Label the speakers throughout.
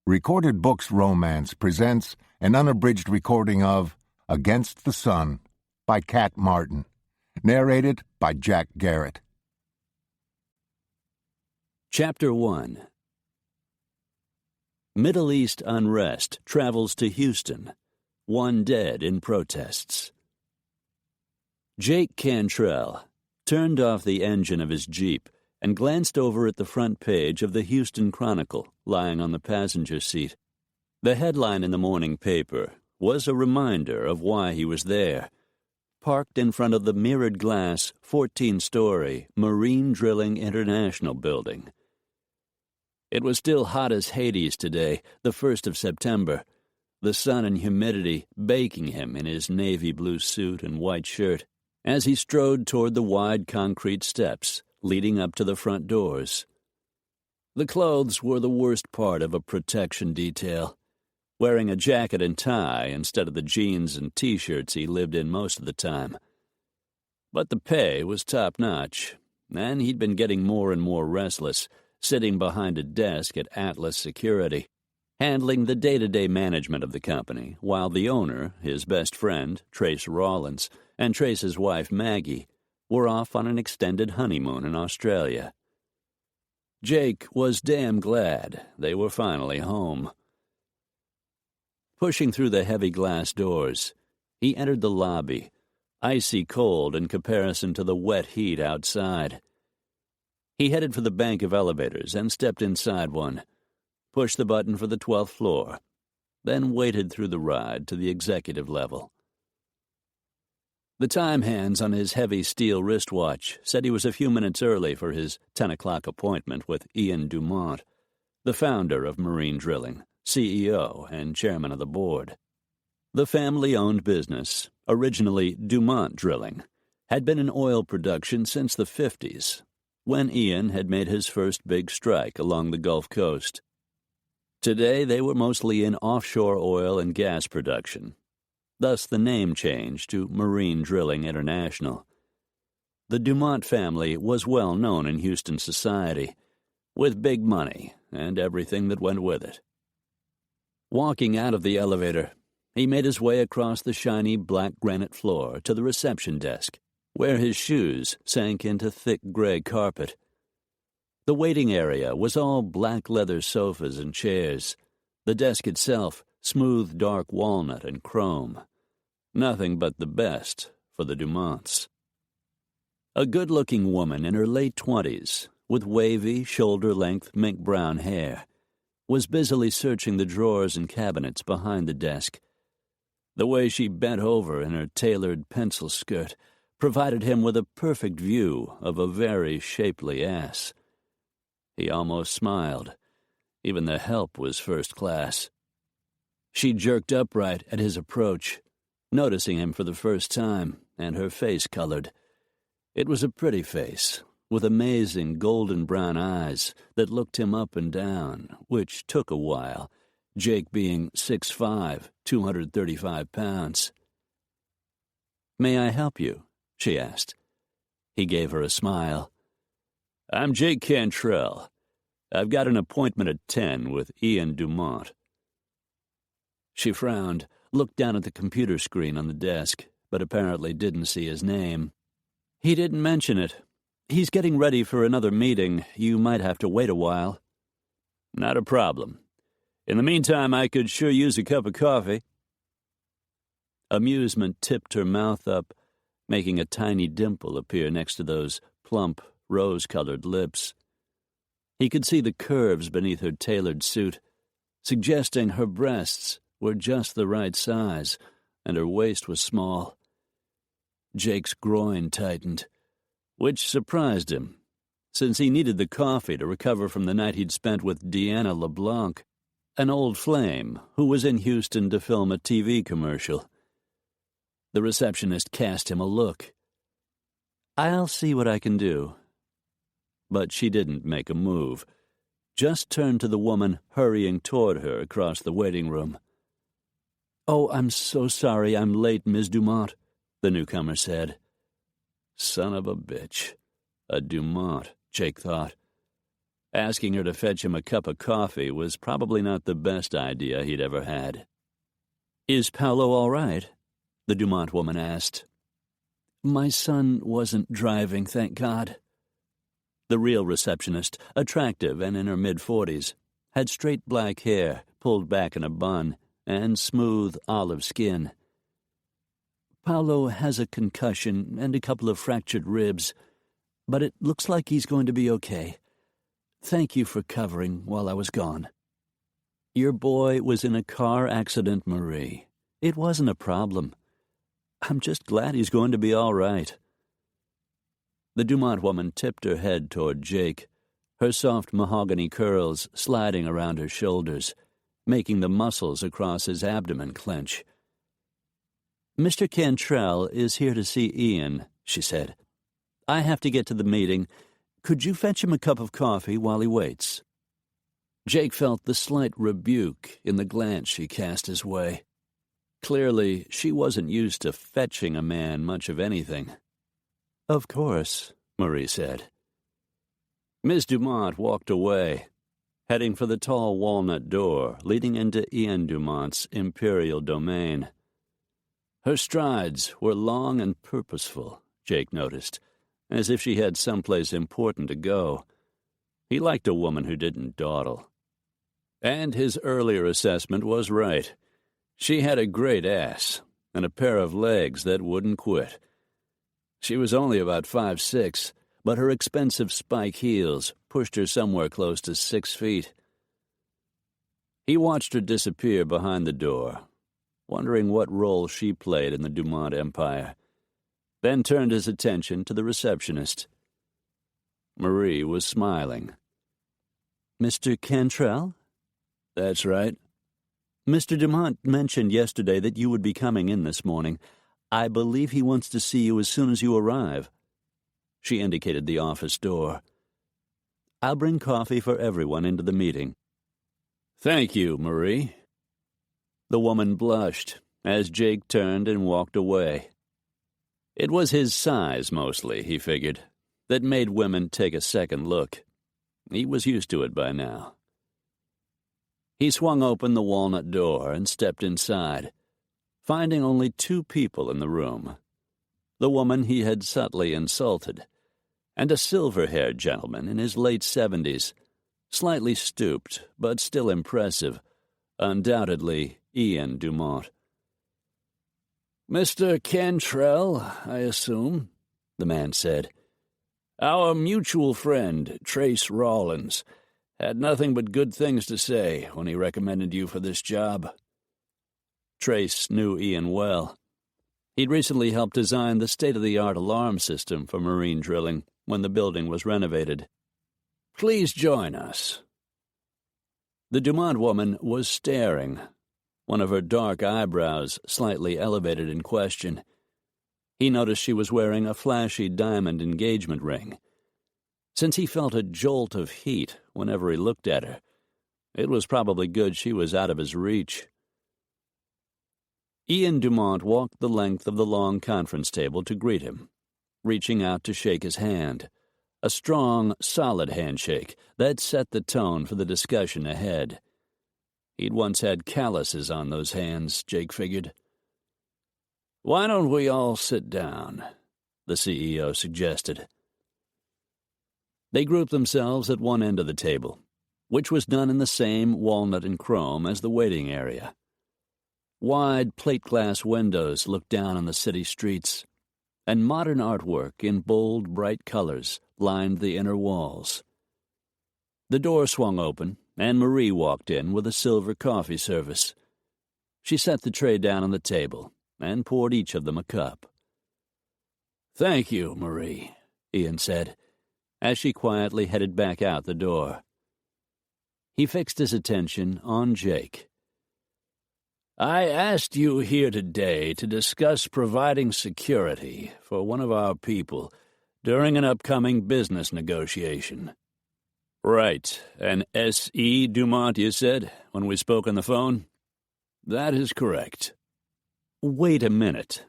Speaker 1: Recorded Books Romance presents an unabridged recording of Against the Sun by Kat Martin, narrated by Jack Garrett.
Speaker 2: Chapter 1. Middle East unrest travels to Houston. 1 dead in protests. Jake Cantrell turned off the engine of his Jeep and glanced over at the front page of the Houston Chronicle lying on the passenger seat. The headline in the morning paper was a reminder of why he was there, parked in front of the mirrored glass 14-story Marine Drilling International building. It was still hot as Hades today, the 1st of September, the sun and humidity baking him in his navy blue suit and white shirt as he strode toward the wide concrete steps leading up to the front doors. The clothes were the worst part of a protection detail, wearing a jacket and tie instead of the jeans and T-shirts he lived in most of the time. But the pay was top-notch, and he'd been getting more and more restless, sitting behind a desk at Atlas Security, handling the day-to-day management of the company, while the owner, his best friend, Trace Rollins, and Trace's wife, Maggie, were off on an extended honeymoon in Australia. Jake was damn glad they were finally home. Pushing through the heavy glass doors, he entered the lobby, icy cold in comparison to the wet heat outside. He headed for the bank of elevators and stepped inside one, pushed the button for the 12th floor, then waited through the ride to the executive level. The time hands on his heavy steel wristwatch said he was a few minutes early for his 10 o'clock appointment with Ian Dumont, the founder of Marine Drilling, CEO and chairman of the board. The family-owned business, originally Dumont Drilling, had been in oil production since the 50s, when Ian had made his first big strike along the Gulf Coast. Today they were mostly in offshore oil and gas production, thus the name change to Marine Drilling International. The Dumont family was well known in Houston society, with big money and everything that went with it. Walking out of the elevator, he made his way across the shiny black granite floor to the reception desk, where his shoes sank into thick gray carpet. The waiting area was all black leather sofas and chairs, the desk itself smooth dark walnut and chrome. Nothing but the best for the Dumonts. A good-looking woman in her late 20s, with wavy, shoulder-length mink-brown hair, was busily searching the drawers and cabinets behind the desk. The way she bent over in her tailored pencil skirt provided him with a perfect view of a very shapely ass. He almost smiled. Even the help was first class. She jerked upright at his approach, noticing him for the first time, and her face colored. It was a pretty face, with amazing golden-brown eyes that looked him up and down, which took a while, Jake being 6'5", 235 pounds. "May I help you?" she asked. He gave her a smile. "I'm Jake Cantrell. I've got an appointment at 10 with Ian Dumont." She frowned, looked down at the computer screen on the desk, but apparently didn't see his name. "He didn't mention it. He's getting ready for another meeting. You might have to wait a while." "Not a problem. In the meantime, I could sure use a cup of coffee." Amusement tipped her mouth up, making a tiny dimple appear next to those plump, rose-colored lips. He could see the curves beneath her tailored suit, suggesting her breasts were just the right size, and her waist was small. Jake's groin tightened, which surprised him, since he needed the coffee to recover from the night he'd spent with Deanna LeBlanc, an old flame who was in Houston to film a TV commercial. The receptionist cast him a look. "I'll see what I can do." But she didn't make a move, just turned to the woman hurrying toward her across the waiting room. "Oh, I'm so sorry I'm late, Ms. Dumont," the newcomer said. Son of a bitch. A Dumont, Jake thought. Asking her to fetch him a cup of coffee was probably not the best idea he'd ever had. "Is Paolo all right?" the Dumont woman asked. "My son wasn't driving, thank God." The real receptionist, attractive and in her mid-40s, had straight black hair pulled back in a bun and smooth olive skin. "Paolo has a concussion and a couple of fractured ribs, but it looks like he's going to be okay. Thank you for covering while I was gone." "Your boy was in a car accident, Marie. It wasn't a problem. I'm just glad he's going to be all right." The Dumont woman tipped her head toward Jake, her soft mahogany curls sliding around her shoulders, making the muscles across his abdomen clench. "Mr. Cantrell is here to see Ian," she said. "I have to get to the meeting. Could you fetch him a cup of coffee while he waits?" Jake felt the slight rebuke in the glance she cast his way. Clearly, she wasn't used to fetching a man much of anything. "Of course," Marie said. Miss Dumont walked away, heading for the tall walnut door leading into Ian Dumont's imperial domain. Her strides were long and purposeful, Jake noticed, as if she had someplace important to go. He liked a woman who didn't dawdle. And his earlier assessment was right. She had a great ass and a pair of legs that wouldn't quit. She was only about 5'6", but her expensive spike heels pushed her somewhere close to 6 feet. He watched her disappear behind the door, wondering what role she played in the Dumont empire, then turned his attention to the receptionist. Marie was smiling. "Mr. Cantrell?" "That's right." "Mr. Dumont mentioned yesterday that you would be coming in this morning. I believe he wants to see you as soon as you arrive." She indicated the office door. "I'll bring coffee for everyone into the meeting." "Thank you, Marie." The woman blushed as Jake turned and walked away. It was his size, mostly, he figured, that made women take a second look. He was used to it by now. He swung open the walnut door and stepped inside, finding only 2 people in the room. The woman he had subtly insulted, and a silver-haired gentleman in his late 70s, slightly stooped but still impressive, undoubtedly Ian Dumont. "Mr. Cantrell, I assume," the man said. "Our mutual friend, Trace Rawlins, had nothing but good things to say when he recommended you for this job." Trace knew Ian well. He'd recently helped design the state-of-the-art alarm system for marine drilling when the building was renovated. "Please join us." The Dumont woman was staring, one of her dark eyebrows slightly elevated in question. He noticed she was wearing a flashy diamond engagement ring. Since he felt a jolt of heat whenever he looked at her, it was probably good she was out of his reach. Ian Dumont walked the length of the long conference table to greet him, reaching out to shake his hand, a strong, solid handshake that set the tone for the discussion ahead. He'd once had calluses on those hands, Jake figured. "Why don't we all sit down?" the CEO suggested. They grouped themselves at one end of the table, which was done in the same walnut and chrome as the waiting area. Wide plate-glass windows looked down on the city streets, and modern artwork in bold, bright colors lined the inner walls. The door swung open, and Marie walked in with a silver coffee service. She set the tray down on the table and poured each of them a cup. "Thank you, Marie," Ian said, as she quietly headed back out the door. He fixed his attention on Jake. "I asked you here today to discuss providing security for one of our people during an upcoming business negotiation." "Right, an S.E. Dumont, you said, when we spoke on the phone?" "That is correct." "Wait a minute,"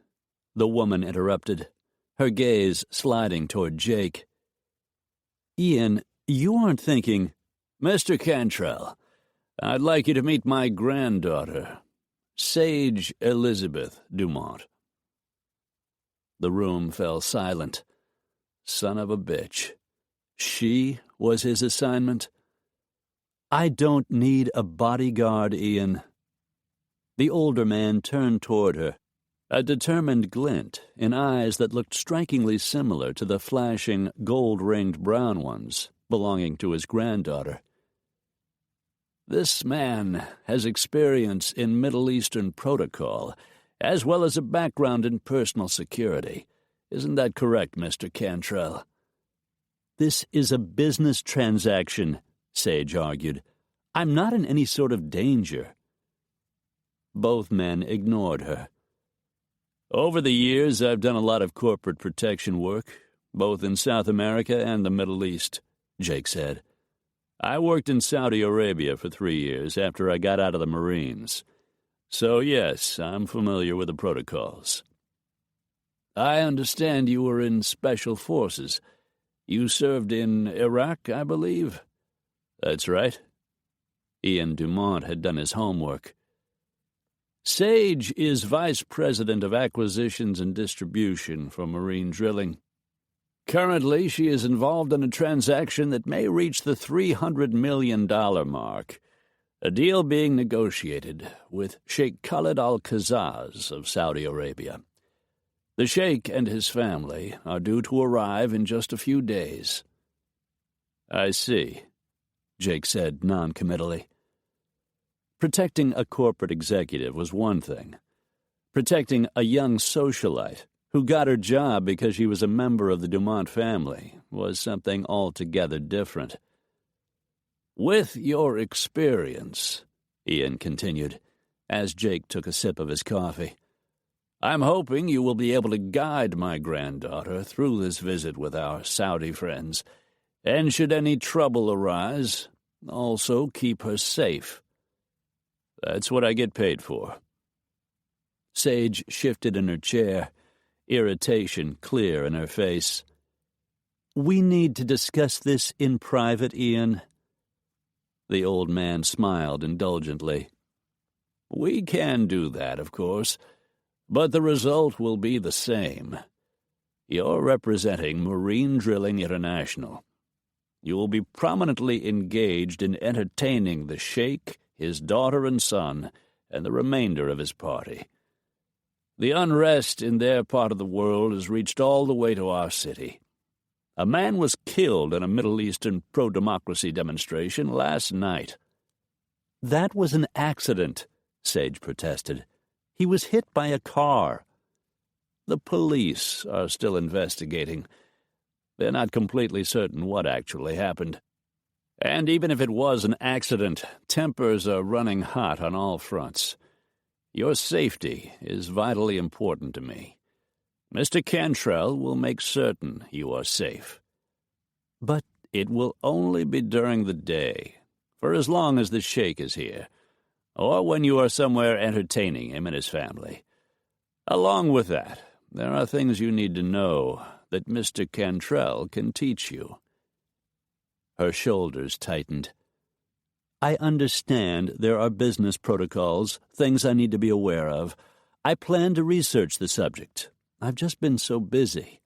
Speaker 2: the woman interrupted, her gaze sliding toward Jake. "Ian, You aren't thinking, Mr. Cantrell, I'd like you to meet my granddaughter, Sage Elizabeth Dumont. The room fell silent. Son of a bitch. She was his assignment? I don't need a bodyguard, Ian. The older man turned toward her, a determined glint in eyes that looked strikingly similar to the flashing, gold-ringed brown ones belonging to his granddaughter. This man has experience in Middle Eastern protocol, as well as a background in personal security. Isn't that correct, Mr. Cantrell? This is a business transaction, Sage argued. I'm not in any sort of danger. Both men ignored her. Over the years, I've done a lot of corporate protection work, both in South America and the Middle East, Jake said. I worked in Saudi Arabia for 3 years after I got out of the Marines. So, yes, I'm familiar with the protocols. I understand you were in Special Forces. You served in Iraq, I believe? That's right. Ian Dumont had done his homework. Sage is Vice President of Acquisitions and Distribution for Marine Drilling. Currently, she is involved in a transaction that may reach the $300 million mark, a deal being negotiated with Sheikh Khalid al-Qazaz of Saudi Arabia. The Sheikh and his family are due to arrive in just a few days. I see, Jake said noncommittally. Protecting a corporate executive was one thing. Protecting a young socialite who got her job because she was a member of the Dumont family was something altogether different. With your experience, Ian continued, as Jake took a sip of his coffee, I'm hoping you will be able to guide my granddaughter through this visit with our Saudi friends, and should any trouble arise, also keep her safe. That's what I get paid for. Sage shifted in her chair, irritation clear in her face. We need to discuss this in private, Ian. The old man smiled indulgently. We can do that, of course, but the result will be the same. You're representing Marine Drilling International. You will be prominently engaged in entertaining the Sheikh, his daughter and son, and the remainder of his party. The unrest in their part of the world has reached all the way to our city. A man was killed in a Middle Eastern pro-democracy demonstration last night. That was an accident, Sage protested. He was hit by a car. The police are still investigating. They're not completely certain what actually happened. And even if it was an accident, tempers are running hot on all fronts. Your safety is vitally important to me. Mr. Cantrell will make certain you are safe. But it will only be during the day, for as long as the Sheikh is here, or when you are somewhere entertaining him and his family. Along with that, there are things you need to know that Mr. Cantrell can teach you. Her shoulders tightened. I understand there are business protocols, things I need to be aware of. I plan to research the subject. I've just been so busy.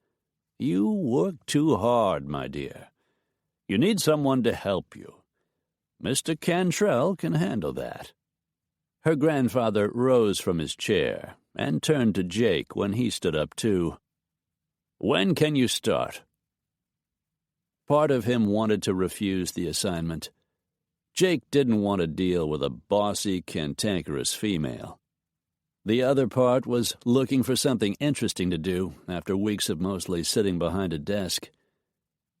Speaker 2: You work too hard, my dear. You need someone to help you. Mr. Cantrell can handle that. Her grandfather rose from his chair and turned to Jake when he stood up too. When can you start? Part of him wanted to refuse the assignment. Jake didn't want to deal with a bossy, cantankerous female. The other part was looking for something interesting to do after weeks of mostly sitting behind a desk.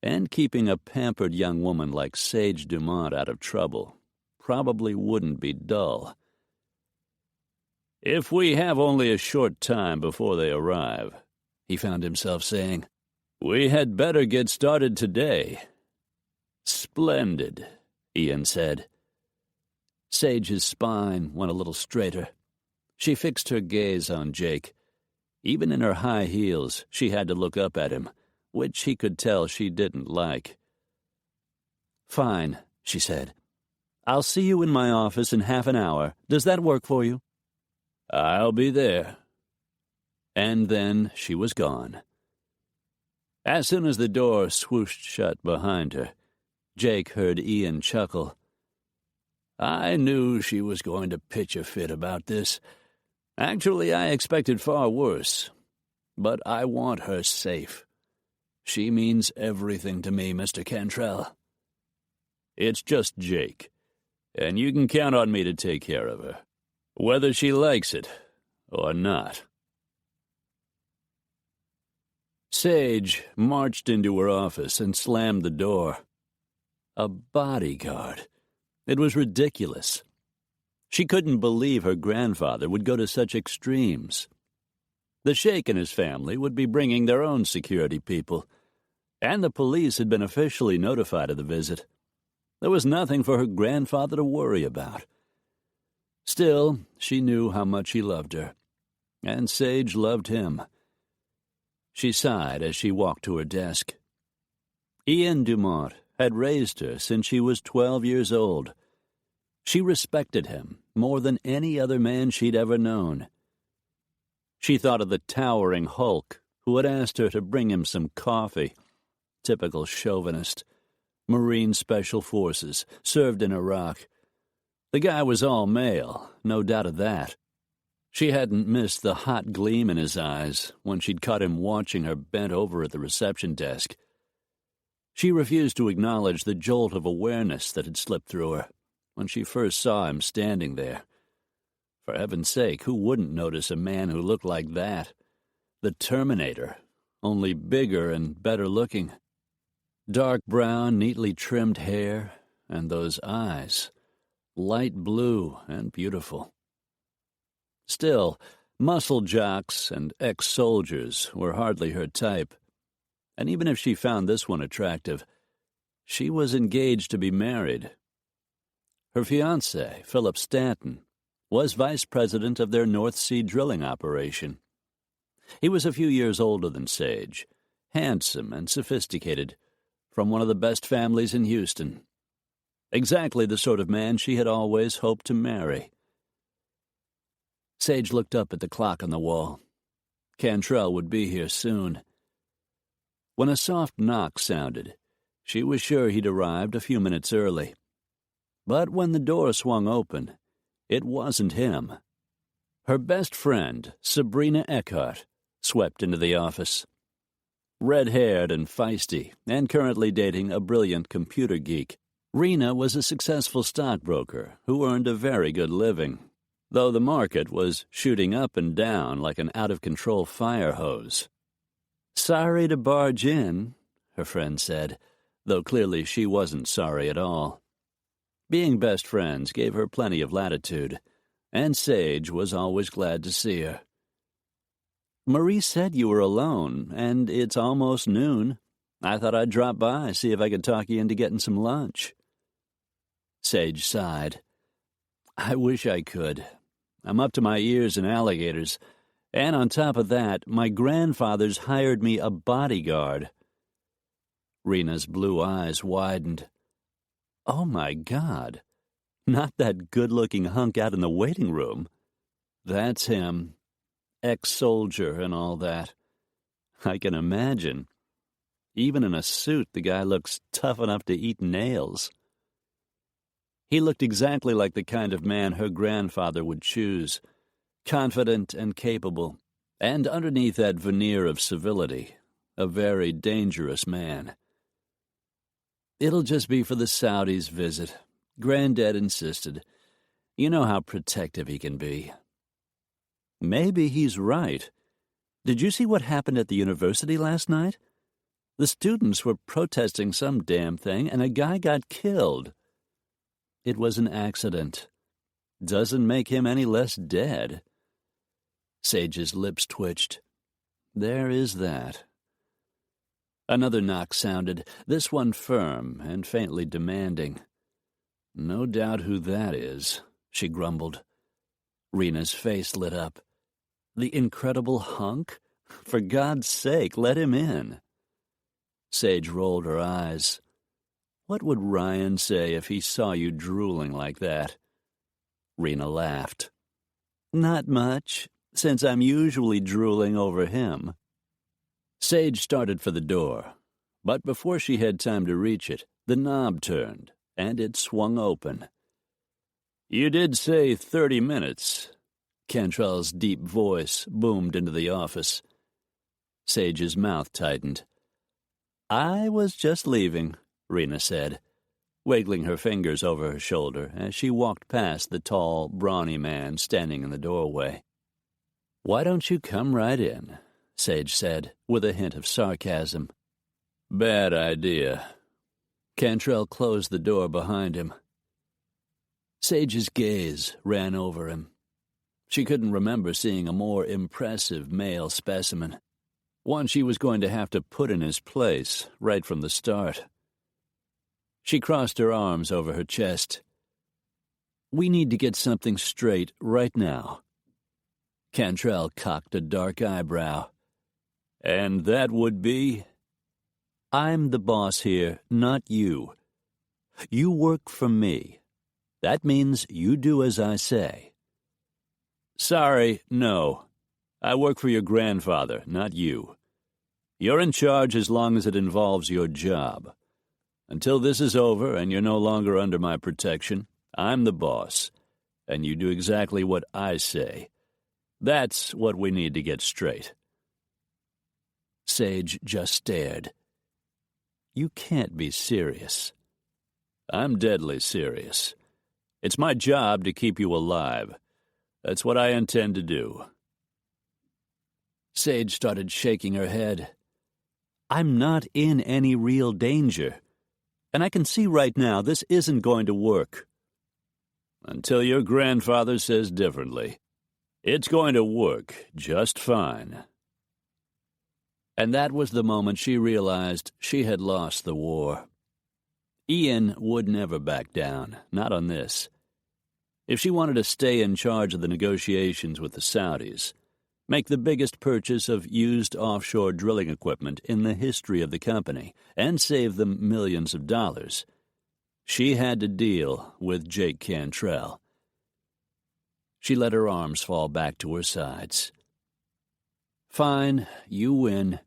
Speaker 2: And keeping a pampered young woman like Sage Dumont out of trouble probably wouldn't be dull. If we have only a short time before they arrive, he found himself saying, we had better get started today. Splendid, Ian said. Sage's spine went a little straighter. She fixed her gaze on Jake. Even in her high heels, she had to look up at him, which he could tell she didn't like. "Fine," she said. "I'll see you in my office in half an hour. Does that work for you?" "I'll be there." And then she was gone. As soon as the door swooshed shut behind her, Jake heard Ian chuckle. "I knew she was going to pitch a fit about this. Actually, I expected far worse. But I want her safe. She means everything to me, Mr. Cantrell. It's just Jake, and you can count on me to take care of her, whether she likes it or not." Sage marched into her office and slammed the door. A bodyguard. It was ridiculous. She couldn't believe her grandfather would go to such extremes. The Sheikh and his family would be bringing their own security people, and the police had been officially notified of the visit. There was nothing for her grandfather to worry about. Still, she knew how much he loved her, and Sage loved him. She sighed as she walked to her desk. Ian Dumont had raised her since she was 12 years old. She respected him more than any other man she'd ever known. She thought of the towering hulk who had asked her to bring him some coffee. Typical chauvinist. Marine Special Forces, served in Iraq. The guy was all male, no doubt of that. She hadn't missed the hot gleam in his eyes when she'd caught him watching her bent over at the reception desk. She refused to acknowledge the jolt of awareness that had slipped through her when she first saw him standing there. For heaven's sake, who wouldn't notice a man who looked like that? The Terminator, only bigger and better looking. Dark brown, neatly trimmed hair, and those eyes, light blue and beautiful. Still, muscle jocks and ex-soldiers were hardly her type, and even if she found this one attractive, she was engaged to be married. Her fiancé, Philip Stanton, was vice president of their North Sea drilling operation. He was a few years older than Sage, handsome and sophisticated, from one of the best families in Houston. Exactly the sort of man she had always hoped to marry. Sage looked up at the clock on the wall. Cantrell would be here soon. When a soft knock sounded, she was sure he'd arrived a few minutes early. But when the door swung open, it wasn't him. Her best friend, Sabrina Eckhart, swept into the office. Red-haired and feisty, and currently dating a brilliant computer geek, Rena was a successful stockbroker who earned a very good living, though the market was shooting up and down like an out-of-control fire hose. "Sorry to barge in," her friend said, though clearly she wasn't sorry at all. Being best friends gave her plenty of latitude, and Sage was always glad to see her. "Marie said you were alone, and it's almost noon. I thought I'd drop by, see if I could talk you into getting some lunch." Sage sighed. "I wish I could. I'm up to my ears in alligators, and on top of that, my grandfather's hired me a bodyguard." Rena's blue eyes widened. "Oh, my God. Not that good-looking hunk out in the waiting room. That's him. Ex-soldier and all that. I can imagine. Even in a suit, the guy looks tough enough to eat nails." He looked exactly like the kind of man her grandfather would choose, confident and capable, and underneath that veneer of civility, a very dangerous man. "It'll just be for the Saudis' visit. Granddad insisted. You know how protective he can be." Maybe he's right. Did you see what happened at the university last night? The students were protesting some damn thing, and a guy got killed. It was an accident. Doesn't make him any less dead. Sage's lips twitched. There is that. Another knock sounded, this one firm and faintly demanding. "No doubt who that is," she grumbled. Rena's face lit up. "The incredible hunk? For God's sake, let him in." Sage rolled her eyes. What would Ryan say if he saw you drooling like that? Rena laughed. Not much, since I'm usually drooling over him. Sage started for the door, but before she had time to reach it, the knob turned, and it swung open. You did say 30 minutes. Cantrell's deep voice boomed into the office. Sage's mouth tightened. I was just leaving, Rena said, wiggling her fingers over her shoulder as she walked past the tall, brawny man standing in the doorway. Why don't you come right in? Sage said, with a hint of sarcasm. Bad idea. Cantrell closed the door behind him. Sage's gaze ran over him. She couldn't remember seeing a more impressive male specimen, one she was going to have to put in his place right from the start. She crossed her arms over her chest. We need to get something straight right now. Cantrell cocked a dark eyebrow. And that would be? I'm the boss here, not you. You work for me. That means you do as I say. Sorry, no. I work for your grandfather, not you. You're in charge as long as it involves your job. Until this is over and you're no longer under my protection, I'm the boss, and you do exactly what I say. That's what we need to get straight. Sage just stared. You can't be serious. I'm deadly serious. It's my job to keep you alive. That's what I intend to do. Sage started shaking her head. I'm not in any real danger. And I can see right now this isn't going to work. Until your grandfather says differently. It's going to work just fine. And that was the moment she realized she had lost the war. Ian would never back down, not on this. If she wanted to stay in charge of the negotiations with the Saudis, make the biggest purchase of used offshore drilling equipment in the history of the company, and save them millions of dollars, she had to deal with Jake Cantrell. She let her arms fall back to her sides. Fine, you win.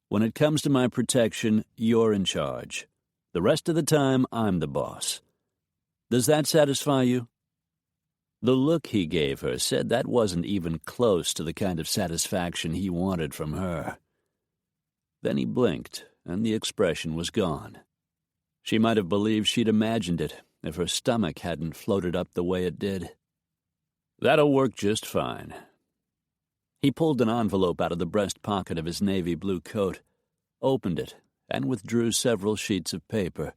Speaker 2: When it comes to my protection, you're in charge. The rest of the time, I'm the boss. Does that satisfy you? The look he gave her said that wasn't even close to the kind of satisfaction he wanted from her. Then he blinked, and the expression was gone. She might have believed she'd imagined it if her stomach hadn't floated up the way it did. That'll work just fine. He pulled an envelope out of the breast pocket of his navy blue coat, opened it, and withdrew several sheets of paper.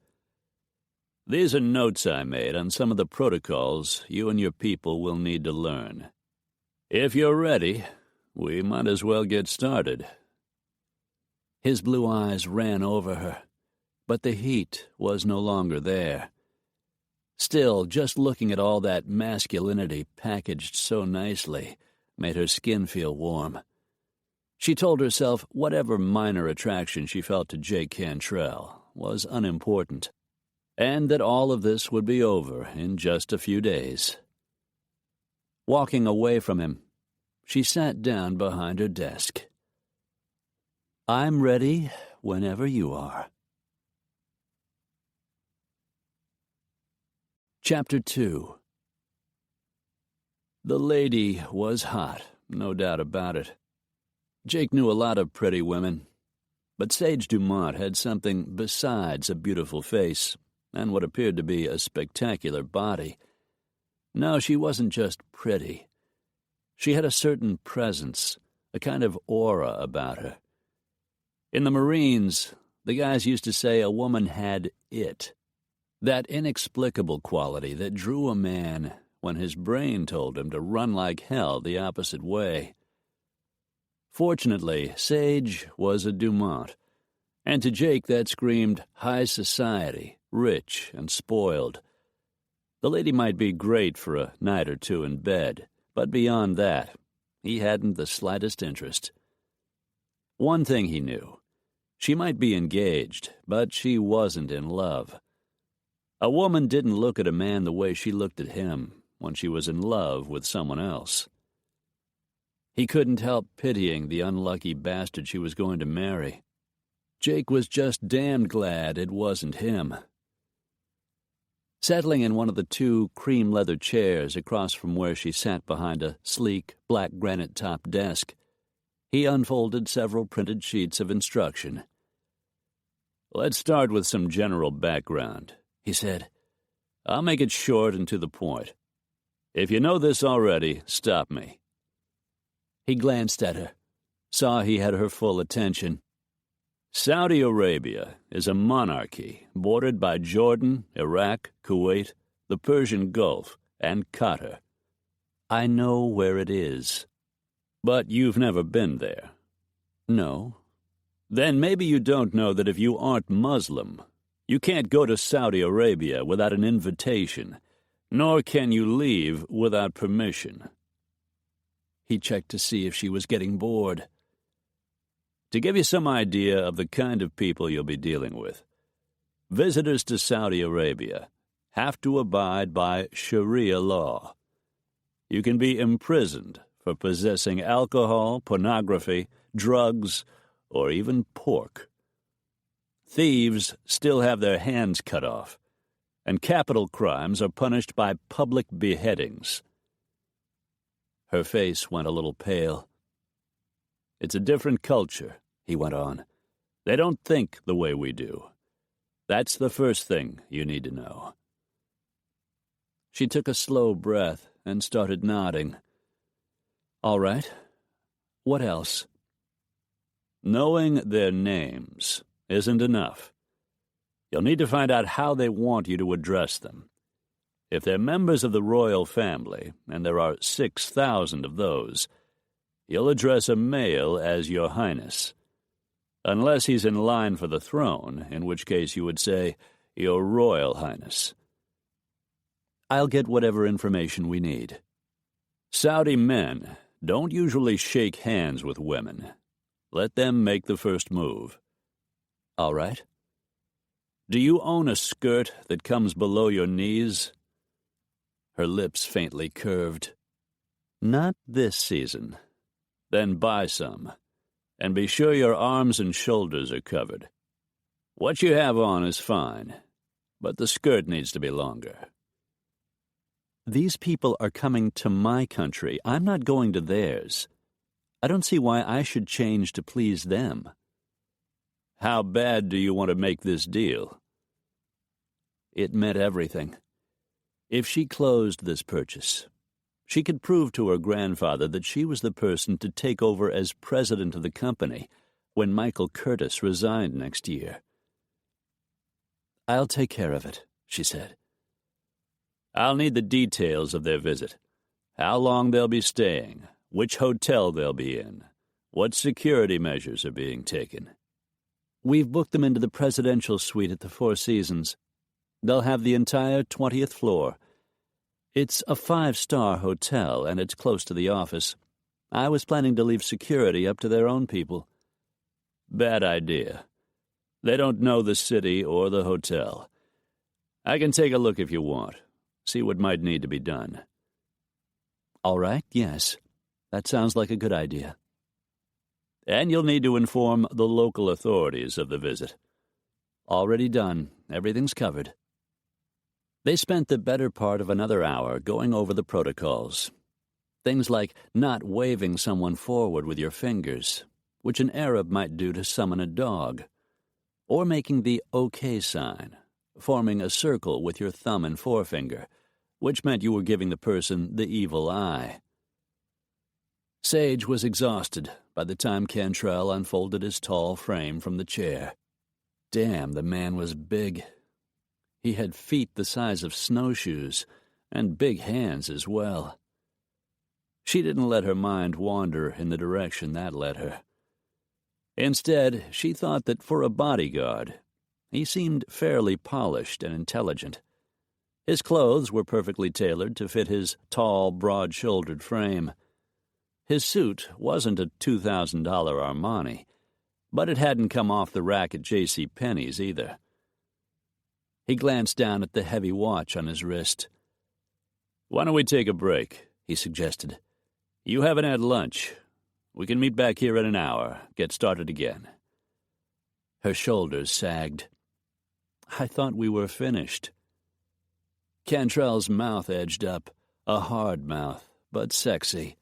Speaker 2: These are notes I made on some of the protocols you and your people will need to learn. If you're ready, we might as well get started. His blue eyes ran over her, but the heat was no longer there. Still, just looking at all that masculinity packaged so nicely made her skin feel warm. She told herself whatever minor attraction she felt to Jake Cantrell was unimportant, and that all of this would be over in just a few days. Walking away from him, she sat down behind her desk. I'm ready whenever you are. Chapter 2. The lady was hot, no doubt about it. Jake knew a lot of pretty women, but Sage Dumont had something besides a beautiful face and what appeared to be a spectacular body. No, she wasn't just pretty. She had a certain presence, a kind of aura about her. In the Marines, the guys used to say a woman had it, that inexplicable quality that drew a man when his brain told him to run like hell the opposite way. Fortunately, Sage was a Dumont, and to Jake that screamed high society, rich and spoiled. The lady might be great for a night or two in bed, but beyond that, he hadn't the slightest interest. One thing he knew, She might be engaged, but she wasn't in love. A woman didn't look at a man the way she looked at him when she was in love with someone else. He couldn't help pitying the unlucky bastard she was going to marry. Jake was just damned glad it wasn't him. Settling in one of the two cream leather chairs across from where she sat behind a sleek, black granite-topped desk, he unfolded several printed sheets of instruction. "Let's start with some general background," he said. "I'll make it short and to the point. If you know this already, stop me." He glanced at her, saw he had her full attention. Saudi Arabia is a monarchy bordered by Jordan, Iraq, Kuwait, the Persian Gulf, and Qatar. I know where it is. But you've never been there. No. Then maybe you don't know that if you aren't Muslim, you can't go to Saudi Arabia without an invitation, nor can you leave without permission. He checked to see if she was getting bored. To give you some idea of the kind of people you'll be dealing with, visitors to Saudi Arabia have to abide by Sharia law. You can be imprisoned for possessing alcohol, pornography, drugs, or even pork. Thieves still have their hands cut off, and capital crimes are punished by public beheadings. Her face went a little pale. "It's a different culture," he went on. "They don't think the way we do. That's the first thing you need to know." She took a slow breath and started nodding. "All right. What else?" "Knowing their names isn't enough. You'll need to find out how they want you to address them. If they're members of the royal family, and there are 6,000 of those, you'll address a male as Your Highness. Unless he's in line for the throne, in which case you would say, Your Royal Highness. I'll get whatever information we need. Saudi men don't usually shake hands with women. Let them make the first move." "All right." "Do you own a skirt that comes below your knees?" Her lips faintly curved. "Not this season." "Then buy some, and be sure your arms and shoulders are covered. What you have on is fine, but the skirt needs to be longer." "These people are coming to my country. I'm not going to theirs. I don't see why I should change to please them." "How bad do you want to make this deal?" It meant everything. If she closed this purchase, she could prove to her grandfather that she was the person to take over as president of the company when Michael Curtis resigned next year. "I'll take care of it," she said. "I'll need the details of their visit. How long they'll be staying, which hotel they'll be in, what security measures are being taken." "We've booked them into the presidential suite at the Four Seasons. They'll have the entire 20th floor. It's a 5-star hotel, and it's close to the office. I was planning to leave security up to their own people." "Bad idea. They don't know the city or the hotel. I can take a look if you want, see what might need to be done." "All right, yes. That sounds like a good idea." "And you'll need to inform the local authorities of the visit." "Already done. Everything's covered." They spent the better part of another hour going over the protocols. Things like not waving someone forward with your fingers, which an Arab might do to summon a dog, or making the OK sign, forming a circle with your thumb and forefinger, which meant you were giving the person the evil eye. Sage was exhausted by the time Cantrell unfolded his tall frame from the chair. Damn, the man was big. He had feet the size of snowshoes, and big hands as well. She didn't let her mind wander in the direction that led her. Instead, she thought that for a bodyguard, he seemed fairly polished and intelligent. His clothes were perfectly tailored to fit his tall, broad-shouldered frame. His suit wasn't a $2,000 Armani, but it hadn't come off the rack at J.C. Penney's either. He glanced down at the heavy watch on his wrist. "Why don't we take a break?" he suggested. "You haven't had lunch. We can meet back here in an hour, get started again." Her shoulders sagged. "I thought we were finished." Cantrell's mouth edged up, a hard mouth, but sexy.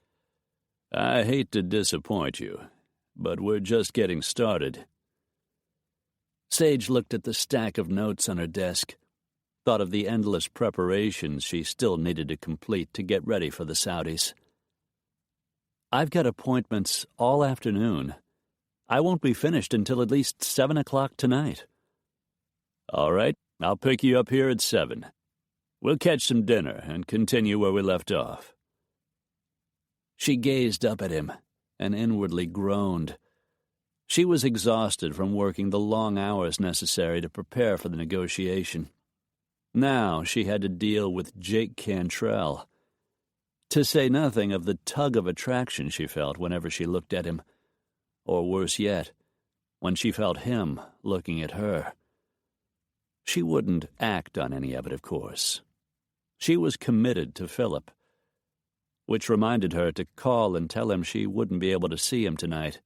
Speaker 2: "I hate to disappoint you, but we're just getting started." Sage looked at the stack of notes on her desk, thought of the endless preparations she still needed to complete to get ready for the Saudis. "I've got appointments all afternoon. I won't be finished until at least 7 o'clock tonight." "All right, I'll pick you up here at 7. We'll catch some dinner and continue where we left off." She gazed up at him and inwardly groaned. She was exhausted from working the long hours necessary to prepare for the negotiation. Now she had to deal with Jake Cantrell, to say nothing of the tug of attraction she felt whenever she looked at him, or worse yet, when she felt him looking at her. She wouldn't act on any of it, of course. She was committed to Philip, which reminded her to call and tell him she wouldn't be able to see him tonight.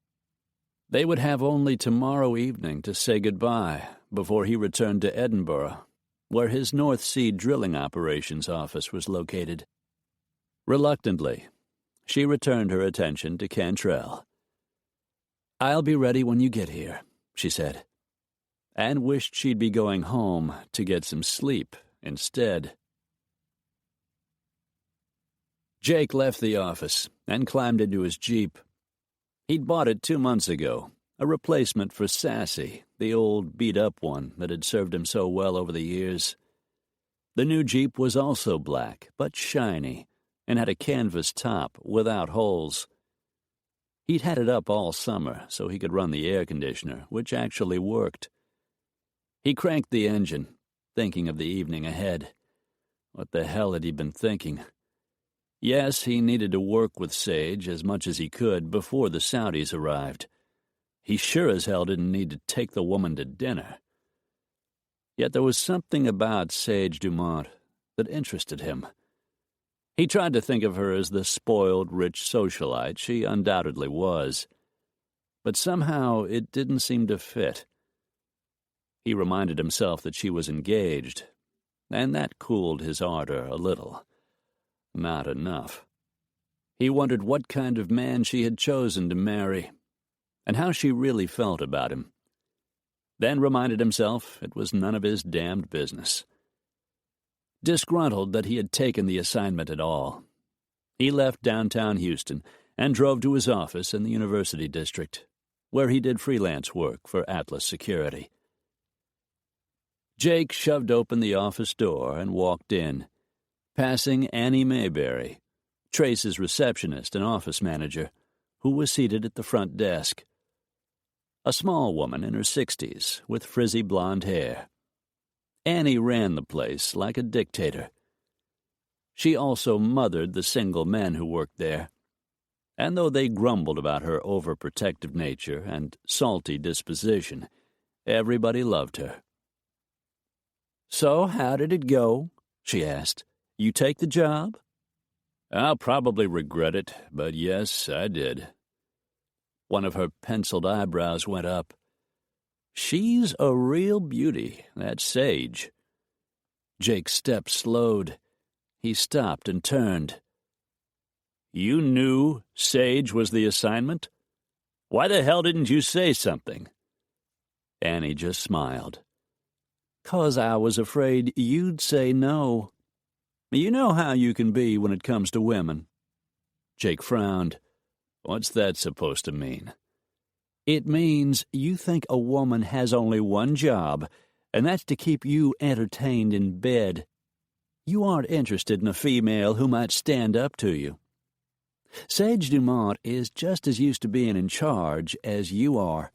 Speaker 2: They would have only tomorrow evening to say goodbye before he returned to Edinburgh, where his North Sea drilling operations office was located. Reluctantly, she returned her attention to Cantrell. "I'll be ready when you get here," she said, and wished she'd be going home to get some sleep instead. Jake left the office and climbed into his Jeep. He'd bought it 2 months ago, a replacement for Sassy, the old beat-up one that had served him so well over the years. The new Jeep was also black, but shiny, and had a canvas top without holes. He'd had it up all summer so he could run the air conditioner, which actually worked. He cranked the engine, thinking of the evening ahead. What the hell had he been thinking? Yes, he needed to work with Sage as much as he could before the Saudis arrived. He sure as hell didn't need to take the woman to dinner. Yet there was something about Sage Dumont that interested him. He tried to think of her as the spoiled, rich socialite she undoubtedly was, but somehow it didn't seem to fit. He reminded himself that she was engaged, and that cooled his ardor a little. Not enough. He wondered what kind of man she had chosen to marry, and how she really felt about him. Then reminded himself it was none of his damned business. Disgruntled that he had taken the assignment at all, he left downtown Houston and drove to his office in the University District, where he did freelance work for Atlas Security. Jake shoved open the office door and walked in, passing Annie Mayberry, Trace's receptionist and office manager, who was seated at the front desk. A small woman in her 60s with frizzy blonde hair. Annie ran the place like a dictator. She also mothered the single men who worked there, and though they grumbled about her overprotective nature and salty disposition, everybody loved her. "So, how did it go?" she asked. "You take the job?" "I'll probably regret it, but yes, I did." One of her penciled eyebrows went up. "She's a real beauty, that Sage." Jake's step slowed. He stopped and turned. "You knew Sage was the assignment? Why the hell didn't you say something?" Annie just smiled. "'Cause I was afraid you'd say no. You know how you can be when it comes to women." Jake frowned. "What's that supposed to mean?" "It means you think a woman has only one job, and that's to keep you entertained in bed. You aren't interested in a female who might stand up to you. Sage Dumont is just as used to being in charge as you are.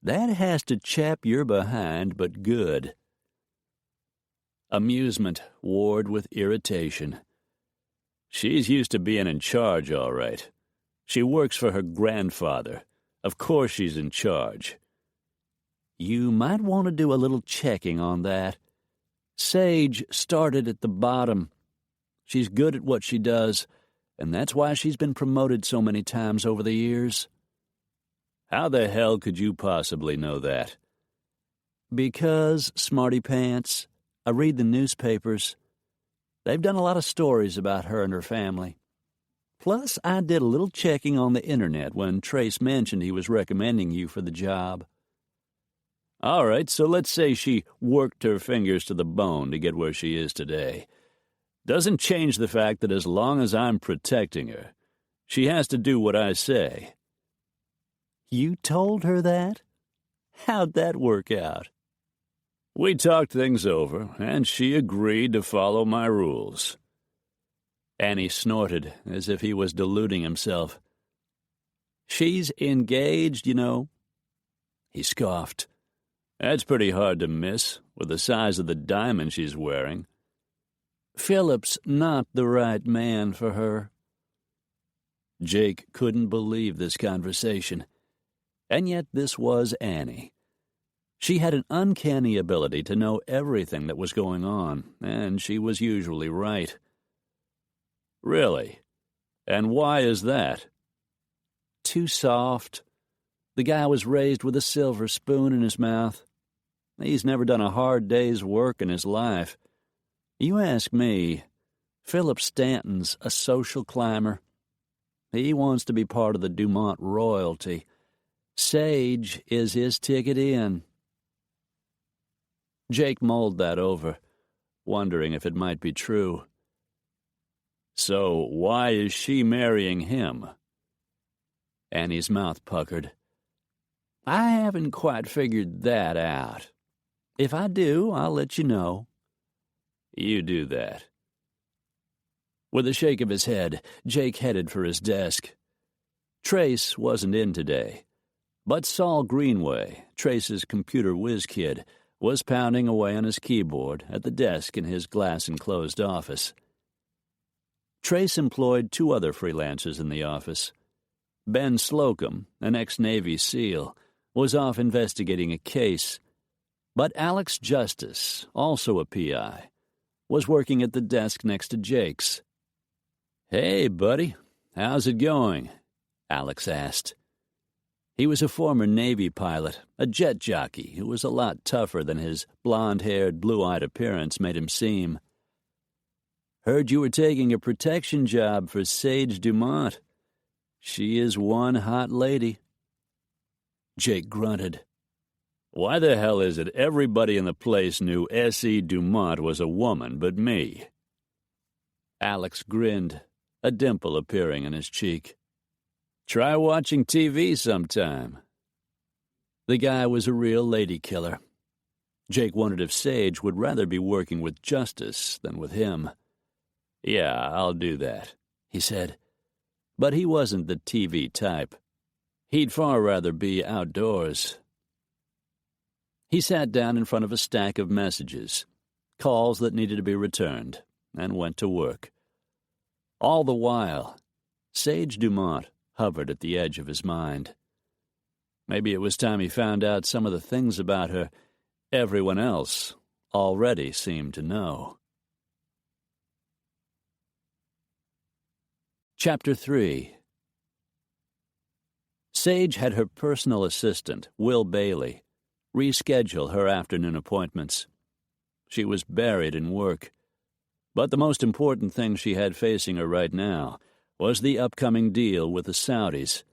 Speaker 2: That has to chap your behind, but good." Amusement warred with irritation. "She's used to being in charge, all right. She works for her grandfather, Of course she's in charge. You might want to do a little checking on that. Sage started at the bottom. She's good at what she does, and that's why she's been promoted so many times over the years. How the hell could you possibly know that? Because, smarty pants, I read the newspapers. They've done a lot of stories about her and her family. Plus, I did a little checking on the internet when Trace mentioned he was recommending you for the job. All right, so let's say she worked her fingers to the bone to get where she is today. Doesn't change the fact that as long as I'm protecting her, she has to do what I say. You told her that? How'd that work out? We talked things over, and she agreed to follow my rules. Annie snorted, as if he was deluding himself. She's engaged, you know. He scoffed. That's pretty hard to miss, with the size of the diamond she's wearing. Philip's not the right man for her. Jake couldn't believe this conversation. And yet this was Annie. She had an uncanny ability to know everything that was going on, and she was usually right. Really? And why is that? Too soft. The guy was raised with a silver spoon in his mouth. He's never done a hard day's work in his life. You ask me, Philip Stanton's a social climber. He wants to be part of the Dumont royalty. Sage is his ticket in. Jake mulled that over, wondering if it might be true. So why is she marrying him? Annie's mouth puckered. I haven't quite figured that out. If I do, I'll let you know. You do that. With a shake of his head, Jake headed for his desk. Trace wasn't in today, but Saul Greenway, Trace's computer whiz kid, was pounding away on his keyboard at the desk in his glass-enclosed office. Trace employed 2 other freelancers in the office. Ben Slocum, an ex-Navy SEAL, was off investigating a case, but Alex Justice, also a PI, was working at the desk next to Jake's. Hey, buddy, how's it going? Alex asked. He was a former Navy pilot, a jet jockey who was a lot tougher than his blonde-haired, blue-eyed appearance made him seem. Heard you were taking a protection job for Sage Dumont. She is one hot lady. Jake grunted. Why the hell is it everybody in the place knew S.E. Dumont was a woman but me? Alex grinned, a dimple appearing in his cheek. Try watching TV sometime. The guy was a real lady killer. Jake wondered if Sage would rather be working with Justice than with him. Yeah, I'll do that, he said. But he wasn't the TV type. He'd far rather be outdoors. He sat down in front of a stack of messages, calls that needed to be returned, and went to work. All the while, Sage Dumont hovered at the edge of his mind. Maybe it was time he found out some of the things about her everyone else already seemed to know. Chapter 3. Sage had her personal assistant, Will Bailey, reschedule her afternoon appointments. She was buried in work. But the most important thing she had facing her right now was the upcoming deal with the Saudis.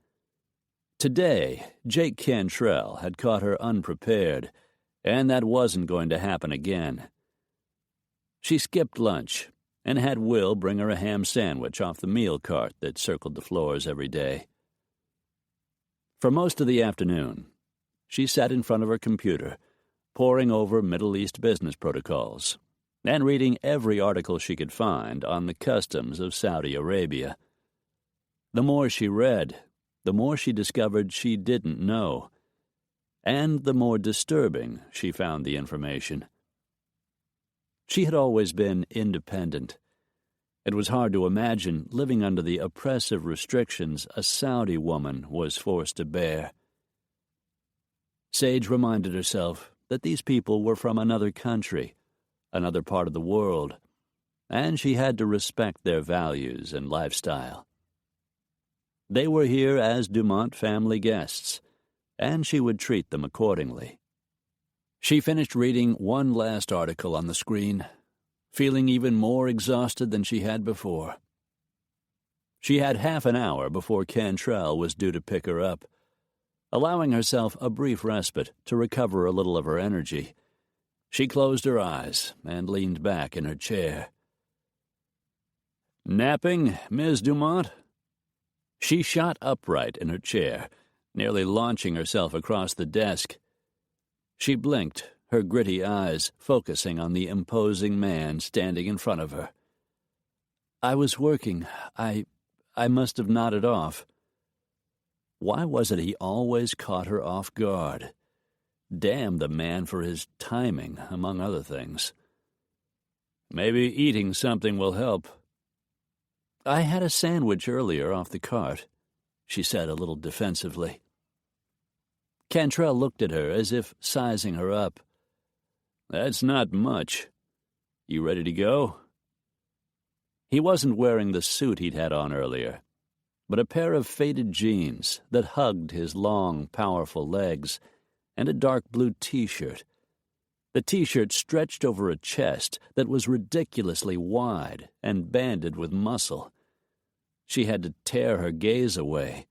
Speaker 2: Today, Jake Cantrell had caught her unprepared, and that wasn't going to happen again. She skipped lunch and had Will bring her a ham sandwich off the meal cart that circled the floors every day. For most of the afternoon, she sat in front of her computer, poring over Middle East business protocols and reading every article she could find on the customs of Saudi Arabia. The more she read, the more she discovered she didn't know, and the more disturbing she found the information. She had always been independent. It was hard to imagine living under the oppressive restrictions a Saudi woman was forced to bear. Sage reminded herself that these people were from another country, another part of the world, and she had to respect their values and lifestyle. They were here as Dumont family guests, and she would treat them accordingly. She finished reading one last article on the screen, feeling even more exhausted than she had before. She had half an hour before Cantrell was due to pick her up. Allowing herself a brief respite to recover a little of her energy, she closed her eyes and leaned back in her chair. "Napping, Ms. Dumont?" She shot upright in her chair, nearly launching herself across the desk. She blinked, her gritty eyes focusing on the imposing man standing in front of her. "I was working. I must have nodded off." Why was it he always caught her off guard? Damn the man for his timing, among other things. "Maybe eating something will help." "I had a sandwich earlier off the cart," she said a little defensively. Cantrell looked at her as if sizing her up. "That's not much. You ready to go?" He wasn't wearing the suit he'd had on earlier, but a pair of faded jeans that hugged his long, powerful legs, and a dark blue T-shirt. The T-shirt stretched over a chest that was ridiculously wide and banded with muscle. She had to tear her gaze away.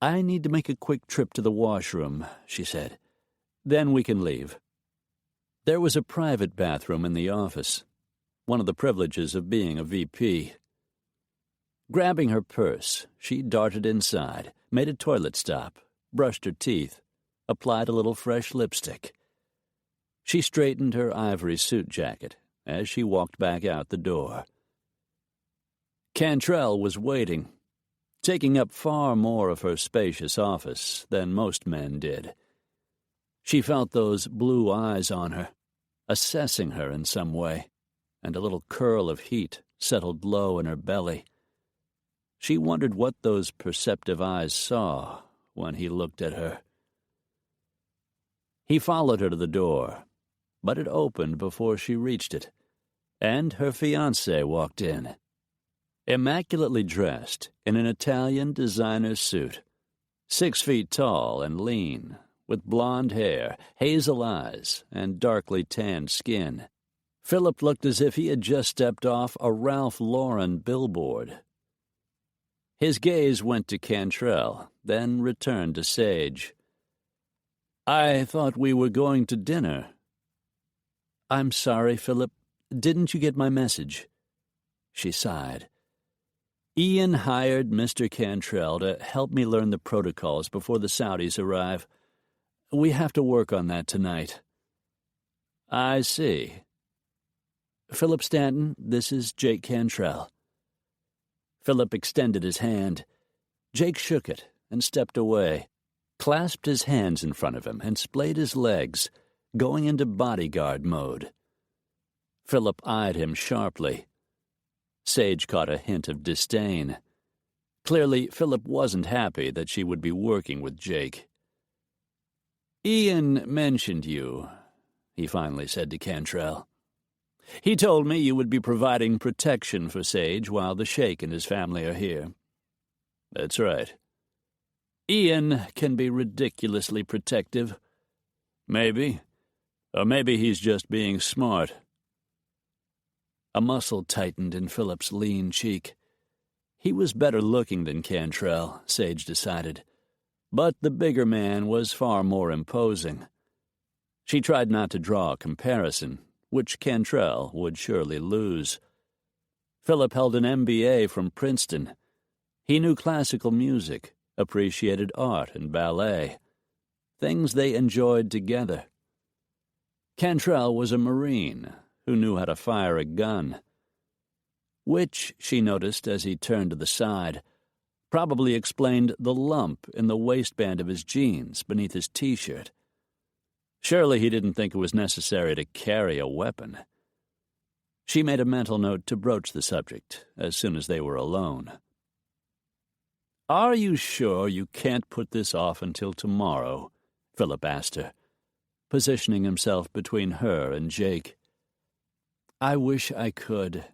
Speaker 2: "I need to make a quick trip to the washroom," she said. "Then we can leave." There was a private bathroom in the office, one of the privileges of being a VP. Grabbing her purse, she darted inside, made a toilet stop, brushed her teeth, applied a little fresh lipstick. She straightened her ivory suit jacket as she walked back out the door. Cantrell was waiting, taking up far more of her spacious office than most men did. She felt those blue eyes on her, assessing her in some way, and a little curl of heat settled low in her belly. She wondered what those perceptive eyes saw when he looked at her. He followed her to the door, but it opened before she reached it, and her fiancé walked in. Immaculately dressed in an Italian designer suit, 6 feet tall and lean, with blonde hair, hazel eyes, and darkly tanned skin, Philip looked as if he had just stepped off a Ralph Lauren billboard. His gaze went to Cantrell, then returned to Sage. "I thought we were going to dinner." "I'm sorry, Philip. Didn't you get my message?" She sighed. "Ian hired Mr. Cantrell to help me learn the protocols before the Saudis arrive. We have to work on that tonight." "I see." "Philip Stanton, this is Jake Cantrell." Philip extended his hand. Jake shook it and stepped away, clasped his hands in front of him, and splayed his legs, going into bodyguard mode. Philip eyed him sharply. Sage caught a hint of disdain. Clearly, Philip wasn't happy that she would be working with Jake. "Ian mentioned you," he finally said to Cantrell. "He told me you would be providing protection for Sage while the Sheikh and his family are here." "That's right." "Ian can be ridiculously protective." "Maybe. Or maybe he's just being smart." A muscle tightened in Philip's lean cheek. He was better looking than Cantrell, Sage decided, but the bigger man was far more imposing. She tried not to draw a comparison, which Cantrell would surely lose. Philip held an MBA from Princeton. He knew classical music, appreciated art and ballet, things they enjoyed together. Cantrell was a Marine who knew how to fire a gun, which, she noticed as he turned to the side, probably explained the lump in the waistband of his jeans beneath his T-shirt. Surely he didn't think it was necessary to carry a weapon. She made a mental note to broach the subject as soon as they were alone. "Are you sure you can't put this off until tomorrow?" Philip asked her, positioning himself between her and Jake. "I wish I could.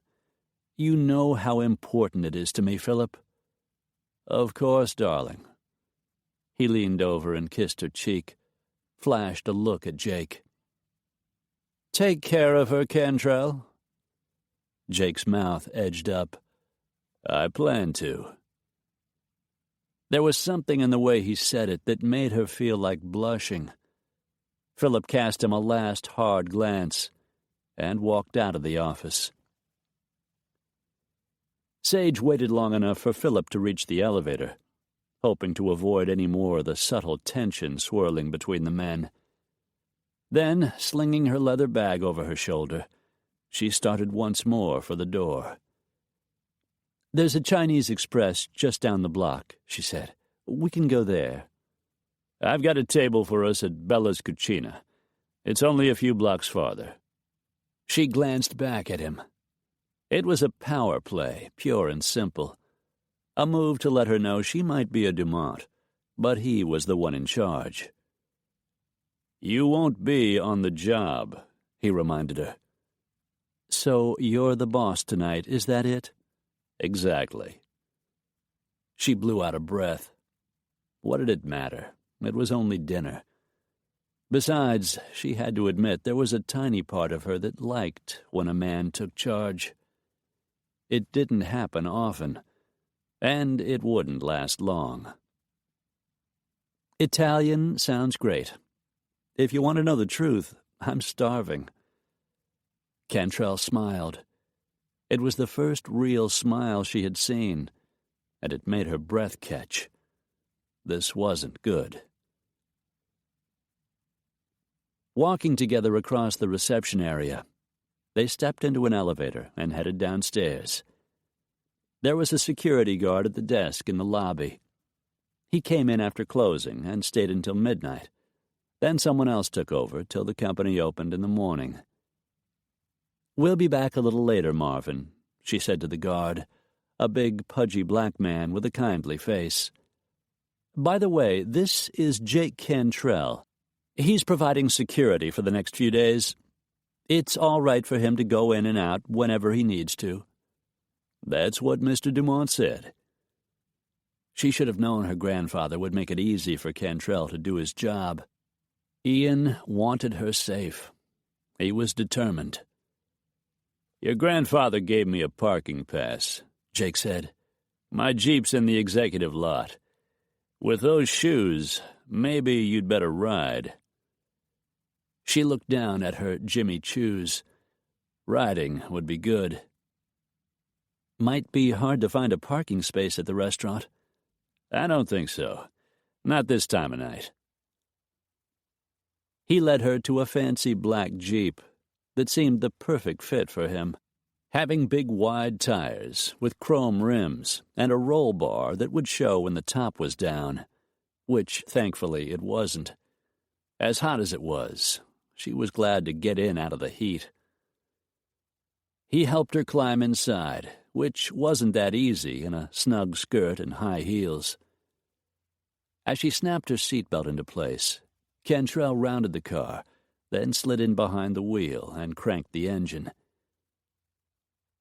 Speaker 2: You know how important it is to me, Philip." "Of course, darling." He leaned over and kissed her cheek, flashed a look at Jake. "Take care of her, Cantrell." Jake's mouth edged up. "I plan to." There was something in the way he said it that made her feel like blushing. Philip cast him a last hard glance and walked out of the office. Sage waited long enough for Philip to reach the elevator, hoping to avoid any more of the subtle tension swirling between the men. Then, slinging her leather bag over her shoulder, she started once more for the door. "There's a Chinese Express just down the block," she said. "We can go there." "I've got a table for us at Bella's Cucina. It's only a few blocks farther." She glanced back at him. It was a power play, pure and simple. A move to let her know she might be a Dumont, but he was the one in charge. "You won't be on the job," he reminded her. "So you're the boss tonight, is that it?" "Exactly." She blew out a breath. What did it matter? It was only dinner. Besides, she had to admit there was a tiny part of her that liked when a man took charge. It didn't happen often, and it wouldn't last long. "Italian sounds great. If you want to know the truth, I'm starving." Cantrell smiled. It was the first real smile she had seen, and it made her breath catch. This wasn't good. Walking together across the reception area, they stepped into an elevator and headed downstairs. There was a security guard at the desk in the lobby. He came in after closing and stayed until midnight. Then someone else took over till the company opened in the morning. "We'll be back a little later, Marvin," she said to the guard, a big, pudgy black man with a kindly face. "By the way, this is Jake Cantrell. He's providing security for the next few days. It's all right for him to go in and out whenever he needs to." "That's what Mr. Dumont said." She should have known her grandfather would make it easy for Cantrell to do his job. Ian wanted her safe. He was determined. "Your grandfather gave me a parking pass," Jake said. "My Jeep's in the executive lot. With those shoes, maybe you'd better ride." She looked down at her Jimmy Choos. Riding would be good. "Might be hard to find a parking space at the restaurant." "I don't think so. Not this time of night." He led her to a fancy black Jeep that seemed the perfect fit for him, having big wide tires with chrome rims and a roll bar that would show when the top was down, which thankfully it wasn't. As hot as it was, she was glad to get in out of the heat. He helped her climb inside, which wasn't that easy in a snug skirt and high heels. As she snapped her seatbelt into place, Cantrell rounded the car, then slid in behind the wheel and cranked the engine.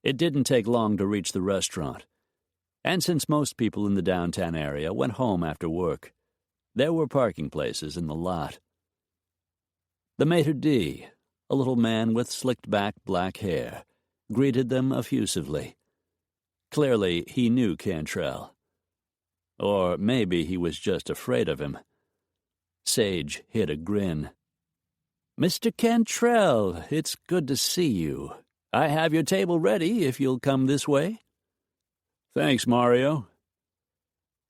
Speaker 2: It didn't take long to reach the restaurant, and since most people in the downtown area went home after work, there were parking places in the lot. The maitre d', a little man with slicked-back black hair, greeted them effusively. Clearly, he knew Cantrell. Or maybe he was just afraid of him. Sage hid a grin. "Mr. Cantrell, it's good to see you. I have your table ready if you'll come this way." "Thanks, Mario."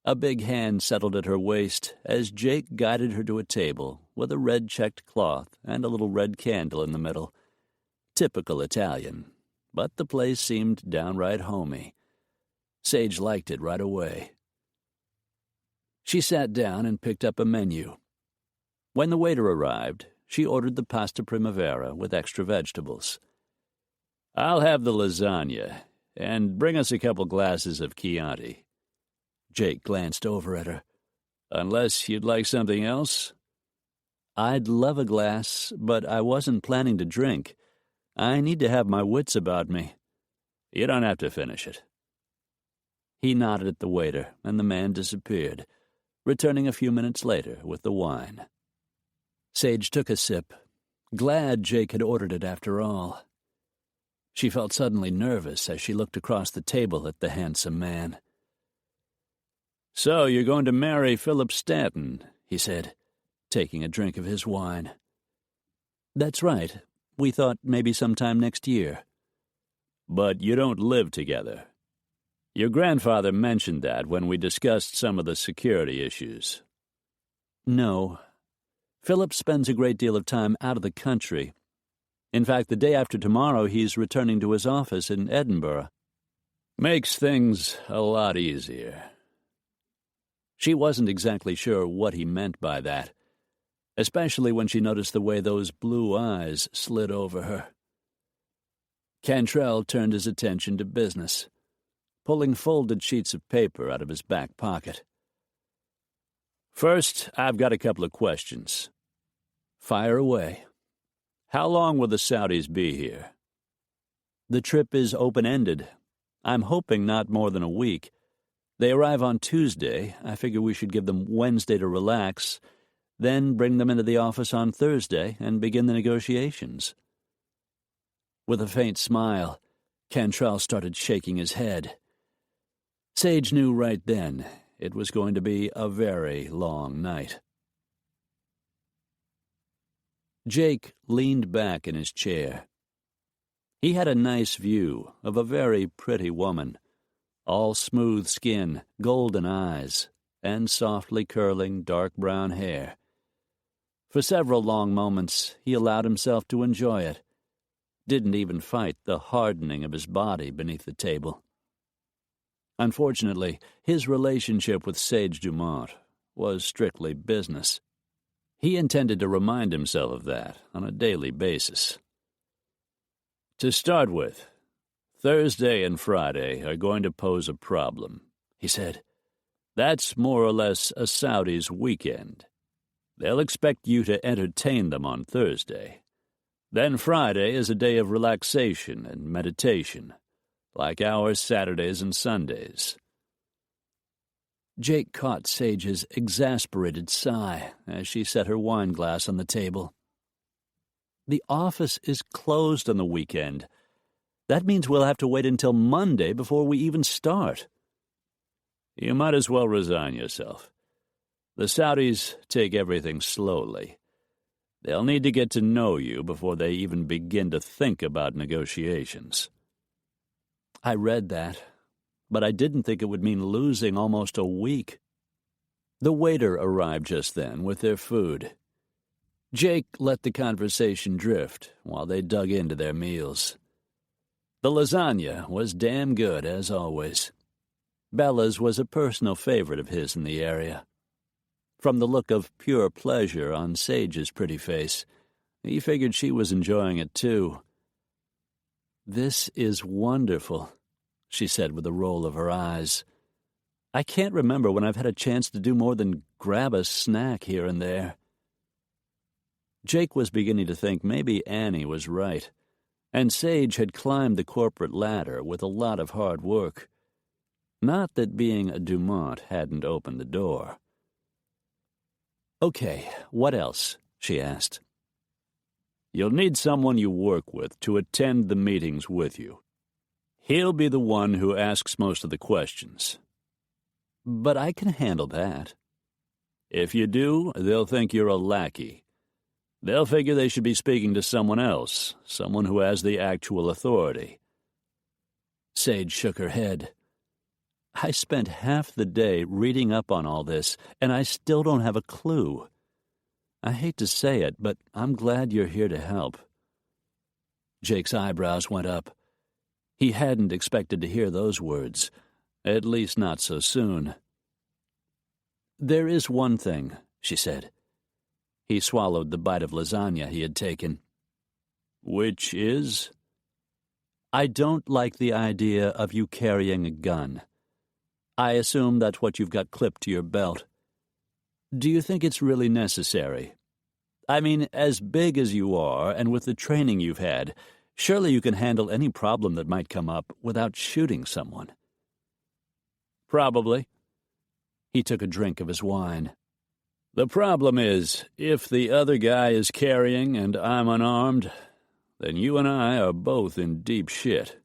Speaker 2: A big hand settled at her waist as Jake guided her to a table with a red-checked cloth and a little red candle in the middle. Typical Italian, but the place seemed downright homey. Sage liked it right away. She sat down and picked up a menu. When the waiter arrived, she ordered the pasta primavera with extra vegetables. "I'll have the lasagna, and bring us a couple glasses of Chianti." Jake glanced over at her. "Unless you'd like something else?" I'd love a glass, but I wasn't planning to drink. I need to have my wits about me. You don't have to finish it. He nodded at the waiter, and the man disappeared, returning a few minutes later with the wine. Sage took a sip, glad Jake had ordered it after all. She felt suddenly nervous as she looked across the table at the handsome man. "So you're going to marry Philip Stanton," he said, taking a drink of his wine. "That's right. We thought maybe sometime next year." "But you don't live together. Your grandfather mentioned that when we discussed some of the security issues." "No. Philip spends a great deal of time out of the country. In fact, the day after tomorrow he's returning to his office in Edinburgh." "Makes things a lot easier." She wasn't exactly sure what he meant by that, especially when she noticed the way those blue eyes slid over her. Cantrell turned his attention to business, pulling folded sheets of paper out of his back pocket. "First, I've got a couple of questions." "Fire away." "How long will the Saudis be here?" "The trip is open-ended. I'm hoping not more than a week. They arrive on Tuesday. I figure we should give them Wednesday to relax, then bring them into the office on Thursday and begin the negotiations." With a faint smile, Cantrell started shaking his head. Sage knew right then it was going to be a very long night. Jake leaned back in his chair. He had a nice view of a very pretty woman, all smooth skin, golden eyes, and softly curling dark brown hair. For several long moments he allowed himself to enjoy it, didn't even fight the hardening of his body beneath the table. Unfortunately, his relationship with Sage Dumont was strictly business. He intended to remind himself of that on a daily basis. "To start with, Thursday and Friday are going to pose a problem," he said. "That's more or less a Saudi's weekend. They'll expect you to entertain them on Thursday. Then Friday is a day of relaxation and meditation, like our Saturdays and Sundays." Jake caught Sage's exasperated sigh as she set her wine glass on the table. "The office is closed on the weekend. That means we'll have to wait until Monday before we even start." "You might as well resign yourself. The Saudis take everything slowly. They'll need to get to know you before they even begin to think about negotiations." "I read that, but I didn't think it would mean losing almost a week." The waiter arrived just then with their food. Jake let the conversation drift while they dug into their meals. The lasagna was damn good, as always. Bella's was a personal favorite of his in the area. From the look of pure pleasure on Sage's pretty face, he figured she was enjoying it too. "This is wonderful," she said with a roll of her eyes. "I can't remember when I've had a chance to do more than grab a snack here and there." Jake was beginning to think maybe Annie was right, and Sage had climbed the corporate ladder with a lot of hard work. Not that being a Dumont hadn't opened the door. "Okay, what else?" she asked. "You'll need someone you work with to attend the meetings with you. He'll be the one who asks most of the questions." "But I can handle that." "If you do, they'll think you're a lackey. They'll figure they should be speaking to someone else, someone who has the actual authority." Sage shook her head. "I spent half the day reading up on all this, and I still don't have a clue. I hate to say it, but I'm glad you're here to help." Jake's eyebrows went up. He hadn't expected to hear those words, at least not so soon. "There is one thing," she said. He swallowed the bite of lasagna he had taken. "Which is?" "I don't like the idea of you carrying a gun. I assume that's what you've got clipped to your belt. Do you think it's really necessary? I mean, as big as you are, and with the training you've had, surely you can handle any problem that might come up without shooting someone. Probably. He took a drink of his wine. The problem is, if the other guy is carrying and I'm unarmed, then you and I are both in deep shit.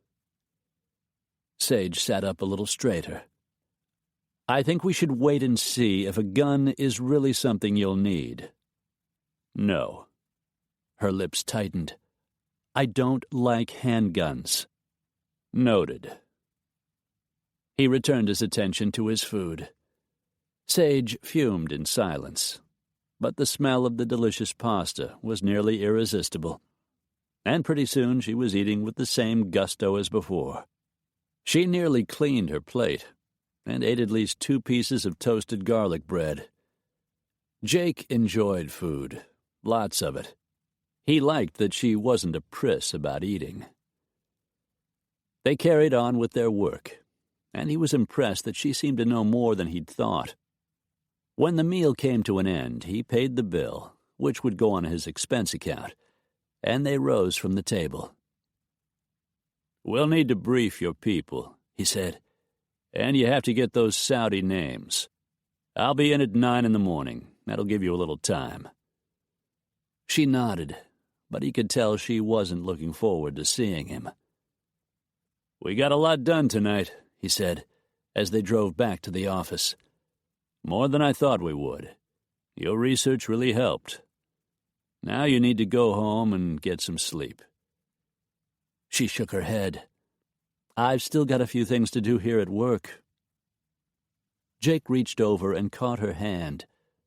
Speaker 2: Sage sat up a little straighter. I think we should wait and see if a gun is really something you'll need. No. Her lips tightened. I don't like handguns. Noted. He returned his attention to his food. Sage fumed in silence, but the smell of the delicious pasta was nearly irresistible, and pretty soon she was eating with the same gusto as before. She nearly cleaned her plate, and ate at least 2 pieces of toasted garlic bread. Jake enjoyed food, lots of it. He liked that she wasn't a priss about eating. They carried on with their work, and he was impressed that she seemed to know more than he'd thought. When the meal came to an end, he paid the bill, which would go on his expense account, and they rose from the table. We'll need to brief your people, he said, and you have to get those Saudi names. I'll be in at 9 in the morning. That'll give you a little time. She nodded, but he could tell she wasn't looking forward to seeing him. We got a lot done tonight, he said, as they drove back to the office. More than I thought we would. Your research really helped. Now you need to go home and get some sleep. She shook her head. I've still got a few things to do here at work. Jake reached over and caught her hand,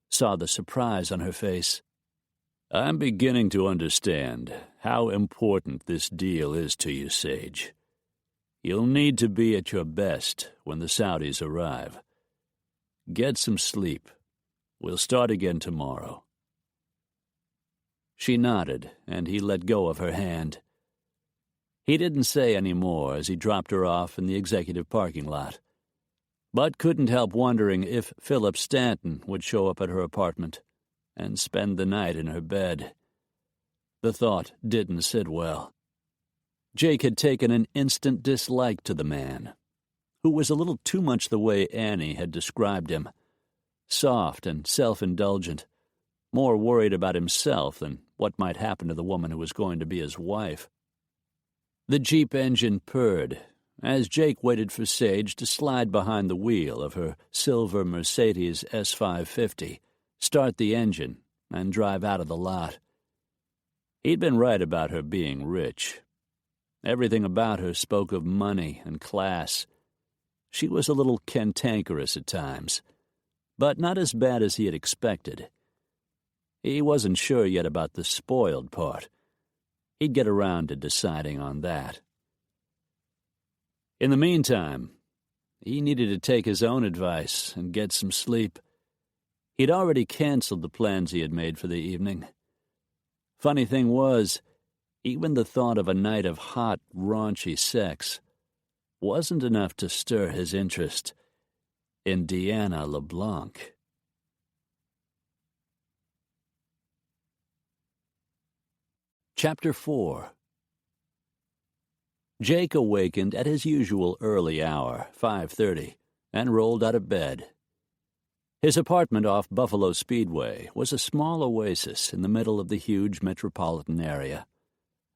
Speaker 2: saw the surprise on her face. I'm beginning to understand how important this deal is to you, Sage. You'll need to be at your best when the Saudis arrive. Get some sleep. We'll start again tomorrow. She nodded, and he let go of her hand. He didn't say any more as he dropped her off in the executive parking lot, but couldn't help wondering if Philip Stanton would show up at her apartment and spend the night in her bed. The thought didn't sit well. Jake had taken an instant dislike to the man, who was a little too much the way Annie had described him, soft and self-indulgent, more worried about himself than what might happen to the woman who was going to be his wife. The Jeep engine purred as Jake waited for Sage to slide behind the wheel of her silver Mercedes S550, start the engine, and drive out of the lot. He'd been right about her being rich. Everything about her spoke of money and class. She was a little cantankerous at times, but not as bad as he had expected. He wasn't sure yet about the spoiled part. He'd get around to deciding on that. In the meantime, he needed to take his own advice and get some sleep. He'd already canceled the plans he had made for the evening. Funny thing was, even the thought of a night of hot, raunchy sex wasn't enough to stir his interest in Deanna LeBlanc. Chapter 4. Jake awakened at his usual early hour, 5:30, and rolled out of bed. His apartment off Buffalo Speedway was a small oasis in the middle of the huge metropolitan area.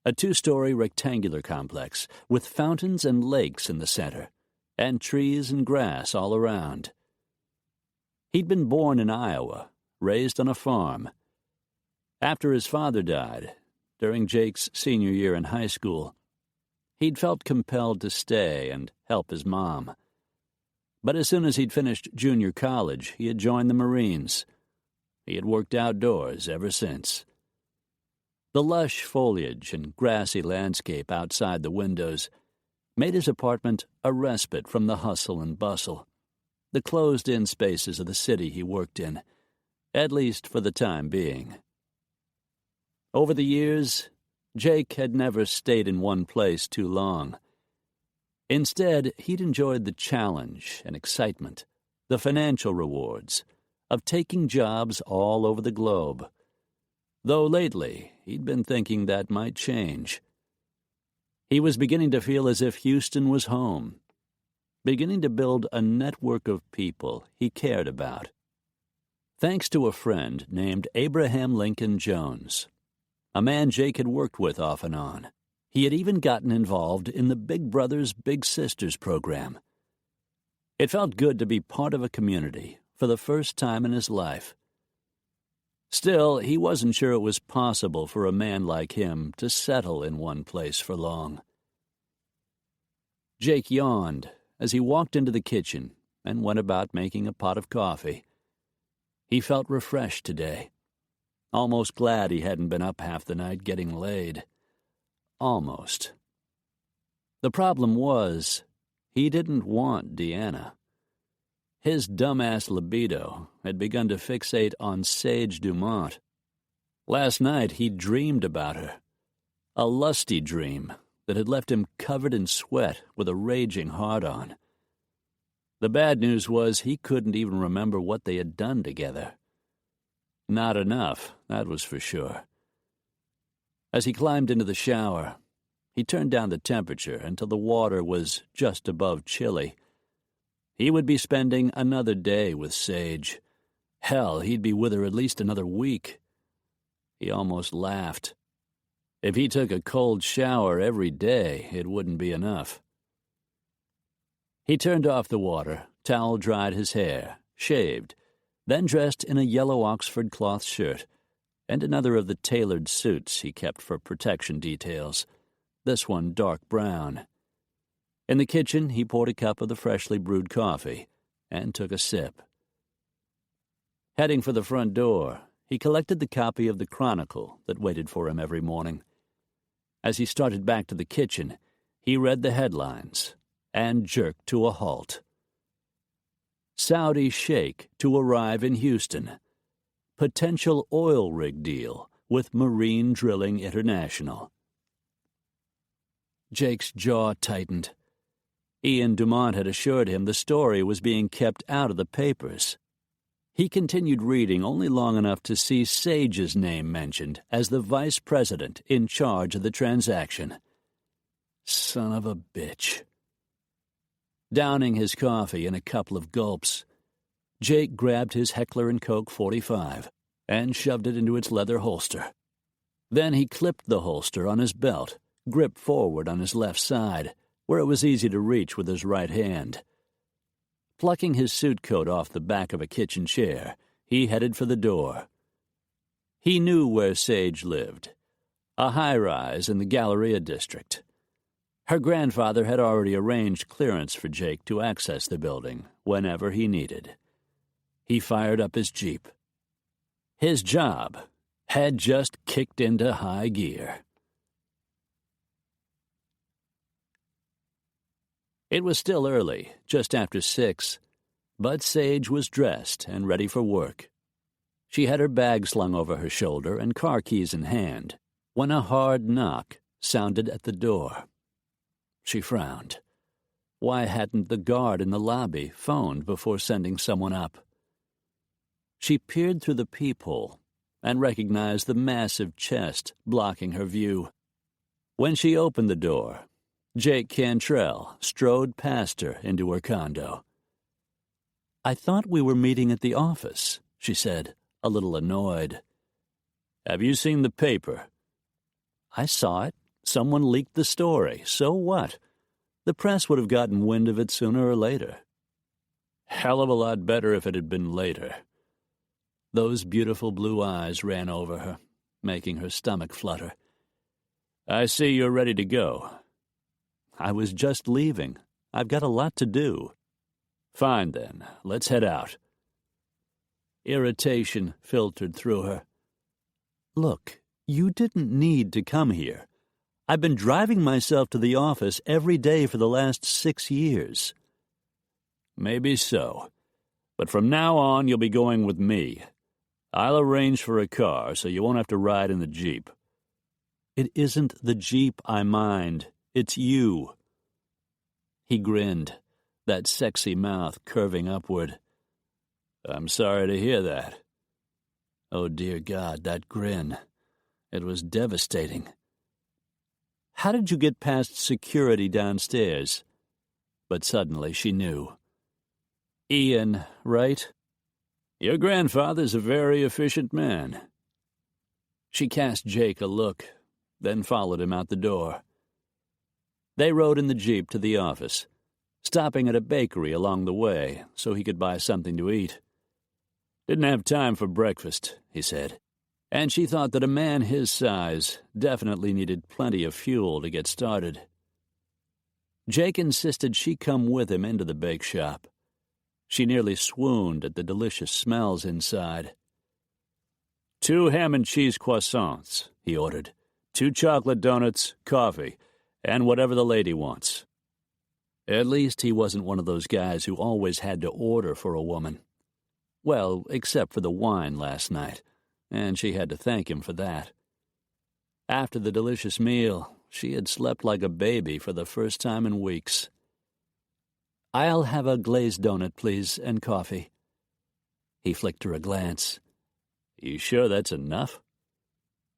Speaker 2: A 2-story rectangular complex with fountains and lakes in the center, and trees and grass all around. He'd been born in Iowa, raised on a farm. After his father died, during Jake's senior year in high school, he'd felt compelled to stay and help his mom. But as soon as he'd finished junior college, he had joined the Marines. He had worked outdoors ever since. The lush foliage and grassy landscape outside the windows made his apartment a respite from the hustle and bustle, the closed-in spaces of the city he worked in, at least for the time being. Over the years, Jake had never stayed in one place too long. Instead, he'd enjoyed the challenge and excitement, the financial rewards, of taking jobs all over the globe. though lately he'd been thinking that might change. He was beginning to feel as if Houston was home, beginning to build a network of people he cared about. Thanks to a friend named Abraham Lincoln Jones, a man Jake had worked with off and on, he had even gotten involved in the Big Brothers Big Sisters program. It felt good to be part of a community for the first time in his life. Still, he wasn't sure it was possible for a man like him to settle in one place for long. Jake yawned as he walked into the kitchen and went about making a pot of coffee. He felt refreshed today, almost glad he hadn't been up half the night getting laid. Almost. The problem was, he didn't want Deanna. His dumbass libido had begun to fixate on Sage Dumont. Last night he dreamed about her, a lusty dream that had left him covered in sweat with a raging hard-on. The bad news was he couldn't even remember what they had done together. Not enough, that was for sure. As he climbed into the shower, he turned down the temperature until the water was just above chilly. He would be spending another day with Sage. Hell, he'd be with her at least another week. He almost laughed. If he took a cold shower every day, it wouldn't be enough. He turned off the water, towel-dried his hair, shaved, then dressed in a yellow Oxford cloth shirt and another of the tailored suits he kept for protection details, this one dark brown. In the kitchen, he poured a cup of the freshly brewed coffee and took a sip. Heading for the front door, he collected the copy of the Chronicle that waited for him every morning. As he started back to the kitchen, he read the headlines and jerked to a halt. Saudi sheikh to arrive in Houston. Potential oil rig deal with Marine Drilling International. Jake's jaw tightened. Ian Dumont had assured him the story was being kept out of the papers. He continued reading only long enough to see Sage's name mentioned as the vice president in charge of the transaction. Son of a bitch. Downing his coffee in a couple of gulps, Jake grabbed his Heckler & Koch .45 and shoved it into its leather holster. Then he clipped the holster on his belt, gripped forward on his left side, where it was easy to reach with his right hand. Plucking his suit coat off the back of a kitchen chair, he headed for the door. He knew where Sage lived, a high-rise in the Galleria district. Her grandfather had already arranged clearance for Jake to access the building whenever he needed. He fired up his Jeep. His job had just kicked into high gear. It was still early, just after 6, but Sage was dressed and ready for work. She had her bag slung over her shoulder and car keys in hand when a hard knock sounded at the door. She frowned. Why hadn't the guard in the lobby phoned before sending someone up? She peered through the peephole and recognized the massive chest blocking her view. When she opened the door, Jake Cantrell strode past her into her condo. "I thought we were meeting at the office," she said, a little annoyed. "Have you seen the paper?" "I saw it. Someone leaked the story. So what? The press would have gotten wind of it sooner or later." "Hell of a lot better if it had been later." Those beautiful blue eyes ran over her, making her stomach flutter. "I see you're ready to go." "I was just leaving. I've got a lot to do." "Fine, then. Let's head out." Irritation filtered through her. "Look, you didn't need to come here. I've been driving myself to the office every day for the last 6 years." "Maybe so. But from now on, you'll be going with me. I'll arrange for a car so you won't have to ride in the Jeep." "It isn't the Jeep I mind. It's you." He grinned, that sexy mouth curving upward. "I'm sorry to hear that." Oh, dear God, that grin. It was devastating. How did you get past security downstairs? But suddenly she knew. Ian, right? Your grandfather's a very efficient man. She cast Jake a look, then followed him out the door. They rode in the Jeep to the office, stopping at a bakery along the way so he could buy something to eat. Didn't have time for breakfast, he said, and she thought that a man his size definitely needed plenty of fuel to get started. Jake insisted she come with him into the bake shop. She nearly swooned at the delicious smells inside. 2 ham and cheese croissants, he ordered. 2 chocolate donuts, coffee, and whatever the lady wants. At least he wasn't one of those guys who always had to order for a woman. Well, except for the wine last night, and she had to thank him for that. After the delicious meal, she had slept like a baby for the first time in weeks. I'll have a glazed donut, please, and coffee. He flicked her a glance. You sure that's enough?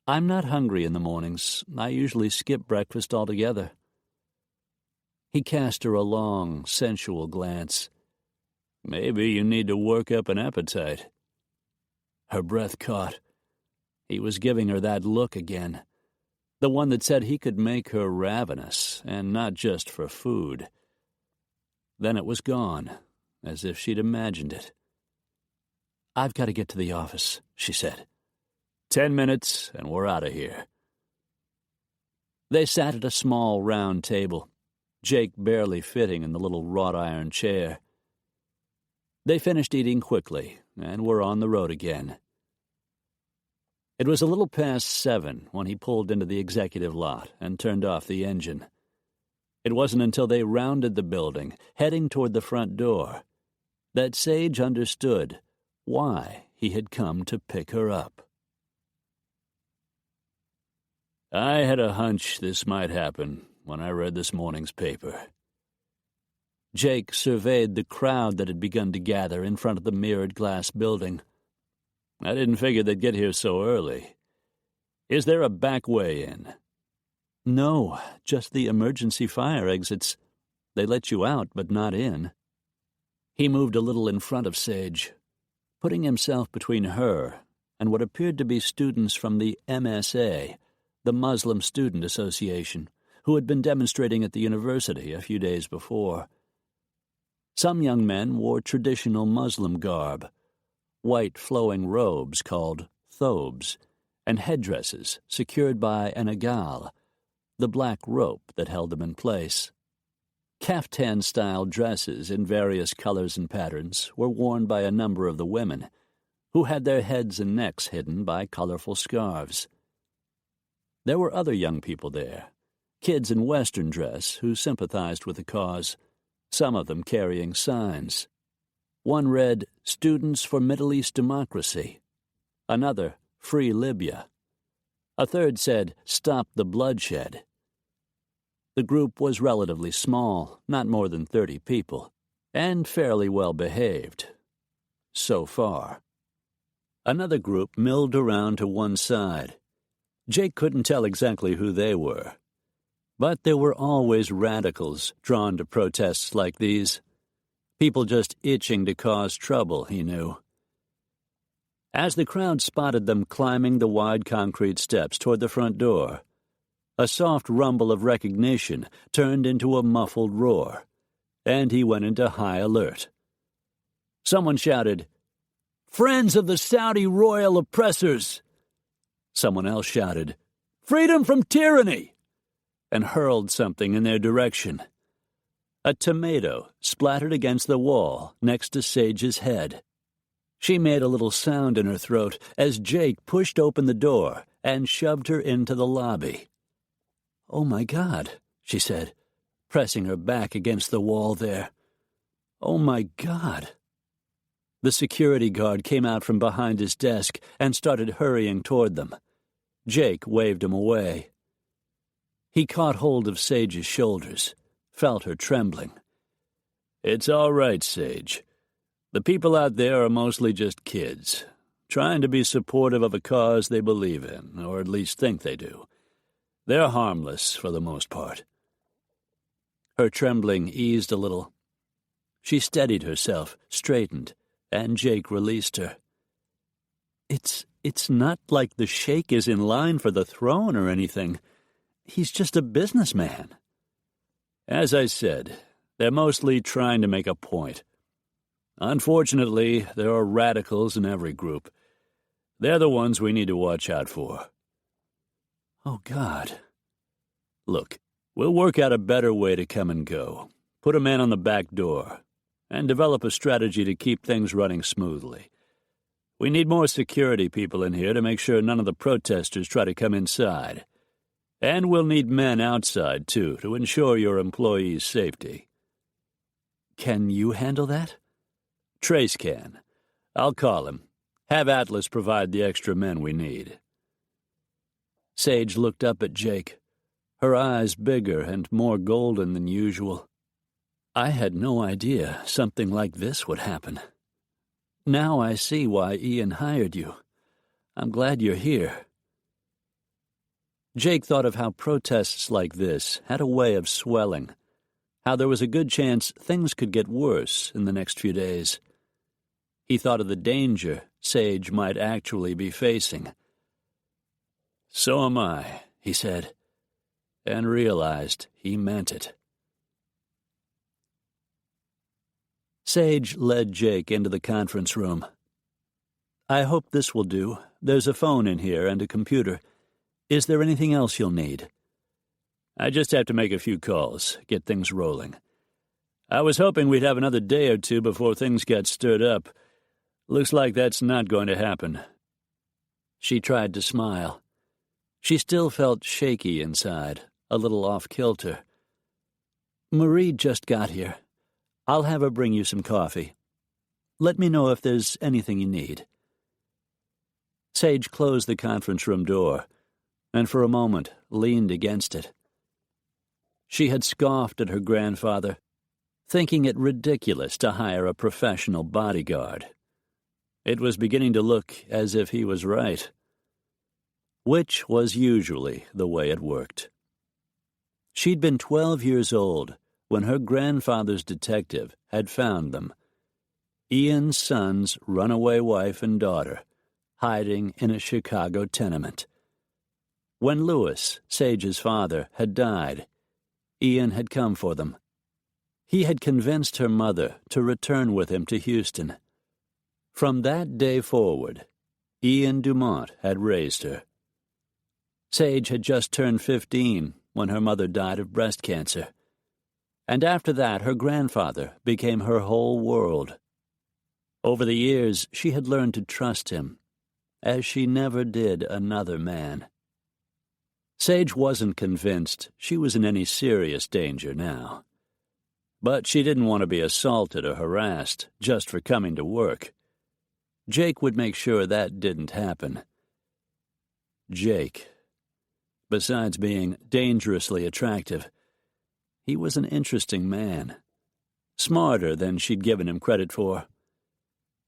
Speaker 2: I'm not hungry in the mornings. I usually skip breakfast altogether. He cast her a long, sensual glance. Maybe you need to work up an appetite. Her breath caught. He was giving her that look again, the one that said he could make her ravenous, and not just for food. Then it was gone, as if she'd imagined it. I've got to get to the office, she said. 10 minutes, and we're out of here. They sat at a small round table, Jake barely fitting in the little wrought-iron chair. They finished eating quickly, and were on the road again. It was a little past 7 when he pulled into the executive lot and turned off the engine. It wasn't until they rounded the building, heading toward the front door, that Sage understood why he had come to pick her up. I had a hunch this might happen when I read this morning's paper. Jake surveyed the crowd that had begun to gather in front of the mirrored glass building. I didn't figure they'd get here so early. Is there a back way in? No, just the emergency fire exits. They let you out, but not in. He moved a little in front of Sage, putting himself between her and what appeared to be students from the MSA, the Muslim Student Association, who had been demonstrating at the university a few days before. Some young men wore traditional Muslim garb, white flowing robes called thobes, and headdresses secured by an agal, the black rope that held them in place. Kaftan-style dresses in various colors and patterns were worn by a number of the women, who had their heads and necks hidden by colorful scarves. There were other young people there, kids in Western dress who sympathized with the cause, some of them carrying signs. One read, Students for Middle East Democracy. Another, Free Libya. A third said, Stop the Bloodshed. The group was relatively small, not more than 30 people, and fairly well behaved. So far. Another group milled around to one side. Jake couldn't tell exactly who they were. But there were always radicals drawn to protests like these. People just itching to cause trouble, he knew. As the crowd spotted them climbing the wide concrete steps toward the front door, a soft rumble of recognition turned into a muffled roar, and he went into high alert. Someone shouted, Friends of the Saudi royal oppressors! Someone else shouted, Freedom from tyranny! And hurled something in their direction. A tomato splattered against the wall next to Sage's head. She made a little sound in her throat as Jake pushed open the door and shoved her into the lobby. Oh, my God, she said, pressing her back against the wall there. Oh, my God. The security guard came out from behind his desk and started hurrying toward them. Jake waved him away. He caught hold of Sage's shoulders, felt her trembling. It's all right, Sage. The people out there are mostly just kids, trying to be supportive of a cause they believe in, or at least think they do. They're harmless for the most part. Her trembling eased a little. She steadied herself, straightened, and Jake released her. It's not like the Sheikh is in line for the throne or anything. He's just a businessman. As I said, they're mostly trying to make a point. Unfortunately, there are radicals in every group. They're the ones we need to watch out for. Oh, God. Look, we'll work out a better way to come and go, put a man on the back door, and develop a strategy to keep things running smoothly. We need more security people in here to make sure none of the protesters try to come inside. And we'll need men outside, too, to ensure your employees' safety. Can you handle that? Trace can. I'll call him. Have Atlas provide the extra men we need. Sage looked up at Jake, her eyes bigger and more golden than usual. I had no idea something like this would happen. Now I see why Ian hired you. I'm glad you're here. Jake thought of how protests like this had a way of swelling, how there was a good chance things could get worse in the next few days. He thought of the danger Sage might actually be facing. So am I, he said, and realized he meant it. Sage led Jake into the conference room. I hope this will do. There's a phone in here and a computer. Is there anything else you'll need? I just have to make a few calls, get things rolling. I was hoping we'd have another day or two before things got stirred up. Looks like that's not going to happen. She tried to smile. She still felt shaky inside, a little off-kilter. Marie just got here. I'll have her bring you some coffee. Let me know if there's anything you need. Sage closed the conference room door, and for a moment leaned against it. She had scoffed at her grandfather, thinking it ridiculous to hire a professional bodyguard. It was beginning to look as if he was right, which was usually the way it worked. She'd been 12 years old when her grandfather's detective had found them, Ian's son's runaway wife and daughter, hiding in a Chicago tenement. When Louis, Sage's father, had died, Ian had come for them. He had convinced her mother to return with him to Houston. From that day forward, Ian Dumont had raised her. Sage had just turned 15 when her mother died of breast cancer, and after that her grandfather became her whole world. Over the years, she had learned to trust him, as she never did another man. Sage wasn't convinced she was in any serious danger now. But she didn't want to be assaulted or harassed just for coming to work. Jake would make sure that didn't happen. Jake, besides being dangerously attractive, he was an interesting man, smarter than she'd given him credit for.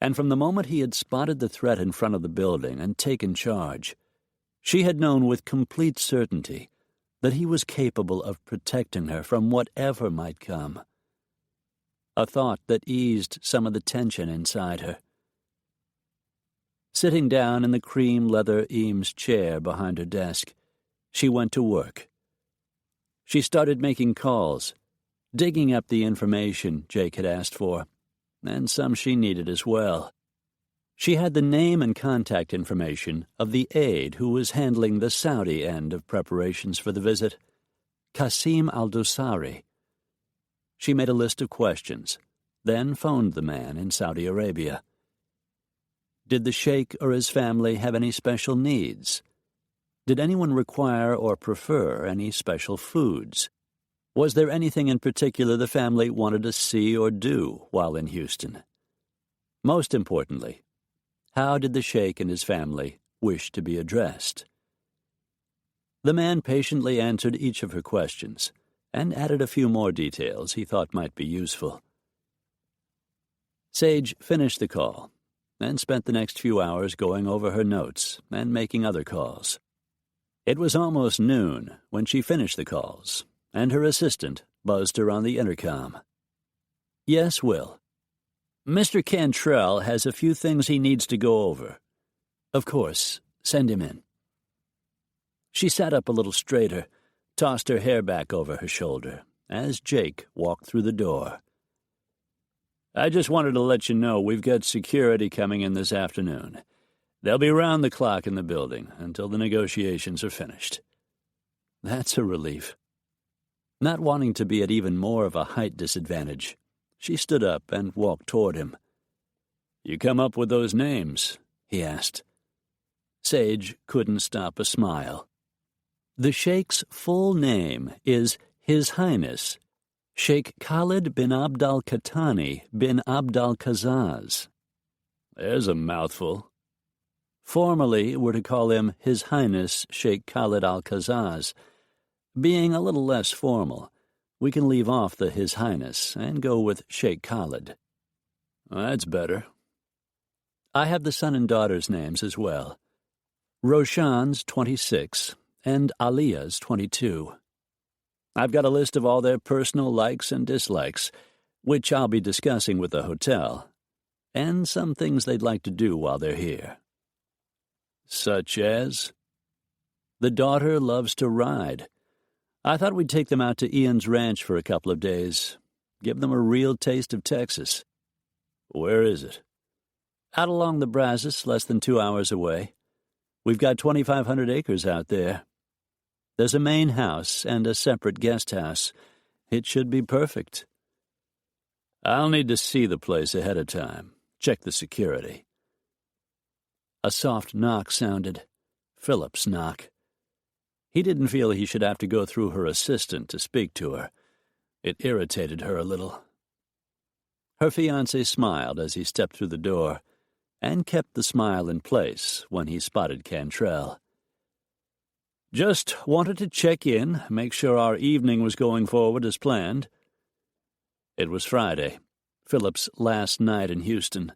Speaker 2: And from the moment he had spotted the threat in front of the building and taken charge, she had known with complete certainty that he was capable of protecting her from whatever might come. A thought that eased some of the tension inside her. Sitting down in the cream leather Eames chair behind her desk, she went to work. She started making calls, digging up the information Jake had asked for, and some she needed as well. She had the name and contact information of the aide who was handling the Saudi end of preparations for the visit, Qasim al-Dosari. She made a list of questions, then phoned the man in Saudi Arabia. Did the Sheikh or his family have any special needs? Did anyone require or prefer any special foods? Was there anything in particular the family wanted to see or do while in Houston? Most importantly, how did the Sheikh and his family wish to be addressed? The man patiently answered each of her questions and added a few more details he thought might be useful. Sage finished the call and spent the next few hours going over her notes and making other calls. It was almost noon when she finished the calls, and her assistant buzzed her on the intercom. "Yes, Will. Mr. Cantrell has a few things he needs to go over. Of course, send him in." She sat up a little straighter, tossed her hair back over her shoulder, as Jake walked through the door. "I just wanted to let you know we've got security coming in this afternoon. They'll be round the clock in the building until the negotiations are finished." That's a relief. Not wanting to be at even more of a height disadvantage, she stood up and walked toward him. "You come up with those names?" he asked. Sage couldn't stop a smile. The Sheikh's full name is His Highness Sheikh Khalid bin Abdal Qahtani bin Abdal Qazzaz. There's a mouthful. Formally, we're to call him His Highness Sheikh Khalid al-Qazzaz. Being a little less formal, we can leave off the His Highness and go with Sheikh Khalid. That's better. I have the son and daughter's names as well. Roshan's 26 and Aliya's 22. I've got a list of all their personal likes and dislikes, which I'll be discussing with the hotel, and some things they'd like to do while they're here. Such as? The daughter loves to ride. I thought we'd take them out to Ian's ranch for a couple of days, give them a real taste of Texas. Where is it? Out along the Brazos, less than 2 hours away. We've got 2,500 acres out there. There's a main house and a separate guest house. It should be perfect. I'll need to see the place ahead of time. Check the security. A soft knock sounded. Philip's knock. He didn't feel he should have to go through her assistant to speak to her. It irritated her a little. Her fiancé smiled as he stepped through the door, and kept the smile in place when he spotted Cantrell. Just wanted to check in, make sure our evening was going forward as planned. It was Friday, Philip's last night in Houston.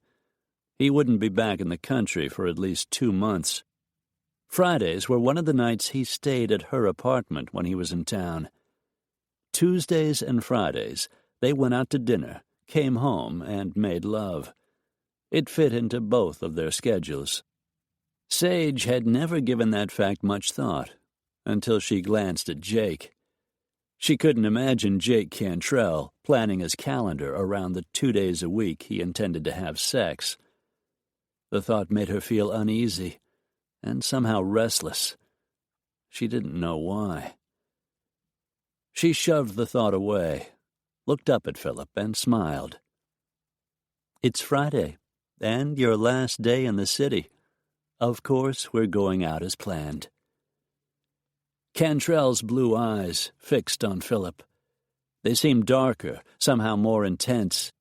Speaker 2: He wouldn't be back in the country for at least 2 months. Fridays were one of the nights he stayed at her apartment when he was in town. Tuesdays and Fridays, they went out to dinner, came home, and made love. It fit into both of their schedules. Sage had never given that fact much thought, until she glanced at Jake. She couldn't imagine Jake Cantrell planning his calendar around the 2 days a week he intended to have sex. The thought made her feel uneasy and somehow restless. She didn't know why. She shoved the thought away, looked up at Philip, and smiled. It's Friday, and your last day in the city. Of course, we're going out as planned. Cantrell's blue eyes fixed on Philip. They seemed darker, somehow more intense.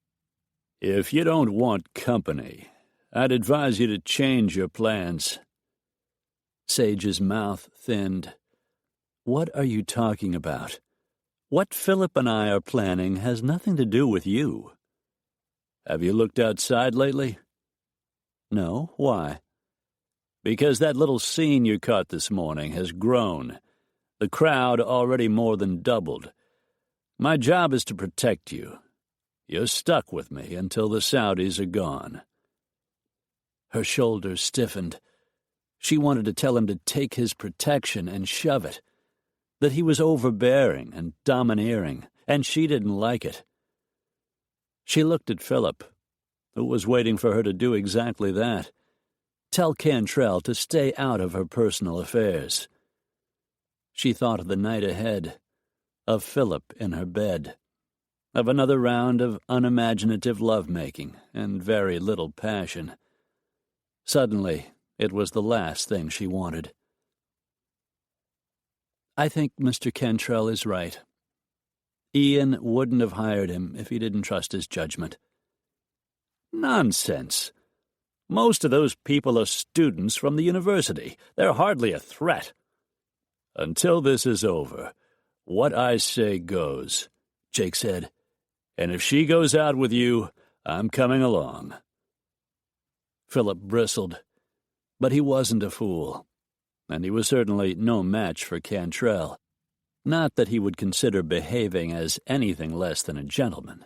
Speaker 2: If you don't want company, I'd advise you to change your plans. Sage's mouth thinned. What are you talking about? What Philip and I are planning has nothing to do with you. Have you looked outside lately? No, why? Because that little scene you caught this morning has grown. The crowd already more than doubled. My job is to protect you. You're stuck with me until the Saudis are gone. Her shoulders stiffened. She wanted to tell him to take his protection and shove it, that he was overbearing and domineering, and she didn't like it. She looked at Philip, who was waiting for her to do exactly that. Tell Cantrell to stay out of her personal affairs. She thought of the night ahead, of Philip in her bed, of another round of unimaginative love-making and very little passion. Suddenly, it was the last thing she wanted. I think Mr. Cantrell is right. Ian wouldn't have hired him if he didn't trust his judgment. Nonsense. Most of those people are students from the university. They're hardly a threat. Until this is over, what I say goes, Jake said. And if she goes out with you, I'm coming along. Philip bristled. But he wasn't a fool, and he was certainly no match for Cantrell. Not that he would consider behaving as anything less than a gentleman.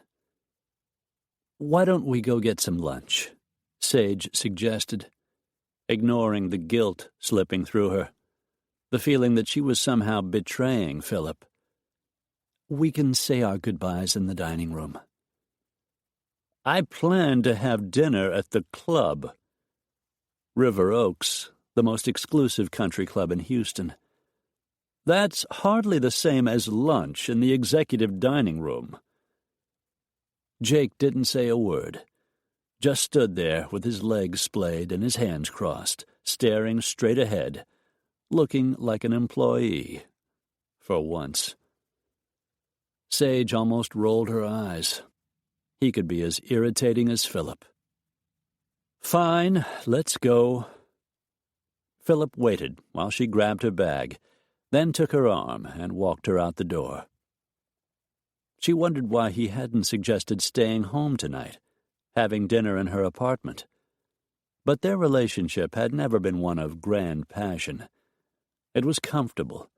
Speaker 2: "Why don't we go get some lunch?" Sage suggested, ignoring the guilt slipping through her, the feeling that she was somehow betraying Philip. "We can say our goodbyes in the dining room." "I plan to have dinner at the club." River Oaks, the most exclusive country club in Houston. "That's hardly the same as lunch in the executive dining room." Jake didn't say a word, just stood there with his legs splayed and his hands crossed, staring straight ahead, looking like an employee, for once. Sage almost rolled her eyes. He could be as irritating as Philip. "Fine, let's go." Philip waited while she grabbed her bag, then took her arm and walked her out the door. She wondered why he hadn't suggested staying home tonight, having dinner in her apartment. But their relationship had never been one of grand passion. It was comfortable,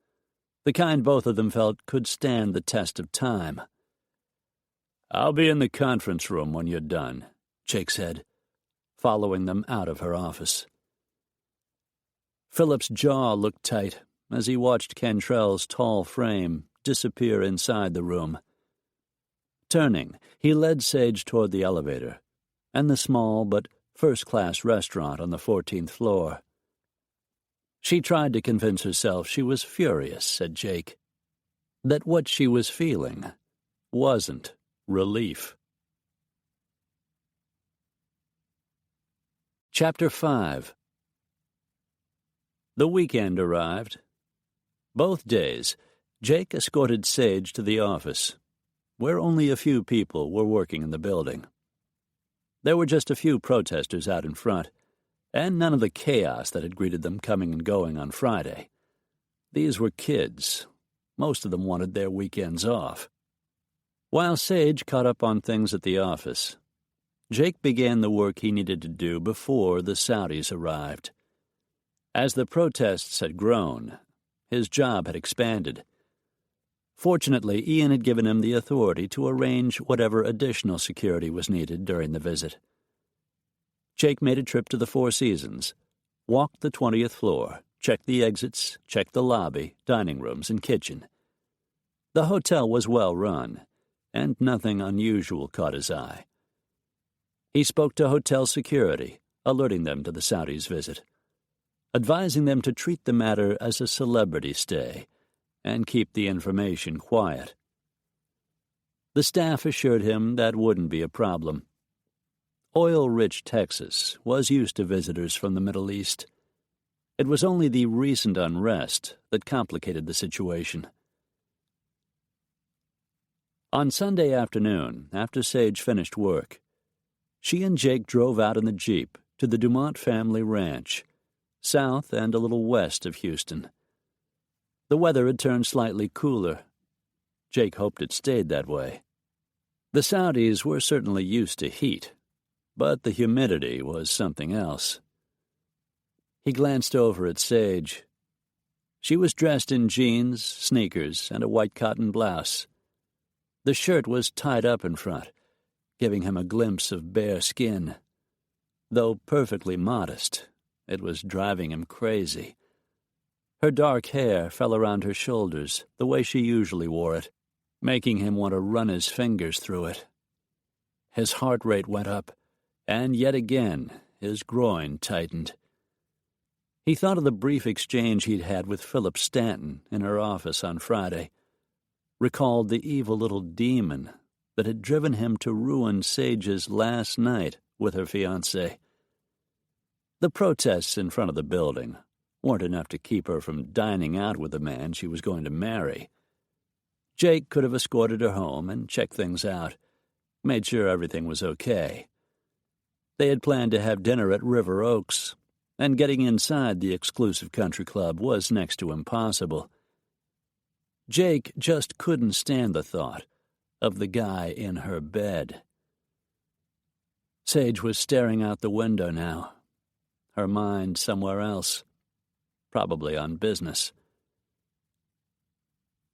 Speaker 2: the kind both of them felt could stand the test of time. "I'll be in the conference room when you're done," Jake said, following them out of her office. Philip's jaw looked tight as he watched Cantrell's tall frame disappear inside the room. Turning, he led Sage toward the elevator and the small but first-class restaurant on the 14th floor. She tried to convince herself she was furious, said Jake, that what she was feeling wasn't relief. Chapter 5. The weekend arrived. Both days, Jake escorted Sage to the office, where only a few people were working in the building. There were just a few protesters out in front, and none of the chaos that had greeted them coming and going on Friday. These were kids. Most of them wanted their weekends off. While Sage caught up on things at the office, Jake began the work he needed to do before the Saudis arrived. As the protests had grown, his job had expanded. Fortunately, Ian had given him the authority to arrange whatever additional security was needed during the visit. Jake made a trip to the Four Seasons, walked the 20th floor, checked the exits, checked the lobby, dining rooms, and kitchen. The hotel was well run, and nothing unusual caught his eye. He spoke to hotel security, alerting them to the Saudis' visit, advising them to treat the matter as a celebrity stay and keep the information quiet. The staff assured him that wouldn't be a problem. Oil-rich Texas was used to visitors from the Middle East. It was only the recent unrest that complicated the situation. On Sunday afternoon, after Sage finished work, she and Jake drove out in the Jeep to the Dumont family ranch, south and a little west of Houston. The weather had turned slightly cooler. Jake hoped it stayed that way. The Saudis were certainly used to heat, but the humidity was something else. He glanced over at Sage. She was dressed in jeans, sneakers, and a white cotton blouse. The shirt was tied up in front, giving him a glimpse of bare skin. Though perfectly modest, it was driving him crazy. Her dark hair fell around her shoulders the way she usually wore it, making him want to run his fingers through it. His heart rate went up, and yet again his groin tightened. He thought of the brief exchange he'd had with Philip Stanton in her office on Friday, recalled the evil little demon that had driven him to ruin Sage's last night with her fiancé. The protests in front of the building weren't enough to keep her from dining out with the man she was going to marry. Jake could have escorted her home and checked things out, made sure everything was okay. They had planned to have dinner at River Oaks, and getting inside the exclusive country club was next to impossible. Jake just couldn't stand the thought of the guy in her bed. Sage was staring out the window now, her mind somewhere else, probably on business.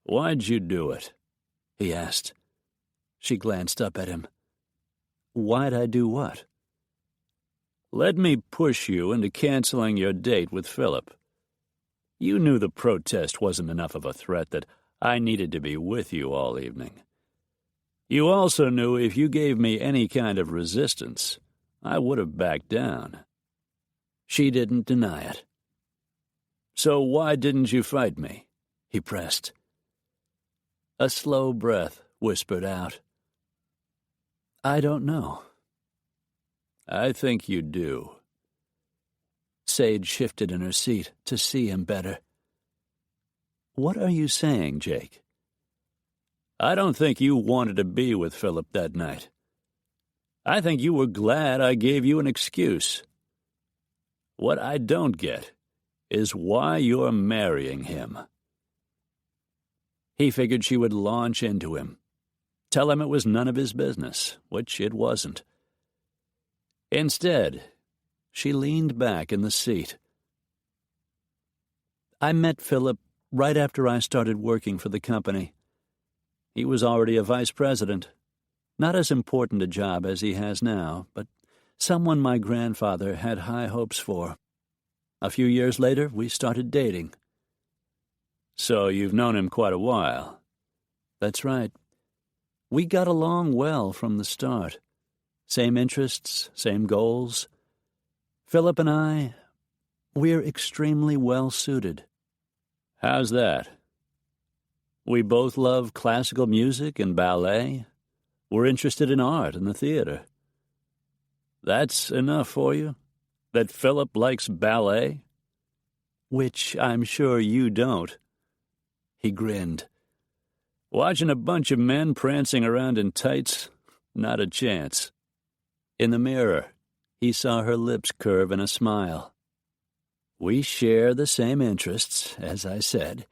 Speaker 2: "Why'd you do it?" he asked. She glanced up at him. "Why'd I do what?" "Let me push you into canceling your date with Philip. You knew the protest wasn't enough of a threat that I needed to be with you all evening. You also knew if you gave me any kind of resistance, I would have backed down." She didn't deny it. "So why didn't you fight me?" he pressed. A slow breath whispered out, "I don't know." "I think you do." Sage shifted in her seat to see him better. "What are you saying, Jake?" "I don't think you wanted to be with Philip that night. I think you were glad I gave you an excuse. What I don't get is why you're marrying him." He figured she would launch into him, tell him it was none of his business, which it wasn't. Instead, she leaned back in the seat. "I met Philip right after I started working for the company. He was already a vice president. Not as important a job as he has now, but someone my grandfather had high hopes for. A few years later, we started dating." "So you've known him quite a while." "That's right. We got along well from the start. Same interests, same goals. Philip and I, we're extremely well suited." "How's that?" "We both love classical music and ballet. We're interested in art and the theater." "That's enough for you? That Philip likes ballet?" "Which I'm sure you don't." He grinned. "Watching a bunch of men prancing around in tights? Not a chance." In the mirror, he saw her lips curve in a smile. "We share the same interests, as I said,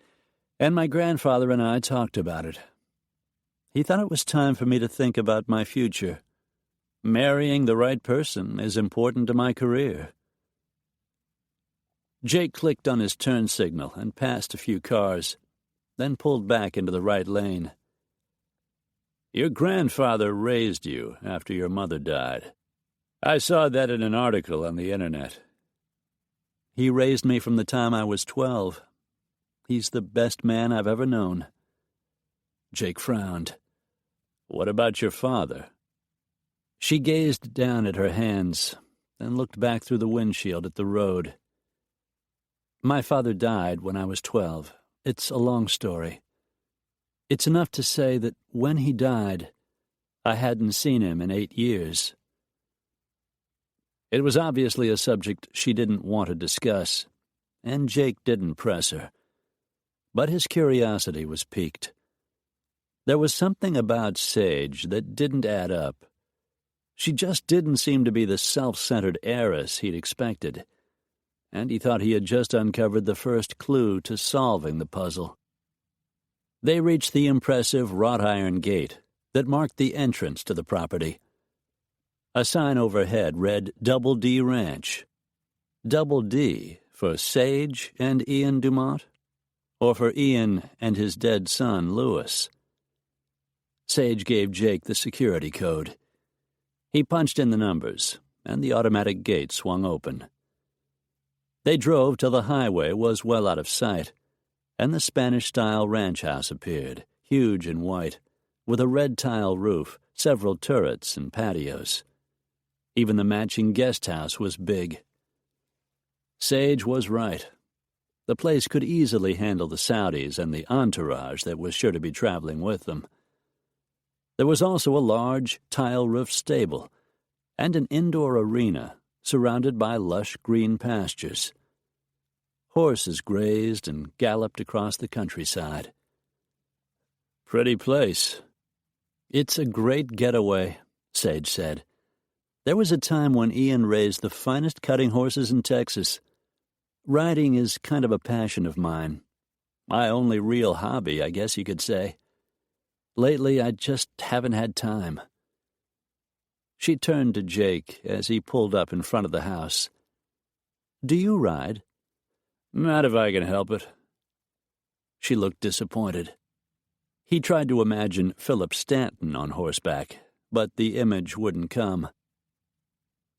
Speaker 2: and my grandfather and I talked about it. He thought it was time for me to think about my future. Marrying the right person is important to my career." Jake clicked on his turn signal and passed a few cars, then pulled back into the right lane. "Your grandfather raised you after your mother died. I saw that in an article on the internet." "He raised me from the time I was 12. He's the best man I've ever known." Jake frowned. "What about your father?" She gazed down at her hands, then looked back through the windshield at the road. "My father died when I was 12. It's a long story. It's enough to say that when he died, I hadn't seen him in 8 years." It was obviously a subject she didn't want to discuss, and Jake didn't press her. But his curiosity was piqued. There was something about Sage that didn't add up. She just didn't seem to be the self-centered heiress he'd expected, and he thought he had just uncovered the first clue to solving the puzzle. They reached the impressive wrought-iron gate that marked the entrance to the property. A sign overhead read Double D Ranch. Double D for Sage and Ian Dumont, or for Ian and his dead son, Louis. Sage gave Jake the security code. He punched in the numbers, and the automatic gate swung open. They drove till the highway was well out of sight, and the Spanish-style ranch house appeared, huge and white, with a red tile roof, several turrets and patios. Even the matching guest house was big. Sage was right. The place could easily handle the Saudis and the entourage that was sure to be traveling with them. There was also a large, tile-roofed stable and an indoor arena surrounded by lush green pastures. Horses grazed and galloped across the countryside. "Pretty place." "It's a great getaway," Sage said. "There was a time when Ian raised the finest cutting horses in Texas. Riding is kind of a passion of mine. My only real hobby, I guess you could say. Lately, I just haven't had time." She turned to Jake as he pulled up in front of the house. "Do you ride?"
Speaker 3: "Not if I can help it."
Speaker 2: She looked disappointed. He tried to imagine Philip Stanton on horseback, but the image wouldn't come.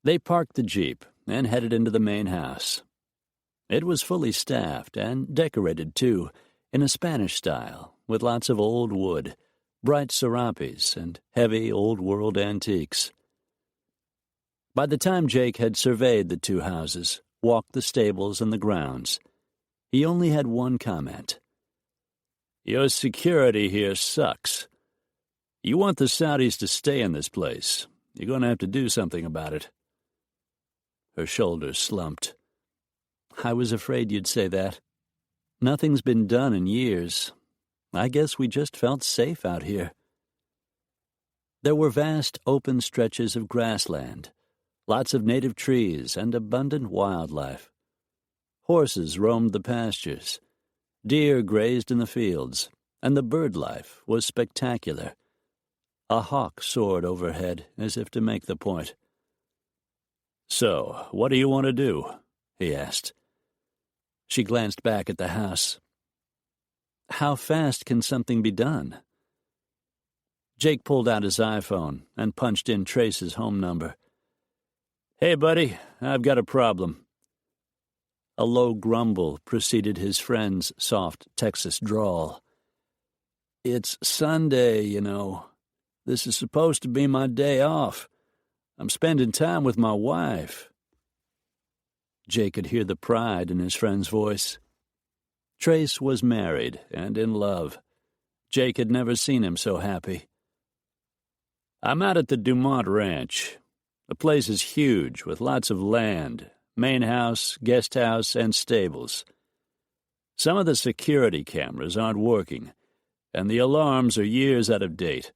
Speaker 2: They parked the Jeep and headed into the main house. It was fully staffed and decorated, too, in a Spanish style, with lots of old wood, bright serapes, and heavy old-world antiques. By the time Jake had surveyed the two houses, walked the stables and the grounds, he only had one comment.
Speaker 3: "Your security here sucks. You want the Saudis to stay in this place. You're going to have to do something about it."
Speaker 2: Her shoulders slumped. "I was afraid you'd say that. Nothing's been done in years. I guess we just felt safe out here." There were vast open stretches of grassland, lots of native trees, and abundant wildlife. Horses roamed the pastures, deer grazed in the fields, and the bird life was spectacular. A hawk soared overhead as if to make the point.
Speaker 3: "So, what do you want to do?" he asked.
Speaker 2: She glanced back at the house. "How fast can something be done?" Jake pulled out his iPhone and punched in Trace's home number.
Speaker 3: "Hey, buddy, I've got a problem."
Speaker 2: A low grumble preceded his friend's soft Texas drawl.
Speaker 3: "It's Sunday, you know. This is supposed to be my day off. I'm spending time with my wife."
Speaker 2: Jake could hear the pride in his friend's voice. Trace was married and in love. Jake had never seen him so happy.
Speaker 3: "I'm out at the Dumont Ranch. The place is huge, with lots of land, main house, guest house, and stables. Some of the security cameras aren't working, and the alarms are years out of date.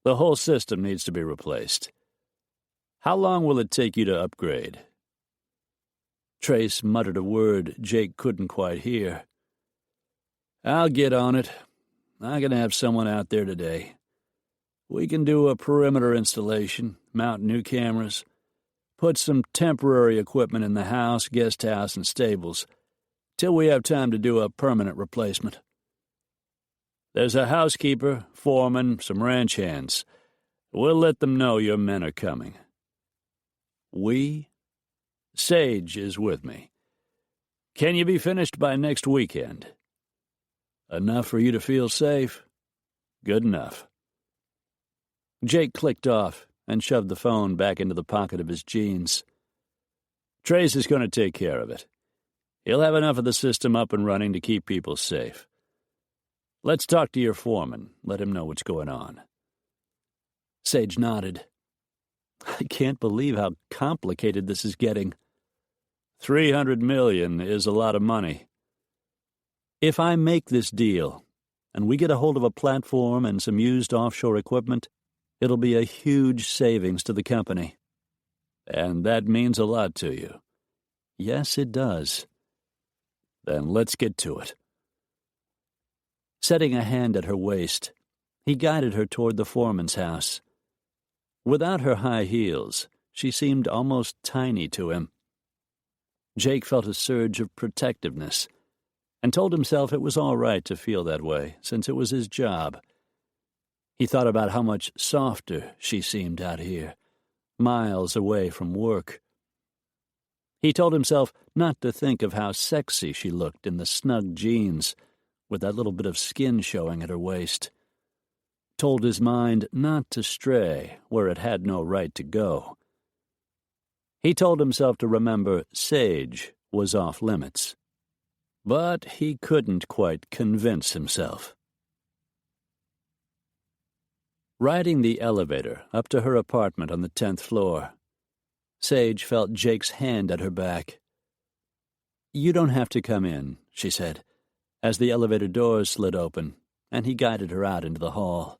Speaker 3: The whole system needs to be replaced. How long will it take you to upgrade?"
Speaker 2: Trace muttered a word Jake couldn't quite hear.
Speaker 3: "I'll get on it. I'm going to have someone out there today. We can do a perimeter installation, mount new cameras, put some temporary equipment in the house, guest house, and stables, till we have time to do a permanent replacement. There's a housekeeper, foreman, some ranch hands. We'll let them know your men are coming."
Speaker 2: "We?"
Speaker 3: "Sage is with me. Can you be finished by next weekend?"
Speaker 2: "Enough for you to feel safe?"
Speaker 3: "Good enough."
Speaker 2: Jake clicked off and shoved the phone back into the pocket of his jeans.
Speaker 3: "Trace is going to take care of it. He'll have enough of the system up and running to keep people safe. Let's talk to your foreman, let him know what's going on."
Speaker 2: Sage nodded. "I can't believe how complicated this is getting."
Speaker 3: $300 million is a lot of money.
Speaker 2: "If I make this deal, and we get a hold of a platform and some used offshore equipment, it'll be a huge savings to the company."
Speaker 3: "And that means a lot to you."
Speaker 2: "Yes, it does."
Speaker 3: "Then let's get to it."
Speaker 2: Setting a hand at her waist, he guided her toward the foreman's house. Without her high heels, she seemed almost tiny to him. Jake felt a surge of protectiveness, and told himself it was all right to feel that way, since it was his job. He thought about how much softer she seemed out here, miles away from work. He told himself not to think of how sexy she looked in the snug jeans, with that little bit of skin showing at her waist. Told his mind not to stray where it had no right to go. He told himself to remember Sage was off limits. But he couldn't quite convince himself. Riding the elevator up to her apartment on the 10th floor, Sage felt Jake's hand at her back. "You don't have to come in," she said, as the elevator doors slid open, and he guided her out into the hall.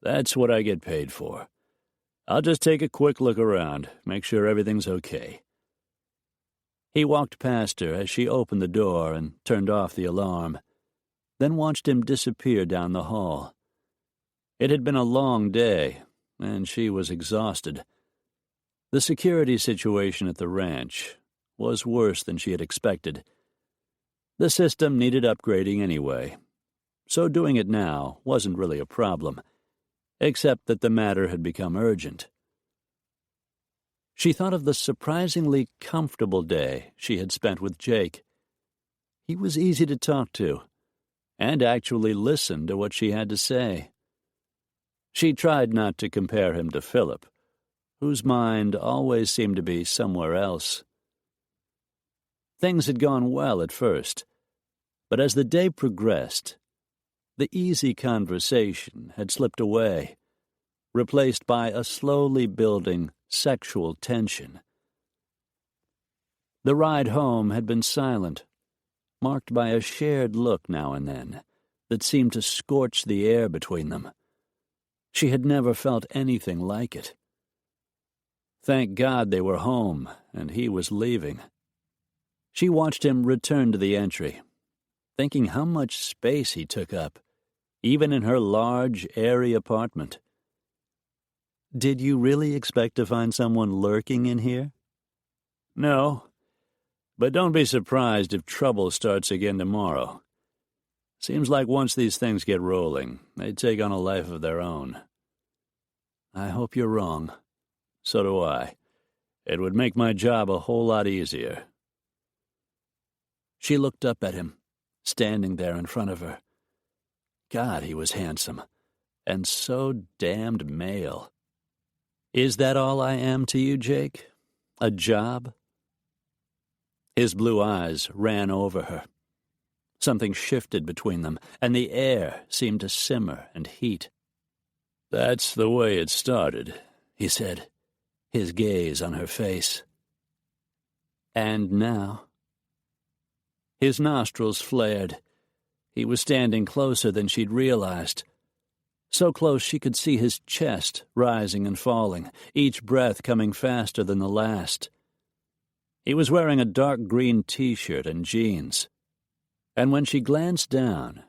Speaker 3: "That's what I get paid for. I'll just take a quick look around, make sure everything's okay."
Speaker 2: He walked past her as she opened the door and turned off the alarm, then watched him disappear down the hall. It had been a long day, and she was exhausted. The security situation at the ranch was worse than she had expected. The system needed upgrading anyway, so doing it now wasn't really a problem, except that the matter had become urgent. She thought of the surprisingly comfortable day she had spent with Jake. He was easy to talk to, and actually listened to what she had to say. She tried not to compare him to Philip, whose mind always seemed to be somewhere else. Things had gone well at first, but as the day progressed, the easy conversation had slipped away, replaced by a slowly building sexual tension. The ride home had been silent, marked by a shared look now and then that seemed to scorch the air between them. She had never felt anything like it. Thank God they were home, and he was leaving. She watched him return to the entry, thinking how much space he took up, even in her large, airy apartment. "Did you really expect to find someone lurking in here?"
Speaker 3: "No, but don't be surprised if trouble starts again tomorrow. Seems like once these things get rolling, they take on a life of their own."
Speaker 2: "I hope you're wrong."
Speaker 3: "So do I. It would make my job a whole lot easier."
Speaker 2: She looked up at him, standing there in front of her. God, he was handsome, and so damned male. "Is that all I am to you, Jake? A job?" His blue eyes ran over her. Something shifted between them, and the air seemed to simmer and heat.
Speaker 3: "That's the way it started,"
Speaker 2: he said, his gaze on her face. "And now?" His nostrils flared. He was standing closer than she'd realized. So close she could see his chest rising and falling, each breath coming faster than the last. He was wearing a dark green T-shirt and jeans. And when she glanced down,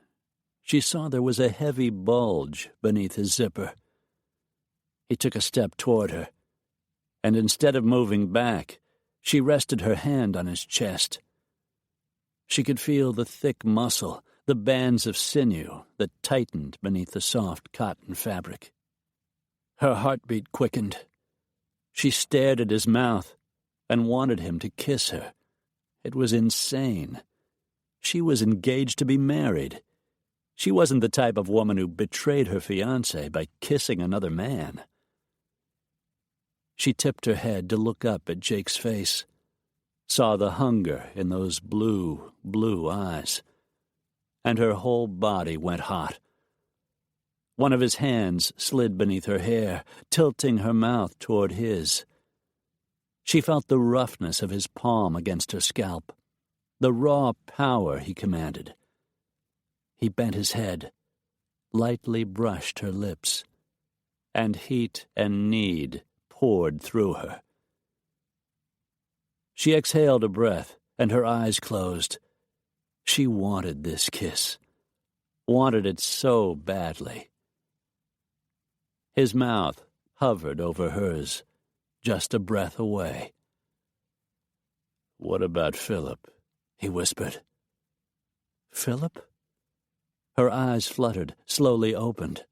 Speaker 2: she saw there was a heavy bulge beneath his zipper. He took a step toward her, and instead of moving back, she rested her hand on his chest. She could feel the thick muscle, the bands of sinew that tightened beneath the soft cotton fabric. Her heartbeat quickened. She stared at his mouth and wanted him to kiss her. It was insane. She was engaged to be married. She wasn't the type of woman who betrayed her fiancé by kissing another man. She tipped her head to look up at Jake's face, saw the hunger in those blue, blue eyes, and her whole body went hot. One of his hands slid beneath her hair, tilting her mouth toward his. She felt the roughness of his palm against her scalp, the raw power he commanded. He bent his head, lightly brushed her lips, and heat and need poured through her. She exhaled a breath, and her eyes closed. She wanted this kiss, wanted it so badly. His mouth hovered over hers, just a breath away.
Speaker 3: "What about Philip?"
Speaker 2: he whispered. "Philip?" Her eyes fluttered, slowly opened.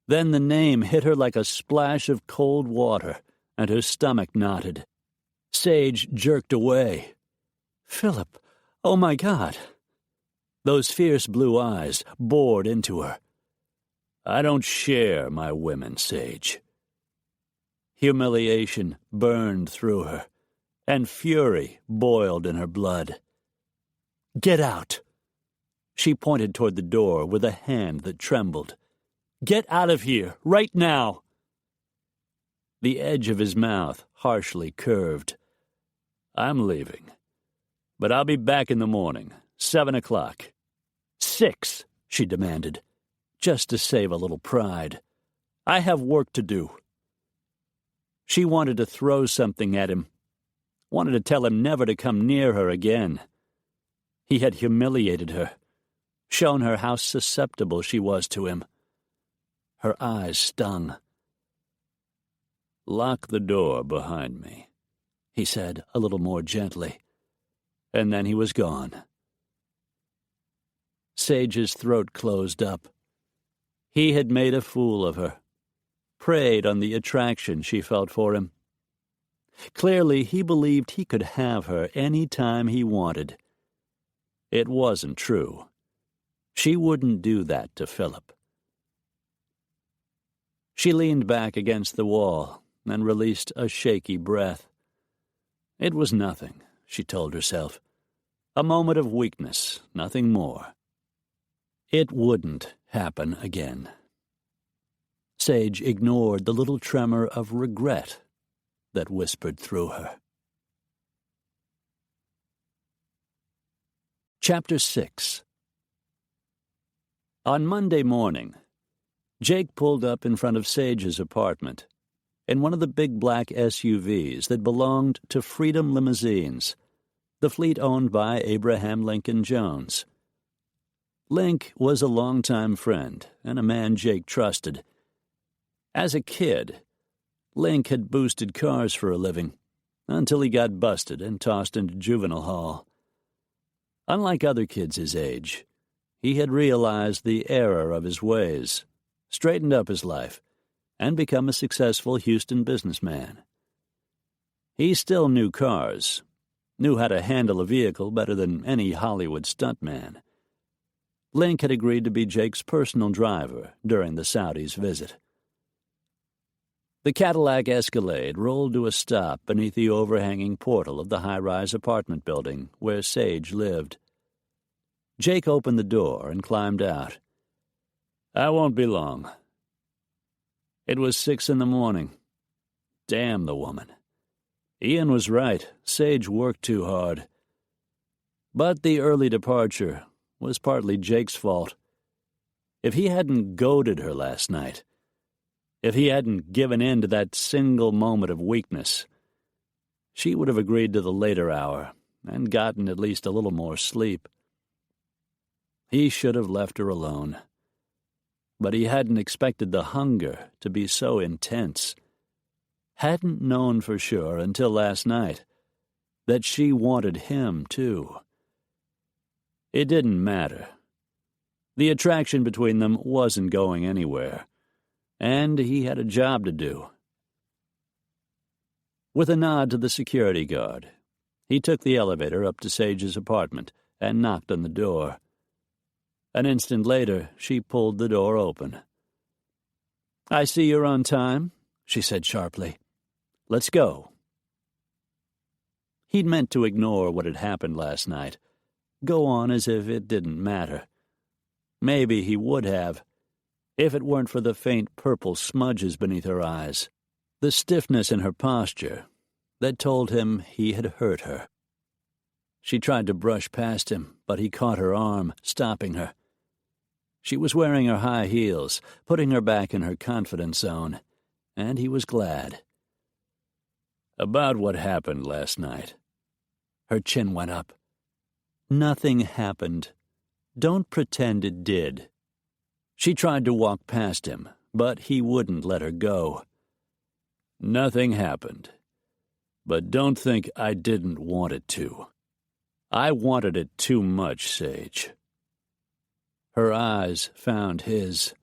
Speaker 2: Then the name hit her like a splash of cold water, and her stomach knotted. Sage jerked away. "Philip, oh my God!" Those fierce blue eyes bored into her.
Speaker 3: "I don't share my women, Sage."
Speaker 2: Humiliation burned through her, and fury boiled in her blood. "Get out!" She pointed toward the door with a hand that trembled. "Get out of here, right now!" The edge of his mouth harshly curved.
Speaker 3: "I'm leaving, but I'll be back in the morning, 7 o'clock.
Speaker 2: 6, she demanded, just to save a little pride. "I have work to do." She wanted to throw something at him, wanted to tell him never to come near her again. He had humiliated her, shown her how susceptible she was to him. Her eyes stung.
Speaker 3: "Lock the door behind me," he said a little more gently. And then he was gone. Sage's throat closed up. He had made a fool of her, preyed on the attraction she felt for him. Clearly, he believed he could have her any time he wanted. It wasn't true. She wouldn't do that to Philip. She leaned back against the wall and released a shaky breath. It was nothing, she told herself. A moment of weakness, nothing more. It wouldn't happen again. Sage ignored the little tremor of regret that whispered through her. Chapter 6. On Monday morning, Jake pulled up in front of Sage's apartment in one of the big black SUVs that belonged to Freedom Limousines, the fleet owned by Abraham Lincoln Jones. Link was a longtime friend and a man Jake trusted. As a kid, Link had boosted cars for a living until he got busted and tossed into juvenile hall. Unlike other kids his age, he had realized the error of his ways, straightened up his life, and become a successful Houston businessman. He still knew cars, knew how to handle a vehicle better than any Hollywood stuntman. Link had agreed to be Jake's personal driver during the Saudis' visit. The Cadillac Escalade rolled to a stop beneath the overhanging portal of the high-rise apartment building where Sage lived. Jake opened the door and climbed out. "I won't be long." It was 6 a.m. Damn the woman. Ian was right. Sage worked too hard. But the early departure was partly Jake's fault. If he hadn't goaded her last night, if he hadn't given in to that single moment of weakness, she would have agreed to the later hour and gotten at least a little more sleep. He should have left her alone. But he hadn't expected the hunger to be so intense. Hadn't known for sure until last night that she wanted him, too. It didn't matter. The attraction between them wasn't going anywhere, and he had a job to do. With a nod to the security guard, he took the elevator up to Sage's apartment and knocked on the door. An instant later, she pulled the door open. "I see you're on time," she said sharply. "Let's go." He'd meant to ignore what had happened last night, go on as if it didn't matter. Maybe he would have, if it weren't for the faint purple smudges beneath her eyes, the stiffness in her posture that told him he had hurt her. She tried to brush past him, but he caught her arm, stopping her. She was wearing her high heels, putting her back in her confidence zone, and he was glad. "About what happened last night." Her chin went up. "Nothing happened. Don't pretend it did." She tried to walk past him, but he wouldn't let her go. "Nothing happened. But don't think I didn't want it to. I wanted it too much, Sage." Her eyes found his.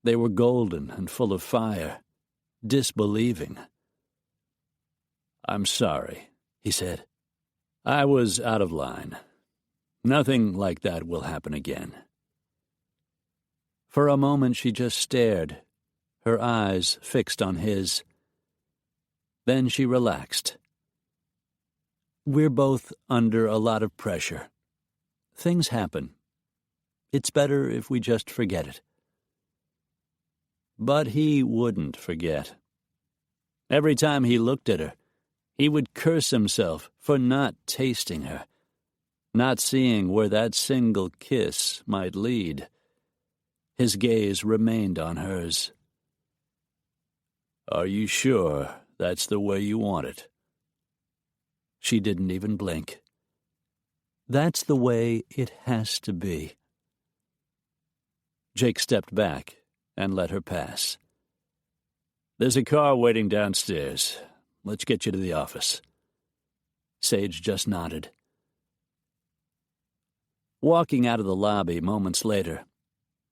Speaker 3: They were golden and full of fire, disbelieving. "I'm sorry," he said. "I was out of line. Nothing like that will happen again." For a moment she just stared, her eyes fixed on his. Then she relaxed. "We're both under a lot of pressure. Things happen. It's better if we just forget it." But he wouldn't forget. Every time he looked at her, he would curse himself for not tasting her, not seeing where that single kiss might lead. His gaze remained on hers. "Are you sure that's the way you want it?" She didn't even blink. "That's the way it has to be." Jake stepped back and let her pass. "There's a car waiting downstairs. Let's get you to the office." Sage just nodded. Walking out of the lobby moments later,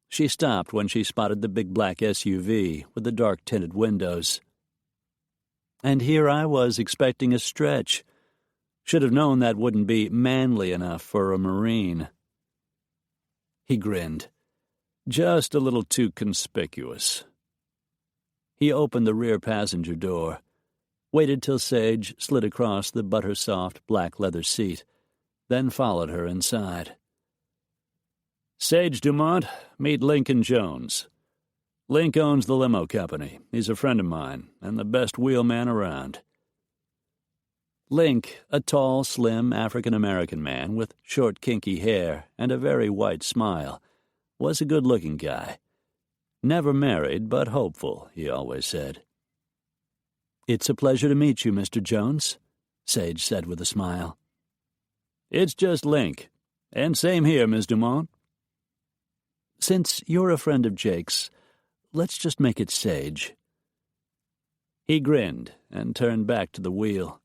Speaker 3: she stopped when she spotted the big black SUV with the dark-tinted windows. And here I was expecting a stretch. Should have known that wouldn't be manly enough for a Marine. He grinned. Just a little too conspicuous. He opened the rear passenger door, waited till Sage slid across the butter-soft black leather seat, then followed her inside. Sage Dumont, meet Lincoln Jones. Link owns the limo company. He's a friend of mine, and the best wheelman around. Link, a tall, slim African-American man with short, kinky hair and a very white smile, was a good-looking guy. Never married, but hopeful, he always said. It's a pleasure to meet you, Mr. Jones, Sage said with a smile. It's just Link. And same here, Miss Dumont. Since you're a friend of Jake's, let's just make it Sage. He grinned and turned back to the wheel,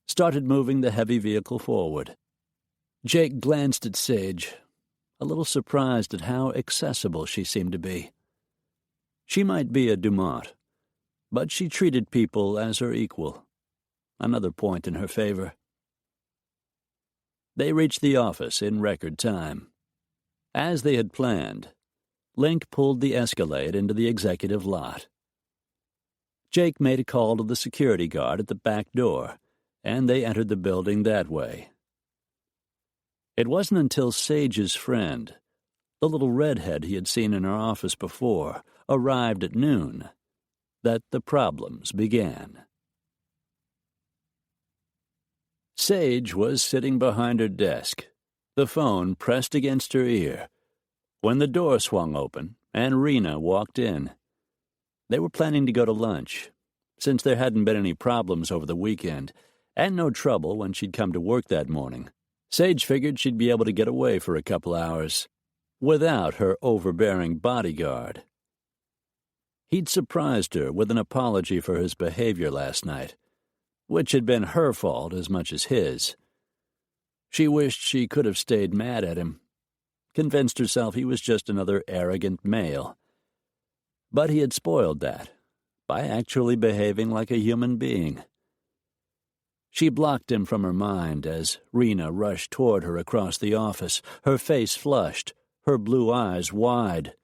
Speaker 3: started moving the heavy vehicle forward. Jake glanced at Sage, a little surprised at how accessible she seemed to be. She might be a Dumont, but she treated people as her equal, another point in her favor. They reached the office in record time. As they had planned, Link pulled the Escalade into the executive lot. Jake made a call to the security guard at the back door, and they entered the building that way. It wasn't until Sage's friend, the little redhead he had seen in her office before, arrived at noon, that the problems began. Sage was sitting behind her desk, the phone pressed against her ear, when the door swung open and Rena walked in. They were planning to go to lunch, since there hadn't been any problems over the weekend, and no trouble when she'd come to work that morning. Sage figured she'd be able to get away for a couple hours, without her overbearing bodyguard. He'd surprised her with an apology for his behavior last night, which had been her fault as much as his. She wished she could have stayed mad at him, convinced herself he was just another arrogant male. But he had spoiled that by actually behaving like a human being. She blocked him from her mind as Rena rushed toward her across the office, her face flushed, her blue eyes wide.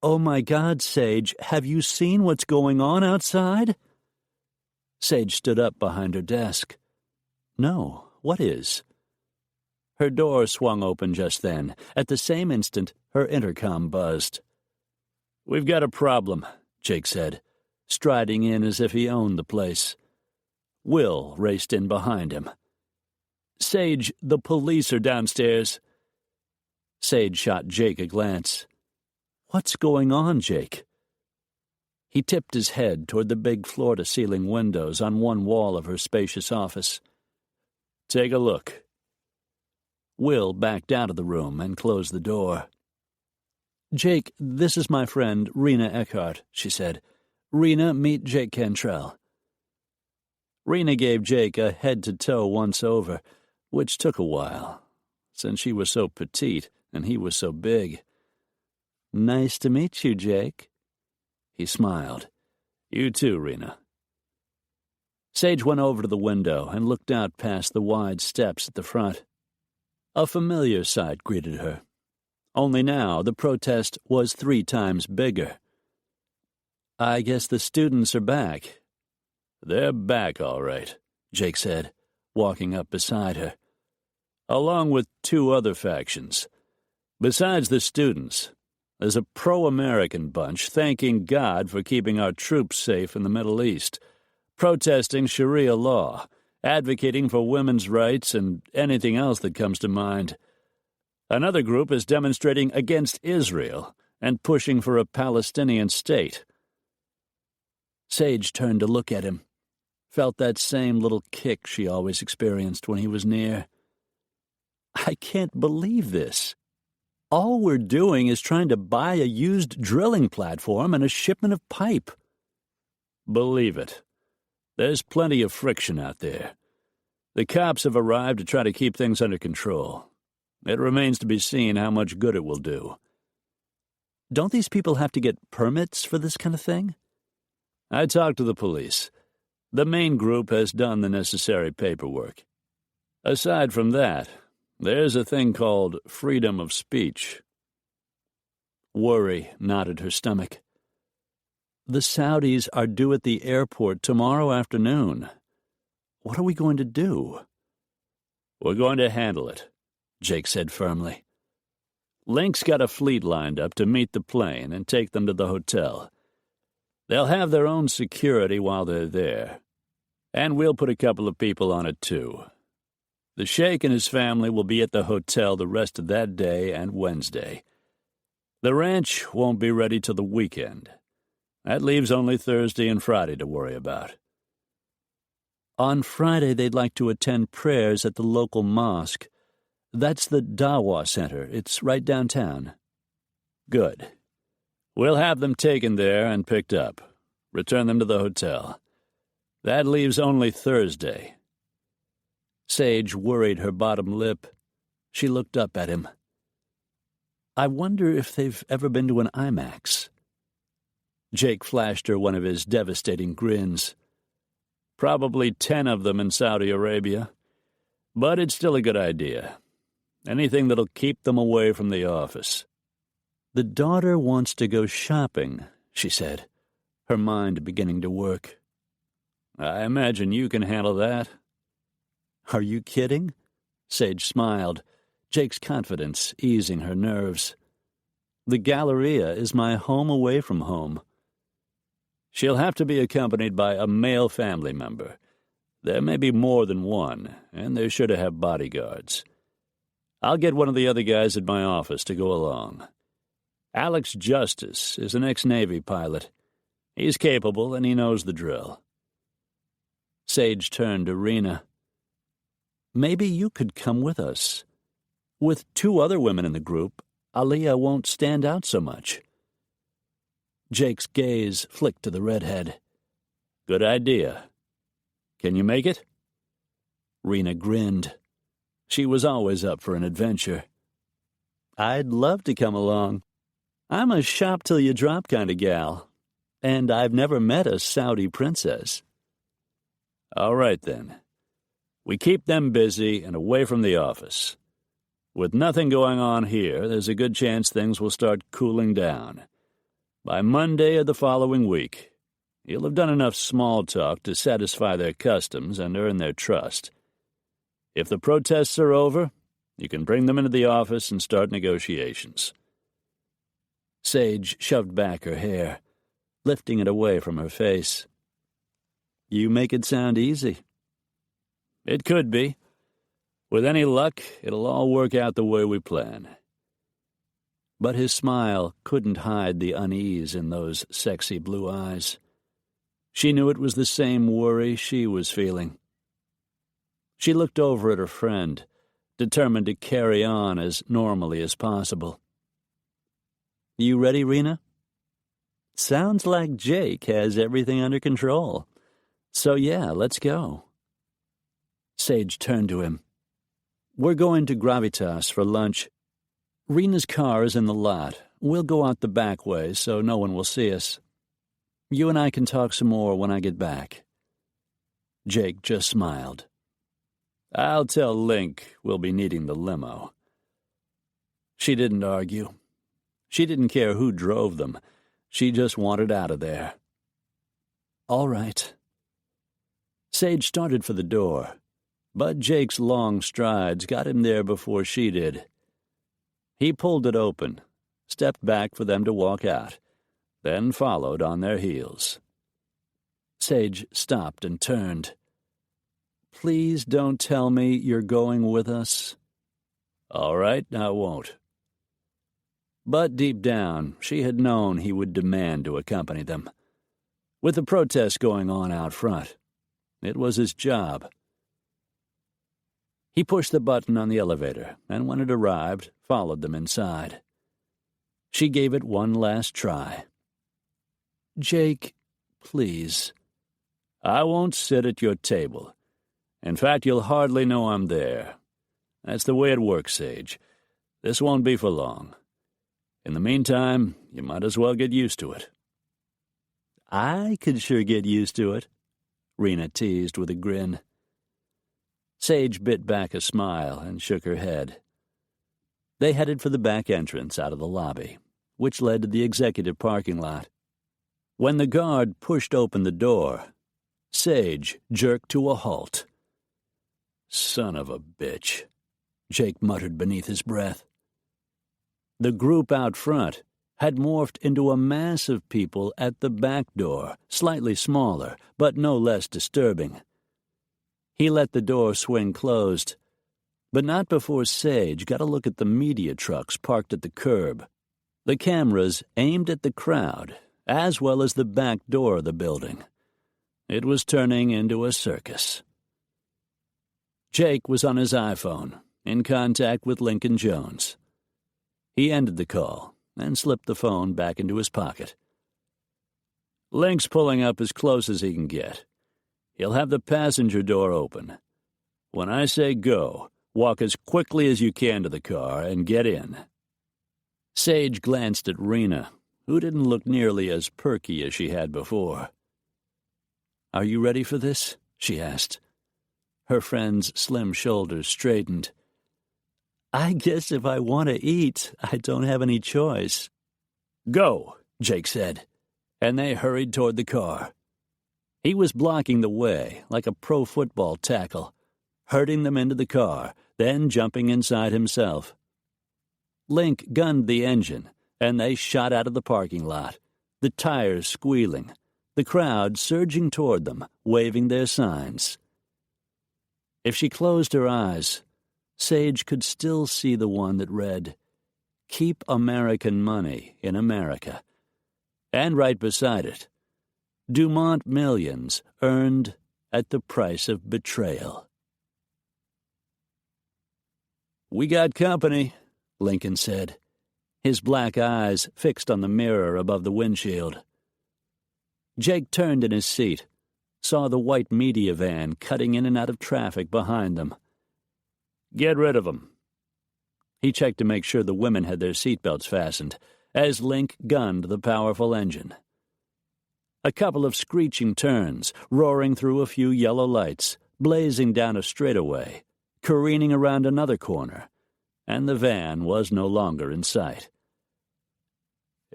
Speaker 3: "Oh my God, Sage, have you seen what's going on outside?" Sage stood up behind her desk. "No, what is?" Her door swung open just then. At the same instant, her intercom buzzed. "We've got a problem," Jake said, striding in as if he owned the place. Will raced in behind him. "Sage, the police are downstairs." Sage shot Jake a glance. "What's going on, Jake?" He tipped his head toward the big floor-to-ceiling windows on one wall of her spacious office. "Take a look." Will backed out of the room and closed the door. "Jake, this is my friend, Rena Eckhart," she said. "Rena, meet Jake Cantrell." Rena gave Jake a head-to-toe once-over, which took a while, since she was so petite and he was so big. "Nice to meet you, Jake." He smiled. "You too, Rena." Sage went over to the window and looked out past the wide steps at the front. A familiar sight greeted her. Only now the protest was 3 times bigger. "I guess the students are back." "They're back, all right," Jake said, walking up beside her. "Along with 2 other factions. Besides the students, there's a pro-American bunch thanking God for keeping our troops safe in the Middle East, protesting Sharia law, advocating for women's rights, and anything else that comes to mind. Another group is demonstrating against Israel and pushing for a Palestinian state." Sage turned to look at him, felt that same little kick she always experienced when he was near. "I can't believe this. All we're doing is trying to buy a used drilling platform and a shipment of pipe." "Believe it. There's plenty of friction out there. The cops have arrived to try to keep things under control. It remains to be seen how much good it will do. Don't these people have to get permits for this kind of thing? I talked to the police. The main group has done the necessary paperwork. Aside from that, there's a thing called freedom of speech. Worry knotted her stomach. The Saudis are due at the airport tomorrow afternoon. What are we going to do? We're going to handle it, Jake said firmly. Link's got a fleet lined up to meet the plane and take them to the hotel. They'll have their own security while they're there. And we'll put a couple of people on it, too. The Sheikh and his family will be at the hotel the rest of that day and Wednesday. The ranch won't be ready till the weekend. That leaves only Thursday and Friday to worry about. On Friday, they'd like to attend prayers at the local mosque. That's the Dawa Center. It's right downtown. Good. We'll have them taken there and picked up. Return them to the hotel. That leaves only Thursday. Sage worried her bottom lip. She looked up at him. I wonder if they've ever been to an IMAX. Jake flashed her one of his devastating grins. Probably 10 of them in Saudi Arabia. But it's still a good idea. Anything that'll keep them away from the office. The daughter wants to go shopping, she said, her mind beginning to work. I imagine you can handle that. Are you kidding? Sage smiled, Jake's confidence easing her nerves. The Galleria is my home away from home. She'll have to be accompanied by a male family member. There may be more than one, and they're sure to have bodyguards. I'll get one of the other guys at my office to go along. Alex Justice is an ex-Navy pilot. He's capable, and he knows the drill. Sage turned to Rena. Maybe you could come with us. With 2 other women in the group, Aliyah won't stand out so much. Jake's gaze flicked to the redhead. Good idea. Can you make it? Rena grinned. She was always up for an adventure. I'd love to come along. I'm a shop-till-you-drop kind of gal, and I've never met a Saudi princess. All right, then. We keep them busy and away from the office. With nothing going on here, there's a good chance things will start cooling down. By Monday of the following week, you'll have done enough small talk to satisfy their customs and earn their trust. If the protests are over, you can bring them into the office and start negotiations. Sage shoved back her hair, lifting it away from her face. You make it sound easy. It could be. With any luck, it'll all work out the way we plan. But his smile couldn't hide the unease in those sexy blue eyes. She knew it was the same worry she was feeling. She looked over at her friend, determined to carry on as normally as possible. You ready, Rena? Sounds like Jake has everything under control. So yeah, let's go. Sage turned to him. We're going to Gravitas for lunch. Rena's car is in the lot. We'll go out the back way so no one will see us. You and I can talk some more when I get back. Jake just smiled. I'll tell Link we'll be needing the limo. She didn't argue. She didn't care who drove them. She just wanted out of there. All right. Sage started for the door, but Jake's long strides got him there before she did. He pulled it open, stepped back for them to walk out, then followed on their heels. Sage stopped and turned. Please don't tell me you're going with us. All right, I won't. But deep down, she had known he would demand to accompany them. With the protest going on out front, it was his job. He pushed the button on the elevator, and when it arrived, followed them inside. She gave it one last try. Jake, please. I won't sit at your table. In fact, you'll hardly know I'm there. That's the way it works, Sage. This won't be for long. In the meantime, you might as well get used to it."
Speaker 2: "I could sure get used to it," Rena teased with a grin. Sage bit back a smile and shook her head. They headed for the back entrance out of the lobby, which led to the executive parking lot. When the guard pushed open the door, Sage jerked to a halt.
Speaker 3: "Son of a bitch," Jake muttered beneath his breath.
Speaker 2: The group out front had morphed into a mass of people at the back door, slightly smaller, but no less disturbing. He let the door swing closed, but not before Sage got a look at the media trucks parked at the curb, the cameras aimed at the crowd, as well as the back door of the building. It was turning into a circus. Jake was on his iPhone, in contact with Lincoln Jones. He ended the call and slipped the phone back into his pocket.
Speaker 3: "Link's pulling up as close as he can get. He'll have the passenger door open. When I say go, walk as quickly as you can to the car and get in."
Speaker 2: Sage glanced at Rena, who didn't look nearly as perky as she had before.
Speaker 3: "Are you ready for this?" she asked. Her friend's slim shoulders straightened.
Speaker 2: "I guess if I want to eat, I don't have any choice."
Speaker 3: "Go," Jake said, and they hurried toward the car. He was blocking the way like a pro football tackle, herding them into the car, then jumping inside himself. Link gunned the engine, and they shot out of the parking lot, the tires squealing, the crowd surging toward them, waving their signs. If she closed her eyes, Sage could still see the one that read, "Keep American money in America," and right beside it, "Dumont millions earned at the price of betrayal."
Speaker 2: "We got company," Lincoln said, his black eyes fixed on the mirror above the windshield. Jake turned in his seat, saw the white media van cutting in and out of traffic behind them.
Speaker 3: "Get rid of them."
Speaker 2: He checked to make sure the women had their seatbelts fastened, as Link gunned the powerful engine. A couple of screeching turns, roaring through a few yellow lights, blazing down a straightaway, careening around another corner, and the van was no longer in sight.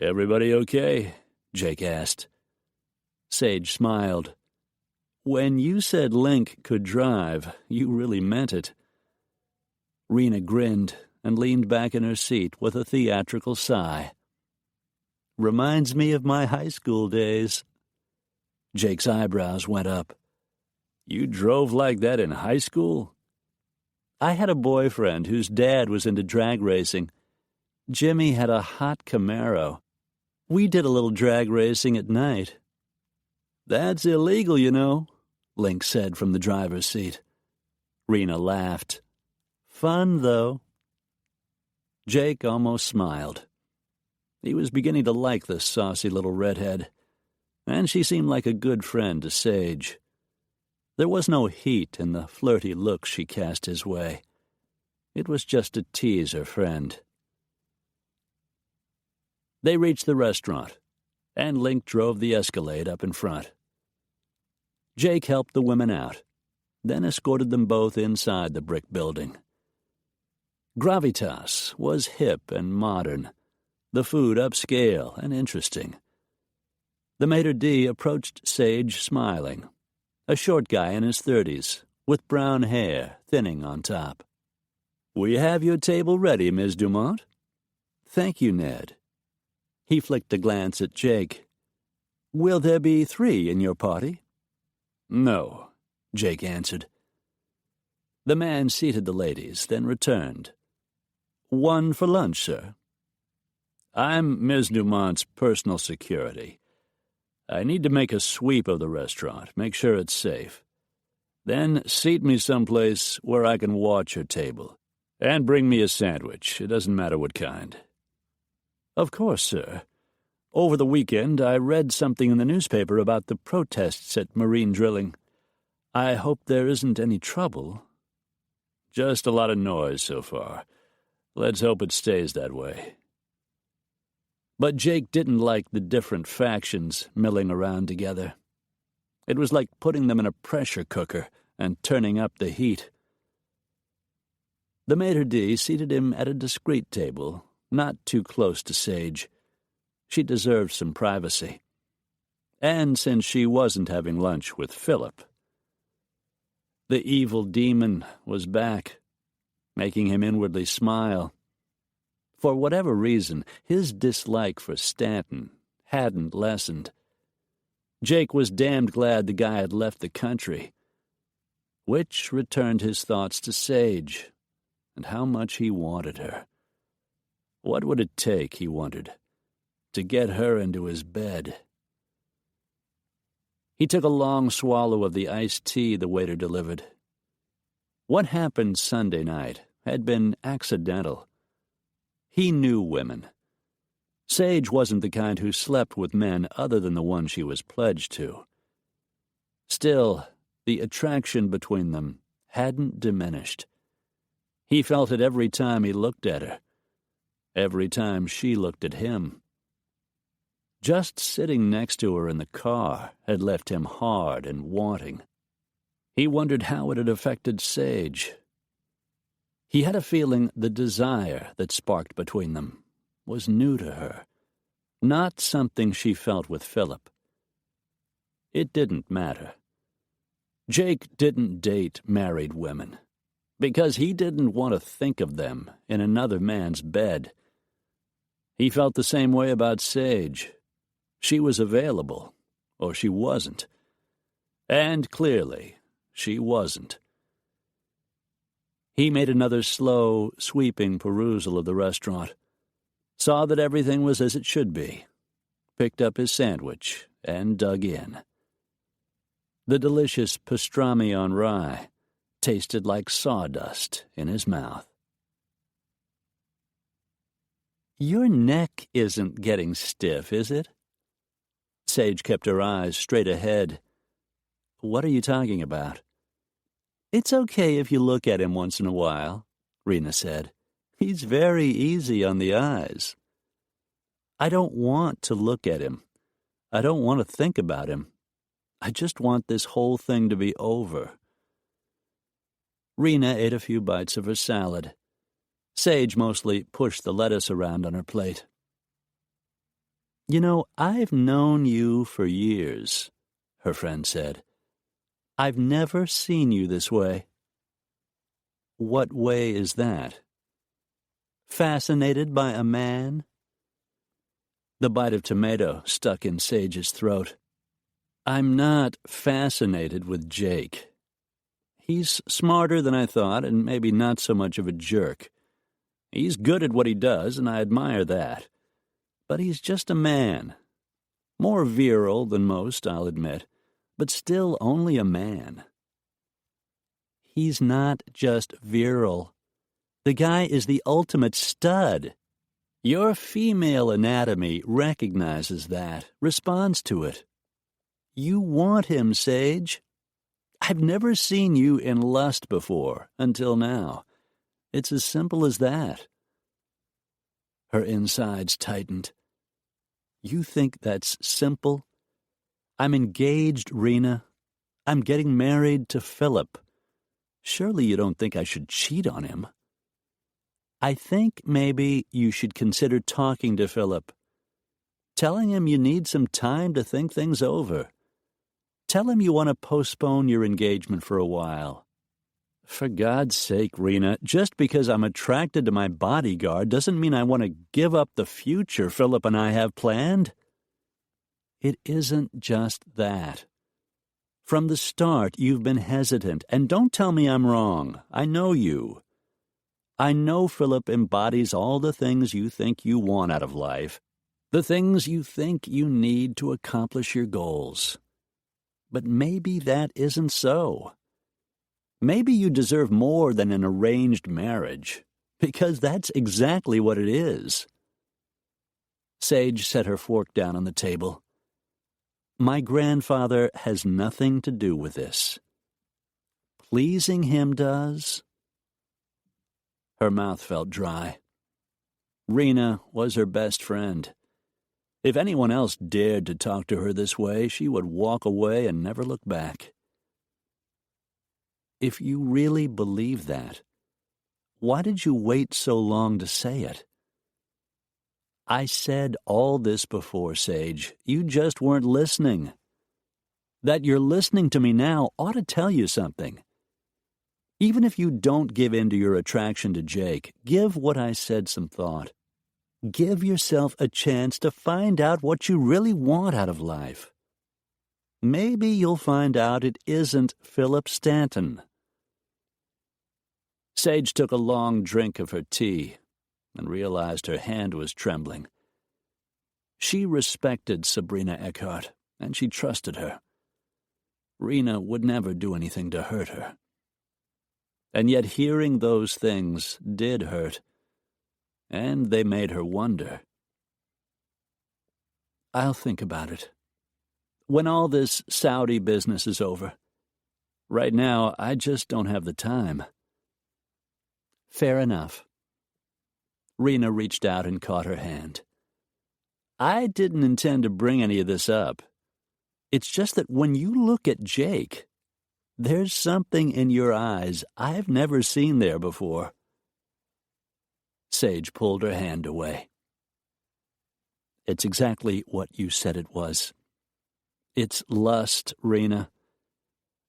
Speaker 3: "Everybody okay?"
Speaker 2: Jake asked. Sage smiled. "When you said Link could drive, you really meant it." Rena grinned and leaned back in her seat with a theatrical sigh. "Reminds me of my high school days." Jake's eyebrows went up.
Speaker 3: "You drove like that in high school?"
Speaker 2: "I had a boyfriend whose dad was into drag racing. Jimmy had a hot Camaro. We did a little drag racing at night."
Speaker 3: "That's illegal, you know,"
Speaker 2: Link said from the driver's seat. Rena laughed. "Fun, though." Jake almost smiled. He was beginning to like the saucy little redhead, and she seemed like a good friend to Sage. There was no heat in the flirty looks she cast his way. It was just to tease her friend. They reached the restaurant, and Link drove the Escalade up in front. Jake helped the women out, then escorted them both inside the brick building. Gravitas was hip and modern, the food upscale and interesting. The maitre d' approached Sage smiling, a short guy in his 30s, with brown hair thinning on top.
Speaker 3: "We have your table ready, Ms. Dumont."
Speaker 2: "Thank you, Ned." He flicked a glance at Jake. "Will there be 3 in your party?"
Speaker 3: "No,"
Speaker 2: Jake answered. The man seated the ladies, then returned. "One for lunch, sir."
Speaker 3: "I'm Ms. Dumont's personal security. I need to make a sweep of the restaurant, make sure it's safe. Then seat me someplace where I can watch her table. And bring me a sandwich. It doesn't matter what kind."
Speaker 2: "Of course, sir. Over the weekend, I read something in the newspaper about the protests at marine drilling.
Speaker 3: I hope there isn't any trouble. Just a lot of noise so far. Let's hope it stays that way. But Jake didn't like the different factions milling around together. It was like putting them in a pressure cooker and turning up the heat. The maitre d' seated him at a discreet table, not too close to Sage. She deserved some privacy. And since she wasn't having lunch with Philip, the evil demon was back, making him inwardly smile. For whatever reason, his dislike for Stanton hadn't lessened. Jake was damned glad the guy had left the country, which returned his thoughts to Sage and how much he wanted her. What would it take, he wondered, to get her into his bed? He took a long swallow of the iced tea the waiter delivered. What happened Sunday night had been accidental. He knew women. Sage wasn't the kind who slept with men other than the one she was pledged to. Still, the attraction between them hadn't diminished. He felt it every time he looked at her, every time she looked at him. Just sitting next to her in the car had left him hard and wanting. He wondered how it had affected Sage. He had a feeling the desire that sparked between them was new to her, not something she felt with Philip. It didn't matter. Jake didn't date married women because he didn't want to think of them in another man's bed. He felt the same way about Sage. She was available, or she wasn't. And clearly, she wasn't. He made another slow, sweeping perusal of the restaurant, saw that everything was as it should be, picked up his sandwich, and dug in. The delicious pastrami on rye tasted like sawdust in his mouth. Your neck isn't getting stiff, is it? Sage kept her eyes straight ahead. What are you talking about? It's okay if you look at him once in a while, Rena said. He's very easy on the eyes. I don't want to look at him. I don't want to think about him. I just want this whole thing to be over. Rena ate a few bites of her salad. Sage mostly pushed the lettuce around on her plate. You know, I've known you for years, her friend said. I've never seen you this way. What way is that? Fascinated by a man? The bite of tomato stuck in Sage's throat. I'm not fascinated with Jake. He's smarter than I thought and maybe not so much of a jerk. He's good at what he does, and I admire that. But he's just a man. More virile than most, I'll admit, but still only a man. He's not just virile. The guy is the ultimate stud. Your female anatomy recognizes that, responds to it. You want him, Sage. I've never seen you in lust before, until now. It's as simple as that. Her insides tightened. You think that's simple? I'm engaged, Rena. I'm getting married to Philip. Surely you don't think I should cheat on him. I think maybe you should consider talking to Philip. Telling him you need some time to think things over. Tell him you want to postpone your engagement for a while. For God's sake, Rena, just because I'm attracted to my bodyguard doesn't mean I want to give up the future Philip and I have planned. It isn't just that. From the start, you've been hesitant, and don't tell me I'm wrong. I know you. I know Philip embodies all the things you think you want out of life, the things you think you need to accomplish your goals. But maybe that isn't so. Maybe you deserve more than an arranged marriage, because that's exactly what it is. Sage set her fork down on the table. My grandfather has nothing to do with this. pleasing him does? Her mouth felt dry. Rena was her best friend. If anyone else dared to talk to her this way, she would walk away and never look back. If you really believe that, why did you wait so long to say it? I said all this before, Sage. You just weren't listening. That you're listening to me now ought to tell you something. Even if you don't give in to your attraction to Jake, give what I said some thought. Give yourself a chance to find out what you really want out of life. Maybe you'll find out it isn't Philip Stanton. Sage took a long drink of her tea and realized her hand was trembling. She respected Sabrina Eckhart, and she trusted her. Rena would never do anything to hurt her. And yet hearing those things did hurt, and they made her wonder. I'll think about it. When all this Saudi business is over. Right now, I just don't have the time. Fair enough. Rena reached out and caught her hand. I didn't intend to bring any of this up. It's just that when you look at Jake, there's something in your eyes I've never seen there before. Sage pulled her hand away. It's exactly what you said it was. It's lust, Rena.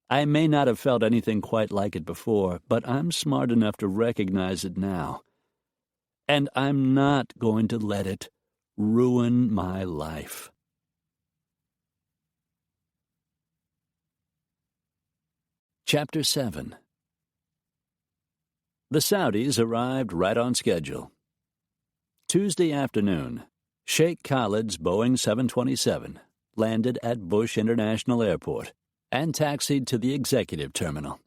Speaker 3: I may not have felt anything quite like it before, but I'm smart enough to recognize it now. And I'm not going to let it ruin my life. Chapter 7. The Saudis arrived right on schedule. Tuesday afternoon, Sheikh Khalid's Boeing 727 landed at Bush International Airport and taxied to the executive terminal.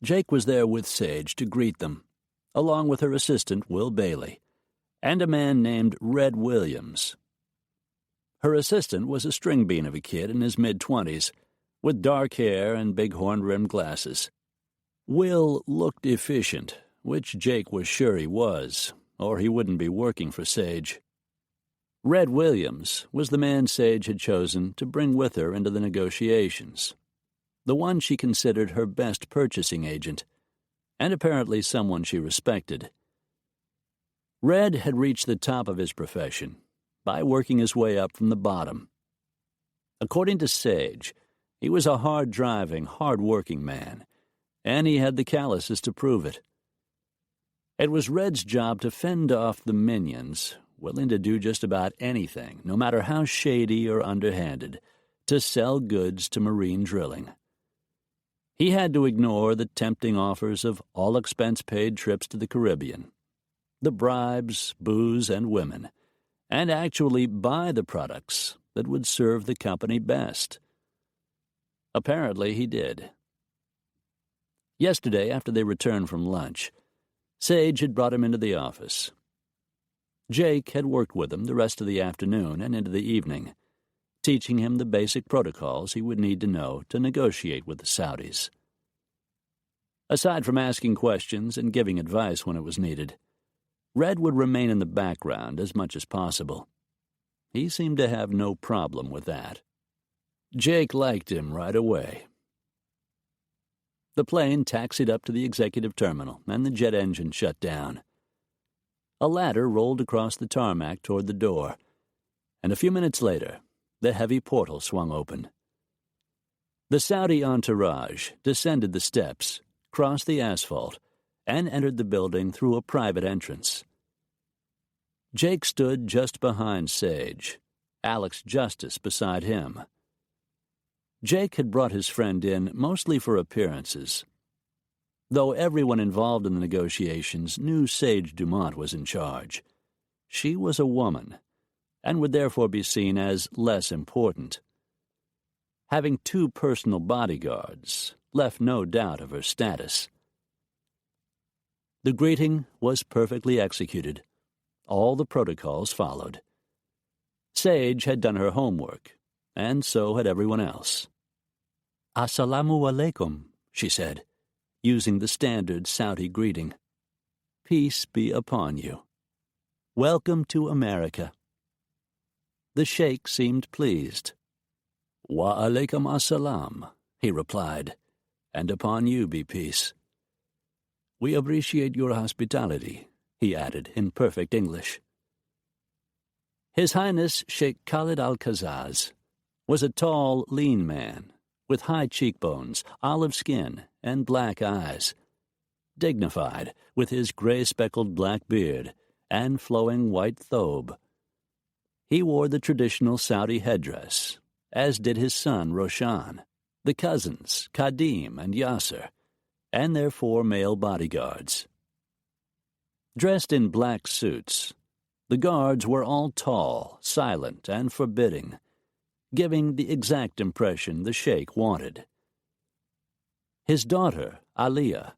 Speaker 3: Jake was there with Sage to greet them, along with her assistant, Will Bailey, and a man named Red Williams. Her assistant was a string bean of a kid in his mid-20s, with dark hair and bighorn-rimmed glasses. Will looked efficient, which Jake was sure he was, or he wouldn't be working for Sage. Red Williams was the man Sage had chosen to bring with her into the negotiations, the one she considered her best purchasing agent, and apparently someone she respected. Red had reached the top of his profession by working his way up from the bottom. According to Sage, he was a hard-driving, hard-working man, and he had the calluses to prove it. It was Red's job to fend off the minions, willing to do just about anything, no matter how shady or underhanded, to sell goods to marine drilling. He had to ignore the tempting offers of all-expense-paid trips to the Caribbean, the bribes, booze, and women, and actually buy the products that would serve the company best. Apparently he did. Yesterday, after they returned from lunch, Sage had brought him into the office. Jake had worked with him the rest of the afternoon and into the evening, teaching him the basic protocols he would need to know to negotiate with the Saudis. Aside from asking questions and giving advice when it was needed, Red would remain in the background as much as possible. He seemed to have no problem with that. Jake liked him right away. The plane taxied up to the executive terminal, and the jet engine shut down. A ladder rolled across the tarmac toward the door, and a few minutes later, the heavy portal swung open. The Saudi entourage descended the steps, crossed the asphalt, and entered the building through a private entrance. Jake stood just behind Sage, Alex Justice beside him. Jake had brought his friend in mostly for appearances. Though everyone involved in the negotiations knew Sage Dumont was in charge, she was a woman, and would therefore be seen as less important. Having 2 personal bodyguards left no doubt of her status. The greeting was perfectly executed. All the protocols followed. Sage had done her homework, and so had everyone else. "Assalamu alaikum,"
Speaker 2: she said, using the standard Saudi greeting. Peace be upon you. Welcome to America. The sheikh seemed pleased. Wa alaikum assalam, he replied, and upon you be peace. We appreciate your hospitality, he added in perfect English. His Highness Sheikh Khalid al-Kazaz was a tall, lean man with high cheekbones, olive skin, and black eyes, dignified with his gray-speckled black beard and flowing white thobe. He wore the traditional Saudi headdress, as did his son Roshan, the cousins Kadim and Yasser, and their 4 male bodyguards. Dressed in black suits, the guards were all tall, silent, and forbidding, giving the exact impression the sheikh wanted. His daughter, Aliyah,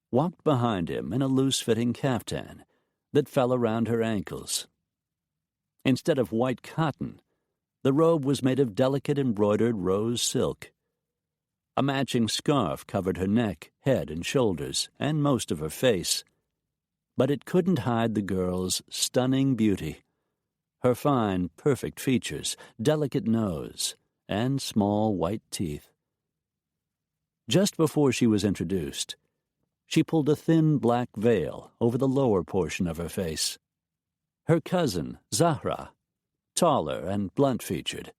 Speaker 2: walked behind him in a loose-fitting kaftan that fell around her ankles. Instead of white cotton, the robe was made of delicate embroidered rose silk. A matching scarf covered her neck, head, and shoulders, and most of her face. But it couldn't hide the girl's stunning beauty, her fine, perfect features, delicate nose, and small white teeth. Just before she was introduced, she pulled a thin black veil over the lower portion of her face. Her cousin, Zahra, taller and blunt-featured,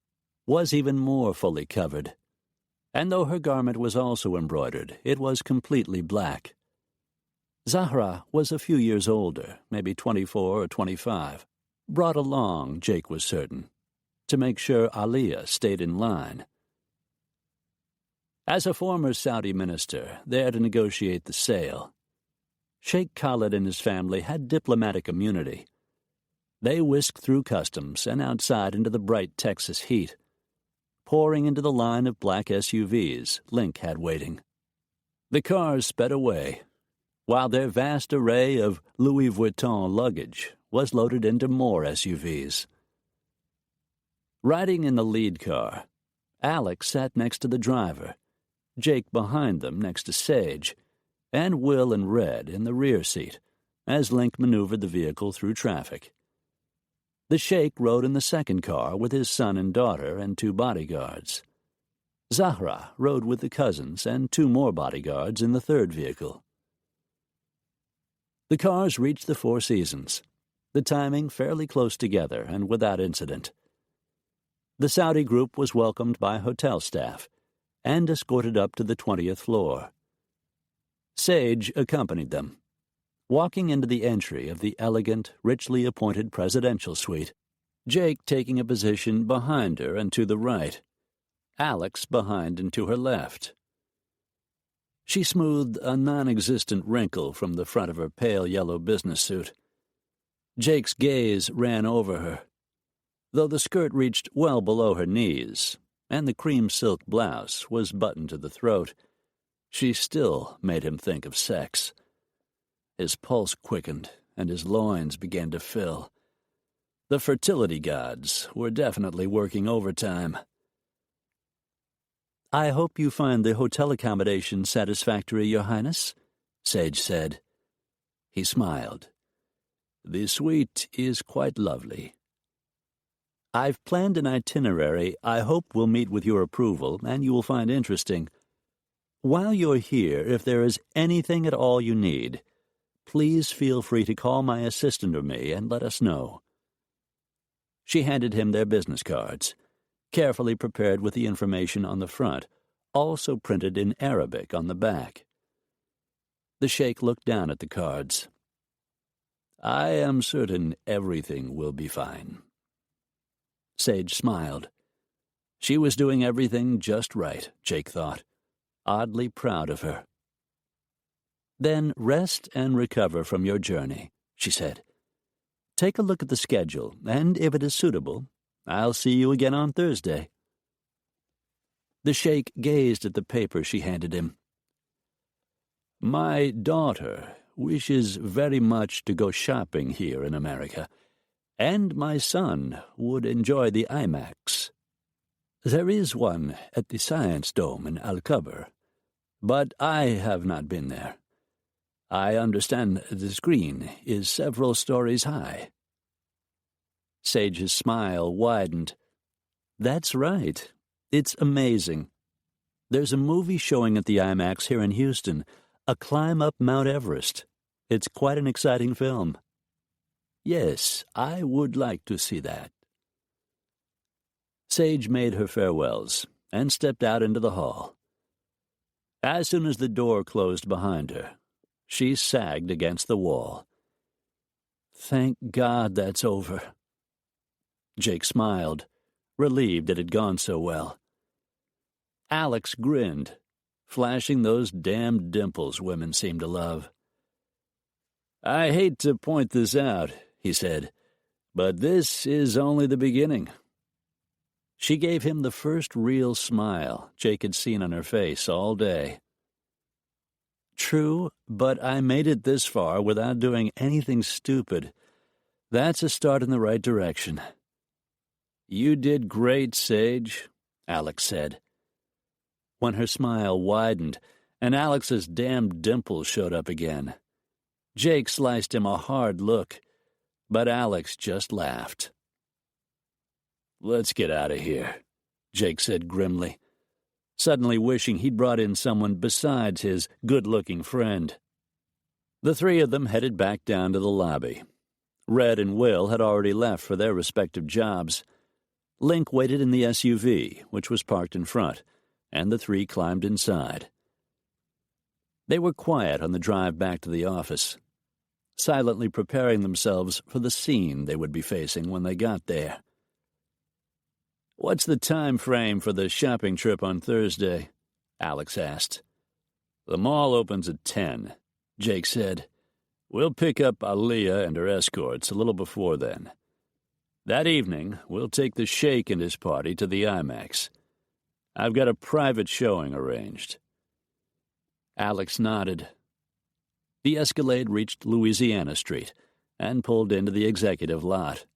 Speaker 2: was even more fully covered, and though her garment was also embroidered, it was completely black. Zahra was a few years older, maybe 24 or 25, brought along, Jake was certain, to make sure Aliyah stayed in line. As a former Saudi minister there to negotiate the sale, Sheikh Khalid and his family had diplomatic immunity. They whisked through customs and outside into the bright Texas heat, pouring into the line of black SUVs Link had waiting. The cars sped away, while their vast array of Louis Vuitton luggage was loaded into more SUVs. Riding in the lead car, Alex sat next to the driver, Jake behind them next to Sage, and Will and Red in the rear seat, as Link maneuvered the vehicle through traffic. The sheikh rode in the second car with his son and daughter and 2 bodyguards. Zahra rode with the cousins and 2 more bodyguards in the third vehicle. The cars reached the Four Seasons, the timing fairly close together and without incident. The Saudi group was welcomed by hotel staff and escorted up to the 20th floor. Sage accompanied them, walking into the entry of the elegant, richly appointed presidential suite, Jake taking a position behind her and to the right, Alex behind and to her left. She smoothed a non-existent wrinkle from the front of her pale yellow business suit. Jake's gaze ran over her. Though the skirt reached well below her knees, and the cream silk blouse was buttoned to the throat, she still made him think of sex. His pulse quickened, and his loins began to fill. The fertility gods were definitely working overtime. "I hope you find the hotel accommodation satisfactory, Your Highness," Sage said. He smiled. "The suite is quite lovely. I've planned an itinerary I hope will meet with your approval and you will find interesting. While you're here, if there is anything at all you need, please feel free to call my assistant or me and let us know." She handed him their business cards, carefully prepared with the information on the front, also printed in Arabic on the back. The sheikh looked down at the cards. "I am certain everything will be fine." Sage smiled. She was doing everything just right, Jake thought, oddly proud of her. "Then rest and recover from your journey," she said. "Take a look at the schedule, and if it is suitable, I'll see you again on Thursday." The sheikh gazed at the paper she handed him. "My daughter wishes very much to go shopping here in America, and my son would enjoy the IMAX. There is one at the Science Dome in Al-Kubr,
Speaker 3: but I have not been there. I understand the screen is several stories high." Sage's smile widened. "That's right. It's amazing. There's a movie showing at the IMAX here in Houston, A Climb Up Mount Everest. It's quite an exciting film. Yes, I would like to see that." Sage made her farewells and stepped out into the hall. As soon as the door closed behind her, she sagged against the wall. "Thank God that's over." Jake smiled, relieved it had gone so well. Alex grinned, flashing those damned dimples women seem to love. "I hate to point this out," he said, "but this is only the beginning." She gave him the first real smile Jake had seen on her face all day. "True, but I made it this far without doing anything stupid. That's a start in the right direction." "You did great, Sage," Alex said. When her smile widened and Alex's damned dimples showed up again, Jake sliced him a hard look, but Alex just laughed. "Let's get out of here," Jake said grimly, suddenly wishing he'd brought in someone besides his good-looking friend. The three of them headed back down to the lobby. Red and Will had already left for their respective jobs. Link waited in the SUV, which was parked in front, and the three climbed inside. They were quiet on the drive back to the office, silently preparing themselves for the scene they would be facing when they got there. "What's the time frame for the shopping trip on Thursday?" Alex asked. "The mall opens at 10, Jake said. "We'll pick up Aaliyah and her escorts a little before then. That evening, we'll take the Sheikh and his party to the IMAX. I've got a private showing arranged." Alex nodded. The Escalade reached Louisiana Street and pulled into the executive lot.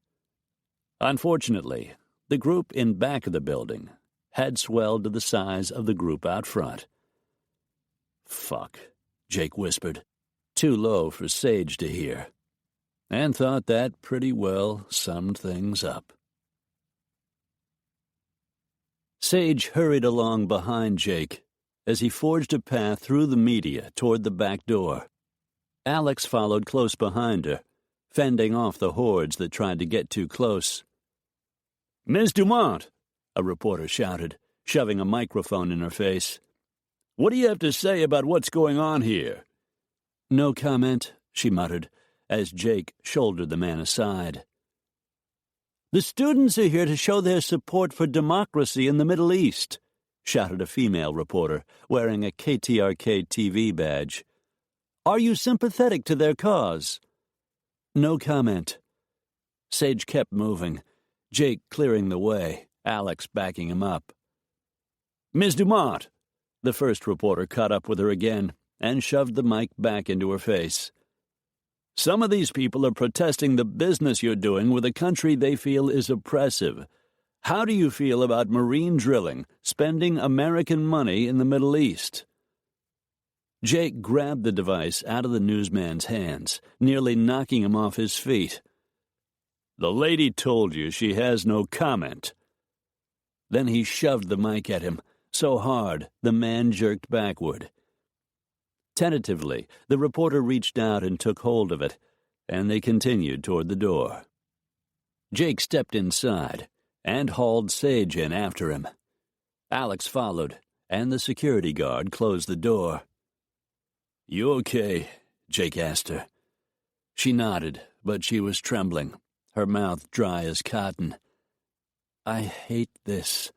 Speaker 3: Unfortunately, the group in back of the building had swelled to the size of the group out front. "Fuck," Jake whispered, too low for Sage to hear, and thought that pretty well summed things up. Sage hurried along behind Jake as he forged a path through the media toward the back door. Alex followed close behind her, fending off the hordes that tried to get too close. "Ms. Dumont," a reporter shouted, shoving a microphone in her face. "What do you have to say about what's going on here?" "No comment," she muttered, as Jake shouldered the man aside. "The students are here to show their support for democracy in the Middle East," shouted a female reporter wearing a KTRK TV badge. "Are you sympathetic to their cause?" No comment. Sage kept moving, Jake clearing the way, Alex backing him up. "Ms. Dumont," the first reporter caught up with her again and shoved the mic back into her face. "Some of these people are protesting the business you're doing with a country they feel is oppressive. How do you feel about marine drilling, spending American money in the Middle East?" Jake grabbed the device out of the newsman's hands, nearly knocking him off his feet. "The lady told you she has no comment." Then he shoved the mic at him, so hard the man jerked backward. Tentatively, the reporter reached out and took hold of it, and they continued toward the door. Jake stepped inside and hauled Sage in after him. Alex followed, and the security guard closed the door. "You okay?" Jake asked her. She nodded, but she was trembling, her mouth dry as cotton. "I hate this."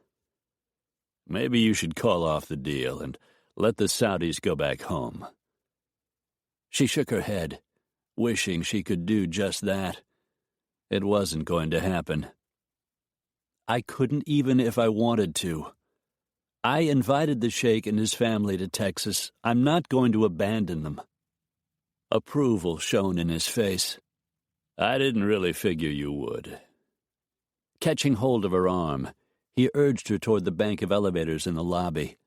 Speaker 3: "Maybe you should call off the deal and let the Saudis go back home." She shook her head, wishing she could do just that. It wasn't going to happen. "I couldn't even if I wanted to. I invited the Sheikh and his family to Texas. I'm not going to abandon them." Approval shone in his face. "I didn't really figure you would." Catching hold of her arm, he urged her toward the bank of elevators in the lobby.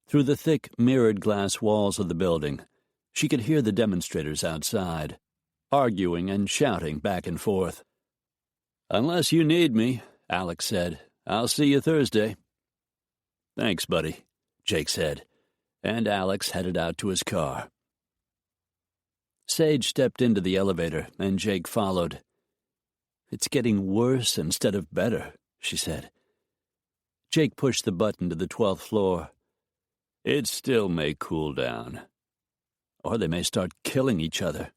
Speaker 2: Through the thick, mirrored glass walls of the building, she could hear the demonstrators outside, arguing and shouting back and forth. "Unless you need me," Alex said, "I'll see you Thursday." "Thanks, buddy," Jake said, and Alex headed out to his car. Sage stepped into the elevator, and Jake followed. "It's getting worse instead of better," she said. Jake pushed the button to the 12th floor. "It still may cool down. Or they may start killing each other."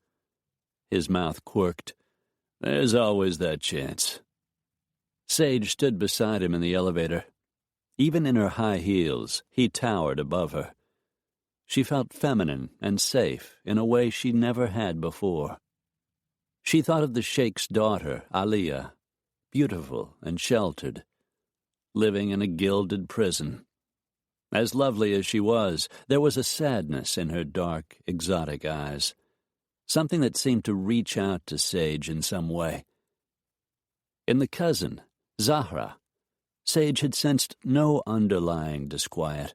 Speaker 2: His mouth quirked. "There's always that chance." Sage stood beside him in the elevator. Even in her high heels, he towered above her. She felt feminine and safe in a way she never had before. She thought of the Sheikh's daughter, Aliyah, beautiful and sheltered, living in a gilded prison. As lovely as she was, there was a sadness in her dark, exotic eyes, something that seemed to reach out to Sage in some way. In the cousin, Zahra, Sage had sensed no underlying disquiet.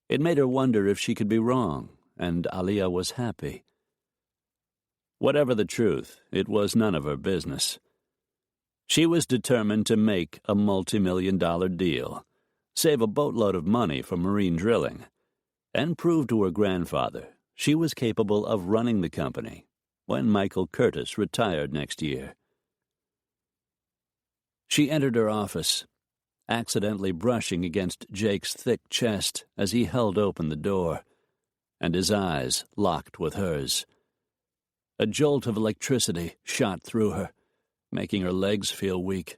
Speaker 2: It made her wonder if she could be wrong, and Aliyah was happy. Whatever the truth, it was none of her business. She was determined to make a multi-million-dollar deal, save a boatload of money from marine drilling, and prove to her grandfather she was capable of running the company when Michael Curtis retired next year. She entered her office, accidentally brushing against Jake's thick chest as he held open the door, and his eyes locked with hers. A jolt of electricity shot through her, making her legs feel weak.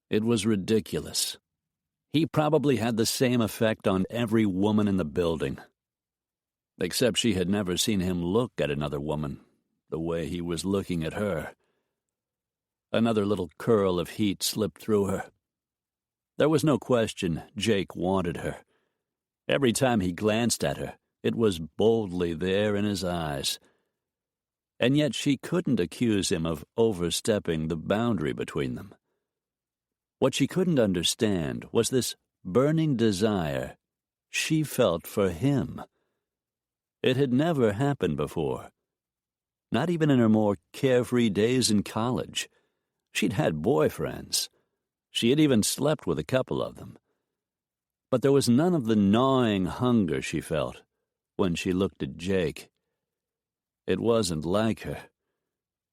Speaker 2: It was ridiculous. He probably had the same effect on every woman in the building. Except she had never seen him look at another woman the way he was looking at her. Another little curl of heat slipped through her. There was no question Jake wanted her. Every time he glanced at her, it was boldly there in his eyes. And yet she couldn't accuse him of overstepping the boundary between them. What she couldn't understand was this burning desire she felt for him. It had never happened before. Not even in her more carefree days in college. She'd had boyfriends. She had even slept with a couple of them. But there was none of the gnawing hunger she felt when she looked at Jake. It wasn't like her.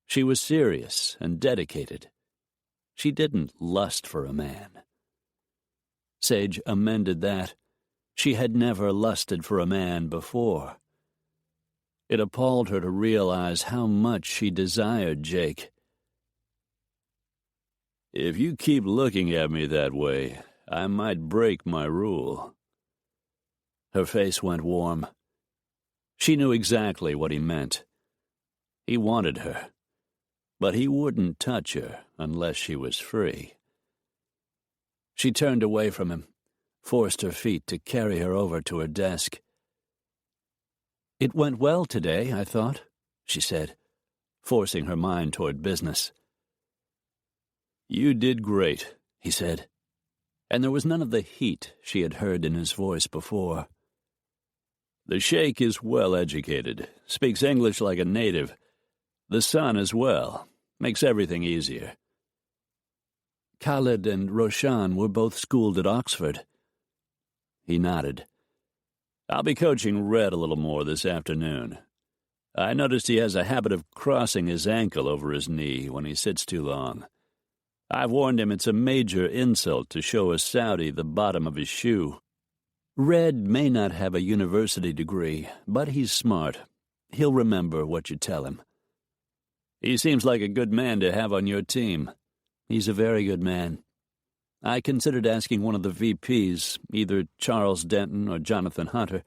Speaker 2: She was serious and dedicated. She didn't lust for a man. Sage amended that. She had never lusted for a man before. It appalled her to realize how much she desired Jake. "If you keep looking at me that way, I might break my rule." Her face went warm. She knew exactly what he meant. He wanted her, but he wouldn't touch her unless she was free. She turned away from him, forced her feet to carry her over to her desk. "It went well today, I thought," she said, forcing her mind toward business. "You did great," he said, and there was none of the heat she had heard in his voice before. "The Sheikh is well educated, speaks English like a native. The son as well, makes everything easier." "Khaled and Roshan were both schooled at Oxford." He nodded. "I'll be coaching Red a little more this afternoon. I noticed he has a habit of crossing his ankle over his knee when he sits too long. I've warned him it's a major insult to show a Saudi the bottom of his shoe. Red may not have a university degree, but he's smart. He'll remember what you tell him." "He seems like a good man to have on your team." "He's a very good man. I considered asking one of the VPs, either Charles Denton or Jonathan Hunter,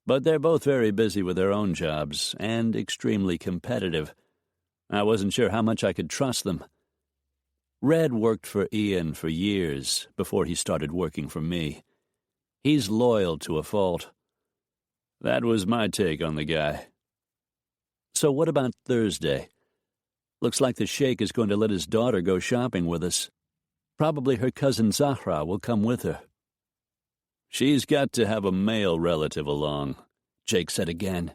Speaker 2: but they're both very busy with their own jobs and extremely competitive. I wasn't sure how much I could trust them. Red worked for Ian for years before he started working for me. He's loyal to a fault. That was my take on the guy." "So what about Thursday? Looks like the Sheikh is going to let his daughter go shopping with us. Probably her cousin Zahra will come with her." She's got to have a male relative along, Jake said again.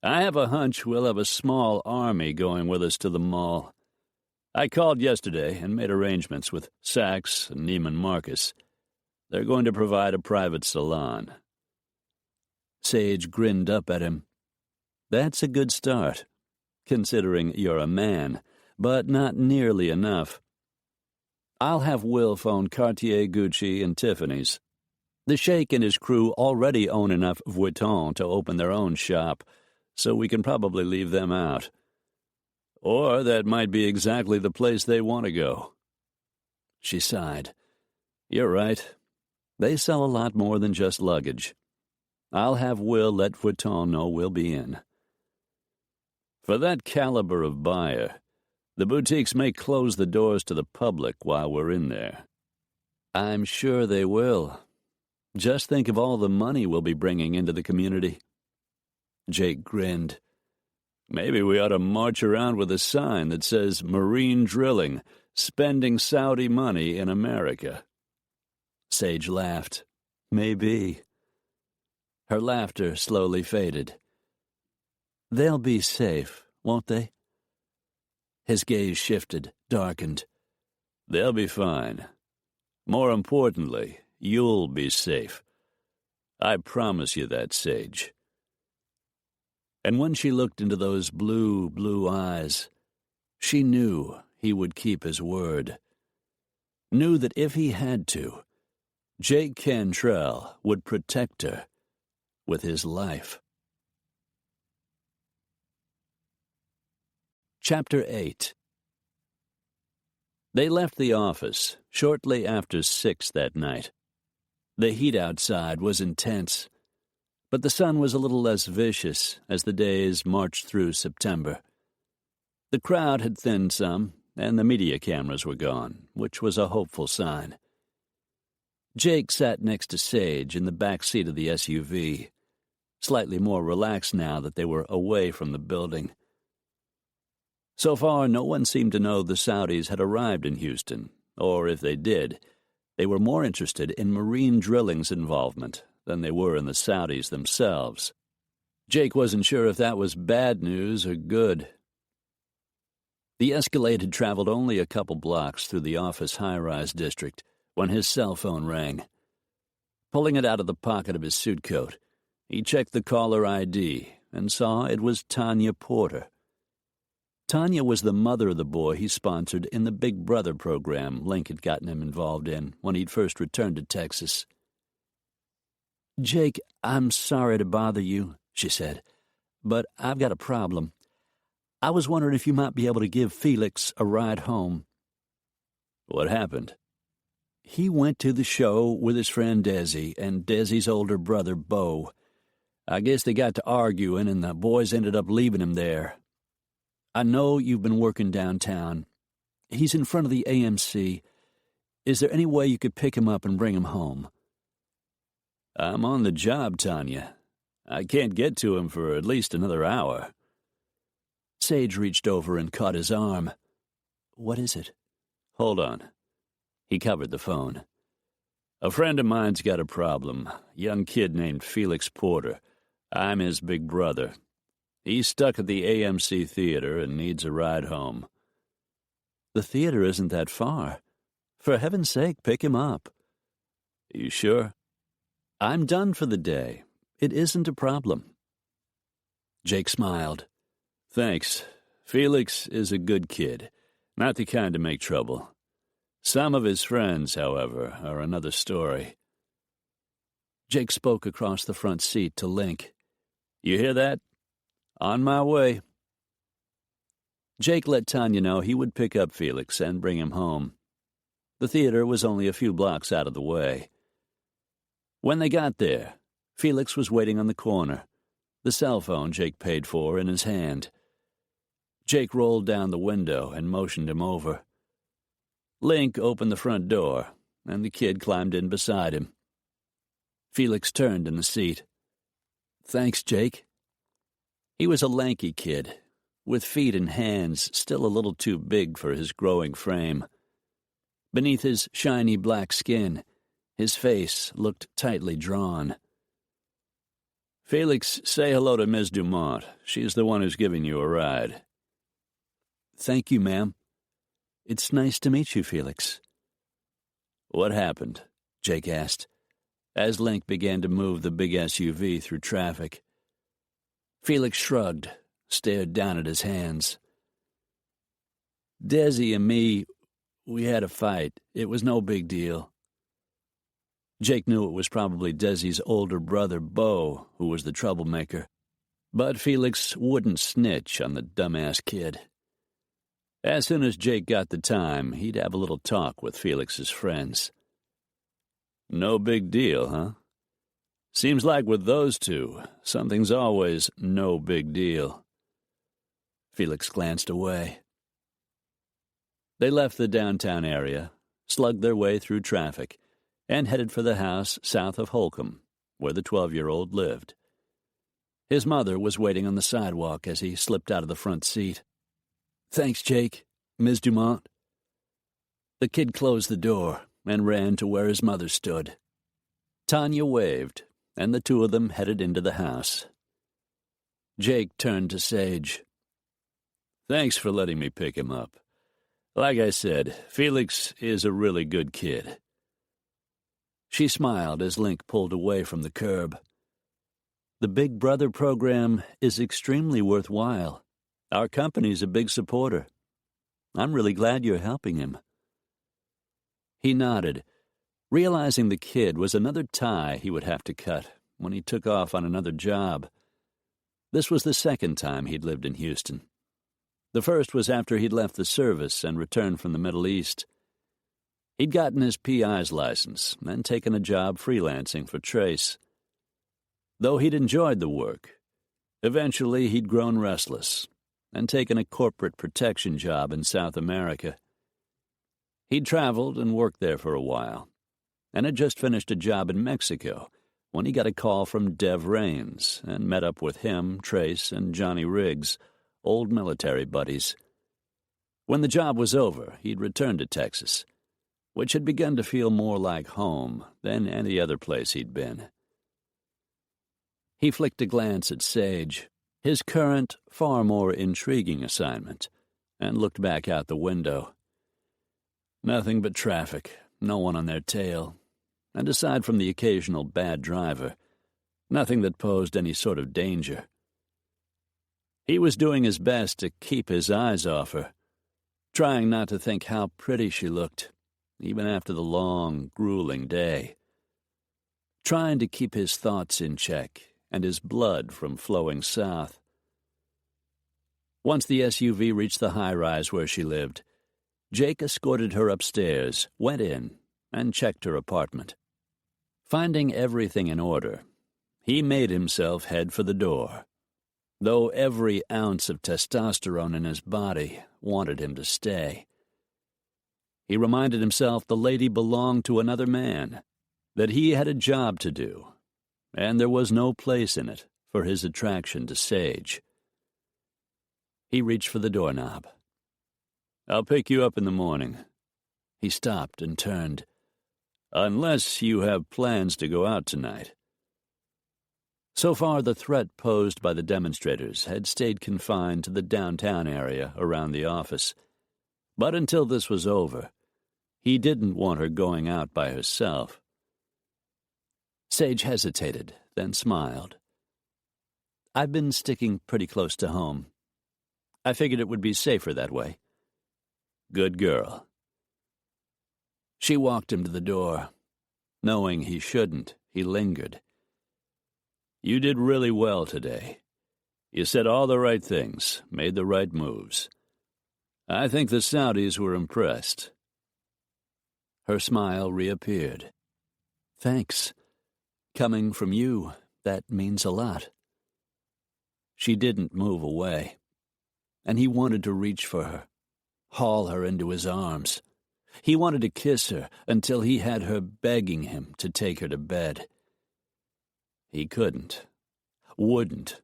Speaker 2: I have a hunch we'll have a small army going with us to the mall. I called yesterday and made arrangements with Sachs and Neiman Marcus. They're going to provide a private salon. Sage grinned up at him. That's a good start, considering you're a man, but not nearly enough. I'll have Will phone Cartier, Gucci, and Tiffany's. The Sheikh and his crew already own enough Vuitton to open their own shop, so we can probably leave them out. Or that might be exactly the place they want to go. She sighed. You're right. They sell a lot more than just luggage. I'll have Will let Vuitton know we'll be in. For that caliber of buyer, the boutiques may close the doors to the public while we're in there. I'm sure they will. Just think of all the money we'll be bringing into the community. Jake grinned. Maybe we ought to march around with a sign that says Marine Drilling, spending Saudi money in America. Sage laughed. Maybe. Her laughter slowly faded. They'll be safe, won't they? His gaze shifted, darkened. They'll be fine. More importantly, you'll be safe. I promise you that, Sage. And when she looked into those blue, blue eyes, she knew he would keep his word. Knew that if he had to, Jake Cantrell would protect her with his life. Chapter 8. They left the office shortly after 6 that night. The heat outside was intense, but the sun was a little less vicious as the days marched through September. The crowd had thinned some, and the media cameras were gone, which was a hopeful sign. Jake sat next to Sage in the back seat of the SUV, slightly more relaxed now that they were away from the building. So far, no one seemed to know the Saudis had arrived in Houston, or if they did, they were more interested in Marine Drilling's involvement than they were in the Saudis themselves. Jake wasn't sure if that was bad news or good. The Escalade had traveled only a couple blocks through the office high-rise district when his cell phone rang. Pulling it out of the pocket of his suit coat, he checked the caller ID and saw it was Tanya Porter. Tanya was the mother of the boy he sponsored in the Big Brother program Link had gotten him involved in when he'd first returned to Texas. "Jake, I'm sorry to bother you," she said, "but I've got a problem. I was wondering if you might be able to give Felix a ride home." "What happened?" "He went to the show with his friend Desi and Desi's older brother, Bo. I guess they got to arguing, and the boys ended up leaving him there. I know you've been working downtown. He's in front of the AMC. Is there any way you could pick him up and bring him home?" "I'm on the job, Tanya. I can't get to him for at least another hour." Sage reached over and caught his arm. "What is it?" "Hold on." He covered the phone. "A friend of mine's got a problem. Young kid named Felix Porter. I'm his big brother. He's stuck at the AMC theater and needs a ride home." "The theater isn't that far. For heaven's sake, pick him up." "You sure?" "I'm done for the day. It isn't a problem." Jake smiled. "Thanks. Felix is a good kid, not the kind to make trouble. Some of his friends, however, are another story." Jake spoke across the front seat to Link. "You hear that? On my way." Jake let Tanya know he would pick up Felix and bring him home. The theater was only a few blocks out of the way. When they got there, Felix was waiting on the corner, the cell phone Jake paid for in his hand. Jake rolled down the window and motioned him over. Link opened the front door, and the kid climbed in beside him. Felix turned in the seat. "Thanks, Jake." He was a lanky kid, with feet and hands still a little too big for his growing frame. Beneath his shiny black skin, His face looked tightly drawn.
Speaker 3: "Felix, say hello to Miss Dumont. She's the one who's giving you a ride."
Speaker 2: "Thank you, ma'am. It's nice to meet you, Felix."
Speaker 3: "What happened?"
Speaker 2: Jake asked,
Speaker 3: as Link began to move the big SUV through traffic.
Speaker 2: Felix shrugged, stared down at his hands.
Speaker 3: "Desi and me, we had a fight. It was no big deal."
Speaker 2: Jake knew it was probably Desi's older brother, Bo, who was the troublemaker.
Speaker 3: But Felix wouldn't snitch on the dumbass kid. As soon as Jake got the time, he'd have a little talk with Felix's friends. "No big deal, huh? Seems like with those two, something's always no big deal."
Speaker 2: Felix glanced away.
Speaker 3: They left the downtown area, slugged their way through traffic, and headed for the house south of Holcomb, where the 12-year-old lived. His mother was waiting on the sidewalk as he slipped out of the front seat.
Speaker 2: "Thanks, Jake. Ms. Dumont." The kid closed the door and ran to where his mother stood.
Speaker 3: Tanya waved, and the two of them headed into the house.
Speaker 2: Jake turned to Sage.
Speaker 3: "Thanks for letting me pick him up. Like I said, Felix is a really good kid."
Speaker 2: She smiled as Link pulled away from the curb. "The Big Brother program is extremely worthwhile. Our company's a big supporter. I'm really glad you're helping him."
Speaker 3: He nodded, realizing the kid was another tie he would have to cut when he took off on another job. This was the second time he'd lived in Houston. The first was after he'd left the service and returned from the Middle East. He'd gotten his PI's license and taken a job freelancing for Trace. Though he'd enjoyed the work, eventually he'd grown restless and taken a corporate protection job in South America. He'd traveled and worked there for a while, and had just finished a job in Mexico when he got a call from Dev Raines and met up with him, Trace, and Johnny Riggs, old military buddies. When the job was over, he'd returned to Texas, which had begun to feel more like home than any other place he'd been. He flicked a glance at Sage, his current, far more intriguing assignment, and looked back out the window. Nothing but traffic, no one on their tail, and aside from the occasional bad driver, nothing that posed any sort of danger. He was doing his best to keep his eyes off her, trying not to think how pretty she looked, even after the long, grueling day. Trying to keep his thoughts in check and his blood from flowing south. Once the SUV reached the high-rise where she lived, Jake escorted her upstairs, went in, and checked her apartment. Finding everything in order, he made himself head for the door, though every ounce of testosterone in his body wanted him to stay. He reminded himself the lady belonged to another man, that he had a job to do, and there was no place in it for his attraction to Sage. He reached for the doorknob. "I'll pick you up in the morning." He stopped and turned. "Unless you have plans to go out tonight." So far, the threat posed by the demonstrators had stayed confined to the downtown area around the office. But until this was over, he didn't want her going out by herself. Sage hesitated, then smiled. "I've been sticking pretty close to home. I figured it would be safer that way." "Good girl." She walked him to the door. Knowing he shouldn't, he lingered. "You did really well today. You said all the right things, made the right moves. I think the Saudis were impressed." Her smile reappeared. "Thanks. Coming from you, that means a lot." She didn't move away, and he wanted to reach for her, haul her into his arms. He wanted to kiss her until he had her begging him to take her to bed. He couldn't, wouldn't.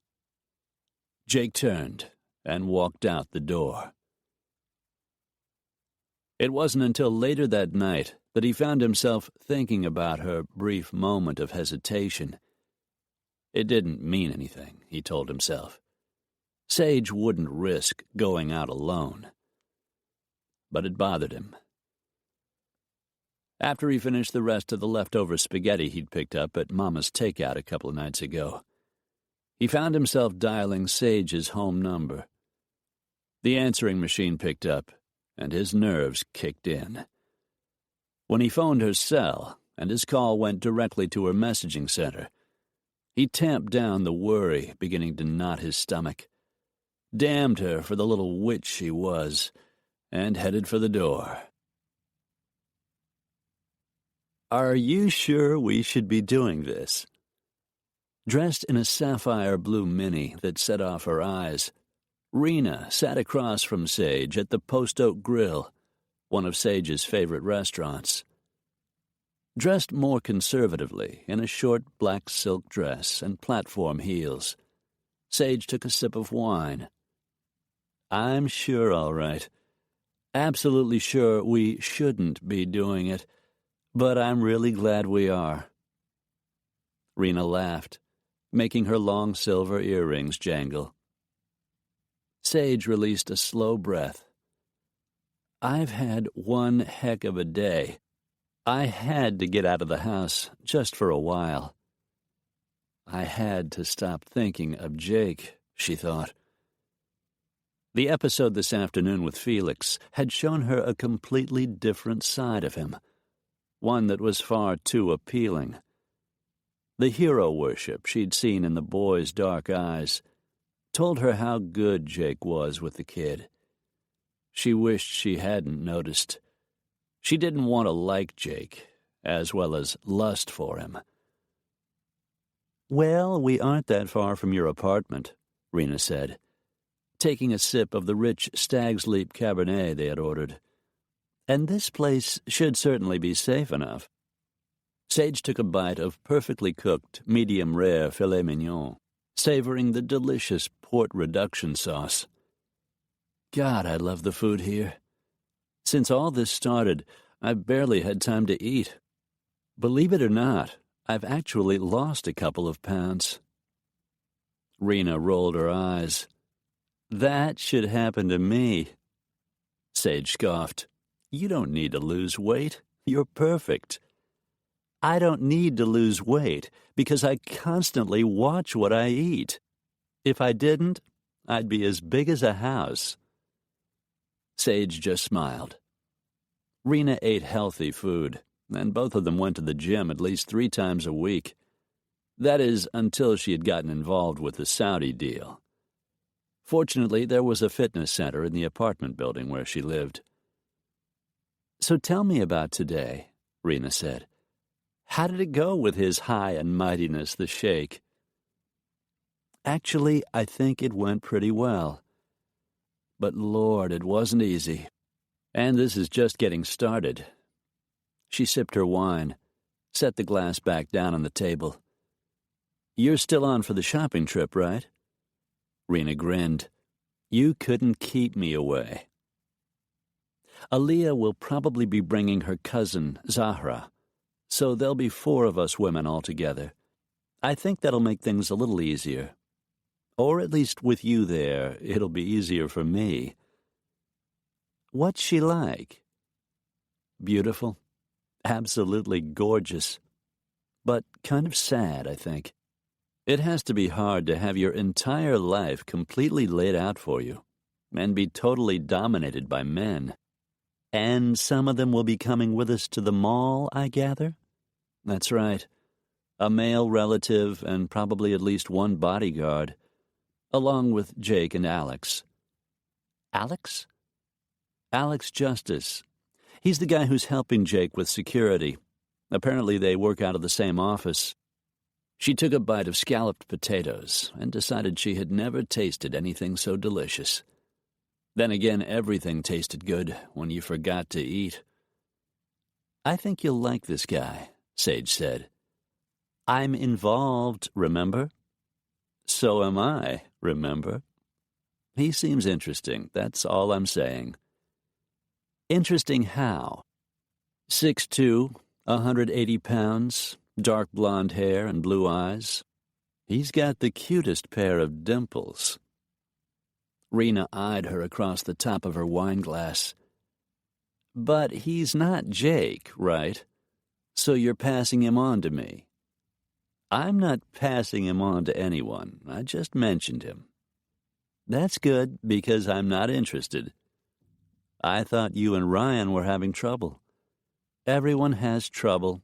Speaker 3: Jake turned and walked out the door.
Speaker 2: It wasn't until later that night that he found himself thinking about her brief moment of hesitation. It didn't mean anything, he told himself. Sage wouldn't risk going out alone. But it bothered him. After he finished the rest of the leftover spaghetti he'd picked up at Mama's Takeout a couple of nights ago, he found himself dialing Sage's home number. The answering machine picked up, and his nerves kicked in. When he phoned her cell, and his call went directly to her messaging center, he tamped down the worry beginning to knot his stomach, damned her for the little witch she was, and headed for the door. "Are you sure we should be doing this?" Dressed in a sapphire blue mini that set off her eyes, Rena sat across from Sage at the Post Oak Grill, one of Sage's favorite restaurants. Dressed more conservatively in a short black silk dress and platform heels, Sage took a sip of wine. "I'm sure, all right. Absolutely sure we shouldn't be doing it, but I'm really glad we are." Rena laughed, making her long silver earrings jangle. Sage released a slow breath. "I've had one heck of a day. I had to get out of the house just for a while. I had to stop thinking of Jake," she thought. The episode this afternoon with Felix had shown her a completely different side of him, one that was far too appealing. The hero worship she'd seen in the boy's dark eyes told her how good Jake was with the kid. She wished she hadn't noticed. She didn't want to like Jake, as well as lust for him. "Well, we aren't that far from your apartment," Rena said, taking a sip of the rich Stag's Leap Cabernet they had ordered. "And this place should certainly be safe enough." Sage took a bite of perfectly cooked, medium-rare filet mignon, savoring the delicious port reduction sauce. "God, I love the food here. Since all this started, I've barely had time to eat. Believe it or not, I've actually lost a couple of pounds." Rena rolled her eyes. "That should happen to me." Sage scoffed. "You don't need to lose weight. You're perfect." "I don't need to lose weight because I constantly watch what I eat. If I didn't, I'd be as big as a house." Sage just smiled. Rena ate healthy food, and both of them went to the gym at least 3 times a week. That is, until she had gotten involved with the Saudi deal. Fortunately, there was a fitness center in the apartment building where she lived. "So tell me about today," Rena said. "How did it go with His High and Mightiness the Sheikh?" "Actually, I think it went pretty well. But Lord, it wasn't easy. And this is just getting started." She sipped her wine, set the glass back down on the table. "You're still on for the shopping trip, right?" Rena grinned. "You couldn't keep me away." "Aaliyah will probably be bringing her cousin, Zahra, so there'll be 4 of us women all together. I think that'll make things a little easier. Or at least with you there, it'll be easier for me." "What's she like?" "Beautiful. Absolutely gorgeous. But kind of sad, I think. It has to be hard to have your entire life completely laid out for you and be totally dominated by men. And some of them will be coming with us to the mall, I gather?" "That's right. A male relative and probably at least 1 bodyguard, along with Jake and Alex." "Alex?" "Alex Justice. He's the guy who's helping Jake with security. Apparently they work out of the same office." She took a bite of scalloped potatoes and decided she had never tasted anything so delicious. Then again, everything tasted good when you forgot to eat. "I think you'll like this guy," Sage said. "I'm involved, remember?" "So am I, remember? He seems interesting, that's all I'm saying." Interesting how. 6'2", 180 pounds, dark blonde hair and blue eyes. He's got the cutest pair of dimples. Rena eyed her across the top of her wine glass. But he's not Jake, right? So you're passing him on to me. I'm not passing him on to anyone. I just mentioned him. That's good, because I'm not interested. I thought you and Ryan were having trouble. Everyone has trouble.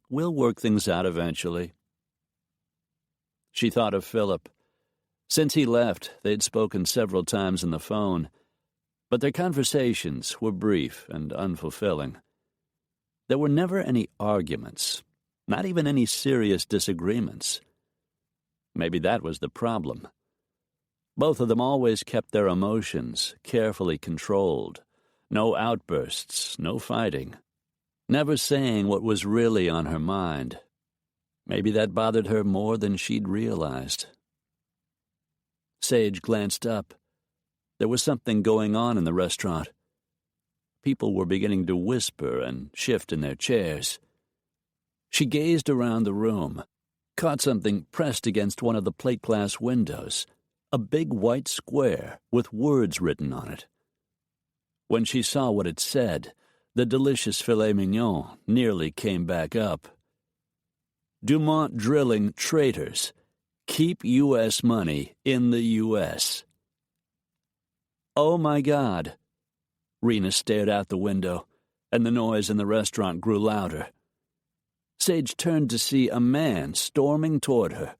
Speaker 2: We'll work things out eventually. She thought of Philip. Since he left, they'd spoken several times on the phone, but their conversations were brief and unfulfilling. There were never any arguments, not even any serious disagreements. Maybe that was the problem. Both of them always kept their emotions carefully controlled. No outbursts, no fighting. Never saying what was really on her mind. Maybe that bothered her more than she'd realized. Sage glanced up. There was something going on in the restaurant. People were beginning to whisper and shift in their chairs. She gazed around the room, caught something pressed against one of the plate glass windows, a big white square with words written on it. When she saw what it said, the delicious filet mignon nearly came back up. Dumont Drilling Traitors. Keep U.S. money in the U.S. Oh, my God. Rena stared out the window, and the noise in the restaurant grew louder. Sage turned to see a man storming toward her,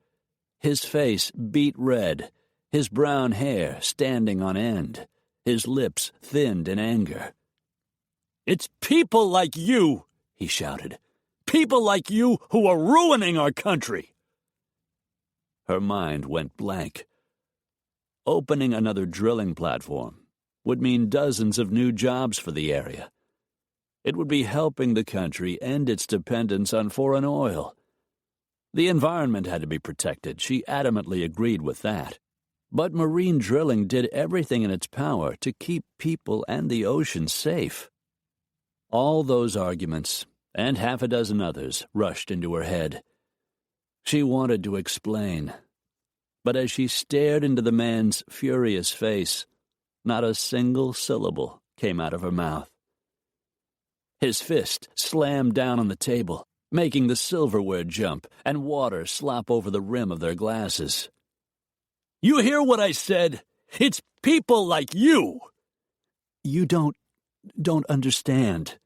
Speaker 2: his face beet red, his brown hair standing on end, his lips thinned in anger. "It's people like you," he shouted. "People like you who are ruining our country." Her mind went blank. Opening another drilling platform would mean dozens of new jobs for the area. It would be helping the country end its dependence on foreign oil. The environment had to be protected. She adamantly agreed with that. But marine drilling did everything in its power to keep people and the ocean safe. All those arguments, and half a dozen others, rushed into her head. She wanted to explain, but as she stared into the man's furious face, not a single syllable came out of her mouth. His fist slammed down on the table, making the silverware jump and water slop over the rim of their glasses. "You hear what I said? It's people like you!" "You don't understand."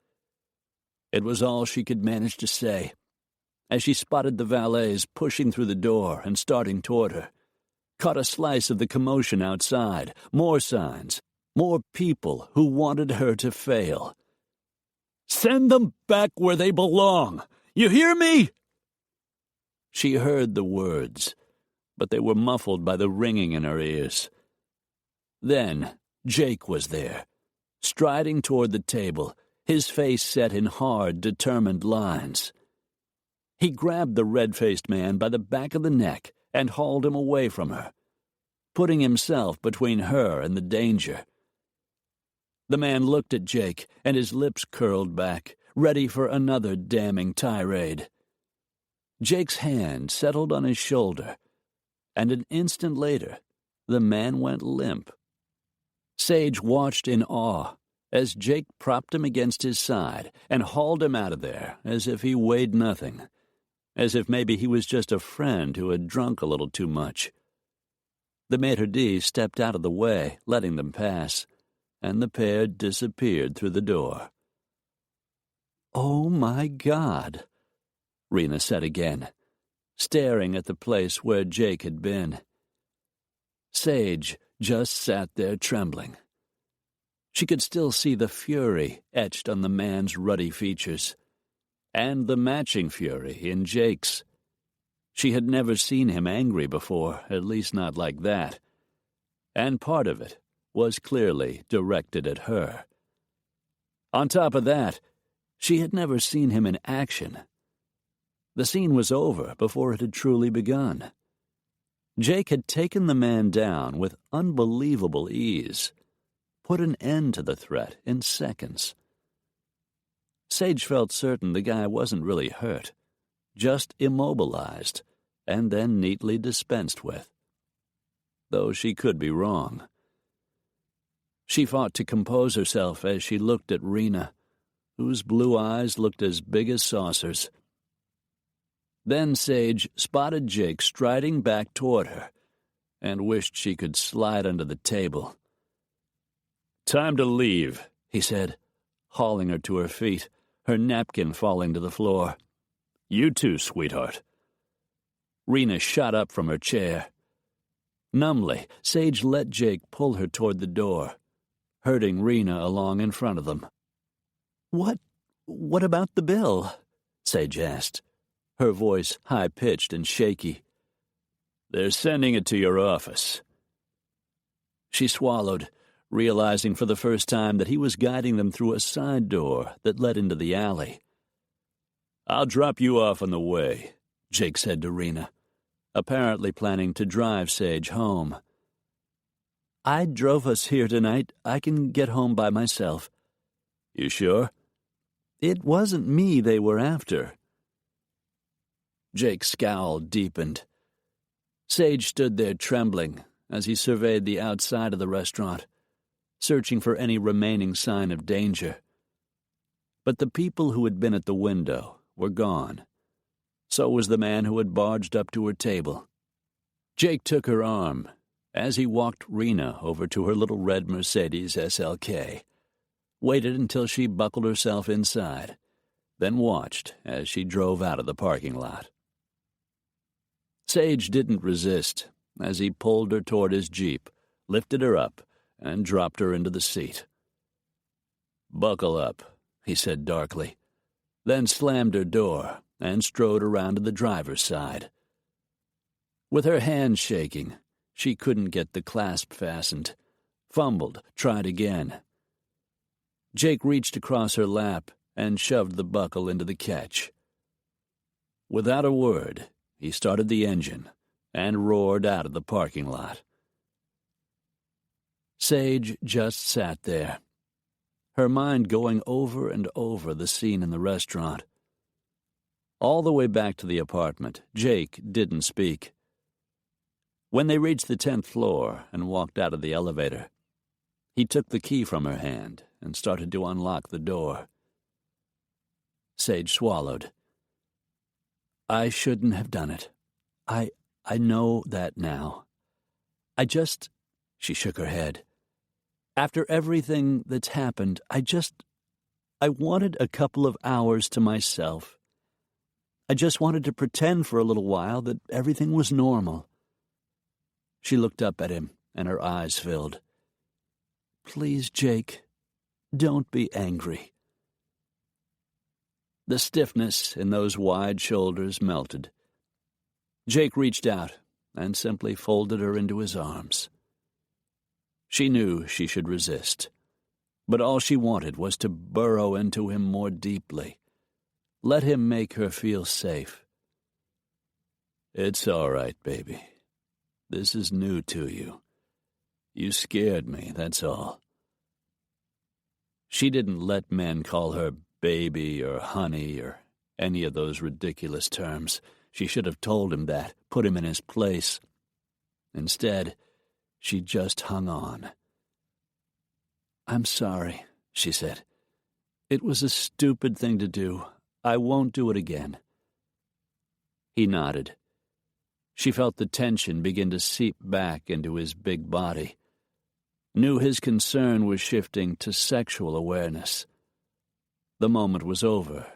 Speaker 2: It was all she could manage to say, as she spotted the valets pushing through the door and starting toward her, caught a slice of the commotion outside, more signs, more people who wanted her to fail. "Send them back where they belong! You hear me?" She heard the words, but they were muffled by the ringing in her ears. Then Jake was there, striding toward the table, his face set in hard, determined lines. He grabbed the red-faced man by the back of the neck and hauled him away from her, putting himself between her and the danger. The man looked at Jake, and his lips curled back, ready for another damning tirade. Jake's hand settled on his shoulder, and an instant later, the man went limp. Sage watched in awe as Jake propped him against his side and hauled him out of there as if he weighed nothing, as if maybe he was just a friend who had drunk a little too much. The maitre d' stepped out of the way, letting them pass, and the pair disappeared through the door. "Oh, my God," Rena said again, staring at the place where Jake had been. Sage just sat there trembling. She could still see the fury etched on the man's ruddy features, and the matching fury in Jake's. She had never seen him angry before, at least not like that, and part of it was clearly directed at her. On top of that, she had never seen him in action. The scene was over before it had truly begun. Jake had taken the man down with unbelievable ease. put an end to the threat in seconds. Sage felt certain the guy wasn't really hurt, just immobilized, and then neatly dispensed with. Though she could be wrong. She fought to compose herself as she looked at Rena, whose blue eyes looked as big as saucers. Then Sage spotted Jake striding back toward her and wished she could slide under the table. "Time to leave," he said, hauling her to her feet, her napkin falling to the floor. "You too, sweetheart." Rena shot up from her chair. Numbly, Sage let Jake pull her toward the door, herding Rena along in front of them. What about the bill?" Sage asked, her voice high-pitched and shaky. "They're sending it to your office." She swallowed, realizing for the first time that he was guiding them through a side door that led into the alley. "I'll drop you off on the way," Jake said to Rena, apparently planning to drive Sage home. "I drove us here tonight. I can get home by myself." "You sure?" "It wasn't me they were after." Jake's scowl deepened. Sage stood there trembling as he surveyed the outside of the restaurant, searching for any remaining sign of danger. But the people who had been at the window were gone. So was the man who had barged up to her table. Jake took her arm as he walked Rena over to her little red Mercedes SLK, waited until she buckled herself inside, then watched as she drove out of the parking lot. Sage didn't resist as he pulled her toward his Jeep, lifted her up, and dropped her into the seat. "Buckle up," he said darkly, then slammed her door and strode around to the driver's side. With her hands shaking, she couldn't get the clasp fastened, fumbled, tried again. Jake reached across her lap and shoved the buckle into the catch. Without a word, he started the engine and roared out of the parking lot. Sage just sat there, her mind going over and over the scene in the restaurant. All the way back to the apartment, Jake didn't speak. When they reached the 10th floor and walked out of the elevator, he took the key from her hand and started to unlock the door. Sage swallowed. "I shouldn't have done it. I know that now. She shook her head. "After everything that's happened, I wanted a couple of hours to myself. I just wanted to pretend for a little while that everything was normal." She looked up at him, and her eyes filled. "Please, Jake, don't be angry." The stiffness in those wide shoulders melted. Jake reached out and simply folded her into his arms. She knew she should resist, but all she wanted was to burrow into him more deeply. Let him make her feel safe. "It's all right, baby. This is new to you. You scared me, that's all." She didn't let men call her baby or honey or any of those ridiculous terms. She should have told him that, put him in his place. Instead, she just hung on. "I'm sorry," she said. "It was a stupid thing to do. I won't do it again." He nodded. She felt the tension begin to seep back into his big body. Knew his concern was shifting to sexual awareness. The moment was over,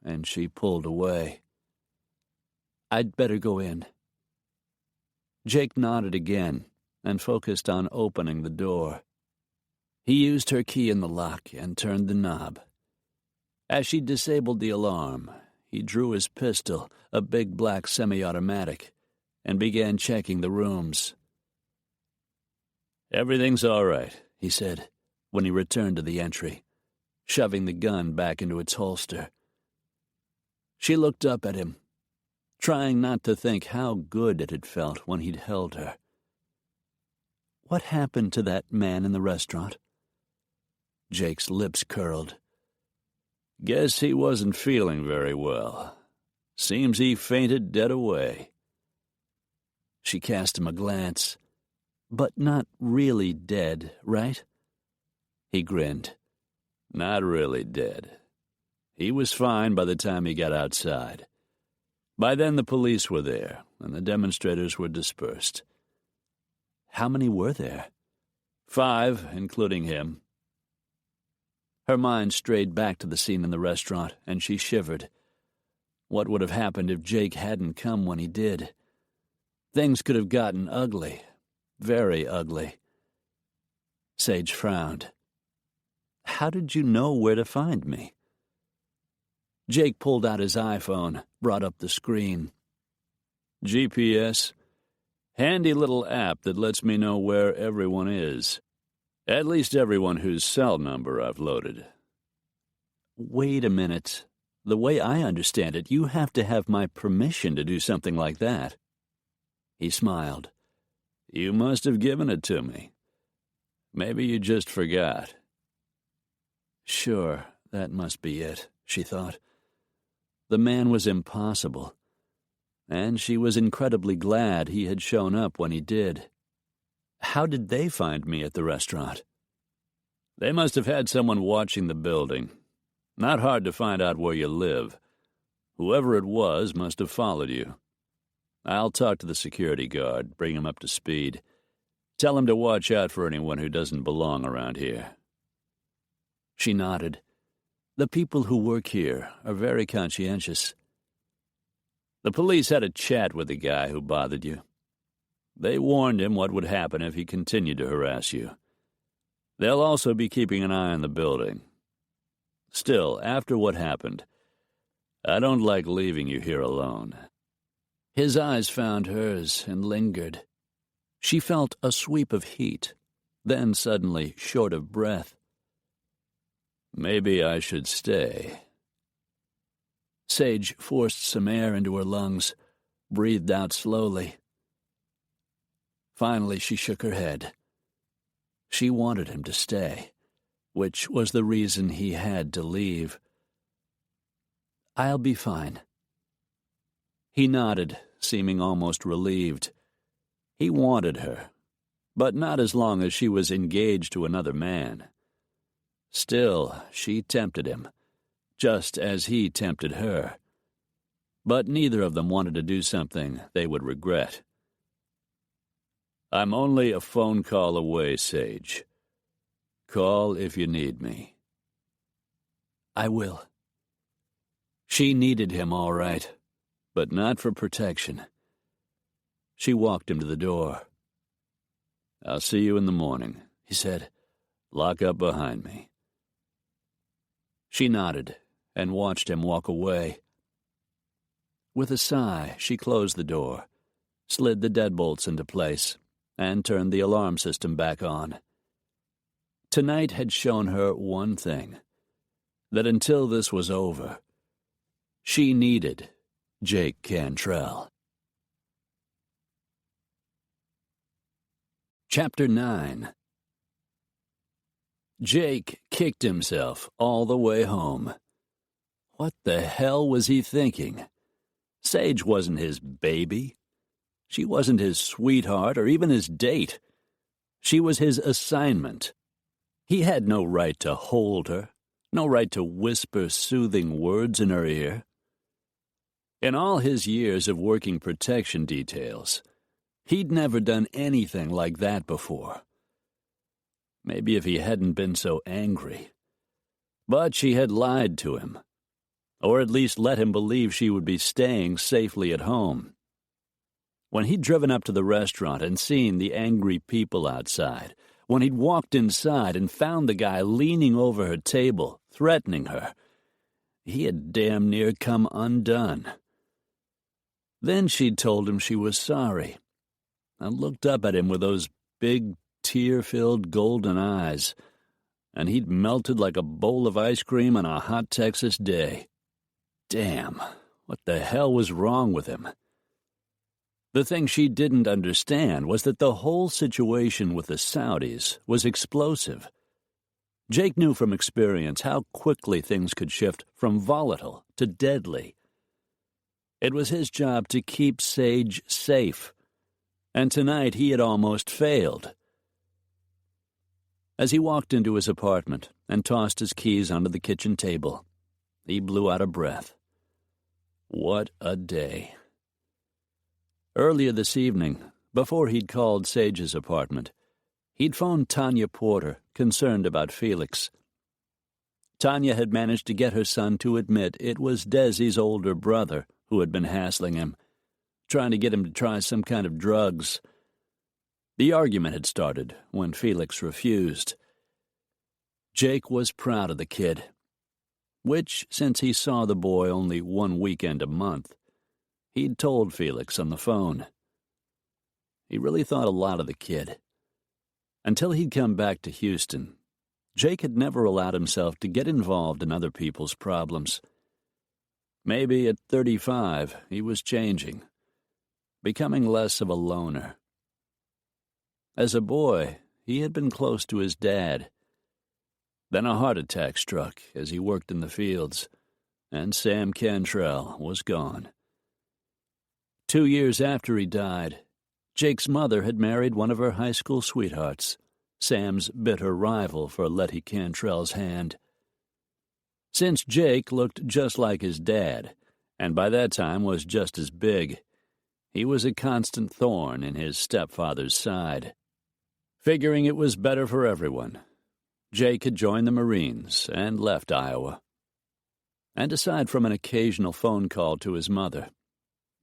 Speaker 2: and she pulled away. "I'd better go in." Jake nodded again and focused on opening the door. He used her key in the lock and turned the knob. As she disabled the alarm, he drew his pistol, a big black semi-automatic, and began checking the rooms. "Everything's all right," he said, when he returned to the entry, shoving the gun back into its holster. She looked up at him, trying not to think how good it had felt when he'd held her. "What happened to that man in the restaurant?"
Speaker 3: Jake's lips curled. Guess he wasn't feeling very well. Seems he fainted dead away. She cast him a glance. But not really dead, right? He grinned. Not really dead. He was fine by the time he got outside. By then the police were there, and the demonstrators were dispersed. How many were there? 5, including him. Her mind strayed back to the scene in the restaurant, and she shivered. What would have happened if Jake hadn't come when he did? Things could have gotten ugly. Very ugly. Sage frowned. How did you know where to find me? Jake pulled out his iPhone, brought up the screen. GPS. Handy little app that lets me know where everyone is. At least everyone whose cell number I've loaded. Wait a minute. The way I understand it, you have to have my permission to do something like that. He smiled. You must have given it to me. Maybe you just forgot. Sure, that must be it, she thought. The man was impossible, and she was incredibly glad he had shown up when he did. How did they find me at the restaurant? They must have had someone watching the building. Not hard to find out where you live. Whoever it was must have followed you. I'll talk to the security guard, bring him up to speed. Tell him to watch out for anyone who doesn't belong around here. She nodded. The people who work here are very conscientious. The police had a chat with the guy who bothered you. They warned him what would happen if he continued to harass you. They'll also be keeping an eye on the building. Still, after what happened, I don't like leaving you here alone. His eyes found hers and lingered. She felt a sweep of heat, then suddenly short of breath. Maybe I should stay. Sage forced some air into her lungs, breathed out slowly. Finally, she shook her head. She wanted him to stay, which was the reason he had to leave. I'll be fine. He nodded, seeming almost relieved. He wanted her, but not as long as she was engaged to another man. Still, she tempted him, just as he tempted her. But neither of them wanted to do something they would regret. I'm only a phone call away, Sage. Call if you need me. I will. She needed him, all right, but not for protection. She walked him to the door. I'll see you in the morning, he said. Lock up behind me. She nodded and watched him walk away. With a sigh, she closed the door, slid the deadbolts into place, and turned the alarm system back on. Tonight had shown her one thing, that until this was over, she needed Jake Cantrell. Chapter 9. Jake kicked himself all the way home. What the hell was he thinking? Sage wasn't his baby. She wasn't his sweetheart or even his date. She was his assignment. He had no right to hold her, no right to whisper soothing words in her ear. In all his years of working protection details, he'd never done anything like that before. Maybe if he hadn't been so angry. But she had lied to him, or at least let him believe she would be staying safely at home. When he'd driven up to the restaurant and seen the angry people outside, when he'd walked inside and found the guy leaning over her table, threatening her, he had damn near come undone. Then she'd told him she was sorry, and looked up at him with those big, tear-filled golden eyes, and he'd melted like a bowl of ice cream on a hot Texas day. Damn, what the hell was wrong with him? The thing she didn't understand was that the whole situation with the Saudis was explosive.
Speaker 2: Jake knew from experience how quickly things could shift from volatile to deadly. It was his job to keep Sage safe, and tonight he had almost failed. As he walked into his apartment and tossed his keys onto the kitchen table, he blew out a breath. What a day. Earlier this evening, before he'd called Sage's apartment, he'd phoned Tanya Porter, concerned about Felix. Tanya had managed to get her son to admit it was Desi's older brother who had been hassling him, trying to get him to try some kind of drugs. The argument had started when Felix refused. Jake was proud of the kid, which, since he saw the boy only one weekend a month, he'd told Felix on the phone. He really thought a lot of the kid. Until he'd come back to Houston, Jake had never allowed himself to get involved in other people's problems. Maybe at 35 he was changing, becoming less of a loner. As a boy, he had been close to his dad. Then a heart attack struck as he worked in the fields, and Sam Cantrell was gone. 2 years after he died, Jake's mother had married one of her high school sweethearts, Sam's bitter rival for Letty Cantrell's hand. Since Jake looked just like his dad, and by that time was just as big, he was a constant thorn in his stepfather's side. Figuring it was better for everyone, Jake had joined the Marines and left Iowa. And aside from an occasional phone call to his mother,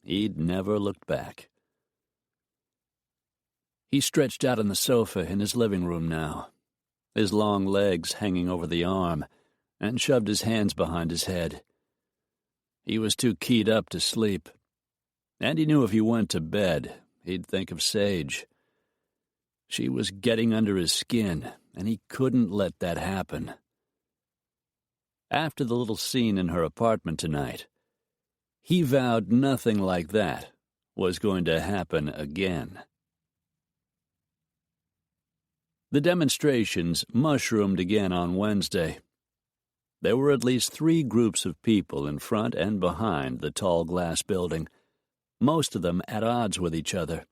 Speaker 2: he'd never looked back. He stretched out on the sofa in his living room now, his long legs hanging over the arm, and shoved his hands behind his head. He was too keyed up to sleep, and he knew if he went to bed, he'd think of Sage. She was getting under his skin, and he couldn't let that happen. After the little scene in her apartment tonight, he vowed nothing like that was going to happen again. The demonstrations mushroomed again on Wednesday. There were at least 3 groups of people in front and behind the tall glass building, most of them at odds with each other.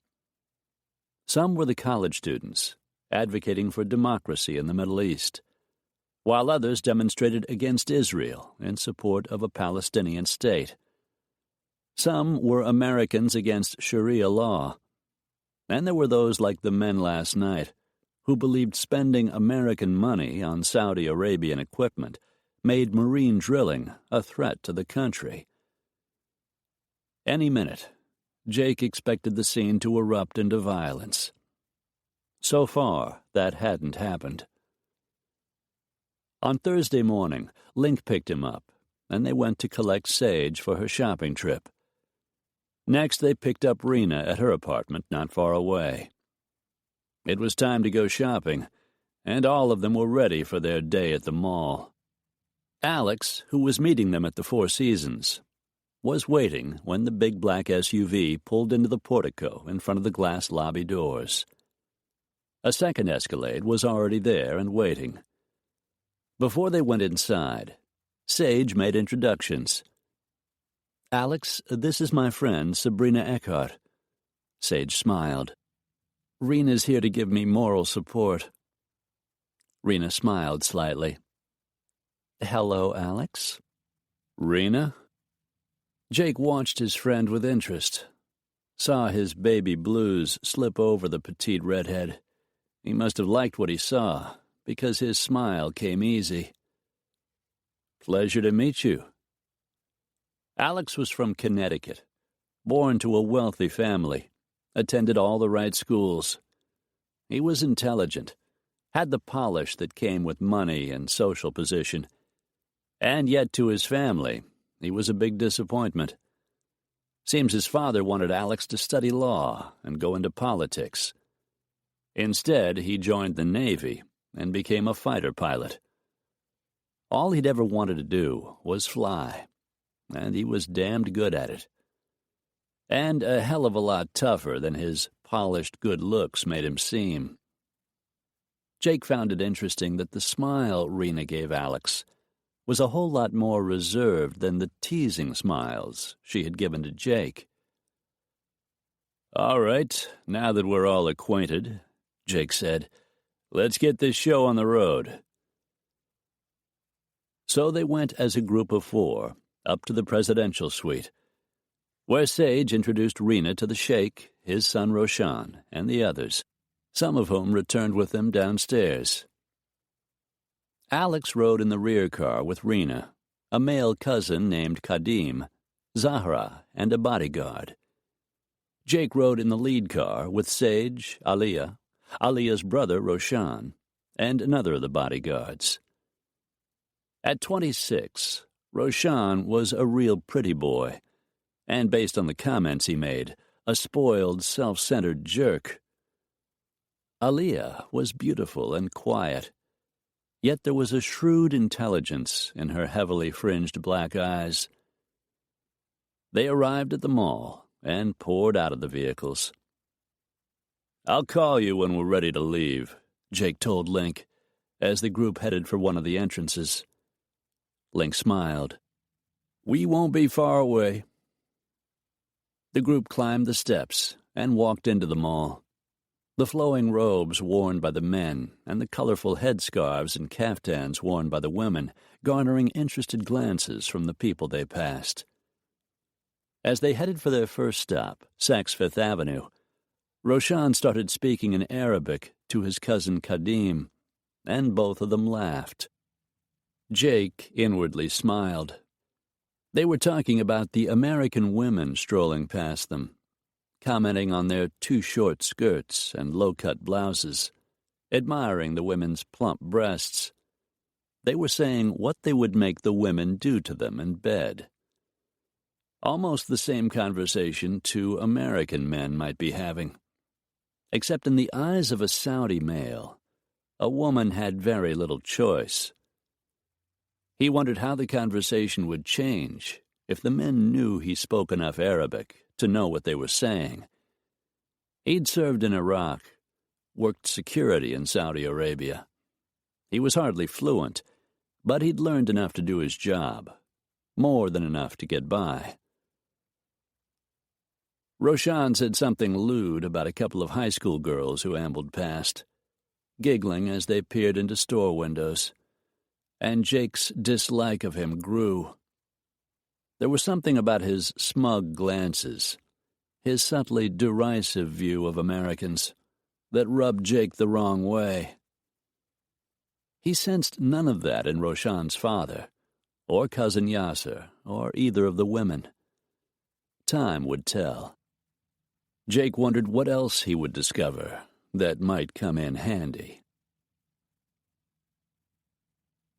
Speaker 2: Some were the college students, advocating for democracy in the Middle East, while others demonstrated against Israel in support of a Palestinian state. Some were Americans against Sharia law, and there were those like the men last night who believed spending American money on Saudi Arabian equipment made marine drilling a threat to the country. Any minute, Jake expected the scene to erupt into violence. So far, that hadn't happened. On Thursday morning, Link picked him up, and they went to collect Sage for her shopping trip. Next, they picked up Rena at her apartment not far away. It was time to go shopping, and all of them were ready for their day at the mall. Alex, who was meeting them at the Four Seasons, was waiting when the big black SUV pulled into the portico in front of the glass lobby doors. A second Escalade was already there and waiting. Before they went inside, Sage made introductions. "Alex, this is my friend, Sabrina Eckhart." Sage smiled. "Rena's here to give me moral support." Rena smiled slightly. "Hello, Alex." "Rena?" Jake watched his friend with interest, saw his baby blues slip over the petite redhead. He must have liked what he saw, because his smile came easy. "Pleasure to meet you." Alex was from Connecticut, born to a wealthy family, attended all the right schools. He was intelligent, had the polish that came with money and social position, and yet to his family, he was a big disappointment. Seems his father wanted Alex to study law and go into politics. Instead, he joined the Navy and became a fighter pilot. All he'd ever wanted to do was fly, and he was damned good at it. And a hell of a lot tougher than his polished good looks made him seem. Jake found it interesting that the smile Rena gave Alex was a whole lot more reserved than the teasing smiles she had given to Jake.
Speaker 3: "All right, now that we're all acquainted," Jake said, "let's get this show on the road." So they went as a group of 4 up to the presidential suite, where Sage introduced Rena to the Sheikh, his son Roshan, and the others, some of whom returned with them downstairs. Alex rode in the rear car with Rena, a male cousin named Kadim, Zahra, and a bodyguard. Jake rode in the lead car with Sage, Aliyah, Aliyah's brother Roshan, and another of the bodyguards. At 26, Roshan was a real pretty boy, and based on the comments he made, a spoiled, self-centered jerk. Aliyah was beautiful and quiet, yet there was a shrewd intelligence in her heavily fringed black eyes. They arrived at the mall and poured out of the vehicles. "I'll call you when we're ready to leave," Jake told Link, as the group headed for one of the entrances. Link smiled. "We won't be far away." The group climbed the steps and walked into the mall. The flowing robes worn by the men and the colorful headscarves and caftans worn by the women garnering interested glances from the people they passed. As they headed for their first stop, Saks Fifth Avenue, Roshan started speaking in Arabic to his cousin Kadim, and both of them laughed. Jake inwardly smiled. They were talking about the American women strolling past them, commenting on their too short skirts and low-cut blouses, admiring the women's plump breasts. They were saying what they would make the women do to them in bed. Almost the same conversation 2 American men might be having. Except in the eyes of a Saudi male, a woman had very little choice. He wondered how the conversation would change if the men knew he spoke enough Arabic to know what they were saying. He'd served in Iraq, worked security in Saudi Arabia. He was hardly fluent, but he'd learned enough to do his job, more than enough to get by. Roshan said something lewd about a couple of high school girls who ambled past, giggling as they peered into store windows, and Jake's dislike of him grew. There was something about his smug glances, his subtly derisive view of Americans, that rubbed Jake the wrong way. He sensed none of that in Roshan's father, or cousin Yasser, or either of the women. Time would tell. Jake wondered what else he would discover that might come in handy.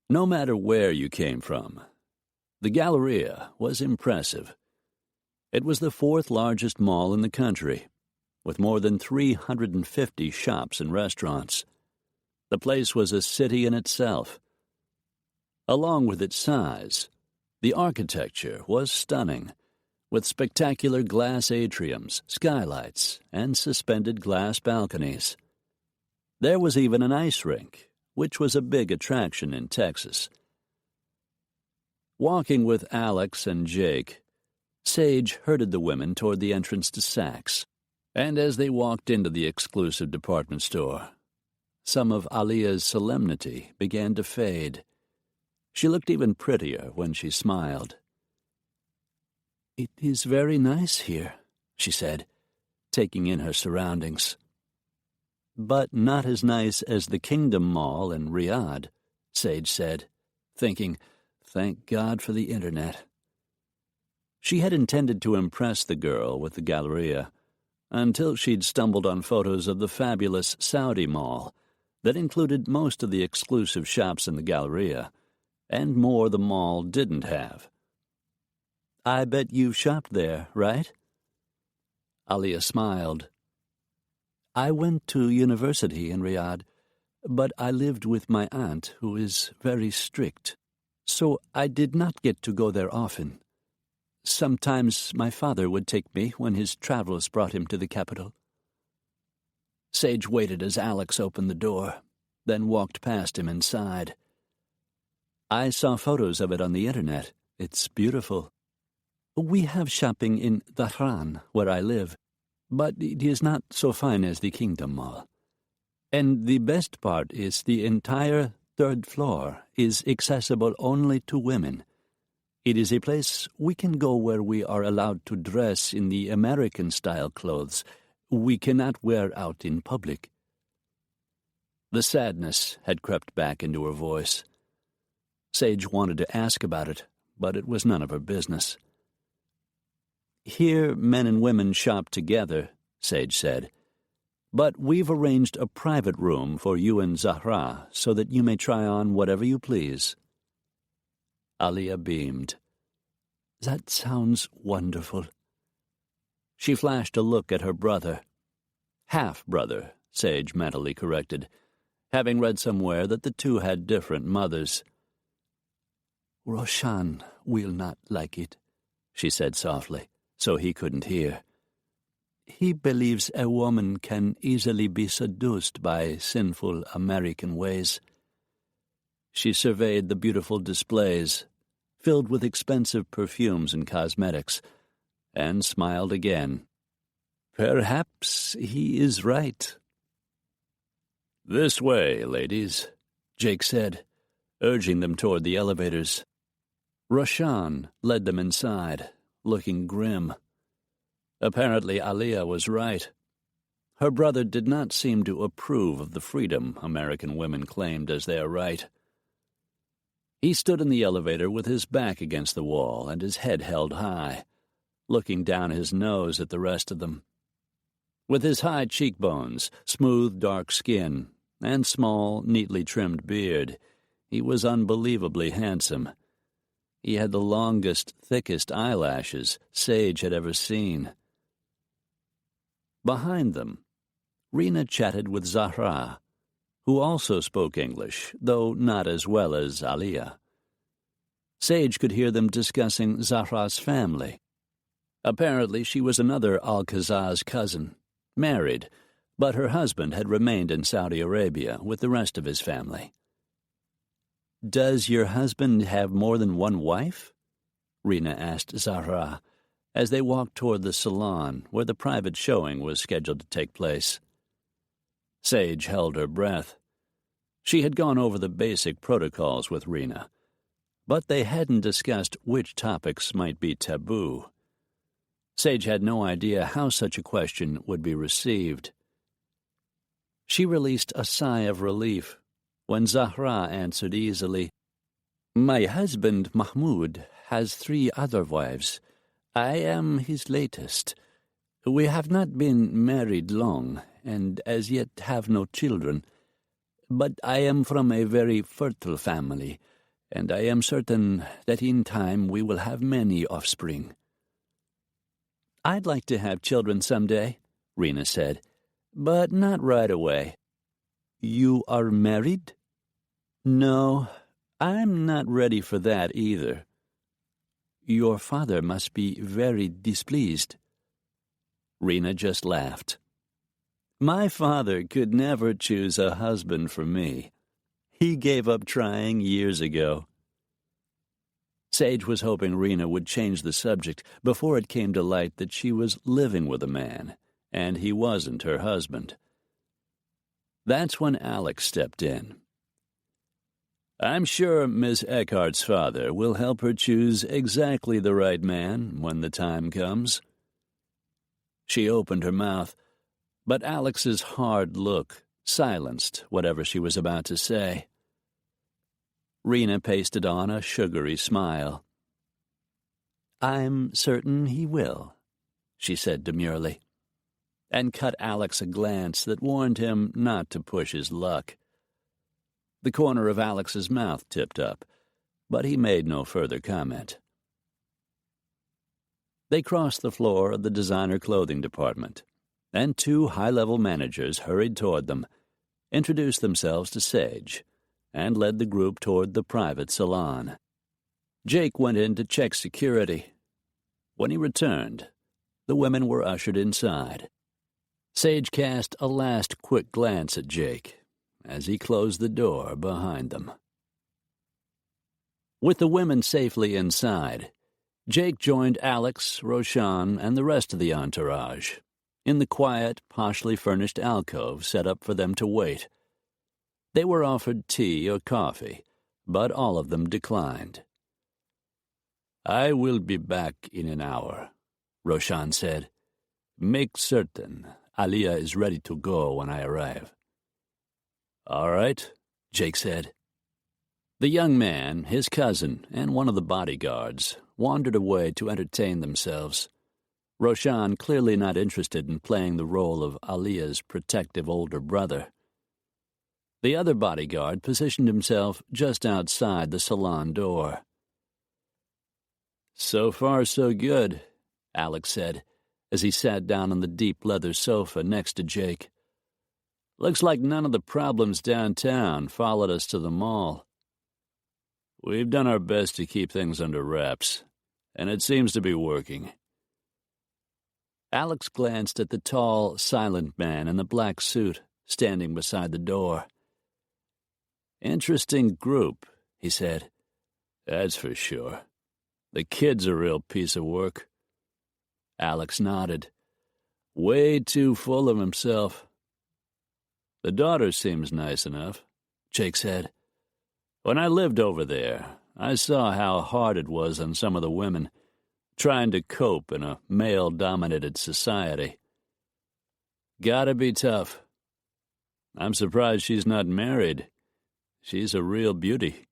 Speaker 3: No matter where you came from, the Galleria was impressive. It was the 4th largest mall in the country, with more than 350 shops and restaurants. The place was a city in itself. Along with its size, the architecture was stunning, with spectacular glass atriums, skylights, and suspended glass balconies. There was even an ice rink, which was a big attraction in Texas. Walking with Alex and Jake, Sage herded the women toward the entrance to Saks, and as they walked into the exclusive department store, some of Aliyah's solemnity began to fade. She looked even prettier when she smiled. "It is very nice here," she said, taking in her surroundings. "But not as nice as the Kingdom Mall in Riyadh," Sage said, thinking, thank God for the Internet. She had intended to impress the girl with the Galleria until she'd stumbled on photos of the fabulous Saudi Mall that included most of the exclusive shops in the Galleria and more the mall didn't have. "I bet you've shopped there, right?" Aliyah smiled. "I went to university in Riyadh, but I lived with my aunt, who is very strict, so I did not get to go there often. Sometimes my father would take me when his travels brought him to the capital." Sage waited as Alex opened the door, then walked past him inside. "I saw photos of it on the internet. It's beautiful. We have shopping in Dhahran, where I live, but it is not so fine as the Kingdom Mall. And the best part is the entire third floor is accessible only to women. It is a place we can go where we are allowed to dress in the American-style clothes we cannot wear out in public." The sadness had crept back into her voice. Sage wanted to ask about it, but it was none of her business. "Here men and women shop together," Sage said. "But we've arranged a private room for you and Zahra so that you may try on whatever you please." Aliyah beamed. "That sounds wonderful." She flashed a look at her brother. Half-brother, Sage mentally corrected, having read somewhere that the two had different mothers. "Roshan will not like it," she said softly, so he couldn't hear. "He believes a woman can easily be seduced by sinful American ways." She surveyed the beautiful displays, filled with expensive perfumes and cosmetics, and smiled again. "Perhaps he is right." "This way, ladies," Jake said, urging them toward the elevators. Roshan led them inside, looking grim. Apparently Aliyah was right. Her brother did not seem to approve of the freedom American women claimed as their right. He stood in the elevator with his back against the wall and his head held high, looking down his nose at the rest of them. With his high cheekbones, smooth dark skin, and small, neatly trimmed beard, he was unbelievably handsome. He had the longest, thickest eyelashes Sage had ever seen. Behind them, Rena chatted with Zahra, who also spoke English, though not as well as Aliyah. Sage could hear them discussing Zahra's family. Apparently she was another Al-Khazaz's cousin, married, but her husband had remained in Saudi Arabia with the rest of his family. "Does your husband have more than one wife?" Rena asked Zahra, as they walked toward the salon where the private showing was scheduled to take place. Sage held her breath. She had gone over the basic protocols with Rena, but they hadn't discussed which topics might be taboo. Sage had no idea how such a question would be received. She released a sigh of relief when Zahra answered easily, "My husband, Mahmoud, has 3 other wives. I am his latest. We have not been married long, and as yet have no children. But I am from a very fertile family, and I am certain that in time we will have many offspring." "I'd like to have children someday," Rena said, "but not right away." "You are married?" "No, I'm not ready for that either." "Your father must be very displeased." Rena just laughed. "My father could never choose a husband for me. He gave up trying years ago." Sage was hoping Rena would change the subject before it came to light that she was living with a man, and he wasn't her husband. That's when Alex stepped in. "I'm sure Miss Eckhart's father will help her choose exactly the right man when the time comes." She opened her mouth, but Alex's hard look silenced whatever she was about to say. Rena pasted on a sugary smile. "I'm certain he will," she said demurely, and cut Alex a glance that warned him not to push his luck. The corner of Alex's mouth tipped up, but he made no further comment. They crossed the floor of the designer clothing department, and 2 high-level managers hurried toward them, introduced themselves to Sage, and led the group toward the private salon. Jake went in to check security. When he returned, the women were ushered inside. Sage cast a last quick glance at Jake,
Speaker 2: as he closed the door behind them. With the women safely inside, Jake joined Alex, Roshan, and the rest of the entourage in the quiet, poshly furnished alcove set up for them to wait. They were offered tea or coffee, but all of them declined. "I will be back in an hour," Roshan said. "Make certain Aliyah is ready to go when I arrive." "All right," Jake said. The young man, his cousin, and one of the bodyguards wandered away to entertain themselves. Roshan clearly not interested in playing the role of Aliyah's protective older brother. The other bodyguard positioned himself just outside the salon door. "So far, so good," Alex said, as he sat down on the deep leather sofa next to Jake. "Looks like none of the problems downtown followed us to the mall." "We've done our best to keep things under wraps, and it seems to be working." Alex glanced at the tall, silent man in the black suit standing beside the door. "Interesting group," he said. "That's for sure. The kid's a real piece of work." Alex nodded. "Way too full of himself." "The daughter seems nice enough," Jake said. "When I lived over there, I saw how hard it was on some of the women, trying to cope in a male-dominated society. Gotta be tough. I'm surprised she's not married. She's a real beauty."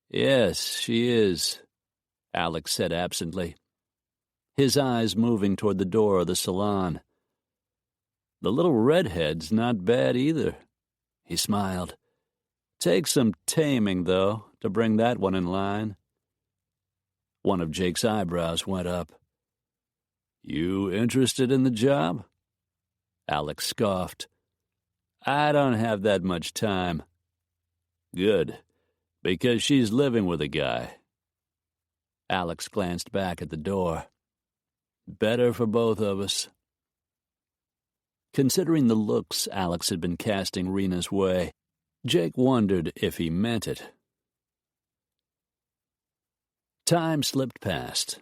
Speaker 2: "Yes, she is," Alex said absently, his eyes moving toward the door of the salon. "The little redhead's not bad either," he smiled. "Takes some taming, though, to bring that one in line." One of Jake's eyebrows went up. "You interested in the job?" Alex scoffed. "I don't have that much time." "Good, because she's living with a guy." Alex glanced back at the door. "Better for both of us." Considering the looks Alex had been casting Rena's way, Jake wondered if he meant it. Time slipped past.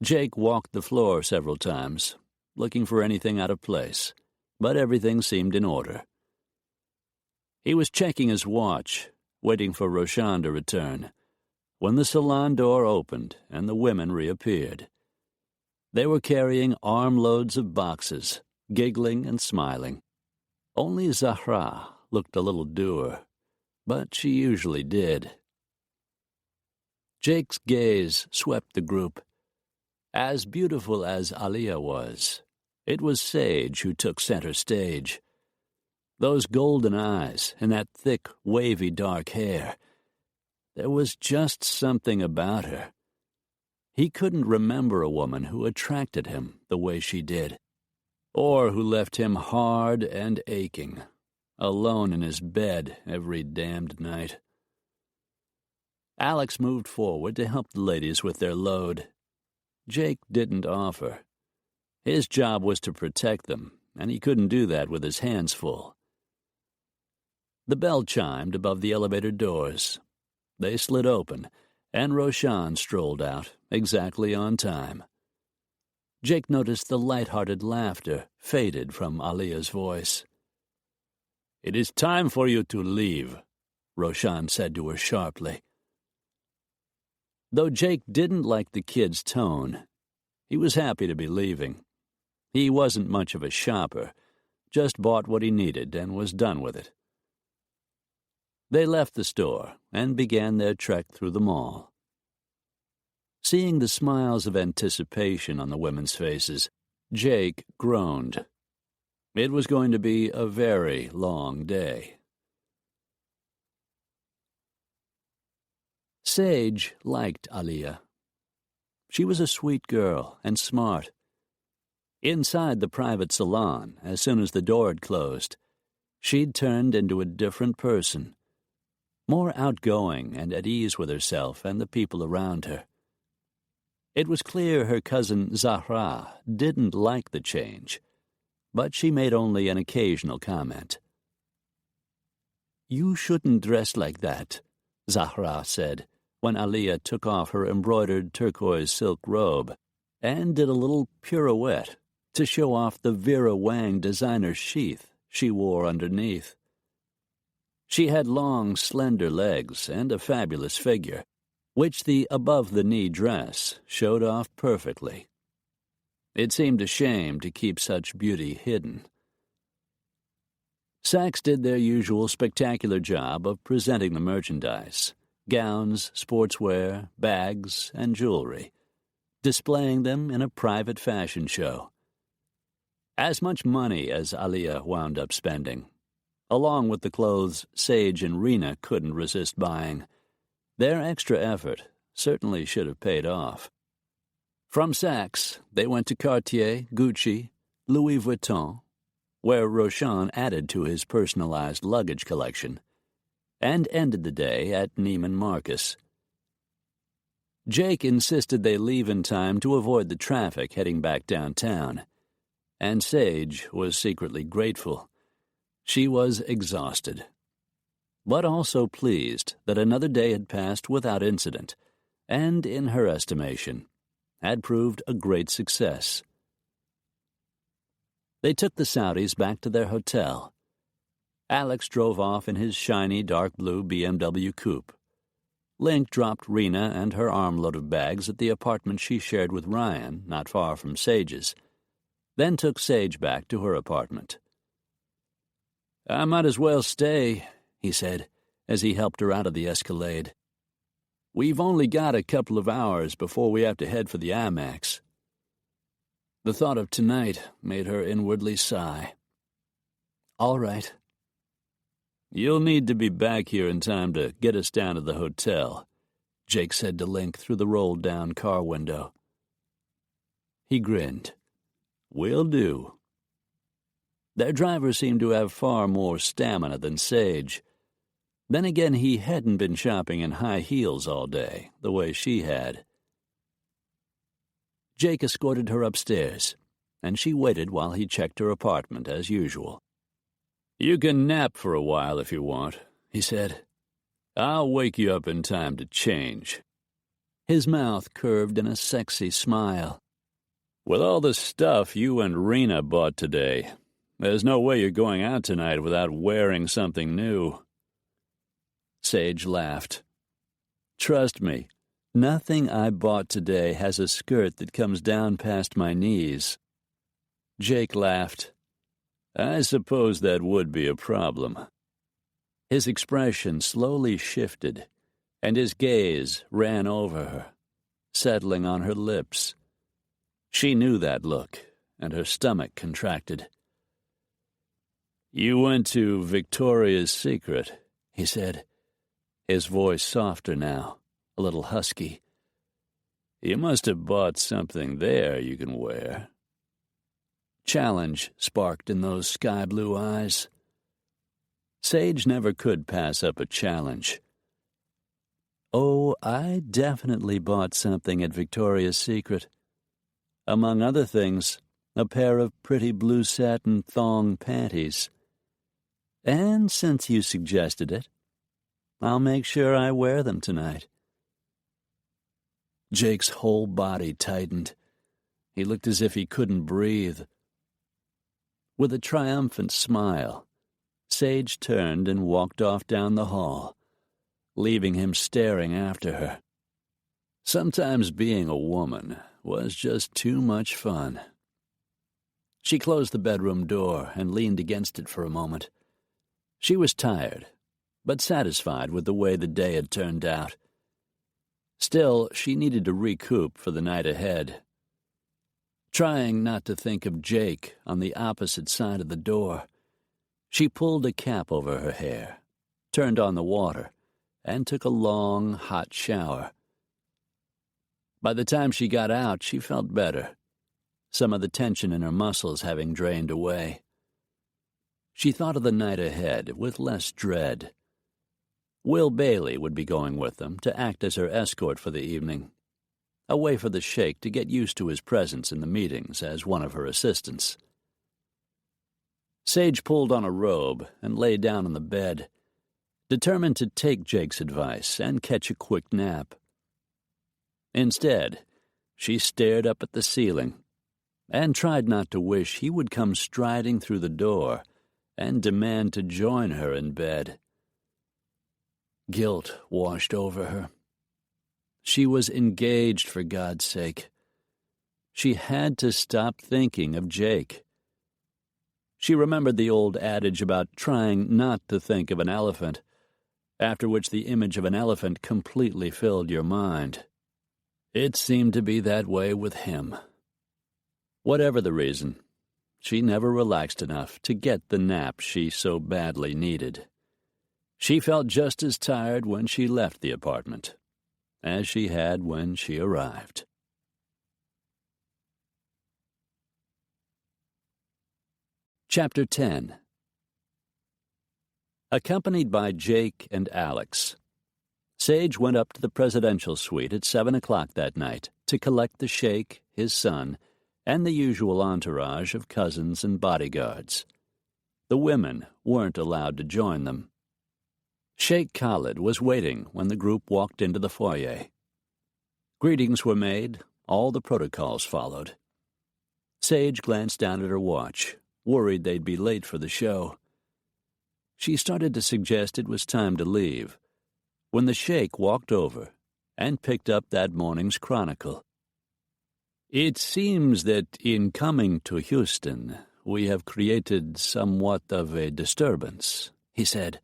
Speaker 2: Jake walked the floor several times, looking for anything out of place, but everything seemed in order. He was checking his watch, waiting for Roshan to return, when the salon door opened and the women reappeared. They were carrying armloads of boxes, giggling and smiling. Only Zahra looked a little dour, but she usually did. Jake's gaze swept the group. As beautiful as Aliyah was, it was Sage who took center stage. Those golden eyes and that thick, wavy dark hair. There was just something about her. He couldn't remember a woman who attracted him the way she did, or who left him hard and aching, alone in his bed every damned night. Alex moved forward to help the ladies with their load. Jake didn't offer. His job was to protect them, and he couldn't do that with his hands full. The bell chimed above the elevator doors. They slid open, and Roshan strolled out, exactly on time. Jake noticed the light-hearted laughter faded from Aliyah's voice. "It is time for you to leave," Roshan said to her sharply. Though Jake didn't like the kid's tone, he was happy to be leaving. He wasn't much of a shopper, just bought what he needed and was done with it. They left the store and began their trek through the mall. Seeing the smiles of anticipation on the women's faces, Jake groaned. It was going to be a very long day. Sage liked Aliyah. She was a sweet girl and smart. Inside the private salon, as soon as the door had closed, she'd turned into a different person, more outgoing and at ease with herself and the people around her. It was clear her cousin Zahra didn't like the change, but she made only an occasional comment. "You shouldn't dress like that," Zahra said, when Aliyah took off her embroidered turquoise silk robe and did a little pirouette to show off the Vera Wang designer sheath she wore underneath. She had long, slender legs and a fabulous figure, which the above-the-knee dress showed off perfectly. It seemed a shame to keep such beauty hidden. Saks did their usual spectacular job of presenting the merchandise, gowns, sportswear, bags, and jewelry, displaying them in a private fashion show. As much money as Aliyah wound up spending, along with the clothes Sage and Rena couldn't resist buying, their extra effort certainly should have paid off. From Saks, they went to Cartier, Gucci, Louis Vuitton, where Roshan added to his personalized luggage collection, and ended the day at Neiman Marcus. Jake insisted they leave in time to avoid the traffic heading back downtown, and Sage was secretly grateful. She was exhausted, but also pleased that another day had passed without incident, and, in her estimation, had proved a great success. They took the Saudis back to their hotel. Alex drove off in his shiny dark blue BMW coupe. Link dropped Rena and her armload of bags at the apartment she shared with Ryan, not far from Sage's, then took Sage back to her apartment. "I might as well stay," he said, as he helped her out of the Escalade. "We've only got a couple of hours before we have to head for the IMAX." The thought of tonight made her inwardly sigh. "All right." "You'll need to be back here in time to get us down to the hotel," Jake said to Link through the rolled-down car window. He grinned. "Will do." Their driver seemed to have far more stamina than Sage. Then again, he hadn't been shopping in high heels all day, the way she had. Jake escorted her upstairs, and she waited while he checked her apartment as usual. "You can nap for a while if you want," he said. "I'll wake you up in time to change." His mouth curved in a sexy smile. "With all the stuff you and Rena bought today, there's no way you're going out tonight without wearing something new." Sage laughed. "Trust me, nothing I bought today has a skirt that comes down past my knees." Jake laughed. "I suppose that would be a problem." His expression slowly shifted, and his gaze ran over her, settling on her lips. She knew that look, and her stomach contracted. "You went to Victoria's Secret," he said, his voice softer now, a little husky. "You must have bought something there you can wear." Challenge sparked in those sky-blue eyes. Sage never could pass up a challenge. "Oh, I definitely bought something at Victoria's Secret. Among other things, a pair of pretty blue satin thong panties. And since you suggested it, I'll make sure I wear them tonight." Jake's whole body tightened. He looked as if he couldn't breathe. With a triumphant smile, Sage turned and walked off down the hall, leaving him staring after her. Sometimes being a woman was just too much fun. She closed the bedroom door and leaned against it for a moment. She was tired, but satisfied with the way the day had turned out. Still, she needed to recoup for the night ahead. Trying not to think of Jake on the opposite side of the door, she pulled a cap over her hair, turned on the water, and took a long, hot shower. By the time she got out, she felt better, some of the tension in her muscles having drained away. She thought of the night ahead with less dread. Will Bailey would be going with them to act as her escort for the evening, a way for the sheikh to get used to his presence in the meetings as one of her assistants. Sage pulled on a robe and lay down on the bed, determined to take Jake's advice and catch a quick nap. Instead, she stared up at the ceiling and tried not to wish he would come striding through the door and demand to join her in bed. Guilt washed over her. She was engaged, for God's sake. She had to stop thinking of Jake. She remembered the old adage about trying not to think of an elephant, after which the image of an elephant completely filled your mind. It seemed to be that way with him. Whatever the reason, she never relaxed enough to get the nap she so badly needed. She felt just as tired when she left the apartment as she had when she arrived. Chapter 10. Accompanied by Jake and Alex, Sage went up to the presidential suite at 7 o'clock that night to collect the sheikh, his son, and the usual entourage of cousins and bodyguards. The women weren't allowed to join them. Sheikh Khalid was waiting when the group walked into the foyer. Greetings were made, all the protocols followed. Sage glanced down at her watch, worried they'd be late for the show. She started to suggest it was time to leave, when the sheikh walked over and picked up that morning's Chronicle. It seems that in coming to Houston, we have created somewhat of a disturbance, he said,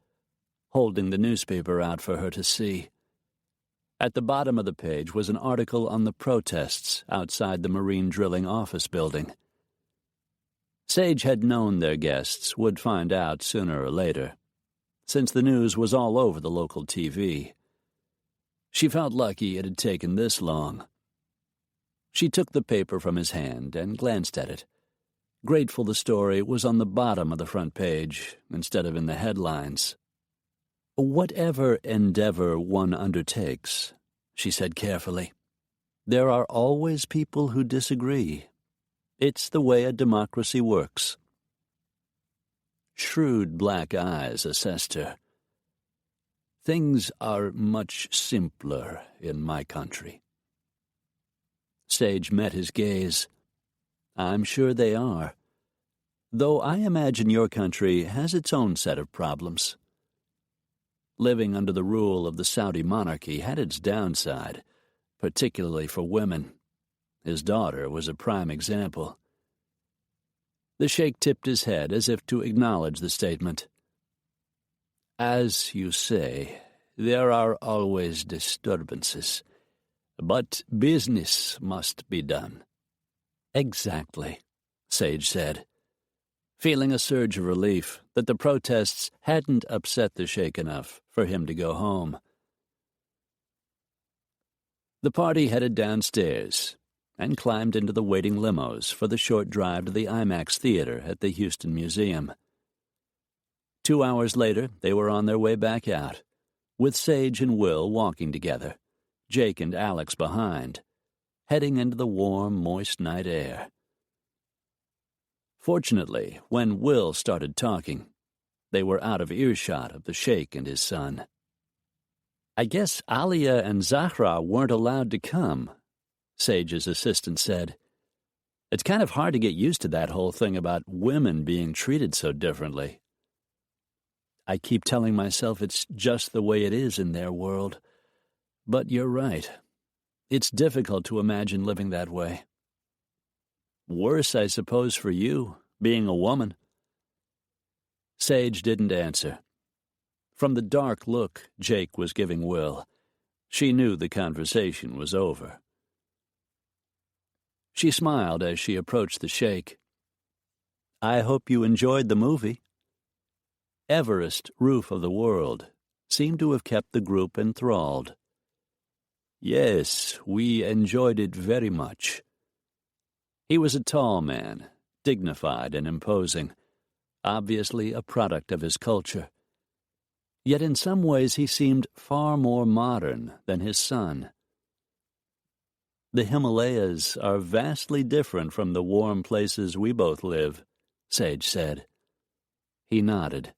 Speaker 2: holding the newspaper out for her to see. At the bottom of the page was an article on the protests outside the Marine Drilling Office building. Sage had known their guests would find out sooner or later, since the news was all over the local TV. She felt lucky it had taken this long. She took the paper from his hand and glanced at it, grateful the story was on the bottom of the front page instead of in the headlines. Whatever endeavor one undertakes, she said carefully, there are always people who disagree. It's the way a democracy works. Shrewd black eyes assessed her. Things are much simpler in my country. Sage met his gaze. I'm sure they are, though I imagine your country has its own set of problems. Living under the rule of the Saudi monarchy had its downside, particularly for women. His daughter was a prime example. The sheikh tipped his head as if to acknowledge the statement. As you say, there are always disturbances, but business must be done. Exactly, Sage said, feeling a surge of relief that the protests hadn't upset the sheikh enough for him to go home. The party headed downstairs and climbed into the waiting limos for the short drive to the IMAX theater at the Houston Museum. 2 hours later, they were on their way back out, with Sage and Will walking together, Jake and Alex behind, heading into the warm, moist night air. Fortunately, when Will started talking, they were out of earshot of the sheikh and his son. I guess Alia and Zahra weren't allowed to come, Sage's assistant said. It's kind of hard to get used to that whole thing about women being treated so differently. I keep telling myself it's just the way it is in their world. But you're right. It's difficult to imagine living that way. Worse, I suppose, for you, being a woman. Sage didn't answer. From the dark look Jake was giving Will, she knew the conversation was over. She smiled as she approached the sheikh. I hope you enjoyed the movie. Everest, Roof of the World, seemed to have kept the group enthralled. Yes, we enjoyed it very much. He was a tall man, dignified and imposing, obviously a product of his culture. Yet in some ways he seemed far more modern than his son. The Himalayas are vastly different from the warm places we both live, Sage said. He nodded.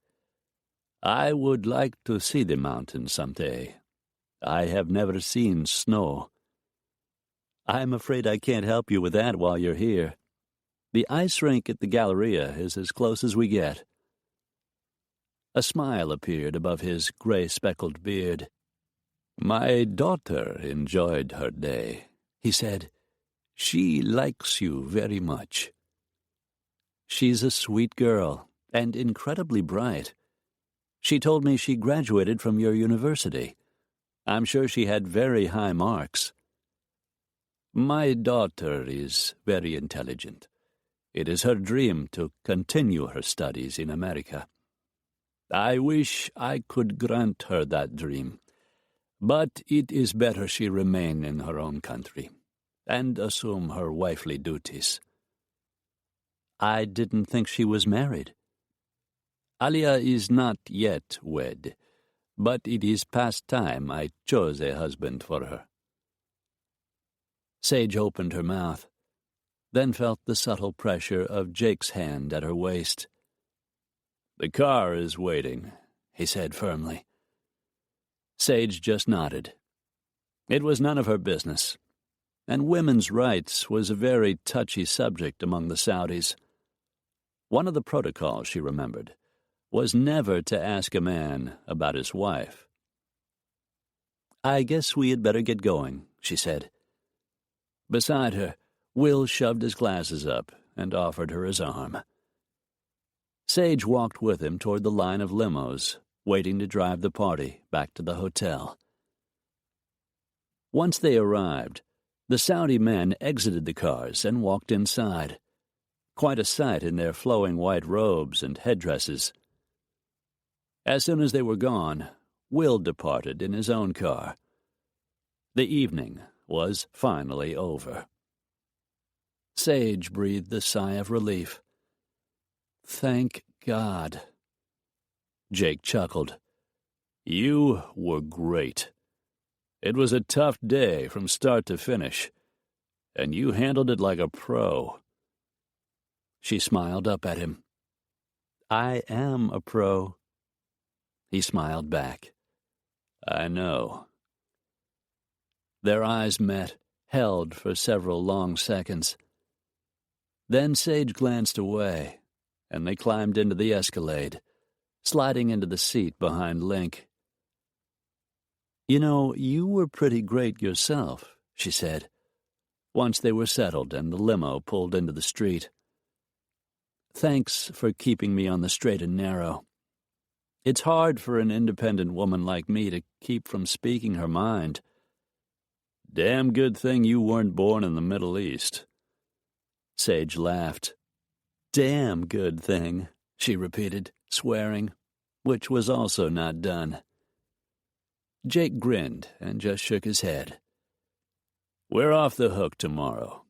Speaker 3: I would like to see the mountains someday. I have never seen snow. I'm afraid I can't help you with that while you're here. The ice rink at the Galleria is as close as we get. A smile appeared above his gray-speckled beard. My daughter enjoyed her day, he said. She likes you very much. She's a sweet girl and incredibly bright. She told me she graduated from your university. I'm sure she had very high marks. My daughter is very intelligent. It is her dream to continue her studies in America. I wish I could grant her that dream, but it is better she remain in her own country and assume her wifely duties. I didn't think she was married. Alia is not yet wed, but it is past time I chose a husband for her. Sage opened her mouth, then felt the subtle pressure of Jake's hand at her waist. The car is waiting, he said firmly. Sage just nodded. It was none of her business, and women's rights was a very touchy subject among the Saudis. One of the protocols, she remembered, was never to ask a man about his wife. I guess we had better get going, she said. Beside her, Will shoved his glasses up and offered her his arm. Sage walked with him toward the line of limos, waiting to drive the party back to the hotel. Once they arrived, the Saudi men exited the cars and walked inside. Quite a sight in their flowing white robes and headdresses. As soon as they were gone, Will departed in his own car. The evening was finally over. Sage breathed a sigh of relief. Thank God. Jake chuckled. You were great. It was a tough day from start to finish, and you handled it like a pro. She smiled up at him. I am a pro. He smiled back. I know. Their eyes met, held for several long seconds. Then Sage glanced away, and they climbed into the Escalade, sliding into the seat behind Link. You know, you were pretty great yourself, she said, once they were settled and the limo pulled into the street. Thanks for keeping me on the straight and narrow. It's hard for an independent woman like me to keep from speaking her mind. Damn good thing you weren't born in the Middle East. Sage laughed. Damn good thing, she repeated, swearing, which was also not done. Jake grinned and just shook his head. We're off the hook tomorrow.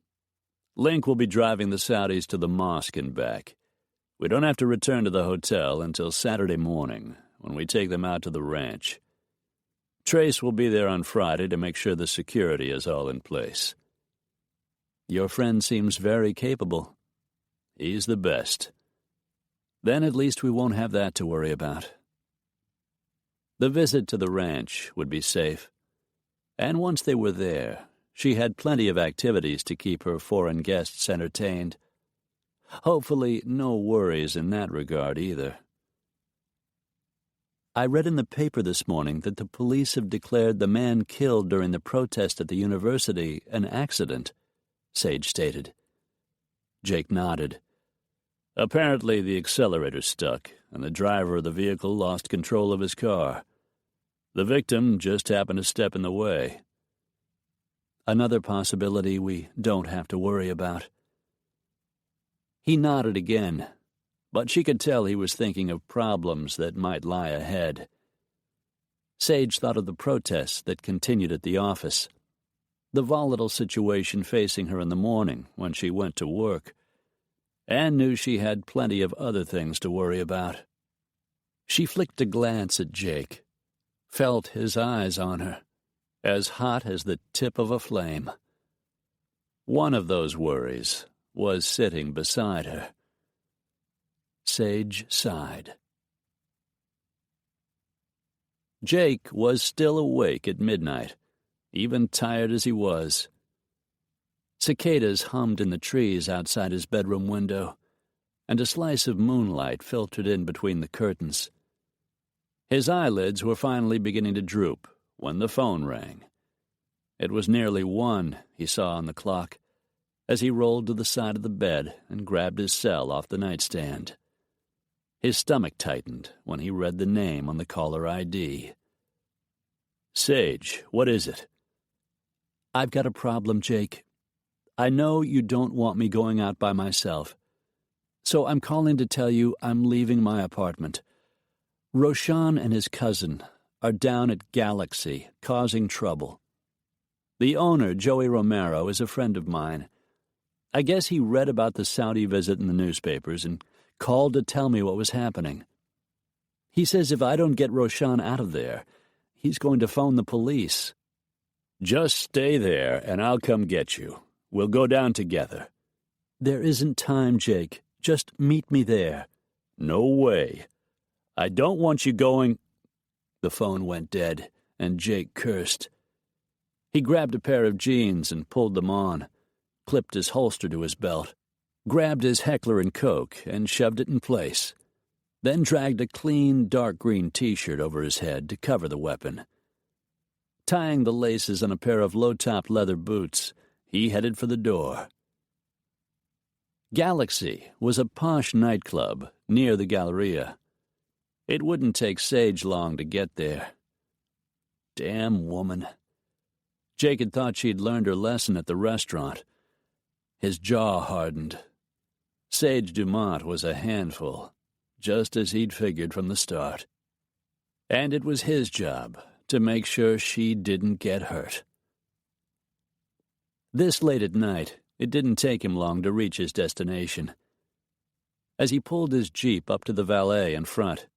Speaker 3: Link will be driving the Saudis to the mosque and back. We don't have to return to the hotel until Saturday morning, when we take them out to the ranch. Trace will be there on Friday to make sure the security is all in place. Your friend seems very capable. He's the best. Then at least we won't have that to worry about. The visit to the ranch would be safe. And once they were there, she had plenty of activities to keep her foreign guests entertained. Hopefully no worries in that regard either. I read in the paper this morning that the police have declared the man killed during the protest at the university an accident, Sage stated. Jake nodded. Apparently the accelerator stuck, and the driver of the vehicle lost control of his car. The victim just happened to step in the way. Another possibility we don't have to worry about. He nodded again, but she could tell he was thinking of problems that might lie ahead. Sage thought of the protests that continued at the office, the volatile situation facing her in the morning when she went to work, and knew she had plenty of other things to worry about. She flicked a glance at Jake, felt his eyes on her, as hot as the tip of a flame. One of those worries was sitting beside her. Sage sighed.
Speaker 2: Jake was still awake at midnight, even tired as he was. Cicadas hummed in the trees outside his bedroom window, and a slice of moonlight filtered in between the curtains. His eyelids were finally beginning to droop when the phone rang. It was nearly 1, he saw on the clock, as he rolled to the side of the bed and grabbed his cell off the nightstand. His stomach tightened when he read the name on the caller ID. "Sage, what is it?" "I've got a problem, Jake. I know you don't want me going out by myself, so I'm calling to tell you I'm leaving my apartment. Roshan and his cousin are down at Galaxy, causing trouble. The owner, Joey Romero, is a friend of mine. I guess he read about the Saudi visit in the newspapers and called to tell me what was happening. He says if I don't get Roshan out of there, he's going to phone the police." "Just stay there and I'll come get you. We'll go down together."
Speaker 3: "There isn't time, Jake. Just meet me there."
Speaker 2: "No way. I don't want you going—" The phone went dead, and Jake cursed. He grabbed a pair of jeans and pulled them on, clipped his holster to his belt, grabbed his Heckler & Koch and shoved it in place, then dragged a clean, dark green T-shirt over his head to cover the weapon. Tying the laces on a pair of low-topped leather boots, he headed for the door. Galaxy was a posh nightclub near the Galleria. It wouldn't take Sage long to get there. Damn woman. Jake had thought she'd learned her lesson at the restaurant. His jaw hardened. Sage Dumont was a handful, just as he'd figured from the start. And it was his job to make sure she didn't get hurt. This late at night, it didn't take him long to reach his destination. As he pulled his Jeep up to the valet in front,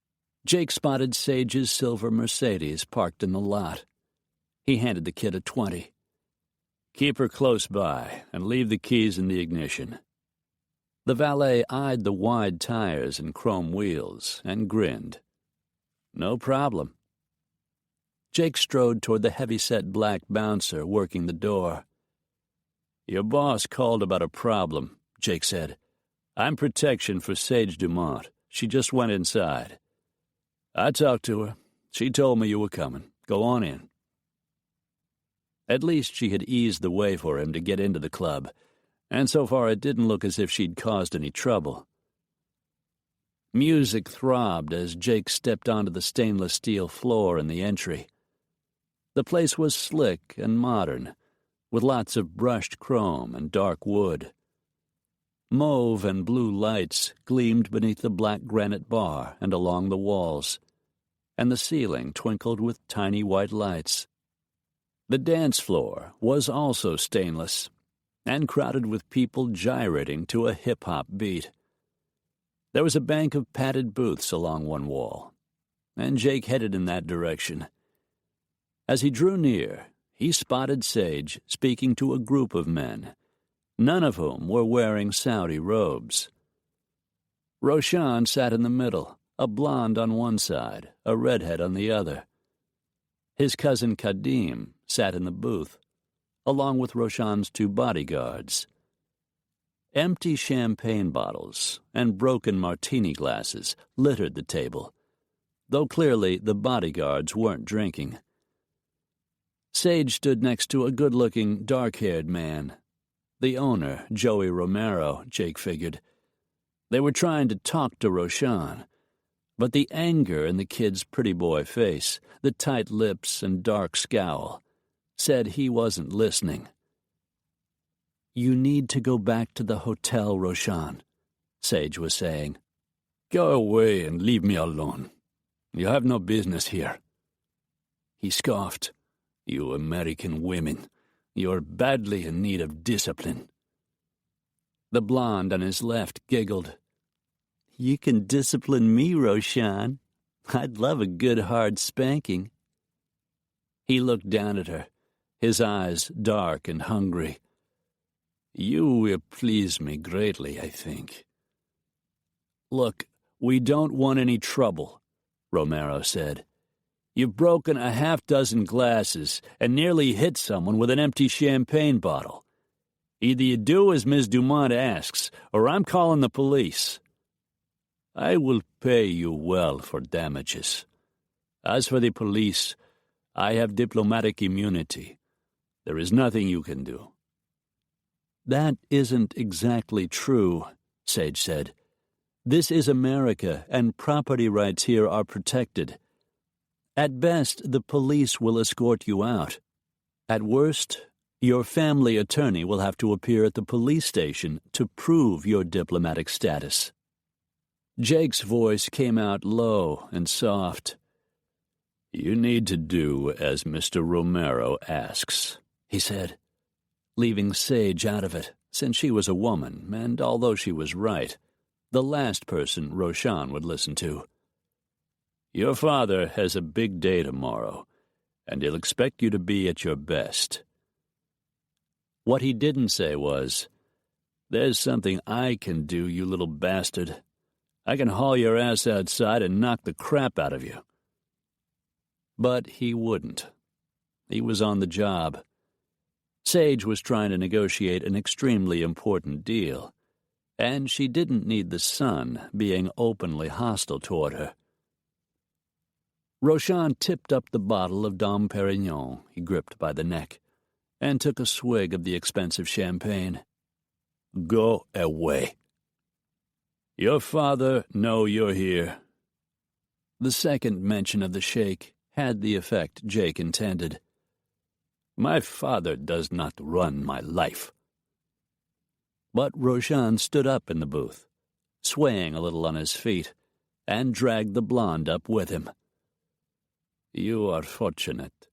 Speaker 2: Jake spotted Sage's silver Mercedes parked in the lot. He handed the kid a 20. "Keep her close by and leave the keys in the ignition." The valet eyed the wide tires and chrome wheels and grinned. "No problem." Jake strode toward the heavy-set black bouncer working the door. "Your boss called about a problem," Jake said. "I'm protection for Sage Dumont. She just went inside. I talked to her. She told me you were coming. Go on in." At least she had eased the way for him to get into the club, and so far it didn't look as if she'd caused any trouble. Music throbbed as Jake stepped onto the stainless steel floor in the entry. The place was slick and modern, with lots of brushed chrome and dark wood. Mauve and blue lights gleamed beneath the black granite bar and along the walls, and the ceiling twinkled with tiny white lights. The dance floor was also stainless, and crowded with people gyrating to a hip-hop beat. There was a bank of padded booths along one wall, and Jake headed in that direction. As he drew near, he spotted Sage speaking to a group of men, none of whom were wearing Saudi robes. Roshan sat in the middle, a blonde on one side, a redhead on the other. His cousin Kadim sat in the booth, along with Roshan's 2 bodyguards. Empty champagne bottles and broken martini glasses littered the table, though clearly the bodyguards weren't drinking. Sage stood next to a good-looking, dark-haired man. The owner, Joey Romero, Jake figured. They were trying to talk to Roshan, but the anger in the kid's pretty boy face, the tight lips and dark scowl, said he wasn't listening. "You need to go back to the hotel, Roshan," Sage was saying. "Go away and leave me alone. You have no business here." He scoffed. "You American women, you're badly in need of discipline." The blonde on his left giggled. "You can discipline me, Roshan. I'd love a good hard spanking." He looked down at her, his eyes dark and hungry. "You will please me greatly, I think." "Look, we don't want any trouble," Romero said.
Speaker 3: You've broken a half-dozen glasses and nearly hit someone with an empty champagne bottle. Either you do as Ms. Dumont asks, or I'm calling the police. I will pay you well for damages. As for the police, I have diplomatic immunity. There is nothing you can do." "That isn't exactly true," Sage said. "This is America, and property rights here are protected. At best, the police will escort you out. At worst, your family attorney will have to appear at the police station to prove your diplomatic status." Jake's voice came out low and soft. "You need to do as Mr. Romero asks," he said, leaving Sage out of it, since she was a woman, and although she was right, the last person Roshan would listen to. "Your father has a big day tomorrow, and he'll expect you to be at your best." What he didn't say was, "There's something I can do, you little bastard. I can haul your ass outside and knock the crap out of you." But he wouldn't. He was on the job. Sage was trying to negotiate an extremely important deal, and she didn't need the son being openly hostile toward her. Roshan tipped up the bottle of Dom Perignon he gripped by the neck and took a swig of the expensive champagne. "Go away. Your father know you're here." The second mention of the sheikh had the effect Jake intended. "My father does not run my life." But Roshan stood up in the booth, swaying a little on his feet, and dragged the blonde up with him. "You are fortunate.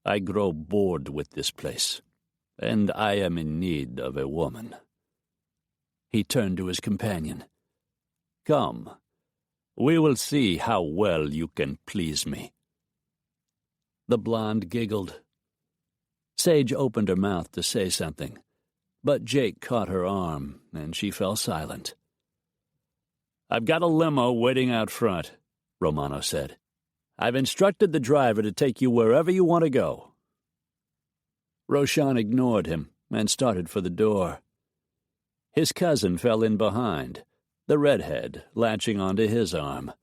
Speaker 3: I grow bored with this place, and I am in need of a woman." He turned to his companion. "Come, we will see how well you can please me." The blonde giggled. Sage opened her mouth to say something, but Jake caught her arm, and she fell silent. "I've got a limo waiting out front," Romano said. "I've instructed the driver to take you wherever you want to go." Roshan ignored him and started for the door. His cousin fell in behind, the redhead latching onto his arm.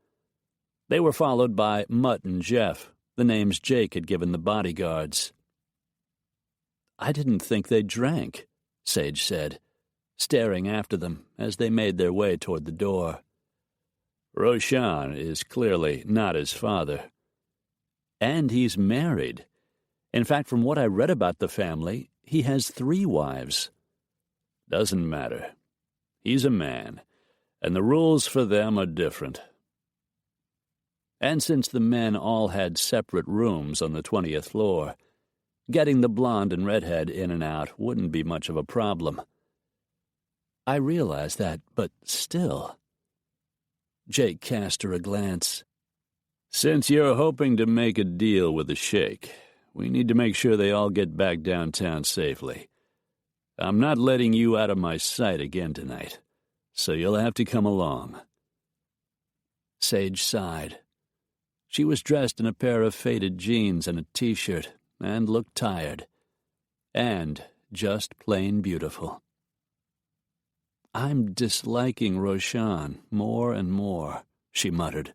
Speaker 3: They were followed by Mutt and Jeff, the names Jake had given the bodyguards. "I didn't think they drank," Sage said, staring after them as they made their way toward the door. "Roshan is clearly not his father. And he's married. In fact, from what I read about the family, he has 3 wives. Doesn't matter. He's a man, and the rules for them are different." And since the men all had separate rooms on the 20th floor, getting the blonde and redhead in and out wouldn't be much of a problem. "I realize that, but still." Jake cast her a glance. "Since you're hoping to make a deal with the sheikh, we need to make sure they all get back downtown safely. I'm not letting you out of my sight again tonight, so you'll have to come along." Sage sighed. She was dressed in a pair of faded jeans and a T-shirt, and looked tired, and just plain beautiful. "I'm disliking Roshan more and more," she muttered.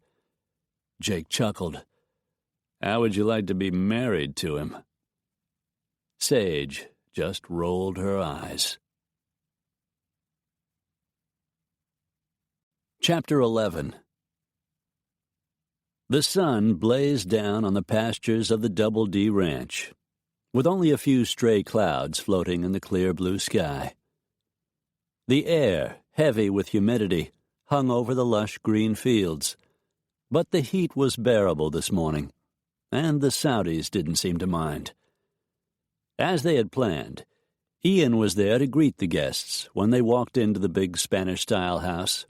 Speaker 3: Jake chuckled. "How would you like to be married to him?" Sage just rolled her eyes. Chapter 11. The sun blazed down on the pastures of the Double D Ranch, with only a few stray clouds floating in the clear blue sky. The air, heavy with humidity, hung over the lush green fields, but the heat was bearable this morning, and the Saudis didn't seem to mind. As they had planned, Ian was there to greet the guests when they walked into the big Spanish-style house.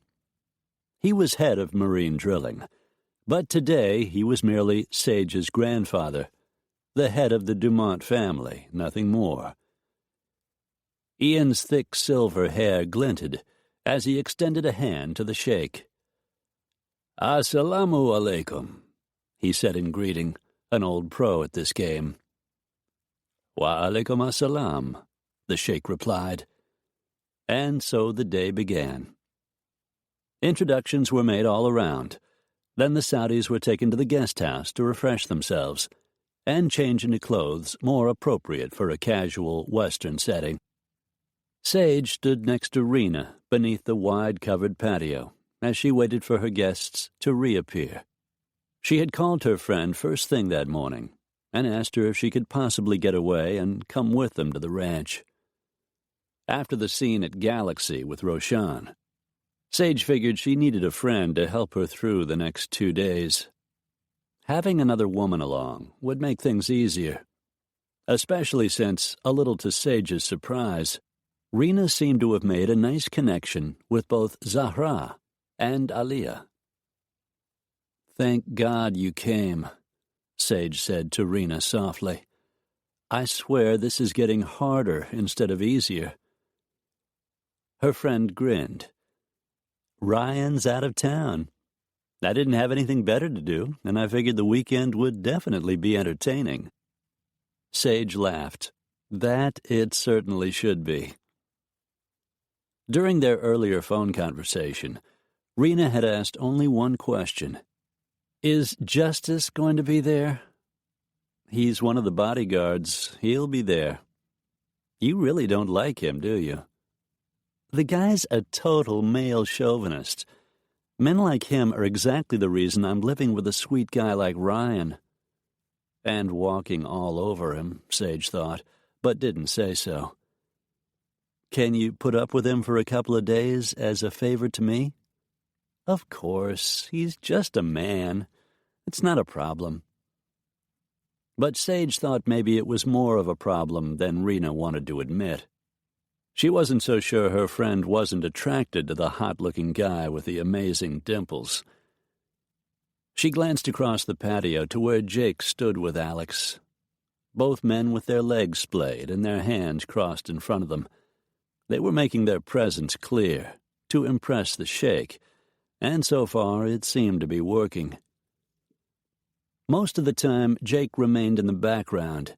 Speaker 3: He was head of marine drilling, but today he was merely Sage's grandfather, the head of the Dumont family, nothing more. Ian's thick silver hair glinted as he extended a hand to the sheikh. "Assalamu alaikum," he said in greeting,
Speaker 2: an old pro at this game. "Wa alaikum assalam," the sheikh replied. And so the day began. Introductions were made all around. Then the Saudis were taken to the guest house to refresh themselves and change into clothes more appropriate for a casual Western setting. Sage stood next to Rena beneath the wide-covered patio as she waited for her guests to reappear. She had called her friend first thing that morning and asked her if she could possibly get away and come with them to the ranch. After the scene at Galaxy with Roshan, Sage figured she needed a friend to help her through the next 2 days. Having another woman along would make things easier, especially since, a little to Sage's surprise, Rena seemed to have made a nice connection with both Zahra and Aliyah. "Thank God you came," Sage said to Rena softly. "I swear this is getting harder instead of easier." Her friend grinned. "Ryan's out of town. I didn't have anything better to do, and I figured the weekend would definitely be entertaining." Sage laughed. "That it certainly should be." During their earlier phone conversation, Rena had asked only one question. "Is Justice going to be there?" "He's one of the bodyguards. He'll be there." "You really don't like him, do you?" "The guy's a total male chauvinist. Men like him are exactly the reason I'm living with a sweet guy like Ryan." And walking all over him, Sage thought, but didn't say so. "Can you put up with him for a couple of days as a favor to me?" "Of course, he's just a man. It's not a problem." But Sage thought maybe it was more of a problem than Rena wanted to admit. She wasn't so sure her friend wasn't attracted to the hot-looking guy with the amazing dimples. She glanced across the patio to where Jake stood with Alex, both men with their legs splayed and their hands crossed in front of them. They were making their presence clear, to impress the sheikh, and so far it seemed to be working. Most of the time, Jake remained in the background,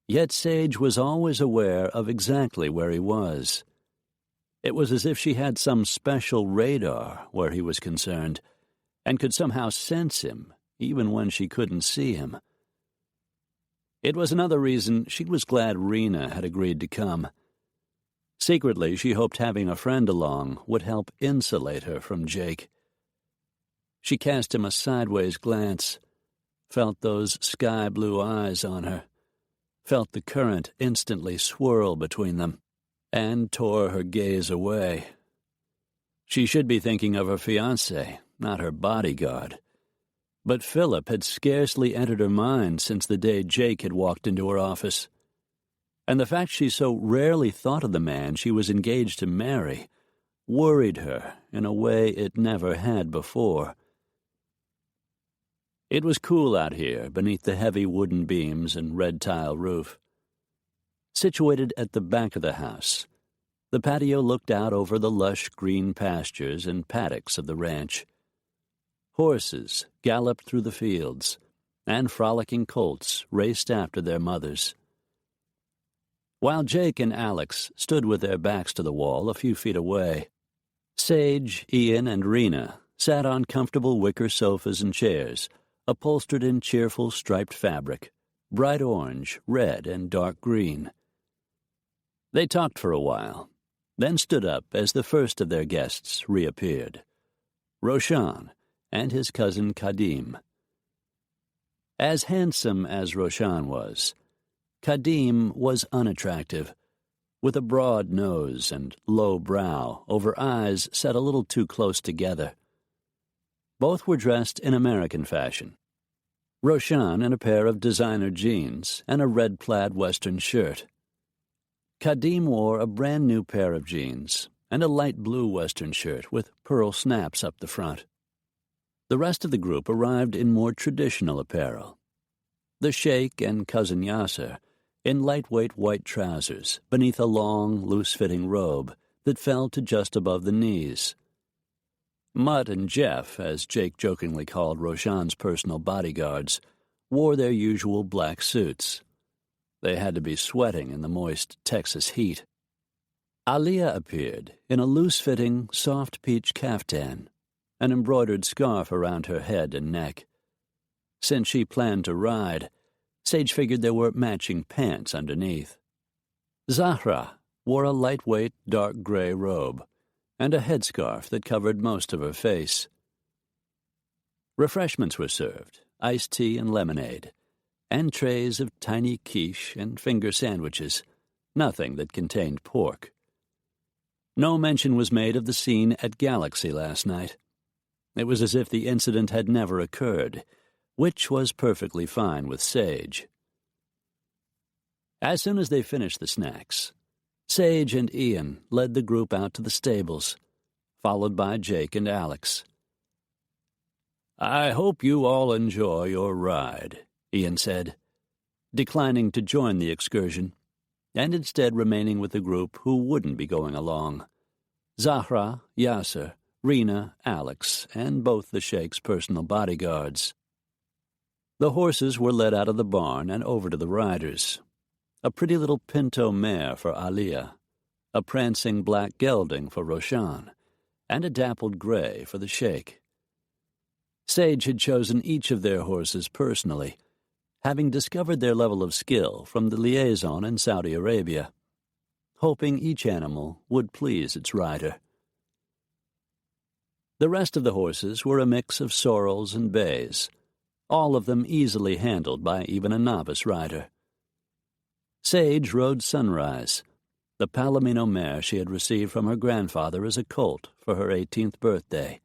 Speaker 2: yet Sage was always aware of exactly where he was. It was as if she had some special radar where he was concerned, and could somehow sense him, even when she couldn't see him. It was another reason she was glad Rena had agreed to come. Secretly, she hoped having a friend along would help insulate her from Jake. She cast him a sideways glance, felt those sky-blue eyes on her, felt the current instantly swirl between them, and tore her gaze away. She should be thinking of her fiancé, not her bodyguard. But Philip had scarcely entered her mind since the day Jake had walked into her office. And the fact she so rarely thought of the man she was engaged to marry worried her in a way it never had before. It was cool out here beneath the heavy wooden beams and red tile roof. Situated at the back of the house, the patio looked out over the lush green pastures and paddocks of the ranch. Horses galloped through the fields, and frolicking colts raced after their mothers. While Jake and Alex stood with their backs to the wall a few feet away, Sage, Ian, and Rena sat on comfortable wicker sofas and chairs, upholstered in cheerful striped fabric, bright orange, red, and dark green. They talked for a while, then stood up as the first of their guests reappeared, Roshan and his cousin Kadim. As handsome as Roshan was, Kadim was unattractive, with a broad nose and low brow over eyes set a little too close together. Both were dressed in American fashion. Roshan in a pair of designer jeans and a red plaid Western shirt. Kadim wore a brand-new pair of jeans and a light blue Western shirt with pearl snaps up the front. The rest of the group arrived in more traditional apparel. The sheikh and cousin Yasser in lightweight white trousers beneath a long, loose-fitting robe that fell to just above the knees. Mutt and Jeff, as Jake jokingly called Roshan's personal bodyguards, wore their usual black suits. They had to be sweating in the moist Texas heat. Aliyah appeared in a loose-fitting, soft peach caftan, an embroidered scarf around her head and neck. Since she planned to ride, Sage figured there were matching pants underneath. Zahra wore a lightweight, dark gray robe and a headscarf that covered most of her face. Refreshments were served, iced tea and lemonade, and trays of tiny quiche and finger sandwiches, nothing that contained pork. No mention was made of the scene at Galaxy last night. It was as if the incident had never occurred, which was perfectly fine with Sage. As soon as they finished the snacks, Sage and Ian led the group out to the stables, followed by Jake and Alex.
Speaker 3: "I hope you all enjoy your ride," Ian said, declining to join the excursion, and instead remaining with the group who wouldn't be going along: Zahra, Yasser, Rena, Alex, and both the Sheikh's personal bodyguards. The horses were led out of the barn and over to the riders. A pretty little pinto mare for Aliyah, a prancing black gelding for Roshan, and a dappled gray for the Sheikh. Sage had chosen each of their horses personally, having discovered their level of skill from the liaison in Saudi Arabia, hoping each animal would please its rider. The rest of the horses were a mix of sorrels and bays, all of them easily handled by even a novice rider. Sage rode Sunrise, the Palomino mare she had received from her grandfather as a colt for her 18th birthday.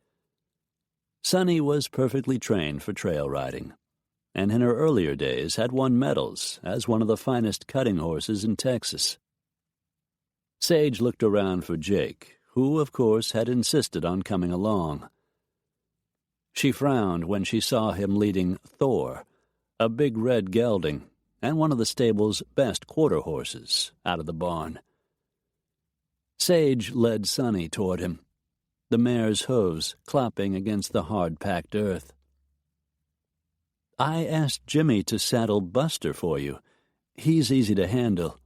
Speaker 3: Sunny was perfectly trained for trail riding, and in her earlier days had won medals as one of the finest cutting horses in Texas. Sage looked around for Jake, who, of course, had insisted on coming along. She frowned when she saw him leading Thor, a big red gelding, and one of the stable's best quarter horses, out of the barn. Sage led Sunny toward him, the mare's hooves clopping against the hard-packed earth. "I asked Jimmy to saddle Buster for you. He's easy to handle."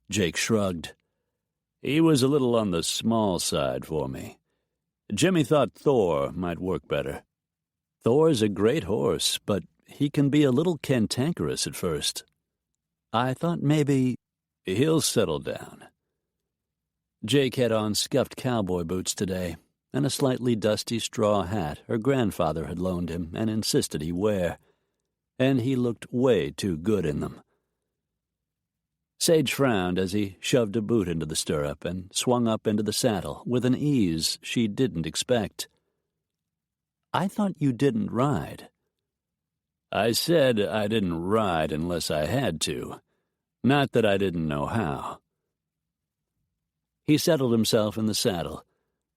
Speaker 3: Jake shrugged. "He was a little on the small side for me. Jimmy thought Thor might work better. Thor's a great horse, but he can be a little cantankerous at first. I thought maybe he'll settle down." Jake had on scuffed cowboy boots today, and a slightly dusty straw hat her grandfather had loaned him and insisted he wear, and he looked way too good in them. Sage frowned as he shoved a boot into the stirrup and swung up into the saddle with an ease she didn't expect. "I thought you didn't ride." "I said I didn't ride unless I had to, not that I didn't know how." He settled himself in the saddle,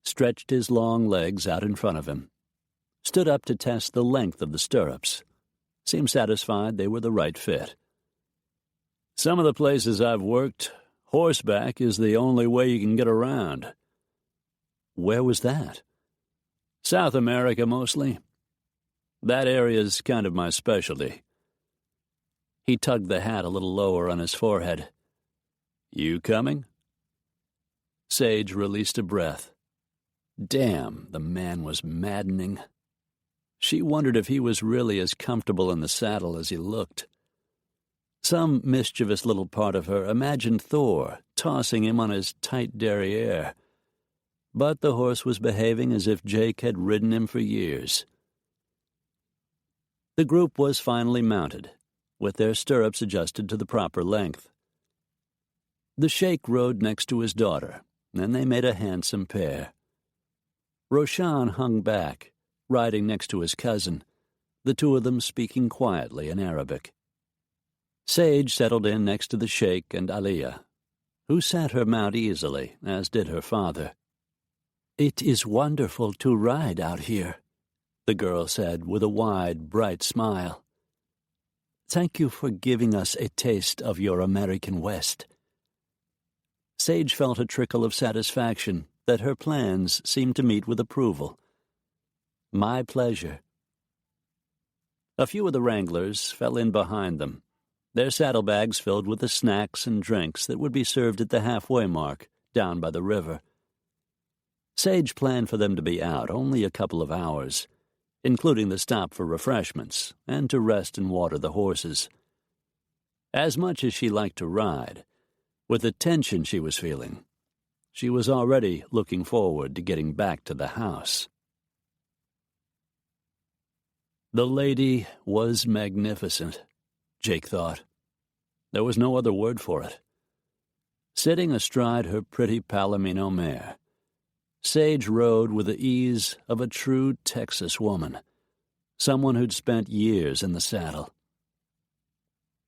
Speaker 3: stretched his long legs out in front of him, stood up to test the length of the stirrups, seemed satisfied they were the right fit. "Some of the places I've worked, horseback is the only way you can get around." "Where was that?" "South America, mostly. That area's kind of my specialty." He tugged the hat a little lower on his forehead. "You coming?" Sage released a breath. Damn, the man was maddening. She wondered if he was really as comfortable in the saddle as he looked. Some mischievous little part of her imagined Thor tossing him on his tight derriere, but the horse was behaving as if Jake had ridden him for years. The group was finally mounted, with their stirrups adjusted to the proper length. The Sheikh rode next to his daughter, and they made a handsome pair. Roshan hung back, riding next to his cousin, the two of them speaking quietly in Arabic. Sage settled in next to the Sheikh and Aliyah, who sat her mount easily, as did her father. "It is wonderful to ride out here," the girl said with a wide, bright smile. "Thank you for giving us a taste of your American West." Sage felt a trickle of satisfaction that her plans seemed to meet with approval. "My pleasure."
Speaker 2: A few of the wranglers fell in behind them, their saddlebags filled with the snacks and drinks that would be served at the halfway mark down by the river. Sage planned for them to be out only a couple of hours, including the stop for refreshments and to rest and water the horses. As much as she liked to ride, with the tension she was feeling, she was already looking forward to getting back to the house. The lady was magnificent, Jake thought. There was no other word for it. Sitting astride her pretty Palomino mare, Sage rode with the ease of a true Texas woman, someone who'd spent years in the saddle.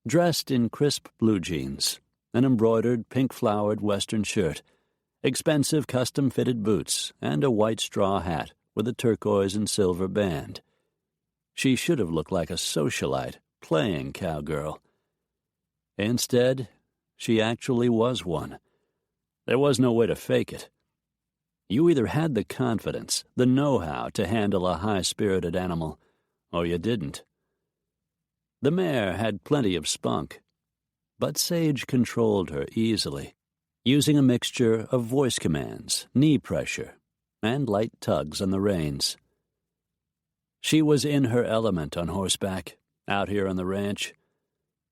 Speaker 2: Dressed in crisp blue jeans, an embroidered pink-flowered western shirt, expensive custom-fitted boots, and a white straw hat with a turquoise and silver band, she should have looked like a socialite playing cowgirl. Instead, she actually was one. There was no way to fake it. You either had the confidence, the know-how to handle a high-spirited animal, or you didn't. The mare had plenty of spunk, but Sage controlled her easily, using a mixture of voice commands, knee pressure, and light tugs on the reins. She was in her element on horseback, out here on the ranch,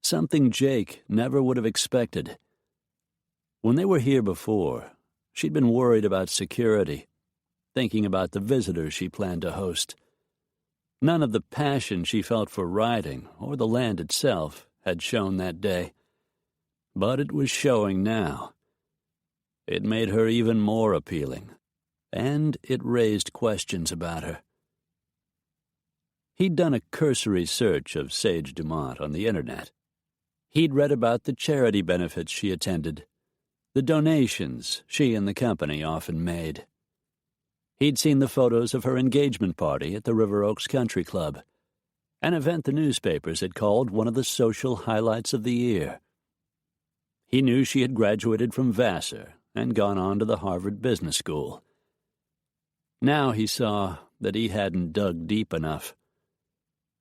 Speaker 2: something Jake never would have expected. When they were here before, she'd been worried about security, thinking about the visitors she planned to host. None of the passion she felt for riding or the land itself had shown that day, but it was showing now. It made her even more appealing, and it raised questions about her. He'd done a cursory search of Sage Dumont on the internet. He'd read about the charity benefits she attended, the donations she and the company often made. He'd seen the photos of her engagement party at the River Oaks Country Club, an event the newspapers had called one of the social highlights of the year. He knew she had graduated from Vassar and gone on to the Harvard Business School. Now he saw that he hadn't dug deep enough.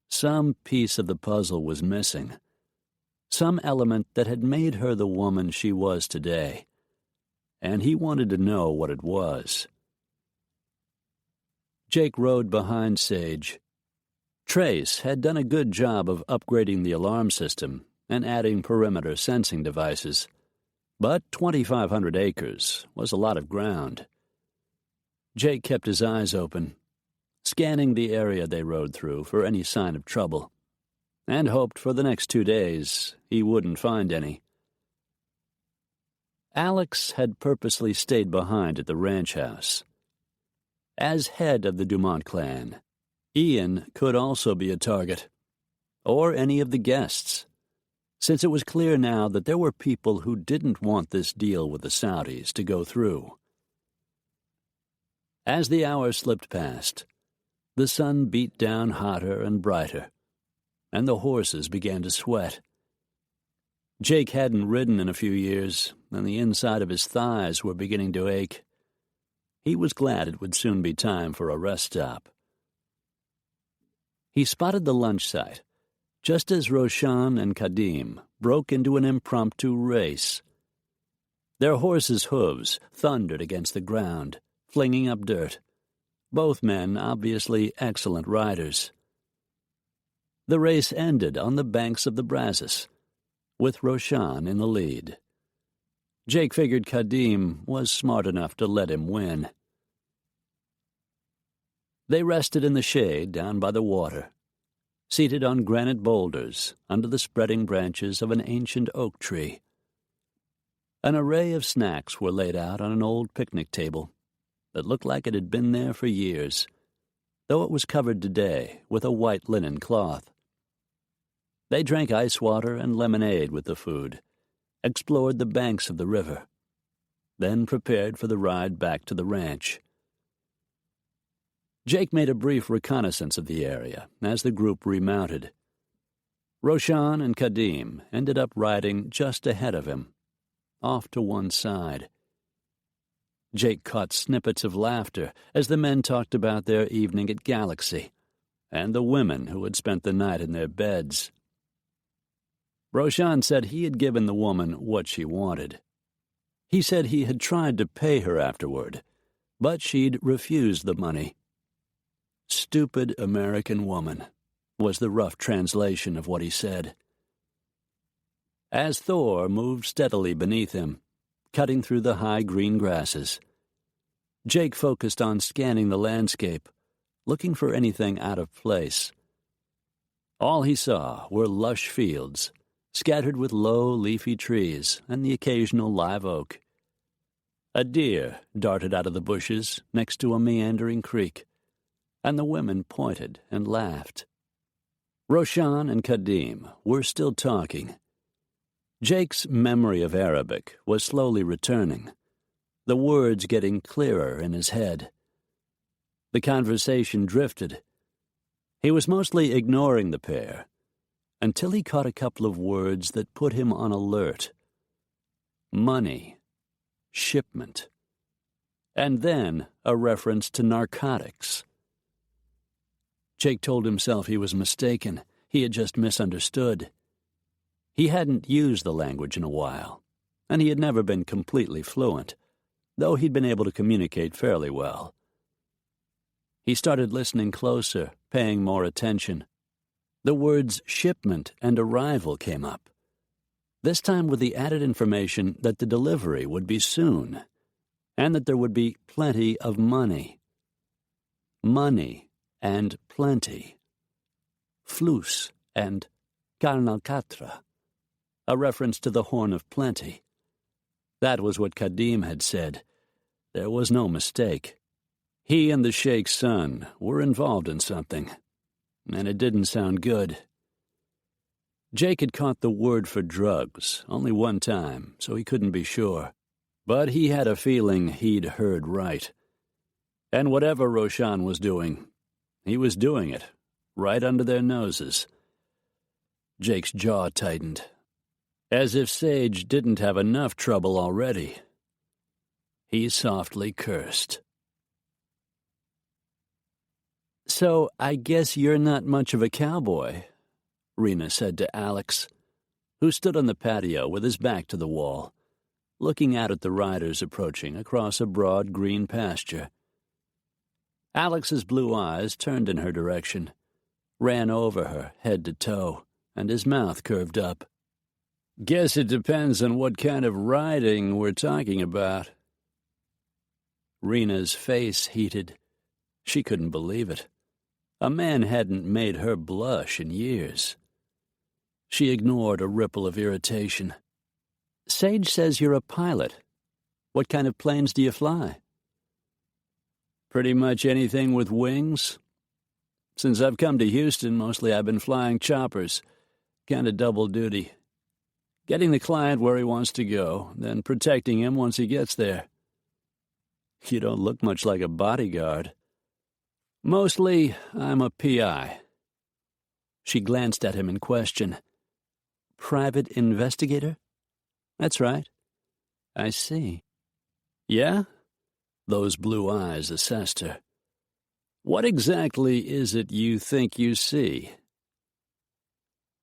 Speaker 2: Some piece of the puzzle was missing, some element that had made her the woman she was today, and he wanted to know what it was. Jake rode behind Sage. Trace had done a good job of upgrading the alarm system and adding perimeter sensing devices, but 2,500 acres was a lot of ground. Jake kept his eyes open, scanning the area they rode through for any sign of trouble, and hoped for the next 2 days he wouldn't find any. Alex had purposely stayed behind at the ranch house. As head of the Dumont clan, Ian could also be a target, or any of the guests, since it was clear now that there were people who didn't want this deal with the Saudis to go through. As the hours slipped past, the sun beat down hotter and brighter, and the horses began to sweat. Jake hadn't ridden in a few years, and the inside of his thighs were beginning to ache. He was glad it would soon be time for a rest stop. He spotted the lunch site, just as Roshan and Kadim broke into an impromptu race. Their horses' hooves thundered against the ground, flinging up dirt. Both men obviously excellent riders. The race ended on the banks of the Brazos, with Roshan in the lead. Jake figured Kadim was smart enough to let him win. They rested in the shade down by the water, seated on granite boulders under the spreading branches of an ancient oak tree. An array of snacks were laid out on an old picnic table that looked like it had been there for years, though it was covered today with a white linen cloth. They drank ice water and lemonade with the food, explored the banks of the river, then prepared for the ride back to the ranch. Jake made a brief reconnaissance of the area as the group remounted. Roshan and Kadim ended up riding just ahead of him, off to one side. Jake caught snippets of laughter as the men talked about their evening at Galaxy,
Speaker 3: and the women who had spent the night in their beds. Roshan said he had given the woman what she wanted. He said he had tried to pay her afterward, but she'd refused the money. "Stupid American woman," was the rough translation of what he said. As Thor moved steadily beneath him, cutting through the high green grasses, Jake focused on scanning the landscape, looking for anything out of place. All he saw were lush fields, scattered with low, leafy trees and the occasional live oak. A deer darted out of the bushes next to a meandering creek, and the women pointed and laughed. Roshan and Kadim were still talking. Jake's memory of Arabic was slowly returning, the words getting clearer in his head. The conversation drifted. He was mostly ignoring the pair, until he caught a couple of words that put him on alert. Money, shipment, and then a reference to narcotics. Jake told himself he was mistaken. He had just misunderstood. He hadn't used the language in a while, and he had never been completely fluent, though he'd been able to communicate fairly well. He started listening closer, paying more attention. The words shipment and arrival came up, this time with the added information that the delivery would be soon, and that there would be plenty of money. Money and plenty. Flus and Karnalkatra, a reference to the Horn of Plenty. That was what Kadim had said. There was no mistake. He and the Sheikh's son were involved in something, and it didn't sound good. Jake had caught the word for drugs only one time, so he couldn't be sure. But he had a feeling he'd heard right. And whatever Roshan was doing, he was doing it, right under their noses. Jake's jaw tightened, as if Sage didn't have enough trouble already. He softly cursed. "So I guess you're not much of a cowboy," Rena said to Alex, who stood on the patio with his back to the wall, looking out at the riders approaching across a broad green pasture. Alex's blue eyes turned in her direction, ran over her head to toe, and his mouth curved up. "Guess it depends on what kind of riding we're talking about." Rena's face heated. She couldn't believe it. A man hadn't made her blush in years. She ignored a ripple of irritation. "Sage says you're a pilot. What kind of planes do you fly?" "Pretty much anything with wings. Since I've come to Houston, mostly I've been flying choppers, kind of double duty. Getting the client where he wants to go, then protecting him once he gets there." "You don't look much like a bodyguard." "Mostly, I'm a PI." She glanced at him in question. "Private investigator?" "That's right." "I see." "Yeah?" Those blue eyes assessed her. "What exactly is it you think you see?"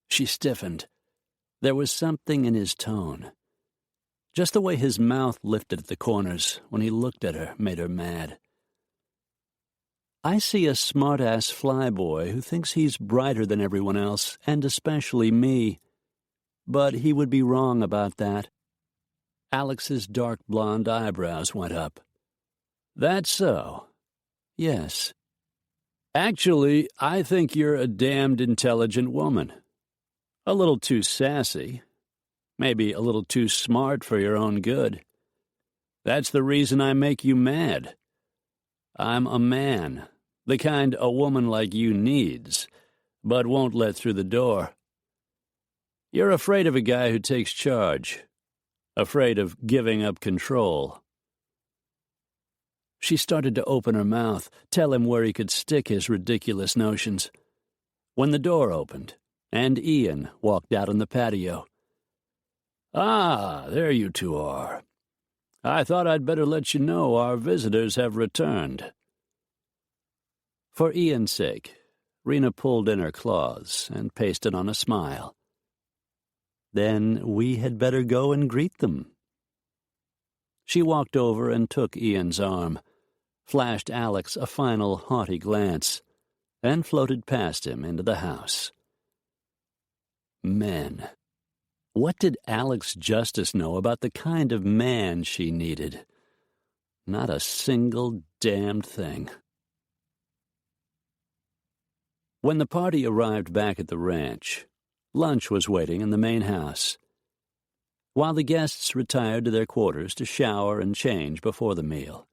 Speaker 3: She stiffened. There was something in his tone. Just the way his mouth lifted at the corners when he looked at her made her mad. "I see a smart-ass flyboy who thinks he's brighter than everyone else, and especially me. But he would be wrong about that." Alex's dark blonde eyebrows went up. "That's so?" "Yes." "Actually, I think you're a damned intelligent woman. A little too sassy. Maybe a little too smart for your own good. That's the reason I make you mad. I'm a man, the kind a woman like you needs, but won't let through the door. You're afraid of a guy who takes charge, afraid of giving up control." She started to open her mouth, tell him where he could stick his ridiculous notions, when the door opened, and Ian walked out on the patio. "Ah, there you two are. I thought I'd better let you know our visitors have returned." For Ian's sake,
Speaker 2: Rena pulled in her claws and pasted on a smile. "Then we had better go and greet them." She walked over and took Ian's arm, flashed Alex a final haughty glance, and floated past him into the house. Men. What did Alex Justice know about the kind of man she needed? Not a single damned thing. When the party arrived back at the ranch, lunch was waiting in the main house. While the guests retired to their quarters to shower and change before the meal,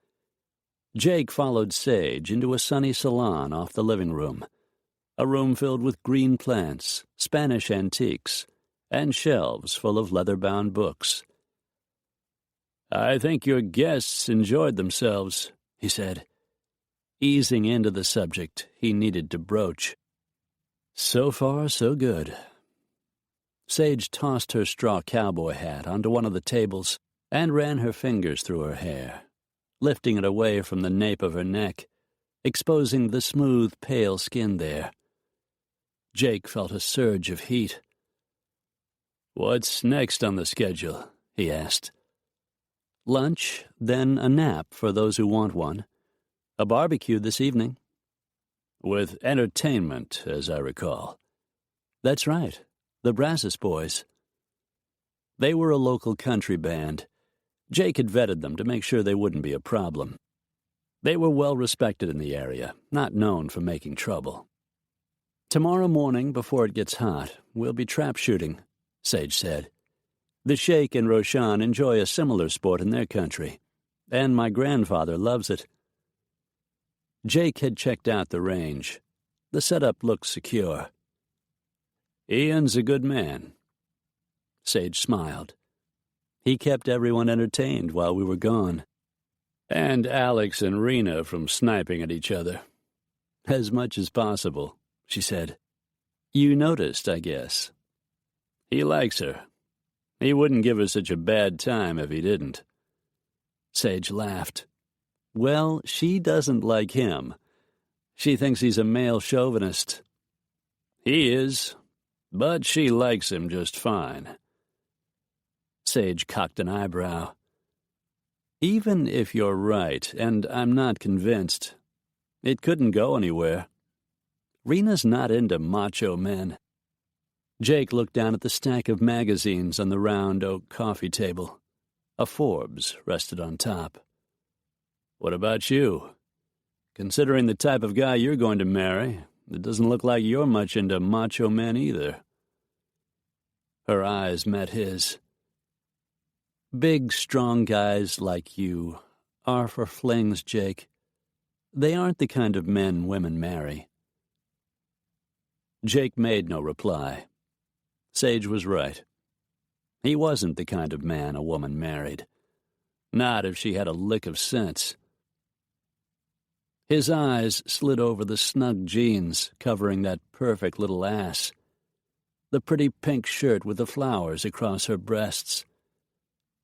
Speaker 2: Jake followed Sage into a sunny salon off the living room, a room filled with green plants, Spanish antiques, and shelves full of leather-bound books. "I think your guests enjoyed themselves," he said, easing into the subject he needed to broach. "So far, so good." Sage tossed her straw cowboy hat onto one of the tables and ran her fingers through her hair, lifting it away from the nape of her neck, exposing the smooth, pale skin there. Jake felt a surge of heat. "What's next on the schedule?" he asked. "Lunch, then a nap for those who want one. A barbecue this evening." "With entertainment, as I recall." "That's right. The Brazos Boys." They were a local country band. Jake had vetted them to make sure they wouldn't be a problem. They were well respected in the area, not known for making trouble. "Tomorrow morning, before it gets hot, we'll be trap shooting," Sage said. "The Sheikh and Roshan enjoy a similar sport in their country, and my grandfather loves it." Jake had checked out the range. The setup looked secure. "Ian's a good man." Sage smiled. "He kept everyone entertained while we were gone." "And Alex and Rena from sniping at each other." "As much as possible," she said. "You noticed, I guess." "He likes her. He wouldn't give her such a bad time if he didn't." Sage laughed. "Well, she doesn't like him. She thinks he's a male chauvinist." "He is, but she likes him just fine." Sage cocked an eyebrow. "Even if you're right, and I'm not convinced, it couldn't go anywhere. Rena's not into macho men." Jake looked down at the stack of magazines on the round oak coffee table. A Forbes rested on top. "What about you? Considering the type of guy you're going to marry, it doesn't look like you're much into macho men either." Her eyes met his. "Big, strong guys like you are for flings, Jake. They aren't the kind of men women marry." Jake made no reply. Sage was right. He wasn't the kind of man a woman married. Not if she had a lick of sense. His eyes slid over the snug jeans covering that perfect little ass, the pretty pink shirt with the flowers across her breasts.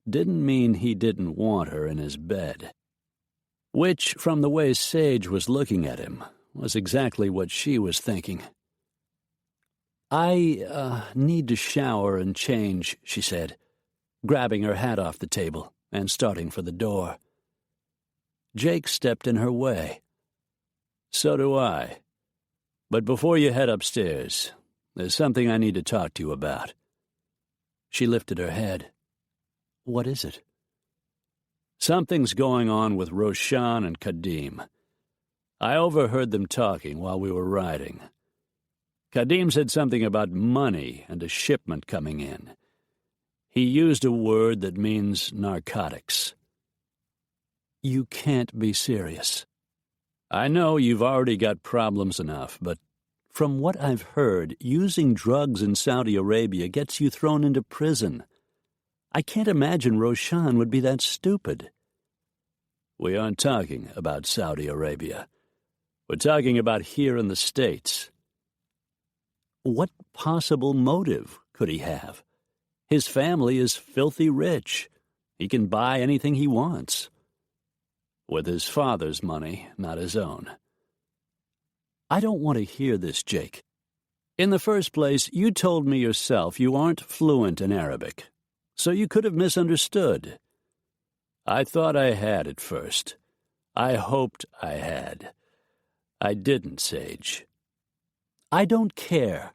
Speaker 2: Didn't mean he didn't want her in his bed. Which, from the way Sage was looking at him, was exactly what she was thinking. "I need to shower and change," she said, grabbing her hat off the table and starting for the door. Jake stepped in her way. "So do I. But before you head upstairs, there's something I need to talk to you about." She lifted her head. "What is it?" "Something's going on with Roshan and Kadim. I overheard them talking while we were riding. Kadim said something about money and a shipment coming in. He used a word that means narcotics." "You can't be serious." "I know you've already got problems enough, but from what I've heard, using drugs in Saudi Arabia gets you thrown into prison. I can't imagine Roshan would be that stupid." "We aren't talking about Saudi Arabia. We're talking about here in the States." "What possible motive could he have? His family is filthy rich. He can buy anything he wants." "With his father's money, not his own."
Speaker 3: I don't want to hear this, Jake. In the first place, you told me yourself you aren't fluent in Arabic, so you could have misunderstood. I thought I had at first. I hoped I had. I didn't, Sage. I don't care,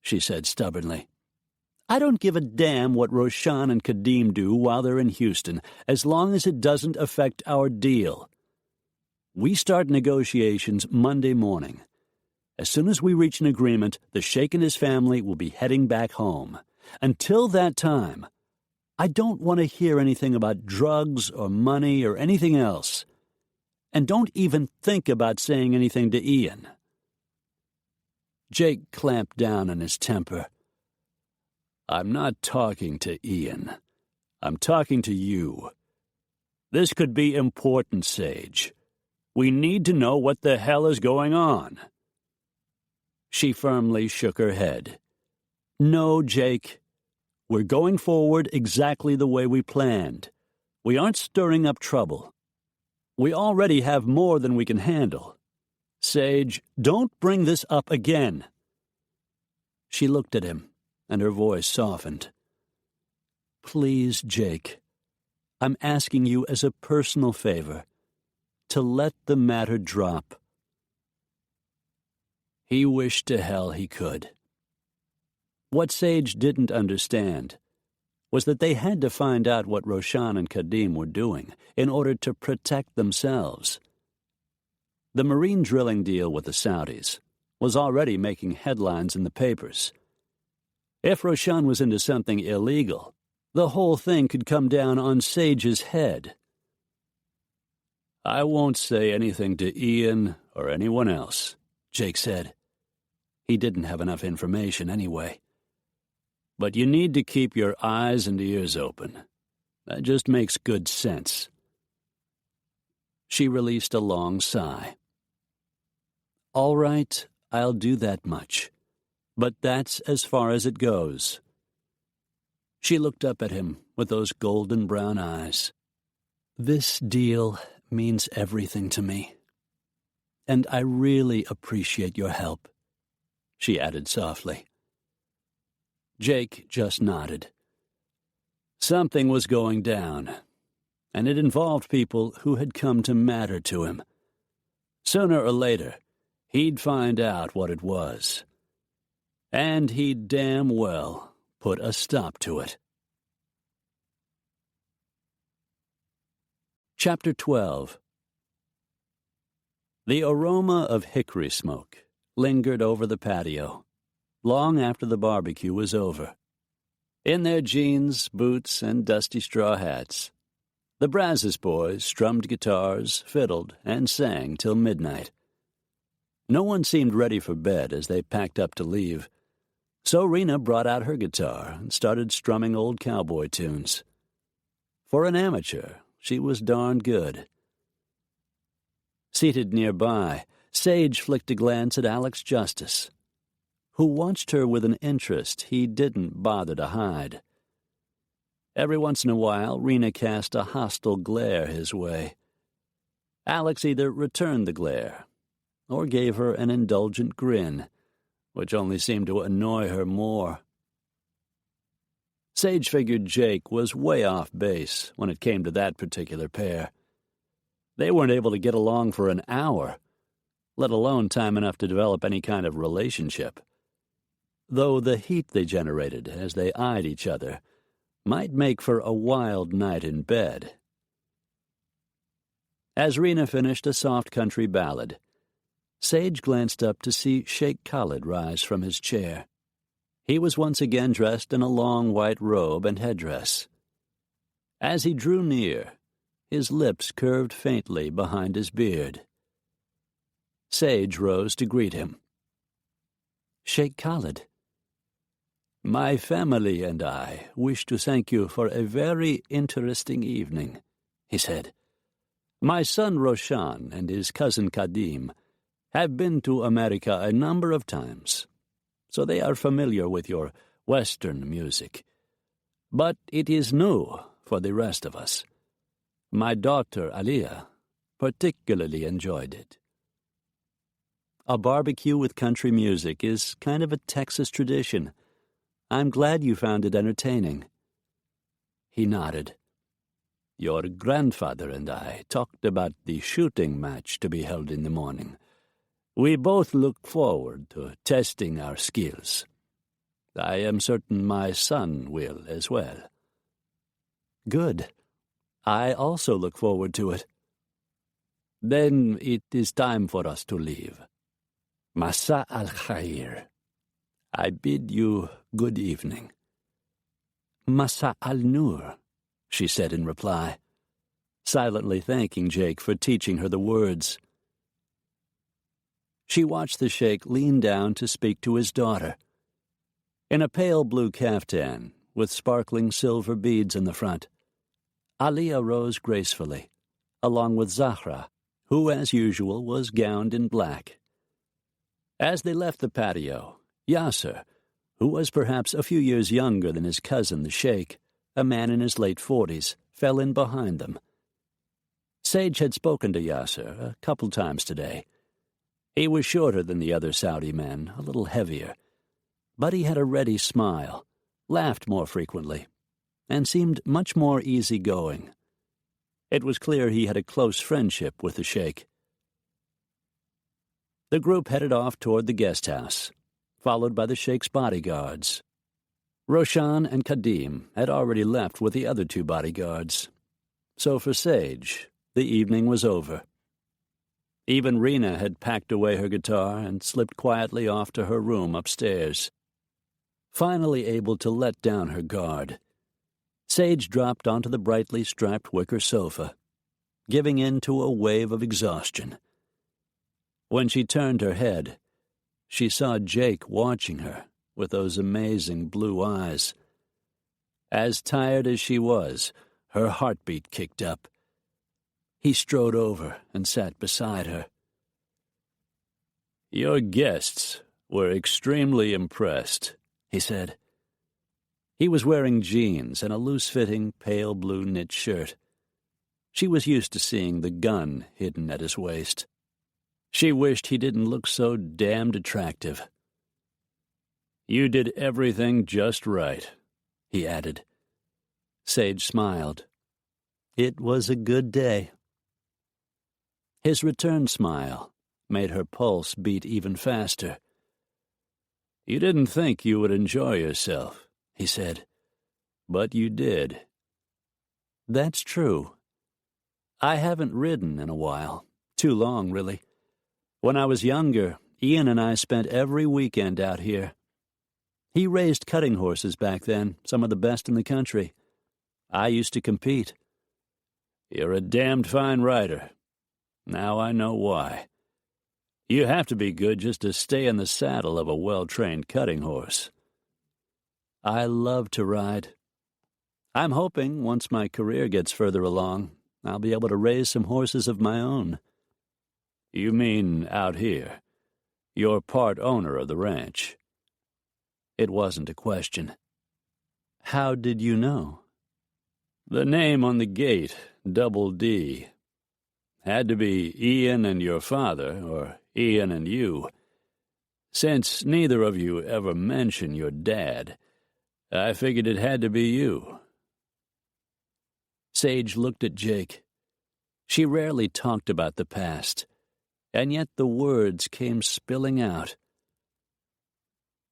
Speaker 3: she said stubbornly. I don't give a damn what Roshan and Kadim do while they're in Houston, as long as it doesn't affect our deal. We start negotiations Monday morning. As soon as we reach an agreement, the Sheikh and his family will be heading back home. Until that time, I don't want to hear anything about drugs or money or anything else. And don't even think about saying anything to Ian. Jake clamped down on his temper. I'm not talking to Ian. I'm talking to you. This could be important, Sage. We need to know what the hell is going on. She firmly shook her head. No, Jake. We're going forward exactly the way we planned. We aren't stirring up trouble. We already have more than we can handle. Sage, don't bring this up again. She looked at him, and her voice softened. Please, Jake, I'm asking you as a personal favor to let the matter drop. He wished to hell he could. What Sage didn't understand was that they had to find out what Roshan and Kadim were doing in order to protect themselves. The marine drilling deal with the Saudis was already making headlines in the papers. If Roshan was into something illegal, the whole thing could come down on Sage's head. I won't say anything to Ian or anyone else, Jake said. He didn't have enough information anyway. But you need to keep your eyes and ears open. That just makes good sense. She released a long sigh. All right, I'll do that much. But that's as far as it goes. She looked up at him with those golden brown eyes. This deal means everything to me. And I really appreciate your help, she added softly. Jake just nodded. Something was going down, and it involved people who had come to matter to him. Sooner or later, he'd find out what it was. And he'd damn well put a stop to it. Chapter 12. The aroma of hickory smoke lingered over the patio long after the barbecue was over. In their jeans, boots, and dusty straw hats, the Brazos boys strummed guitars, fiddled, and sang till midnight. No one seemed ready for bed as they packed up to leave, so Rena brought out her guitar and started strumming old cowboy tunes. For an amateur, she was darned good. Seated nearby, Sage flicked a glance at Alex Justice, who watched her with an interest he didn't bother to hide. Every once in a while, Rena cast a hostile glare his way. Alex either returned the glare or gave her an indulgent grin, which only seemed to annoy her more. Sage figured Jake was way off base when it came to that particular pair. They weren't able to get along for an hour, let alone time enough to develop any kind of relationship. Though the heat they generated as they eyed each other might make for a wild night in bed. As Rena finished a soft country ballad, Sage glanced up to see Sheikh Khalid rise from his chair. He was once again dressed in a long white robe and headdress. As he drew near, his lips curved faintly behind his beard. Sage rose to greet him. Sheikh Khalid, my family and I wish to thank you for a very interesting evening, he said. My son Roshan and his cousin Kadim have been to America a number of times, so they are familiar with your Western music. But it is new for the rest of us. My daughter Aliyah particularly enjoyed it.
Speaker 2: A barbecue with country music is kind of a Texas tradition. I'm glad you found it entertaining." He nodded. "Your grandfather and I talked about the shooting match to be held in the morning. We both look forward to testing our skills. I am certain my son will as well." "Good. I also look forward to it." "Then it is time for us to leave. Masa al-Khair. I bid you good evening." "Masa al-Nur," she said in reply, silently thanking Jake for teaching her the words. She watched the sheikh lean down to speak to his daughter. In a pale blue caftan, with sparkling silver beads in the front, Aliyah rose gracefully, along with Zahra, who, as usual, was gowned in black. As they left the patio, Yasser, who was perhaps a few years younger than his cousin the sheikh, a man in his late 40s, fell in behind them. Sage had spoken to Yasser a couple times today. He was shorter than the other Saudi men, a little heavier, but he had a ready smile, laughed more frequently, and seemed much more easygoing. It was clear he had a close friendship with the sheikh. The group headed off toward the guest house, followed by the sheikh's bodyguards. Roshan and Kadim had already left with the other two bodyguards. So for Sage, the evening was over. Even Rena had packed away her guitar and slipped quietly off to her room upstairs. Finally able to let down her guard, Sage dropped onto the brightly striped wicker sofa, giving in to a wave of exhaustion. When she turned her head, she saw Jake watching her with those amazing blue eyes. As tired as she was, her heartbeat kicked up. He strode over and sat beside her. "Your guests were extremely impressed," he said. He was wearing jeans and a loose-fitting pale blue knit shirt. She was used to seeing the gun hidden at his waist. She wished he didn't look so damned attractive. "You did everything just right," he added. Sage smiled. It was a good day. His return smile made her pulse beat even faster. "You didn't think you would enjoy yourself," he said, "but you did." "That's true. I haven't ridden in a while. Too long, really. When I was younger, Ian and I spent every weekend out here. He raised cutting horses back then, some of the best in the country. I used to compete." "You're a damned fine rider. Now I know why. You have to be good just to stay in the saddle of a well-trained cutting horse." "I love to ride. I'm hoping, once my career gets further along, I'll be able to raise some horses of my own." "You mean out here? You're part owner of the ranch." It wasn't a question. "How did you know?" "The name on the gate, Double D. Had to be Ian and your father, or Ian and you. Since neither of you ever mention your dad, I figured it had to be you." Sage looked at Jake. She rarely talked about the past, and yet the words came spilling out.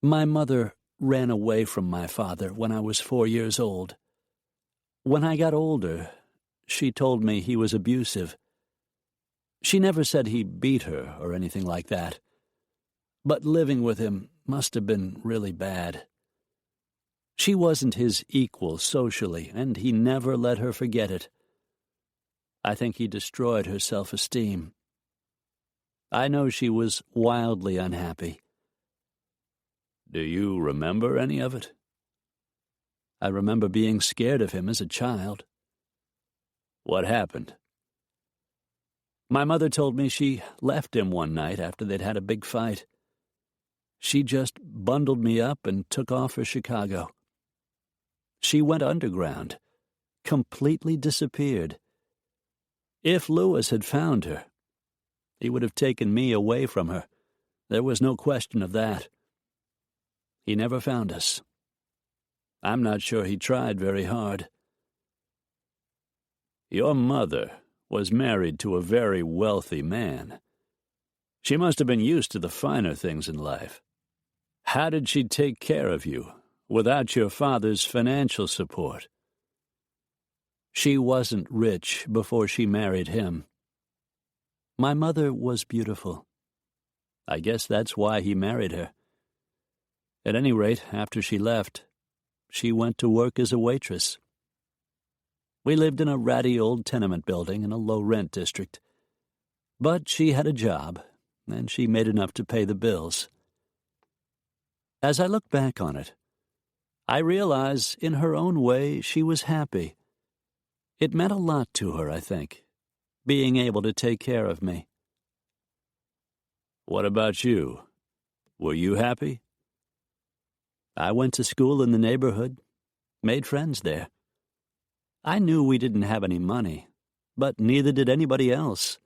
Speaker 2: "My mother ran away from my father when I was 4 years old. When I got older, she told me he was abusive. She never said he beat her or anything like that, but living with him must have been really bad. She wasn't his equal socially, and he never let her forget it. I think he destroyed her self-esteem. I know she was wildly unhappy." "Do you remember any of it?" "I remember being scared of him as a child." "What happened?" "My mother told me she left him one night after they'd had a big fight. She just bundled me up and took off for Chicago. She went underground, completely disappeared. If Lewis had found her, he would have taken me away from her,
Speaker 3: There was no question of that. He never found us. I'm not sure he tried very hard.
Speaker 2: Your mother was married to a very wealthy man. She must have been used to the finer things in life. How did she take care of you without your father's financial support?
Speaker 3: She wasn't rich before she married him. My mother was beautiful. I guess that's why he married her. At any rate, after she left, she went to work as a waitress. We lived in a ratty old tenement building in a low-rent district. But she had a job, and she made enough to pay the bills. As I look back on it, I realize in her own way she was happy. It meant a lot to her, I think, being able to take care of me.
Speaker 2: What about you? Were you happy?
Speaker 3: I went to school in the neighborhood, made friends there. I knew we didn't have any money, but neither did anybody else.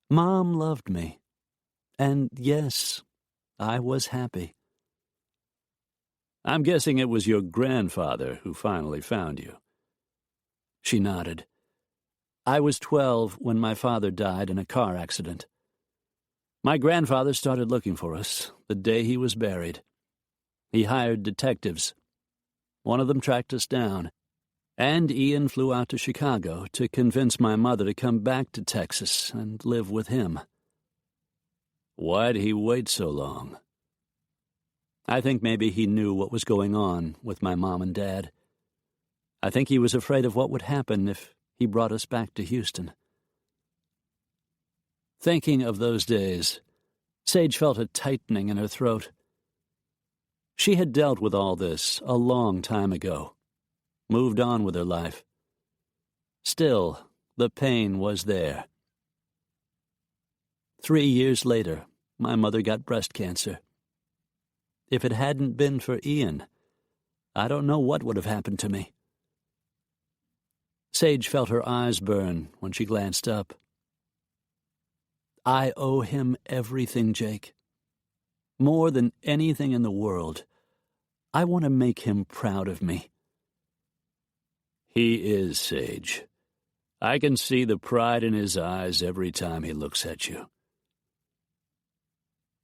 Speaker 3: Mom loved me, and yes, I was happy.
Speaker 2: I'm guessing it was your grandfather who finally found you.
Speaker 3: She nodded. I was 12 when my father died in a car accident. My grandfather started looking for us the day he was buried. He hired detectives. One of them tracked us down, and Ian flew out to Chicago to convince my mother to come back to Texas and live with him.
Speaker 2: Why'd he wait so long?
Speaker 3: I think maybe he knew what was going on with my mom and dad. I think he was afraid of what would happen if he brought us back to Houston. Thinking of those days, Sage felt a tightening in her throat. She had dealt with all this a long time ago, moved on with her life. Still, the pain was there. 3 years later, my mother got breast cancer. If it hadn't been for Ian, I don't know what would have happened to me. Sage felt her eyes burn when she glanced up. I owe him everything, Jake. More than anything in the world, I want to make him proud of me.
Speaker 2: He is, Sage. I can see the pride in his eyes every time he looks at you.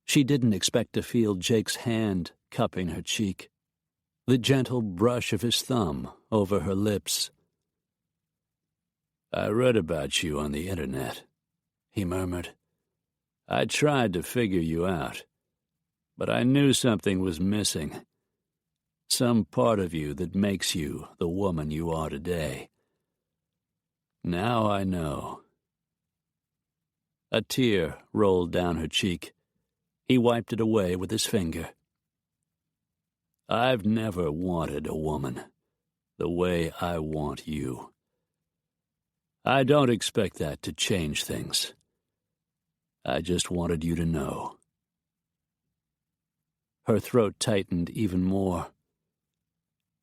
Speaker 3: She didn't expect to feel Jake's hand cupping her cheek, the gentle brush of his thumb over her lips.
Speaker 2: I read about you on the internet, he murmured. I tried to figure you out, but I knew something was missing. Some part of you that makes you the woman you are today. Now I know.
Speaker 3: A tear rolled down her cheek. He wiped it away with his finger.
Speaker 2: I've never wanted a woman the way I want you. I don't expect that to change things. I just wanted you to know.
Speaker 3: Her throat tightened even more.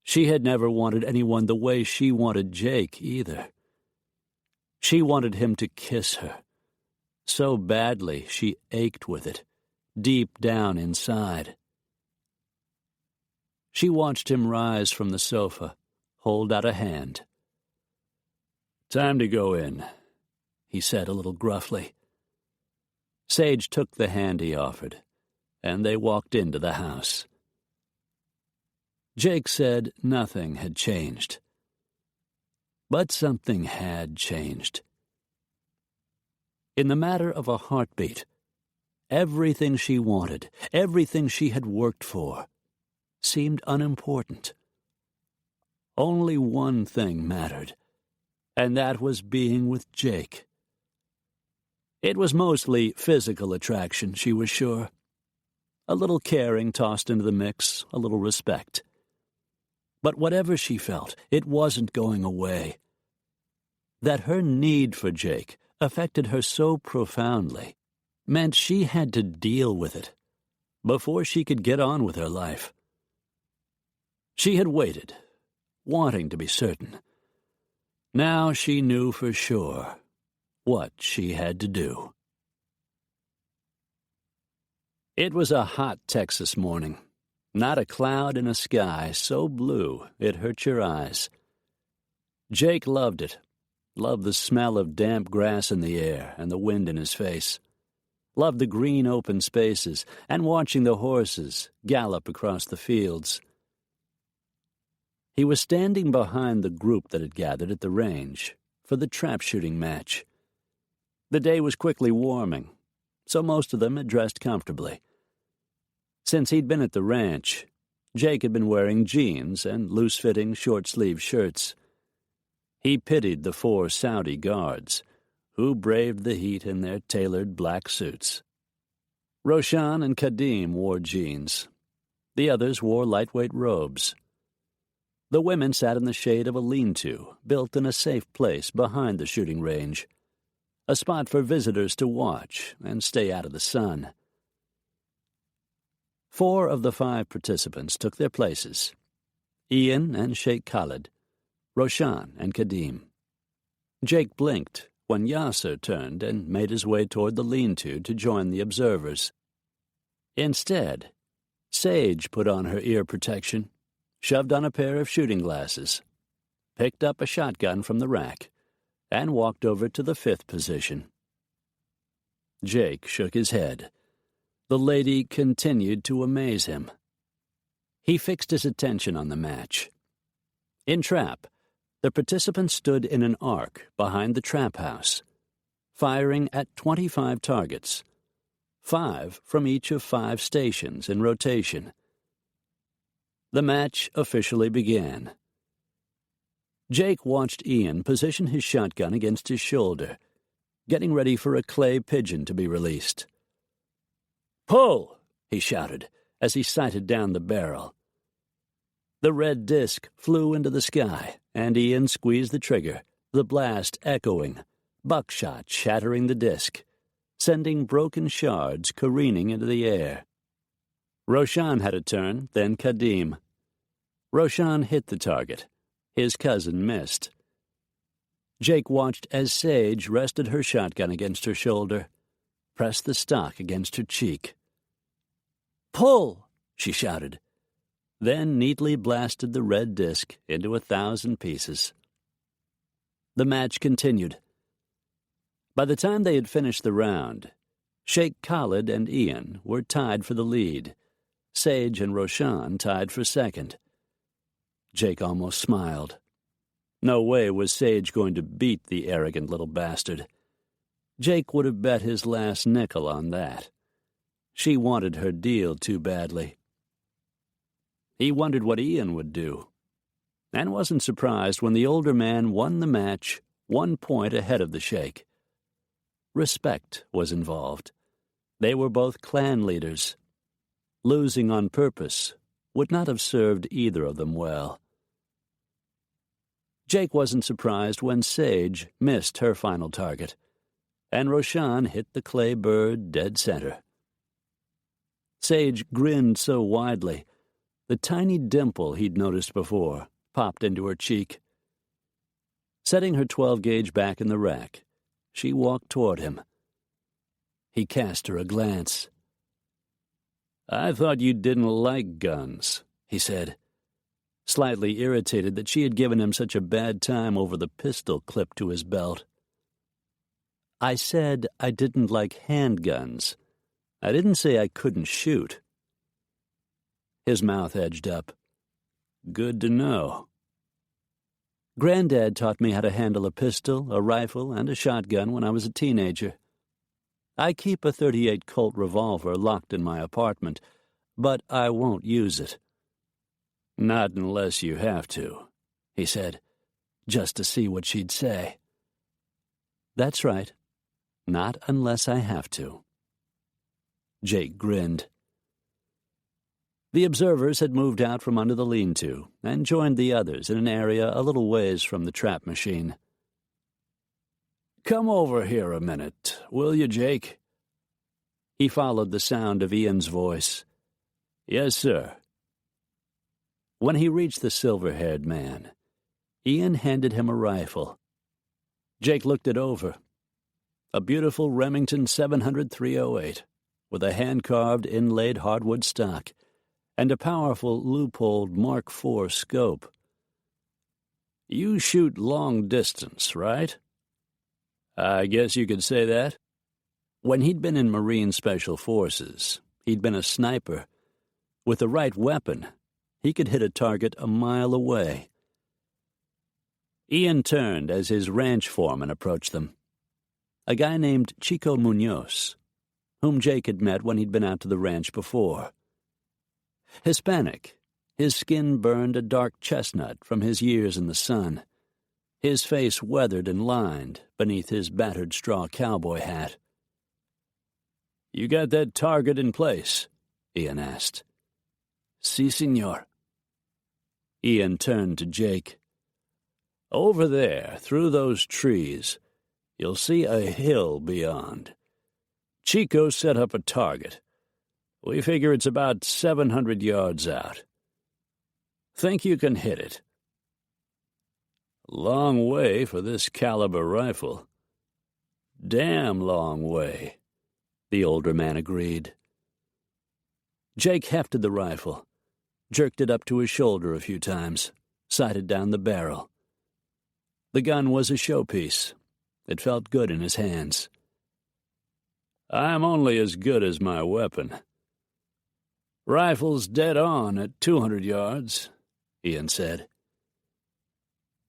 Speaker 3: She had never wanted anyone the way she wanted Jake, either. She wanted him to kiss her. So badly she ached with it, deep down inside. She watched him rise from the sofa, hold out a hand.
Speaker 2: Time to go in,
Speaker 3: he said a little gruffly. Sage took the hand he offered, and they walked into the house. Jake said nothing had changed. But something had changed. In the matter of a heartbeat, everything she wanted, everything she had worked for, seemed unimportant. Only one thing mattered, and that was being with Jake. It was mostly physical attraction, she was sure. A little caring tossed into the mix, a little respect. But whatever she felt, it wasn't going away. That her need for Jake affected her so profoundly meant she had to deal with it before she could get on with her life. She had waited, wanting to be certain. Now she knew for sure what she had to do.
Speaker 2: It was a hot Texas morning. Not a cloud in a sky so blue it hurt your eyes. Jake loved it. Loved the smell of damp grass in the air and the wind in his face. Loved the green open spaces and watching the horses gallop across the fields. He was standing behind the group that had gathered at the range for the trap shooting match. The day was quickly warming, so most of them had dressed comfortably. Since he'd been at the ranch, Jake had been wearing jeans and loose-fitting short-sleeved shirts. He pitied the 4 Saudi guards, who braved the heat in their tailored black suits. Roshan and Kadim wore jeans. The others wore lightweight robes. The women sat in the shade of a lean-to, built in a safe place behind the shooting range, a spot for visitors to watch and stay out of the sun. 4 of the 5 participants took their places: Ian and Sheikh Khalid, Roshan and Kadim. Jake blinked when Yasser turned and made his way toward the lean-to join the observers. Instead, Sage put on her ear protection, shoved on a pair of shooting glasses, picked up a shotgun from the rack, and walked over to the 5th position. Jake shook his head. The lady continued to amaze him. He fixed his attention on the match. In trap, the participants stood in an arc behind the trap house, firing at 25 targets, 5 from each of 5 stations in rotation. The match officially began. Jake watched Ian position his shotgun against his shoulder, getting ready for a clay pigeon to be released. "Pull!" he shouted as he sighted down the barrel. The red disc flew into the sky, and Ian squeezed the trigger, the blast echoing, buckshot shattering the disc, sending broken shards careening into the air. Roshan had a turn, then Kadim. Roshan hit the target. His cousin missed. Jake watched as Sage rested her shotgun against her shoulder, pressed the stock against her cheek. "Pull!" she shouted, then neatly blasted the red disc into 1,000 pieces. The match continued. By the time they had finished the round, Sheikh Khalid and Ian were tied for the lead. Sage and Roshan tied for second. Jake almost smiled. No way was Sage going to beat the arrogant little bastard. Jake would have bet his last nickel on that. She wanted her deal too badly. He wondered what Ian would do, and wasn't surprised when the older man won the match 1 point ahead of the Sheikh. Respect was involved. They were both clan leaders. Losing on purpose would not have served either of them well. Jake wasn't surprised when Sage missed her final target, and Roshan hit the clay bird dead center. Sage grinned so widely, the tiny dimple he'd noticed before popped into her cheek. Setting her 12-gauge back in the rack, she walked toward him. He cast her a glance. "I thought you didn't like guns," he said, slightly irritated that she had given him such a bad time over the pistol clipped to his belt. "I said I didn't like handguns. I didn't say I couldn't shoot." His mouth edged up. "Good to know." "Granddad taught me how to handle a pistol, a rifle, and a shotgun when I was a teenager. I keep a .38 Colt revolver locked in my apartment, but I won't use it." "Not unless you have to," he said, just to see what she'd say. "That's right. Not unless I have to." Jake grinned. The observers had moved out from under the lean-to and joined the others in an area a little ways from the trap machine. "Come over here a minute, will you, Jake?" He followed the sound of Ian's voice. "Yes, sir." When he reached the silver-haired man, Ian handed him a rifle. Jake looked it over. A beautiful Remington 700 .308, with a hand-carved inlaid hardwood stock and a powerful loopholed Mark IV scope. "You shoot long distance, right?" "I guess you could say that." When he'd been in Marine Special Forces, he'd been a sniper. With the right weapon, he could hit a target a mile away. Ian turned as his ranch foreman approached them. A guy named Chico Munoz, whom Jake had met when he'd been out to the ranch before. Hispanic, his skin burned a dark chestnut from his years in the sun, his face weathered and lined beneath his battered straw cowboy hat. "You got that target in place?" Ian asked. "Si, senor." Ian turned to Jake. "Over there, through those trees, you'll see a hill beyond. Chico set up a target. We figure it's about 700 yards out. Think you can hit it?" "Long way for this caliber rifle." "Damn long way," the older man agreed. Jake hefted the rifle, jerked it up to his shoulder a few times, sighted down the barrel. The gun was a showpiece. It felt good in his hands. "I'm only as good as my weapon." "Rifle's dead on at 200 yards, Ian said.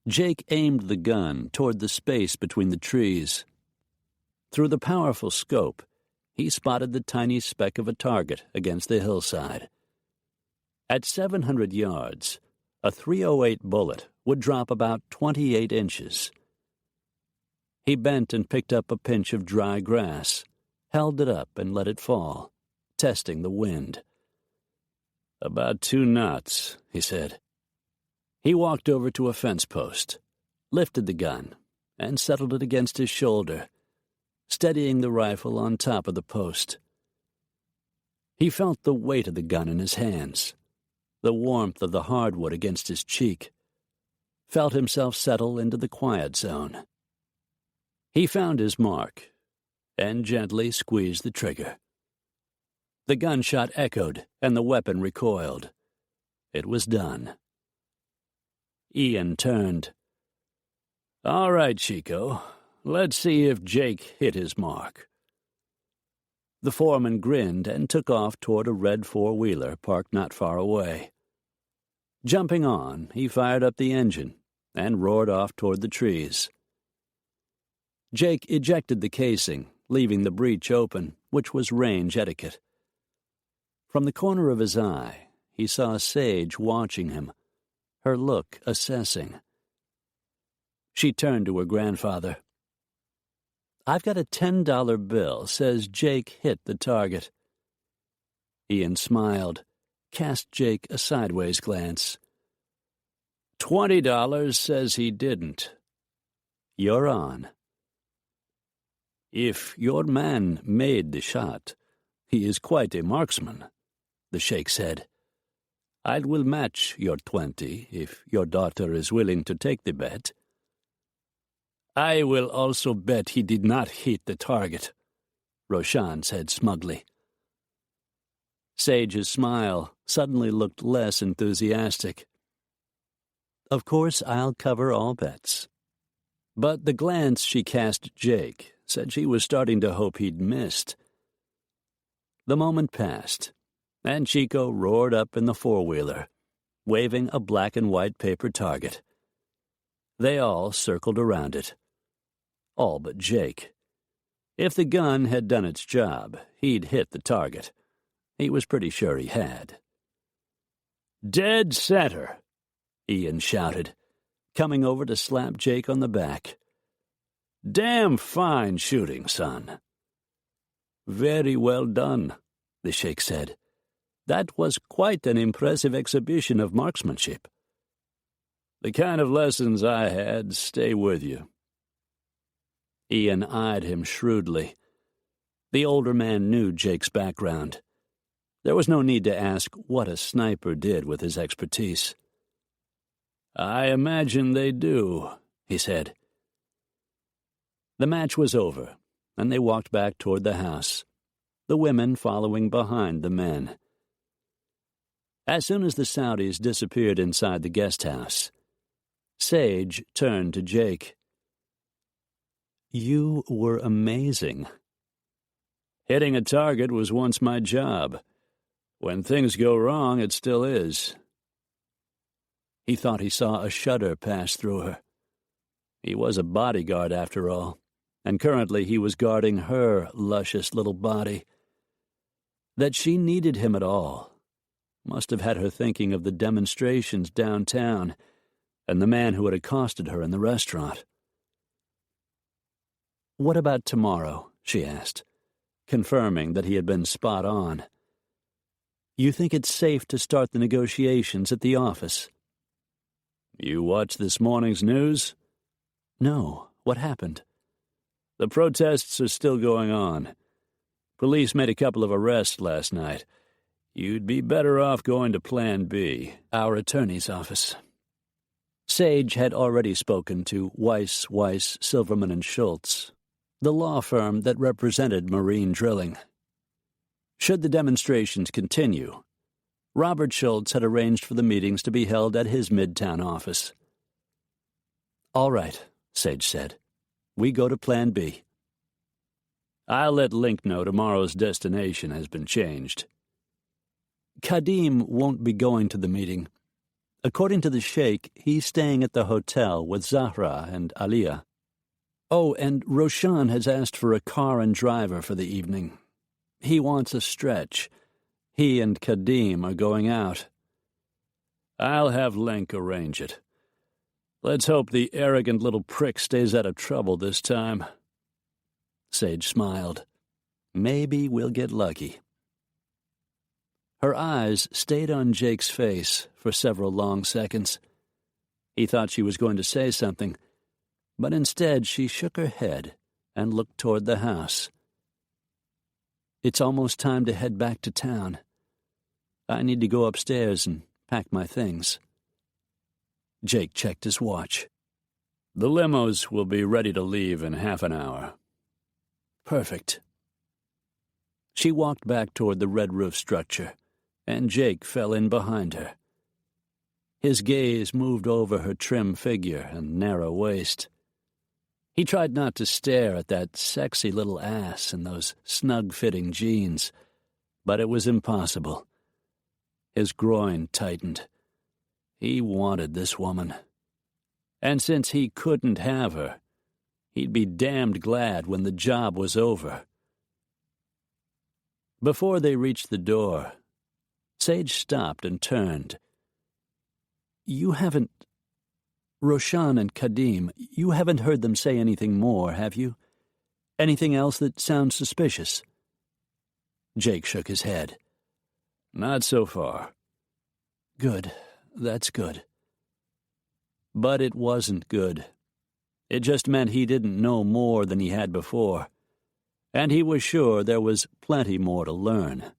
Speaker 2: Jake aimed the gun toward the space between the trees. Through the powerful scope, he spotted the tiny speck of a target against the hillside. At 700 yards, a .308 bullet would drop about 28 inches. He bent and picked up a pinch of dry grass, held it up and let it fall, testing the wind. "About 2 knots, he said. He walked over to a fence post, lifted the gun, and settled it against his shoulder, steadying the rifle on top of the post. He felt the weight of the gun in his hands, the warmth of the hardwood against his cheek, felt himself settle into the quiet zone. He found his mark and gently squeezed the trigger. The gunshot echoed and the weapon recoiled. It was done. Ian turned. "All right, Chico, let's see if Jake hit his mark." The foreman grinned and took off toward a red four-wheeler parked not far away. Jumping on, he fired up the engine and roared off toward the trees. Jake ejected the casing, leaving the breech open, which was range etiquette. From the corner of his eye, he saw Sage watching him, her look assessing. She turned to her grandfather. "I've got a $10 bill, says Jake hit the target." Ian smiled, cast Jake a sideways glance. $20 says he didn't. You're on. "If your man made the shot, he is quite a marksman," the sheikh said. "I will match your 20 if your daughter is willing to take the bet." "I will also bet he did not hit the target," Roshan said smugly. Sage's smile suddenly looked less enthusiastic. "Of course I'll cover all bets." But the glance she cast at Jake said she was starting to hope he'd missed. The moment passed, and Chico roared up in the four-wheeler, waving a black and white paper target. They all circled around it. All but Jake. If the gun had done its job, he'd hit the target. He was pretty sure he had. "Dead center," Ian shouted, coming over to slap Jake on the back. "Damn fine shooting, son." "Very well done," the sheikh said. "That was quite an impressive exhibition of marksmanship." "The kind of lessons I had stay with you." Ian eyed him shrewdly. The older man knew Jake's background. There was no need to ask what a sniper did with his expertise. "I imagine they do," he said. The match was over, and they walked back toward the house. the women following behind the men. As soon as the Saudis disappeared inside the guest house, Sage turned to Jake. "You were amazing." "Hitting a target was once my job. When things go wrong, it still is." He thought he saw a shudder pass through her. He was a bodyguard, after all, and currently he was guarding her luscious little body. That she needed him at all must have had her thinking of the demonstrations downtown and the man who had accosted her in the restaurant. "What about tomorrow?" she asked, confirming that he had been spot on. "You think it's safe to start the negotiations at the office?" "You watched this morning's news?" "No. What happened?" "The protests are still going on. Police made a couple of arrests last night. You'd be better off going to Plan B, our attorney's office." Sage had already spoken to Weiss, Silverman and Schultz, the law firm that represented marine drilling. Should the demonstrations continue, Robert Schultz had arranged for the meetings to be held at his Midtown office. "All right," Sage said. "We go to Plan B." "I'll let Link know tomorrow's destination has been changed." "Kadim won't be going to the meeting. According to the Sheikh, he's staying at the hotel with Zahra and Aliyah. Oh, and Roshan has asked for a car and driver for the evening. He wants a stretch. He and Kadim are going out." "I'll have Link arrange it. Let's hope the arrogant little prick stays out of trouble this time." Sage smiled. "Maybe we'll get lucky." Her eyes stayed on Jake's face for several long seconds. He thought she was going to say something, but instead she shook her head and looked toward the house. "It's almost time to head back to town. I need to go upstairs and pack my things." Jake checked his watch. "The limos will be ready to leave in half an hour." "Perfect." She walked back toward the red roof structure, and Jake fell in behind her. His gaze moved over her trim figure and narrow waist. He tried not to stare at that sexy little ass and those snug-fitting jeans, but it was impossible. His groin tightened. He wanted this woman. And since he couldn't have her, he'd be damned glad when the job was over. Before they reached the door, Sage stopped and turned. "You haven't... Roshan and Kadim, you haven't heard them say anything more, have you? Anything else that sounds suspicious?" Jake shook his head. "Not so far." "Good. That's good." But it wasn't good. It just meant he didn't know more than he had before, and he was sure there was plenty more to learn.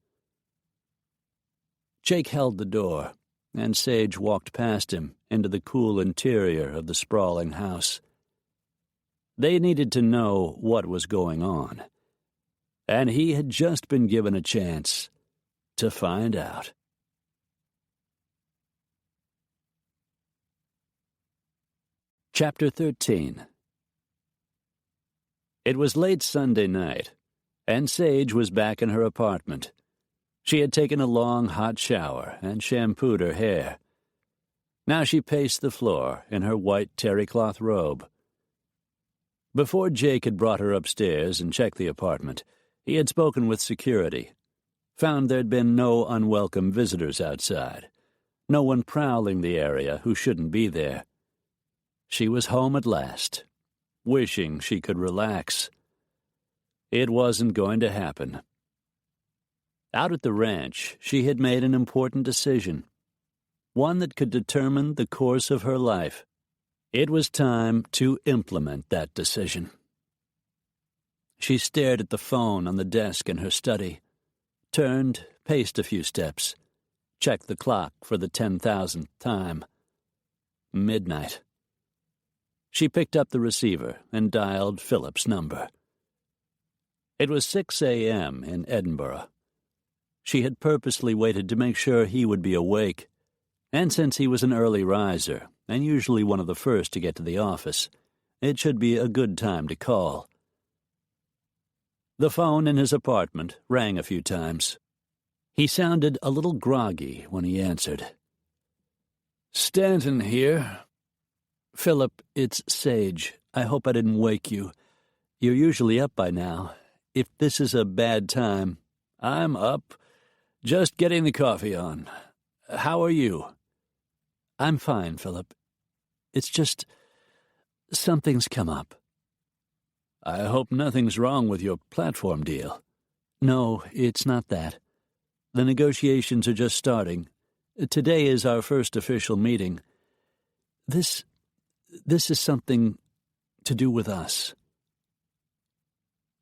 Speaker 2: Jake held the door, and Sage walked past him into the cool interior of the sprawling house. They needed to know what was going on, and he had just been given a chance to find out. Chapter 13. It was late Sunday night, and Sage was back in her apartment. She had taken a long, hot shower and shampooed her hair. Now she paced the floor in her white terry-cloth robe. Before Jake had brought her upstairs and checked the apartment, he had spoken with security, found there'd been no unwelcome visitors outside, no one prowling the area who shouldn't be there. She was home at last, wishing she could relax. It wasn't going to happen. Out at the ranch, she had made an important decision, one that could determine the course of her life. It was time to implement that decision. She stared at the phone on the desk in her study, turned, paced a few steps, checked the clock for the 10,000th time. Midnight. She picked up the receiver and dialed Philip's number. It was 6 a.m. in Edinburgh. She had purposely waited to make sure he would be awake, and since he was an early riser, and usually one of the first to get to the office, it should be a good time to call. The phone in his apartment rang a few times. He sounded a little groggy when he answered.
Speaker 3: "Stanton here."
Speaker 2: "Philip, it's Sage. I hope I didn't wake you. You're usually up by now. If this is a bad time..."
Speaker 3: "I'm up. Just getting the coffee on. How are you?"
Speaker 2: "I'm fine, Philip. It's just... something's come up."
Speaker 3: "I hope nothing's wrong with your platform deal."
Speaker 2: "No, it's not that. The negotiations are just starting. Today is our first official meeting. This is something to do with us."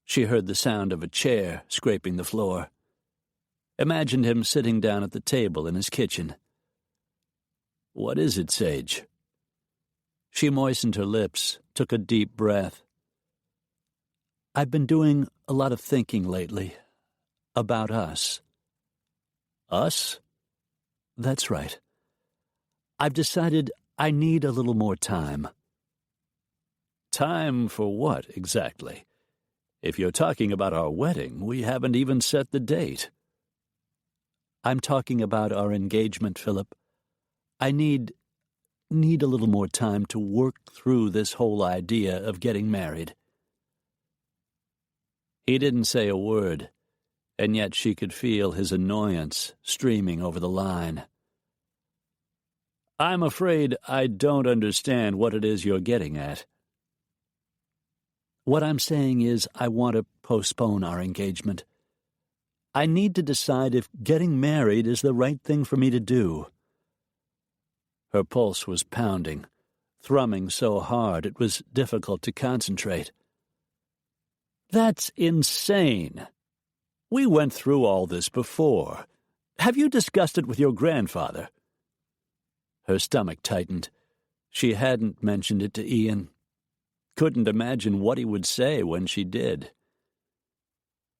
Speaker 2: She heard the sound of a chair scraping the floor. Imagined him sitting down at the table in his kitchen.
Speaker 3: "What is it, Sage?"
Speaker 2: She moistened her lips, took a deep breath. "I've been doing a lot of thinking lately. About us."
Speaker 3: "Us?"
Speaker 2: "That's right. I've decided I need a little more time."
Speaker 3: "Time for what, exactly? If you're talking about our wedding, we haven't even set the date."
Speaker 2: "I'm talking about our engagement, Philip. I need a little more time to work through this whole idea of getting married." He didn't say a word, and yet she could feel his annoyance streaming over the line.
Speaker 3: "I'm afraid I don't understand what it is you're getting at."
Speaker 2: "What I'm saying is I want to postpone our engagement. I need to decide if getting married is the right thing for me to do." Her pulse was pounding, thrumming so hard it was difficult to concentrate.
Speaker 3: "That's insane. We went through all this before. Have you discussed it with your grandfather?"
Speaker 2: Her stomach tightened. She hadn't mentioned it to Ian.
Speaker 3: Couldn't imagine what he would say when she did.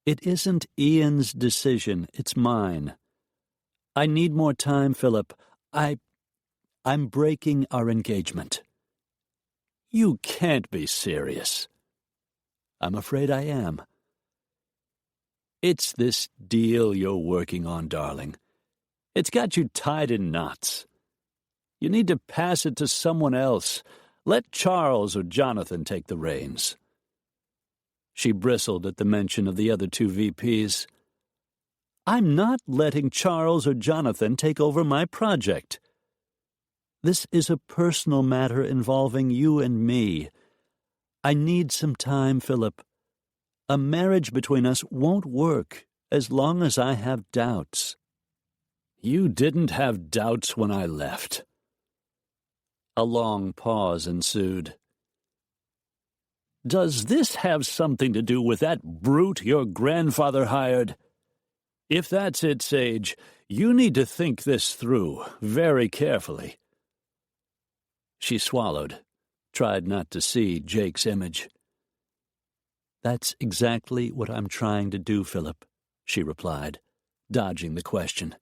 Speaker 2: "It isn't Ian's decision, it's mine. I need more time, Philip. I'm breaking our engagement."
Speaker 3: "You can't be serious."
Speaker 2: "I'm afraid I am."
Speaker 3: "It's this deal you're working on, darling. It's got you tied in knots. You need to pass it to someone else. Let Charles or Jonathan take the reins."
Speaker 2: She bristled at the mention of the other two VPs.
Speaker 3: "I'm not letting Charles or Jonathan take over my project."
Speaker 2: "This is a personal matter involving you and me. I need some time, Philip. A marriage between us won't work as long as I have doubts."
Speaker 3: "You didn't have doubts when I left."
Speaker 2: A long pause ensued.
Speaker 3: "Does this have something to do with that brute your grandfather hired? If that's it, Sage, you need to think this through very carefully."
Speaker 2: She swallowed, tried not to see Jake's image. "That's exactly what I'm trying to do, Philip," she replied, dodging the question.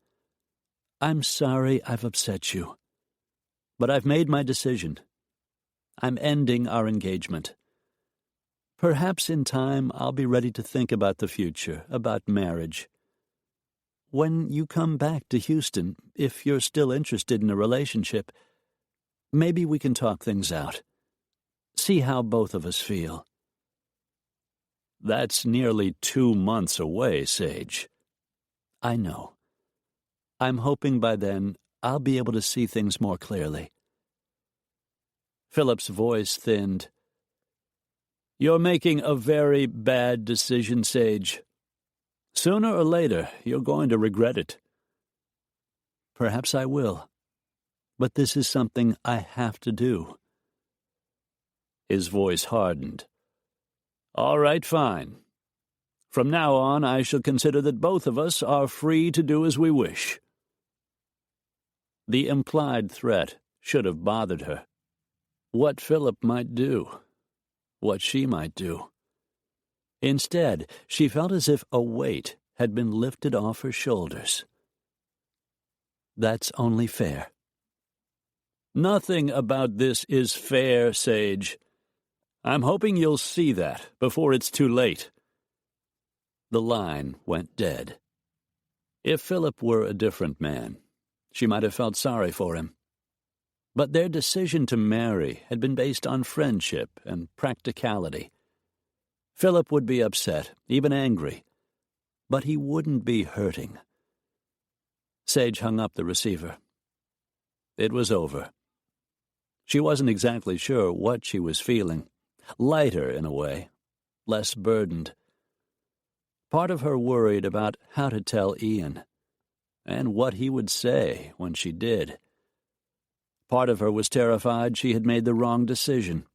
Speaker 2: "I'm sorry I've upset you. But I've made my decision. I'm ending our engagement. Perhaps in time I'll be ready to think about the future, about marriage. When you come back to Houston, if you're still interested in a relationship, maybe we can talk things out. See how both of us feel."
Speaker 3: "That's nearly 2 months away, Sage."
Speaker 2: "I know. I'm hoping by then I'll be able to see things more clearly."
Speaker 3: Philip's voice thinned. "You're making a very bad decision, Sage. Sooner or later, you're going to regret it."
Speaker 2: "Perhaps I will. But this is something I have to do."
Speaker 3: His voice hardened. "All right, fine. From now on, I shall consider that both of us are free to do as we wish."
Speaker 2: The implied threat should have bothered her. What Philip might do, what she might do. Instead, she felt as if a weight had been lifted off her shoulders. That's only fair.
Speaker 3: Nothing about this is fair, Sage. I'm hoping you'll see that before it's too late.
Speaker 2: The line went dead. If Philip were a different man, she might have felt sorry for him. But their decision to marry had been based on friendship and practicality. Philip would be upset, even angry, but he wouldn't be hurting. Sage hung up the receiver. It was over. She wasn't exactly sure what she was feeling. Lighter, in a way, less burdened. Part of her worried about how to tell Ian, and what he would say when she did. Part of her was terrified she had made the wrong decision.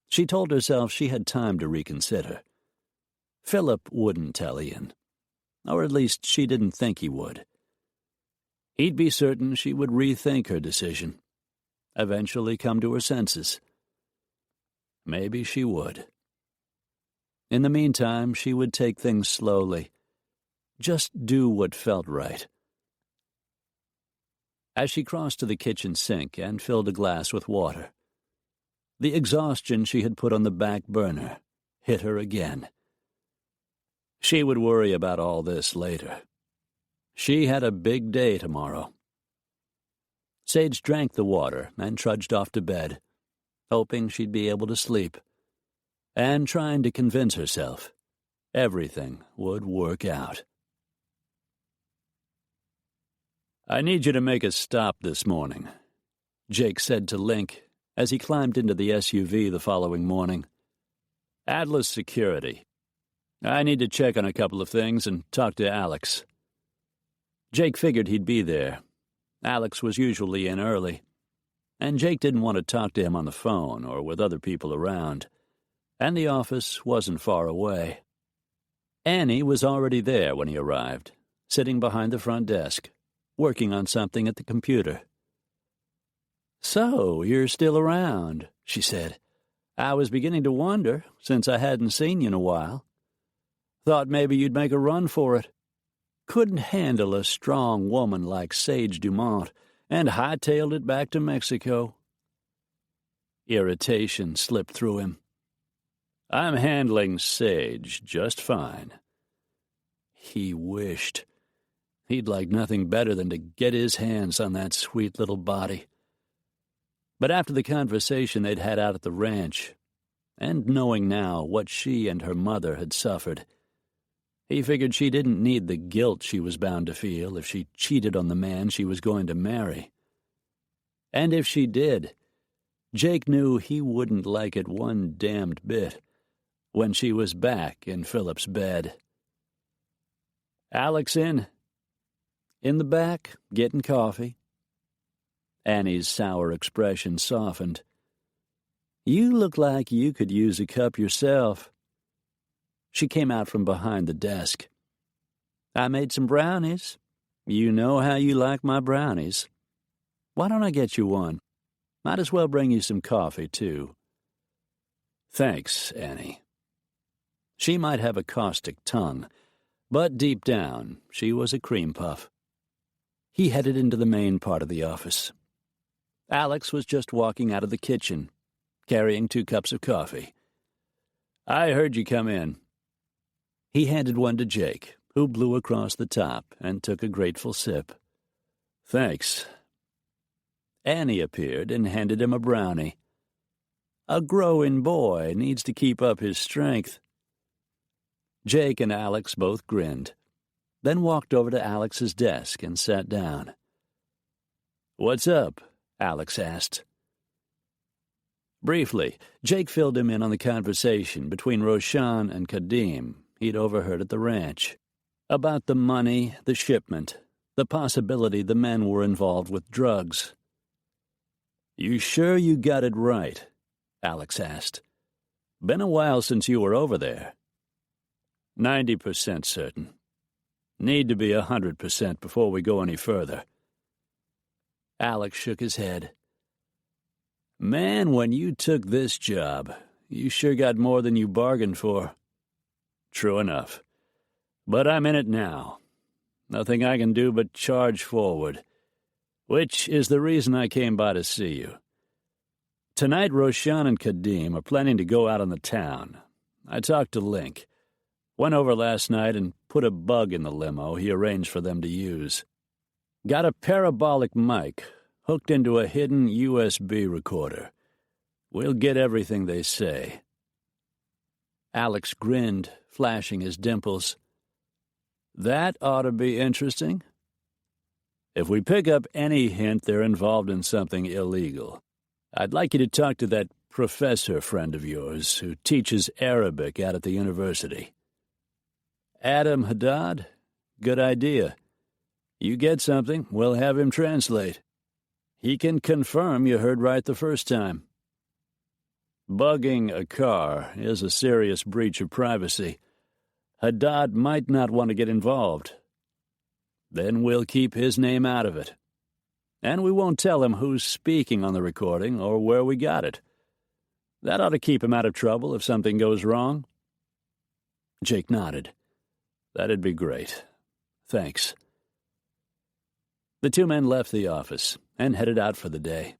Speaker 2: She told herself she had time to reconsider. Philip wouldn't tell Ian, or at least she didn't think he would. He'd be certain she would rethink her decision, eventually come to her senses. Maybe she would. In the meantime, she would take things slowly. Just do what felt right. As she crossed to the kitchen sink and filled a glass with water, the exhaustion she had put on the back burner hit her again. She would worry about all this later. She had a big day tomorrow. Sage drank the water and trudged off to bed, hoping she'd be able to sleep, and trying to convince herself everything would work out.
Speaker 3: I need you to make a stop this morning, Jake said to Link as he climbed into the SUV the following morning. Atlas Security. I need to check on a couple of things and talk to Alex. Jake figured he'd be there. Alex was usually in early, and Jake didn't want to talk to him on the phone or with other people around, and the office wasn't far away. Annie was already there when he arrived, sitting behind the front desk, working on something at the computer. "So, you're still around," she said. "I was beginning to wonder, since I hadn't seen you in a while. Thought maybe you'd make a run for it. Couldn't handle a strong woman like Sage Dumont, and hightailed it back to Mexico." Irritation slipped through him. "I'm handling Sage just fine." He wished. He'd like nothing better than to get his hands on that sweet little body. But after the conversation they'd had out at the ranch, and knowing now what she and her mother had suffered, he figured she didn't need the guilt she was bound to feel if she cheated on the man she was going to marry. And if she did, Jake knew he wouldn't like it one damned bit when she was back in Philip's bed. "Alex in?" "In the back, getting coffee." Annie's sour expression softened. "You look like you could use a cup yourself." She came out from behind the desk. "I made some brownies. You know how you like my brownies. Why don't I get you one? Might as well bring you some coffee, too." "Thanks, Annie." She might have a caustic tongue, but deep down she was a cream puff. He headed into the main part of the office. Alex was just walking out of the kitchen, carrying 2 cups of coffee. "I heard you come in." He handed one to Jake, who blew across the top and took a grateful sip. "Thanks." Annie appeared and handed him a brownie. A growing boy needs to keep up his strength. Jake and Alex both grinned, then walked over to Alex's desk and sat down. "What's up?" Alex asked. Briefly, Jake filled him in on the conversation between Roshan and Kadim he'd overheard at the ranch, about the money, the shipment, the possibility the men were involved with drugs. "You sure you got it right?" Alex asked. "Been a while since you were over there." 90% certain. Need to be 100% before we go any further." Alex shook his head. "Man, when you took this job, you sure got more than you bargained for." True enough. But I'm in it now. Nothing I can do but charge forward, which is the reason I came by to see you. Tonight, Roshan and Kadim are planning to go out on the town. I talked to Link. Went over last night and put a bug in the limo he arranged for them to use. Got a parabolic mic hooked into a hidden USB recorder. We'll get everything they say. Alex grinned, flashing his dimples. That ought to be interesting. If we pick up any hint they're involved in something illegal, I'd like you to talk to that professor friend of yours who teaches Arabic out at the university. Adam Haddad? Good idea. You get something, we'll have him translate. He can confirm you heard right the first time. Bugging a car is a serious breach of privacy. Haddad might not want to get involved. Then we'll keep his name out of it. And we won't tell him who's speaking on the recording or where we got it. That ought to keep him out of trouble if something goes wrong. Jake nodded. That'd be great. Thanks. The two men left the office and headed out for the day.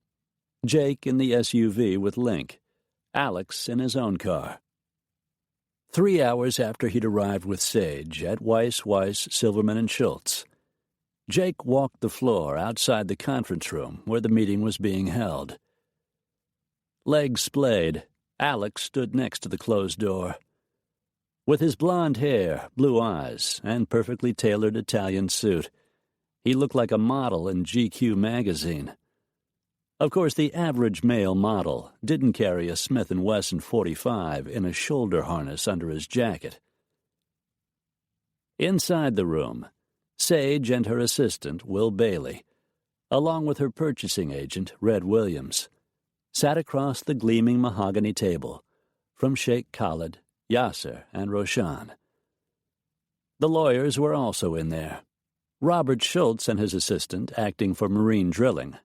Speaker 3: Jake in the SUV with Link, Alex in his own car. 3 hours after he'd arrived with Sage at Weiss, Silverman, and Schultz, Jake walked the floor outside the conference room where the meeting was being held. Legs splayed, Alex stood next to the closed door. With his blonde hair, blue eyes, and perfectly tailored Italian suit, he looked like a model in GQ magazine. Of course, the average male model didn't carry a Smith & Wesson .45 in a shoulder harness under his jacket. Inside the room, Sage and her assistant, Will Bailey, along with her purchasing agent, Red Williams, sat across the gleaming mahogany table from Sheikh Khalid, Yasser, and Roshan. The lawyers were also in there. Robert Schultz and his assistant acting for marine drilling,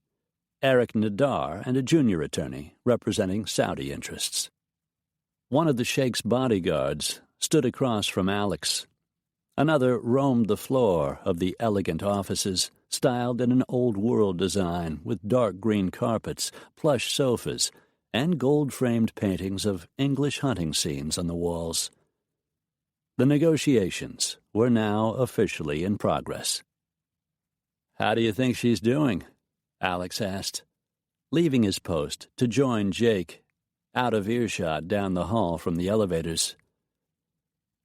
Speaker 3: Eric Nadar and a junior attorney representing Saudi interests. One of the Sheikh's bodyguards stood across from Alex. Another roamed the floor of the elegant offices, styled in an old-world design with dark green carpets, plush sofas, and gold-framed paintings of English hunting scenes on the walls. The negotiations were now officially in progress. "How do you think she's doing?" Alex asked, leaving his post to join Jake, out of earshot down the hall from the elevators.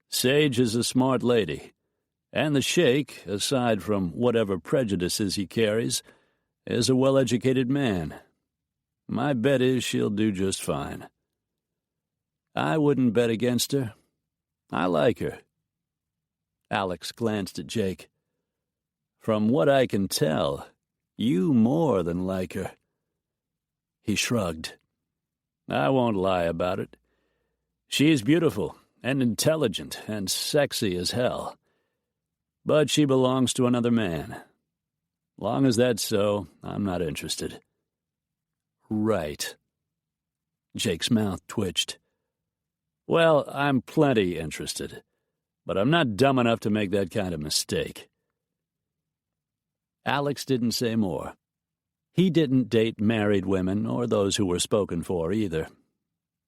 Speaker 3: "Sage is a smart lady, and the Sheikh, aside from whatever prejudices he carries, is a well-educated man. My bet is she'll do just fine. I wouldn't bet against her. I like her." Alex glanced at Jake. "From what I can tell, you more than like her." He shrugged. "I won't lie about it. She's beautiful and intelligent and sexy as hell. But she belongs to another man. Long as that's so, I'm not interested." "Right." Jake's mouth twitched. "Well, I'm plenty interested, but I'm not dumb enough to make that kind of mistake." Alex didn't say more. He didn't date married women or those who were spoken for either.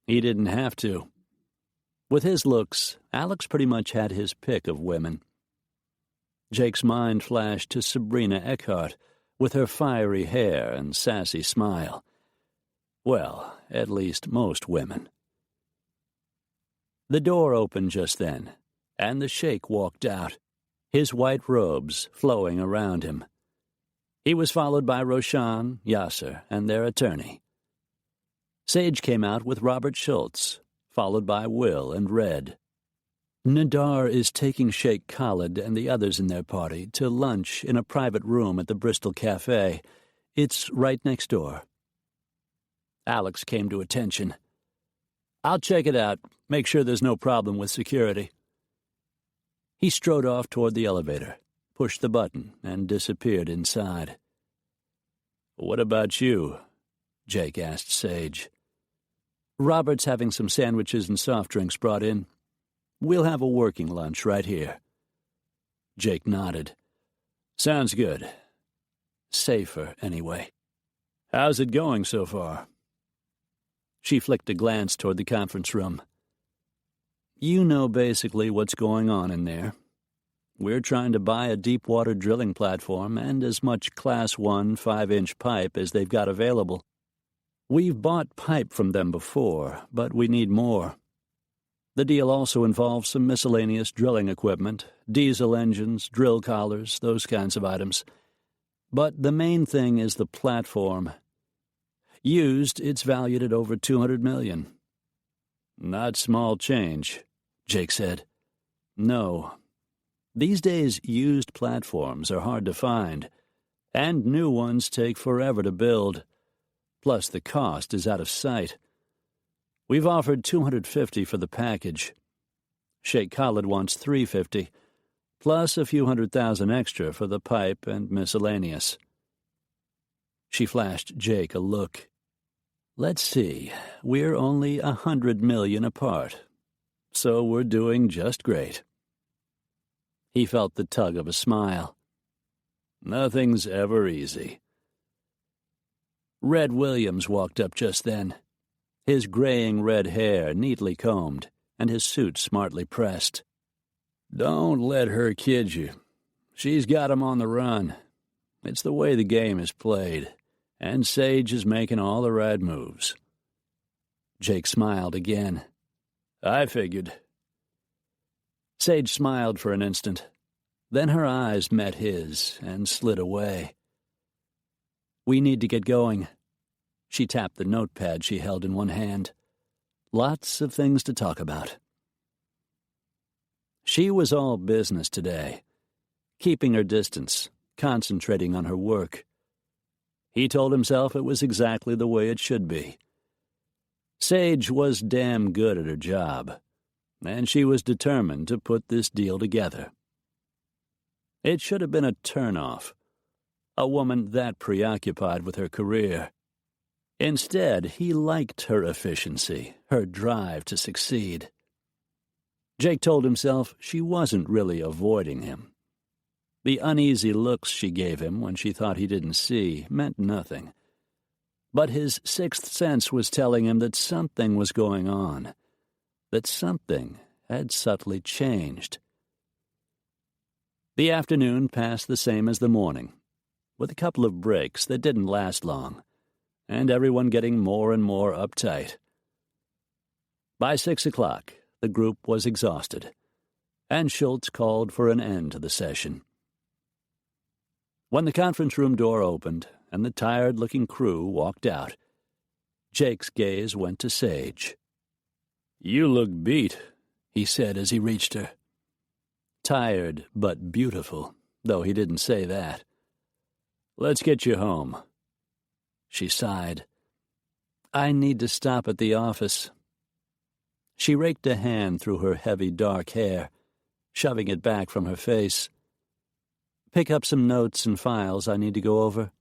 Speaker 3: He didn't have to. With his looks, Alex pretty much had his pick of women. Jake's mind flashed to Sabrina Eckhart, with her fiery hair and sassy smile. Well, at least most women. The door opened just then, and the Sheikh walked out, his white robes flowing around him. He was followed by Roshan, Yasser, and their attorney. Sage came out with Robert Schultz, followed by Will and Red. Nadar is taking Sheikh Khalid and the others in their party to lunch in a private room at the Bristol Cafe. It's right next door. Alex came to attention. "I'll check it out, make sure there's no problem with security." He strode off toward the elevator, pushed the button, and disappeared inside. "What about you?" Jake asked Sage. "Robert's having some sandwiches and soft drinks brought in. We'll have a working lunch right here." Jake nodded. "Sounds good. Safer, anyway. How's it going so far?" She flicked a glance toward the conference room. "You know basically what's going on in there. We're trying to buy a deep-water drilling platform and as much Class 1 5-inch pipe as they've got available. We've bought pipe from them before, but we need more. The deal also involves some miscellaneous drilling equipment, diesel engines, drill collars, those kinds of items. But the main thing is the platform. Used, it's valued at over $200 million. "Not small change," Jake said. "No. These days, used platforms are hard to find, and new ones take forever to build. Plus, the cost is out of sight. We've offered $250 for the package. Sheikh Khalid wants $350, plus a few $100,000 extra for the pipe and miscellaneous." She flashed Jake a look. "Let's see, we're only $100 million apart, so we're doing just great." He felt the tug of a smile. "Nothing's ever easy." Red Williams walked up just then, his graying red hair neatly combed and his suit smartly pressed. "Don't let her kid you. She's got him on the run. It's the way the game is played, and Sage is making all the right moves." Jake smiled again. "I figured." Sage smiled for an instant. Then her eyes met his and slid away. "We need to get going." She tapped the notepad she held in one hand. "Lots of things to talk about." She was all business today, keeping her distance, concentrating on her work. He told himself it was exactly the way it should be. Sage was damn good at her job, and she was determined to put this deal together. It should have been a turn-off, a woman that preoccupied with her career. Instead, he liked her efficiency, her drive to succeed. Jake told himself she wasn't really avoiding him. The uneasy looks she gave him when she thought he didn't see meant nothing. But his sixth sense was telling him that something was going on, that something had subtly changed. The afternoon passed the same as the morning, with a couple of breaks that didn't last long, and everyone getting more and more uptight. By 6 o'clock, the group was exhausted, and Schultz called for an end to the session. When the conference room door opened and the tired-looking crew walked out, Jake's gaze went to Sage. "You look beat," he said as he reached her. Tired but beautiful, though he didn't say that. "Let's get you home." She sighed. "I need to stop at the office." She raked a hand through her heavy dark hair, shoving it back from her face. "Pick up some notes and files I need to go over."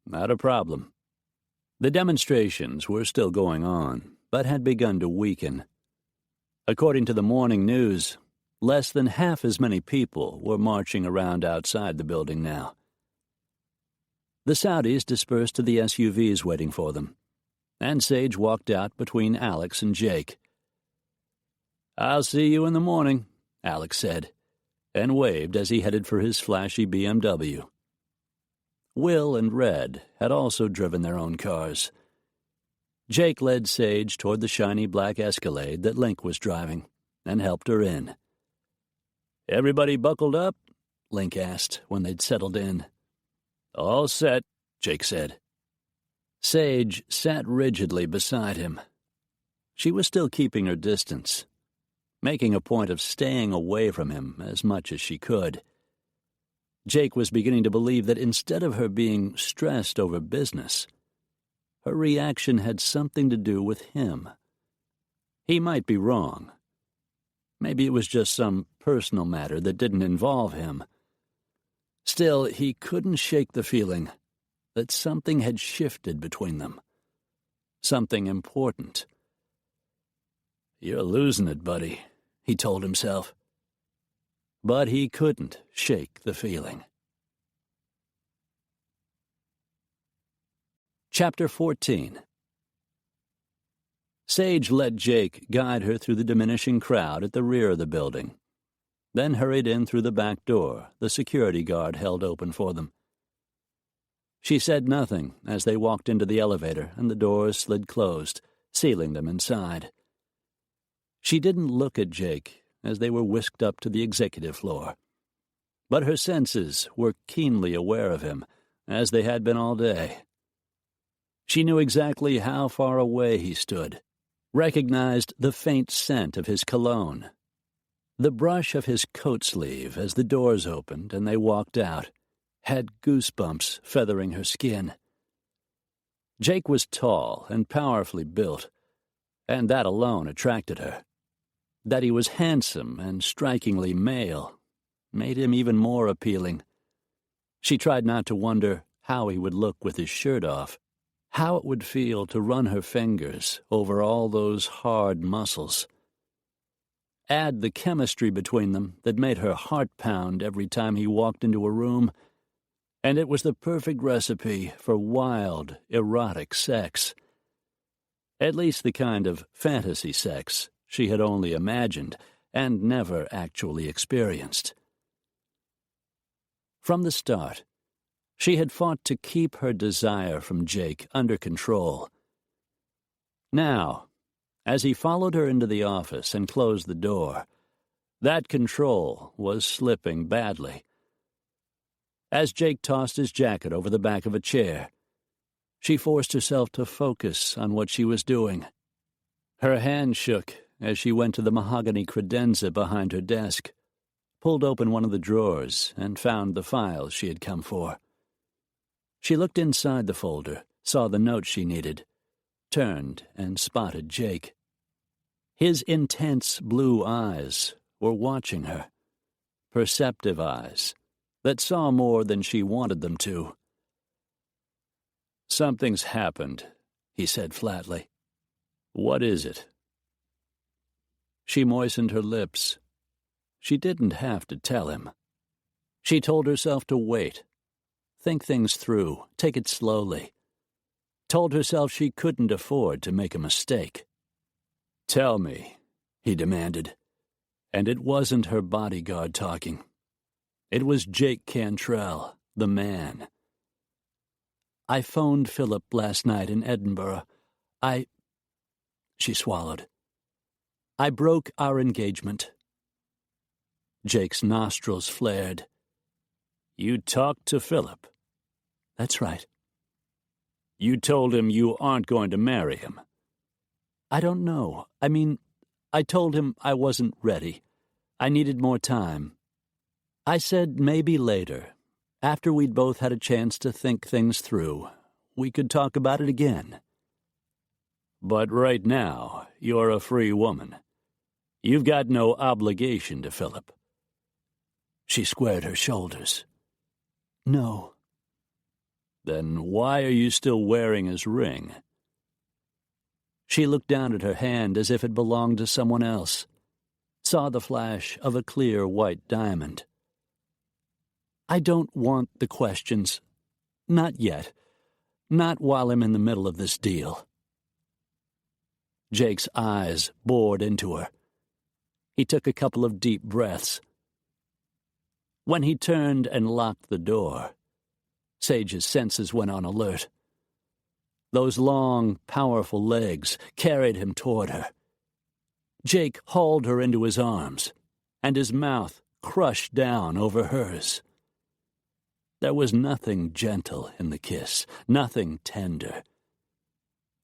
Speaker 3: "Not a problem." The demonstrations were still going on, but had begun to weaken. According to the morning news, less than half as many people were marching around outside the building now. The Saudis dispersed to the SUVs waiting for them, and Sage walked out between Alex and Jake. "I'll see you in the morning," Alex said, and waved as he headed for his flashy BMW. Will and Red had also driven their own cars. Jake led Sage toward the shiny black Escalade that Link was driving, and helped her in. "Everybody buckled up?" Link asked when they'd settled in. "All set," Jake said. Sage sat rigidly beside him. She was still keeping her distance, making a point of staying away from him as much as she could. Jake was beginning to believe that instead of her being stressed over business, her reaction had something to do with him. He might be wrong. Maybe it was just some personal matter that didn't involve him. Still, he couldn't shake the feeling that something had shifted between them. Something important. "You're losing it, buddy," he told himself. But he couldn't shake the feeling. Chapter 14. Sage let Jake guide her through the diminishing crowd at the rear of the building, then hurried in through the back door the security guard held open for them. She said nothing as they walked into the elevator and the doors slid closed, sealing them inside. She didn't look at Jake as they were whisked up to the executive floor, but her senses were keenly aware of him, as they had been all day. She knew exactly how far away he stood, recognized the faint scent of his cologne, the brush of his coat sleeve as the doors opened and they walked out, had goosebumps feathering her skin. Jake was tall and powerfully built, and that alone attracted her. That he was handsome and strikingly male made him even more appealing. She tried not to wonder how he would look with his shirt off, how it would feel to run her fingers over all those hard muscles. Add the chemistry between them that made her heart pound every time he walked into a room, and it was the perfect recipe for wild, erotic sex. At least the kind of fantasy sex she had only imagined and never actually experienced. From the start, she had fought to keep her desire from Jake under control. Now, as he followed her into the office and closed the door, that control was slipping badly. As Jake tossed his jacket over the back of a chair, she forced herself to focus on what she was doing. Her hand shook as she went to the mahogany credenza behind her desk, pulled open one of the drawers, and found the files she had come for. She looked inside the folder, saw the note she needed, turned and spotted Jake. His intense blue eyes were watching her, perceptive eyes that saw more than she wanted them to. "Something's happened," he said flatly. "What is it?" She moistened her lips. She didn't have to tell him. She told herself to wait, think things through, take it slowly. Told herself she couldn't afford to make a mistake. "Tell me," he demanded. And it wasn't her bodyguard talking. It was Jake Cantrell, the man. "I phoned Philip last night in Edinburgh. She swallowed. "I broke our engagement." Jake's nostrils flared. "You talked to Philip?" "That's right." "You told him you aren't going to marry him?" "I don't know. I told him I wasn't ready. I needed more time. I said maybe later, after we'd both had a chance to think things through, we could talk about it again." "But right now, you're a free woman. You've got no obligation to Philip." She squared her shoulders. "No." "Then why are you still wearing his ring?" She looked down at her hand as if it belonged to someone else, saw the flash of a clear white diamond. "I don't want the questions. Not yet. Not while I'm in the middle of this deal." Jake's eyes bored into her. He took a couple of deep breaths. When he turned and locked the door, Sage's senses went on alert. Those long, powerful legs carried him toward her. Jake hauled her into his arms, and his mouth crushed down over hers. There was nothing gentle in the kiss, nothing tender.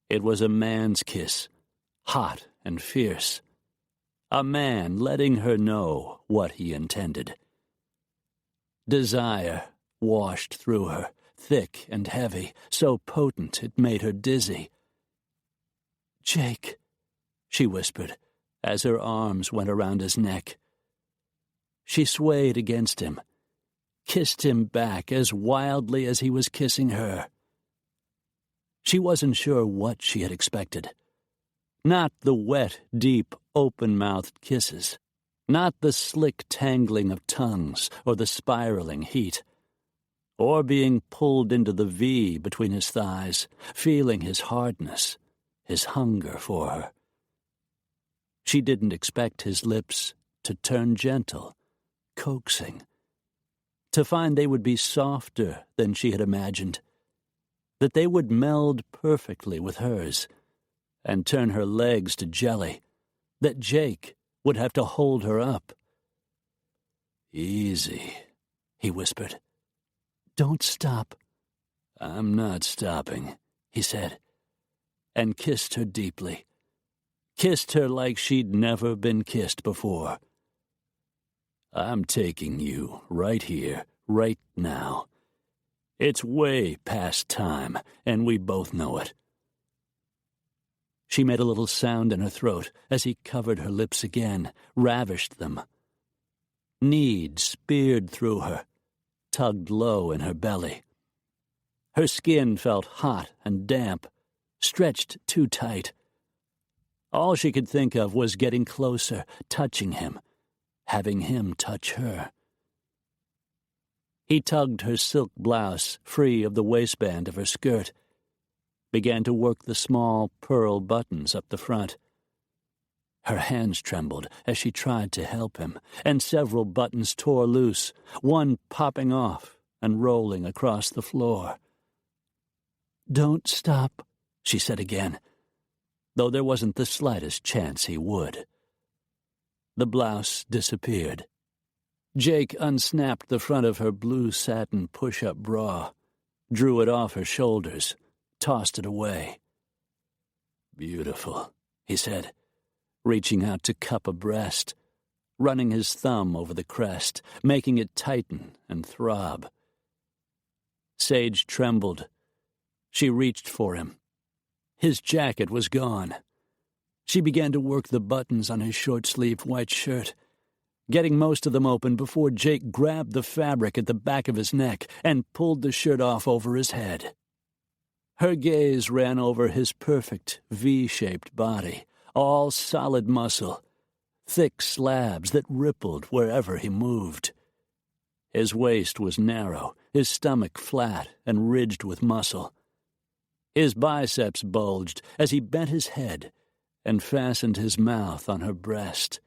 Speaker 3: It was a man's kiss, hot and fierce. A man letting her know what he intended. Desire washed through her, thick and heavy, so potent it made her dizzy. "Jake," she whispered, as her arms went around his neck. She swayed against him, kissed him back as wildly as he was kissing her. She wasn't sure what she had expected. Not the wet, deep, open-mouthed kisses, Not the slick tangling of tongues or the spiraling heat, or being pulled into the V between his thighs, feeling his hardness, his hunger for her. She didn't expect his lips to turn gentle, coaxing, to find they would be softer than she had imagined, that they would meld perfectly with hers and turn her legs to jelly, that Jake would have to hold her up. "Easy," he whispered. "Don't stop." "I'm not stopping," he said, and kissed her deeply. Kissed her like she'd never been kissed before. "I'm taking you right here, right now. It's way past time, and we both know it." She made a little sound in her throat as he covered her lips again, ravished them. Need speared through her, tugged low in her belly. Her skin felt hot and damp, stretched too tight. All she could think of was getting closer, touching him, having him touch her. He tugged her silk blouse free of the waistband of her skirt, began to work the small pearl buttons up the front. Her hands trembled as she tried to help him, and several buttons tore loose, one popping off and rolling across the floor. "Don't stop," she said again, though there wasn't the slightest chance he would. The blouse disappeared. Jake unsnapped the front of her blue satin push-up bra, drew it off her shoulders, tossed it away. "Beautiful," he said, reaching out to cup a breast, running his thumb over the crest, making it tighten and throb. Sage trembled. She reached for him. His jacket was gone. She began to work the buttons on his short-sleeved white shirt, getting most of them open before Jake grabbed the fabric at the back of his neck and pulled the shirt off over his head. Her gaze ran over his perfect V-shaped body, all solid muscle, thick slabs that rippled wherever he moved. His waist was narrow, his stomach flat and ridged with muscle. His biceps bulged as he bent his head and fastened his mouth on her breast,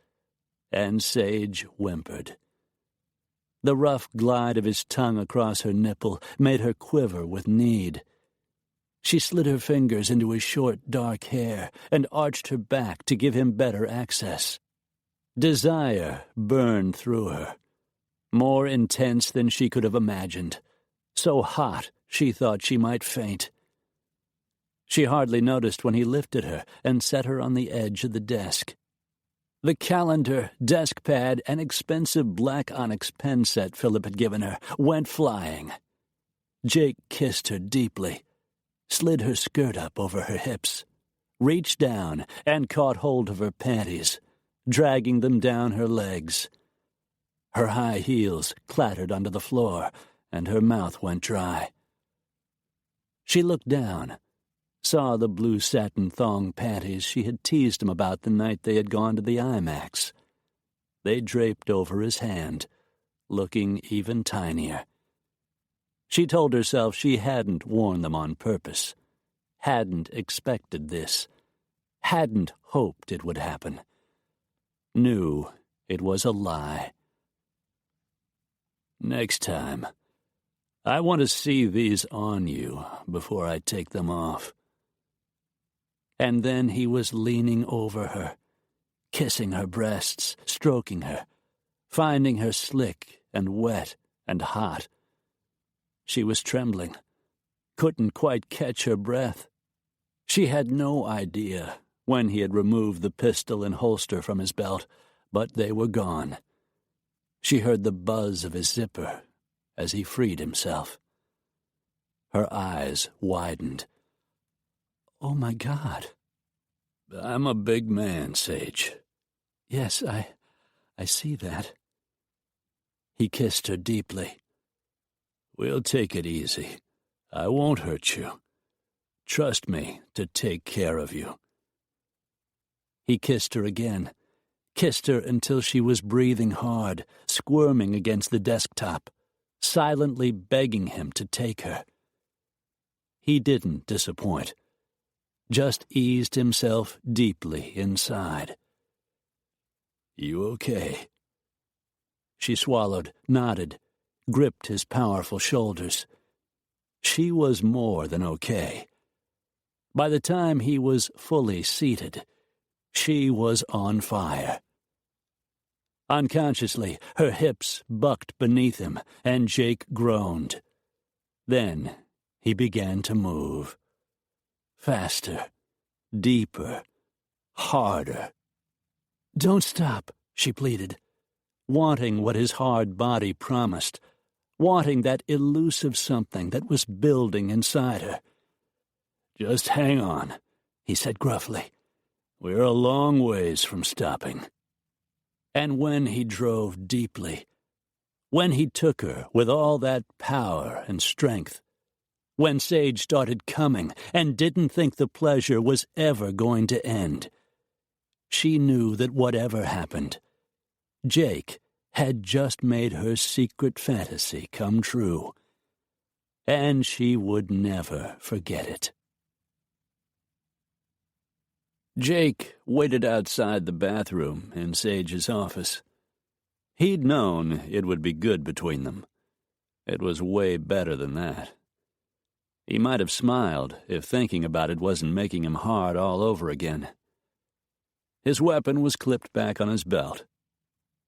Speaker 3: and Sage whimpered. The rough glide of his tongue across her nipple made her quiver with need. She slid her fingers into his short, dark hair and arched her back to give him better access. Desire burned through her, more intense than she could have imagined, so hot she thought she might faint. She hardly noticed when he lifted her and set her on the edge of the desk. The calendar, desk pad, and expensive black onyx pen set Philip had given her went flying. Jake kissed her deeply, slid her skirt up over her hips, reached down and caught hold of her panties, dragging them down her legs. Her high heels clattered onto the floor, and her mouth went dry. She looked down, saw the blue satin thong panties she had teased him about the night they had gone to the IMAX. They draped over his hand, looking even tinier. She told herself she hadn't worn them on purpose, hadn't expected this, hadn't hoped it would happen. Knew it was a lie. "Next time, I want to see these on you before I take them off." And then he was leaning over her, kissing her breasts, stroking her, finding her slick and wet and hot. She was trembling, couldn't quite catch her breath. She had no idea when he had removed the pistol and holster from his belt, but they were gone. She heard the buzz of his zipper as he freed himself. Her eyes widened. "Oh, my God." "I'm a big man, Sage." "Yes, I see that." He kissed her deeply. "We'll take it easy. I won't hurt you. Trust me to take care of you." He kissed her again, kissed her until she was breathing hard, squirming against the desktop, silently begging him to take her. He didn't disappoint, just eased himself deeply inside. "You okay?" She swallowed, nodded, gripped his powerful shoulders. She was more than okay. By the time he was fully seated, she was on fire. Unconsciously, her hips bucked beneath him, and Jake groaned. Then he began to move. Faster, deeper, harder. "Don't stop," she pleaded, wanting what his hard body promised, wanting that elusive something that was building inside her. "Just hang on," he said gruffly. "We're a long ways from stopping." And when he drove deeply, when he took her with all that power and strength, when Sage started coming and didn't think the pleasure was ever going to end, she knew that whatever happened, Jake had just made her secret fantasy come true, and she would never forget it. Jake waited outside the bathroom in Sage's office. He'd known it would be good between them. It was way better than that. He might have smiled if thinking about it wasn't making him hard all over again. His weapon was clipped back on his belt.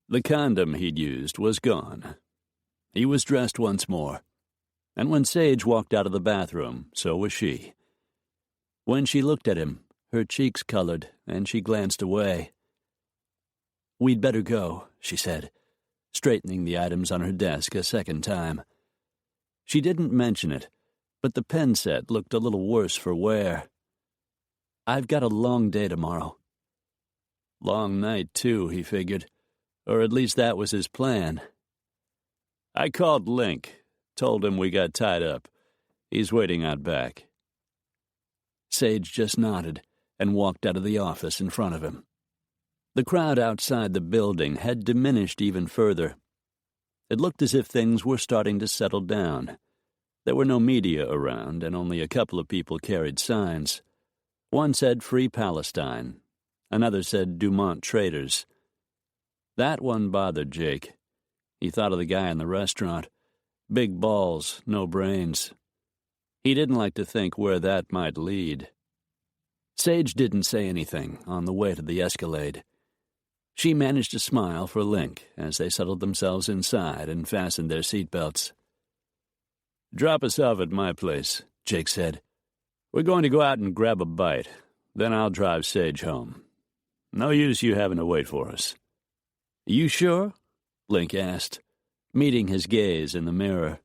Speaker 3: The condom he'd used was gone. He was dressed once more, and when Sage walked out of the bathroom, so was she. When she looked at him, her cheeks colored, and she glanced away. "We'd better go," she said, straightening the items on her desk a second time. She didn't mention it, but the pen set looked a little worse for wear. "I've got a long day tomorrow." Long night, too, he figured, or at least that was his plan. "I called Link, told him we got tied up. He's waiting out back." Sage just nodded and walked out of the office in front of him. The crowd outside the building had diminished even further. It looked as if things were starting to settle down. There were no media around, and only a couple of people carried signs. One said Free Palestine. Another said Dumont Traders. That one bothered Jake. He thought of the guy in the restaurant. Big balls, no brains. He didn't like to think where that might lead. Sage didn't say anything on the way to the Escalade. She managed to smile for Link as they settled themselves inside and fastened their seatbelts. "Drop us off at my place," Jake said. "We're going to go out and grab a bite. Then I'll drive Sage home. No use you having to wait for us." "You sure?" Link asked, meeting his gaze in the mirror.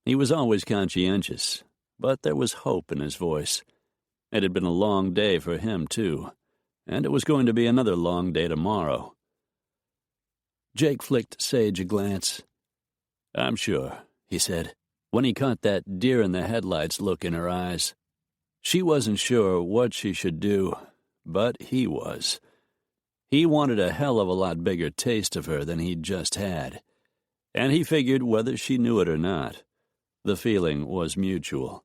Speaker 3: He was always conscientious, but there was hope in his voice. It had been a long day for him, too, and it was going to be another long day tomorrow. Jake flicked Sage a glance. "I'm sure," he said, when he caught that deer-in-the-headlights look in her eyes. She wasn't sure what she should do, but he was. He wanted a hell of a lot bigger taste of her than he'd just had, and he figured whether she knew it or not, the feeling was mutual.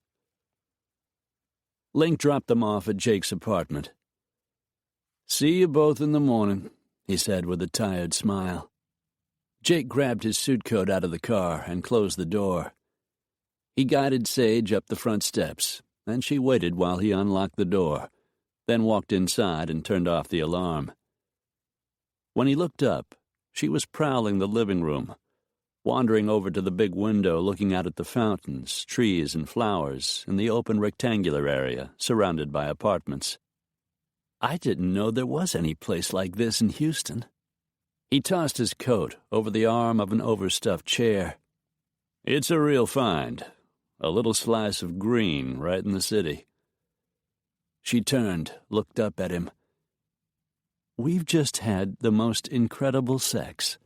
Speaker 3: Link dropped them off at Jake's apartment. "See you both in the morning," he said with a tired smile. Jake grabbed his suit coat out of the car and closed the door. He guided Sage up the front steps, and she waited while he unlocked the door, then walked inside and turned off the alarm. When he looked up, she was prowling the living room, wandering over to the big window looking out at the fountains, trees, and flowers in the open rectangular area surrounded by apartments. "I didn't know there was any place like this in Houston." He tossed his coat over the arm of an overstuffed chair. "It's a real find. A little slice of green right in the city." She turned, looked up at him. "We've just had the most incredible sex.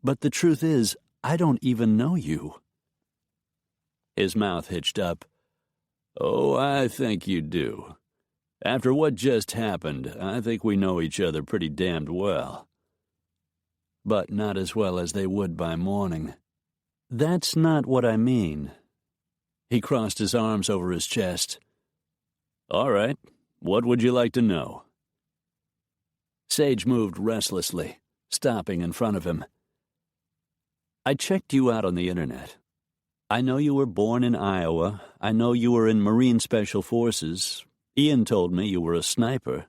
Speaker 3: But the truth is, I don't even know you." His mouth hitched up. "Oh, I think you do. After what just happened, I think we know each other pretty damned well. But not as well as they would by morning. That's not what I mean. He crossed his arms over his chest. All right, what would you like to know? Sage moved restlessly, stopping in front of him. I checked you out on the internet. I know you were born in Iowa. I know you were in Marine Special Forces. Ian told me you were a sniper.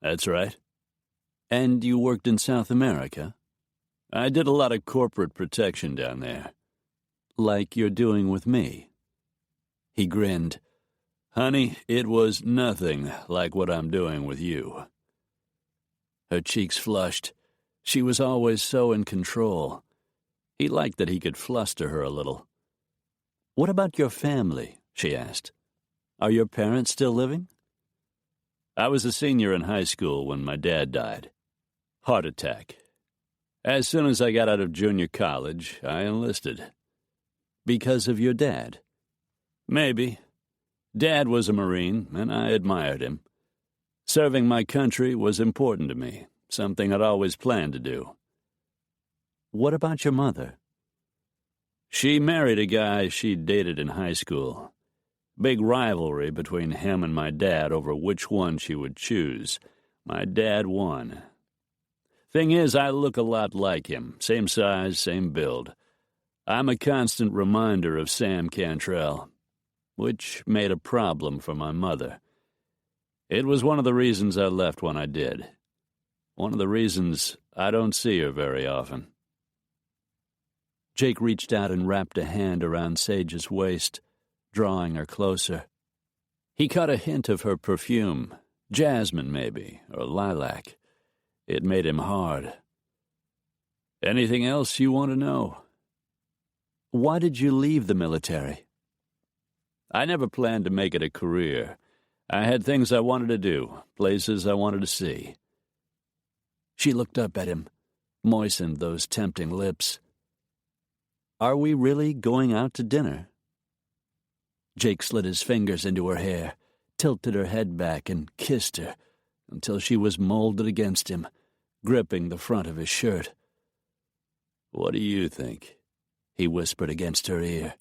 Speaker 3: That's right. And you worked in South America? I did a lot of corporate protection down there. Like you're doing with me. He grinned. Honey, it was nothing like what I'm doing with you. Her cheeks flushed. She was always so in control. He liked that he could fluster her a little. What about your family? She asked. Are your parents still living? I was a senior in high school when my dad died. Heart attack. As soon as I got out of junior college, I enlisted. Because of your dad? Maybe. Dad was a Marine, and I admired him. Serving my country was important to me, something I'd always planned to do. What about your mother? She married a guy she'd dated in high school. Big rivalry between him and my dad over which one she would choose. My dad won. Thing is, I look a lot like him, same size, same build. I'm a constant reminder of Sam Cantrell, which made a problem for my mother. It was one of the reasons I left when I did. One of the reasons I don't see her very often. Jake reached out and wrapped a hand around Sage's waist, drawing her closer. He caught a hint of her perfume, jasmine maybe, or lilac. It made him hard. Anything else you want to know? Why did you leave the military? I never planned to make it a career. I had things I wanted to do, places I wanted to see. She looked up at him, moistened those tempting lips. Are we really going out to dinner? Jake slid his fingers into her hair, tilted her head back, and kissed her until she was molded against him, gripping the front of his shirt. What do you think? He whispered against her ear.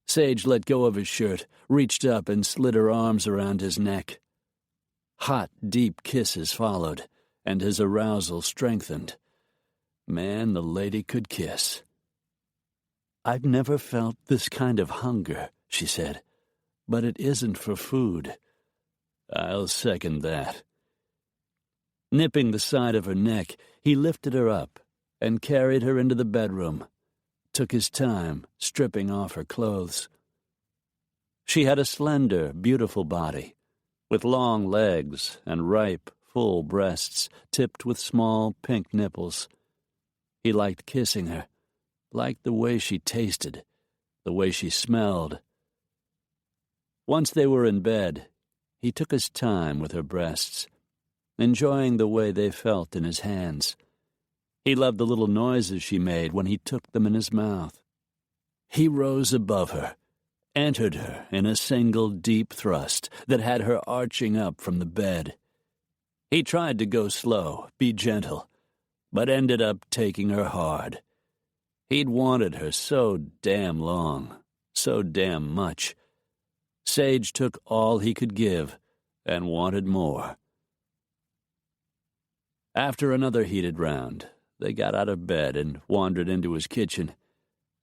Speaker 3: Sage let go of his shirt, reached up and slid her arms around his neck. Hot, deep kisses followed, and his arousal strengthened. Man, the lady could kiss. I've never felt this kind of hunger, she said, but it isn't for food. I'll second that. Nipping the side of her neck, he lifted her up and carried her into the bedroom, took his time stripping off her clothes. She had a slender, beautiful body, with long legs and ripe, full breasts tipped with small pink nipples. He liked kissing her, liked the way she tasted, the way she smelled. Once they were in bed, he took his time with her breasts, enjoying the way they felt in his hands. He loved the little noises she made when he took them in his mouth. He rose above her, entered her in a single deep thrust that had her arching up from the bed. He tried to go slow, be gentle, but ended up taking her hard. He'd wanted her so damn long, so damn much. Sage took all he could give and wanted more. After another heated round, they got out of bed and wandered into his kitchen,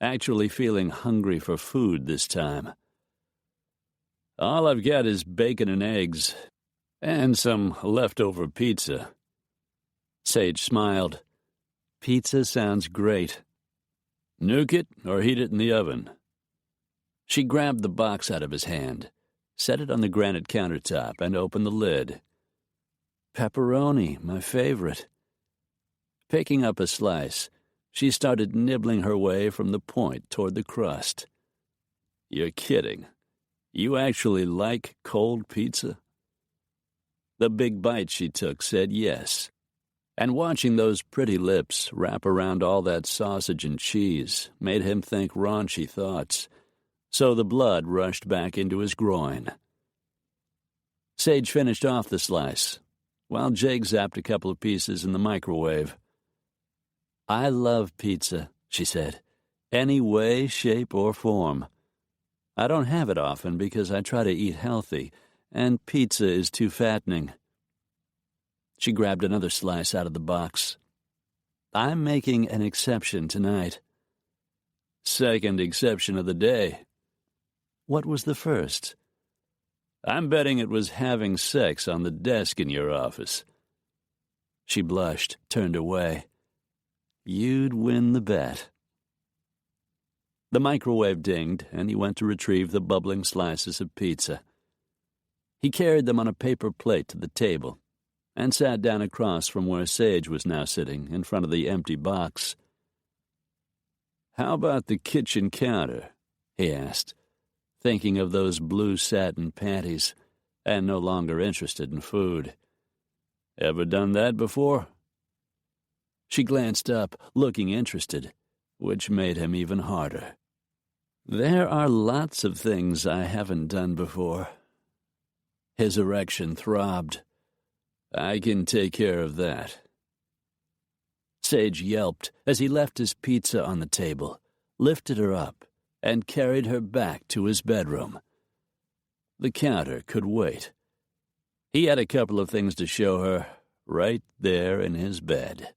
Speaker 3: actually feeling hungry for food this time. All I've got is bacon and eggs, and some leftover pizza. Sage smiled. Pizza sounds great. Nuke it or heat it in the oven. She grabbed the box out of his hand, set it on the granite countertop, and opened the lid. Pepperoni, my favorite. Picking up a slice, she started nibbling her way from the point toward the crust. You're kidding. You actually like cold pizza? The big bite she took said yes. And watching those pretty lips wrap around all that sausage and cheese made him think raunchy thoughts, so the blood rushed back into his groin.
Speaker 2: Sage finished off the slice, while Jake zapped a couple of pieces in the microwave. "I love pizza," she said. "Any way, shape, or form. I don't have it often because I try to eat healthy, and pizza is too fattening." She grabbed another slice out of the box. "I'm making an exception tonight." "Second exception of the day." "What was the first?" "I'm betting it was having sex on the desk in your office." She blushed, turned away. "You'd win the bet." The microwave dinged, and he went to retrieve the bubbling slices of pizza. He carried them on a paper plate to the table and sat down across from where Sage was now sitting, in front of the empty box. "How about the kitchen counter?" he asked, thinking of those blue satin panties, and no longer interested in food. "Ever done that before?" She glanced up, looking interested, which made him even harder. "There are lots of things I haven't done before." His erection throbbed. "I can take care of that." Sage yelped as he left his pizza on the table, lifted her up, and carried her back to his bedroom. The counter could wait. He had a couple of things to show her right there in his bed.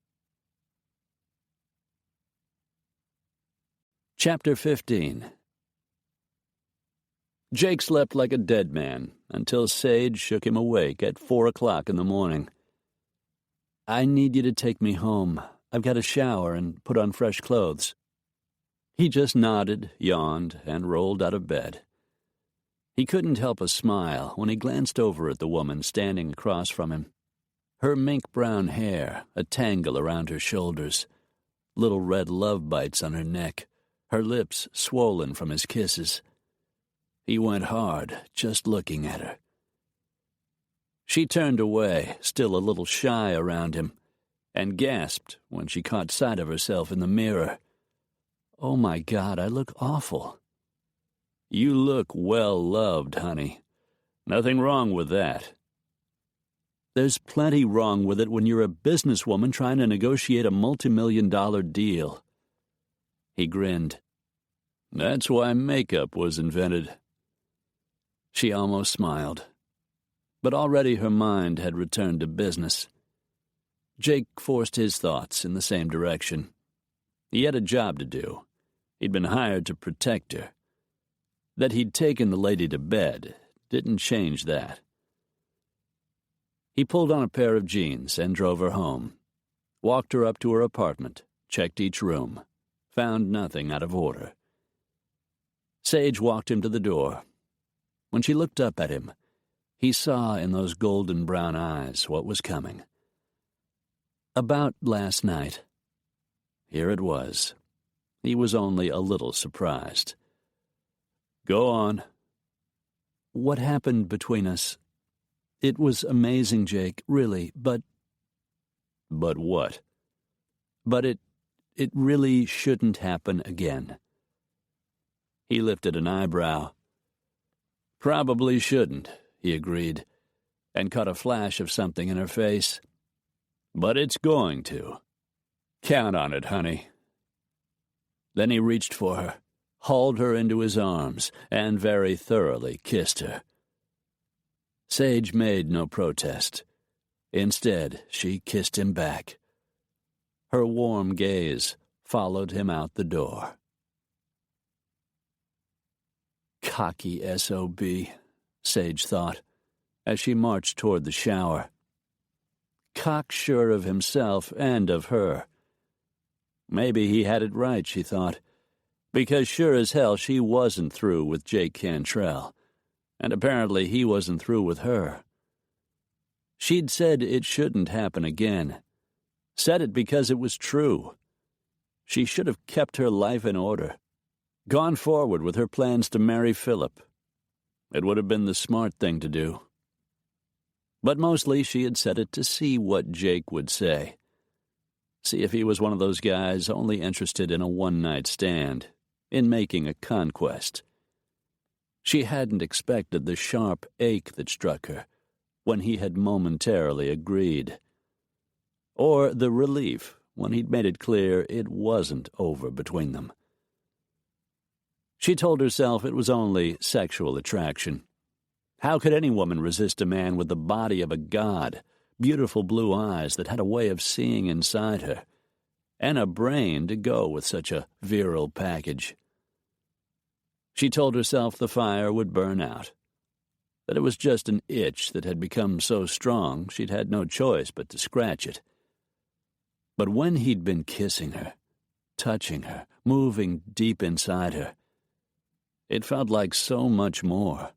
Speaker 2: Chapter 15. Jake slept like a dead man until Sage shook him awake at 4 o'clock in the morning. "I need you to take me home. I've got to shower and put on fresh clothes." He just nodded, yawned, and rolled out of bed. He couldn't help a smile when he glanced over at the woman standing across from him. Her mink-brown hair, a tangle around her shoulders, little red love bites on her neck, her lips swollen from his kisses. He went hard just looking at her. She turned away, still a little shy around him, and gasped when she caught sight of herself in the mirror. "Oh, my God, I look awful." "You look well-loved, honey. Nothing wrong with that." "There's plenty wrong with it when you're a businesswoman trying to negotiate a multi-million-dollar deal." He grinned. "That's why makeup was invented." She almost smiled, but already her mind had returned to business. Jake forced his thoughts in the same direction. He had a job to do. He'd been hired to protect her. That he'd taken the lady to bed didn't change that. He pulled on a pair of jeans and drove her home, walked her up to her apartment, checked each room, found nothing out of order. Sage walked him to the door. When she looked up at him, he saw in those golden brown eyes what was coming. "About last night." Here it was. He was only a little surprised. "Go on." "What happened between us? It was amazing, Jake, really, but—" "But what?" "But it really shouldn't happen again." He lifted an eyebrow. "Probably shouldn't," he agreed, and caught a flash of something in her face. "But it's going to. Count on it, honey." Then he reached for her, hauled her into his arms, and very thoroughly kissed her. Sage made no protest. Instead, she kissed him back. Her warm gaze followed him out the door. Cocky S.O.B., Sage thought, as she marched toward the shower. Cocksure of himself and of her. Maybe he had it right, she thought, because sure as hell she wasn't through with Jake Cantrell, and apparently he wasn't through with her. She'd said it shouldn't happen again. Said it because it was true. She should have kept her life in order. Gone forward with her plans to marry Philip. It would have been the smart thing to do. But mostly she had said it to see what Jake would say. See if he was one of those guys only interested in a one-night stand, in making a conquest. She hadn't expected the sharp ache that struck her when he had momentarily agreed. Or the relief when he'd made it clear it wasn't over between them. She told herself it was only sexual attraction. How could any woman resist a man with the body of a god, beautiful blue eyes that had a way of seeing inside her, and a brain to go with such a virile package? She told herself the fire would burn out, that it was just an itch that had become so strong she'd had no choice but to scratch it. But when he'd been kissing her, touching her, moving deep inside her, it felt like so much more.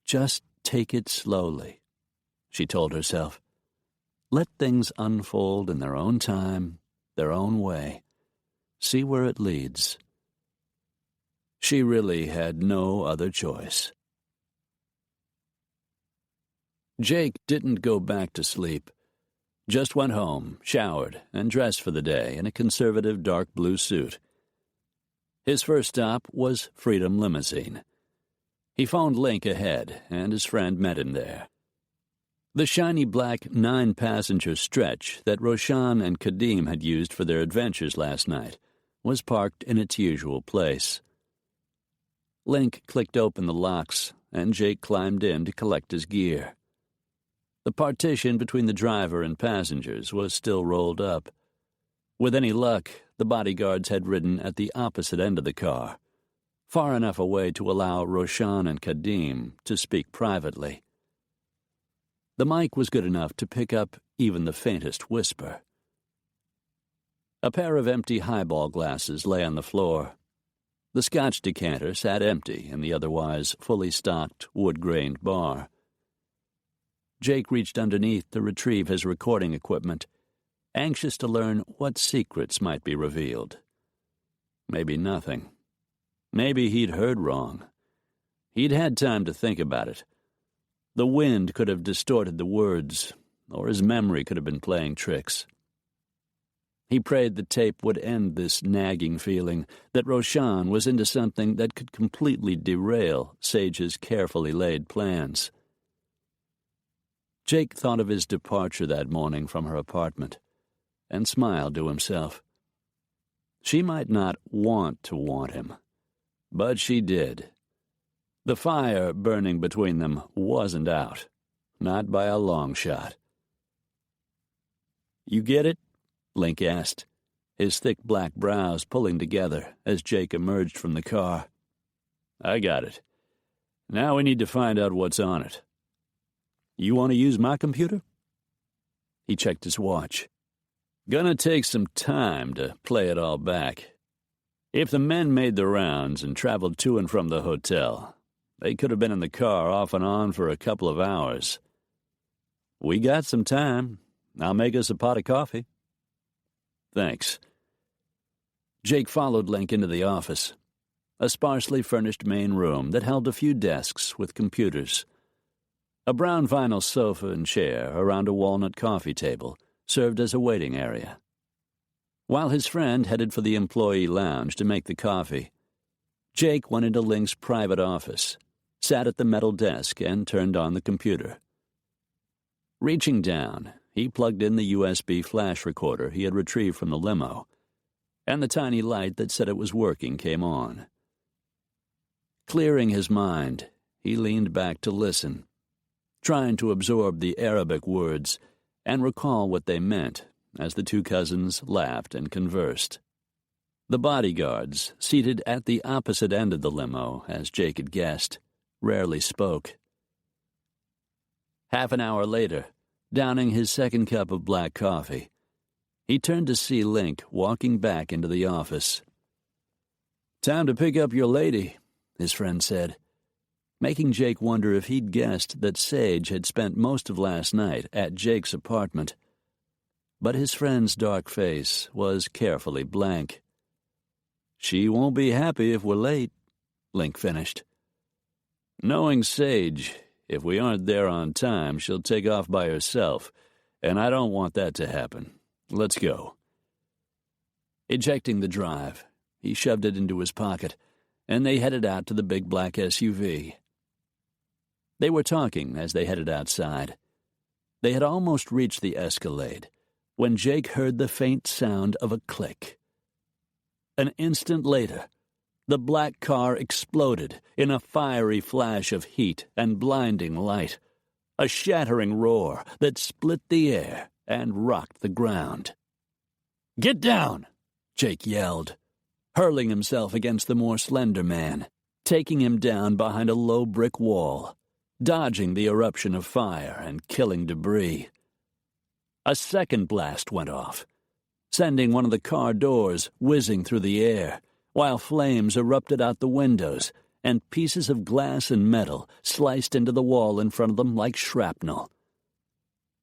Speaker 2: Just take it slowly, she told herself. Let things unfold in their own time, their own way. See where it leads. She really had no other choice. Jake didn't go back to sleep. Just went home, showered, and dressed for the day in a conservative dark blue suit. His first stop was Freedom Limousine. He phoned Link ahead, and his friend met him there. The shiny black 9-passenger stretch that Roshan and Kadim had used for their adventures last night was parked in its usual place. Link clicked open the locks, and Jake climbed in to collect his gear. The partition between the driver and passengers was still rolled up. With any luck, the bodyguards had ridden at the opposite end of the car, far enough away to allow Roshan and Kadim to speak privately. The mic was good enough to pick up even the faintest whisper. A pair of empty highball glasses lay on the floor. The scotch decanter sat empty in the otherwise fully stocked wood-grained bar. Jake reached underneath to retrieve his recording equipment, anxious to learn what secrets might be revealed. Maybe nothing. Maybe he'd heard wrong. He'd had time to think about it. The wind could have distorted the words, or his memory could have been playing tricks. He prayed the tape would end this nagging feeling that Roshan was into something that could completely derail Sage's carefully laid plans. Jake thought of his departure that morning from her apartment and smiled to himself. She might not want to want him, but she did. The fire burning between them wasn't out, not by a long shot. "You get it?" Link asked, his thick black brows pulling together as Jake emerged from the car. "I got it. Now we need to find out what's on it. You want to use my computer?" He checked his watch. "Gonna take some time to play it all back. If the men made the rounds and traveled to and from the hotel, they could have been in the car off and on for a couple of hours. We got some time. I'll make us a pot of coffee." "Thanks." Jake followed Link into the office, a sparsely furnished main room that held a few desks with computers. A brown vinyl sofa and chair around a walnut coffee table served as a waiting area. While his friend headed for the employee lounge to make the coffee, Jake went into Link's private office, sat at the metal desk, and turned on the computer. Reaching down, he plugged in the USB flash recorder he had retrieved from the limo, and the tiny light that said it was working came on. Clearing his mind, he leaned back to listen, trying to absorb the Arabic words and recall what they meant as the two cousins laughed and conversed. The bodyguards, seated at the opposite end of the limo, as Jake had guessed, rarely spoke. Half an hour later, downing his second cup of black coffee, he turned to see Link walking back into the office. "Time to pick up your lady," his friend said, making Jake wonder if he'd guessed that Sage had spent most of last night at Jake's apartment. But his friend's dark face was carefully blank. "She won't be happy if we're late," Link finished. "Knowing Sage, if we aren't there on time, she'll take off by herself, and I don't want that to happen. Let's go." Ejecting the drive, he shoved it into his pocket, and they headed out to the big black SUV. They were talking as they headed outside. They had almost reached the Escalade when Jake heard the faint sound of a click. An instant later, the black car exploded in a fiery flash of heat and blinding light, a shattering roar that split the air and rocked the ground. "Get down!" Jake yelled, hurling himself against the more slender man, taking him down behind a low brick wall, dodging the eruption of fire and killing debris. A second blast went off, sending one of the car doors whizzing through the air, while flames erupted out the windows and pieces of glass and metal sliced into the wall in front of them like shrapnel.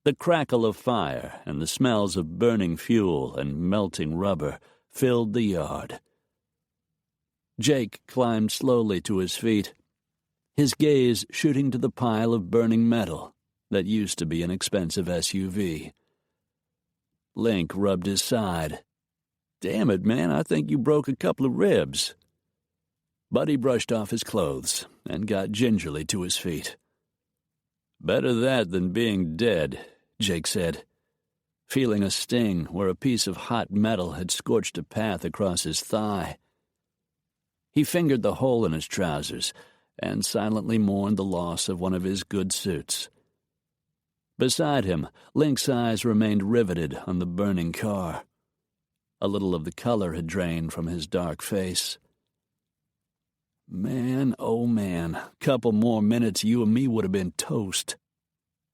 Speaker 2: The crackle of fire and the smells of burning fuel and melting rubber filled the yard. Jake climbed slowly to his feet, his gaze shooting to the pile of burning metal that used to be an expensive SUV. Link rubbed his side. "Damn it, man, I think you broke a couple of ribs." Buddy brushed off his clothes and got gingerly to his feet. "Better that than being dead," Jake said, feeling a sting where a piece of hot metal had scorched a path across his thigh. He fingered the hole in his trousers and silently mourned the loss of one of his good suits. Beside him, Link's eyes remained riveted on the burning car. A little of the color had drained from his dark face. "Man, oh man, couple more minutes you and me would have been toast.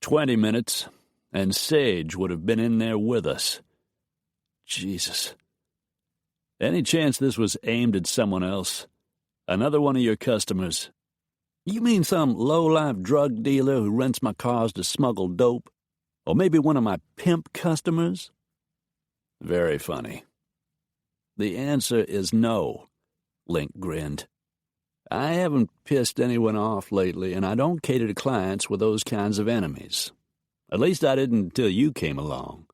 Speaker 2: 20 minutes, and Sage would have been in there with us. Jesus. Any chance this was aimed at someone else? Another one of your customers?" "You mean some low-life drug dealer who rents my cars to smuggle dope? Or maybe one of my pimp customers?" "Very funny." "The answer is no," Link grinned. "I haven't pissed anyone off lately, and I don't cater to clients with those kinds of enemies. At least I didn't until you came along."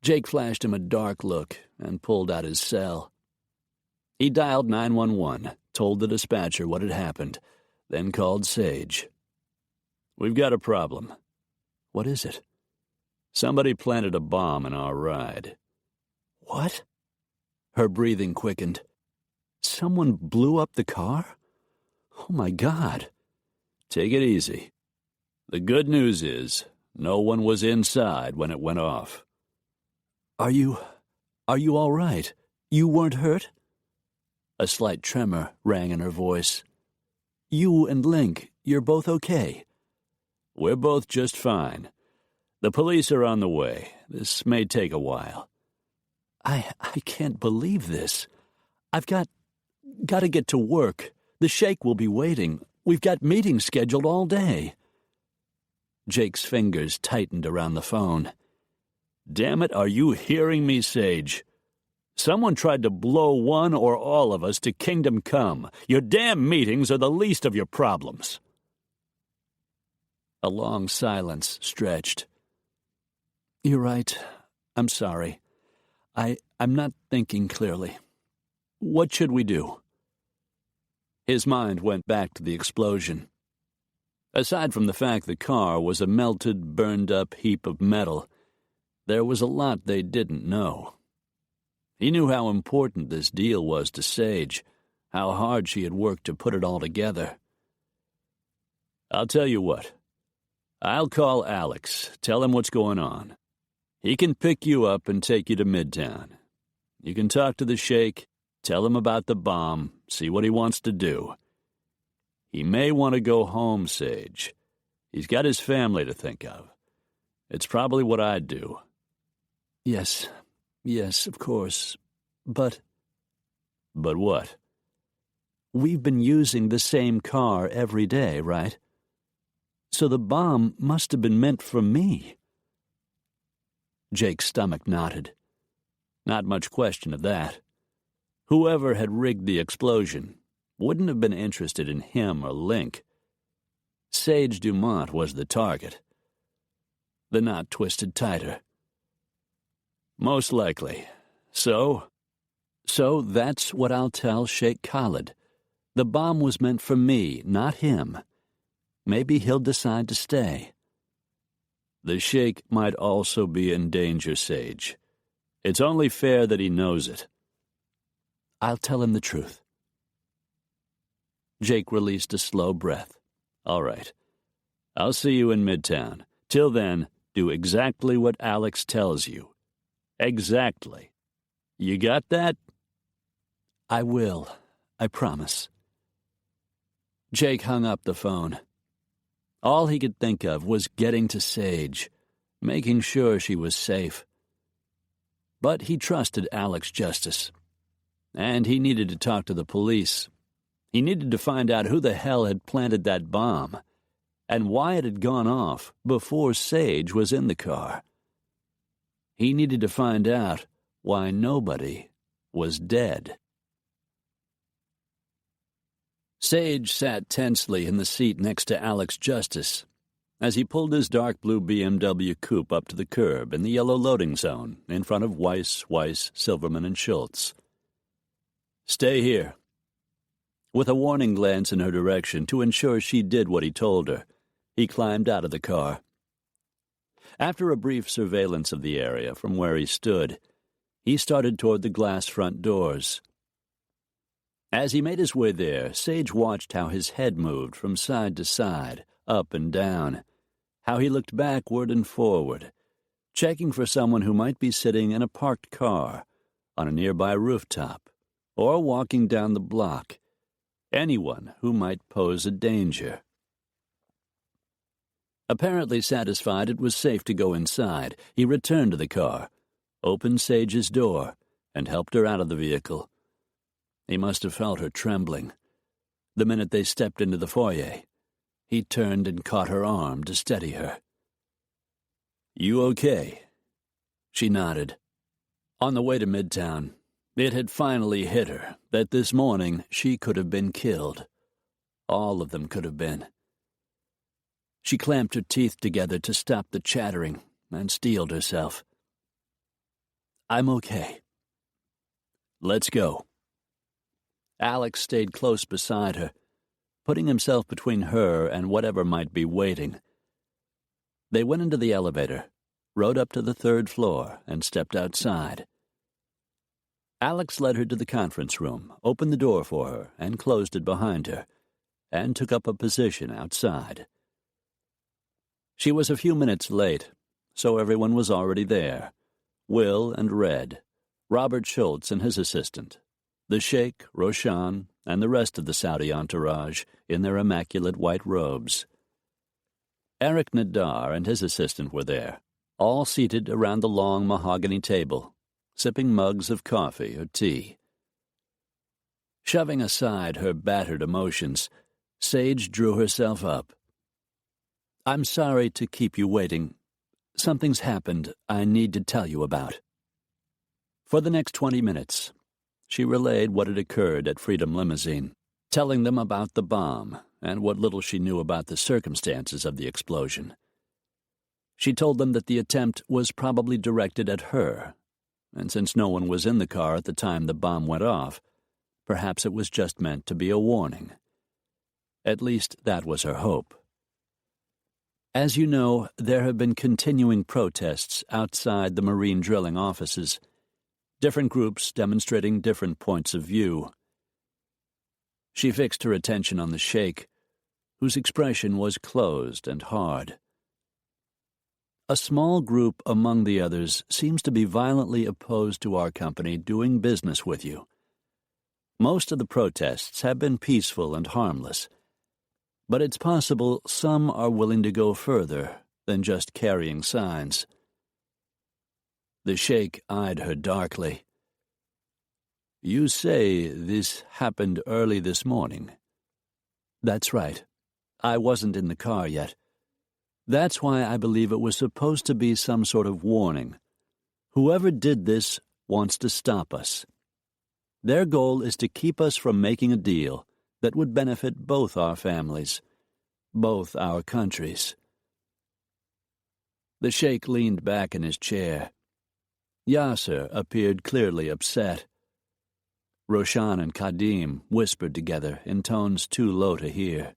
Speaker 2: Jake flashed him a dark look and pulled out his cell. He dialed 911, told the dispatcher what had happened, then called Sage. "We've got a problem." "What is it?" "Somebody planted a bomb in our ride." "What?" Her breathing quickened. "Someone blew up the car? Oh, my God." "Take it easy. The good news is no one was inside when it went off." Are you all right? You weren't hurt?" A slight tremor rang in her voice. "You and Link, you're both okay?" "We're both just fine. The police are on the way. This may take a while." I can't believe this. I've got to get to work. The Sheikh will be waiting. We've got meetings scheduled all day." Jake's fingers tightened around the phone. "Damn it, are you hearing me, Sage? Someone tried to blow one or all of us to Kingdom Come. Your damn meetings are the least of your problems." A long silence stretched. "You're right. I'm sorry. I'm not thinking clearly. What should we do?" His mind went back to the explosion. Aside from the fact the car was a melted, burned-up heap of metal, there was a lot they didn't know. He knew how important this deal was to Sage, how hard she had worked to put it all together. "I'll tell you what. I'll call Alex, tell him what's going on. He can pick you up and take you to Midtown. You can talk to the Sheikh, tell him about the bomb, see what he wants to do. He may want to go home, Sage. He's got his family to think of. It's probably what I'd do." Yes, of course. But what? We've been using the same car every day, right? So the bomb must have been meant for me." Jake's stomach knotted. Not much question of that. Whoever had rigged the explosion wouldn't have been interested in him or Link. Sage Dumont was the target. The knot twisted tighter. "Most likely. So that's what I'll tell Sheikh Khalid. The bomb was meant for me, not him. maybe he'll decide to stay. The Sheikh might also be in danger, Sage. It's only fair that he knows it. I'll tell him the truth. Jake released a slow breath. All right. I'll see you in Midtown. Till then, do exactly what Alex tells you. Exactly. You got that? I will. I promise. Jake hung up the phone. All he could think of was getting to Sage, making sure she was safe. But he trusted Alex Justice. And he needed to talk to the police. He needed to find out who the hell had planted that bomb, and why it had gone off before Sage was in the car. He needed to find out why nobody was dead. Sage sat tensely in the seat next to Alex Justice as he pulled his dark blue BMW coupe up to the curb in the yellow loading zone in front of Weiss, Silverman, and Schultz. Stay here. With a warning glance in her direction to ensure she did what he told her, he climbed out of the car. After a brief surveillance of the area from where he stood, he started toward the glass front doors. As he made his way there, Sage watched how his head moved from side to side, up and down, how he looked backward and forward, checking for someone who might be sitting in a parked car, on a nearby rooftop, or walking down the block, anyone who might pose a danger. Apparently satisfied it was safe to go inside, he returned to the car, opened Sage's door, and helped her out of the vehicle. He must have felt her trembling. The minute they stepped into the foyer, he turned and caught her arm to steady her. You okay? She nodded. On the way to Midtown, it had finally hit her that this morning she could have been killed. All of them could have been. She clamped her teeth together to stop the chattering and steeled herself. I'm okay. Let's go. Alex stayed close beside her, putting himself between her and whatever might be waiting. They went into the elevator, rode up to the 3rd floor, and stepped outside. Alex led her to the conference room, opened the door for her, and closed it behind her, and took up a position outside. She was a few minutes late, so everyone was already there. Will and Red, Robert Schultz and his assistant, the Sheikh, Roshan, and the rest of the Saudi entourage in their immaculate white robes. Eric Nadar and his assistant were there, all seated around the long mahogany table, sipping mugs of coffee or tea. Shoving aside her battered emotions, Sage drew herself up. I'm sorry to keep you waiting. Something's happened I need to tell you about. For the next 20 minutes, she relayed what had occurred at Freedom Limousine, telling them about the bomb and what little she knew about the circumstances of the explosion. She told them that the attempt was probably directed at her, and since no one was in the car at the time the bomb went off, perhaps it was just meant to be a warning. At least that was her hope. As you know, there have been continuing protests outside the marine drilling offices, different groups demonstrating different points of view. She fixed her attention on the Sheikh, whose expression was closed and hard. A small group among the others seems to be violently opposed to our company doing business with you. Most of the protests have been peaceful and harmless, but it's possible some are willing to go further than just carrying signs. The Sheikh eyed her darkly. You say this happened early this morning? That's right. I wasn't in the car yet. That's why I believe it was supposed to be some sort of warning. Whoever did this wants to stop us. Their goal is to keep us from making a deal that would benefit both our families, both our countries. The Sheikh leaned back in his chair. Yasser appeared clearly upset. Roshan and Kadim whispered together in tones too low to hear.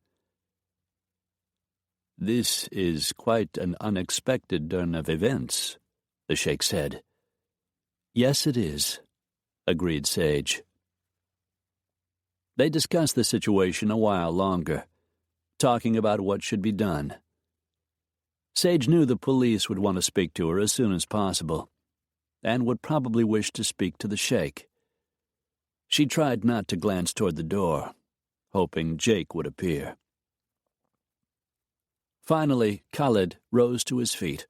Speaker 2: "This is quite an unexpected turn of events," the sheikh said.
Speaker 3: "Yes, it is," agreed Sage. They discussed the situation a while longer, talking about what should be done. Sage knew the police would want to speak to her as soon as possible, and would probably wish to speak to the sheikh. She tried not to glance toward the door, hoping Jake would appear. Finally, Khalid rose to his feet,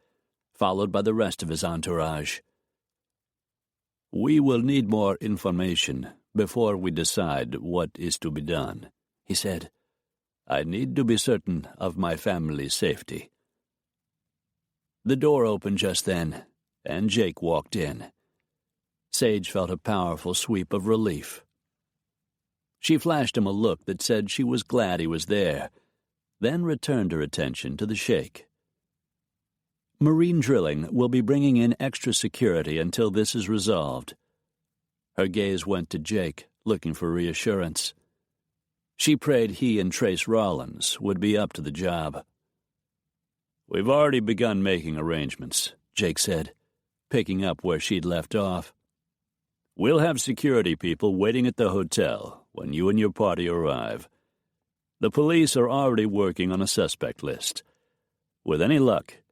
Speaker 3: followed by the rest of his entourage. "We will need more information before we decide what is to be done," he said. "I need to be certain of my family's safety." The door opened just then, and Jake walked in. Sage felt a powerful sweep of relief. She flashed him a look that said she was glad he was there, then returned her attention to the sheikh. "Marine drilling will be bringing in extra security until this is resolved." Her gaze went to Jake, looking for reassurance. She prayed he and Trace Rollins would be up to the job. "We've already begun making arrangements," Jake said, picking up where she'd left off. "We'll have security people waiting at the hotel when you and your party arrive. The police are already working on a suspect list. With any luck,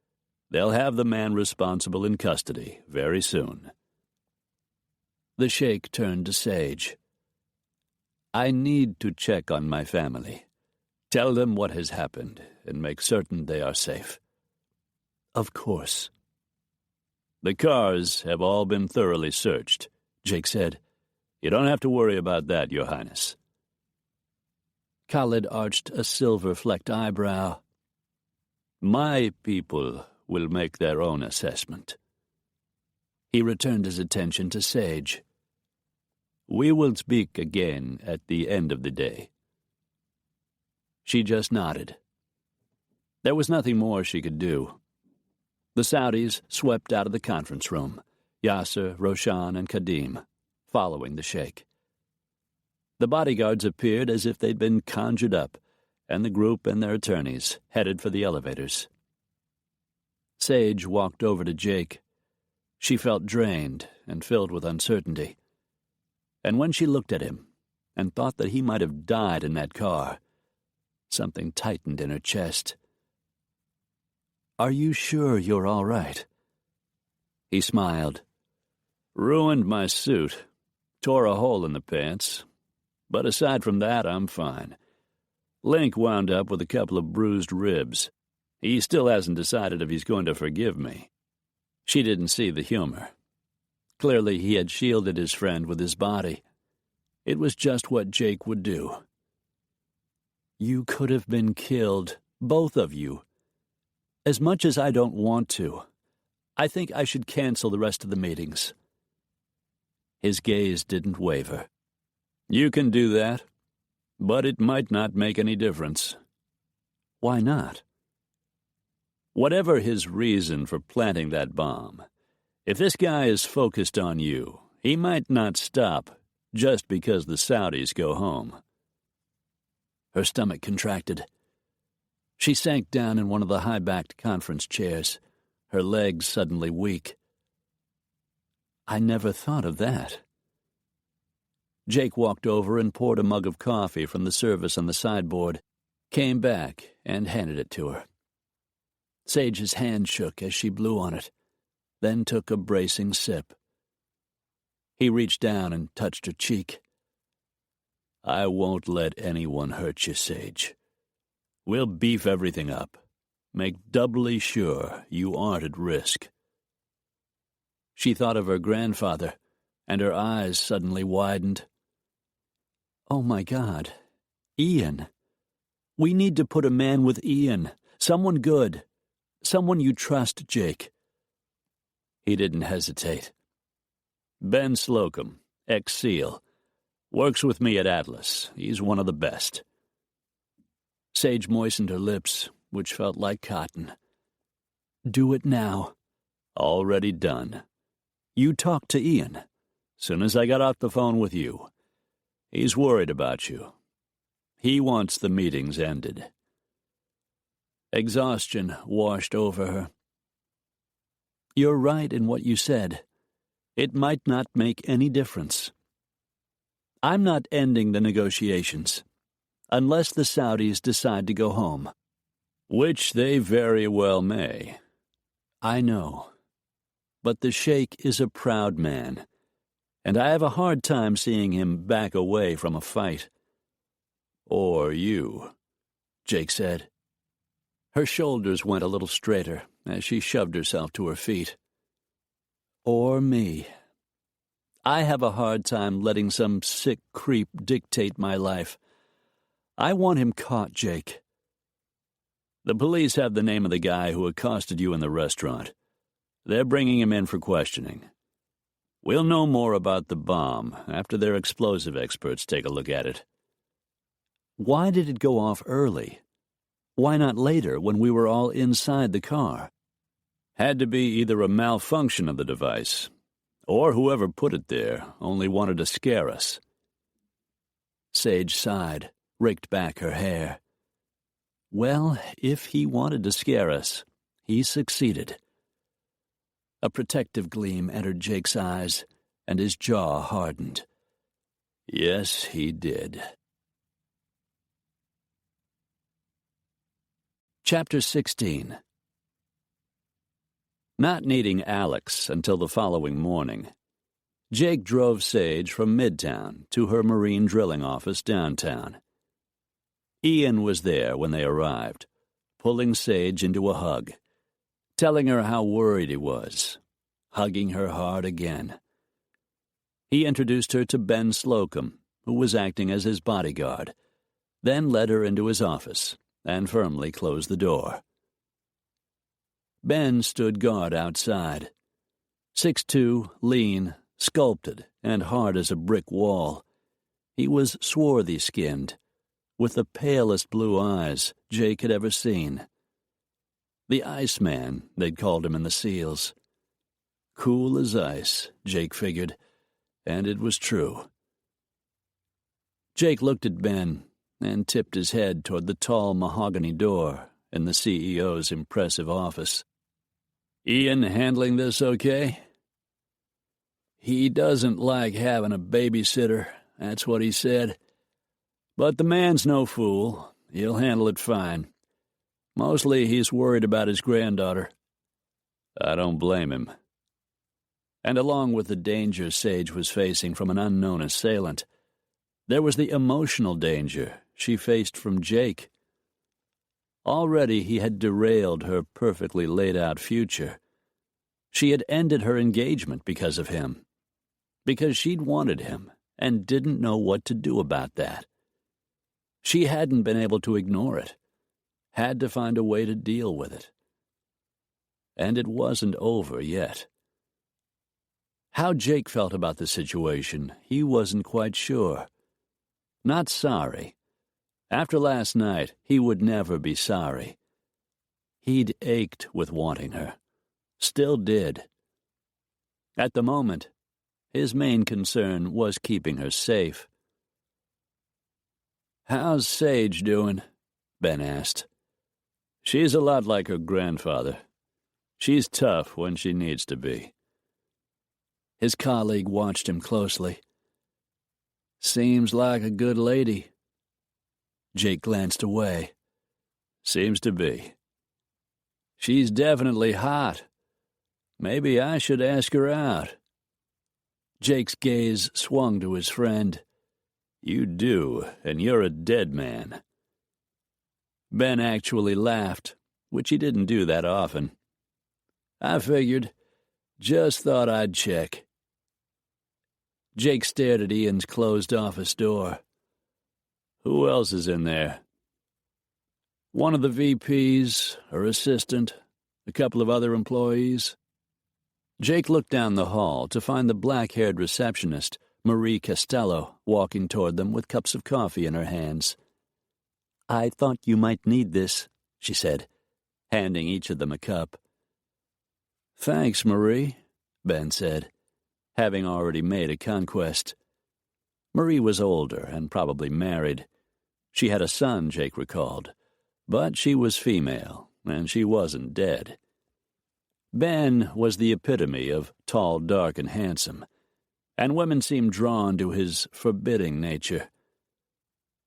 Speaker 3: they'll have the man responsible in custody very soon." The sheikh turned to Sage. "I need to check on my family. Tell them what has happened and make certain they are safe." "Of course." "The cars have all been thoroughly searched," Jake said. "You don't have to worry about that, Your Highness." Khalid arched a silver-flecked eyebrow. "My people will make their own assessment." He returned his attention to Sage. "We will speak again at the end of the day." She just nodded. There was nothing more she could do. The Saudis swept out of the conference room, Yasser, Roshan, and Kadim, following the sheikh. The bodyguards appeared as if they'd been conjured up, and the group and their attorneys headed for the elevators. Sage walked over to Jake. She felt drained and filled with uncertainty. And when she looked at him and thought that he might have died in that car, something tightened in her chest. "Are you sure you're all right?" He smiled. "Ruined my suit. Tore a hole in the pants. But aside from that, I'm fine. Link wound up with a couple of bruised ribs. He still hasn't decided if he's going to forgive me." She didn't see the humor. Clearly, he had shielded his friend with his body. It was just what Jake would do. "You could have been killed, both of you. As much as I don't want to, I think I should cancel the rest of the meetings." His gaze didn't waver. "You can do that, but it might not make any difference." "Why not?" "Whatever his reason for planting that bomb, if this guy is focused on you, he might not stop just because the Saudis go home." Her stomach contracted. She sank down in one of the high-backed conference chairs, her legs suddenly weak. "I never thought of that." Jake walked over and poured a mug of coffee from the service on the sideboard, came back and handed it to her. Sage's hand shook as she blew on it, then took a bracing sip. He reached down and touched her cheek. "I won't let anyone hurt you, Sage. We'll beef everything up. Make doubly sure you aren't at risk." She thought of her grandfather, and her eyes suddenly widened. "Oh, my God. Ian. We need to put a man with Ian. Someone good. Someone you trust, Jake." He didn't hesitate. "Ben Slocum, ex-SEAL. Works with me at Atlas. He's one of the best." Sage moistened her lips, which felt like cotton. "Do it now." "Already done." "You talked to Ian." "Soon as I got off the phone with you. He's worried about you. He wants the meetings ended." Exhaustion washed over her. "You're right in what you said. It might not make any difference. I'm not ending the negotiations, unless the Saudis decide to go home."
Speaker 2: "Which they very well may."
Speaker 3: "I know. But the Sheikh is a proud man, and I have a hard time seeing him back away from a fight."
Speaker 2: "Or you,"
Speaker 3: Jake said. Her shoulders went a little straighter as she shoved herself to her feet. "Or me. I have a hard time letting some sick creep dictate my life. I want him caught, Jake."
Speaker 2: "The police have the name of the guy who accosted you in the restaurant. They're bringing him in for questioning. We'll know more about the bomb after their explosive experts take a look at it."
Speaker 3: "Why did it go off early? Why not later, when we were all inside the car?"
Speaker 2: "Had to be either a malfunction of the device, or whoever put it there only wanted to scare us."
Speaker 3: Sage sighed, raked back her hair. "Well, if he wanted to scare us, he succeeded." A protective gleam entered Jake's eyes, and his jaw hardened.
Speaker 2: "Yes, he did."
Speaker 3: Chapter 16. Not needing Alex until the following morning, Jake drove Sage from Midtown to her marine drilling office downtown. Ian was there when they arrived, pulling Sage into a hug, telling her how worried he was, hugging her hard again. He introduced her to Ben Slocum, who was acting as his bodyguard, then led her into his office and firmly closed the door. Ben stood guard outside. 6'2", lean, sculpted, and hard as a brick wall. He was swarthy-skinned, with the palest blue eyes Jake had ever seen. The Iceman, they'd called him in the SEALs. Cool as ice, Jake figured, and it was true. Jake looked at Ben and tipped his head toward the tall mahogany door in the CEO's impressive office.
Speaker 2: "Ian handling this okay?"
Speaker 3: "He doesn't like having a babysitter, that's what he said. But the man's no fool. He'll handle it fine. Mostly he's worried about his granddaughter."
Speaker 2: "I don't blame him."
Speaker 3: And along with the danger Sage was facing from an unknown assailant, there was the emotional danger she faced from Jake. Already he had derailed her perfectly laid-out future. She had ended her engagement because of him, because she'd wanted him and didn't know what to do about that. She hadn't been able to ignore it, had to find a way to deal with it. And it wasn't over yet. How Jake felt about the situation, he wasn't quite sure. Not sorry. After last night, he would never be sorry. He'd ached with wanting her. Still did. At the moment, his main concern was keeping her safe.
Speaker 2: "How's Sage doing?" Ben asked. "She's a lot like her grandfather. She's tough when she needs to be."
Speaker 3: His colleague watched him closely. "Seems like a good lady." Jake glanced away.
Speaker 2: "Seems to be."
Speaker 3: "She's definitely hot. Maybe I should ask her out." Jake's gaze swung to his friend.
Speaker 2: "You do, and you're a dead man."
Speaker 3: Ben actually laughed, which he didn't do that often. "I figured. Just thought I'd check." Jake stared at Ian's closed office door.
Speaker 2: "Who else is in there?"
Speaker 3: "One of the VPs, her assistant, a couple of other employees." Jake looked down the hall to find the black-haired receptionist, Marie Costello, walking toward them with cups of coffee in her hands. "I thought you might need this," she said, handing each of them a cup. "Thanks, Marie," Ben said, having already made a conquest. Marie was older and probably married. She had a son, Jake recalled,
Speaker 2: But she was female, and she wasn't dead. Ben was the epitome of tall, dark, and handsome, and women seemed drawn to his forbidding nature.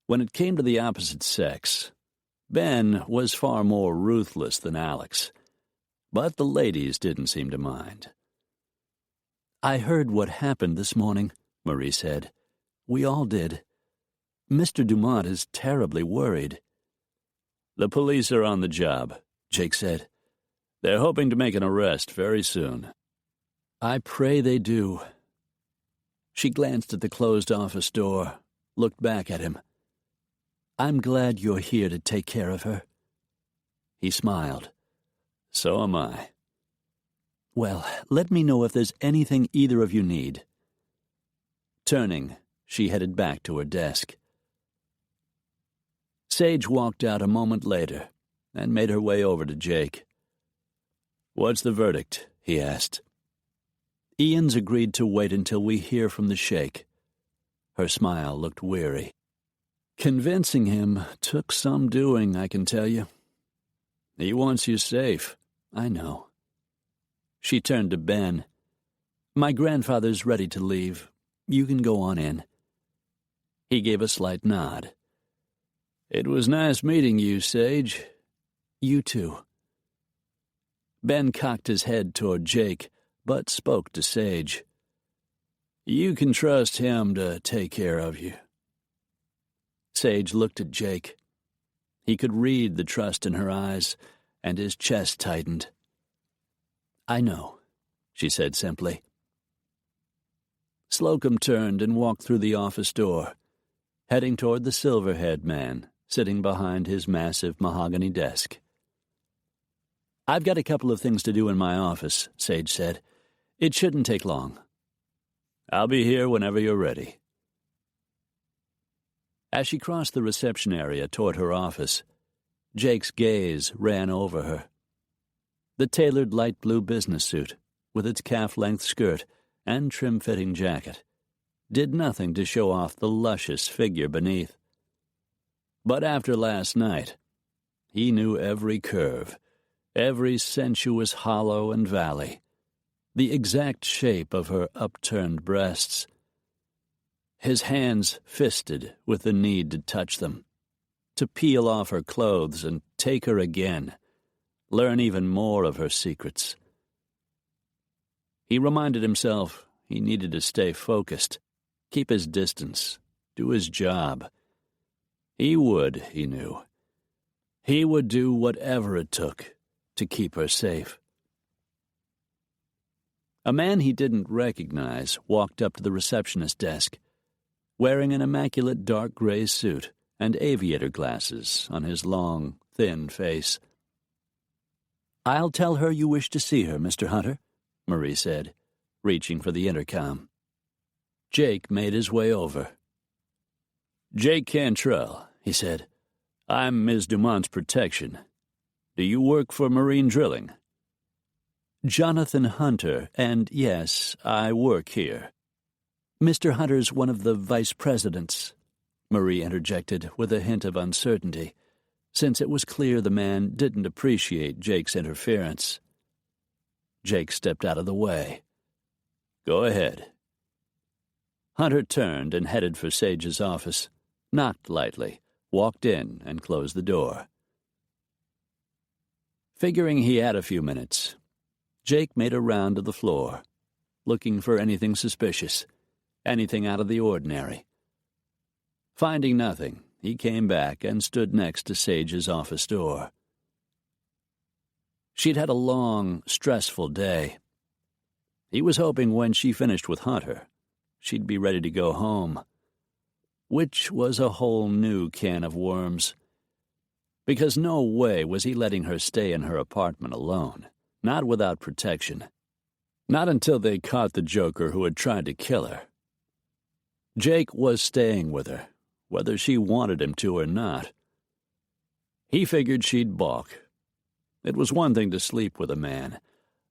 Speaker 2: When it came to the opposite sex, Ben was far more ruthless than Alex, but the ladies didn't seem to mind. "I heard what happened this morning," Marie said. "We all did. Mr. Dumont is terribly worried." "The police are on the job," Jake said. "They're hoping to make an arrest very soon." "I pray they do." She glanced at the closed office door, looked back at him. "I'm glad you're here to take care of her." He smiled. "So am I." "Well, let me know if there's anything either of you need." Turning, she headed back to her desk. Sage walked out a moment later and made her way over to Jake. "What's the verdict?" he asked. "Ian's agreed to wait until we hear from the sheikh." Her smile looked weary. "Convincing him took some doing, I can tell you. He wants you safe, I know." She turned to Ben. "My grandfather's ready to leave. You can go on in." He gave a slight nod. "It was nice meeting you, Sage." "You too." Ben cocked his head toward Jake, but spoke to Sage. "You can trust him to take care of you." Sage looked at Jake. He could read the trust in her eyes, and his chest tightened. "I know," she said simply. Slocum turned and walked through the office door, heading toward the silver-haired man sitting behind his massive mahogany desk. "I've got a couple of things to do in my office," Sage said. "It shouldn't take long." "I'll be here whenever you're ready." As she crossed the reception area toward her office, Jake's gaze ran over her. The tailored light blue business suit, with its calf-length skirt and trim-fitting jacket, did nothing to show off the luscious figure beneath. But after last night, he knew every curve, every sensuous hollow and valley, the exact shape of her upturned breasts. His hands fisted with the need to touch them, to peel off her clothes and take her again, learn even more of her secrets. He reminded himself he needed to stay focused, keep his distance, do his job. He would, he knew. He would do whatever it took to keep her safe. A man he didn't recognize walked up to the receptionist desk, wearing an immaculate dark gray suit and aviator glasses on his long, thin face. "I'll tell her you wish to see her, Mr. Hunter," Marie said, reaching for the intercom. Jake made his way over. "Jake Cantrell," he said. "I'm Ms. Dumont's protection. Do you work for Marine Drilling?" "Jonathan Hunter, and yes, I work here." "Mr. Hunter's one of the vice presidents," Marie interjected with a hint of uncertainty, since it was clear the man didn't appreciate Jake's interference. Jake stepped out of the way. "Go ahead." Hunter turned and headed for Sage's office, knocked lightly, walked in, and closed the door. Figuring he had a few minutes, Jake made a round of the floor, looking for anything suspicious, anything out of the ordinary. Finding nothing, he came back and stood next to Sage's office door. She'd had a long, stressful day. He was hoping when she finished with Hunter, she'd be ready to go home, which was a whole new can of worms. Because no way was he letting her stay in her apartment alone, not without protection. Not until they caught the joker who had tried to kill her. Jake was staying with her, whether she wanted him to or not. He figured she'd balk. It was one thing to sleep with a man,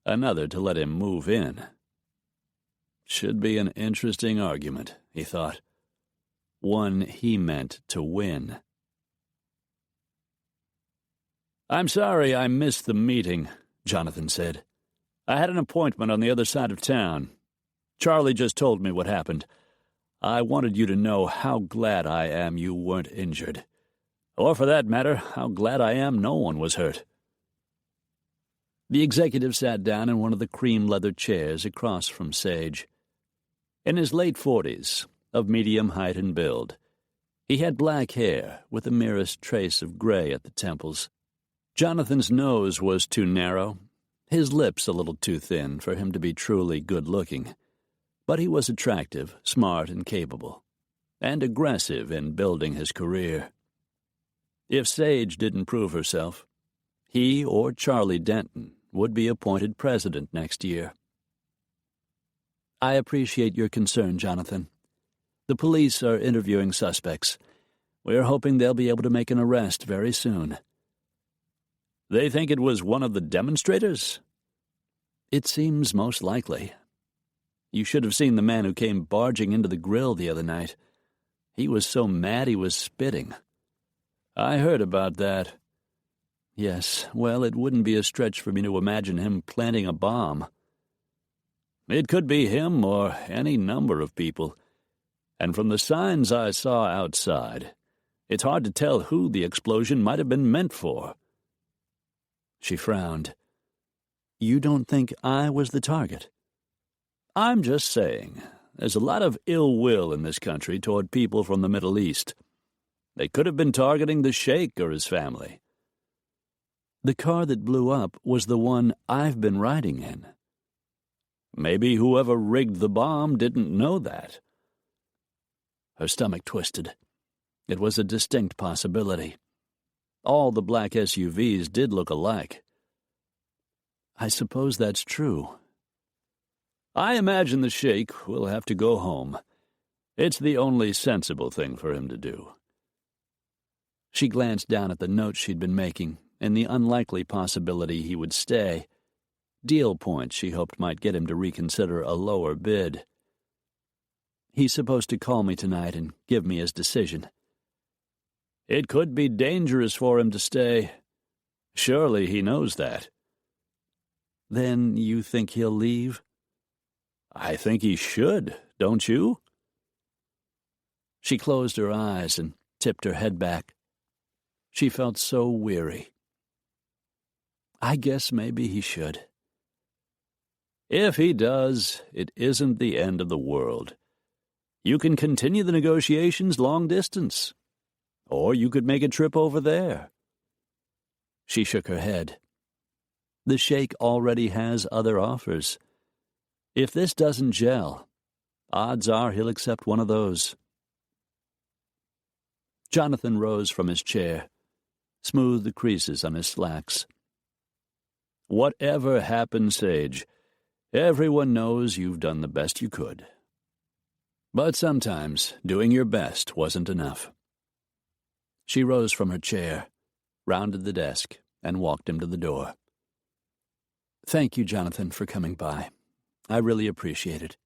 Speaker 2: another to let him move in. Should be an interesting argument, he thought. One he meant to win.
Speaker 3: "I'm sorry I missed the meeting," Jonathan said. "I had an appointment on the other side of town. Charlie just told me what happened. I wanted you to know how glad I am you weren't injured. Or, for that matter, how glad I am no one was hurt." The executive sat down in one of the cream leather chairs across from Sage. In his late 40s, of medium height and build, he had black hair with the merest trace of gray at the temples. Jonathan's nose was too narrow, his lips a little too thin for him to be truly good-looking, but he was attractive, smart, and capable, and aggressive in building his career. If Sage didn't prove herself, he or Charlie Denton would be appointed president next year. "I appreciate your concern, Jonathan. The police are interviewing suspects. We're hoping they'll be able to make an arrest very soon." "They think it was one of the demonstrators?" "It seems most likely. You should have seen the man who came barging into the grill the other night. He was so mad he was spitting." "I heard about that." "Yes, well, it wouldn't be a stretch for me to imagine him planting a bomb." "It could be him or any number of people. And from the signs I saw outside, it's hard to tell who the explosion might have been meant for." She frowned. "You don't think I was the target?" "I'm just saying, there's a lot of ill will in this country toward people from the Middle East. They could have been targeting the Sheikh or his family." "The car that blew up was the one I've been riding in." "Maybe whoever rigged the bomb didn't know that." Her stomach twisted. It was a distinct possibility. All the black SUVs did look alike. "I suppose that's true." "I imagine the Sheikh will have to go home. It's the only sensible thing for him to do." She glanced down at the notes she'd been making and the unlikely possibility he would stay. Deal points she hoped might get him to reconsider a lower bid. "He's supposed to call me tonight and give me his decision." "It could be dangerous for him to stay. Surely he knows that." "Then you think he'll leave?" "I think he should, don't you?" She closed her eyes and tipped her head back. She felt so weary. "I guess maybe he should." "If he does, it isn't the end of the world. You can continue the negotiations long distance. Or you could make a trip over there." She shook her head. "The Sheikh already has other offers. If this doesn't gel, odds are he'll accept one of those." Jonathan rose from his chair, smoothed the creases on his slacks. "Whatever happens, Sage, everyone knows you've done the best you could. But sometimes doing your best wasn't enough." She rose from her chair, rounded the desk, and walked him to the door. "Thank you, Jonathan, for coming by. I really appreciate it."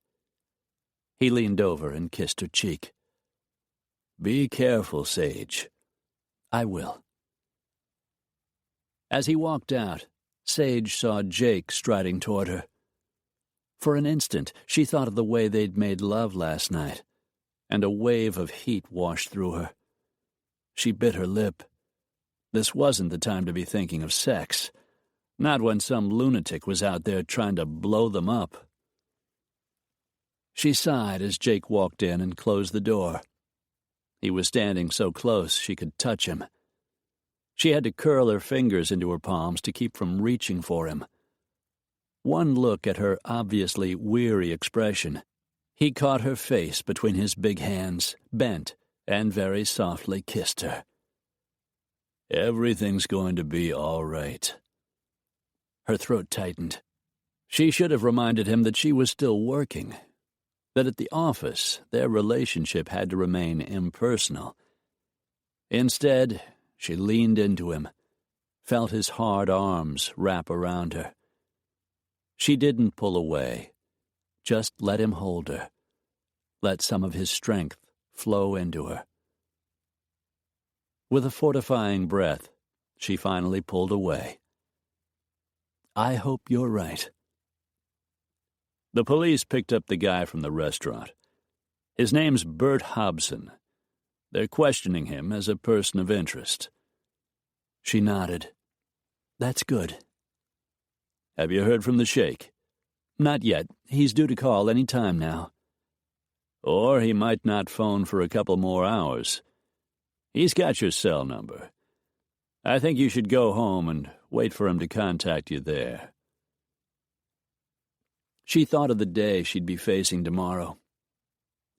Speaker 3: He leaned over and kissed her cheek. "Be careful, Sage." "I will." As he walked out, Sage saw Jake striding toward her. For an instant, she thought of the way they'd made love last night, and a wave of heat washed through her. She bit her lip. This wasn't the time to be thinking of sex, not when some lunatic was out there trying to blow them up. She sighed as Jake walked in and closed the door. He was standing so close she could touch him. She had to curl her fingers into her palms to keep from reaching for him. One look at her obviously weary expression, he caught her face between his big hands, bent, and very softly kissed her. "Everything's going to be all right." Her throat tightened. She should have reminded him that she was still working, that at the office their relationship had to remain impersonal. Instead, she leaned into him, felt his hard arms wrap around her. She didn't pull away, just let him hold her, let some of his strength flow into her. With a fortifying breath,
Speaker 2: she finally pulled away. "I hope you're right." The police picked up the guy from the restaurant. His name's Bert Hobson. They're questioning him as a person of interest. She nodded. "That's good." "Have you heard from the Sheikh?" "Not yet. He's due to call any time now." "Or he might not phone for a couple more hours. He's got your cell number. I think you should go home and wait for him to contact you there." She thought of the day she'd be facing tomorrow.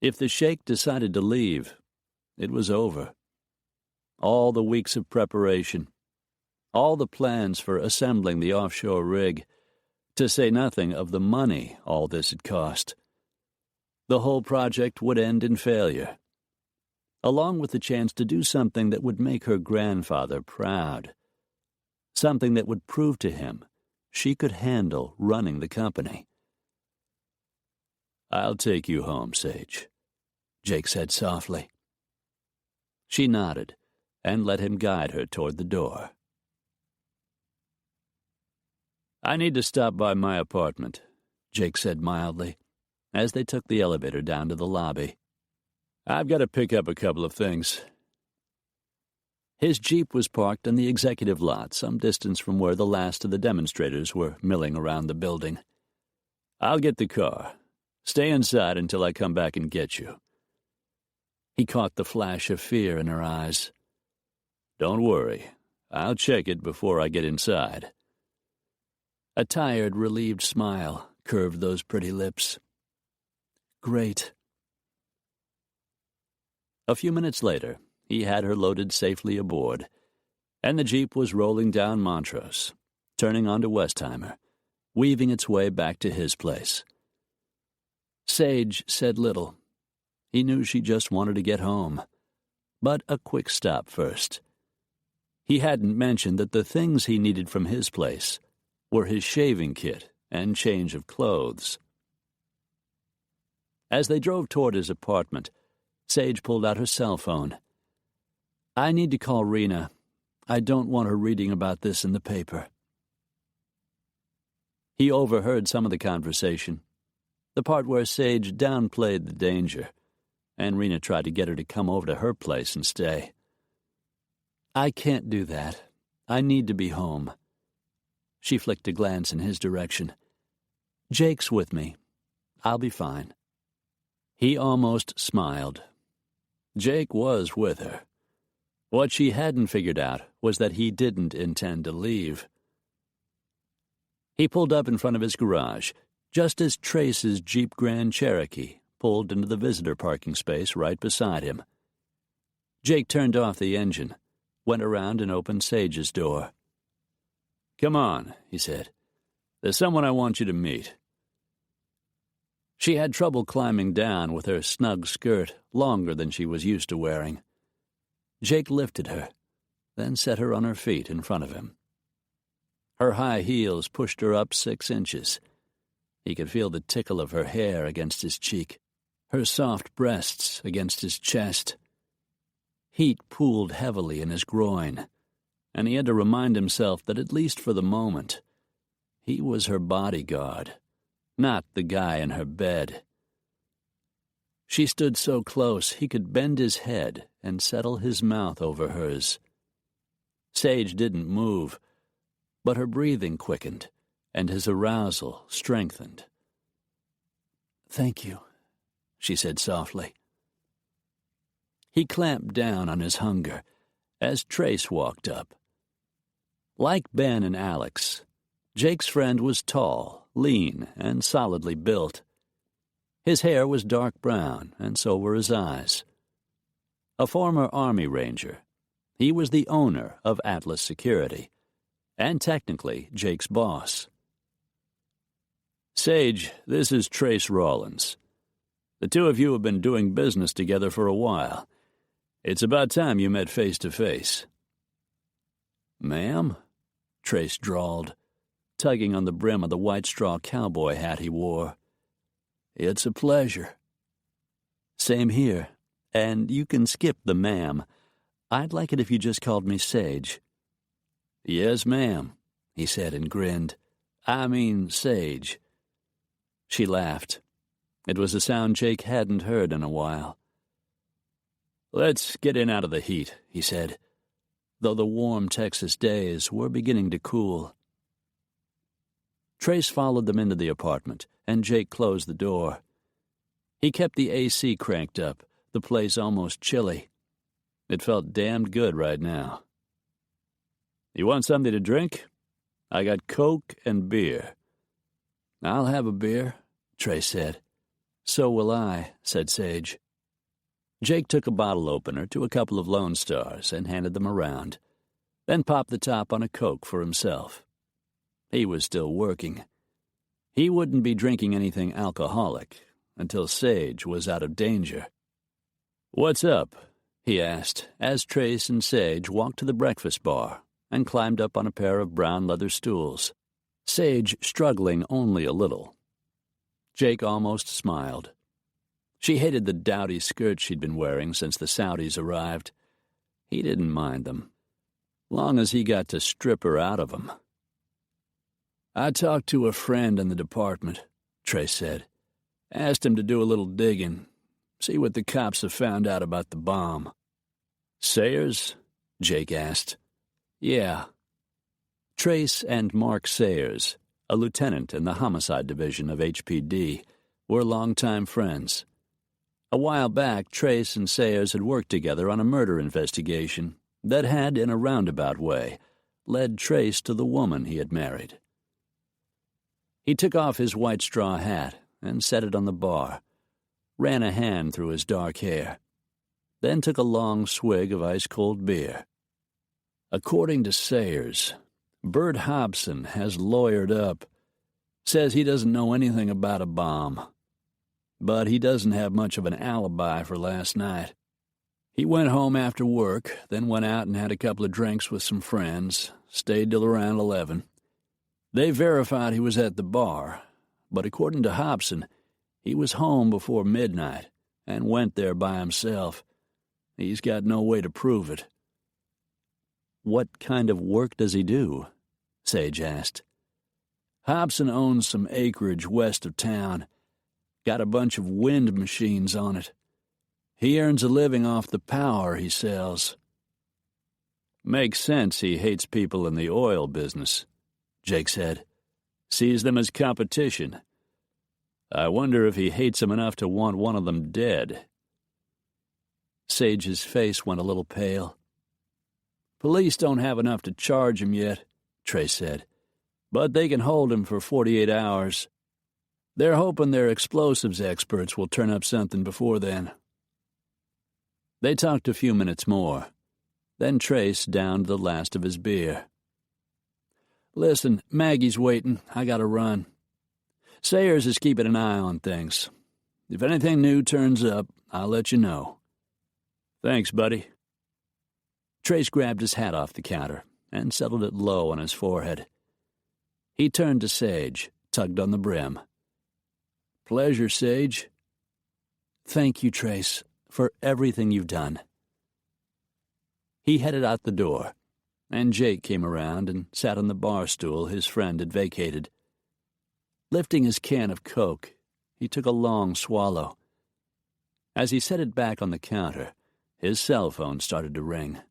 Speaker 2: If the Sheikh decided to leave, it was over. All the weeks of preparation, all the plans for assembling the offshore rig, to say nothing of the money all this had cost. The whole project would end in failure, along with the chance to do something that would make her grandfather proud, something that would prove to him she could handle running the company. "I'll take you home, Sage," Jake said softly. She nodded and let him guide her toward the door. "I need to stop by my apartment," Jake said mildly, as they took the elevator down to the lobby. "I've got to pick up a couple of things." His Jeep was parked in the executive lot some distance from where the last of the demonstrators were milling around the building. "I'll get the car. Stay inside until I come back and get you." He caught the flash of fear in her eyes. "Don't worry. I'll check it before I get inside." A tired, relieved smile curved those pretty lips. "Great." A few minutes later, he had her loaded safely aboard, and the Jeep was rolling down Montrose, turning onto Westheimer, weaving its way back to his place. Sage said little. He knew she just wanted to get home. But a quick stop first. He hadn't mentioned that the things he needed from his place were his shaving kit and change of clothes. As they drove toward his apartment, Sage pulled out her cell phone. "I need to call Rena. I don't want her reading about this in the paper." He overheard some of the conversation, the part where Sage downplayed the danger, and Rena tried to get her to come over to her place and stay. "I can't do that. I need to be home." She flicked a glance in his direction. "Jake's with me. I'll be fine." He almost smiled. Jake was with her. What she hadn't figured out was that he didn't intend to leave. He pulled up in front of his garage, just as Trace's Jeep Grand Cherokee pulled into the visitor parking space right beside him. Jake turned off the engine, went around and opened Sage's door. "Come on," he said. "There's someone I want you to meet." She had trouble climbing down with her snug skirt longer than she was used to wearing. Jake lifted her, then set her on her feet in front of him. Her high heels pushed her up 6 inches. He could feel the tickle of her hair against his cheek, her soft breasts against his chest. Heat pooled heavily in his groin, and he had to remind himself that at least for the moment, he was her bodyguard, not the guy in her bed. She stood so close he could bend his head and settle his mouth over hers. Sage didn't move, but her breathing quickened, and his arousal strengthened. "Thank you," she said softly. He clamped down on his hunger as Trace walked up. Like Ben and Alex, Jake's friend was tall, lean, and solidly built. His hair was dark brown, and so were his eyes. A former Army Ranger, he was the owner of Atlas Security, and technically Jake's boss. "Sage, this is Trace Rawlins. The two of you have been doing business together for a while. It's about time you met face to face." "Ma'am?" Trace drawled, tugging on the brim of the white straw cowboy hat he wore. "It's a pleasure." "Same here. And you can skip the ma'am. I'd like it if you just called me Sage."
Speaker 3: "Yes, ma'am," he said and grinned. "I mean Sage." She laughed. It was a sound Jake hadn't heard in a while. "Let's get in out of the heat," he said, though the warm Texas days were beginning to cool. Trace followed them into the apartment, and Jake closed the door. He kept the AC cranked up, the place almost chilly. It felt damned good right now. "You want something to drink? I got Coke and beer." "I'll have a beer," Trace said. "So will I," said Sage. Jake took a bottle opener to a couple of Lone Stars and handed them around, then popped the top on a Coke for himself. He was still working. He wouldn't be drinking anything alcoholic until Sage was out of danger. "What's up?" he asked, as Trace and Sage walked to the breakfast bar and climbed up on a pair of brown leather stools, Sage struggling only a little. Jake almost smiled. She hated the dowdy skirts she'd been wearing since the Saudis arrived. He didn't mind them, long as he got to strip her out of them. "I talked to a friend in the department," Trace said. "Asked him to do a little digging, see what the cops have found out about the bomb." "Sayers?" Jake asked. "Yeah." Trace and Mark Sayers, a lieutenant in the homicide division of HPD, were longtime friends. A while back, Trace and Sayers had worked together on a murder investigation that had, in a roundabout way, led Trace to the woman he had married. He took off his white straw hat and set it on the bar, ran a hand through his dark hair, then took a long swig of ice-cold beer. "According to Sayers, Bert Hobson has lawyered up, says he doesn't know anything about a bomb. But he doesn't have much of an alibi for last night. He went home after work, then went out and had a couple of drinks with some friends, stayed till around 11. They verified he was at the bar, but according to Hobson, he was home before midnight and went there by himself. He's got no way to prove it." "What kind of work does he do?" Sage asked. "Hobson owns some acreage west of town. Got a bunch of wind machines on it. He earns a living off the power he sells." "Makes sense he hates people in the oil business," Jake said. "Sees them as competition. I wonder if he hates them enough to want one of them dead." Sage's face went a little pale. "Police don't have enough to charge him yet," Trace said, "but they can hold him for 48 hours. They're hoping their explosives experts will turn up something before then." They talked a few minutes more. Then Trace downed the last of his beer. "Listen, Maggie's waiting. I gotta run. Sayers is keeping an eye on things. If anything new turns up, I'll let you know." "Thanks, buddy." Trace grabbed his hat off the counter and settled it low on his forehead. He turned to Sage, tugged on the brim. "Pleasure, Sage." "Thank you, Trace, for everything you've done." He headed out the door, and Jake came around and sat on the bar stool his friend had vacated. Lifting his can of Coke, he took a long swallow. As he set it back on the counter, his cell phone started to ring.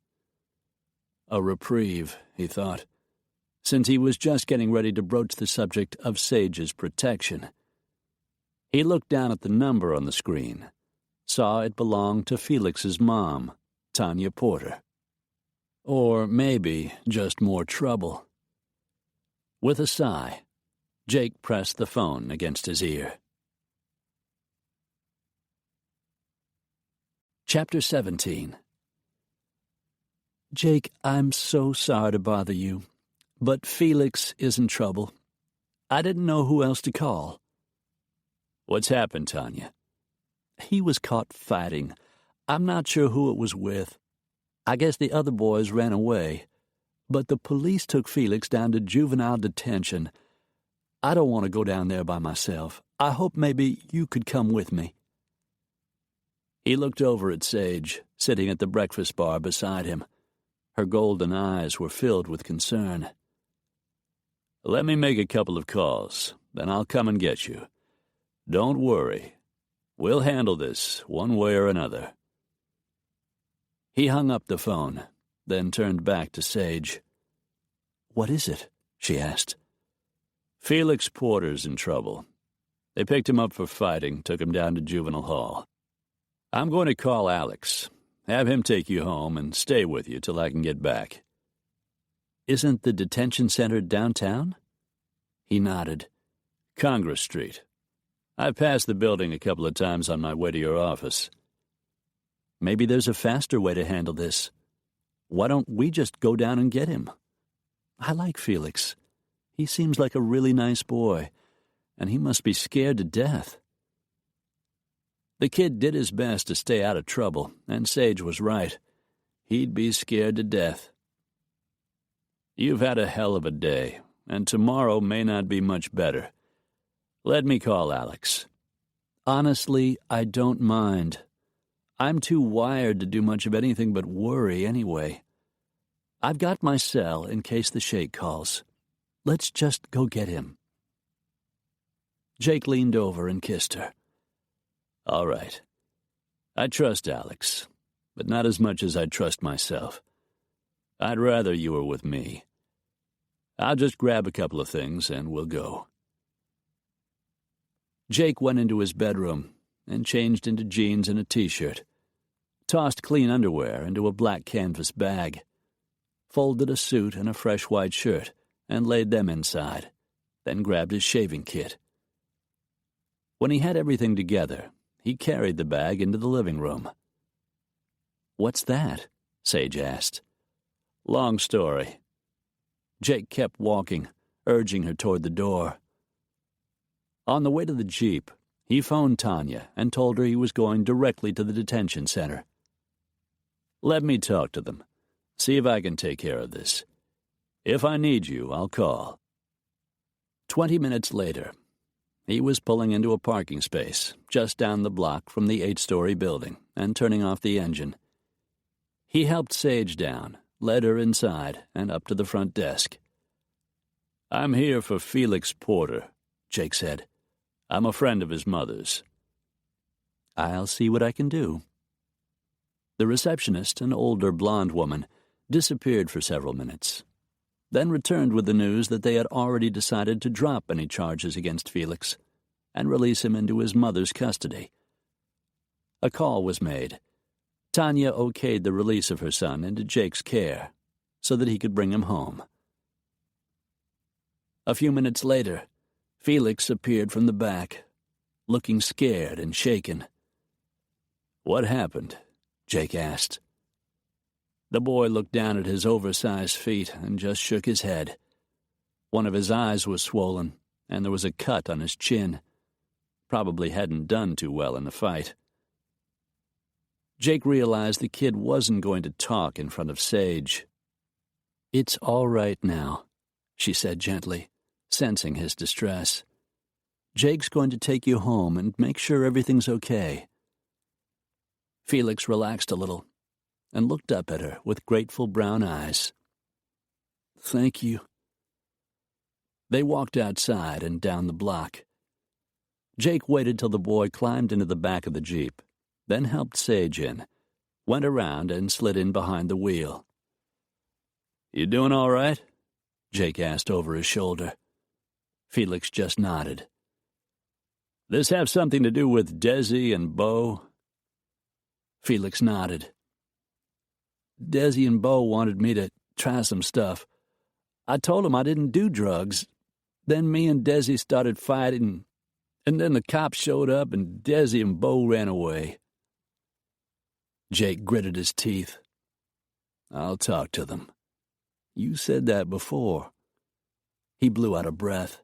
Speaker 3: A reprieve, he thought, since he was just getting ready to broach the subject of Sage's protection. He looked down at the number on the screen, saw it belonged to Felix's mom, Tanya Porter. Or maybe just more trouble. With a sigh, Jake pressed the phone against his ear. Chapter 17. "Jake, I'm so sorry to bother you, but Felix is in trouble. I didn't know who else to call." "What's happened, Tanya?" "He was caught fighting. I'm not sure who it was with. I guess the other boys ran away, but the police took Felix down to juvenile detention. I don't want to go down there by myself. I hope maybe you could come with me." He looked over at Sage, sitting at the breakfast bar beside him. Her golden eyes were filled with concern. "Let me make a couple of calls, then I'll come and get you. Don't worry. We'll handle this one way or another." He hung up the phone, then turned back to Sage. "What is it?" she asked. "Felix Porter's in trouble. They picked him up for fighting, took him down to juvenile hall. I'm going to call Alex, have him take you home, and stay with you till I can get back." "Isn't the detention center downtown?" He nodded. "Congress Street. I've passed the building a couple of times on my way to your office." "Maybe there's a faster way to handle this. Why don't we just go down and get him? I like Felix. He seems like a really nice boy, and he must be scared to death." The kid did his best to stay out of trouble, and Sage was right. He'd be scared to death. "You've had a hell of a day, and tomorrow may not be much better. Let me call Alex." "Honestly, I don't mind. I'm too wired to do much of anything but worry anyway. I've got my cell in case the Sheik calls. Let's just go get him." Jake leaned over and kissed her. "All right. I trust Alex, but not as much as I trust myself. I'd rather you were with me. I'll just grab a couple of things and we'll go." Jake went into his bedroom and changed into jeans and a t-shirt, tossed clean underwear into a black canvas bag, folded a suit and a fresh white shirt and laid them inside, then grabbed his shaving kit. When he had everything together, he carried the bag into the living room. "What's that?" Sage asked. "Long story." Jake kept walking, urging her toward the door. On the way to the Jeep, he phoned Tanya and told her he was going directly to the detention center. "Let me talk to them, see if I can take care of this. If I need you, I'll call." 20 minutes later, he was pulling into a parking space just down the block from the 8-story building and turning off the engine. He helped Sage down, led her inside, and up to the front desk. "I'm here for Felix Porter," Jake said. "I'm a friend of his mother's." "I'll see what I can do." The receptionist, an older blonde woman, disappeared for several minutes, then returned with the news that they had already decided to drop any charges against Felix and release him into his mother's custody. A call was made. Tanya okayed the release of her son into Jake's care so that he could bring him home. A few minutes later, Felix appeared from the back, looking scared and shaken. "What happened?" Jake asked. The boy looked down at his oversized feet and just shook his head. One of his eyes was swollen, and there was a cut on his chin. Probably hadn't done too well in the fight. Jake realized the kid wasn't going to talk in front of Sage. "It's all right now," she said gently, sensing his distress. "Jake's going to take you home and make sure everything's okay." Felix relaxed a little and looked up at her with grateful brown eyes. "Thank you." They walked outside and down the block. Jake waited till the boy climbed into the back of the Jeep, then helped Sage in, went around and slid in behind the wheel. "You doing all right?" Jake asked over his shoulder. Felix just nodded. "This have something to do with Desi and Bo?" Felix nodded. "Desi and Bo wanted me to try some stuff. I told them I didn't do drugs. Then me and Desi started fighting, and then the cops showed up and Desi and Bo ran away." Jake gritted his teeth. "I'll talk to them. You said that before." He blew out a breath.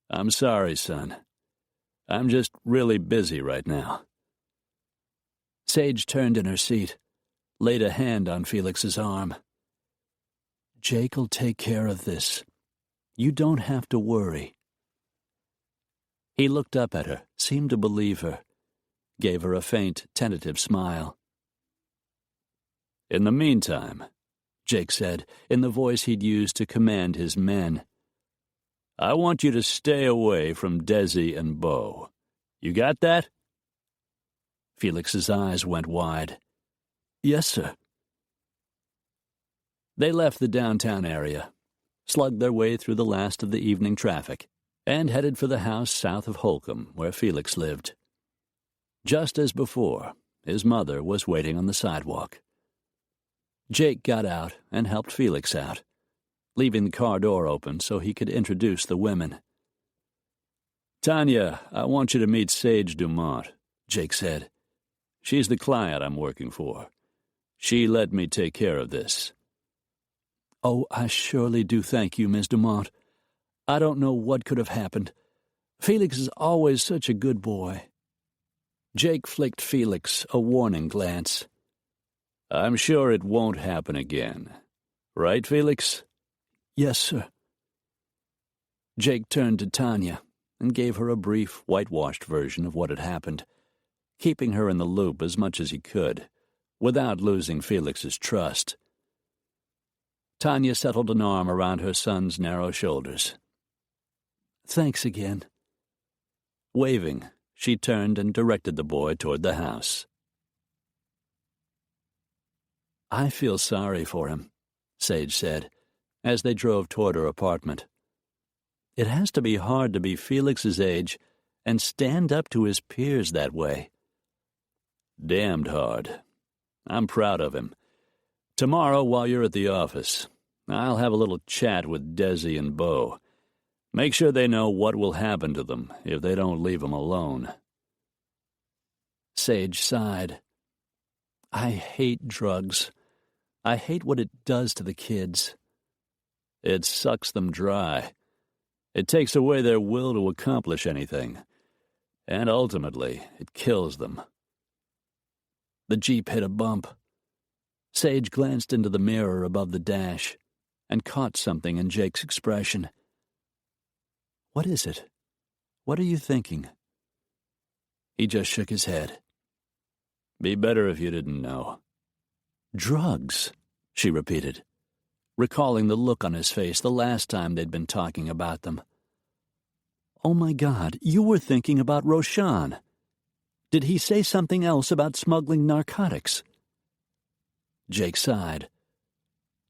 Speaker 3: "I'm sorry, son. I'm just really busy right now." Sage turned in her seat, laid a hand on Felix's arm. "Jake'll take care of this. You don't have to worry." He looked up at her, seemed to believe her, gave her a faint, tentative smile. "In the meantime,"
Speaker 2: Jake said, in the voice he'd used to command his men. "I want you to stay away from Desi and Bo. You got that?"
Speaker 3: Felix's eyes went wide. "Yes, sir." They left the downtown area, slugged their way through the last of the evening traffic, and headed for the house south of Holcomb, where Felix lived. Just as before, his mother was waiting on the sidewalk. Jake got out and helped Felix out, leaving the car door open so he could introduce the women. "Tanya, I want you to meet Sage Dumont," Jake said. "She's the client I'm working for. She let me take care of this." "Oh, I surely do thank you, Miss Dumont. I don't know what could have happened. Felix is always such a good boy." Jake flicked Felix a warning glance. "I'm sure it won't happen again. Right, Felix?" "Yes, sir." Jake turned to Tanya and gave her a brief, whitewashed version of what had happened, keeping her in the loop as much as he could, without losing Felix's trust. Tanya settled an arm around her son's narrow shoulders. "Thanks again." Waving, she turned and directed the boy toward the house. "I feel sorry for him," Sage said, as they drove toward her apartment. "It has to be hard to be Felix's age and stand up to his peers that way." "Damned hard. I'm proud of him. Tomorrow, while you're at the office, I'll have a little chat with Desi and Bo. Make sure they know what will happen to them if they don't leave him alone." Sage sighed. "I hate drugs. I hate what it does to the kids." "It sucks them dry. It takes away their will to accomplish anything. And ultimately, it kills them." The Jeep hit a bump. Sage glanced into the mirror above the dash and caught something in Jake's expression. "What is it? What are you thinking?" He just shook his head. "Be better if you didn't know." "Drugs," she repeated, recalling the look on his face the last time they'd been talking about them. "Oh my God, you were thinking about Roshan. Did he say something else about smuggling narcotics?" Jake sighed.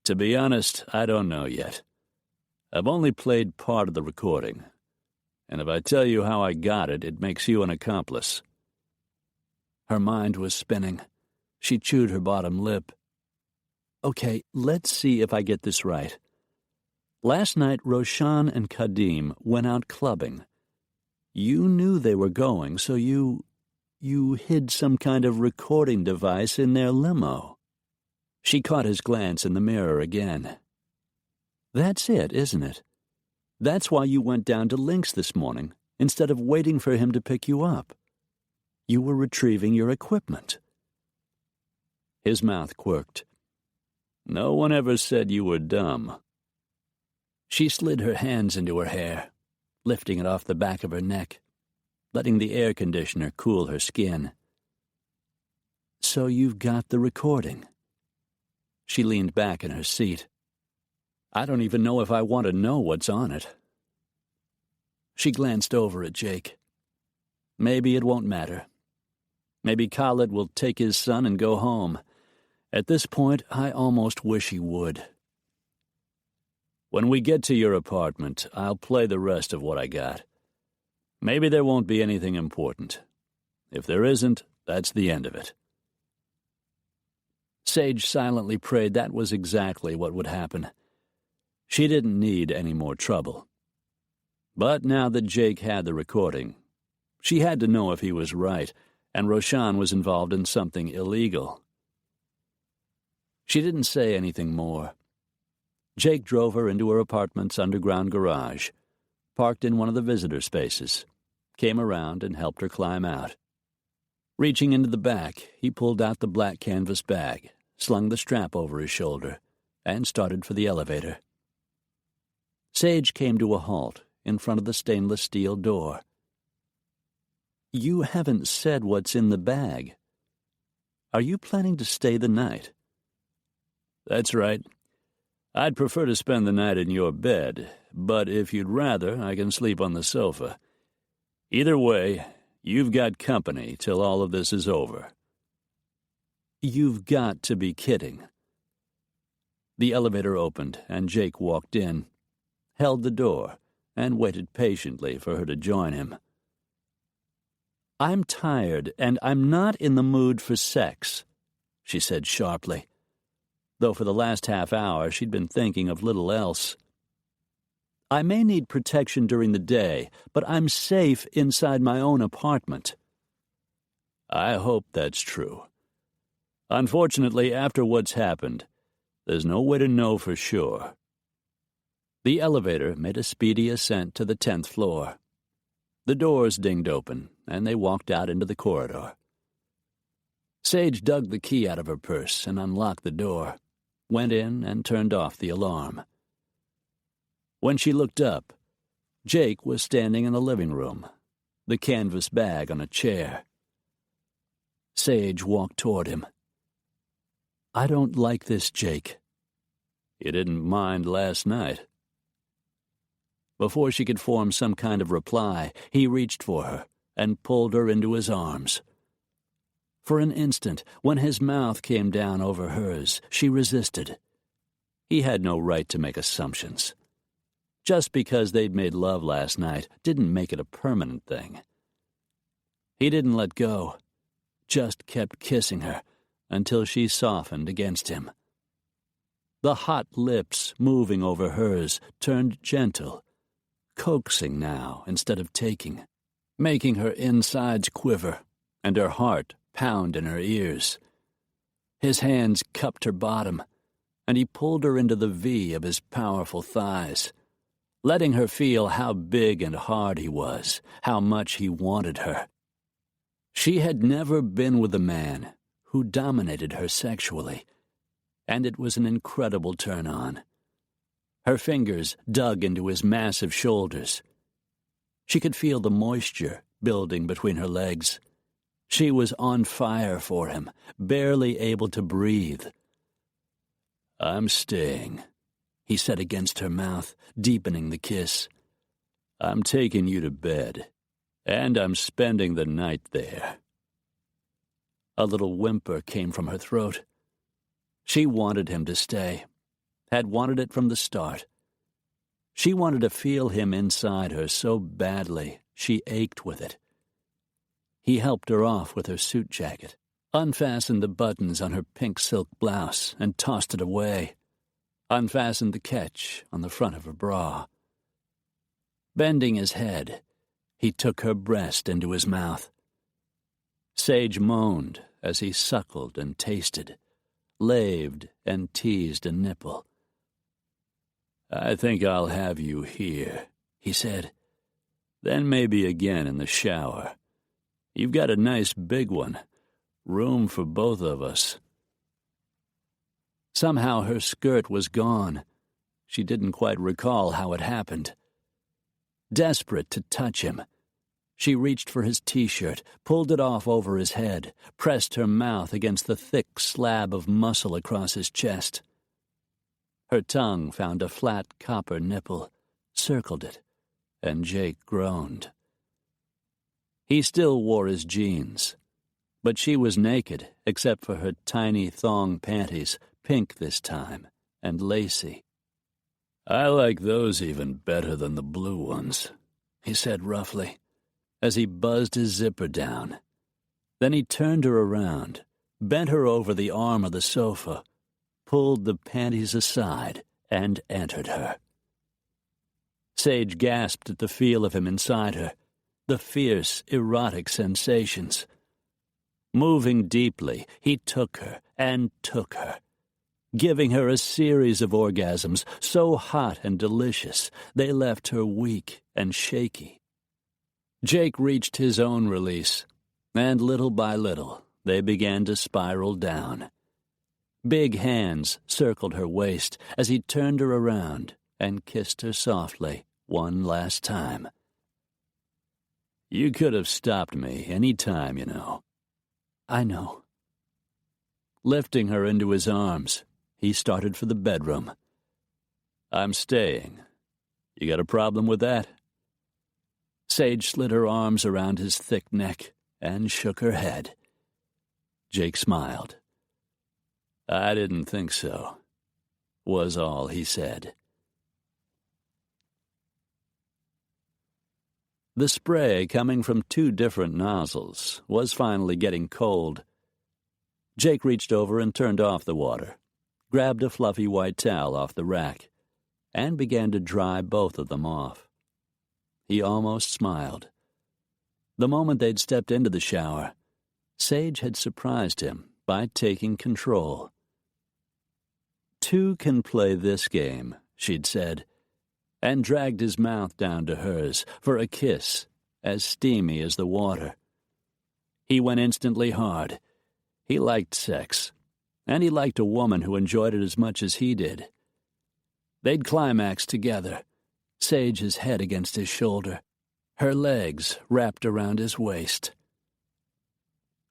Speaker 3: "To be honest, I don't know yet. I've only played part of the recording, and if I tell you how I got it, it makes you an accomplice." Her mind was spinning. She chewed her bottom lip. "Okay, let's see if I get this right. Last night, Roshan and Kadim went out clubbing. You knew they were going, so you hid some kind of recording device in their limo." She caught his glance in the mirror again. "That's it, isn't it? That's why you went down to Lynx this morning, instead of waiting for him to pick you up. You were retrieving your equipment." His mouth quirked. "No one ever said you were dumb." She slid her hands into her hair, lifting it off the back of her neck, letting the air conditioner cool her skin. "So you've got the recording." She leaned back in her seat. "I don't even know if I want to know what's on it." She glanced over at Jake. "Maybe it won't matter. Maybe Khaled will take his son and go home. At this point, I almost wish he would." "When we get to your apartment, I'll play the rest of what I got. Maybe there won't be anything important. If there isn't, that's the end of it." Sage silently prayed that was exactly what would happen. She didn't need any more trouble. But now that Jake had the recording, she had to know if he was right, and Roshan was involved in something illegal. She didn't say anything more. Jake drove her into her apartment's underground garage, parked in one of the visitor spaces, came around and helped her climb out. Reaching into the back, he pulled out the black canvas bag, slung the strap over his shoulder, and started for the elevator. Sage came to a halt in front of the stainless steel door. "You haven't said what's in the bag. Are you planning to stay the night?" "That's right. I'd prefer to spend the night in your bed, but if you'd rather, I can sleep on the sofa. Either way, you've got company till all of this is over." "You've got to be kidding." The elevator opened, and Jake walked in, held the door, and waited patiently for her to join him. "I'm tired, and I'm not in the mood for sex," she said sharply, though for the last half hour she'd been thinking of little else. "I may need protection during the day, but I'm safe inside my own apartment." "I hope that's true. Unfortunately, after what's happened, there's no way to know for sure." The elevator made a speedy ascent to the 10th floor. The doors dinged open, and they walked out into the corridor. Sage dug the key out of her purse and unlocked the door, went in and turned off the alarm. When she looked up, Jake was standing in the living room, the canvas bag on a chair. Sage walked toward him. "I don't like this, Jake." "You didn't mind last night." Before she could form some kind of reply, he reached for her and pulled her into his arms. For an instant, when his mouth came down over hers, she resisted. He had no right to make assumptions. Just because they'd made love last night didn't make it a permanent thing. He didn't let go, just kept kissing her until she softened against him. The hot lips moving over hers turned gentle, coaxing now instead of taking, making her insides quiver and her heart pound in her ears. His hands cupped her bottom, and he pulled her into the V of his powerful thighs, letting her feel how big and hard he was, how much he wanted her. She had never been with a man who dominated her sexually, and it was an incredible turn-on. Her fingers dug into his massive shoulders. She could feel the moisture building between her legs. She was on fire for him, barely able to breathe. "I'm staying," he said against her mouth, deepening the kiss. "I'm taking you to bed, and I'm spending the night there." A little whimper came from her throat. She wanted him to stay, had wanted it from the start. She wanted to feel him inside her so badly she ached with it. He helped her off with her suit jacket, unfastened the buttons on her pink silk blouse and tossed it away, unfastened the catch on the front of her bra. Bending his head, he took her breast into his mouth. Sage moaned as he suckled and tasted, laved and teased a nipple. "I think I'll have you here," he said. "Then maybe again in the shower. You've got a nice big one. Room for both of us." Somehow her skirt was gone. She didn't quite recall how it happened. Desperate to touch him, she reached for his T-shirt, pulled it off over his head, pressed her mouth against the thick slab of muscle across his chest. Her tongue found a flat copper nipple, circled it, and Jake groaned. He still wore his jeans, but she was naked except for her tiny thong panties, pink this time, and lacy. "I like those even better than the blue ones," he said roughly, as he buzzed his zipper down. Then he turned her around, bent her over the arm of the sofa, pulled the panties aside, and entered her. Sage gasped at the feel of him inside her, the fierce, erotic sensations. Moving deeply, he took her and took her, giving her a series of orgasms so hot and delicious they left her weak and shaky. Jake reached his own release, and little by little they began to spiral down. Big hands circled her waist as he turned her around and kissed her softly one last time. "You could have stopped me any time, you know." "I know." Lifting her into his arms, he started for the bedroom. I'm staying. You got a problem with that?" Sage slid her arms around his thick neck and shook her head. Jake smiled. "I didn't think so," was all he said. The spray, coming from 2 different nozzles, was finally getting cold. Jake reached over and turned off the water, grabbed a fluffy white towel off the rack, and began to dry both of them off. He almost smiled. The moment they'd stepped into the shower, Sage had surprised him by taking control. "Two can play this game," she'd said, and dragged his mouth down to hers for a kiss as steamy as the water. He went instantly hard. He liked sex, and he liked a woman who enjoyed it as much as he did. They'd climaxed together, Sage's head against his shoulder, her legs wrapped around his waist.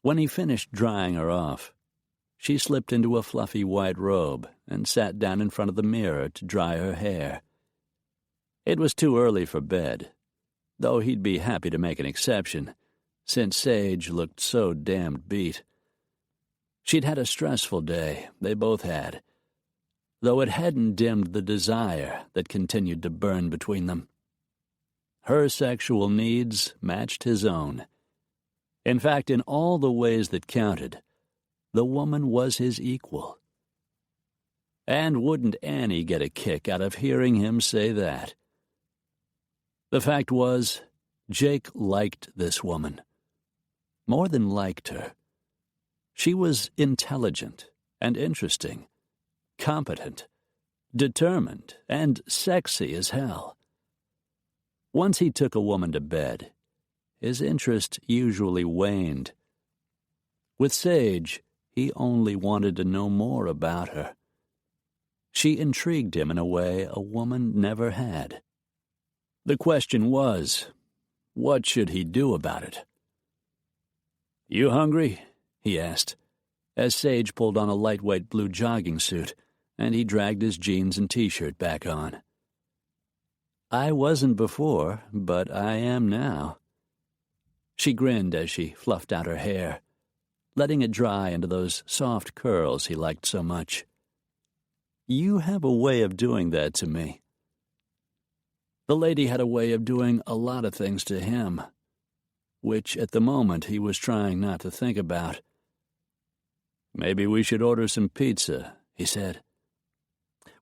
Speaker 3: When he finished drying her off, she slipped into a fluffy white robe and sat down in front of the mirror to dry her hair. It was too early for bed, though he'd be happy to make an exception, since Sage looked so damned beat. She'd had a stressful day, they both had, though it hadn't dimmed the desire that continued to burn between them. Her sexual needs matched his own. In fact, in all the ways that counted, the woman was his equal. And wouldn't Annie get a kick out of hearing him say that? The fact was, Jake liked this woman. More than liked her. She was intelligent and interesting, competent, determined, and sexy as hell. Once he took a woman to bed, his interest usually waned. With Sage, he only wanted to know more about her. She intrigued him in a way a woman never had. The question was, what should he do about it? "You hungry?" he asked, as Sage pulled on a lightweight blue jogging suit, and he dragged his jeans and T-shirt back on. "I wasn't before, but I am now." She grinned as she fluffed out her hair, letting it dry into those soft curls he liked so much. "You have a way of doing that to me." The lady had a way of doing a lot of things to him, which at the moment he was trying not to think about. "Maybe we should order some pizza," he said.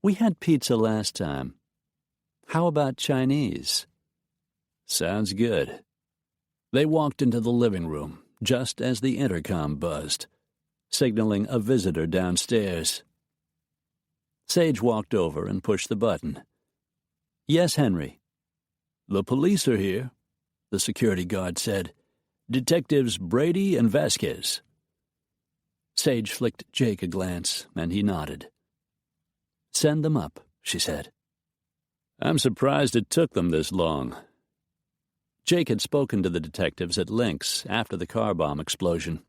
Speaker 3: "We had pizza last time. How about Chinese?" "Sounds good." They walked into the living room just as the intercom buzzed, signaling a visitor downstairs. Sage walked over and pushed the button. "Yes, Henry." "The police are here," the security guard said. "Detectives Brady and Vasquez." Sage flicked Jake a glance, and he nodded. "Send them up," she said. "I'm surprised it took them this long." Jake had spoken to the detectives at Lynx after the car bomb explosion.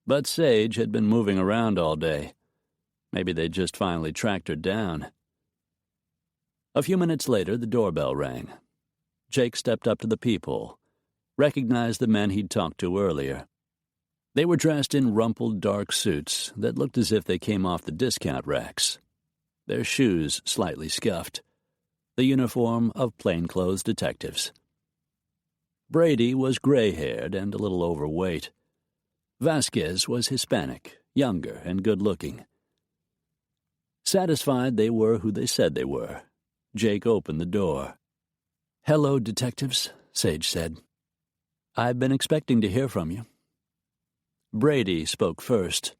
Speaker 3: But Sage had been moving around all day. Maybe they'd just finally tracked her down. A few minutes later, the doorbell rang. Jake stepped up to the peephole, recognized the men he'd talked to earlier. They were dressed in rumpled dark suits that looked as if they came off the discount racks, their shoes slightly scuffed, the uniform of plainclothes detectives. Brady was gray-haired and a little overweight. Vasquez was Hispanic, younger and good-looking. Satisfied they were who they said they were, Jake opened the door. "Hello, detectives," Sage said. "I've been expecting to hear from you." Brady spoke first.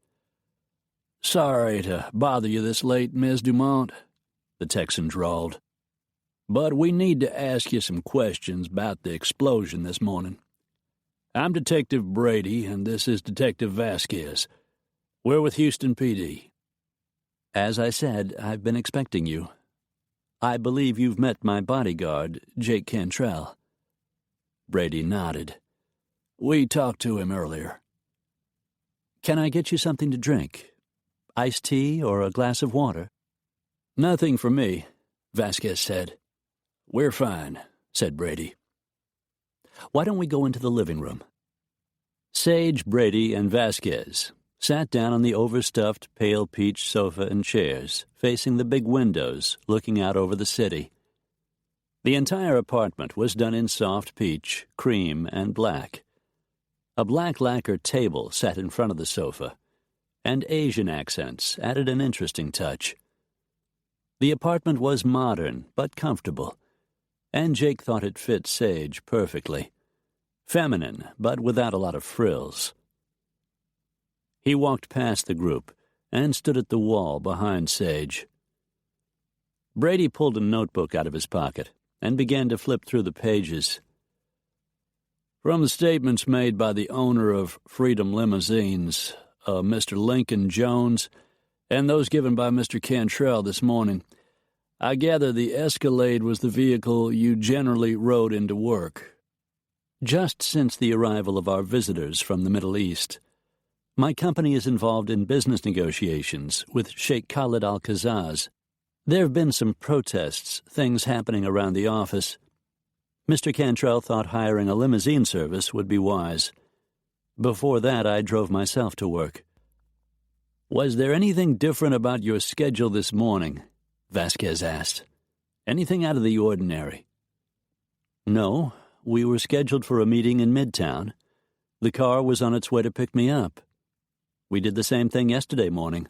Speaker 3: "Sorry to bother you this late, Ms. Dumont," the Texan drawled. "But we need to ask you some questions about the explosion this morning. I'm Detective Brady, and this is Detective Vasquez. We're with Houston PD. As I said, I've been expecting you. I believe you've met my bodyguard, Jake Cantrell." Brady nodded. "We talked to him earlier." "Can I get you something to drink? Iced tea or a glass of water?" "Nothing for me. Vasquez said. "We're fine," said Brady. "Why don't we go into the living room?" Sage, Brady, and Vasquez sat down on the overstuffed pale peach sofa and chairs, facing the big windows, looking out over the city. The entire apartment was done in soft peach, cream, and black. A black lacquer table sat in front of the sofa, and Asian accents added an interesting touch. The apartment was modern but comfortable, and Jake thought it fit Sage perfectly. Feminine, but without a lot of frills. He walked past the group and stood at the wall behind Sage. Brady pulled a notebook out of his pocket and began to flip through the pages. "From the statements made by the owner of Freedom Limousines, Mr. Lincoln Jones, and those given by Mr. Cantrell this morning, I gather the Escalade was the vehicle you generally rode into work. Just since the arrival of our visitors from the Middle East, my company is involved in business negotiations with Sheikh Khalid Al-Qazaz. There have been some protests, things happening around the office. Mr. Cantrell thought hiring a limousine service would be wise. Before that, I drove myself to work." "Was there anything different about your schedule this morning?" Vasquez asked. "Anything out of the ordinary?" "No, we were scheduled for a meeting in Midtown. The car was on its way to pick me up. We did the same thing yesterday morning."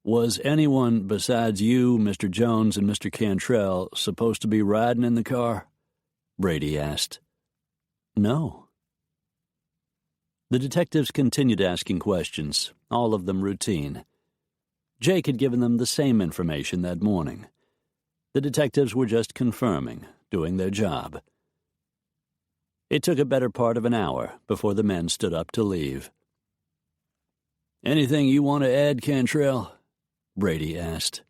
Speaker 3: "Was anyone besides you, Mr. Jones, and Mr. Cantrell supposed to be riding in the car?" Brady asked. "No." The detectives continued asking questions, all of them routine. Jake had given them the same information that morning. The detectives were just confirming, doing their job. It took a better part of an hour before the men stood up to leave. "Anything you want to add, Cantrell?" Brady asked.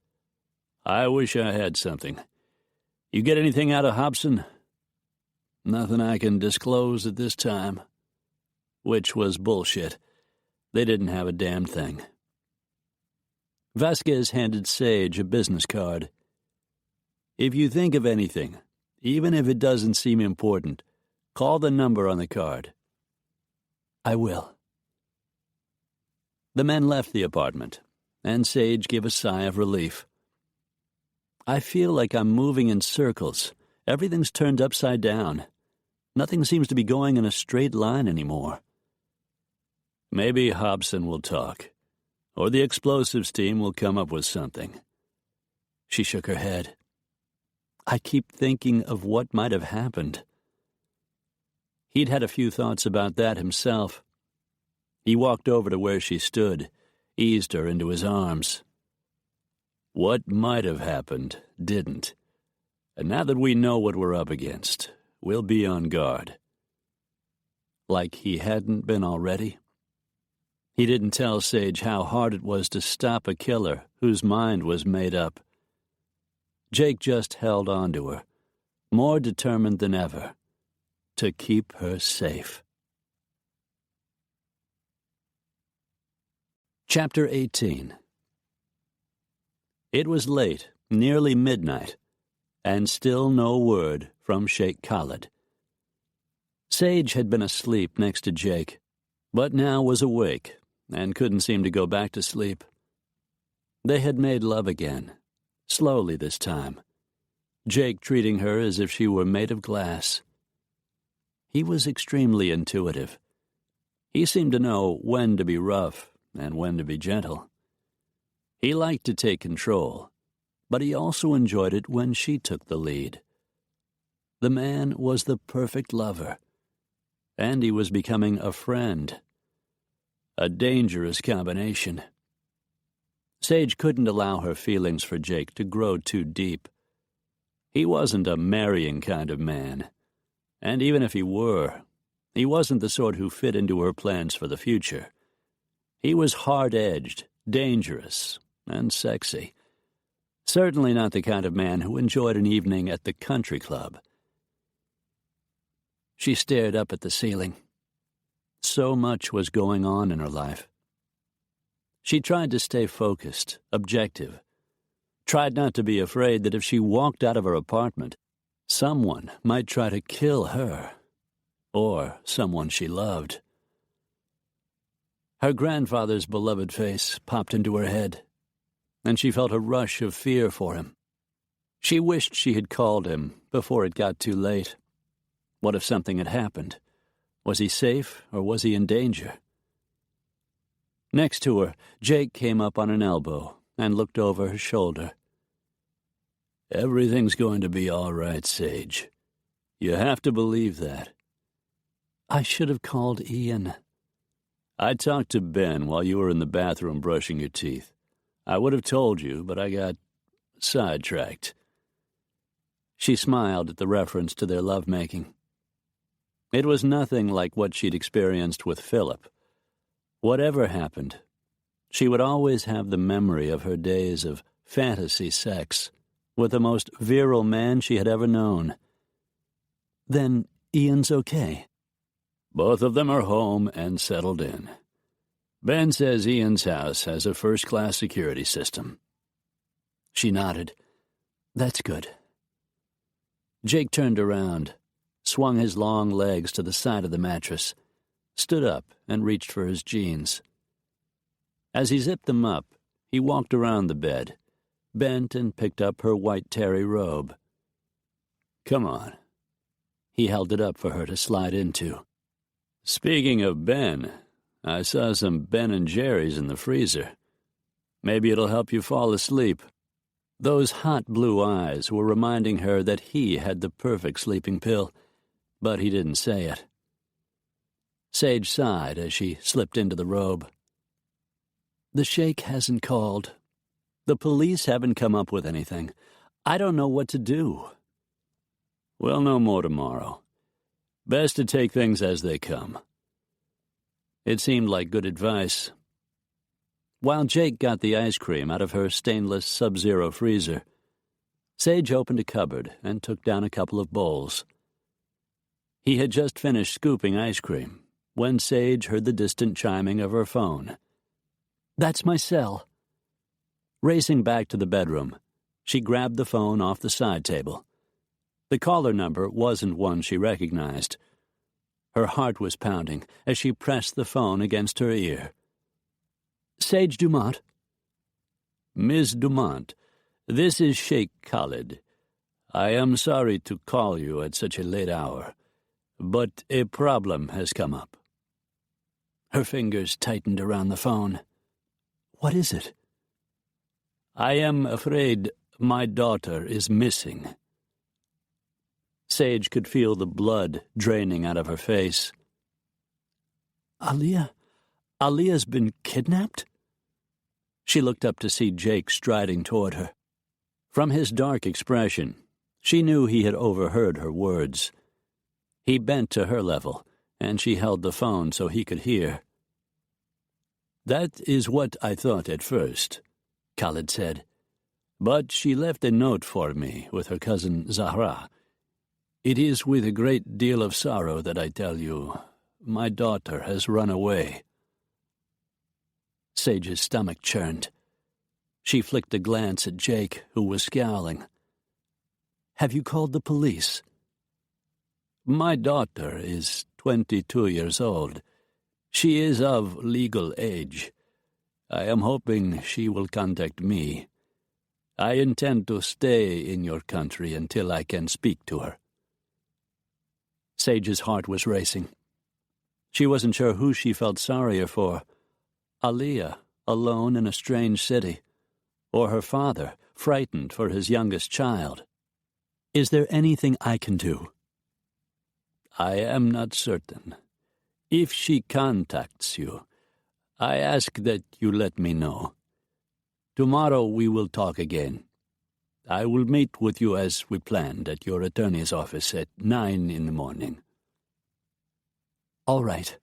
Speaker 3: "I wish I had something. You get anything out of Hobson?" "Nothing I can disclose at this time." Which was bullshit. They didn't have a damn thing. Vasquez handed Sage a business card. "If you think of anything, even if it doesn't seem important, call the number on the card." "I will." The men left the apartment, and Sage gave a sigh of relief. "I feel like I'm moving in circles. Everything's turned upside down. Nothing seems to be going in a straight line anymore." "Maybe Hobson will talk, or the explosives team will come up with something." She shook her head. "I keep thinking of what might have happened." He'd had a few thoughts about that himself. He walked over to where she stood, eased her into his arms. "What might have happened didn't. And now that we know what we're up against, we'll be on guard." Like he hadn't been already? He didn't tell Sage how hard it was to stop a killer whose mind was made up. Jake just held on to her, more determined than ever, to keep her safe. Chapter 18. It was late, nearly midnight, and still no word from Sheikh Khalid. Sage had been asleep next to Jake, but now was awake and couldn't seem to go back to sleep. They had made love again, slowly this time, Jake treating her as if she were made of glass. He was extremely intuitive. He seemed to know when to be rough and when to be gentle. He liked to take control, but he also enjoyed it when she took the lead. The man was the perfect lover, and he was becoming a friend. A dangerous combination. Sage couldn't allow her feelings for Jake to grow too deep. He wasn't a marrying kind of man, and even if he were, he wasn't the sort who fit into her plans for the future. He was hard-edged, dangerous, and sexy. Certainly not the kind of man who enjoyed an evening at the country club. She stared up at the ceiling. So much was going on in her life. She tried to stay focused, objective,
Speaker 2: tried not to be afraid that if she walked out of her apartment, someone might try to kill her, or someone she loved. Her grandfather's beloved face popped into her head, and she felt a rush of fear for him. She wished she had called him before it got too late. What if something had happened? Was he safe, or was he in danger? Next to her, Jake came up on an elbow and looked over her shoulder. "Everything's going to be all right, Sage. You have to believe that."
Speaker 3: "I should have called Ian."
Speaker 2: "I talked to Ben while you were in the bathroom brushing your teeth. I would have told you, but I got sidetracked." She smiled at the reference to their lovemaking. It was nothing like what she'd experienced with Philip. Whatever happened, she would always have the memory of her days of fantasy sex with the most virile man she had ever known.
Speaker 3: "Then Ian's okay?"
Speaker 2: "Both of them are home and settled in. Ben says Ian's house has a first-class security system."
Speaker 3: She nodded. "That's good."
Speaker 2: Jake turned around, swung his long legs to the side of the mattress, stood up and reached for his jeans. As he zipped them up, he walked around the bed, bent and picked up her white terry robe. "Come on." He held it up for her to slide into. "Speaking of Ben, I saw some Ben & Jerry's in the freezer. Maybe it'll help you fall asleep." Those hot blue eyes were reminding her that he had the perfect sleeping pill, but he didn't say it. Sage sighed as she slipped into the robe.
Speaker 3: "The sheikh hasn't called. The police haven't come up with anything. I don't know what to do."
Speaker 2: "We'll know more tomorrow. Best to take things as they come." It seemed like good advice. While Jake got the ice cream out of her stainless Sub-Zero freezer, Sage opened a cupboard and took down a couple of bowls. He had just finished scooping ice cream when Sage heard the distant chiming of her phone.
Speaker 3: "That's my cell."
Speaker 2: Racing back to the bedroom, she grabbed the phone off the side table. The caller number wasn't one she recognized. Her heart was pounding as she pressed the phone against her ear.
Speaker 3: "Sage Dumont."
Speaker 2: "Miss Dumont, this is Sheikh Khalid. I am sorry to call you at such a late hour, but a problem has come up."
Speaker 3: Her fingers tightened around the phone. "What is it?"
Speaker 2: "I am afraid my daughter is missing." Sage could feel the blood draining out of her face.
Speaker 3: Alia's been kidnapped?"
Speaker 2: She looked up to see Jake striding toward her. From his dark expression, she knew he had overheard her words. He bent to her level, and she held the phone so he could hear. "That is what I thought at first," Khalid said. "But she left a note for me with her cousin Zahra. It is with a great deal of sorrow that I tell you, my daughter has run away."
Speaker 3: Sage's stomach churned. She flicked a glance at Jake, who was scowling. "Have you called the police?"
Speaker 2: "My daughter is 22 years old. She is of legal age. I am hoping she will contact me. I intend to stay in your country until I can speak to her."
Speaker 3: Sage's heart was racing. She wasn't sure who she felt sorrier for, Alia, alone in a strange city, or her father, frightened for his youngest child. "Is there anything I can do?"
Speaker 2: "I am not certain. If she contacts you, I ask that you let me know. Tomorrow we will talk again. I will meet with you as we planned at your attorney's office at 9 in the morning."
Speaker 3: "All right.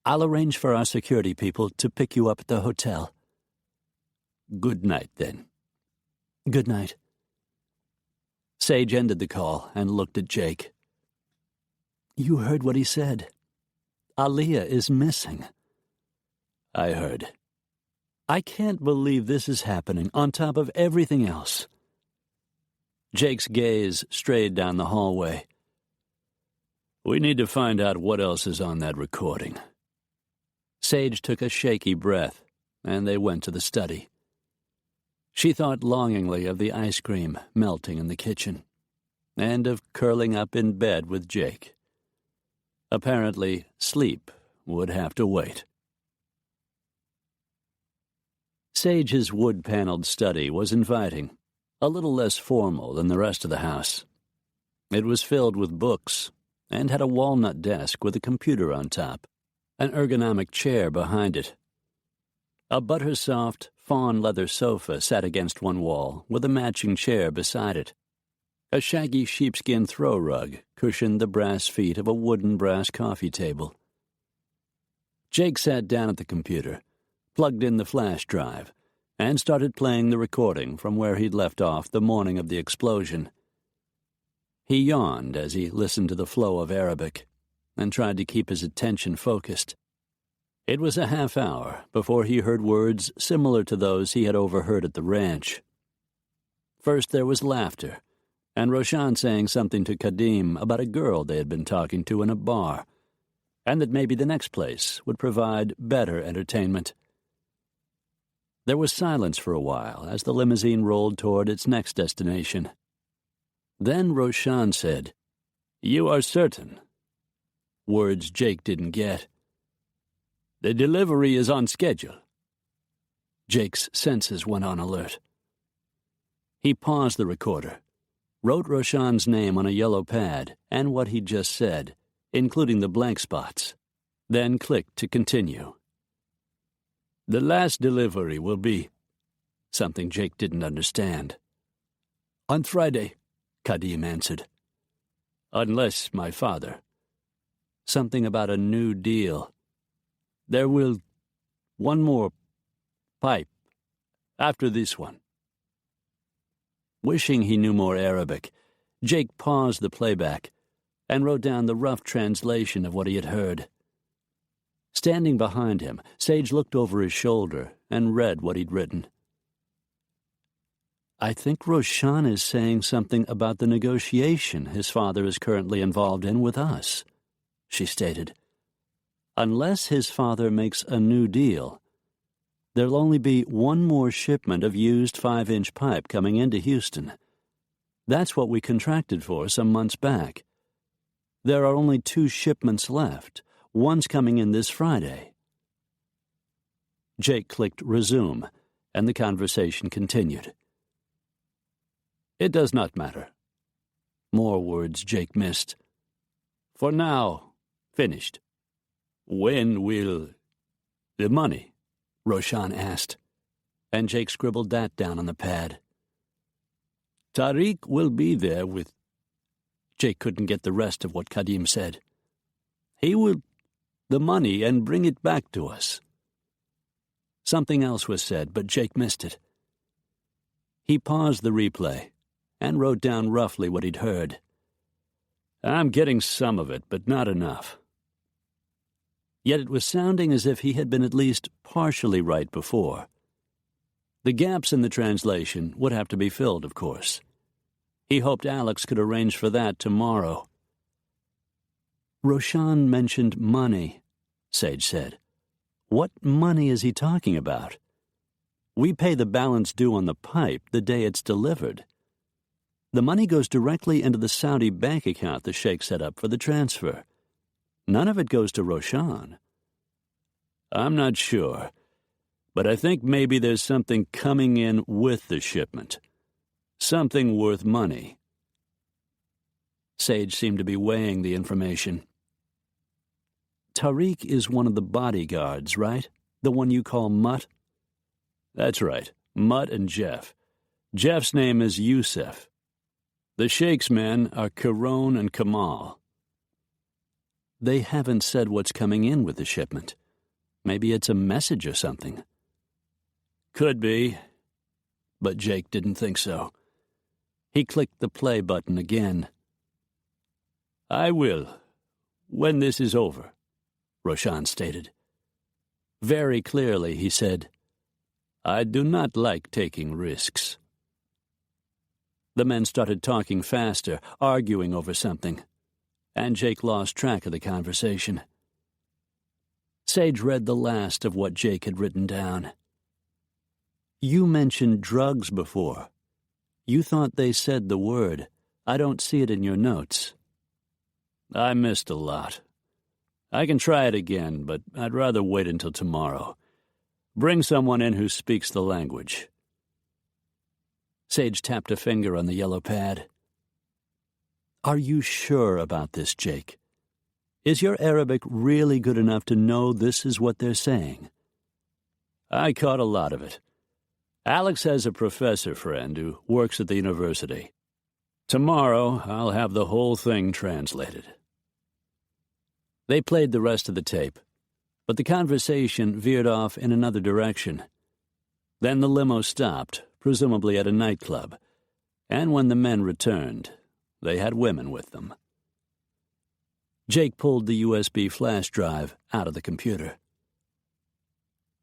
Speaker 3: I'll arrange for our security people to pick you up at the hotel."
Speaker 2: "Good night, then."
Speaker 3: "Good night." Sage ended the call and looked at Jake. "You heard what he said. Alia is missing."
Speaker 2: "I heard."
Speaker 3: I can't believe this is happening on top of everything else. Jake's gaze strayed down the hallway. We need to find out what else is on that recording. Sage took a shaky breath, and they went to the study. She thought longingly of the ice cream melting in the kitchen, and of curling up in bed with Jake. Apparently, sleep would have to wait. Sage's wood-paneled study was inviting, a little less formal than the rest of the house. It was filled with books and had a walnut desk with a computer on top, an ergonomic chair behind it. A butter-soft, fawn leather sofa sat against one wall with a matching chair beside it. A shaggy sheepskin throw rug cushioned the brass feet of a wooden brass coffee table. Jake sat down at the computer, plugged in the flash drive, and started playing the recording from where he'd left off the morning of the explosion. He yawned as he listened to the flow of Arabic and tried to keep his attention focused. It was a half hour before he heard words similar to those he had overheard at the ranch. First there was laughter, and Roshan saying something to Kadim about a girl they had been talking to in a bar, and that maybe the next place would provide better entertainment. There was silence for a while as the limousine rolled toward its next destination. Then Roshan said, "You are certain?" Words Jake didn't get. "The delivery is on schedule." Jake's senses went on alert. He paused the recorder, wrote Roshan's name on a yellow pad and what he'd just said, including the blank spots, then clicked to continue. "The last delivery will be—" something Jake didn't understand. "On Friday," Kadim answered. "Unless my father—" something about a new deal. "There will one more pipe after this one." Wishing he knew more Arabic, Jake paused the playback and wrote down the rough translation of what he had heard. Standing behind him, Sage looked over his shoulder and read what he'd written. "I think Roshan is saying something about the negotiation his father is currently involved in with us," she stated. "Unless his father makes a new deal, there'll only be one more shipment of used 5-inch pipe coming into Houston. That's what we contracted for some months back. There are only 2 shipments left. One's coming in this Friday." Jake clicked resume, and the conversation continued. "It does not matter." More words Jake missed. "For now, finished." "When will the money?" Roshan asked, and Jake scribbled that down on the pad. "Tariq will be there with—" Jake couldn't get the rest of what Kadim said. "He will the money and bring it back to us." Something else was said, but Jake missed it. He paused the replay and wrote down roughly what he'd heard. "I'm getting some of it, but not enough." Yet it was sounding as if he had been at least partially right before. The gaps in the translation would have to be filled, of course. He hoped Alex could arrange for that tomorrow. "Roshan mentioned money," Sage said. "What money is he talking about? We pay the balance due on the pipe the day it's delivered. The money goes directly into the Saudi bank account the sheikh set up for the transfer. None of it goes to Roshan." "I'm not sure, but I think maybe there's something coming in with the shipment. Something worth money." Sage seemed to be weighing the information. "Tariq is one of the bodyguards, right? The one you call Mutt?" "That's right, Mutt and Jeff. Jeff's name is Youssef. The sheikh's men are Karon and Kamal." "They haven't said what's coming in with the shipment. Maybe it's a message or something." "Could be," but Jake didn't think so. He clicked the play button again. "I will, when this is over," Roshan stated. Very clearly, he said, I do not like taking risks." The men started talking faster, arguing over something, and Jake lost track of the conversation. Sage read the last of what Jake had written down. "You mentioned drugs before. You thought they said the word. I don't see it in your notes." "I missed a lot. I can try it again, but I'd rather wait until tomorrow. Bring someone in who speaks the language." Sage tapped a finger on the yellow pad. "Are you sure about this, Jake? Is your Arabic really good enough to know this is what they're saying?" "I caught a lot of it. Alex has a professor friend who works at the university. Tomorrow I'll have the whole thing translated." They played the rest of the tape, but the conversation veered off in another direction. Then the limo stopped, presumably at a nightclub, and when the men returned, they had women with them. Jake pulled the USB flash drive out of the computer.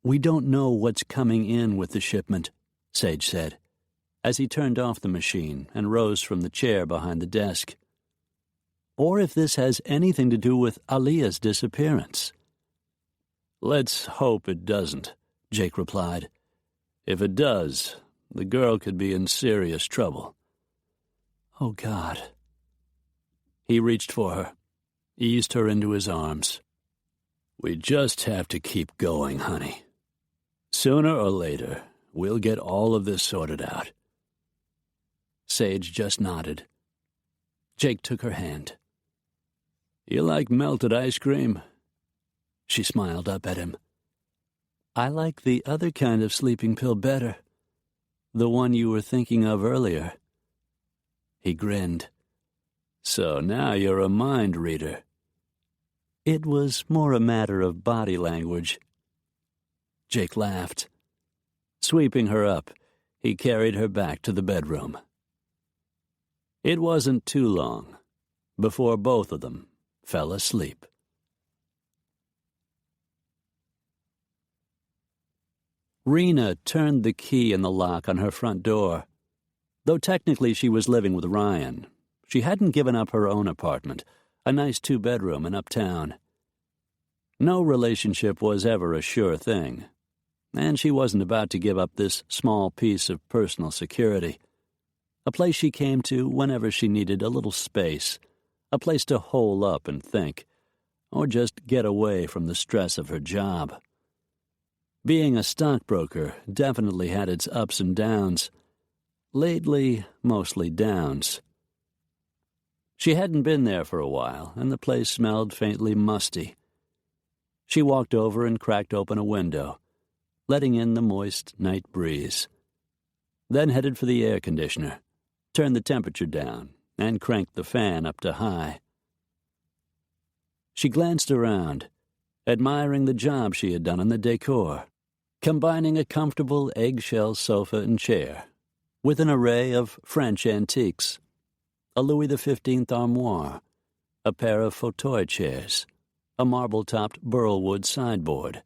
Speaker 3: "We don't know what's coming in with the shipment," Sage said, as he turned off the machine and rose from the chair behind the desk. "Or if this has anything to do with Aliyah's disappearance." "Let's hope it doesn't," Jake replied. "If it does, the girl could be in serious trouble." "Oh, God." He reached for her, eased her into his arms. "We just have to keep going, honey. Sooner or later, we'll get all of this sorted out." Sage just nodded. Jake took her hand. "You like melted ice cream?" She smiled up at him. "I like the other kind of sleeping pill better. The one you were thinking of earlier." He grinned. "So now you're a mind reader." "It was more a matter of body language." Jake laughed. Sweeping her up, he carried her back to the bedroom. It wasn't too long before both of them fell asleep. Rena turned the key in the lock on her front door. Though technically she was living with Ryan, she hadn't given up her own apartment, a nice 2-bedroom in Uptown. No relationship was ever a sure thing, and she wasn't about to give up this small piece of personal security. A place she came to whenever she needed a little space, a place to hole up and think, or just get away from the stress of her job. Being a stockbroker definitely had its ups and downs. Lately, mostly downs. She hadn't been there for a while, and the place smelled faintly musty. She walked over and cracked open a window, letting in the moist night breeze. Then headed for the air conditioner, turned the temperature down, and cranked the fan up to high. She glanced around, admiring the job she had done on the decor, combining a comfortable eggshell sofa and chair with an array of French antiques, a Louis XV armoire, a pair of fauteuil chairs, a marble-topped burlwood sideboard.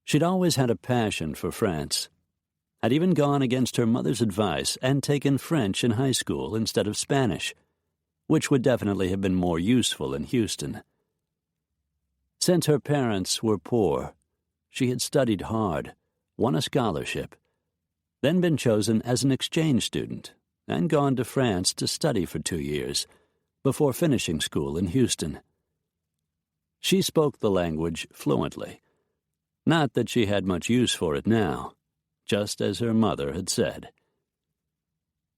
Speaker 3: She'd always had a passion for France, had even gone against her mother's advice and taken French in high school instead of Spanish, which would definitely have been more useful in Houston. Since her parents were poor, she had studied hard, won a scholarship, then been chosen as an exchange student, and gone to France to study for 2 years, before finishing school in Houston. She spoke the language fluently. Not that she had much use for it now, just as her mother had said.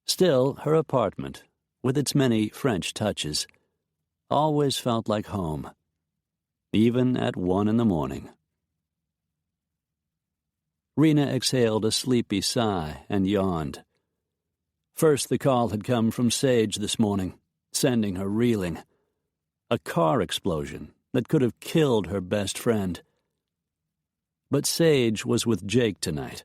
Speaker 3: Still, her apartment, with its many French touches, always felt like home, even at 1 a.m. Rena exhaled a sleepy sigh and yawned. First, the call had come from Sage this morning, sending her reeling. A car explosion that could have killed her best friend. But Sage was with Jake tonight,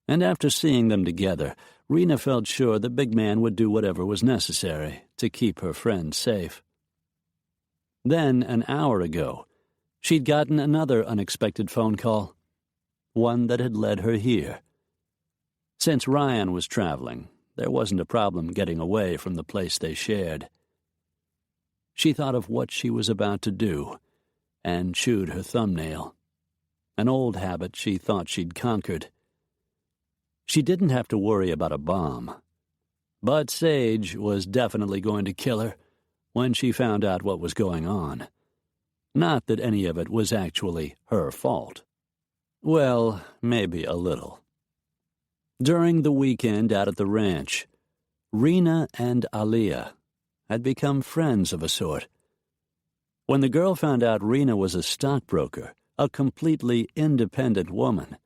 Speaker 3: and after seeing them together, Rena felt sure the big man would do whatever was necessary to keep her friend safe. Then, an hour ago, she'd gotten another unexpected phone call.
Speaker 2: one that had led her here. Since Ryan was traveling, there wasn't a problem getting away from the place they shared. She thought of what she was about to do and chewed her thumbnail, an old habit she thought she'd conquered. She didn't have to worry about a bomb, but Sage was definitely going to kill her when she found out what was going on. Not that any of it was actually her fault. Well, maybe a little. During the weekend out at the ranch, Rena and Aliyah had become friends of a sort. When the girl found out Rena was a stockbroker, a completely independent woman,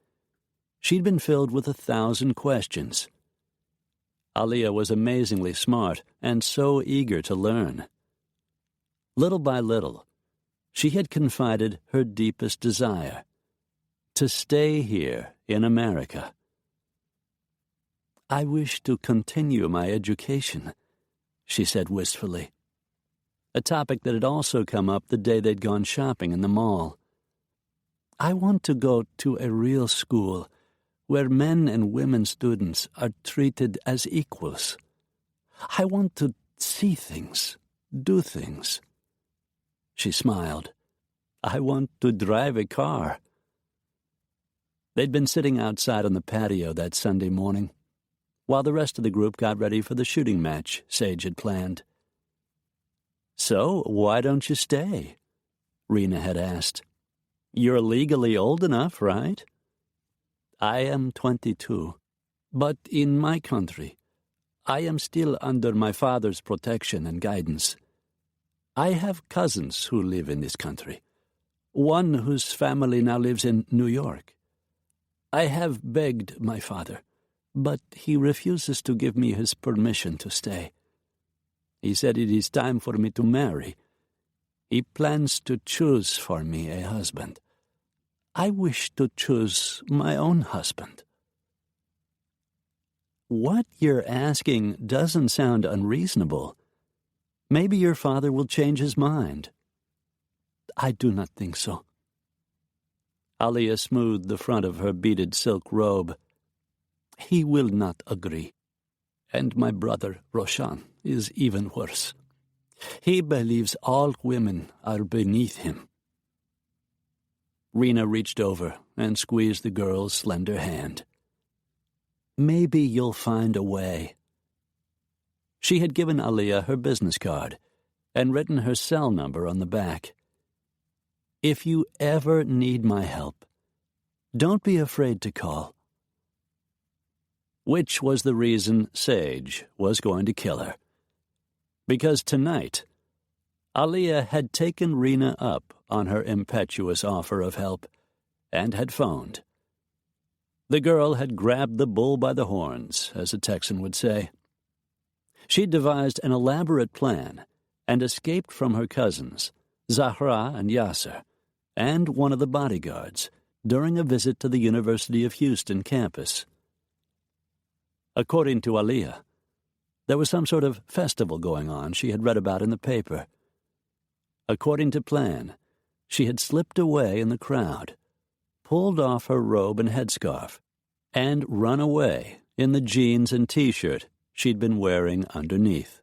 Speaker 2: she'd been filled with 1,000 questions. Aliyah was amazingly smart and so eager to learn. Little by little, she had confided her deepest desire: to stay here in America. "I wish to continue my education," she said wistfully, a topic that had also come up the day they'd gone shopping in the mall. "I want to go to a real school where men and women students are treated as equals. I want to see things, do things." She smiled. "I want to drive a car." They'd been sitting outside on the patio that Sunday morning, while the rest of the group got ready for the shooting match Sage had planned. "So, why don't you stay?" Rena had asked. "You're legally old enough, right?" "I am 22, but in my country, I am still under my father's protection and guidance. I have cousins who live in this country, one whose family now lives in New York. I have begged my father, but he refuses to give me his permission to stay. He said it is time for me to marry. He plans to choose for me a husband. I wish to choose my own husband." "What you're asking doesn't sound unreasonable. Maybe your father will change his mind." "I do not think so." Aliyah smoothed the front of her beaded silk robe. "He will not agree. And my brother, Roshan, is even worse. He believes all women are beneath him." Rena reached over and squeezed the girl's slender hand. "Maybe you'll find a way." She had given Aliyah her business card and written her cell number on the back. "If you ever need my help, don't be afraid to call." Which was the reason Sage was going to kill her. Because tonight, Aliyah had taken Rena up on her impetuous offer of help and had phoned. The girl had grabbed the bull by the horns, as a Texan would say. She'd devised an elaborate plan and escaped from her cousins, Zahra and Yasser, and one of the bodyguards, during a visit to the University of Houston campus. According to Aliyah, there was some sort of festival going on she had read about in the paper. According to plan, she had slipped away in the crowd, pulled off her robe and headscarf, and run away in the jeans and T-shirt she'd been wearing underneath.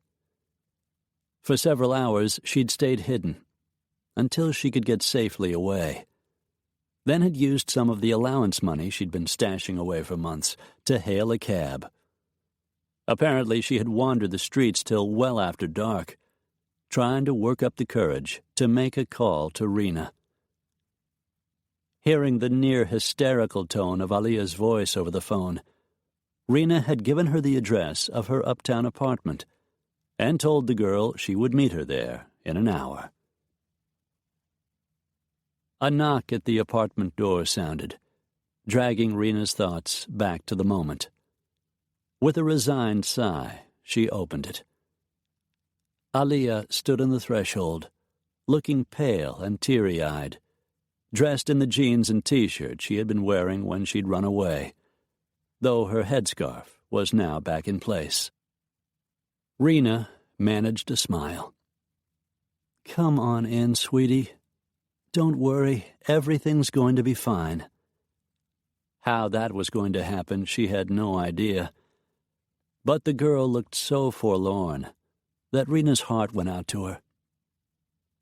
Speaker 2: For several hours, she'd stayed hidden, until she could get safely away. Then had used some of the allowance money she'd been stashing away for months to hail a cab. Apparently, she had wandered the streets till well after dark, trying to work up the courage to make a call to Rena. Hearing the near-hysterical tone of Aliyah's voice over the phone, Rena had given her the address of her uptown apartment and told the girl she would meet her there in an hour. A knock at the apartment door sounded, dragging Rena's thoughts back to the moment. With a resigned sigh, she opened it. Aliyah stood on the threshold, looking pale and teary-eyed, dressed in the jeans and T-shirt she had been wearing when she'd run away, though her headscarf was now back in place. Rena managed a smile. "Come on in, sweetie. Don't worry, everything's going to be fine." How that was going to happen, she had no idea. But the girl looked so forlorn that Rena's heart went out to her.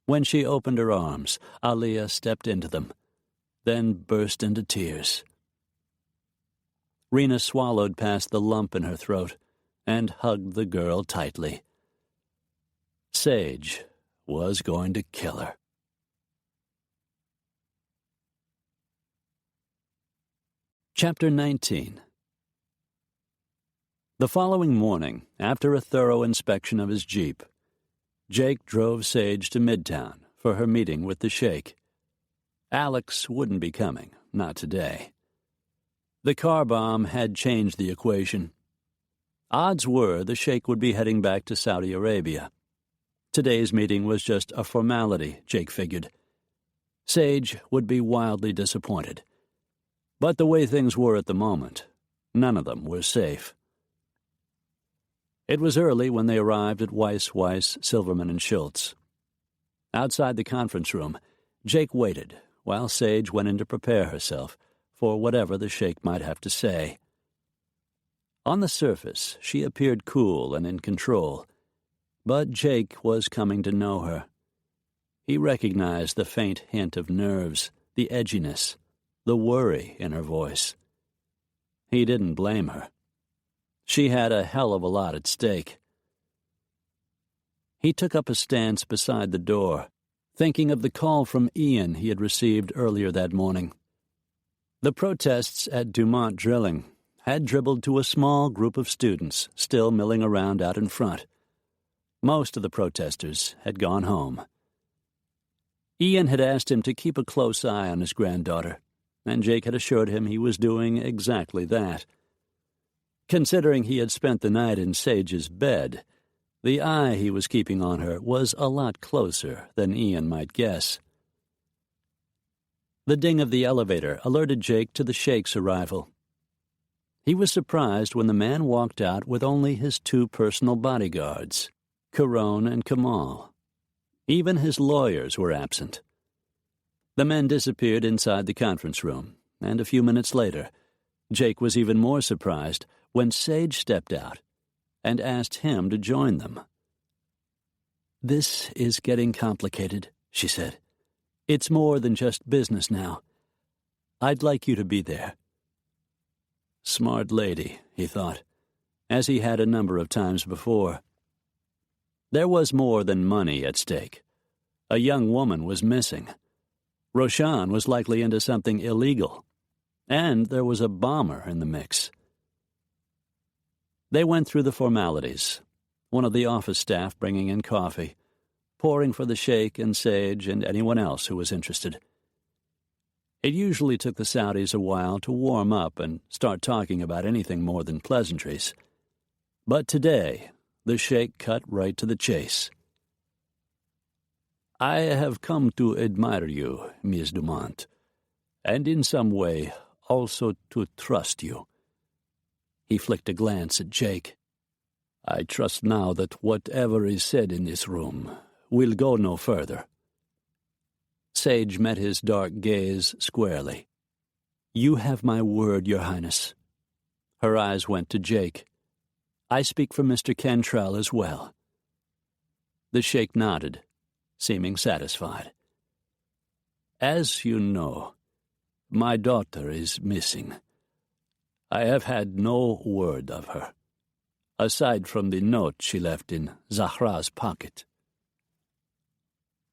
Speaker 2: When she opened her arms, Aliyah stepped into them, then burst into tears. Rena swallowed past the lump in her throat and hugged the girl tightly. Sage was going to kill her. Chapter 19. The following morning, after a thorough inspection of his Jeep, Jake drove Sage to Midtown for her meeting with the Sheikh. Alex wouldn't be coming, not today. The car bomb had changed the equation. Odds were the Sheikh would be heading back to Saudi Arabia. Today's meeting was just a formality, Jake figured. Sage would be wildly disappointed. But the way things were at the moment, none of them were safe. It was early when they arrived at Weiss, Silverman & Schultz. Outside the conference room, Jake waited while Sage went in to prepare herself for whatever the Sheikh might have to say. On the surface, she appeared cool and in control, but Jake was coming to know her. He recognized the faint hint of nerves, the edginess, the worry in her voice. He didn't blame her. She had a hell of a lot at stake. He took up a stance beside the door, thinking of the call from Ian he had received earlier that morning. The protests at Dumont Drilling had dribbled to a small group of students still milling around out in front. Most of the protesters had gone home. Ian had asked him to keep a close eye on his granddaughter, and Jake had assured him he was doing exactly that. Considering he had spent the night in Sage's bed, the eye he was keeping on her was a lot closer than Ian might guess. The ding of the elevator alerted Jake to the Sheikh's arrival. He was surprised when the man walked out with only his 2 personal bodyguards, Caron and Kamal. Even his lawyers were absent. The men disappeared inside the conference room, and a few minutes later, Jake was even more surprised when Sage stepped out and asked him to join them. "This is getting complicated," she said. "It's more than just business now. I'd like you to be there." Smart lady, he thought, as he had a number of times before. There was more than money at stake. A young woman was missing. Roshan was likely into something illegal. And there was a bomber in the mix. They went through the formalities, one of the office staff bringing in coffee, pouring for the Sheikh and Sage and anyone else who was interested. It usually took the Saudis a while to warm up and start talking about anything more than pleasantries. But today, the Sheikh cut right to the chase. "I have come to admire you, Miss Dumont, and in some way also to trust you." He flicked a glance at Jake. "I trust now that whatever is said in this room will go no further." Sage met his dark gaze squarely. "You have my word, Your Highness." Her eyes went to Jake. "I speak for Mr. Cantrell as well." The Sheikh nodded, seeming satisfied. "As you know, my daughter is missing. I have had no word of her, aside from the note she left in Zahra's pocket."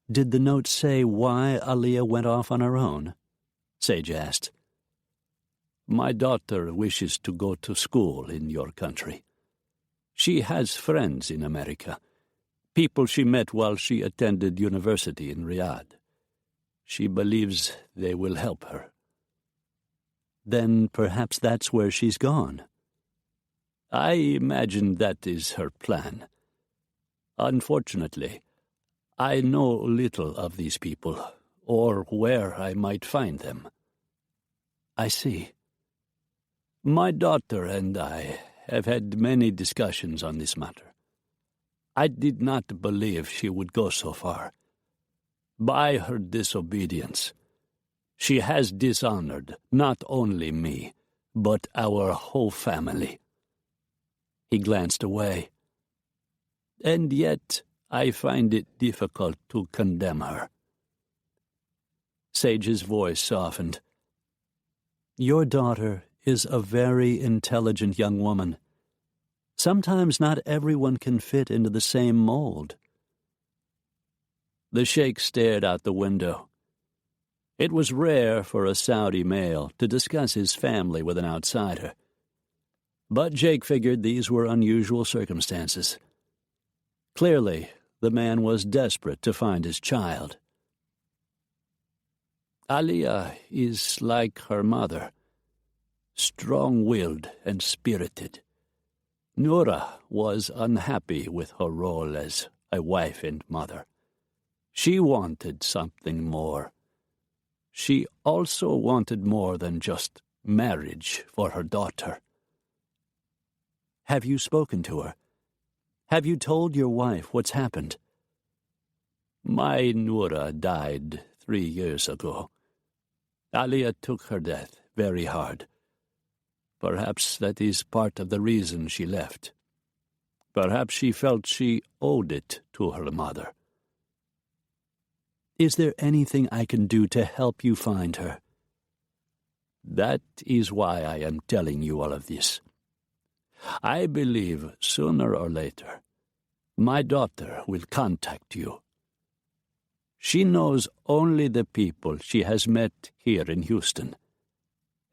Speaker 2: "Did the note say why Aliyah went off on her own?" Sage asked. "My daughter wishes to go to school in your country. She has friends in America, people she met while she attended university in Riyadh. She believes they will help her." "Then perhaps that's where she's gone." "I imagine that is her plan. Unfortunately, I know little of these people, or where I might find them." "I see." "My daughter and I have had many discussions on this matter. I did not believe she would go so far. By her disobedience, she has dishonored not only me,
Speaker 3: but our whole family." He glanced away. "And yet I find it difficult to condemn her." Sage's voice softened. "Your daughter is a very intelligent young woman. Sometimes not everyone can fit into the same mold." The sheikh stared out the window. It was rare for a Saudi male to discuss his family with an outsider. But Jake figured these were unusual circumstances. Clearly, the man was desperate to find his child. "Aliyah is like her mother, strong-willed and spirited. Noura was unhappy with her role as a wife and mother. She wanted something more. She also wanted more than just marriage for her daughter." "Have you spoken to her? Have you told your wife what's happened?" "My Noura died 3 years ago. Aliyah took her death very hard. Perhaps that is part of the reason she left. Perhaps she felt she owed it to her mother." "Is there anything I can do to help you find her?" "That is why I am telling you all of this. I believe sooner or later my daughter will contact you. She knows only the people she has met here in Houston,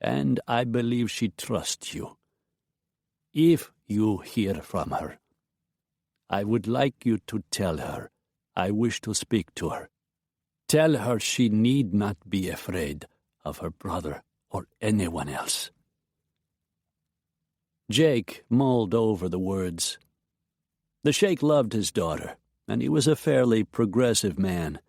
Speaker 3: and I believe she trusts you. If you hear from her, I would like you to tell her I wish to speak to her. Tell her she need not be afraid of her brother or anyone else." Jake mulled over the words. The sheikh loved his daughter, and he was a fairly progressive man.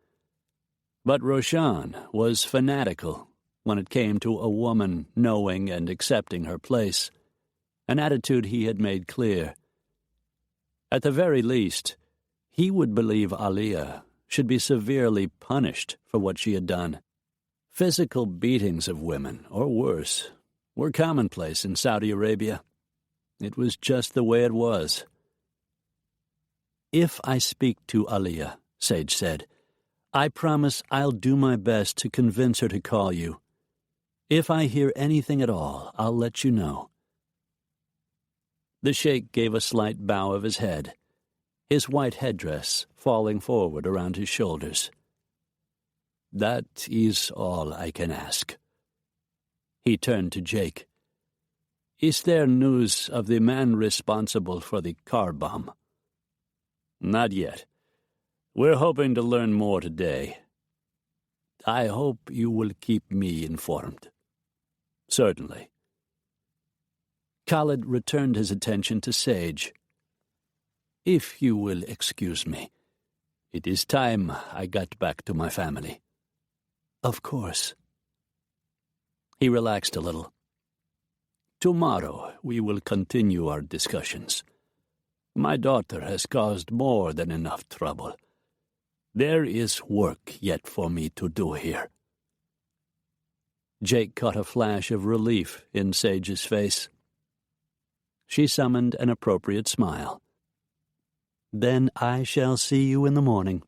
Speaker 3: But Roshan was fanatical when it came to a woman knowing and accepting her place, an attitude he had made clear. At the very least, he would believe Aliyah should be severely punished for what she had done. Physical beatings of women, or worse, were commonplace in Saudi Arabia. It was just the way it was. "If I speak to Aliyah," Sage said, "I promise I'll do my best to convince her to call you. If I hear anything at all, I'll let you know." The sheikh gave a slight bow of his head, his white headdress falling forward around his shoulders. "That is all I can ask." He turned to Jake. "Is there news of the man responsible for the car bomb?" "Not yet. We're hoping to learn more today." "I hope you will keep me informed." "Certainly." Khalid returned his attention to Sage. "If you will excuse me, it is time I got back to my family." "Of course." He relaxed a little. "Tomorrow we will continue our discussions. My daughter has caused more than enough trouble. There is work yet for me to do here." Jake caught a flash of relief in Sage's face. She summoned an appropriate smile. "Then I shall see you in the morning."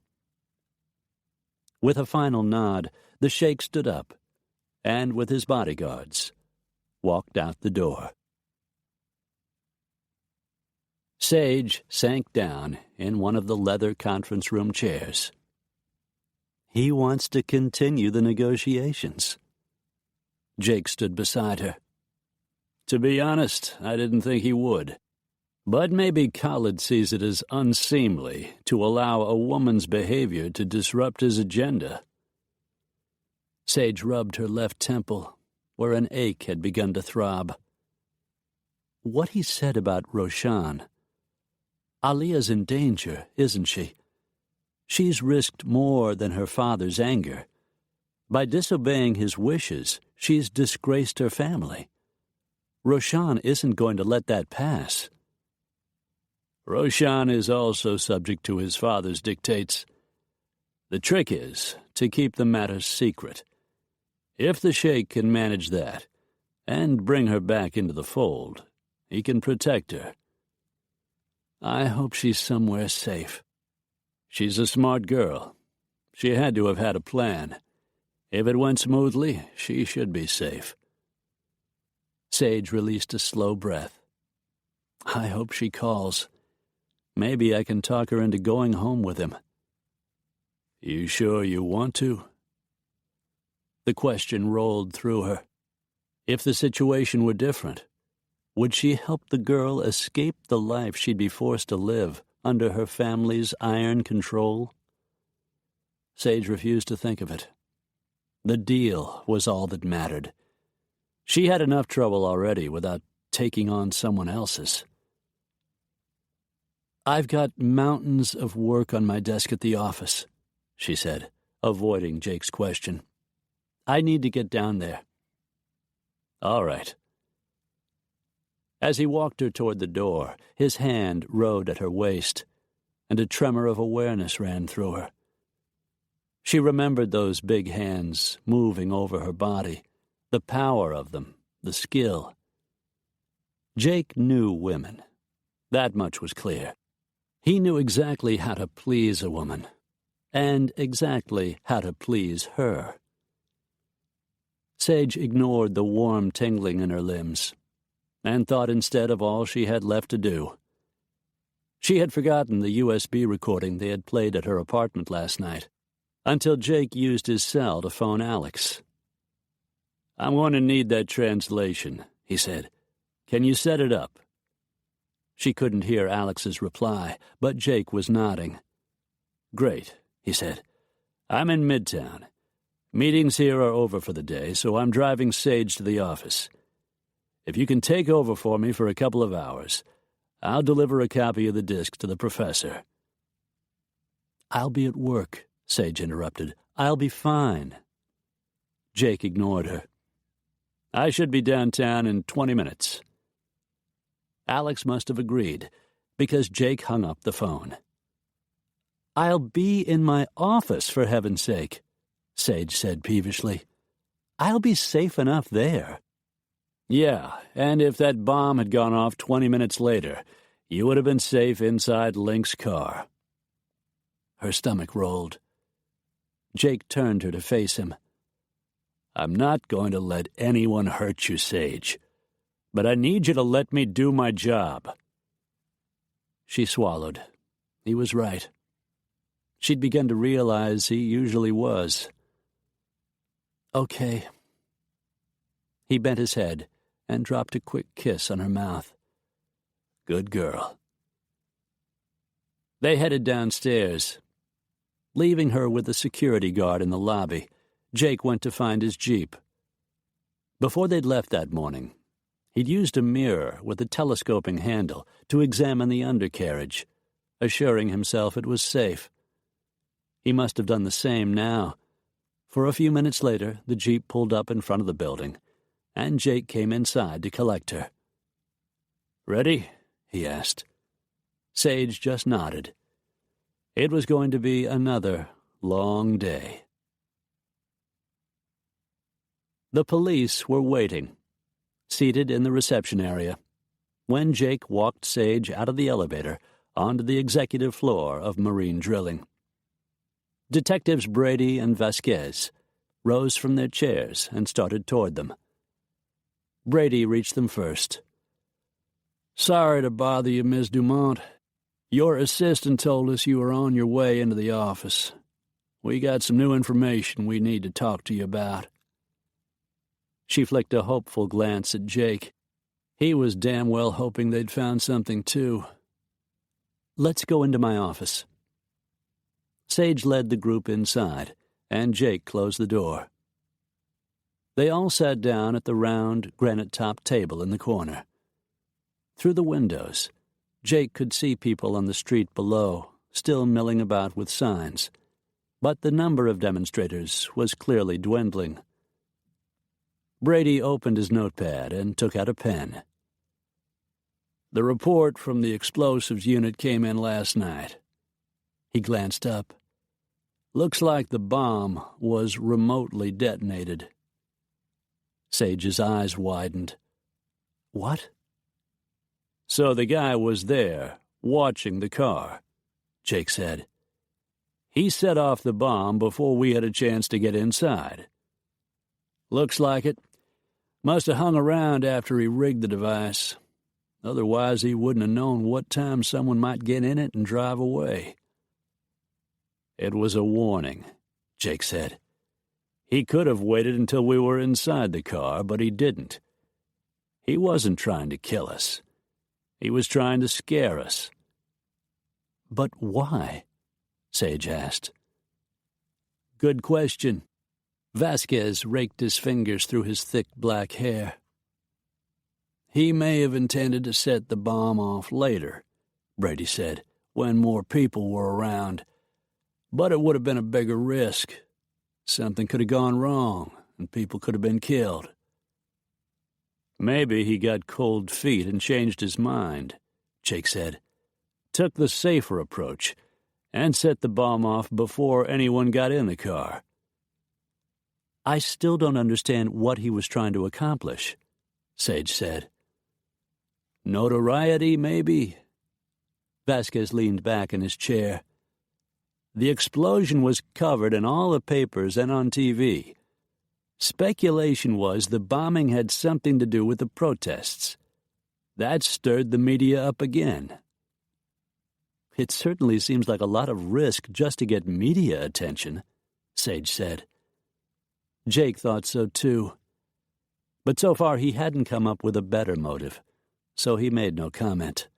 Speaker 3: With a final nod, the sheikh stood up, and with his bodyguards, walked out the door. Sage sank down in one of the leather conference room chairs. He wants to continue the negotiations. Jake stood beside her. To be honest, I didn't think he would. But maybe Khalid sees it as unseemly to allow a woman's behavior to disrupt his agenda. Sage rubbed her left temple, where an ache had begun to throb. What he said about Roshan. Aliyah's in danger, isn't she? She's risked more than her father's anger. By disobeying his wishes, she's disgraced her family. Roshan isn't going to let that pass. Roshan is also subject to his father's dictates. The trick is to keep the matter secret. If the sheikh can manage that, and bring her back into the fold. He can protect her. I hope she's somewhere safe. She's a smart girl. She had to have had a plan. If it went smoothly, she should be safe. Sage released a slow breath. I hope she calls. Maybe I can talk her into going home with him. You sure you want to? The question rolled through her. If the situation were different, would she help the girl escape the life she'd be forced to live under her family's iron control? Sage refused to think of it. The deal was all that mattered. She had enough trouble already without taking on someone else's. I've got mountains of work on my desk at the office, she said, avoiding Jake's question. I need to get down there. All right. As he walked her toward the door, his hand rode at her waist, and a tremor of awareness ran through her. She remembered those big hands moving over her body, the power of them, the skill. Jake knew women. That much was clear. He knew exactly how to please a woman, and exactly how to please her. Sage ignored the warm tingling in her limbs, and thought instead of all she had left to do. She had forgotten the USB recording they had played at her apartment last night, until Jake used his cell to phone Alex. I'm going to need that translation, he said. Can you set it up? She couldn't hear Alex's reply, but Jake was nodding. Great, he said. I'm in Midtown. Meetings here are over for the day, so I'm driving Sage to the office. If you can take over for me for a couple of hours, I'll deliver a copy of the disc to the professor. I'll be at work, Sage interrupted. I'll be fine. Jake ignored her. I should be downtown in 20 minutes. Alex must have agreed, because Jake hung up the phone. I'll be in my office, for heaven's sake, Sage said peevishly. I'll be safe enough there. Yeah, and if that bomb had gone off 20 minutes later, you would have been safe inside Link's car. Her stomach rolled. Jake turned her to face him. I'm not going to let anyone hurt you, Sage, but I need you to let me do my job. She swallowed. He was right. She'd begun to realize he usually was. Okay. He bent his head and dropped a quick kiss on her mouth. Good girl. They headed downstairs. Leaving her with the security guard in the lobby, Jake went to find his Jeep. Before they'd left that morning, he'd used a mirror with a telescoping handle to examine the undercarriage, assuring himself it was safe. He must have done the same now, for a few minutes later the Jeep pulled up in front of the building, and Jake came inside to collect her. Ready? He asked. Sage just nodded. It was going to be another long day. The police were waiting, seated in the reception area, when Jake walked Sage out of the elevator onto the executive floor of marine drilling. Detectives Brady and Vasquez rose from their chairs and started toward them. Brady reached them first. Sorry to bother you, Miss Dumont. Your assistant told us you were on your way into the office. We got some new information we need to talk to you about. She flicked a hopeful glance at Jake. He was damn well hoping they'd found something, too. Let's go into my office. Sage led the group inside, and Jake closed the door. They all sat down at the round, granite-topped table in the corner. Through the windows, Jake could see people on the street below, still milling about with signs, but the number of demonstrators was clearly dwindling. Brady opened his notepad and took out a pen. The report from the explosives unit came in last night. He glanced up. Looks like the bomb was remotely detonated. Sage's eyes widened. What? So the guy was there, watching the car, Jake said. He set off the bomb before we had a chance to get inside. Looks like it. Must have hung around after he rigged the device. Otherwise, he wouldn't have known what time someone might get in it and drive away. It was a warning, Jake said. He could have waited until we were inside the car, but he didn't. He wasn't trying to kill us. He was trying to scare us. But why? Sage asked. Good question. Vasquez raked his fingers through his thick black hair. He may have intended to set the bomb off later, Brady said, when more people were around. But it would have been a bigger risk. Something could have gone wrong, and people could have been killed. Maybe he got cold feet and changed his mind, Jake said. Took the safer approach and set the bomb off before anyone got in the car. I still don't understand what he was trying to accomplish, Sage said. Notoriety, maybe? Vasquez leaned back in his chair. The explosion was covered in all the papers and on TV. Speculation was the bombing had something to do with the protests. That stirred the media up again. It certainly seems like a lot of risk just to get media attention, Sage said. Jake thought so too. But so far he hadn't come up with a better motive, so he made no comment.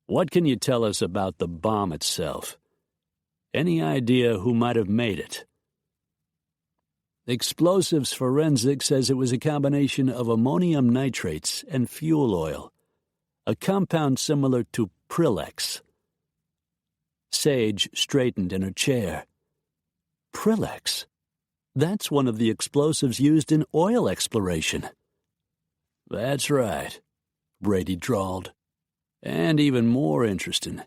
Speaker 3: What can you tell us about the bomb itself? Any idea who might have made it? Explosives Forensics says it was a combination of ammonium nitrates and fuel oil, a compound similar to Prillex. Sage straightened in her chair. Prillex? That's one of the explosives used in oil exploration. That's right, Brady drawled. And even more interesting,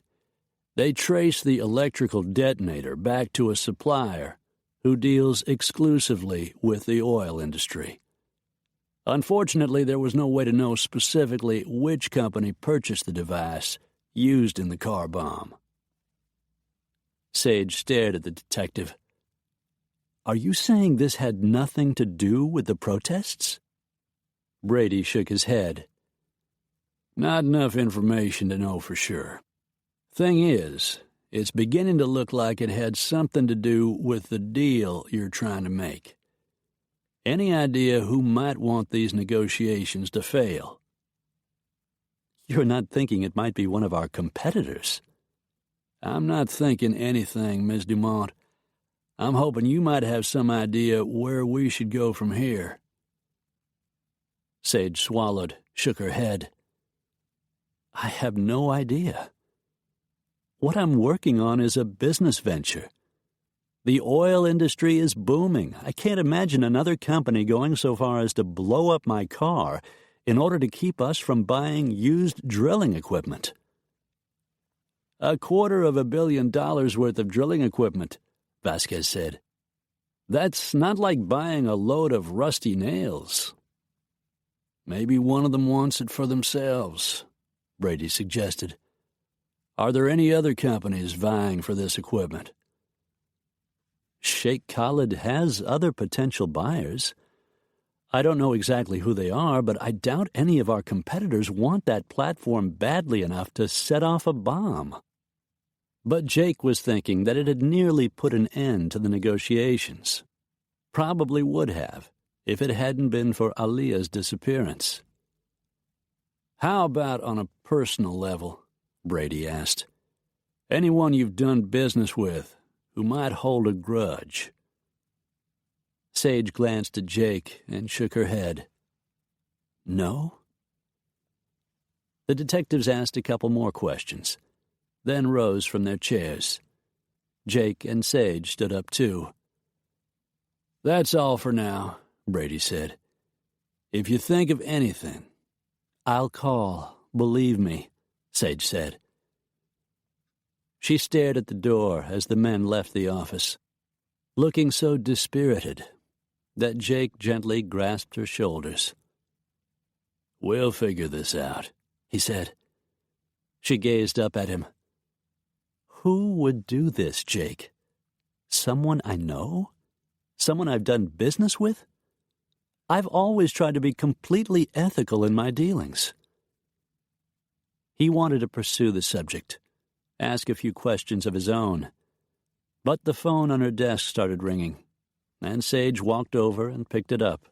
Speaker 3: they traced the electrical detonator back to a supplier who deals exclusively with the oil industry. Unfortunately, there was no way to know specifically which company purchased the device used in the car bomb. Sage stared at the detective. Are you saying this had nothing to do with the protests? Brady shook his head. Not enough information to know for sure. Thing is, it's beginning to look like it had something to do with the deal you're trying to make. Any idea who might want these negotiations to fail? You're not thinking it might be one of our competitors? I'm not thinking anything, Miss Dumont. I'm hoping you might have some idea where we should go from here. Sage swallowed, shook her head. I have no idea. What I'm working on is a business venture. The oil industry is booming. I can't imagine another company going so far as to blow up my car in order to keep us from buying used drilling equipment. $250 million worth of drilling equipment, Vasquez said. That's not like buying a load of rusty nails. Maybe one of them wants it for themselves, Brady suggested. Are there any other companies vying for this equipment? Sheikh Khalid has other potential buyers. I don't know exactly who they are, but I doubt any of our competitors want that platform badly enough to set off a bomb. But Jake was thinking that it had nearly put an end to the negotiations. Probably would have, if it hadn't been for Alia's disappearance. How about on a personal level? Brady asked. Anyone you've done business with who might hold a grudge? Sage glanced at Jake and shook her head. No? The detectives asked a couple more questions, then rose from their chairs. Jake and Sage stood up too. That's all for now, Brady said. If you think of anything, I'll call, believe me, Sage said. She stared at the door as the men left the office, looking so dispirited.
Speaker 2: that Jake gently grasped her shoulders.
Speaker 3: "We'll figure this out," he said.
Speaker 2: She gazed up at him. "Who would do this, Jake? Someone I know? Someone I've done business with? I've always tried to be completely ethical in my dealings." He wanted to pursue the subject, ask a few questions of his own. But the phone on her desk started ringing, and Sage walked over and picked it up.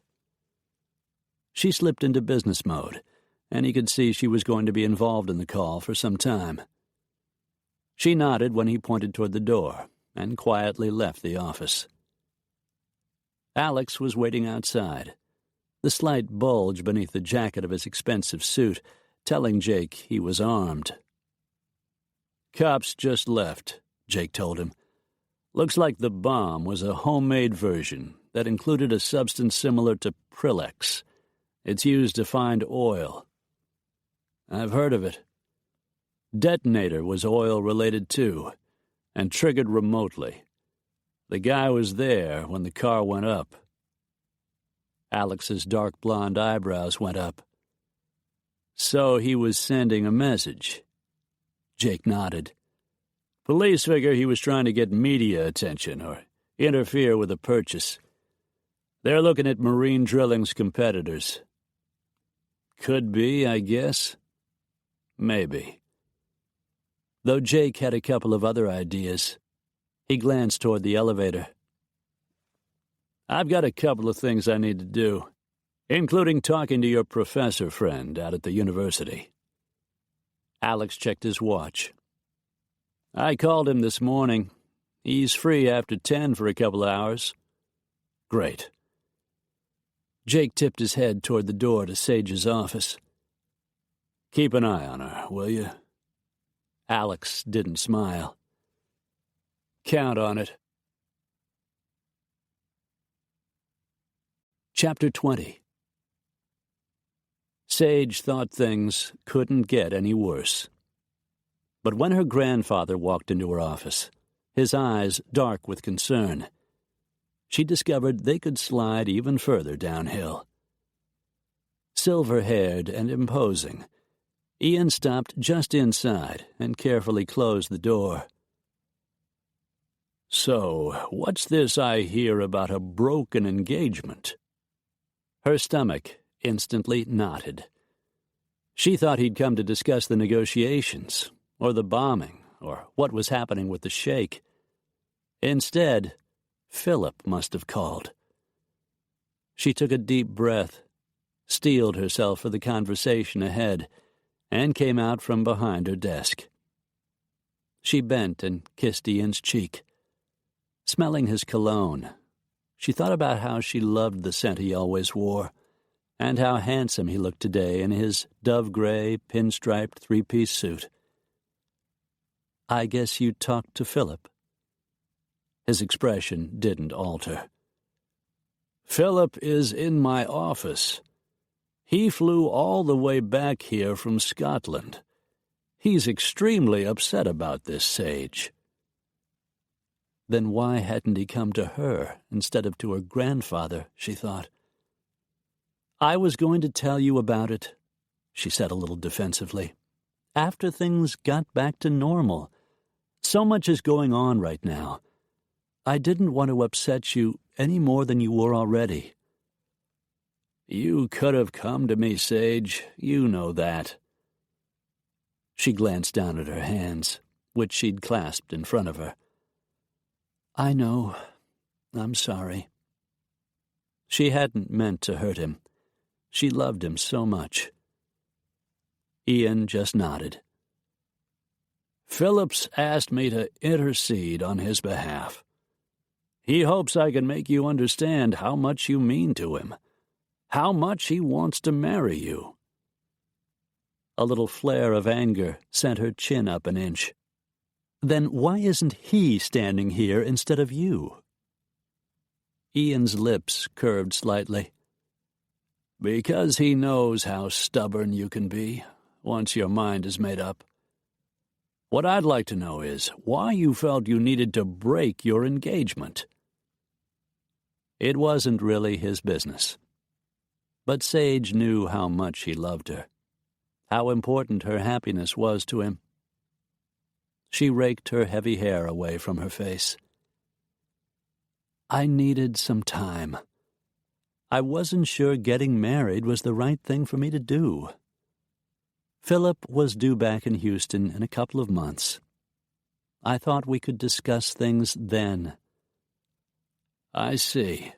Speaker 2: She slipped into business mode, and he could see she was going to be involved in the call for some time. She nodded when he pointed toward the door, and quietly left the office. Alex was waiting outside, the slight bulge beneath the jacket of his expensive suit telling Jake he was armed.
Speaker 3: "Cops just left," Jake told him. "Looks like the bomb was a homemade version that included a substance similar to Prillex. It's used to find oil." "I've heard of it." "Detonator was oil-related too, and triggered remotely. The guy was there when the car went up."
Speaker 2: Alex's dark blonde eyebrows went up.
Speaker 3: "So he was sending a message?"
Speaker 2: Jake nodded.
Speaker 3: "Police figure he was trying to get media attention or interfere with a purchase. They're looking at Marine Drilling's competitors." "Could be, I guess." "Maybe."
Speaker 2: Though Jake had a couple of other ideas, he glanced toward the elevator.
Speaker 3: "I've got a couple of things I need to do, including talking to your professor friend out at the university."
Speaker 2: Alex checked his watch.
Speaker 3: "I called him this morning. He's free after 10 for a couple of hours."
Speaker 2: "Great." Jake tipped his head toward the door to Sage's office.
Speaker 3: "Keep an eye on her, will you?"
Speaker 2: Alex didn't smile.
Speaker 3: "Count on it."
Speaker 2: Chapter 20. Sage thought things couldn't get any worse. But when her grandfather walked into her office, his eyes dark with concern, she discovered they could slide even further downhill. Silver-haired and imposing, Ian stopped just inside and carefully closed the door.
Speaker 3: "So, what's this I hear about a broken engagement?"
Speaker 2: Her stomach instantly knotted. She thought he'd come to discuss the negotiations, or the bombing, or what was happening with the sheikh. Instead, Philip must have called. She took a deep breath, steeled herself for the conversation ahead, and came out from behind her desk. She bent and kissed Ian's cheek. Smelling his cologne, she thought about how she loved the scent he always wore, and how handsome he looked today in his dove-gray, pinstriped three-piece suit. "I guess you talked to Philip." His expression didn't alter.
Speaker 3: "Philip is in my office. He flew all the way back here from Scotland. He's extremely upset about this, Sage."
Speaker 2: Then why hadn't he come to her instead of to her grandfather, she thought. "I was going to tell you about it," she said a little defensively, "after things got back to normal. So much is going on right now. I didn't want to upset you any more than you were already."
Speaker 3: "You could have come to me, Sage. You know that."
Speaker 2: She glanced down at her hands, which she'd clasped in front of her. "I know. I'm sorry." She hadn't meant to hurt him. She loved him so much. Ian just nodded.
Speaker 3: "Philip's asked me to intercede on his behalf. He hopes I can make you understand how much you mean to him, how much he wants to marry you."
Speaker 2: A little flare of anger sent her chin up an inch. "Then why isn't he standing here instead of you?"
Speaker 3: Ian's lips curved slightly. "Because he knows how stubborn you can be once your mind is made up. What I'd like to know is why you felt you needed to break your engagement."
Speaker 2: It wasn't really his business. But Sage knew how much he loved her, how important her happiness was to him. She raked her heavy hair away from her face. I needed some time. I wasn't sure getting married was the right thing for me to do. Philip was due back in Houston in a couple of months. I thought we could discuss things then. I see.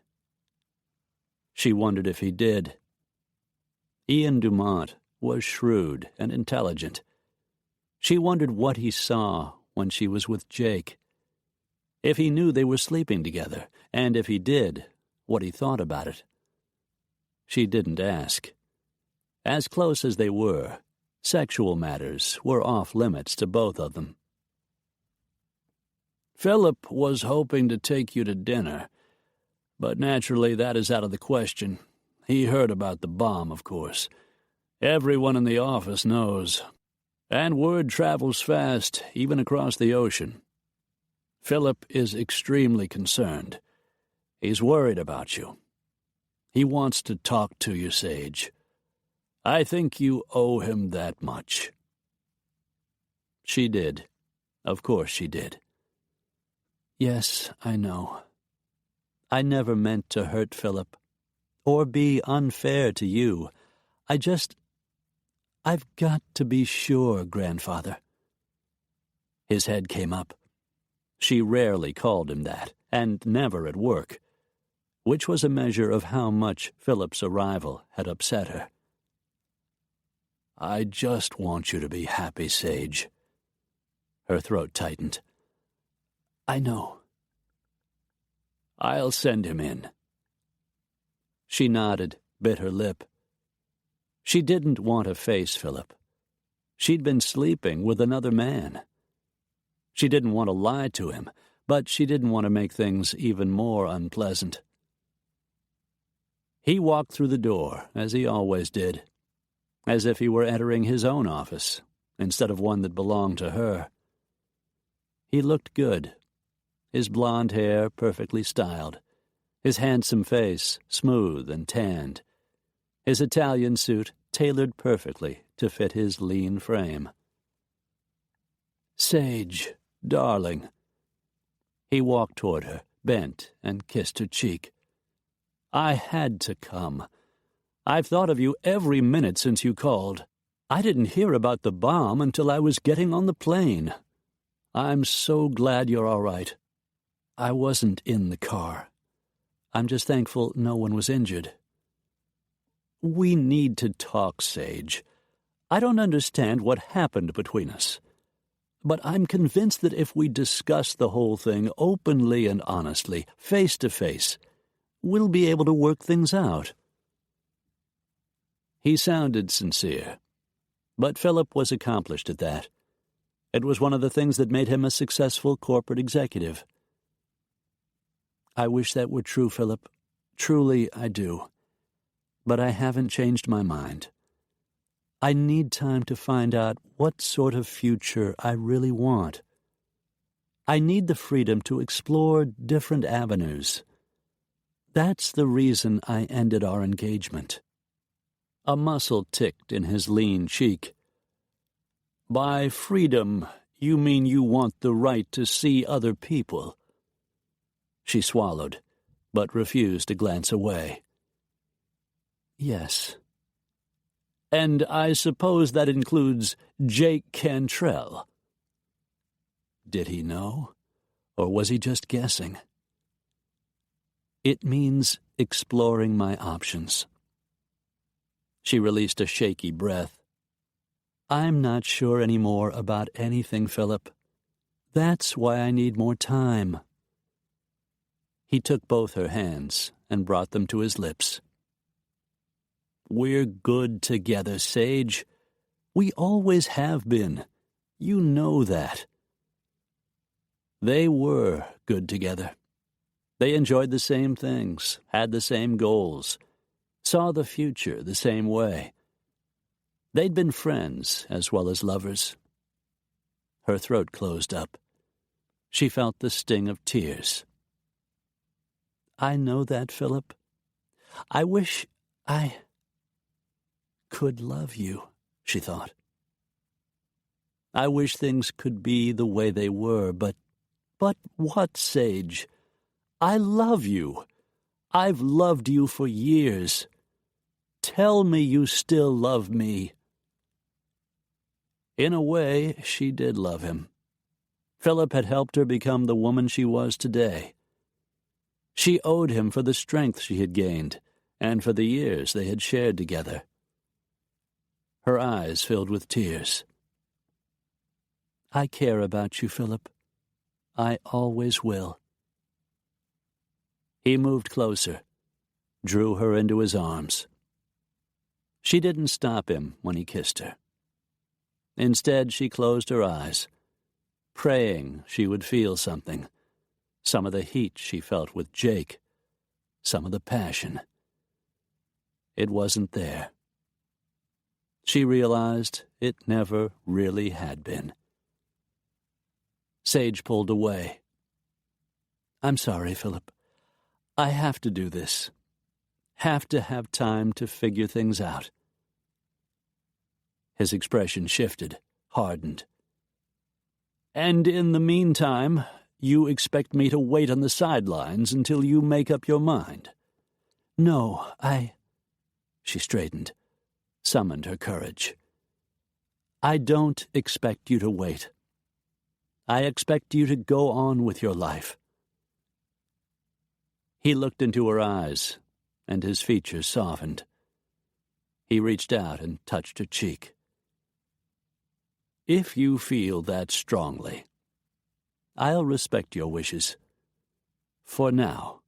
Speaker 2: She wondered if he did. Ian Dumont was shrewd and intelligent. She wondered what he saw when she was with Jake. If he knew they were sleeping together, and if he did, what he thought about it. She didn't ask. As close as they were, sexual matters were off limits to both of them.
Speaker 3: Philip was hoping to take you to dinner, but naturally that is out of the question. He heard about the bomb, of course. Everyone in the office knows. And word travels fast, even across the ocean. Philip is extremely concerned. He's worried about you. He wants to talk to you, Sage. I think you owe him that much.
Speaker 2: She did. Of course she did. Yes, I know. I never meant to hurt Philip, or be unfair to you. I've got to be sure, Grandfather. His head came up. She rarely called him that, and never at work, which was a measure of how much Philip's arrival had upset her.
Speaker 3: I just want you to be happy, Sage.
Speaker 2: Her throat tightened.
Speaker 3: I know. I'll send him in.
Speaker 2: She nodded, bit her lip. She didn't want to face Philip. She'd been sleeping with another man. She didn't want to lie to him, but she didn't want to make things even more unpleasant. He walked through the door, as he always did, as if he were entering his own office, instead of one that belonged to her. He looked good, his blonde hair perfectly styled, his handsome face smooth and tanned, his Italian suit tailored perfectly to fit his lean frame.
Speaker 3: Sage, darling.
Speaker 2: He walked toward her, bent, and kissed her cheek.
Speaker 3: I had to come. I've thought of you every minute since you called. I didn't hear about the bomb until I was getting on the plane. I'm so glad you're all right.
Speaker 2: I wasn't in the car. I'm just thankful no one was injured.
Speaker 3: We need to talk, Sage. I don't understand what happened between us. But I'm convinced that if we discuss the whole thing openly and honestly, face to face, we'll be able to work things out.
Speaker 2: He sounded sincere, but Philip was accomplished at that. It was one of the things that made him a successful corporate executive. I wish that were true, Philip. Truly, I do. But I haven't changed my mind. I need time to find out what sort of future I really want. I need the freedom to explore different avenues. That's the reason I ended our engagement. A muscle ticked in his lean cheek.
Speaker 3: By freedom, you mean you want the right to see other people?
Speaker 2: She swallowed, but refused to glance away. Yes.
Speaker 3: And I suppose that includes Jake Cantrell.
Speaker 2: Did he know, or was he just guessing? It means exploring my options. She released a shaky breath. I'm not sure anymore about anything, Philip. That's why I need more time. He took both her hands and brought them to his lips.
Speaker 3: We're good together, Sage. We always have been. You know that.
Speaker 2: They were good together. They enjoyed the same things, had the same goals, saw the future the same way. They'd been friends as well as lovers. Her throat closed up. She felt the sting of tears.
Speaker 3: I know that, Philip. I wish I could love you, she thought. I wish things could be the way they were, but what, Sage? I love you. I've loved you for years. Tell me you still love me. In a way, she did love him. Philip had helped her become the woman she was today. She owed him for the strength she had gained, and for the years they had shared together. Her eyes filled with tears. I care about you, Philip. I always will. He moved closer, drew her into his arms. She didn't stop him when he kissed her. Instead, she closed her eyes, praying she would feel something, some of the heat she felt with Jake, some of the passion. It wasn't there. She realized it never really had been. Sage pulled away. I'm sorry, Philip. I have to do this. Have to have time to figure things out. His expression shifted, hardened. And in the meantime, you expect me to wait on the sidelines until you make up your mind? No, She straightened, summoned her courage. I don't expect you to wait. I expect you to go on with your life. He looked into her eyes, and his features softened. He reached out and touched her cheek. If you feel that strongly, I'll respect your wishes. For now.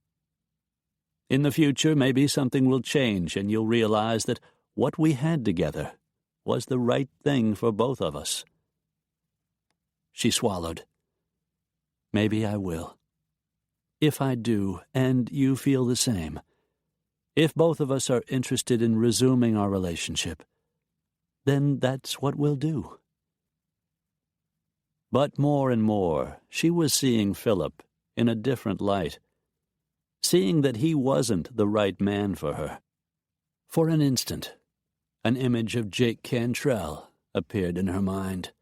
Speaker 3: In the future, maybe something will change and you'll realize that what we had together was the right thing for both of us. She swallowed. Maybe I will. If I do, and you feel the same, if both of us are interested in resuming our relationship, then that's what we'll do. But more and more, she was seeing Philip in a different light, seeing that he wasn't the right man for her. For an instant, an image of Jake Cantrell appeared in her mind.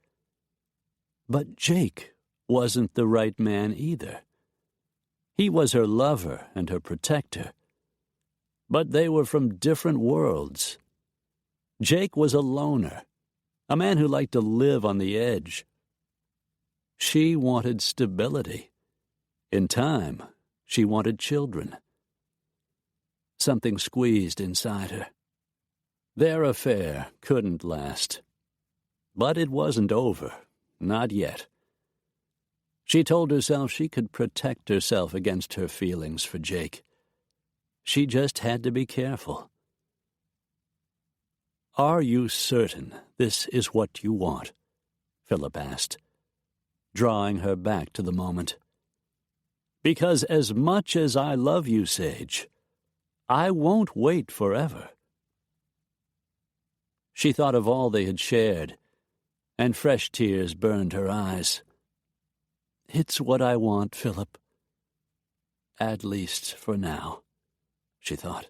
Speaker 3: But Jake wasn't the right man either. He was her lover and her protector. But they were from different worlds. Jake was a loner, a man who liked to live on the edge. She wanted stability. In time, she wanted children. Something squeezed inside her. Their affair couldn't last. But it wasn't over. Not yet. She told herself she could protect herself against her feelings for Jake. She just had to be careful. Are you certain this is what you want? Philip asked, drawing her back to the moment. Because as much as I love you, Sage, I won't wait forever. She thought of all they had shared, and fresh tears burned her eyes. It's what I want, Philip. At least for now, she thought.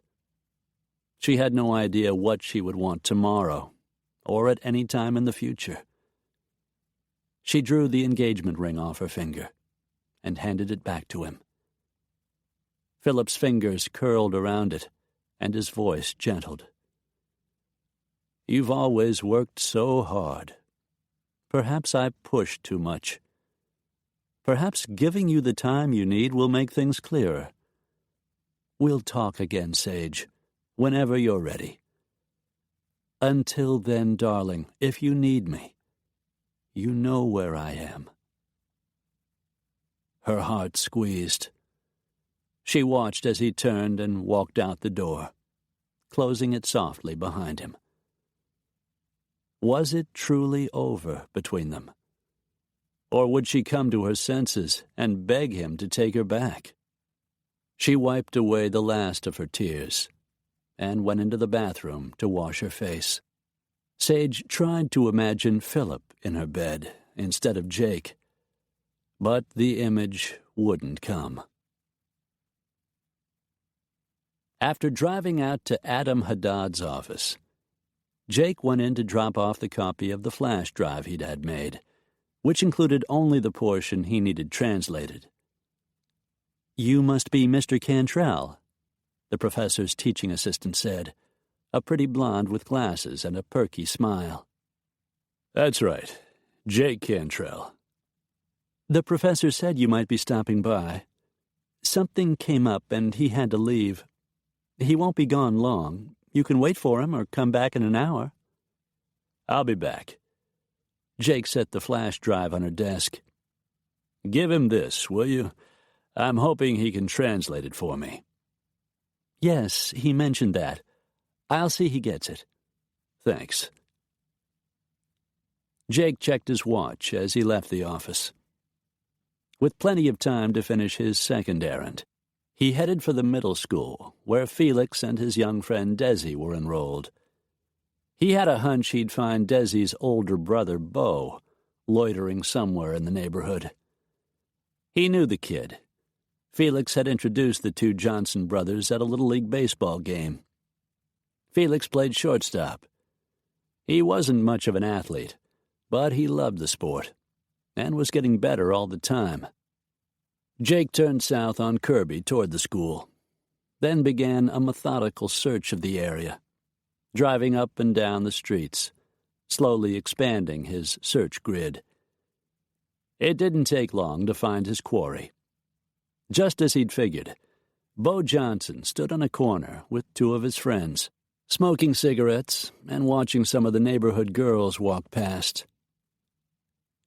Speaker 3: She had no idea what she would want tomorrow, or at any time in the future. She drew the engagement ring off her finger and handed it back to him. Philip's fingers curled around it, and his voice gentled. You've always worked so hard. Perhaps I pushed too much. Perhaps giving you the time you need will make things clearer. We'll talk again, Sage, whenever you're ready. Until then, darling, if you need me, you know where I am. Her heart squeezed. She watched as he turned and walked out the door, closing it softly behind him. Was it truly over between them? Or would she come to her senses and beg him to take her back? She wiped away the last of her tears and went into the bathroom to wash her face. Sage tried to imagine Philip in her bed instead of Jake, but the image wouldn't come.
Speaker 2: After driving out to Adam Haddad's office, Jake went in to drop off the copy of the flash drive he'd had made, which included only the portion he needed translated. "You must be Mr. Cantrell," the professor's teaching assistant said, a pretty blonde with glasses and a perky smile.
Speaker 3: "That's right, Jake Cantrell."
Speaker 2: "The professor said you might be stopping by. Something came up and he had to leave. He won't be gone long. You can wait for him or come back in an hour."
Speaker 3: "I'll be back."
Speaker 2: Jake set the flash drive on her desk.
Speaker 3: "Give him this, will you? I'm hoping he can translate it for me."
Speaker 2: "Yes, he mentioned that. I'll see he gets it."
Speaker 3: "Thanks."
Speaker 2: Jake checked his watch as he left the office. With plenty of time to finish his second errand, he headed for the middle school, where Felix and his young friend Desi were enrolled. He had a hunch he'd find Desi's older brother, Bo, loitering somewhere in the neighborhood. He knew the kid. Felix had introduced the two Johnson brothers at a Little League baseball game. Felix played shortstop. He wasn't much of an athlete, but he loved the sport, and was getting better all the time. Jake turned south on Kirby toward the school, then began a methodical search of the area, driving up and down the streets, slowly expanding his search grid. It didn't take long to find his quarry. Just as he'd figured, Bo Johnson stood on a corner with two of his friends, smoking cigarettes and watching some of the neighborhood girls walk past.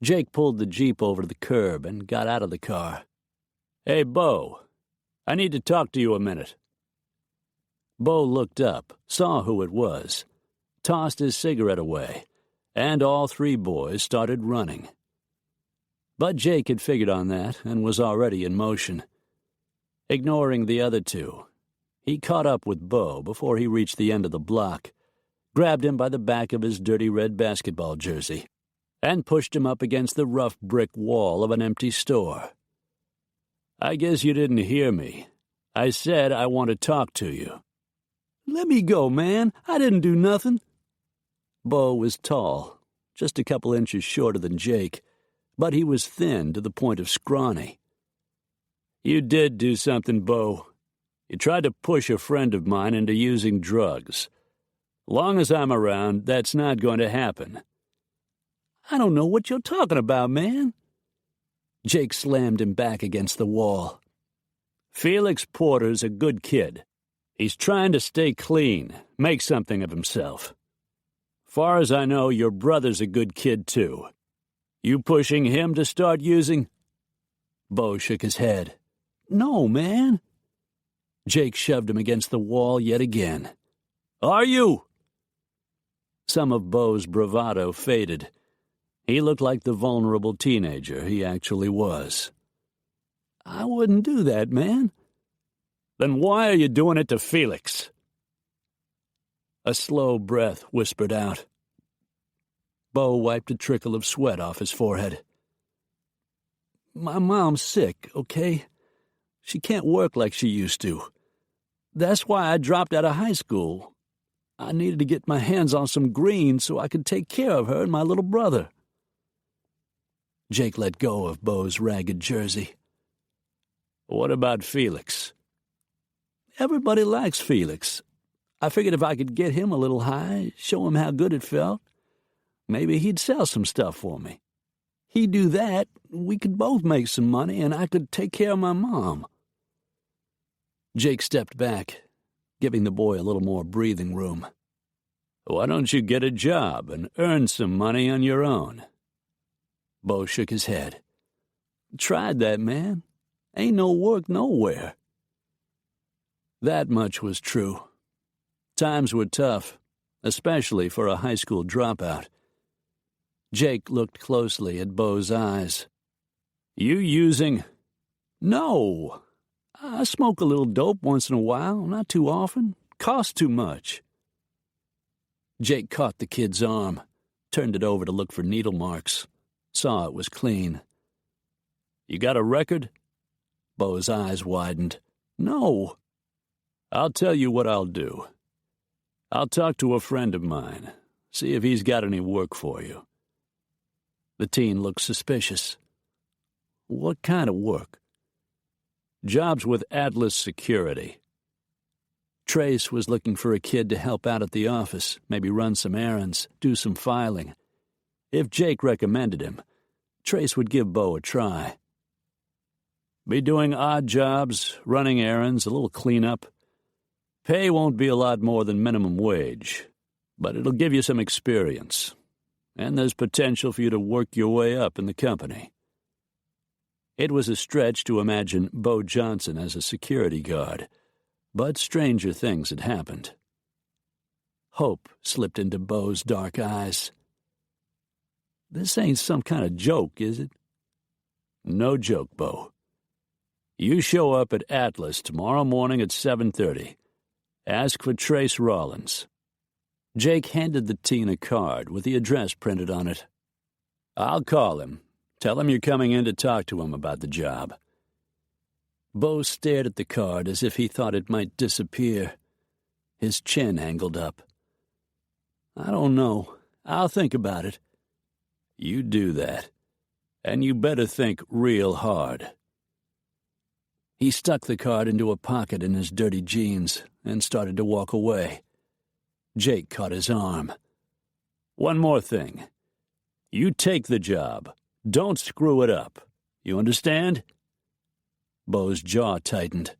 Speaker 2: Jake pulled the Jeep over to the curb and got out of the car.
Speaker 3: "Hey, Bo, I need to talk to you a minute."
Speaker 2: Bo looked up, saw who it was, tossed his cigarette away, and all three boys started running. But Jake had figured on that and was already in motion. Ignoring the other two, he caught up with Bo before he reached the end of the block, grabbed him by the back of his dirty red basketball jersey, and pushed him up against the rough brick wall of an empty store.
Speaker 3: "I guess you didn't hear me. I said I want to talk to you."
Speaker 2: "Let me go, man. I didn't do nothing." Bo was tall, just a couple inches shorter than Jake, but he was thin to the point of scrawny.
Speaker 3: "You did do something, Bo. You tried to push a friend of mine into using drugs. Long as I'm around, that's not going to happen."
Speaker 2: "I don't know what you're talking about, man." Jake slammed him back against the wall.
Speaker 3: "Felix Porter's a good kid. He's trying to stay clean, make something of himself. Far as I know, your brother's a good kid, too. You pushing him to start using?"
Speaker 2: Bo shook his head. "No, man." Jake shoved him against the wall yet again.
Speaker 3: "Are you?"
Speaker 2: Some of Bo's bravado faded. He looked like the vulnerable teenager he actually was. "I wouldn't do that, man."
Speaker 3: "Then why are you doing it to Felix?"
Speaker 2: A slow breath whispered out. Bo wiped a trickle of sweat off his forehead. "My mom's sick, okay? She can't work like she used to. That's why I dropped out of high school. I needed to get my hands on some green so I could take care of her and my little brother." Jake let go of Bo's ragged jersey.
Speaker 3: "What about Felix?"
Speaker 2: "Everybody likes Felix. I figured if I could get him a little high, show him how good it felt, maybe he'd sell some stuff for me. He'd do that, we could both make some money, and I could take care of my mom." Jake stepped back, giving the boy a little more breathing room.
Speaker 3: "Why don't you get a job and earn some money on your own?"
Speaker 2: Bo shook his head. "Tried that, man. Ain't no work nowhere." That much was true. Times were tough, especially for a high school dropout. Jake looked closely at Bo's eyes.
Speaker 3: "You using?"
Speaker 2: "No. I smoke a little dope once in a while, not too often. Costs too much." Jake caught the kid's arm, turned it over to look for needle marks, saw it was clean.
Speaker 3: "You got a record?"
Speaker 2: Bo's eyes widened. "No."
Speaker 3: I'll tell you what I'll do. I'll talk to a friend of mine, see if he's got any work for you." The teen looked suspicious. "What kind of work?" "Jobs with Atlas Security." Trace was looking for a kid to help out at the office, maybe run some errands, do some filing. If Jake recommended him, Trace would give Bo a try. "Be doing odd jobs, running errands, a little cleanup. Pay won't be a lot more than minimum wage, but it'll give you some experience, and there's potential for you to work your way up in the company." It was a stretch to imagine Bo Johnson as a security guard, but stranger things had happened. Hope slipped into Bo's dark eyes. "This ain't some kind of joke, is it?" "No joke, Bo. You show up at Atlas tomorrow morning at 7:30. Ask for Trace Rollins." Jake handed the teen a card with the address printed on it. "I'll call him. Tell him you're coming in to talk to him about the job." Bo stared at the card as if he thought it might disappear. His chin angled up. "I don't know. I'll think about it." "You do that. And you better think real hard." He stuck the card into a pocket in his dirty jeans and started to walk away. Jake caught his arm. "One more thing. You take the job. Don't screw it up. You understand?" Bo's jaw tightened.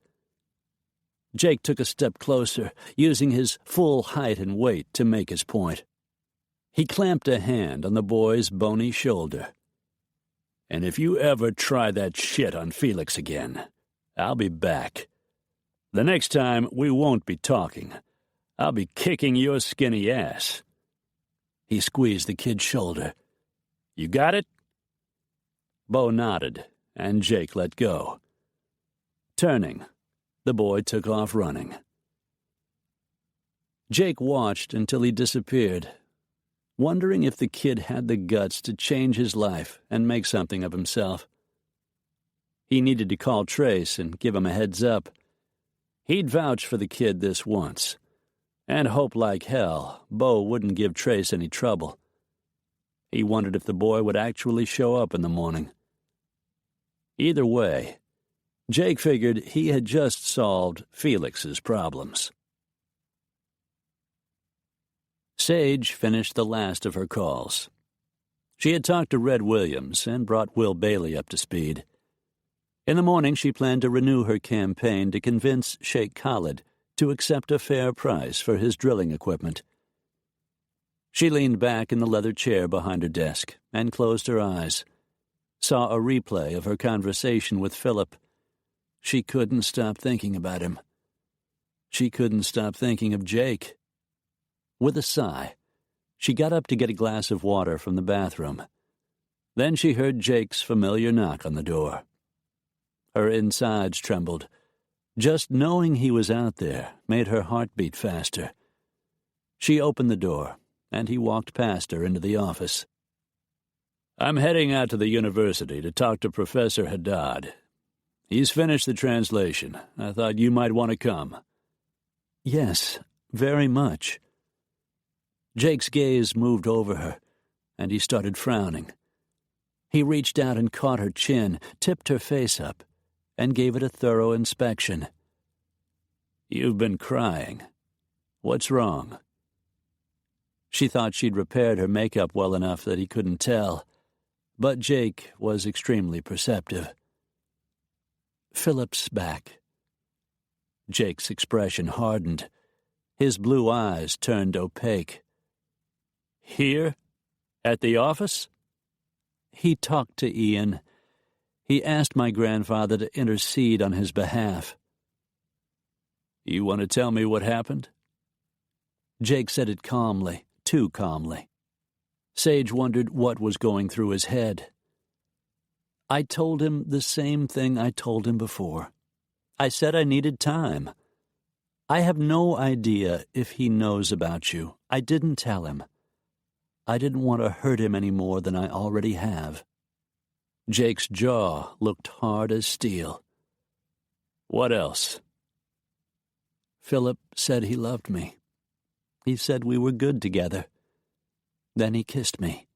Speaker 3: Jake took a step closer, using his full height and weight to make his point. He clamped a hand on the boy's bony shoulder. "And if you ever try that shit on Felix again, I'll be back. The next time, we won't be talking. I'll be kicking your skinny ass." He squeezed the kid's shoulder. "You got it?" Bo nodded, and Jake let go. Turning, the boy took off running. Jake watched until he disappeared, wondering if the kid had the guts to change his life and make something of himself. He needed to call Trace and give him a heads up. He'd vouch for the kid this once, and hope like hell Bo wouldn't give Trace any trouble. He wondered if the boy would actually show up in the morning. Either way, Jake figured he had just solved Felix's problems. Sage finished the last of her calls. She had talked to Red Williams and brought Will Bailey up to speed. In the morning, she planned to renew her campaign to convince Sheikh Khalid to accept a fair price for his drilling equipment. She leaned back in the leather chair behind her desk and closed her eyes, saw a replay of her conversation with Philip. She couldn't stop thinking about him. She couldn't stop thinking of Jake. With a sigh, she got up to get a glass of water from the bathroom. Then she heard Jake's familiar knock on the door. Her insides trembled. Just knowing he was out there made her heart beat faster. She opened the door, and he walked past her into the office. "I'm heading out to the university to talk to Professor Haddad. He's finished the translation. I thought you might want to come." "Yes, very much." Jake's gaze moved over her, and he started frowning. He reached out and caught her chin, tipped her face up, and gave it a thorough inspection. "You've been crying. What's wrong?" She thought she'd repaired her makeup well enough that he couldn't tell, but Jake was extremely perceptive. "Philip's back." Jake's expression hardened. His blue eyes turned opaque. "Here? At the office?" "He talked to Ian. He asked my grandfather to intercede on his behalf." "You want to tell me what happened?" Jake said it calmly, too calmly. Sage wondered what was going through his head. "I told him the same thing I told him before. I said I needed time. I have no idea if he knows about you. I didn't tell him. I didn't want to hurt him any more than I already have." Jake's jaw looked hard as steel. "What else?" Philip said he loved me. He said we were good together. Then he kissed me."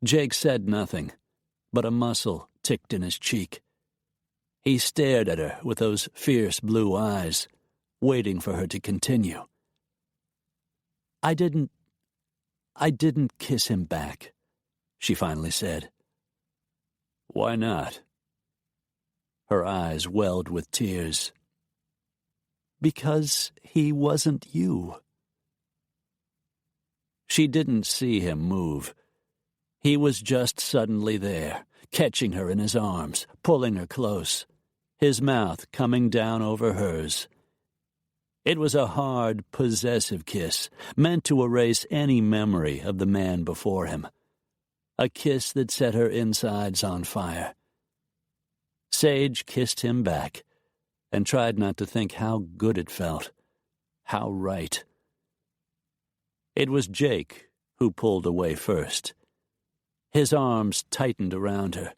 Speaker 3: Jake said nothing, but a muscle ticked in his cheek. He stared at her with those fierce blue eyes, waiting for her to continue. I didn't kiss him back," she finally said.
Speaker 2: "Why not?"
Speaker 3: Her eyes welled with tears. "Because he wasn't you." She didn't see him move. He was just suddenly there, catching her in his arms, pulling her close, his mouth coming down over hers. It was a hard, possessive kiss, meant to erase any memory of the man before him. A kiss that set her insides on fire. Sage kissed him back, and tried not to think how good it felt, how right. It was Jake who pulled away first. His arms tightened around her,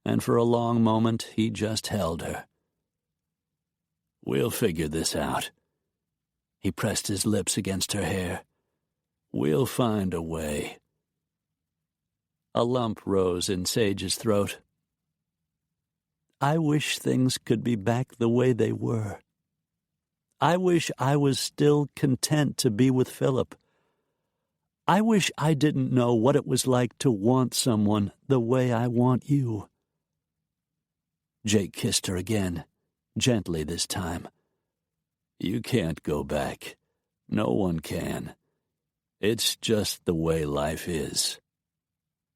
Speaker 3: and for a long moment he just held her.
Speaker 2: "We'll figure this out."
Speaker 3: He pressed his lips against her hair.
Speaker 2: "We'll find a way."
Speaker 3: A lump rose in Sage's throat. I wish things could be back the way they were. I wish I was still content to be with Philip. I wish I didn't know what it was like to want someone the way I want you. Jake kissed her again, gently this time.
Speaker 2: "You can't go back. No one can. It's just the way life is."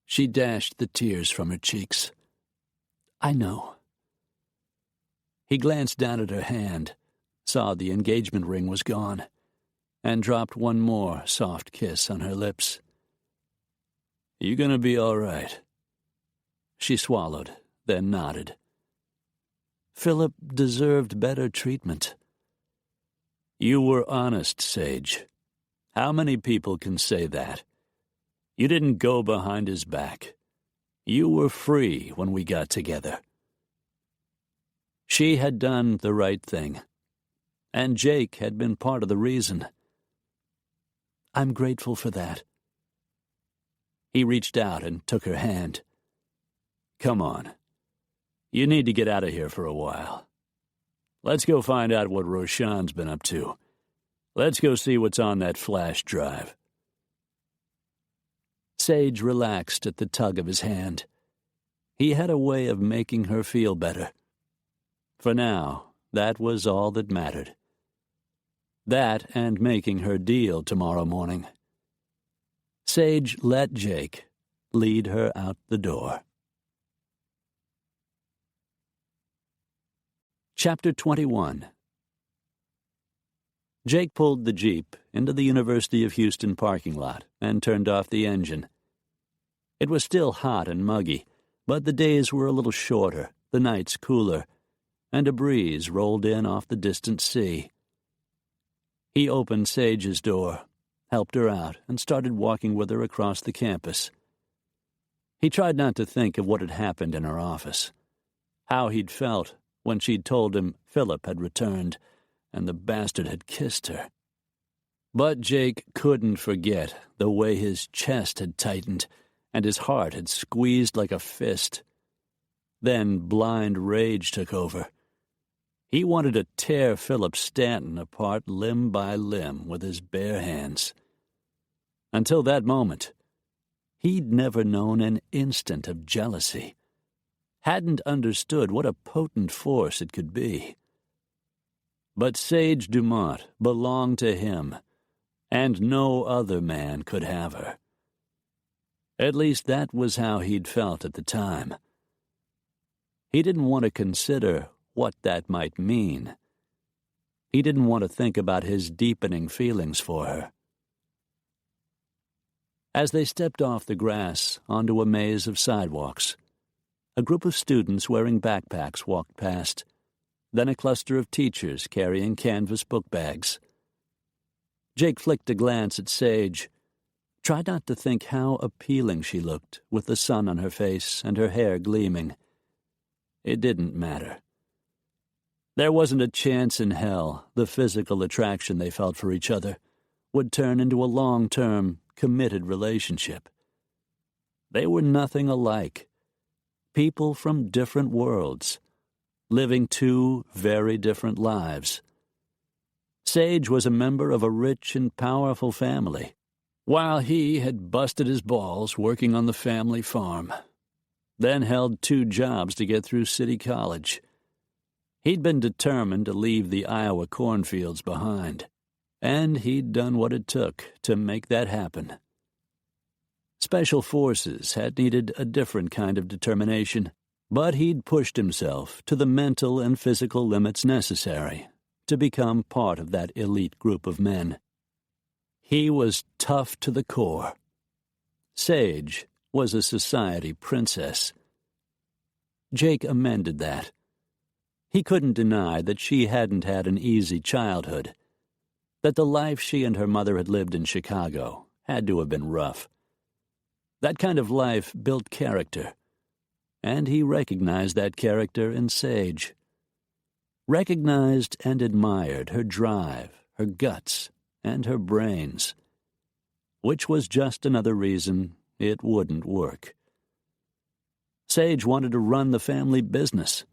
Speaker 3: She dashed the tears from her cheeks. I know. He glanced down at her hand, saw the engagement ring was gone, and dropped one more soft kiss on her lips.
Speaker 2: "You gonna be all right?"
Speaker 3: She swallowed, then nodded. Philip deserved better treatment.
Speaker 2: "You were honest, Sage. How many people can say that? You didn't go behind his back. You were free when we got together."
Speaker 3: She had done the right thing, and Jake had been part of the reason. I'm grateful for that. He reached out and took her hand.
Speaker 2: "Come on. You need to get out of here for a while. Let's go find out what Roshan's been up to. Let's go see what's on that flash drive."
Speaker 3: Sage relaxed at the tug of his hand. He had a way of making her feel better. For now, that was all that mattered. That and making her deal tomorrow morning. Sage let Jake lead her out the door. Chapter 21. Jake pulled the Jeep into the University of Houston parking lot and turned off the engine. It was still hot and muggy, but the days were a little shorter, the nights cooler, and a breeze rolled in off the distant sea. He opened Sage's door, helped her out, and started walking with her across the campus. He tried not to think of what had happened in her office, how he'd felt when she'd told him Philip had returned and the bastard had kissed her. But Jake couldn't forget the way his chest had tightened and his heart had squeezed like a fist. Then blind rage took over. He wanted to tear Philip Stanton apart limb by limb with his bare hands. Until that moment, he'd never known an instant of jealousy, hadn't understood what a potent force it could be. But Sage Dumont belonged to him, and no other man could have her. At least that was how he'd felt at the time. He didn't want to consider what that might mean. He didn't want to think about his deepening feelings for her. As they stepped off the grass onto a maze of sidewalks, a group of students wearing backpacks walked past, then a cluster of teachers carrying canvas book bags. Jake flicked a glance at Sage, tried not to think how appealing she looked with the sun on her face and her hair gleaming. It didn't matter. There wasn't a chance in hell the physical attraction they felt for each other would turn into a long-term, committed relationship. They were nothing alike. People from different worlds, living two very different lives. Sage was a member of a rich and powerful family, while he had busted his balls working on the family farm, then held 2 jobs to get through city college. He'd been determined to leave the Iowa cornfields behind, and he'd done what it took to make that happen. Special Forces had needed a different kind of determination, but he'd pushed himself to the mental and physical limits necessary to become part of that elite group of men. He was tough to the core. Sage was a society princess. Jake amended that. He couldn't deny that she hadn't had an easy childhood, that the life she and her mother had lived in Chicago had to have been rough. That kind of life built character, and he recognized that character in Sage. Recognized and admired her drive, her guts, and her brains, which was just another reason it wouldn't work. Sage wanted to run the family business.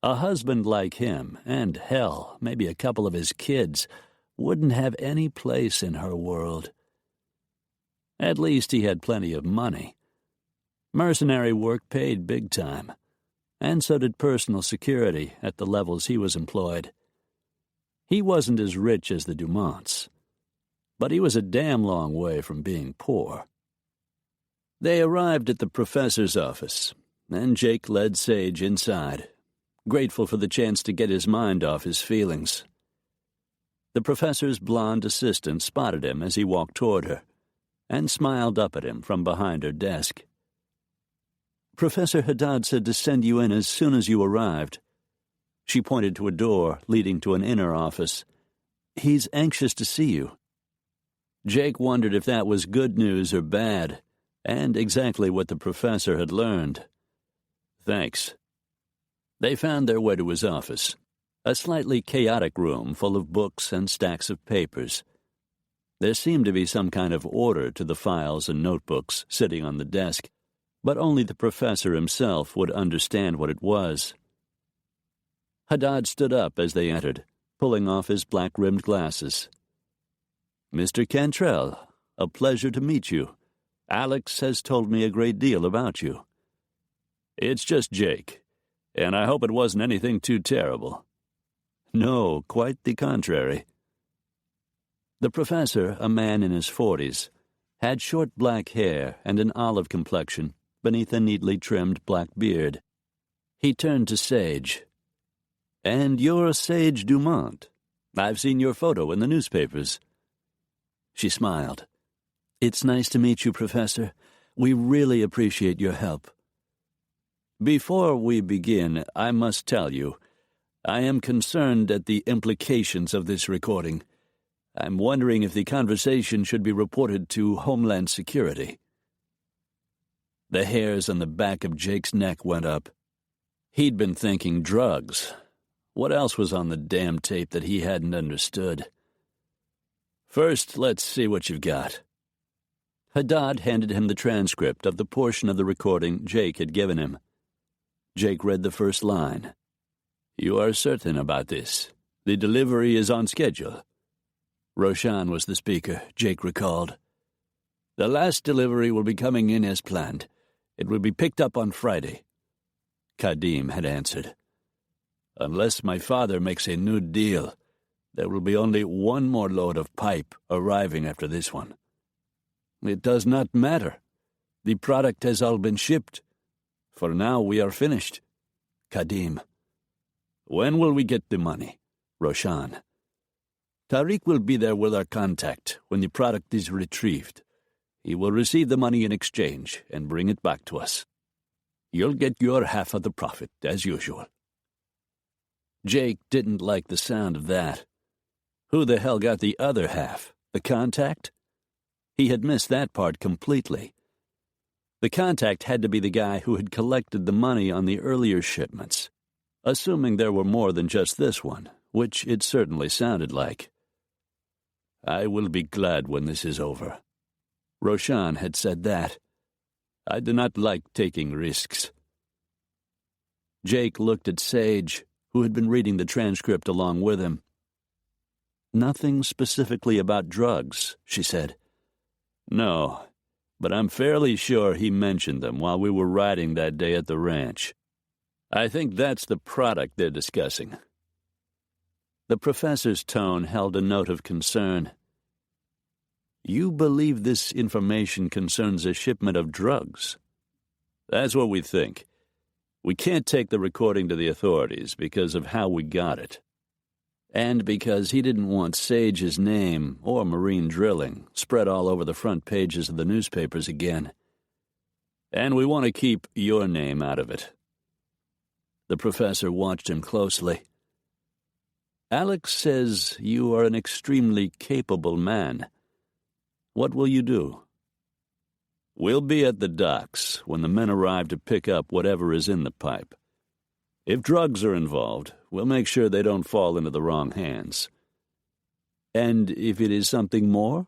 Speaker 3: A husband like him, and hell, maybe a couple of his kids, wouldn't have any place in her world. At least he had plenty of money. Mercenary work paid big time, and so did personal security at the levels he was employed. He wasn't as rich as the Dumonts, but he was a damn long way from being poor. They arrived at the professor's office, and Jake led Sage inside, grateful for the chance to get his mind off his feelings. The professor's blonde assistant spotted him as he walked toward her, and smiled up at him from behind her desk. "Professor Haddad said to send you in as soon as you arrived." She pointed to a door leading to an inner office. "He's anxious to see you." Jake wondered if that was good news or bad, and exactly what the professor had learned. "Thanks." They found their way to his office, a slightly chaotic room full of books and stacks of papers. There seemed to be some kind of order to the files and notebooks sitting on the desk, but only the professor himself would understand what it was. Haddad stood up as they entered, pulling off his black-rimmed glasses. "Mr. Cantrell, a pleasure to meet you. Alex has told me a great deal about you." "It's just Jake, and I hope it wasn't anything too terrible." "No, quite the contrary." The professor, a man in his 40s, had short black hair and an olive complexion beneath a neatly trimmed black beard. He turned to Sage. "And you're Sage Dumont. I've seen your photo in the newspapers." She smiled. "It's nice to meet you, Professor. We really appreciate your help." "Before we begin, I must tell you, I am concerned at the implications of this recording. I'm wondering if the conversation should be reported to Homeland Security." The hairs on the back of Jake's neck went up. He'd been thinking drugs. What else was on the damn tape that he hadn't understood? "First, let's see what you've got." Haddad handed him the transcript of the portion of the recording Jake had given him. Jake read the first line. "You are certain about this? The delivery is on schedule?" Roshan was the speaker, Jake recalled. "The last delivery will be coming in as planned. It will be picked up on Friday." Kadim had answered. "Unless my father makes a new deal, there will be only one more load of pipe arriving after this one." "It does not matter. The product has all been shipped. For now we are finished." Kadim. "When will we get the money?" Roshan. "Tariq will be there with our contact when the product is retrieved. He will receive the money in exchange and bring it back to us. You'll get your half of the profit, as usual." Jake didn't like the sound of that. Who the hell got the other half? The contact? He had missed that part completely. The contact had to be the guy who had collected the money on the earlier shipments.
Speaker 2: assuming there were more than just this one, which it certainly sounded like. "I will be glad when this is over." Roshan had said that. "I do not like taking risks." Jake looked at Sage, who had been reading the transcript along with him. "Nothing specifically about drugs," she said. "No, but I'm fairly sure he mentioned them while we were riding that day at the ranch. I think that's the product they're discussing." The professor's tone held a note of concern. "You believe this information concerns a shipment of drugs?" "That's what we think. We can't take the recording to the authorities because of how we got it. And because he didn't want Sage's name or marine drilling spread all over the front pages of the newspapers again. And we want to keep your name out of it." The professor watched him closely. "Alex says you are an extremely capable man. What will you do?" "We'll be at the docks when the men arrive to pick up whatever is in the pipe. If drugs are involved, we'll make sure they don't fall into the wrong hands." "And if it is something more?"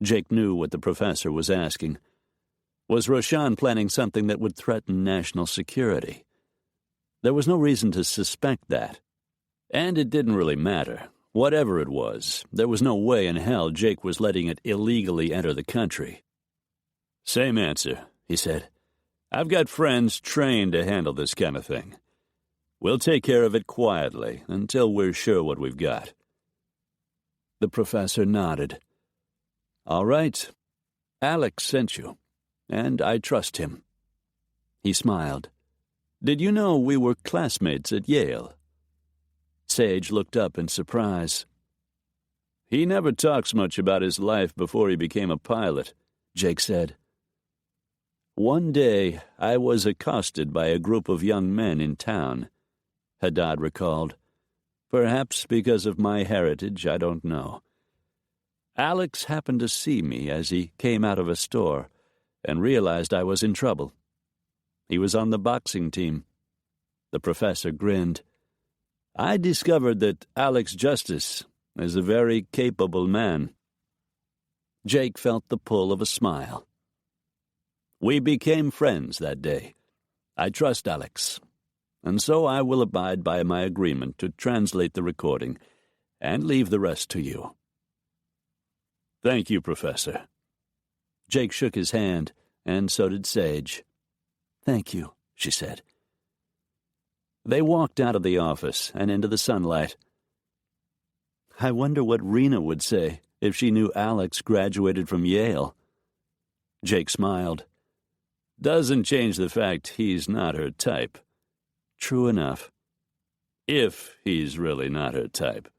Speaker 2: Jake knew what the professor was asking. Was Roshan planning something that would threaten national security? There was no reason to suspect that. And it didn't really matter. Whatever it was, there was no way in hell Jake was letting it illegally enter the country. "Same answer," he said. "I've got friends trained to handle this kind of thing. We'll take care of it quietly until we're sure what we've got." The professor nodded. "All right. Alex sent you, and I trust him." He smiled. "Did you know we were classmates at Yale?" Sage looked up in surprise. "He never talks much about his life before he became a pilot," Jake said. "One day I was accosted by a group of young men in town," Haddad recalled. "Perhaps because of my heritage, I don't know. Alex happened to see me as he came out of a store and realized I was in trouble. He was on the boxing team." The professor grinned. "I discovered that Alex Justice is a very capable man." Jake felt the pull of a smile. "We became friends that day. I trust Alex, and so I will abide by my agreement to translate the recording and leave the rest to you." "Thank you, Professor." Jake shook his hand, and so did Sage. "Thank you," she said. They walked out of the office and into the sunlight. "I wonder what Rena would say if she knew Alex graduated from Yale." Jake smiled. "Doesn't change the fact he's not her type." "True enough." "If he's really not her type."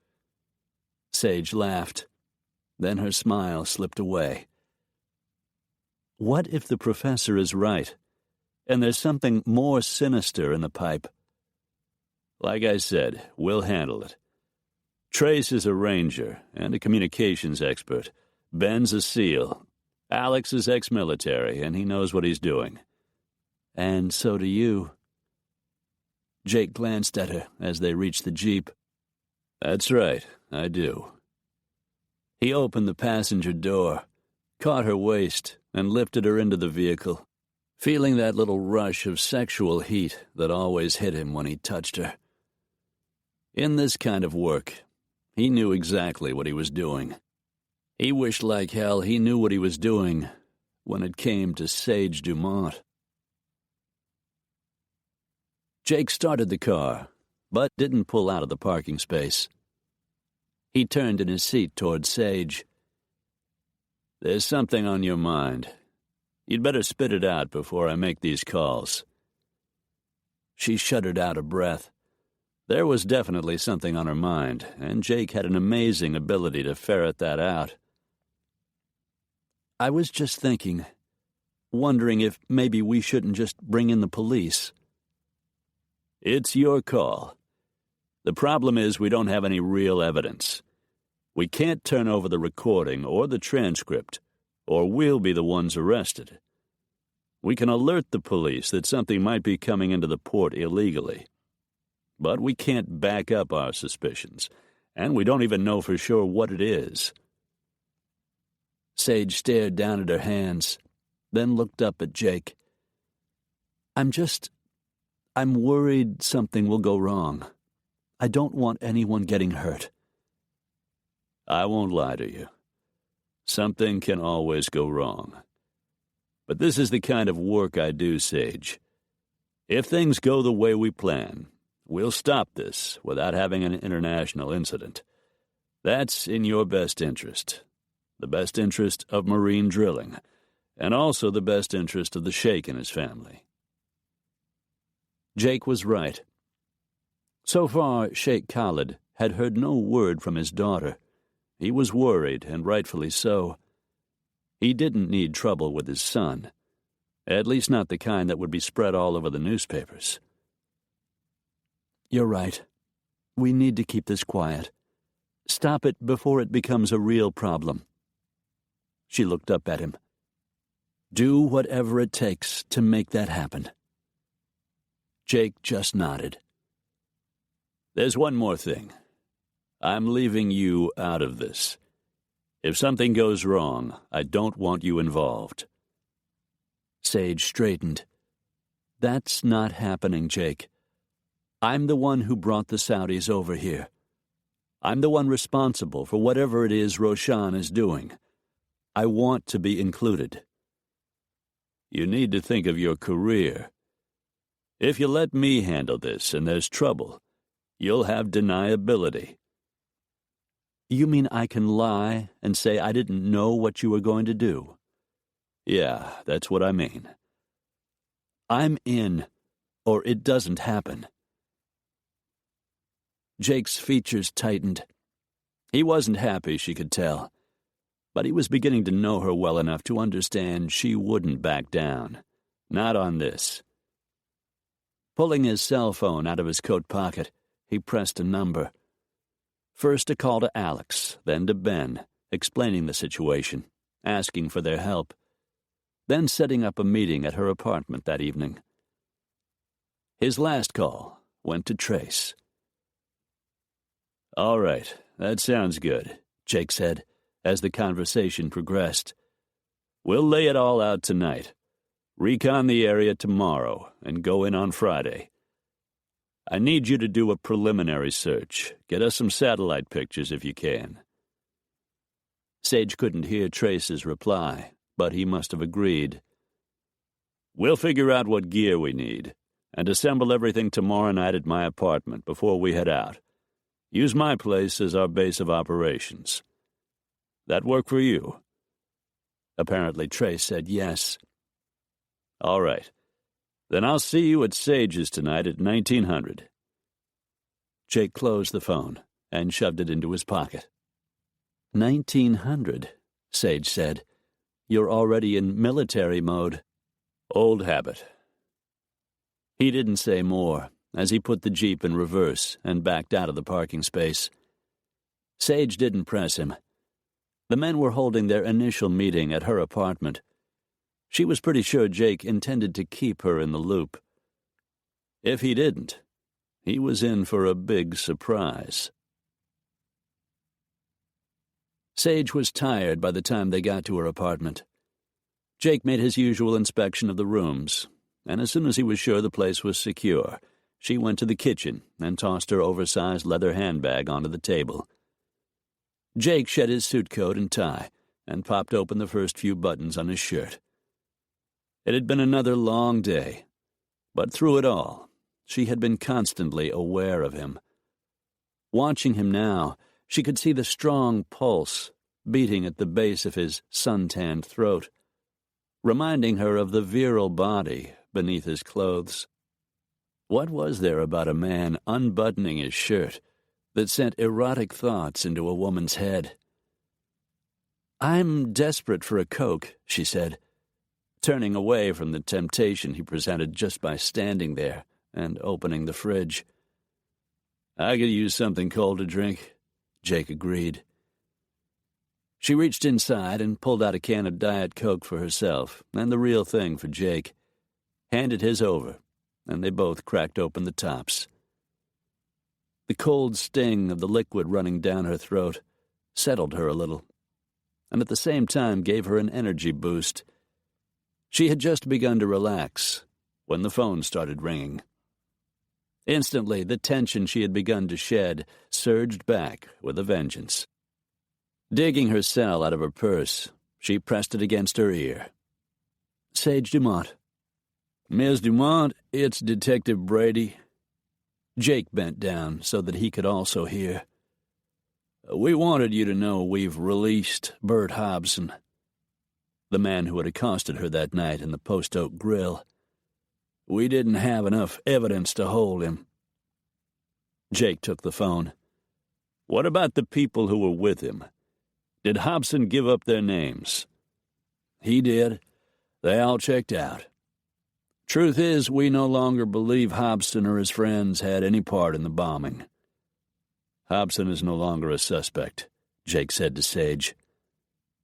Speaker 2: Sage laughed. Then her smile slipped away. What if the professor is right, and there's something more sinister in the pipe? "Like I said, we'll handle it. Trace is a ranger and a communications expert. Ben's a SEAL. Alex is ex-military, and he knows what he's doing." "And so do you." Jake glanced at her as they reached the Jeep. "That's right, I do." He opened the passenger door, caught her waist, and lifted her into the vehicle, feeling that little rush of sexual heat that always hit him when he touched her. In this kind of work, he knew exactly what he was doing. He wished like hell he knew what he was doing when it came to Sage Dumont. Jake started the car, but didn't pull out of the parking space. He turned in his seat toward Sage. "There's something on your mind. You'd better spit it out before I make these calls." She shuddered out a breath. There was definitely something on her mind, and Jake had an amazing ability to ferret that out. "I was just thinking, wondering if maybe we shouldn't just bring in the police." "It's your call. The problem is we don't have any real evidence. We can't turn over the recording or the transcript, or we'll be the ones arrested. We can alert the police that something might be coming into the port illegally, but we can't back up our suspicions, and we don't even know for sure what it is."
Speaker 3: Sage stared down at her hands, then looked up at Jake. I'm worried something will go wrong. I don't want anyone getting hurt."
Speaker 2: "I won't lie to you. Something can always go wrong. But this is the kind of work I do, Sage. If things go the way we plan, we'll stop this without having an international incident. That's in your best interest, the best interest of marine drilling, and also the best interest of the Sheikh and his family."
Speaker 3: Jake was right. So far, Sheikh Khalid had heard no word from his daughter. He was worried, and rightfully so. He didn't need trouble with his son, at least not the kind that would be spread all over the newspapers. "You're right. We need to keep this quiet. Stop it before it becomes a real problem." She looked up at him. "Do whatever it takes to make that happen." Jake just nodded.
Speaker 2: "There's one more thing. I'm leaving you out of this. If something goes wrong, I don't want you involved."
Speaker 3: Sage straightened. "That's not happening, Jake. I'm the one who brought the Saudis over here. I'm the one responsible for whatever it is Roshan is doing. I want to be included."
Speaker 2: "You need to think of your career. If you let me handle this and there's trouble, you'll have deniability."
Speaker 3: "You mean I can lie and say I didn't know what you were going to do?"
Speaker 2: "Yeah, that's what I mean."
Speaker 3: "I'm in, or it doesn't happen." Jake's features tightened. He wasn't happy, she could tell, but he was beginning to know her well enough to understand she wouldn't back down. Not on this. Pulling his cell phone out of his coat pocket, he pressed a number. First a call to Alex, then to Ben, explaining the situation, asking for their help, then setting up a meeting at her apartment that evening. His last call went to Trace.
Speaker 2: "All right, that sounds good," Jake said, as the conversation progressed. "We'll lay it all out tonight. Recon the area tomorrow and go in on Friday. I need you to do a preliminary search. Get us some satellite pictures if you can."
Speaker 3: Sage couldn't hear Trace's reply, but he must have agreed.
Speaker 2: "We'll figure out what gear we need and assemble everything tomorrow night at my apartment before we head out. Use my place as our base of operations. That work for you?"
Speaker 3: Apparently Trace said yes.
Speaker 2: "All right. Then I'll see you at Sage's tonight at 1900.
Speaker 3: Jake closed the phone and shoved it into his pocket. 1900, Sage said. "You're already in military mode."
Speaker 2: "Old habit."
Speaker 3: He didn't say more as he put the Jeep in reverse and backed out of the parking space. Sage didn't press him. The men were holding their initial meeting at her apartment. She was pretty sure Jake intended to keep her in the loop. If he didn't, he was in for a big surprise. Sage was tired by the time they got to her apartment. Jake made his usual inspection of the rooms, and as soon as he was sure the place was secure, she went to the kitchen and tossed her oversized leather handbag onto the table. Jake shed his suit coat and tie and popped open the first few buttons on his shirt. It had been another long day, but through it all, she had been constantly aware of him. Watching him now, she could see the strong pulse beating at the base of his sun-tanned throat, reminding her of the virile body beneath his clothes. What was there about a man unbuttoning his shirt that sent erotic thoughts into a woman's head? "I'm desperate for a Coke," she said, turning away from the temptation he presented just by standing there and opening the fridge.
Speaker 2: "I could use something cold to drink," Jake agreed.
Speaker 3: She reached inside and pulled out a can of Diet Coke for herself and the real thing for Jake, handed his over, and they both cracked open the tops. The cold sting of the liquid running down her throat settled her a little, and at the same time gave her an energy boost. She had just begun to relax when the phone started ringing. Instantly, the tension she had begun to shed surged back with a vengeance. Digging her cell out of her purse, she pressed it against her ear. Sage Dumont. Miss Dumont, it's Detective Brady. Jake bent down so that he could also hear. We wanted you to know we've released Bert Hobson, the man who had accosted her that night in the Post Oak Grill. We didn't have enough evidence to hold him. Jake took the phone. What about the people who were with him? Did Hobson give up their names? He did. They all checked out. Truth is, we no longer believe Hobson or his friends had any part in the bombing. Hobson is no longer a suspect, Jake said to Sage.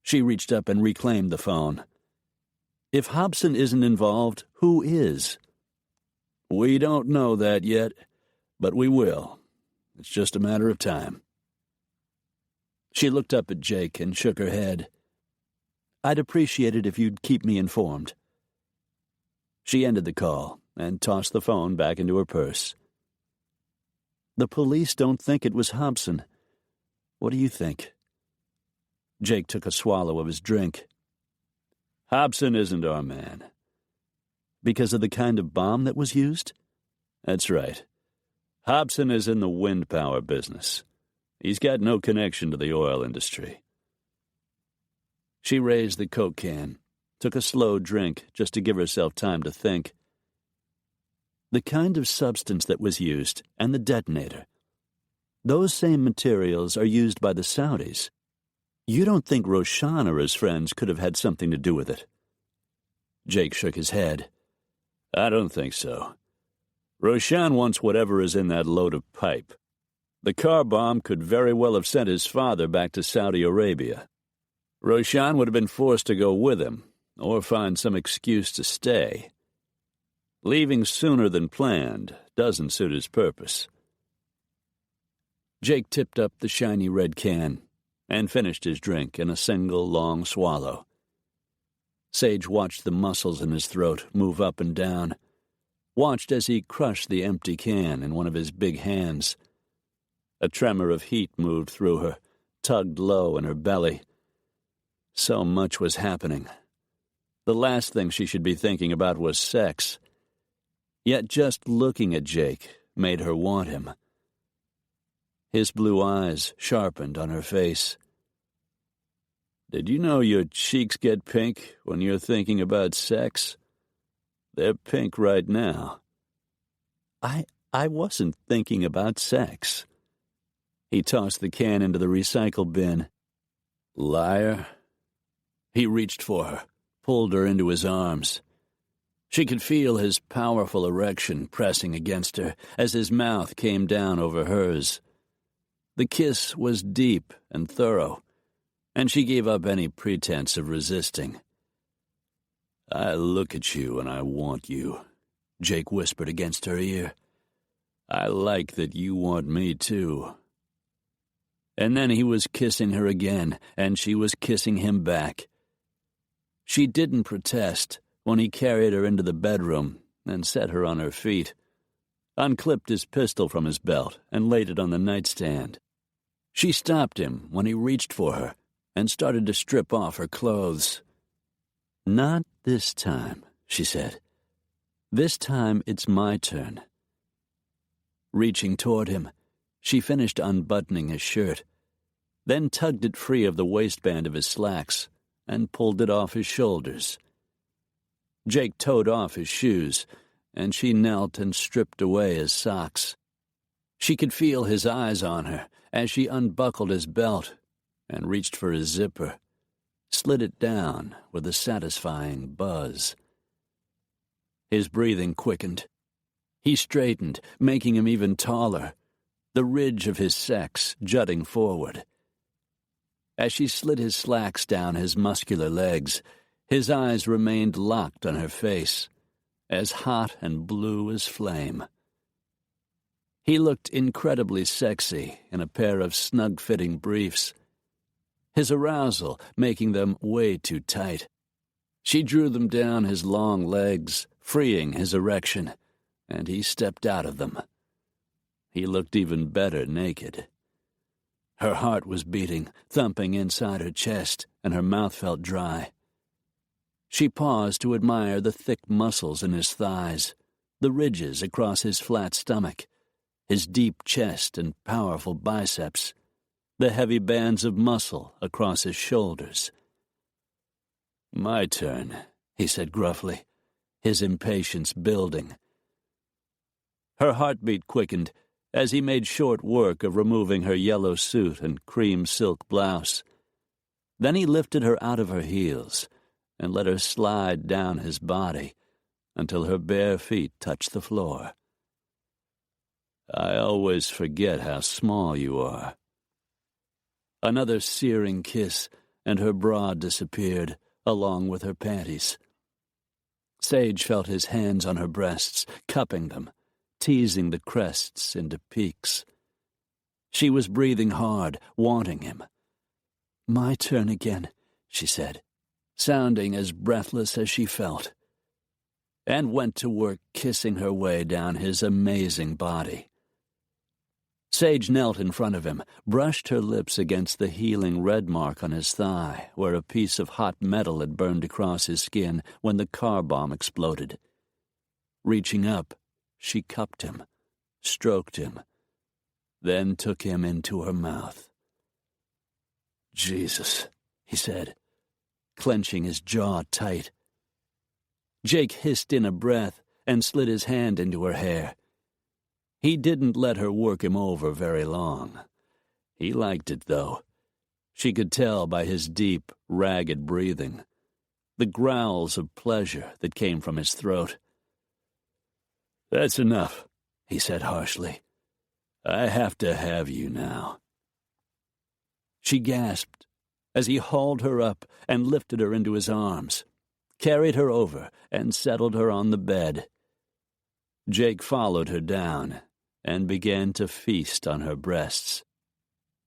Speaker 3: She reached up and reclaimed the phone. If Hobson isn't involved, who is? We don't know that yet, but we will. It's just a matter of time. She looked up at Jake and shook her head. I'd appreciate it if you'd keep me informed. She ended the call and tossed the phone back into her purse. The police don't think it was Hobson. What do you think? Jake took a swallow of his drink. Hobson isn't our man. Because of the kind of bomb that was used? That's right. Hobson is in the wind power business. He's got no connection to the oil industry. She raised the Coke can, took a slow drink just to give herself time to think. The kind of substance that was used and the detonator. Those same materials are used by the Saudis. You don't think Roshan or his friends could have had something to do with it? Jake shook his head. I don't think so. Roshan wants whatever is in that load of pipe. The car bomb could very well have sent his father back to Saudi Arabia. Roshan would have been forced to go with him, or find some excuse to stay. Leaving sooner than planned doesn't suit his purpose. Jake tipped up the shiny red can and finished his drink in a single long swallow. Sage watched the muscles in his throat move up and down, watched as he crushed the empty can in one of his big hands. A tremor of heat moved through her, tugged low in her belly. So much was happening. The last thing she should be thinking about was sex. Yet just looking at Jake made her want him. His blue eyes sharpened on her face. Did you know your cheeks get pink when you're thinking about sex? They're pink right now. I wasn't thinking about sex. He tossed the can into the recycle bin. Liar. He reached for her, pulled her into his arms. She could feel his powerful erection pressing against her as his mouth came down over hers. The kiss was deep and thorough, and she gave up any pretense of resisting. I look at you and I want you, Jake whispered against her ear. I like that you want me too. And then he was kissing her again, and she was kissing him back. She didn't protest when he carried her into the bedroom and set her on her feet, unclipped his pistol from his belt and laid it on the nightstand. She stopped him when he reached for her and started to strip off her clothes. Not this time, she said. This time it's my turn. Reaching toward him, she finished unbuttoning his shirt, then tugged it free of the waistband of his slacks and pulled it off his shoulders. Jake towed off his shoes, and she knelt and stripped away his socks. She could feel his eyes on her as she unbuckled his belt and reached for his zipper, slid it down with a satisfying buzz. His breathing quickened. He straightened, making him even taller, the ridge of his sex jutting forward. As she slid his slacks down his muscular legs, his eyes remained locked on her face, as hot and blue as flame. He looked incredibly sexy in a pair of snug-fitting briefs, his arousal making them way too tight. She drew them down his long legs, freeing his erection, and he stepped out of them. He looked even better naked. Her heart was beating, thumping inside her chest, and her mouth felt dry. She paused to admire the thick muscles in his thighs, the ridges across his flat stomach, his deep chest and powerful biceps, the heavy bands of muscle across his shoulders. "My turn," he said gruffly, his impatience building. Her heartbeat quickened as he made short work of removing her yellow suit and cream silk blouse. Then he lifted her out of her heels and let her slide down his body until her bare feet touched the floor. "I always forget how small you are." Another searing kiss, and her bra disappeared, along with her panties. Sage felt his hands on her breasts, cupping them, teasing the crests into peaks. She was breathing hard, wanting him. "My turn again," she said, sounding as breathless as she felt, and went to work kissing her way down his amazing body. Sage knelt in front of him, brushed her lips against the healing red mark on his thigh, where a piece of hot metal had burned across his skin when the car bomb exploded. Reaching up, she cupped him, stroked him, then took him into her mouth. "Jesus," he said, clenching his jaw tight. Jake hissed in a breath and slid his hand into her hair. He didn't let her work him over very long. He liked it, though. She could tell by his deep, ragged breathing, the growls of pleasure that came from his throat. "That's enough," he said harshly. "I have to have you now." She gasped as he hauled her up and lifted her into his arms, carried her over and settled her on the bed. Jake followed her down and began to feast on her breasts.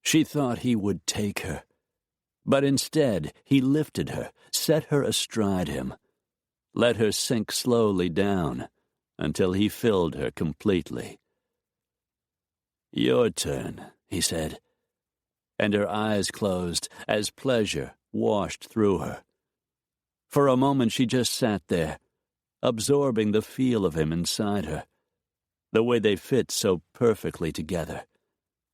Speaker 3: She thought he would take her, but instead he lifted her, set her astride him, let her sink slowly down until he filled her completely. "Your turn," he said, and her eyes closed as pleasure washed through her. For a moment she just sat there, absorbing the feel of him inside her, the way they fit so perfectly together,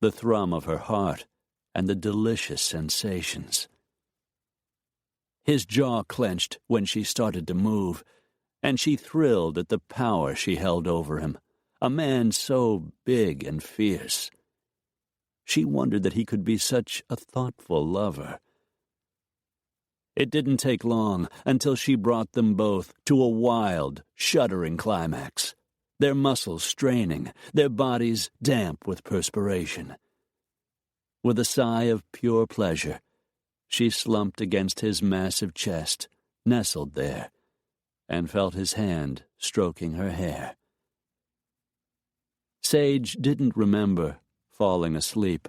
Speaker 3: the thrum of her heart and the delicious sensations. His jaw clenched when she started to move, and she thrilled at the power she held over him, a man so big and fierce. She wondered that he could be such a thoughtful lover. It didn't take long until she brought them both to a wild, shuddering climax, their muscles straining, their bodies damp with perspiration. With a sigh of pure pleasure, she slumped against his massive chest, nestled there, and felt his hand stroking her hair. Sage didn't remember falling asleep.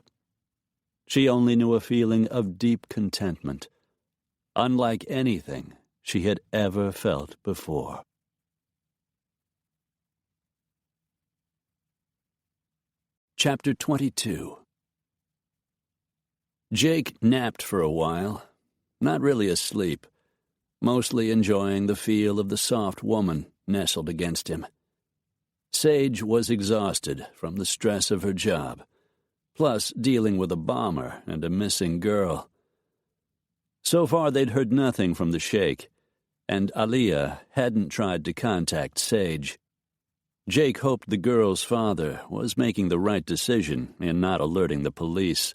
Speaker 3: She only knew a feeling of deep contentment, unlike anything she had ever felt before. Chapter 22. Jake napped for a while, not really asleep, mostly enjoying the feel of the soft woman nestled against him. Sage was exhausted from the stress of her job, plus dealing with a bomber and a missing girl. So far they'd heard nothing from the Sheikh, and Aliyah hadn't tried to contact Sage. Jake hoped the girl's father was making the right decision in not alerting the police.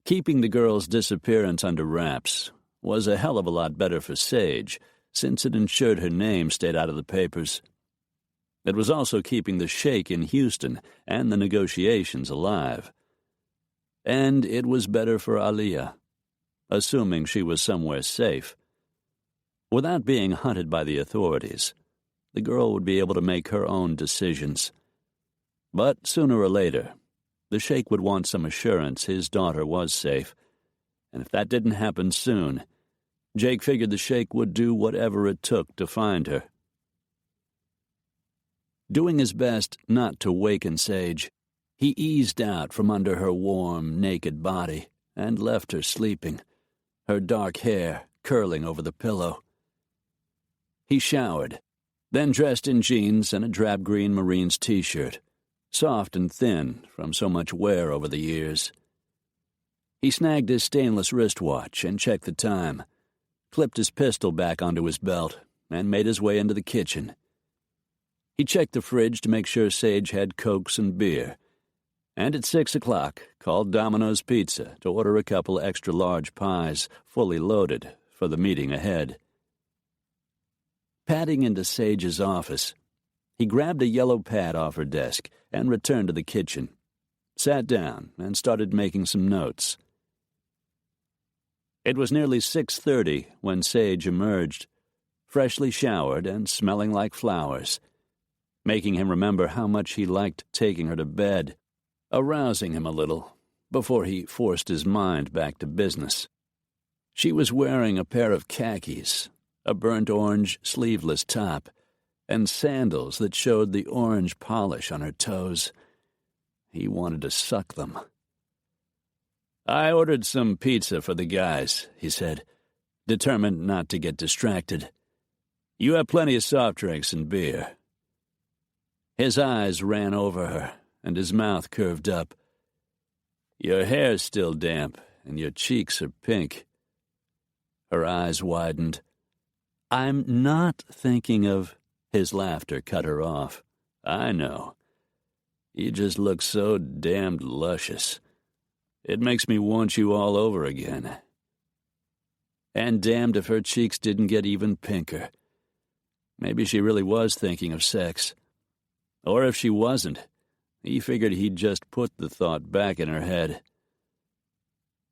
Speaker 3: Keeping the girl's disappearance under wraps was a hell of a lot better for Sage, since it ensured her name stayed out of the papers. It was also keeping the Sheikh in Houston and the negotiations alive. And it was better for Aliyah, assuming she was somewhere safe. Without being hunted by the authorities, the girl would be able to make her own decisions.
Speaker 2: But sooner or later, the sheik would want some assurance his daughter was safe, and if that didn't happen soon, Jake figured the sheik would do whatever it took to find her. Doing his best not to waken Sage, he eased out from under her warm, naked body and left her sleeping, her dark hair curling over the pillow. He showered, then dressed in jeans and a drab-green Marines t-shirt, soft and thin from so much wear over the years. He snagged his stainless wristwatch and checked the time, clipped his pistol back onto his belt, and made his way into the kitchen. He checked the fridge to make sure Sage had Cokes and beer, and at 6 o'clock called Domino's Pizza to order a couple extra-large pies, fully loaded, for the meeting ahead. Padding into Sage's office, he grabbed a yellow pad off her desk and returned to the kitchen, sat down, and started making some notes. It was nearly 6:30 when Sage emerged, freshly showered and smelling like flowers, making him remember how much he liked taking her to bed, arousing him a little before he forced his mind back to business. She was wearing a pair of khakis, a burnt orange sleeveless top, and sandals that showed the orange polish on her toes. He wanted to suck them. "I ordered some pizza for the guys," he said, determined not to get distracted. "You have plenty of soft drinks and beer." His eyes ran over her, and his mouth curved up. "Your hair's still damp, and your cheeks are pink." Her eyes widened. "I'm not thinking of—" His laughter cut her off. "I know. You just look so damned luscious. It makes me want you all over again." And damned if her cheeks didn't get even pinker. Maybe she really was thinking of sex. Or if she wasn't, he figured he'd just put the thought back in her head.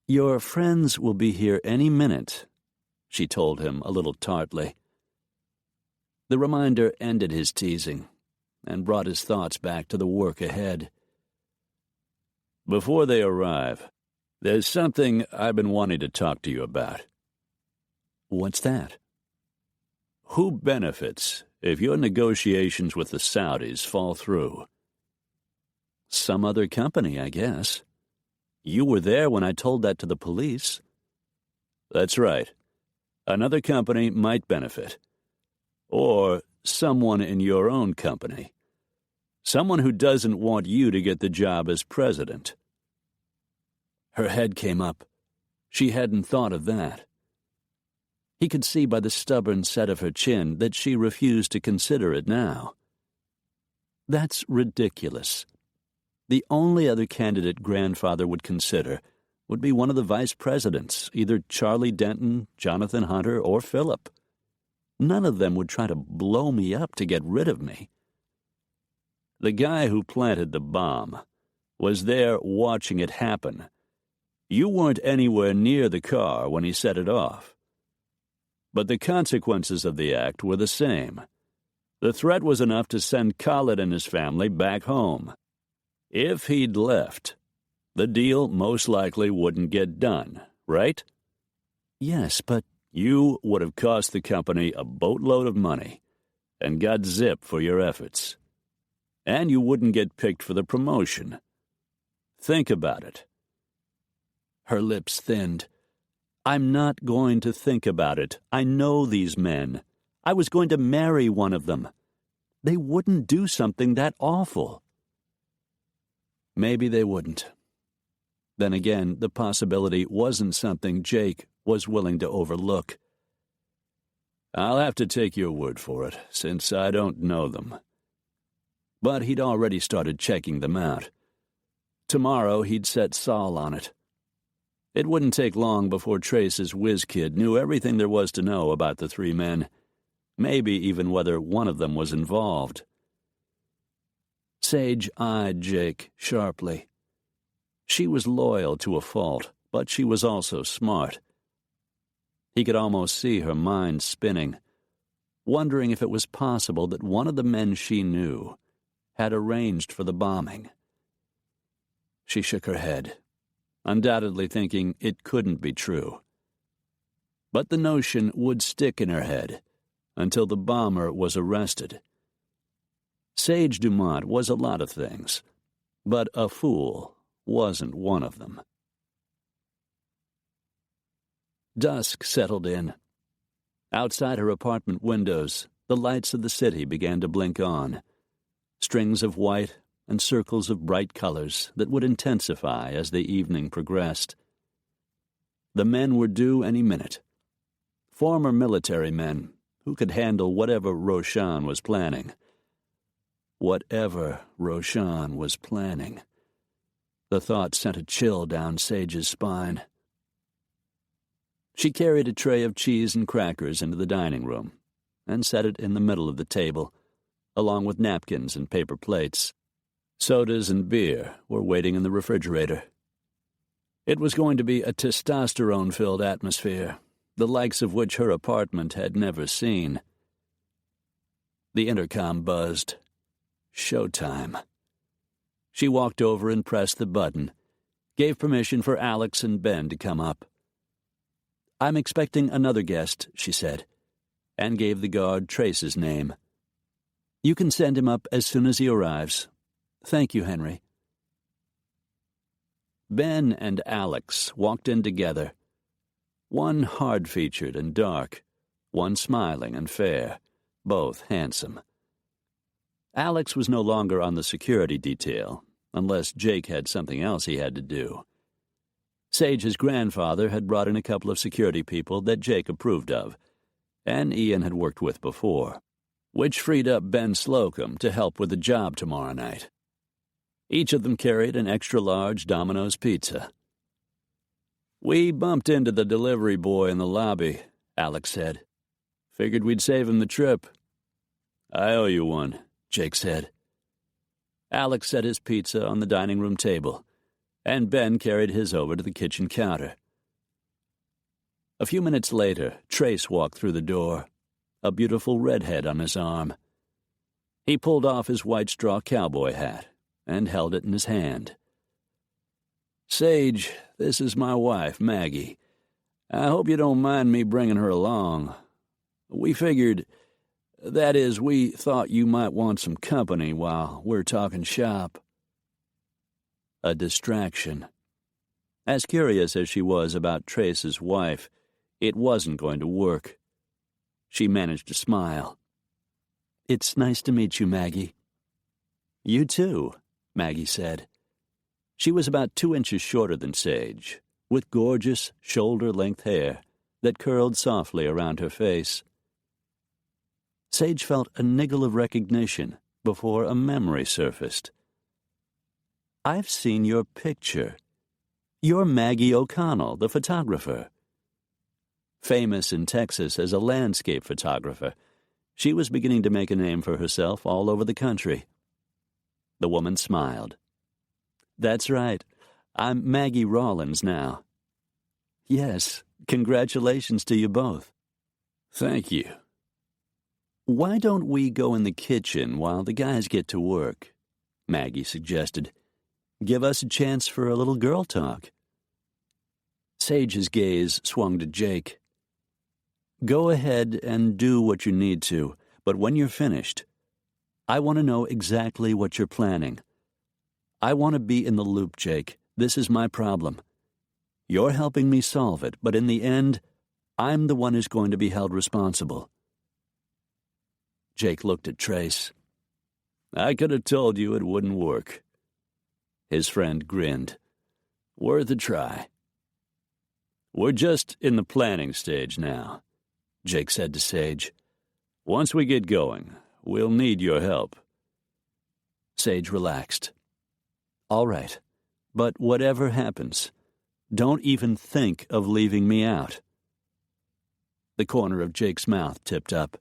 Speaker 2: "Your friends will be here any minute," she told him a little tartly. The reminder ended his teasing and brought his thoughts back to the work ahead. "Before they arrive, there's something I've been wanting to talk to you about." "What's that?" "Who benefits if your negotiations with the Saudis fall through?" "Some other company, I guess. You were there when I told that to the police." "That's right. Another company might benefit. Or someone in your own company. Someone who doesn't want you to get the job as president." Her head came up. She hadn't thought of that. He could see by the stubborn set of her chin that she refused to consider it now. That's ridiculous. The only other candidate Grandfather would consider would be one of the vice presidents, either Charlie Denton, Jonathan Hunter, or Philip. None of them would try to blow me up to get rid of me. The guy who planted the bomb was there watching it happen. You weren't anywhere near the car when he set it off. But the consequences of the act were the same. The threat was enough to send Khalid and his family back home. If he'd left, the deal most likely wouldn't get done, right? Yes, but you would have cost the company a boatload of money and got zip for your efforts. And you wouldn't get picked for the promotion. Think about it. Her lips thinned. I'm not going to think about it. I know these men. I was going to marry one of them. They wouldn't do something that awful. Maybe they wouldn't. Then again, the possibility wasn't something Jake was willing to overlook. I'll have to take your word for it, since I don't know them. But he'd already started checking them out. Tomorrow he'd set Saul on it. It wouldn't take long before Trace's whiz kid knew everything there was to know about the three men, maybe even whether one of them was involved. Sage eyed Jake sharply. She was loyal to a fault, but she was also smart. He could almost see her mind spinning, wondering if it was possible that one of the men she knew had arranged for the bombing. She shook her head, undoubtedly thinking it couldn't be true. But the notion would stick in her head until the bomber was arrested. Sage Dumont was a lot of things, but a fool wasn't one of them. Dusk settled in. Outside her apartment windows, the lights of the city began to blink on, strings of white and circles of bright colors that would intensify as the evening progressed. The men were due any minute. Former military men who could handle whatever Roshan was planning. Whatever Roshan was planning. The thought sent a chill down Sage's spine. She carried a tray of cheese and crackers into the dining room and set it in the middle of the table, along with napkins and paper plates. Sodas and beer were waiting in the refrigerator. It was going to be a testosterone-filled atmosphere, the likes of which her apartment had never seen. The intercom buzzed. Showtime. She walked over and pressed the button, gave permission for Alex and Ben to come up. "I'm expecting another guest," she said, and gave the guard Trace's name. "You can send him up as soon as he arrives. Thank you, Henry." Ben and Alex walked in together, one hard-featured and dark, one smiling and fair, both handsome. Alex was no longer on the security detail, unless Jake had something else he had to do. Sage's grandfather had brought in a couple of security people that Jake approved of, and Ian had worked with before, which freed up Ben Slocum to help with the job tomorrow night. Each of them carried an extra-large Domino's pizza. "We bumped into the delivery boy in the lobby," Alex said. "Figured we'd save him the trip." "I owe you one," Jake said. Alex set his pizza on the dining room table, and Ben carried his over to the kitchen counter. A few minutes later, Trace walked through the door, a beautiful redhead on his arm. He pulled off his white straw cowboy hat and held it in his hand. "Sage, this is my wife, Maggie. I hope you don't mind me bringing her along. We figured, that is, we thought you might want some company while we're talking shop." A distraction. As curious as she was about Trace's wife, it wasn't going to work. She managed to smile. "It's nice to meet you, Maggie." "You too," Maggie said. She was about 2 inches shorter than Sage, with gorgeous, shoulder-length hair that curled softly around her face. Sage felt a niggle of recognition before a memory surfaced. "I've seen your picture. You're Maggie O'Connell, the photographer." Famous in Texas as a landscape photographer, she was beginning to make a name for herself all over the country. The woman smiled. "That's right. I'm Maggie Rawlins now." "Yes, congratulations to you both." "Thank you." "Why don't we go in the kitchen while the guys get to work?" Maggie suggested. "Give us a chance for a little girl talk." Sage's gaze swung to Jake. "Go ahead and do what you need to, but when you're finished, I want to know exactly what you're planning. I want to be in the loop, Jake. This is my problem. You're helping me solve it, but in the end, I'm the one who's going to be held responsible." Jake looked at Trace. "I could have told you it wouldn't work." His friend grinned. "Worth a try." "We're just in the planning stage now," Jake said to Sage. "Once we get going, we'll need your help." Sage relaxed. "All right, but whatever happens, don't even think of leaving me out." The corner of Jake's mouth tipped up.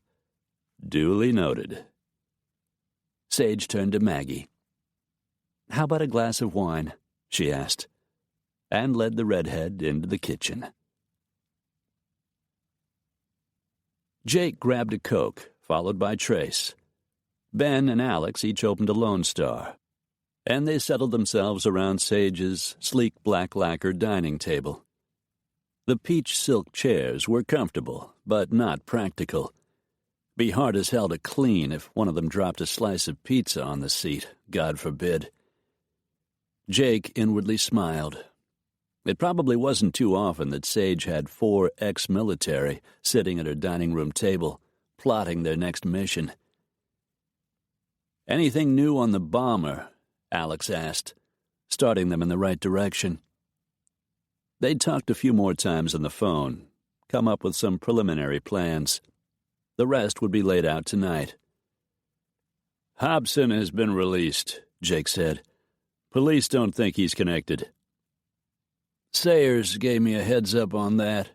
Speaker 2: "Duly noted." Sage turned to Maggie. "How about a glass of wine?" she asked, and led the redhead into the kitchen. Jake grabbed a Coke, followed by Trace. Ben and Alex each opened a Lone Star, and they settled themselves around Sage's sleek black lacquer dining table. The peach silk chairs were comfortable, but not practical. Be hard as hell to clean if one of them dropped a slice of pizza on the seat, God forbid. Jake inwardly smiled. It probably wasn't too often that Sage had 4 ex-military sitting at her dining room table, plotting their next mission. "Anything new on the bomber?" Alex asked, starting them in the right direction. They'd talked a few more times on the phone, come up with some preliminary plans. The rest would be laid out tonight. "Hobson has been released," Jake said. "Police don't think he's connected." "Sayers gave me a heads-up on that,"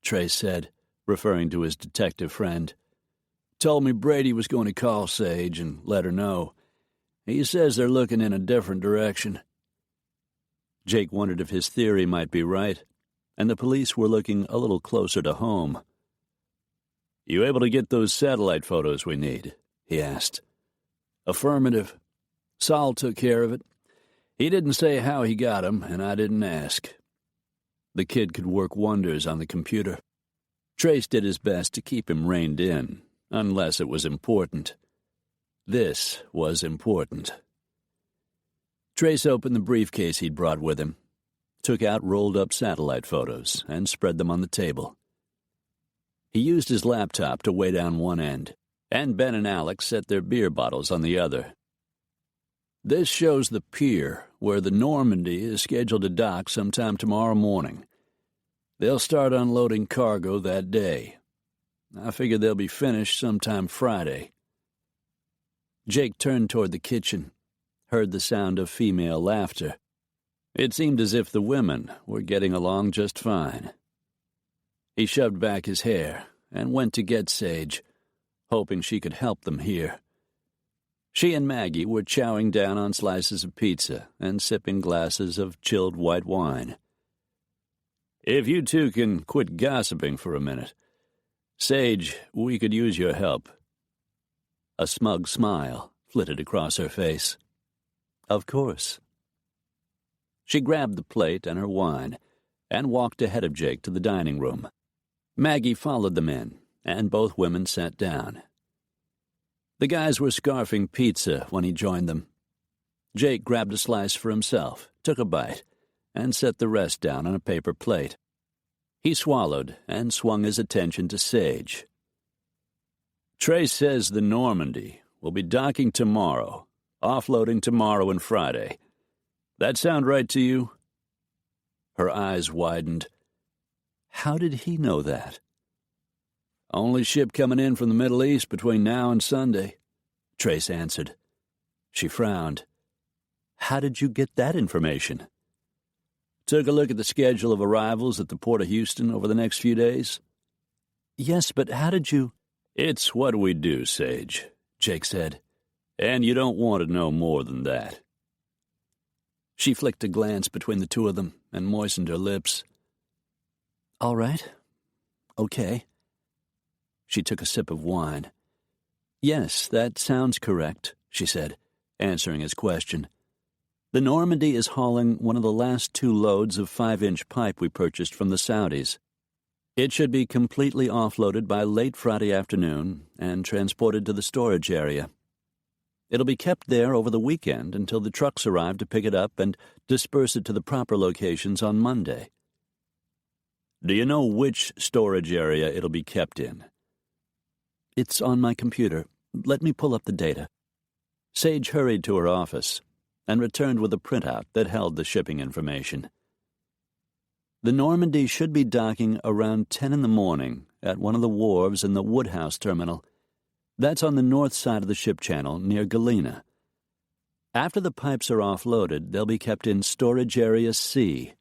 Speaker 2: Trace said, referring to his detective friend. "Told me Brady was going to call Sage and let her know. He says they're looking in a different direction." Jake wondered if his theory might be right, and the police were looking a little closer to home. "You able to get those satellite photos we need?" he asked. "Affirmative. Saul took care of it. He didn't say how he got 'em, and I didn't ask." The kid could work wonders on the computer. Trace did his best to keep him reined in, unless it was important. This was important. Trace opened the briefcase he'd brought with him, took out rolled-up satellite photos, and spread them on the table. He used his laptop to weigh down one end, and Ben and Alex set their beer bottles on the other. "This shows the pier, where the Normandy is scheduled to dock sometime tomorrow morning. They'll start unloading cargo that day. I figure they'll be finished sometime Friday." Jake turned toward the kitchen, heard the sound of female laughter. It seemed as if the women were getting along just fine. He shoved back his hair and went to get Sage, hoping she could help them here. She and Maggie were chowing down on slices of pizza and sipping glasses of chilled white wine. "If you two can quit gossiping for a minute. Sage, we could use your help." A smug smile flitted across her face. "Of course." She grabbed the plate and her wine and walked ahead of Jake to the dining room. Maggie followed them in, and both women sat down. The guys were scarfing pizza when he joined them. Jake grabbed a slice for himself, took a bite, and set the rest down on a paper plate. He swallowed and swung his attention to Sage. "Trace says the Normandy will be docking tomorrow, offloading tomorrow and Friday. That sound right to you?" Her eyes widened. How did he know that? "Only ship coming in from the Middle East between now and Sunday," Trace answered. She frowned. "How did you get that information?" "Took a look at the schedule of arrivals at the Port of Houston over the next few days." "Yes, but how did you—" "It's what we do, Sage," Jake said. "And you don't want to know more than that." She flicked a glance between the two of them and moistened her lips. "All right. Okay." She took a sip of wine. "Yes, that sounds correct," she said, answering his question. "The Normandy is hauling one of the last 2 loads of 5-inch pipe we purchased from the Saudis. It should be completely offloaded by late Friday afternoon and transported to the storage area. It'll be kept there over the weekend until the trucks arrive to pick it up and disperse it to the proper locations on Monday." "Do you know which storage area it'll be kept in?" "It's on my computer. Let me pull up the data." Sage hurried to her office and returned with a printout that held the shipping information. The Normandy should be docking around 10 in the morning at one of the wharves in the Woodhouse terminal. That's on the north side of the ship channel near Galena. After the pipes are offloaded, they'll be kept in Storage Area C.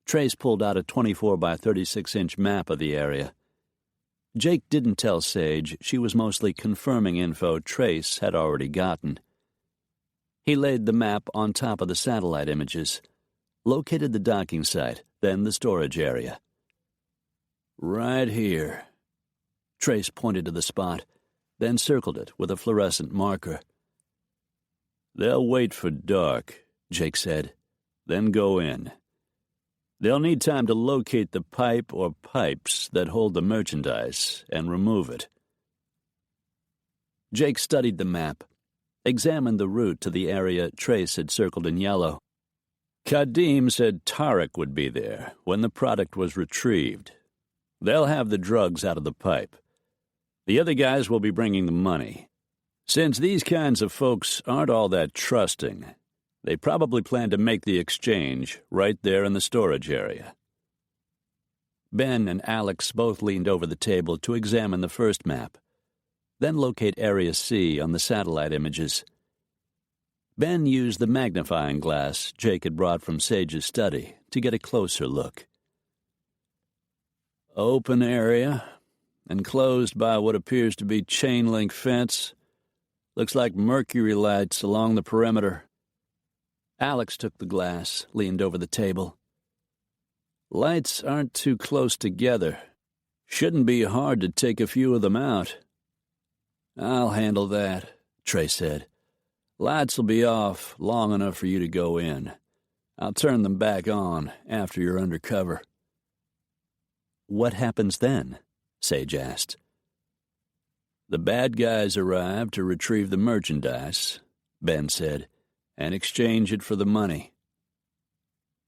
Speaker 2: Trace pulled out a 24 by 36-inch map of the area. Jake didn't tell Sage she was mostly confirming info Trace had already gotten. He laid the map on top of the satellite images, located the docking site, then the storage area. "Right here." Trace pointed to the spot, then circled it with a fluorescent marker. "They'll wait for dark," Jake said, "then go in. They'll need time to locate the pipe or pipes that hold the merchandise and remove it." Jake studied the map, examined the route to the area Trace had circled in yellow. Kadim said Tarek would be there when the product was retrieved. They'll have the drugs out of the pipe. The other guys will be bringing the money. Since these kinds of folks aren't all that trusting, they probably plan to make the exchange right there in the storage area. Ben and Alex both leaned over the table to examine the first map, then locate Area C on the satellite images. Ben used the magnifying glass Jake had brought from Sage's study to get a closer look. "Open area, enclosed by what appears to be chain-link fence. Looks like mercury lights along the perimeter." Alex took the glass, leaned over the table. "Lights aren't too close together. Shouldn't be hard to take a few of them out." "I'll handle that," Trey said. "Lights will be off long enough for you to go in. I'll turn them back on after you're under cover." "What happens then?" Sage asked. "The bad guys arrive to retrieve the merchandise," Ben said, "and exchange it for the money."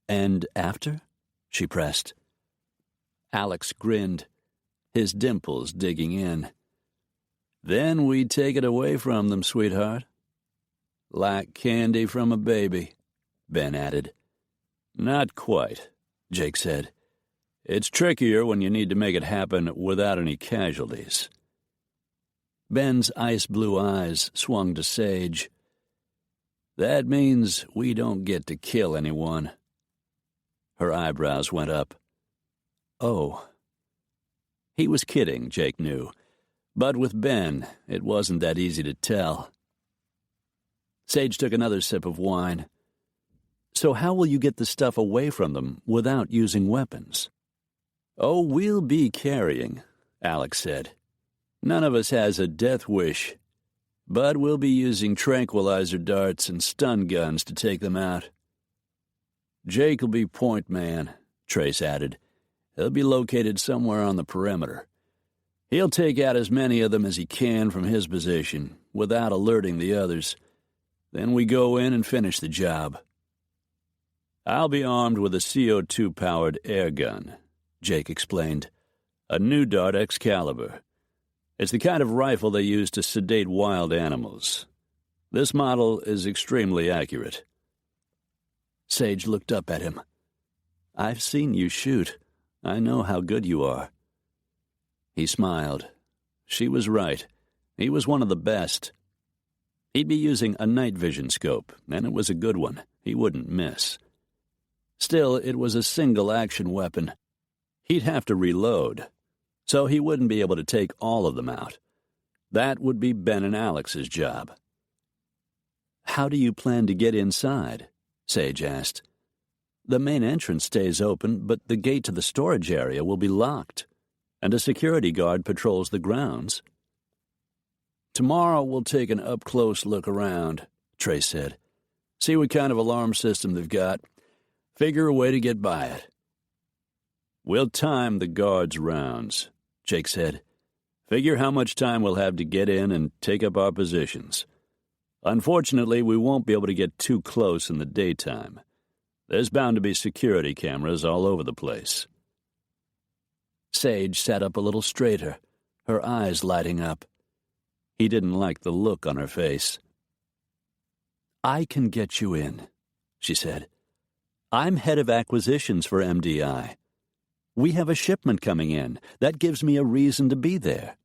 Speaker 2: "And after?" she pressed. Alex grinned, his dimples digging in. "Then we take it away from them, sweetheart." "Like candy from a baby," Ben added. "Not quite," Jake said. "It's trickier when you need to make it happen without any casualties." Ben's ice-blue eyes swung to Sage. "That means we don't get to kill anyone." Her eyebrows went up. "Oh." He was kidding, Jake knew, but with Ben, it wasn't that easy to tell. Sage took another sip of wine. "So how will you get the stuff away from them without using weapons?" "Oh, we'll be carrying," Alex said. "None of us has a death wish, but we'll be using tranquilizer darts and stun guns to take them out." "Jake will be point man," Trace added. "He'll be located somewhere on the perimeter. He'll take out as many of them as he can from his position without alerting the others. Then we go in and finish the job." "I'll be armed with a CO2-powered air gun," Jake explained. "A new dart Excalibur. It's the kind of rifle they use to sedate wild animals. This model is extremely accurate." Sage looked up at him. "I've seen you shoot. I know how good you are." He smiled. She was right. He was one of the best. He'd be using a night vision scope, and it was a good one. He wouldn't miss. Still, it was a single-action weapon. He'd have to reload, so he wouldn't be able to take all of them out. That would be Ben and Alex's job. "How do you plan to get inside?" Sage asked. "The main entrance stays open, but the gate to the storage area will be locked, and a security guard patrols the grounds." "Tomorrow we'll take an up-close look around," Trey said. "See what kind of alarm system they've got. Figure a way to get by it." "We'll time the guards' rounds," Jake said. "Figure how much time we'll have to get in and take up our positions. Unfortunately, we won't be able to get too close in the daytime. There's bound to be security cameras all over the place." Sage sat up a little straighter, her eyes lighting up. He didn't like the look on her face. "I can get you in," she said. "I'm head of acquisitions for MDI. We have a shipment coming in. That gives me a reason to be there.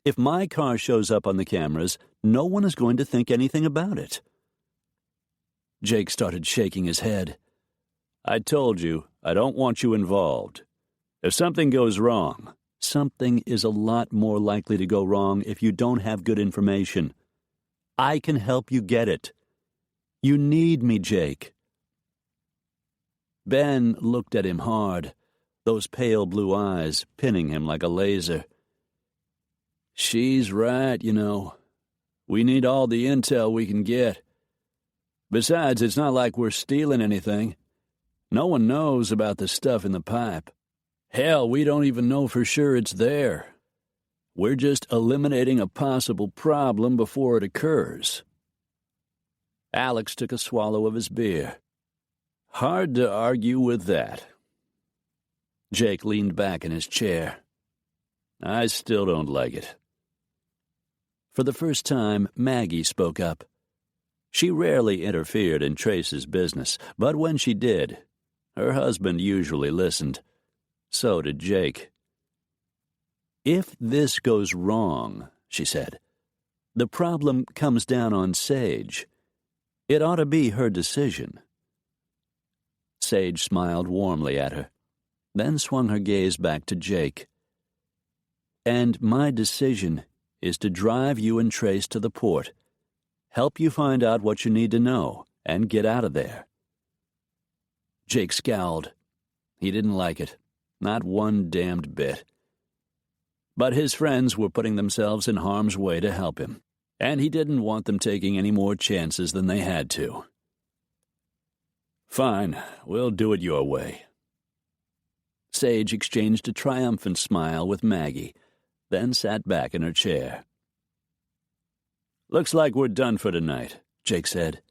Speaker 2: If my car shows up on the cameras, no one is going to think anything about it." Jake started shaking his head. "I told you, I don't want you involved. If something goes wrong..." "Something is a lot more likely to go wrong if you don't have good information. I can help you get it. You need me, Jake." Ben looked at him hard, those pale blue eyes pinning him like a laser.
Speaker 3: She's right, you know. We need all the intel we can get. Besides, it's not like we're stealing anything. No one knows about the stuff in the pipe. Hell, we don't even know for sure it's there. We're just eliminating a possible problem before it occurs. Alex took a swallow of his beer. Hard to argue with that. Jake leaned back in his chair. I still don't like it. For the first time, Maggie spoke up. She rarely interfered in Trace's business, but when she did, her husband usually listened. So did Jake. If this goes wrong, she said, the problem comes down on Sage. It ought to be her decision. Sage smiled warmly at her, then swung her gaze back to Jake. And my decision is to drive you and Trace to the port, help you find out what you need to know, and get out of there. Jake scowled. He didn't like it, not one damned bit. But his friends were putting themselves in harm's way to help him, and he didn't want them taking any more chances than they had to. Fine, we'll do it your way. Sage exchanged a triumphant smile with Maggie, then sat back in her chair. Looks like we're done for tonight, Jake said.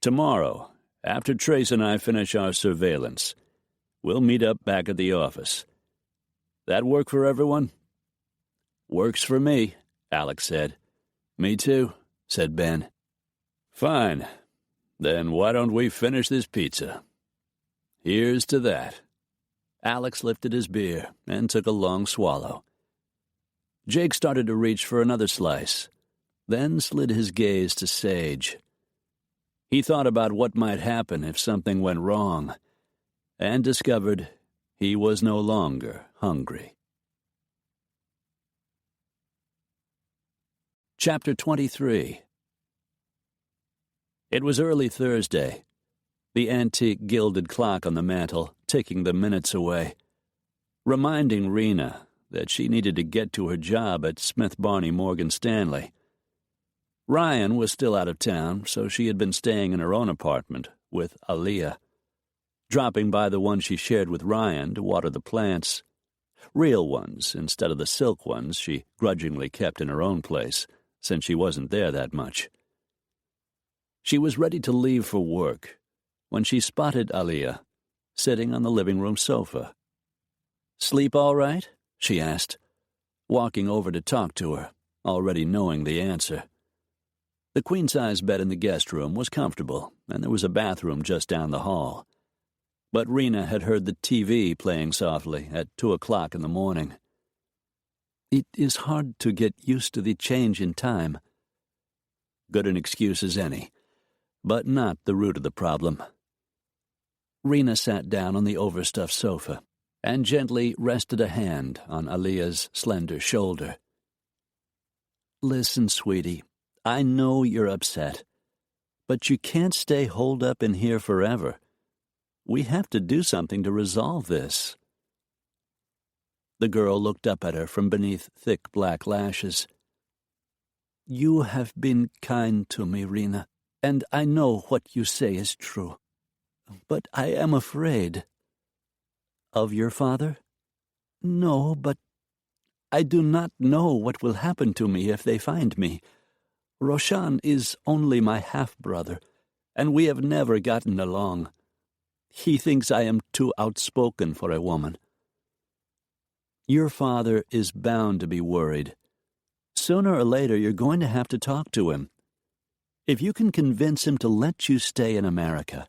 Speaker 3: Tomorrow, after Trace and I finish our surveillance, we'll meet up back at the office. That work for everyone? Works for me, Alex said. Me too, said Ben. Fine. Then why don't we finish this pizza? Here's to that. Alex lifted his beer and took a long swallow. Jake started to reach for another slice, then slid his gaze to Sage. He thought about what might happen if something went wrong, and discovered he was no longer hungry. Chapter 23. It was early Thursday, the antique gilded clock on the mantel ticking the minutes away, reminding Rena that she needed to get to her job at Smith Barney Morgan Stanley. Ryan was still out of town, so she had been staying in her own apartment with Aaliyah, dropping by the one she shared with Ryan to water the plants, real ones instead of the silk ones she grudgingly kept in her own place, since she wasn't there that much. She was ready to leave for work when she spotted Aaliyah sitting on the living room sofa. "Sleep all right?" she asked, walking over to talk to her, already knowing the answer. The queen-size bed in the guest room was comfortable, and there was a bathroom just down the hall. But Rena had heard the TV playing softly at 2 o'clock in the morning. "It is hard to get used to the change in time." Good an excuse as any, but not the root of the problem. Rena sat down on the overstuffed sofa and gently rested a hand on Aaliyah's slender shoulder. "Listen, sweetie, I know you're upset, but you can't stay holed up in here forever. We have to do something to resolve this." The girl looked up at her from beneath thick black lashes. "You have been kind to me, Rena, and I know what you say is true. But I am afraid." "Of your father?" "No, but I do not know what will happen to me if they find me. Roshan is only my half-brother, and we have never gotten along. He thinks I am too outspoken for a woman." "Your father is bound to be worried. Sooner or later you're going to have to talk to him. If you can convince him to let you stay in America,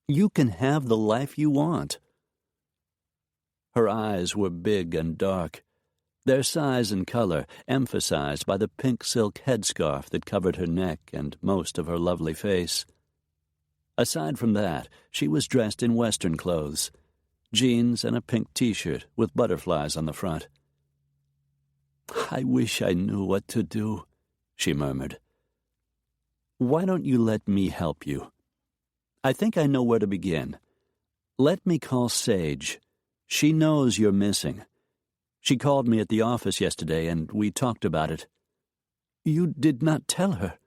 Speaker 3: you can have the life you want." Her eyes were big and dark, their size and color emphasized by the pink silk headscarf that covered her neck and most of her lovely face. Aside from that, she was dressed in Western clothes, jeans and a pink T-shirt with butterflies on the front. "I wish I knew what to do," she murmured. "Why don't you let me help you? I think I know where to begin. Let me call Sage. She knows you're missing.
Speaker 2: She called me at the office yesterday, and we talked about it."
Speaker 3: "You did not tell her?"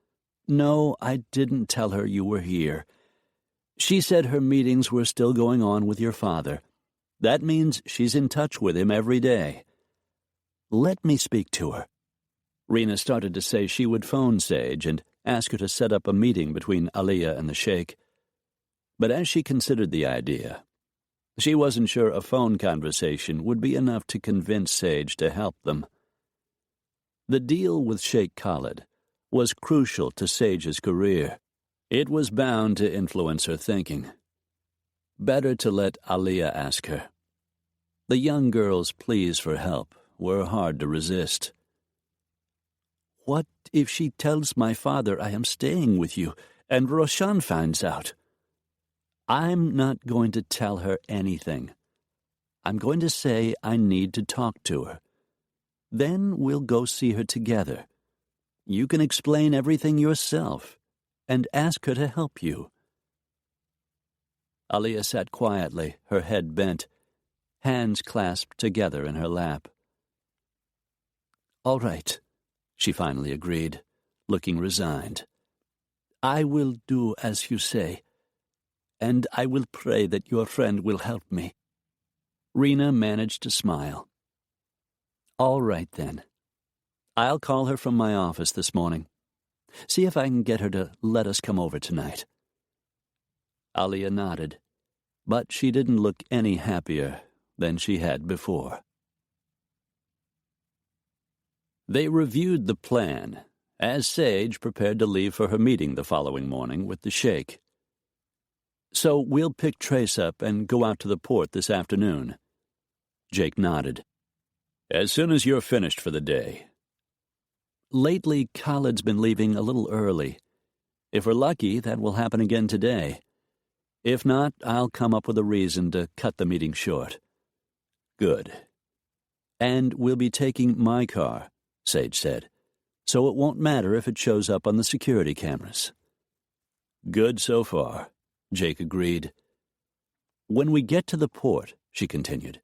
Speaker 2: "No, I didn't tell her you were here. She said her meetings were still going on with your father. That means she's in touch with him every day." "Let me speak to her." Rena started to say she would phone Sage and ask her to set up a meeting between Aliyah and the sheikh. But as she considered the idea, she wasn't sure a phone conversation would be enough to convince Sage to help them. The deal with Sheikh Khalid was crucial to Sage's career. It was bound to influence her thinking. Better to let Aliyah ask her. The young girl's pleas for help were hard to resist.
Speaker 3: "What if she tells my father I am staying with you, and Roshan finds out?"
Speaker 2: "I'm not going to tell her anything. I'm going to say I need to talk to her. Then we'll go see her together. You can explain everything yourself and ask her to help you." Aliyah sat quietly, her head bent, hands clasped together in her lap.
Speaker 3: "All right," she finally agreed, looking resigned. "I will do as you say, and I will pray that your friend will help me."
Speaker 2: Rena managed to smile. "All right, then. I'll call her from my office this morning. See if I can get her to let us come over tonight." Aliyah nodded, but she didn't look any happier than she had before. They reviewed the plan as Sage prepared to leave for her meeting the following morning with the sheikh. "So we'll pick Trace up and go out to the port this afternoon." Jake nodded. "As soon as you're finished for the day." "Lately, Khalid's been leaving a little early. If we're lucky, that will happen again today. If not, I'll come up with a reason to cut the meeting short." "Good. And we'll be taking my car," Sage said, "so it won't matter if it shows up on the security cameras." "Good so far," Jake agreed. "When we get to the port," she continued,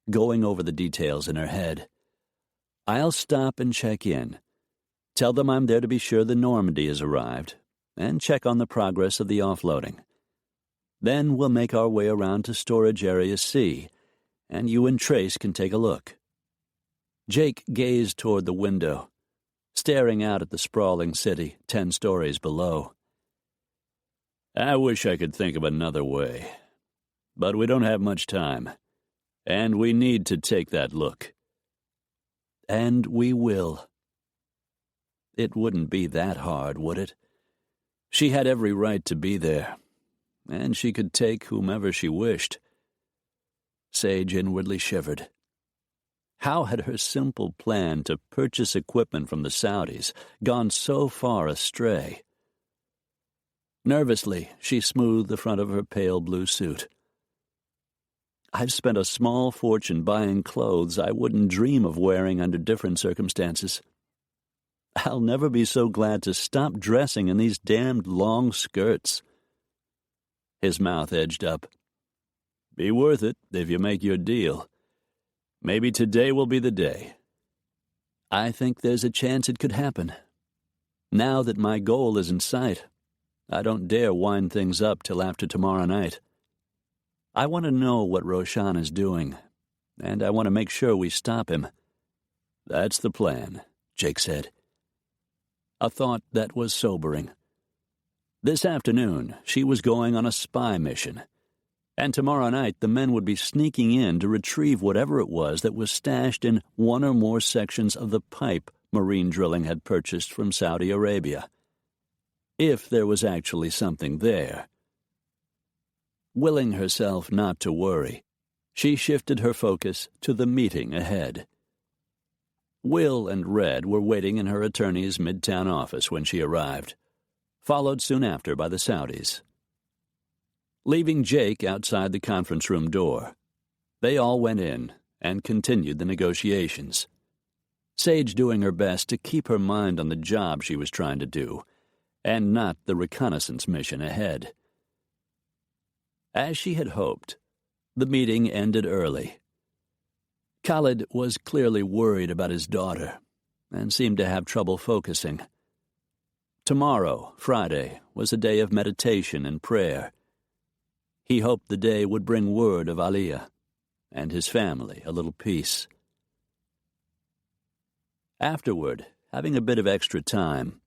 Speaker 2: going over the details in her head, "I'll stop and check in. Tell them I'm there to be sure the Normandy has arrived, and check on the progress of the offloading. Then we'll make our way around to Storage Area C, and you and Trace can take a look." Jake gazed toward the window, staring out at the sprawling city 10 stories below. "I wish I could think of another way, but we don't have much time, and we need to take that look." "And we will." It wouldn't be that hard, would it? She had every right to be there, and she could take whomever she wished. Sage inwardly shivered. How had her simple plan to purchase equipment from the Saudis gone so far astray? Nervously, she smoothed the front of her pale blue suit. "I've spent a small fortune buying clothes I wouldn't dream of wearing under different circumstances. I'll never be so glad to stop dressing in these damned long skirts." His mouth edged up. "Be worth it if you make your deal. Maybe today will be the day." "I think there's a chance it could happen. Now that my goal is in sight, I don't dare wind things up till after tomorrow night. I want to know what Roshan is doing, and I want to make sure we stop him." "That's the plan," Jake said. A thought that was sobering. This afternoon, she was going on a spy mission, and tomorrow night the men would be sneaking in to retrieve whatever it was that was stashed in one or more sections of the pipe marine drilling had purchased from Saudi Arabia. If there was actually something there. Willing herself not to worry, she shifted her focus to the meeting ahead. Will and Red were waiting in her attorney's midtown office when she arrived, followed soon after by the Saudis. Leaving Jake outside the conference room door, they all went in and continued the negotiations, Sage doing her best to keep her mind on the job she was trying to do, and not the reconnaissance mission ahead. As she had hoped, the meeting ended early.
Speaker 3: Khalid was clearly worried about his daughter and seemed to have trouble focusing. Tomorrow, Friday, was a day of meditation and prayer. He hoped the day would bring word of Aliyah and his family a little peace. Afterward, having a bit of extra time,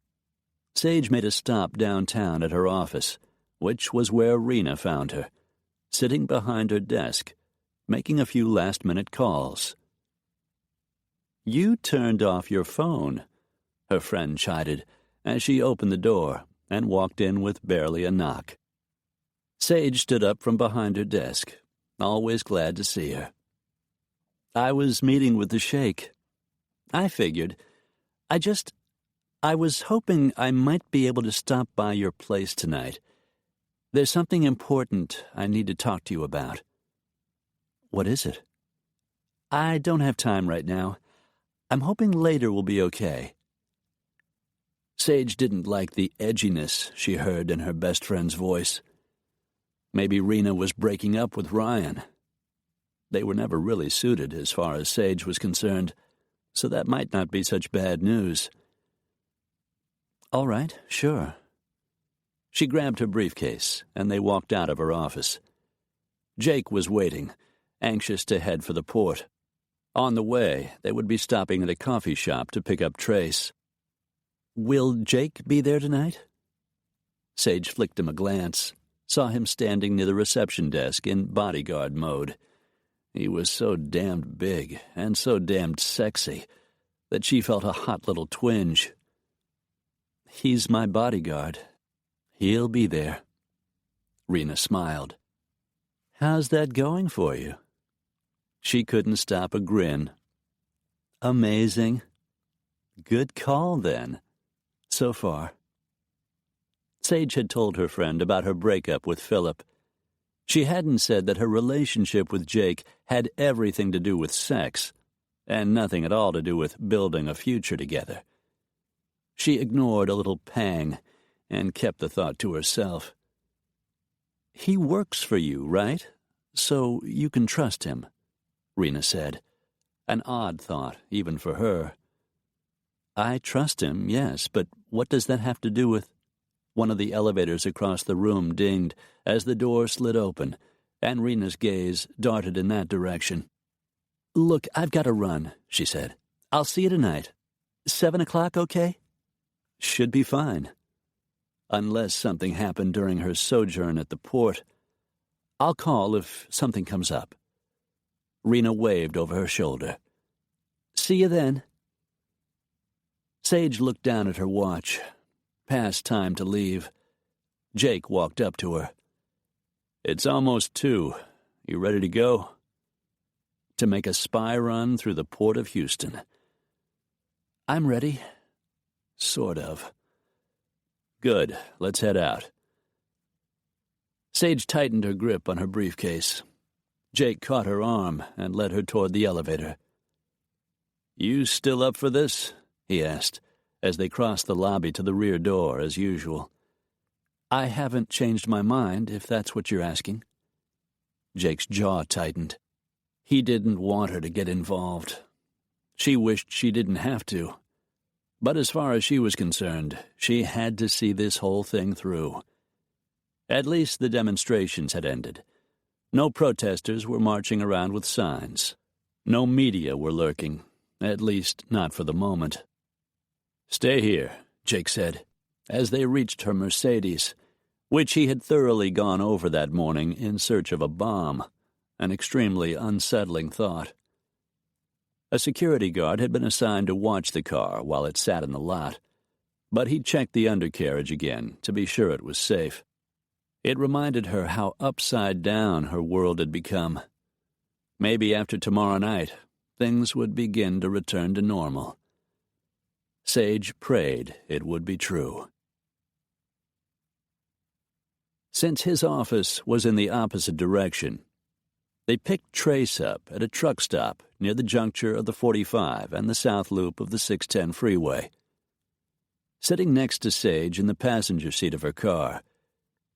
Speaker 3: Sage made a stop downtown at her office, which was where Rena found her, sitting behind her desk, making a few last-minute calls. "You turned off your phone," her friend chided, as she opened the door and walked in with barely a knock. Sage stood up from behind her desk, always glad to see her. "I was meeting with the sheikh. I figured. I was hoping I might be able to stop by your place tonight. There's something important I need to talk to you about." "What is it?" "I don't have time right now. I'm hoping later will be okay." Sage didn't like the edginess she heard in her best friend's voice. Maybe Rena was breaking up with Ryan. They were never really suited as far as Sage was concerned, so that might not be such bad news. "All right, sure." She grabbed her briefcase, and they walked out of her office. Jake was waiting, anxious to head for the port. On the way, they would be stopping at a coffee shop to pick up Trace. "Will Jake be there tonight?" Sage flicked him a glance, saw him standing near the reception desk in bodyguard mode. He was so damned big and so damned sexy that she felt a hot little twinge. "He's my bodyguard. He'll be there." Rena smiled. "How's that going for you?" She couldn't stop a grin. "Amazing. Good call, then. So far." Sage had told her friend about her breakup with Philip. She hadn't said that her relationship with Jake had everything to do with sex, and nothing at all to do with building a future together. She ignored a little pang and kept the thought to herself. "He works for you, right? So you can trust him," Rena said. An odd thought, even for her. "I trust him, yes, but what does that have to do with—" One of the elevators across the room dinged as the door slid open, and Rena's gaze darted in that direction. "Look, I've got to run," she said. "I'll see you tonight. 7 o'clock, okay?" "Should be fine. Unless something happened during her sojourn at the port. I'll call if something comes up." Rena waved over her shoulder. "See you then." Sage looked down at her watch. Past time to leave. Jake walked up to her. "It's almost 2. You ready to go?" "To make a spy run through the port of Houston." "I'm ready. Sort of." "Good. Let's head out." Sage tightened her grip on her briefcase. Jake caught her arm and led her toward the elevator. "You still up for this?" he asked, as they crossed the lobby to the rear door, as usual. "I haven't changed my mind, if that's what you're asking." Jake's jaw tightened. He didn't want her to get involved. She wished she didn't have to. But as far as she was concerned, she had to see this whole thing through. At least the demonstrations had ended. No protesters were marching around with signs. No media were lurking, at least not for the moment. "Stay here," Jake said, as they reached her Mercedes, which he had thoroughly gone over that morning in search of a bomb, an extremely unsettling thought. A security guard had been assigned to watch the car while it sat in the lot, but he checked the undercarriage again to be sure it was safe. It reminded her how upside down her world had become. Maybe after tomorrow night, things would begin to return to normal. Sage prayed it would be true. Since his office was in the opposite direction, they picked Trace up at a truck stop near the juncture of the 45 and the south loop of the 610 freeway. Sitting next to Sage in the passenger seat of her car,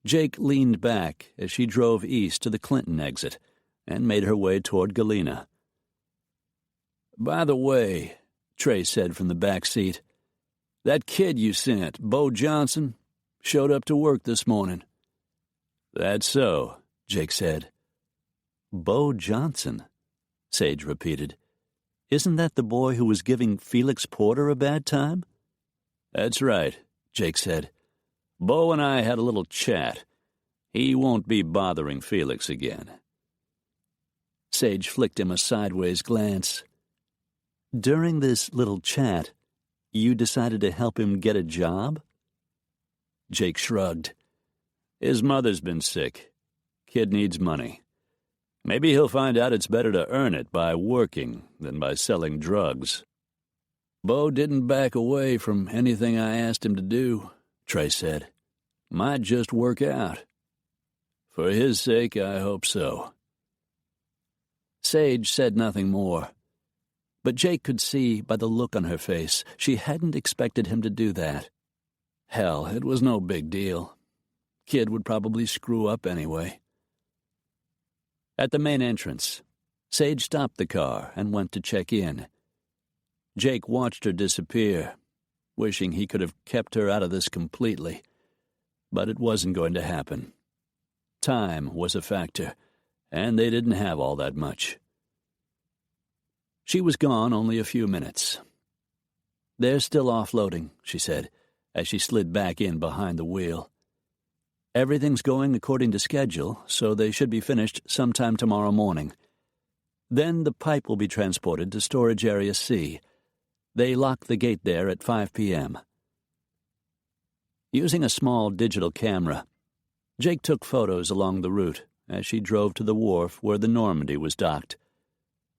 Speaker 3: Jake leaned back as she drove east to the Clinton exit and made her way toward Galena. "By the way," Trey said from the back seat, "that kid you sent, Bo Johnson, showed up to work this morning."
Speaker 2: "That's so," Jake said. "Bo Johnson," Sage repeated. "Isn't that the boy who was giving Felix Porter a bad time?"
Speaker 3: "That's right," Jake said. "Bo and I had a little chat. He won't be bothering Felix again." Sage flicked him a sideways glance.
Speaker 2: "During this little chat, you decided to help him get a job?"
Speaker 3: Jake shrugged. "His mother's been sick. Kid needs money. Maybe he'll find out it's better to earn it by working than by selling drugs." "Bo didn't back away from anything I asked him to do," Trey said. "Might just work out. For his sake, I hope so." Sage said nothing more, but Jake could see by the look on her face she hadn't expected him to do that. Hell, it was no big deal. Kid would probably screw up anyway. At the main entrance, Sage stopped the car and went to check in. Jake watched her disappear, wishing he could have kept her out of this completely. But it wasn't going to happen. Time was a factor, and they didn't have all that much. She was gone only a few minutes. "They're still offloading," she said, as she slid back in behind the wheel. "Everything's going according to schedule, so they should be finished sometime tomorrow morning. Then the pipe will be transported to Storage Area C. They lock the gate there at 5 p.m. Using a small digital camera, Jake took photos along the route as she drove to the wharf where the Normandy was docked,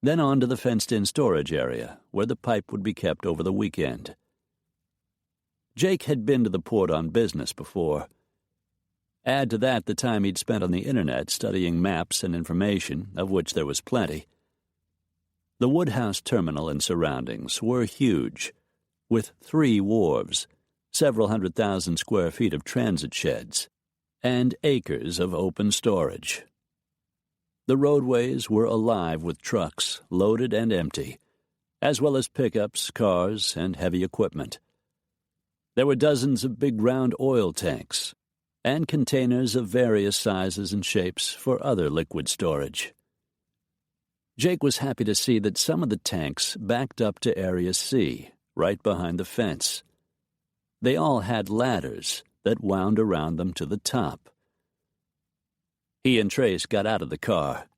Speaker 3: then on to the fenced-in storage area where the pipe would be kept over the weekend. Jake had been to the port on business before. Add to that the time he'd spent on the internet studying maps and information, of which there was plenty. The Woodhouse terminal and surroundings were huge, with 3 wharves, several 100,000 square feet of transit sheds, and acres of open storage. The roadways were alive with trucks, loaded and empty, as well as pickups, cars, and heavy equipment. There were dozens of big round oil tanks, and containers of various sizes and shapes for other liquid storage. Jake was happy to see that some of the tanks backed up to Area C, right behind the fence. They all had ladders that wound around them to the top. He and Trace got out of the car.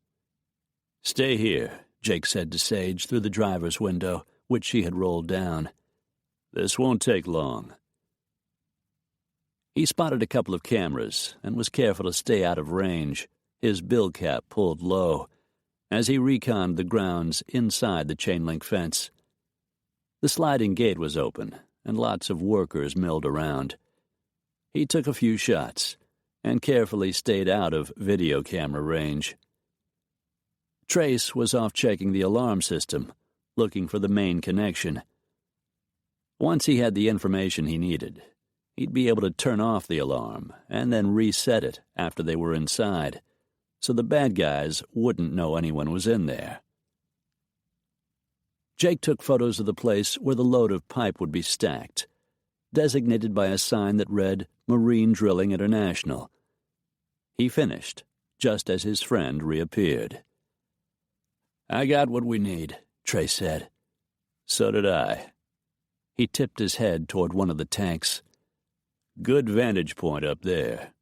Speaker 3: "Stay here," Jake said to Sage through the driver's window, which she had rolled down. "This won't take long." He spotted a couple of cameras and was careful to stay out of range, his bill cap pulled low, as he reconned the grounds inside the chain-link fence. The sliding gate was open, and lots of workers milled around. He took a few shots and carefully stayed out of video camera range. Trace was off checking the alarm system, looking for the main connection. Once he had the information he needed, he'd be able to turn off the alarm and then reset it after they were inside, so the bad guys wouldn't know anyone was in there. Jake took photos of the place where the load of pipe would be stacked, designated by a sign that read Marine Drilling International. He finished, just as his friend reappeared. "I got what we need," Trey said. "So did I." He tipped his head toward one of the tanks. "Good vantage point up there."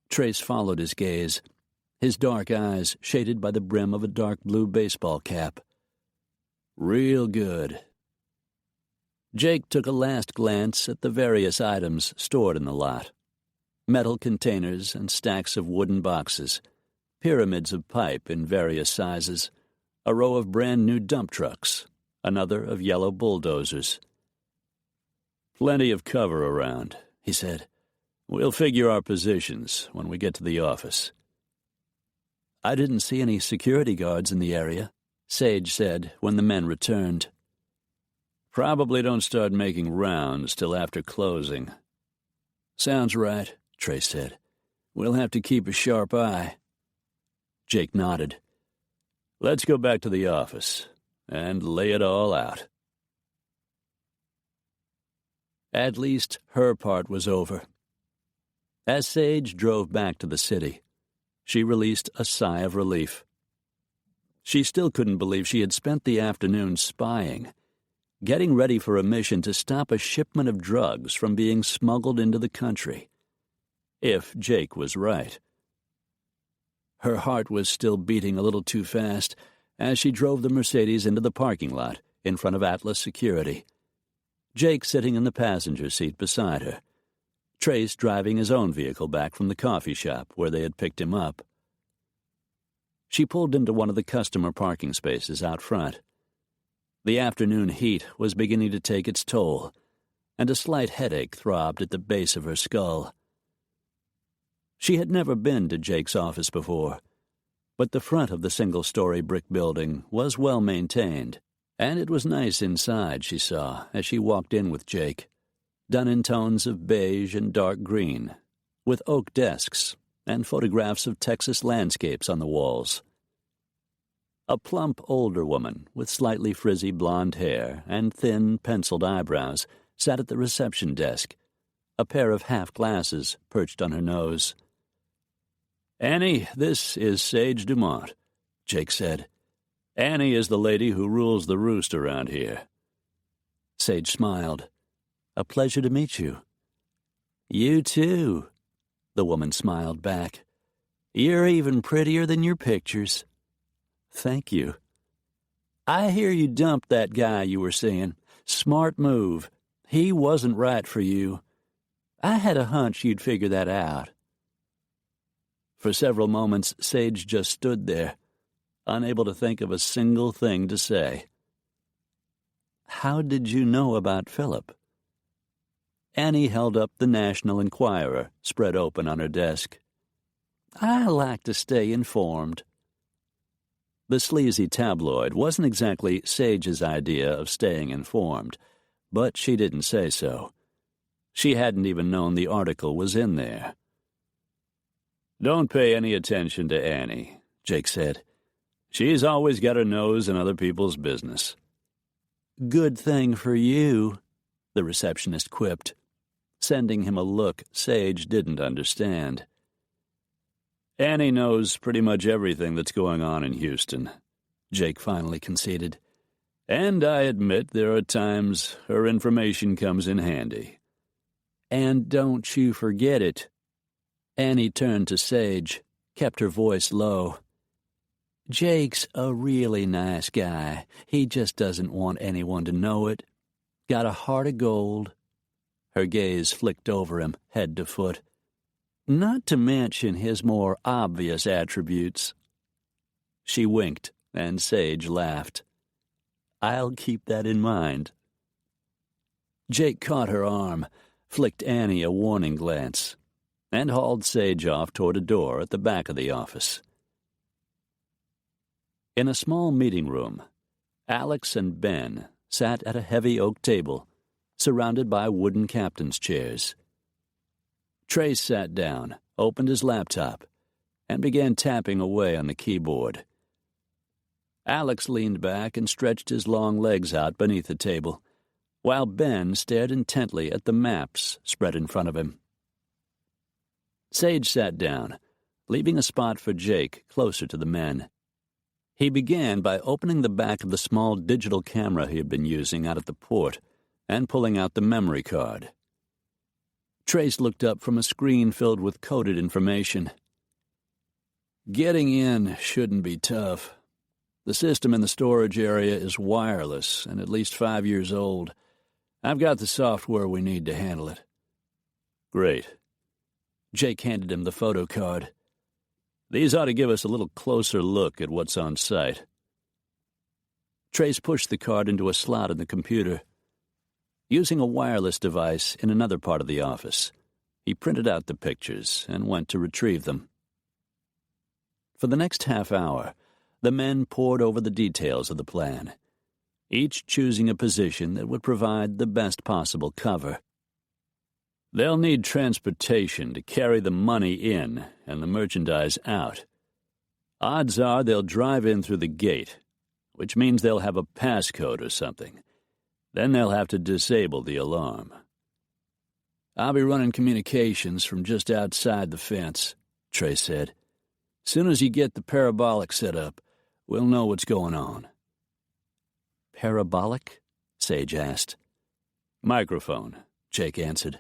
Speaker 3: Trace followed his gaze, his dark eyes shaded by the brim of a dark blue baseball cap. "Real good." Jake took a last glance at the various items stored in the lot. Metal containers and stacks of wooden boxes, pyramids of pipe in various sizes, a row of brand-new dump trucks, another of yellow bulldozers. "Plenty of cover around," he said. "We'll figure our positions when we get to the office." "I didn't see any security guards in the area," Sage said when the men returned. "Probably don't start making rounds till after closing." "Sounds right," Trace said. "We'll have to keep a sharp eye." Jake nodded. "Let's go back to the office. and lay it all out. At least her part was over. As Sage drove back to the city, she released a sigh of relief. She still couldn't believe she had spent the afternoon spying, getting ready for a mission to stop a shipment of drugs from being smuggled into the country. If Jake was right. Her heart was still beating a little too fast as she drove the Mercedes into the parking lot in front of Atlas Security, Jake sitting in the passenger seat beside her, Trace driving his own vehicle back from the coffee shop where they had picked him up. She pulled into one of the customer parking spaces out front. The afternoon heat was beginning to take its toll, and a slight headache throbbed at the base of her skull. She had never been to Jake's office before, but the front of the single-story brick building was well maintained, and it was nice inside, she saw, as she walked in with Jake, done in tones of beige and dark green, with oak desks and photographs of Texas landscapes on the walls. A plump older woman with slightly frizzy blonde hair and thin, penciled eyebrows sat at the reception desk, a pair of half-glasses perched on her nose. "Annie, this is Sage Dumont," Jake said. "Annie is the lady who rules the roost around here." Sage smiled. "A pleasure to meet you." "You too," the woman smiled back. "You're even prettier than your pictures." "Thank you." "I hear you dumped that guy you were seeing. Smart move. He wasn't right for you. I had a hunch you'd figure that out." For several moments, Sage just stood there, unable to think of a single thing to say. "How did you know about Philip?" Annie held up the National Enquirer, spread open on her desk. "I like to stay informed." The sleazy tabloid wasn't exactly Sage's idea of staying informed, but she didn't say so. She hadn't even known the article was in there. "Don't pay any attention to Annie," Jake said. "She's always got her nose in other people's business." "Good thing for you," the receptionist quipped, sending him a look Sage didn't understand. "Annie knows pretty much everything that's going on in Houston," Jake finally conceded. "And I admit there are times her information comes in handy." "And don't you forget it." Annie turned to Sage, kept her voice low. "Jake's a really nice guy. He just doesn't want anyone to know it. Got a heart of gold." Her gaze flicked over him, head to foot. "Not to mention his more obvious attributes." She winked, and Sage laughed. "I'll keep that in mind." Jake caught her arm, flicked Annie a warning glance, and hauled Sage off toward a door at the back of the office. In a small meeting room, Alex and Ben sat at a heavy oak table, surrounded by wooden captain's chairs. Trace sat down, opened his laptop, and began tapping away on the keyboard. Alex leaned back and stretched his long legs out beneath the table, while Ben stared intently at the maps spread in front of him. Sage sat down, leaving a spot for Jake closer to the men. He began by opening the back of the small digital camera he had been using out at the port and pulling out the memory card. Trace looked up from a screen filled with coded information. "Getting in shouldn't be tough. The system in the storage area is wireless and at least 5 years old. I've got the software we need to handle it." "Great." Jake handed him the photo card. "These ought to give us a little closer look at what's on site." Trace pushed the card into a slot in the computer. Using a wireless device in another part of the office, he printed out the pictures and went to retrieve them. For the next half hour, the men pored over the details of the plan, each choosing a position that would provide the best possible cover. "They'll need transportation to carry the money in and the merchandise out. Odds are they'll drive in through the gate, which means they'll have a passcode or something. Then they'll have to disable the alarm. I'll be running communications from just outside the fence, Trey said. Soon as you get the parabolic set up, we'll know what's going on. Parabolic? Sage asked. Microphone, Jake answered.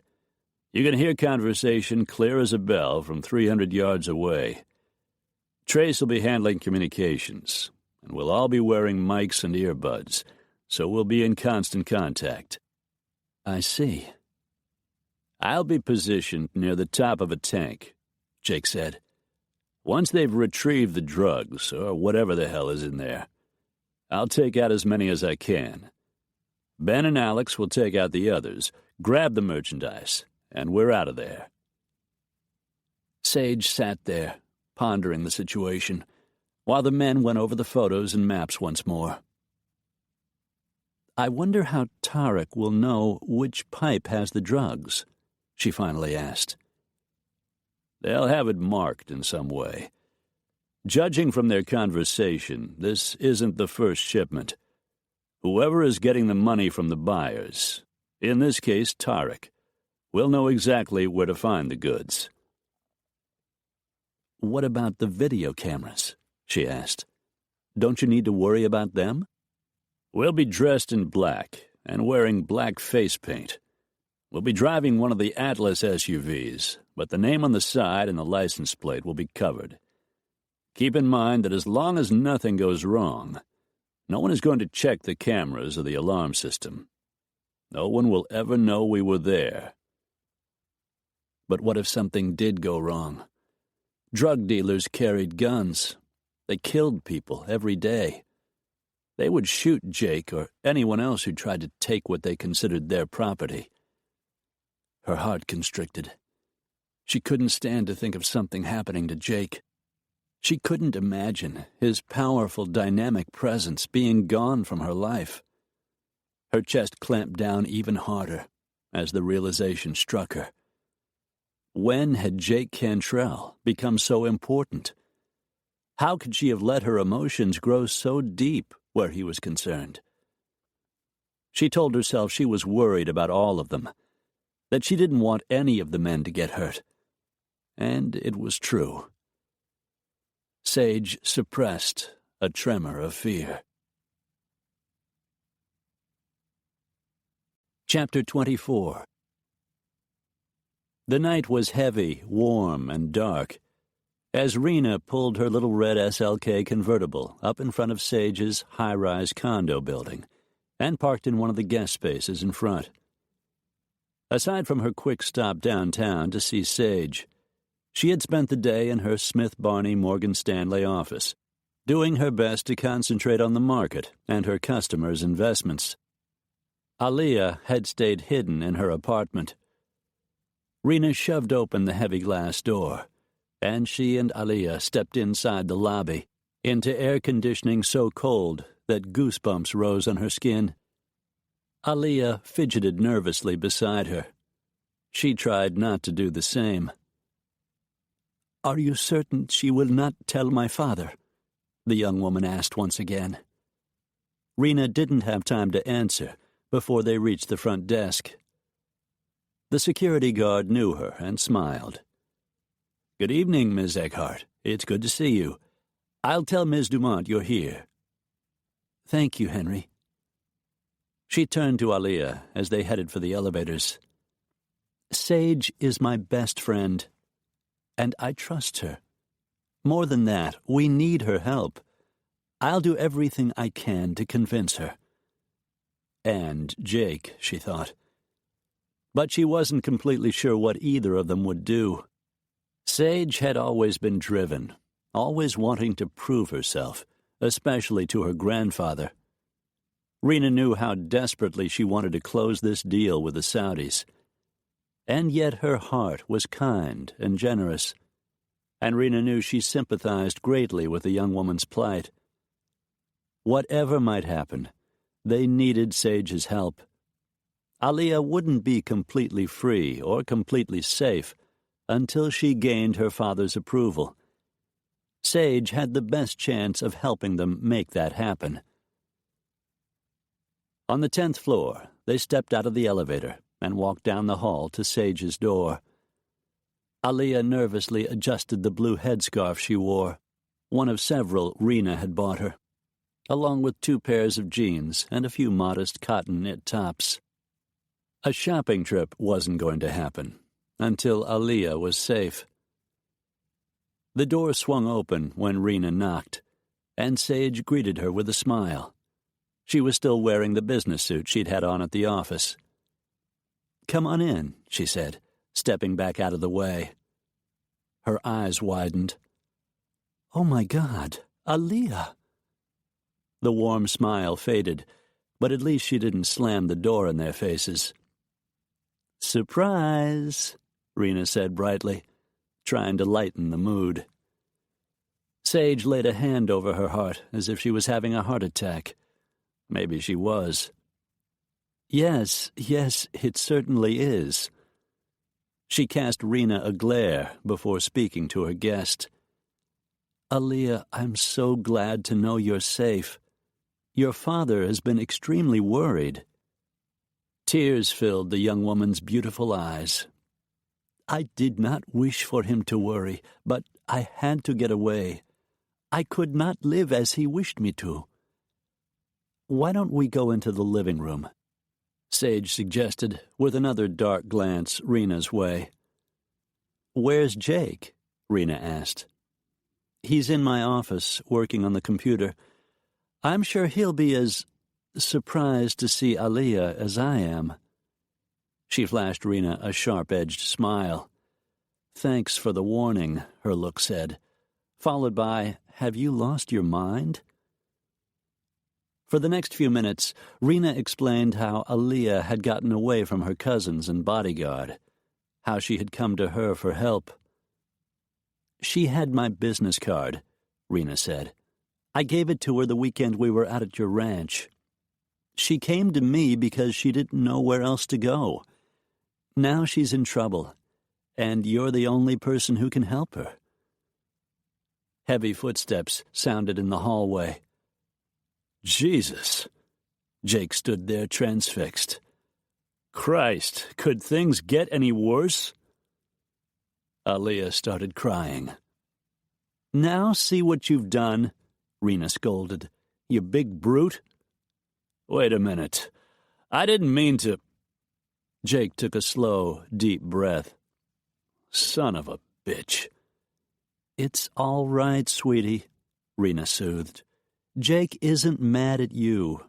Speaker 3: You can hear conversation clear as a bell from 300 yards away. Trace will be handling communications, and we'll all be wearing mics and earbuds, so we'll be in constant contact. I see. I'll be positioned near the top of a tank, Jake said. Once they've retrieved the drugs, or whatever the hell is in there, I'll take out as many as I can. Ben and Alex will take out the others, grab the merchandise, and we're out of there. Sage sat there, pondering the situation, while the men went over the photos and maps once more. I wonder how Tarek will know which pipe has the drugs, she finally asked. They'll have it marked in some way. Judging from their conversation, this isn't the first shipment. Whoever is getting the money from the buyers, in this case Tarek, will know exactly where to find the goods. What about the video cameras? She asked. Don't you need to worry about them? We'll be dressed in black and wearing black face paint. We'll be driving one of the Atlas SUVs, but the name on the side and the license plate will be covered. Keep in mind that as long as nothing goes wrong, no one is going to check the cameras or the alarm system. No one will ever know we were there. But what if something did go wrong? Drug dealers carried guns. They killed people every day. They would shoot Jake or anyone else who tried to take what they considered their property. Her heart constricted. She couldn't stand to think of something happening to Jake. She couldn't imagine his powerful, dynamic presence being gone from her life. Her chest clamped down even harder as the realization struck her. When had Jake Cantrell become so important? How could she have let her emotions grow so deep where he was concerned? She told herself she was worried about all of them, that she didn't want any of the men to get hurt. And it was true. Sage suppressed a tremor of fear. Chapter 24. The night was heavy, warm, and dark, as Rena pulled her little red SLK convertible up in front of Sage's high-rise condo building and parked in one of the guest spaces in front. Aside from her quick stop downtown to see Sage, she had spent the day in her Smith Barney Morgan Stanley office, doing her best to concentrate on the market and her customers' investments. Aaliyah had stayed hidden in her apartment. Rena shoved open the heavy glass door, and she and Aaliyah stepped inside the lobby, into air conditioning so cold that goosebumps rose on her skin. Aaliyah fidgeted nervously beside her. She tried not to do the same. "Are you certain she will not tell my father?" the young woman asked once again. Rena didn't have time to answer before they reached the front desk. The security guard knew her and smiled. "Good evening, Ms. Eckhart. It's good to see you. I'll tell Ms. Dumont you're here." "Thank you, Henry." She turned to Aaliyah as they headed for the elevators. "Sage is my best friend, and I trust her. More than that, we need her help. I'll do everything I can to convince her." And Jake, she thought. But she wasn't completely sure what either of them would do. Sage had always been driven, always wanting to prove herself, especially to her grandfather. Rena knew how desperately she wanted to close this deal with the Saudis. And yet her heart was kind and generous, and Rena knew she sympathized greatly with the young woman's plight. Whatever might happen, they needed Sage's help. Aaliyah wouldn't be completely free or completely safe until she gained her father's approval. Sage had the best chance of helping them make that happen.
Speaker 2: On the 10th floor, they stepped out of the elevator and walked down the hall to Sage's door. Aliyah nervously adjusted the blue headscarf she wore, one of several Rena had bought her, along with 2 pairs of jeans and a few modest cotton knit tops. A shopping trip wasn't going to happen until Aliyah was safe. The door swung open when Rena knocked, and Sage greeted her with a smile. She was still wearing the business suit she'd had on at the office. "Come on in," she said, stepping back out of the way. Her eyes widened. "Oh, my God, Aliyah!" The warm smile faded, but at least she didn't slam the door in their faces. "Surprise," Rena said brightly, trying to lighten the mood. Sage laid a hand over her heart as if she was having a heart attack. Maybe she was. Yes, it certainly is." She cast Rena a glare before speaking to her guest. "Aliyah, I'm so glad to know you're safe. Your father has been extremely worried." Tears filled the young woman's beautiful eyes. "I did not wish for him to worry, but I had to get away. I could not live as he wished me to." "Why don't we go into the living room?" Sage suggested, with another dark glance Rena's way. "Where's Jake?" Rena asked. "He's in my office, working on the computer. I'm sure he'll be as surprised to see Aliyah as I am." She flashed Rena a sharp-edged smile. "Thanks for the warning," her look said, followed by, "Have you lost your mind?" For the next few minutes, Rena explained how Aliyah had gotten away from her cousins and bodyguard, how she had come to her for help. "She had my business card," Rena said. "I gave it to her the weekend we were out at your ranch. She came to me because she didn't know where else to go. Now she's in trouble, and you're the only person who can help her." Heavy footsteps sounded in the hallway. "Jesus!" Jake stood there transfixed. "Christ, could things get any worse?" Aliyah started crying. "Now see what you've done," Rena scolded. "You big brute." "Wait a minute. I didn't mean to—" Jake took a slow, deep breath. "Son of a bitch." "It's all right, sweetie," Rena soothed. "Jake isn't mad at you."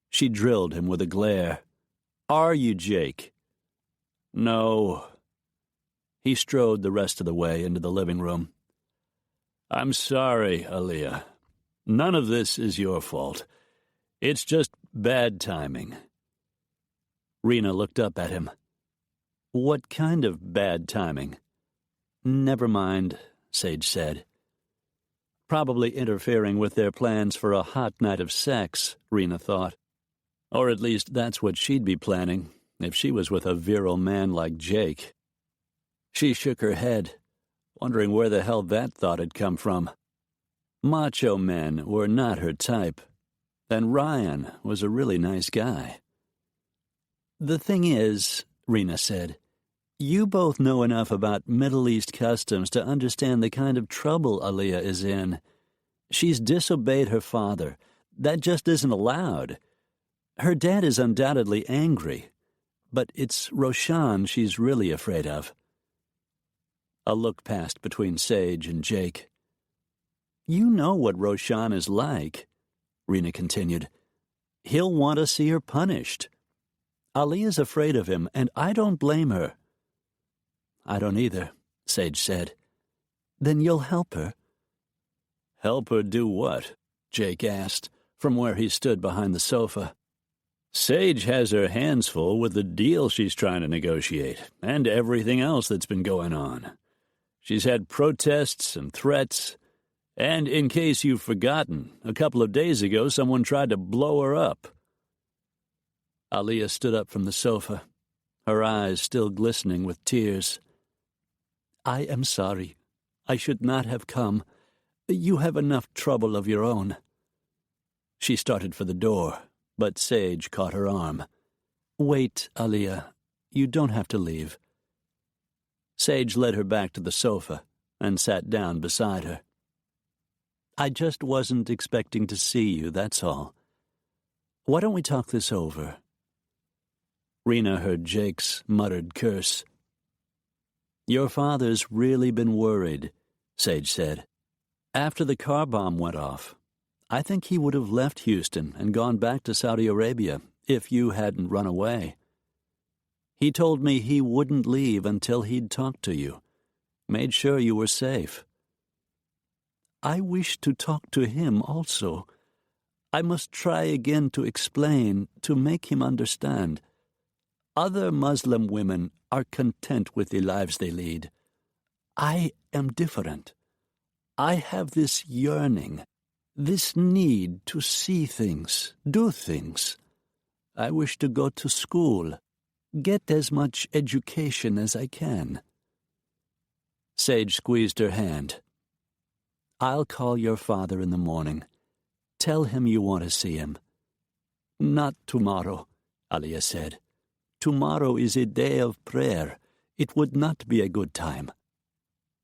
Speaker 2: She drilled him with a glare. "Are you, Jake?" "No." He strode the rest of the way into the living room. "I'm sorry, Aliyah. None of this is your fault. It's just bad timing." Rena looked up at him. "What kind of bad timing?" "Never mind," Sage said. Probably interfering with their plans for a hot night of sex, Rena thought. Or at least that's what she'd be planning if she was with a virile man like Jake. She shook her head, wondering where the hell that thought had come from. Macho men were not her type, and Ryan was a really nice guy. "The thing is," Rena said, "you both know enough about Middle East customs to understand the kind of trouble Aliyah is in. She's disobeyed her father. That just isn't allowed. Her dad is undoubtedly angry, but it's Roshan she's really afraid of." A look passed between Sage and Jake. "You know what Roshan is like," Rena continued. "He'll want to see her punished. Aliyah's afraid of him, and I don't blame her." "I don't either," Sage said. "Then you'll help her?" "Help her do what?" Jake asked, from where he stood behind the sofa. "Sage has her hands full with the deal she's trying to negotiate, and everything else that's been going on. She's had protests and threats, and in case you've forgotten, a couple of days ago someone tried to blow her up." Aliyah stood up from the sofa, her eyes still glistening with tears. "I am sorry. I should not have come. You have enough trouble of your own." She started for the door,
Speaker 3: but Sage caught her arm. "Wait, Aliyah. You don't have to leave." Sage led her back to the sofa and sat down beside her. "I just wasn't expecting to see you, that's all. Why don't we talk this over?" Rena heard Jake's muttered curse. "Your father's really been worried," Sage said. "After the car bomb went off, I think he would have left Houston and gone back to Saudi Arabia if you hadn't run away. He told me he wouldn't leave until he'd talked to you, made sure you were safe. I wish to talk to him also. I must try again to explain, to make him understand. Other Muslim women are content with the lives they lead. I am different. I have this yearning, this need to see things, do things. I wish to go to school, get as much education as I can." Sage squeezed her hand. "I'll call your father in the morning. Tell him you want to see him." "Not tomorrow," Aliyah said. "Tomorrow is a day of prayer. It would not be a good time."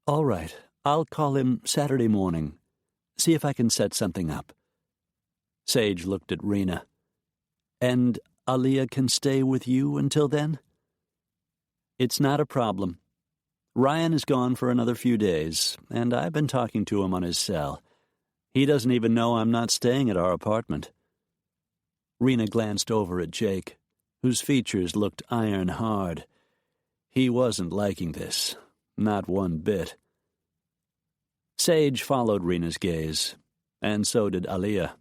Speaker 3: "All right, I'll call him Saturday morning. See if I can set something up." Sage looked at Rena. "And Aliyah can stay with you until then?" "It's not a problem. Ryan is gone for another few days, and I've been talking to him on his cell. He doesn't even know I'm not staying at our apartment." Rena glanced over at Jake, whose features looked iron hard. He wasn't liking this, not one bit. Sage followed Rena's gaze, and so did Aliyah.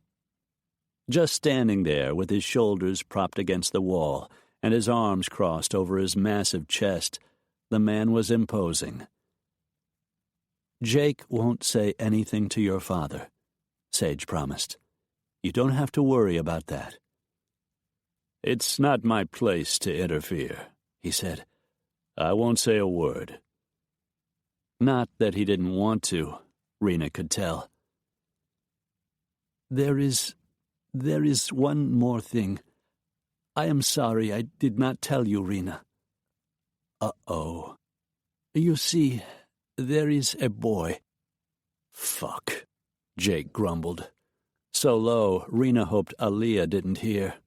Speaker 3: Just standing there with his shoulders propped against the wall and his arms crossed over his massive chest, the man was imposing. "Jake won't say anything to your father," Sage promised. "You don't have to worry about that."
Speaker 2: "It's not my place to interfere," he said. "I won't say a word."
Speaker 3: Not that he didn't want to, Rena could tell. There is one more thing. I am sorry I did not tell you, Rena." "Uh-oh." "You see, there is a boy." "Fuck," Jake grumbled. So low, Rena hoped Aliyah didn't hear.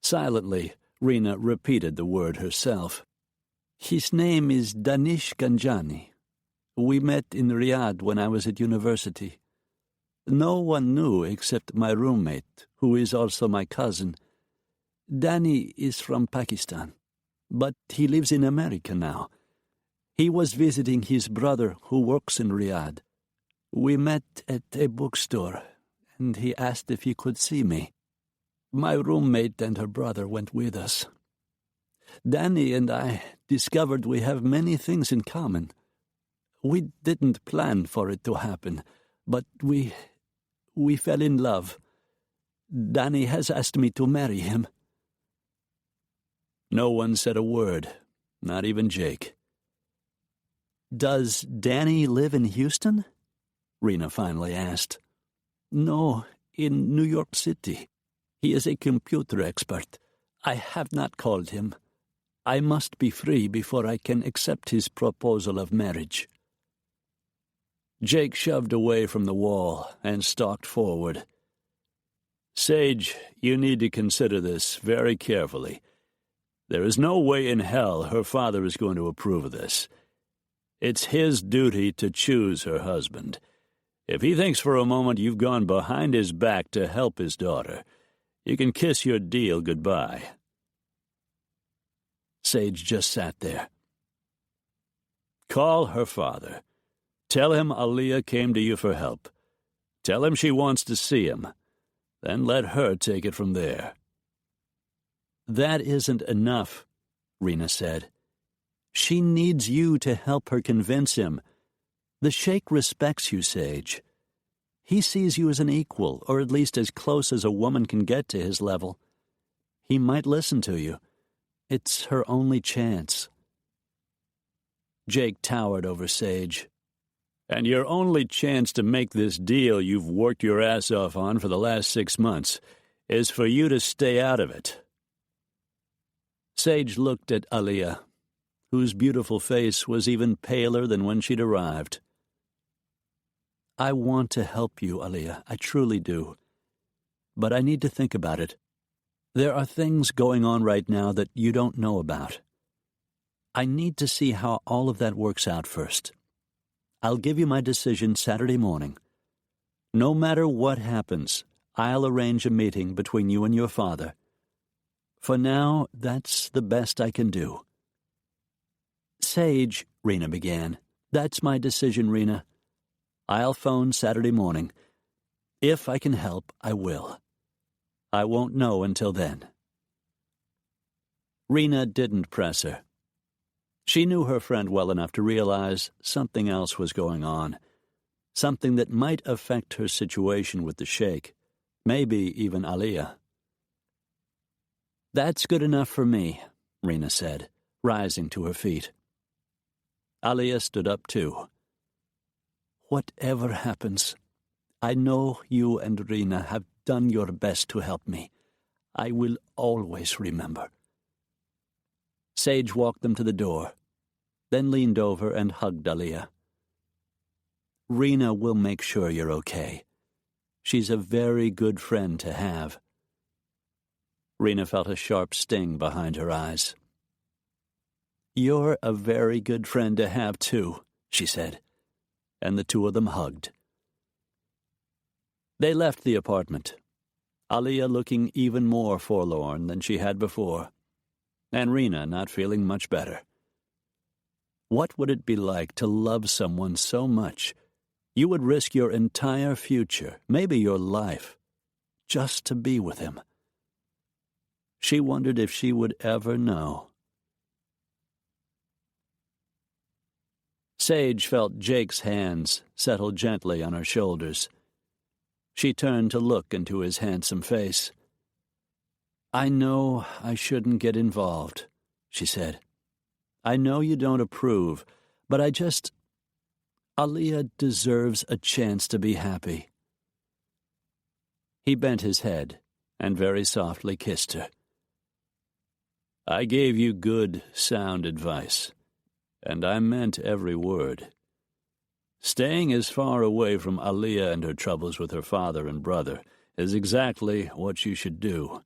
Speaker 3: Silently, Rena repeated the word herself. "His name is Danish Ganjani. We met in Riyadh when I was at university. No one knew except my roommate, who is also my cousin. Danny is from Pakistan, but he lives in America now. He was visiting his brother who works in Riyadh. We met at a bookstore, and he asked if he could see me. My roommate and her brother went with us. Danny and I discovered we have many things in common. We didn't plan for it to happen, but we fell in love. Danny has asked me to marry him." No one said a word, not even Jake. "Does Danny live in Houston?" Rena finally asked. "No, in New York City. He is a computer expert. I have not called him. I must be free before I can accept his proposal of marriage." Jake shoved away from the wall and stalked forward.
Speaker 2: "Sage, you need to consider this very carefully. There is no way in hell her father is going to approve of this. It's his duty to choose her husband. If he thinks for a moment you've gone behind his back to help his daughter, you can kiss your deal goodbye."
Speaker 3: Sage just sat there.
Speaker 2: "Call her father. Tell him Aliyah came to you for help. Tell him she wants to see him. Then let her take it from there."
Speaker 3: "That isn't enough," Rena said. "She needs you to help her convince him. The Sheikh respects you, Sage. He sees you as an equal, or at least as close as a woman can get to his level. He might listen to you. It's her only chance." Jake towered over Sage.
Speaker 2: "And your only chance to make this deal you've worked your ass off on for the last 6 months
Speaker 3: is for you to stay out of it." Sage looked at Aliyah, whose beautiful face was even paler than when she'd arrived. "I want to help you, Aliyah, I truly do. But I need to think about it. There are things going on right now that you don't know about. I need to see how all of that works out first. I'll give you my decision Saturday morning. No matter what happens, I'll arrange a meeting between you and your father. For now, that's the best I can do." "Sage," Rena began. "That's my decision, Rena. I'll phone Saturday morning. If I can help, I will. I won't know until then." Rena didn't press her. She knew her friend well enough to realize something else was going on, something that might affect her situation with the sheikh, maybe even Aliyah. "That's good enough for me," Rena said, rising to her feet. Aliyah stood up too. "Whatever happens, I know you and Rena have done your best to help me. I will always remember." Sage walked them to the door, then leaned over and hugged Aliyah. "Rena will make sure you're okay. She's a very good friend to have." Rena felt a sharp sting behind her eyes. "You're a very good friend to have, too," she said, and the two of them hugged. They left the apartment, Aliyah looking even more forlorn than she had before, and Rena not feeling much better. What would it be like to love someone so much you would risk your entire future, maybe your life, just to be with him? She wondered if she would ever know. Sage felt Jake's hands settle gently on her shoulders. She turned to look into his handsome face. "I know I shouldn't get involved," she said. "I know you don't approve, but Aliyah deserves a chance to be happy." He bent his head and very softly kissed her. "I gave you good, sound advice, and I meant every word. Staying as far away from Aliyah and her troubles with her father and brother is exactly what you should do.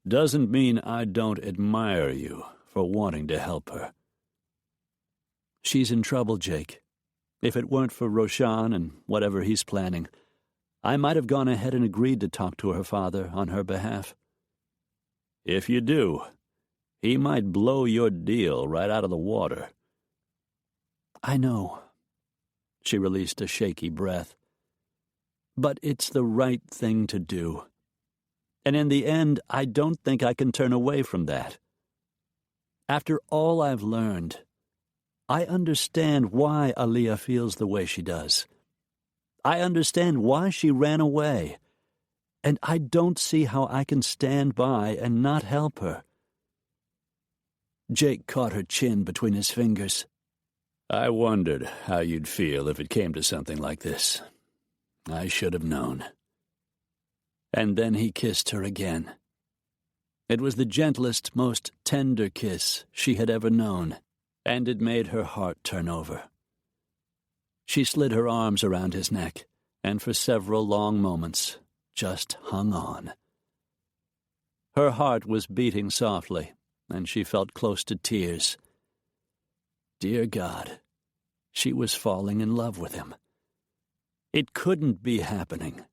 Speaker 3: Doesn't mean I don't admire you for wanting to help her." "She's in trouble, Jake. If it weren't for Roshan and whatever he's planning, I might have gone ahead and agreed to talk to her father on her behalf." "If you do, he might blow your deal right out of the water." "I know." She released a shaky breath. "But it's the right thing to do. And in the end, I don't think I can turn away from that. After all I've learned, I understand why Aliyah feels the way she does. I understand why she ran away, and I don't see how I can stand by and not help her." Jake caught her chin between his fingers. "I wondered how you'd feel if it came to something like this. I should have known." And then he kissed her again. It was the gentlest, most tender kiss she had ever known, and it made her heart turn over. She slid her arms around his neck, and for several long moments just hung on. Her heart was beating softly, and she felt close to tears. Dear God, she was falling in love with him. It couldn't be happening,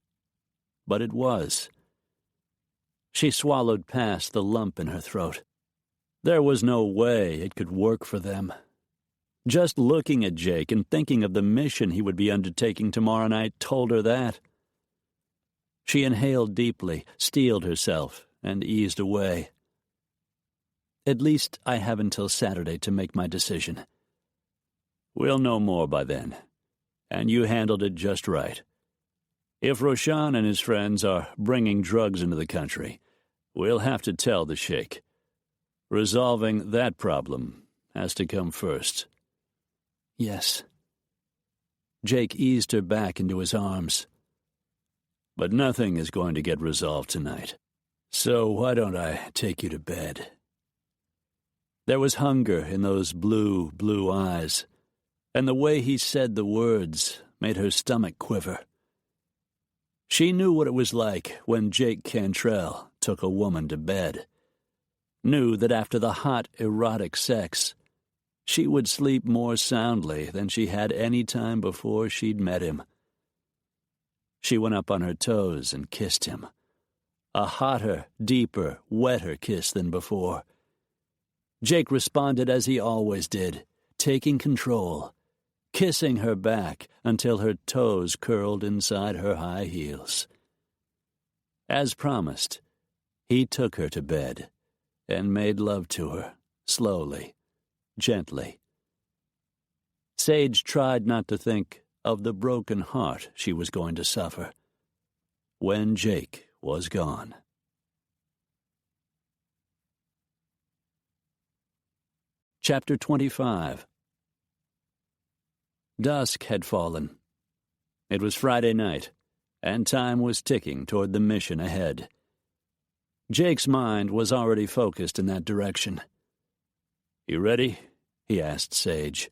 Speaker 3: but it was. She swallowed past the lump in her throat. There was no way it could work for them. Just looking at Jake and thinking of the mission he would be undertaking tomorrow night told her that. She inhaled deeply, steeled herself, and eased away. At least I have until Saturday to make my decision. We'll know more by then, and you handled it just right. If Roshan and his friends are bringing drugs into the country, we'll have to tell the sheikh. Resolving that problem has to come first. Yes. Jake eased her back into his arms. but nothing is going to get resolved tonight. So why don't I take you to bed?" There was hunger in those blue, blue eyes, and the way he said the words made her stomach quiver. She knew what it was like when Jake Cantrell took a woman to bed. Knew that after the hot, erotic sex, she would sleep more soundly than she had any time before she'd met him. She went up on her toes and kissed him. A hotter, deeper, wetter kiss than before. Jake responded as he always did, taking control, kissing her back until her toes curled inside her high heels. As promised, he took her to bed and made love to her, slowly, gently. Sage tried not to think of the broken heart she was going to suffer when Jake was gone. Chapter 25. Dusk had fallen. It was Friday night, and time was ticking toward the mission ahead. Jake's mind was already focused in that direction. "You ready?" he asked Sage.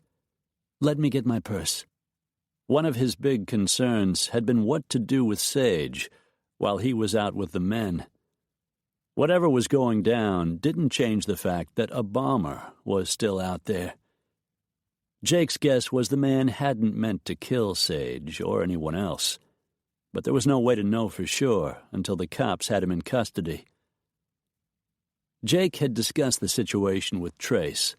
Speaker 3: "Let me get my purse." One of his big concerns had been what to do with Sage while he was out with the men. Whatever was going down didn't change the fact that a bomber was still out there. Jake's guess was the man hadn't meant to kill Sage or anyone else, but there was no way to know for sure until the cops had him in custody. Jake had discussed the situation with Trace,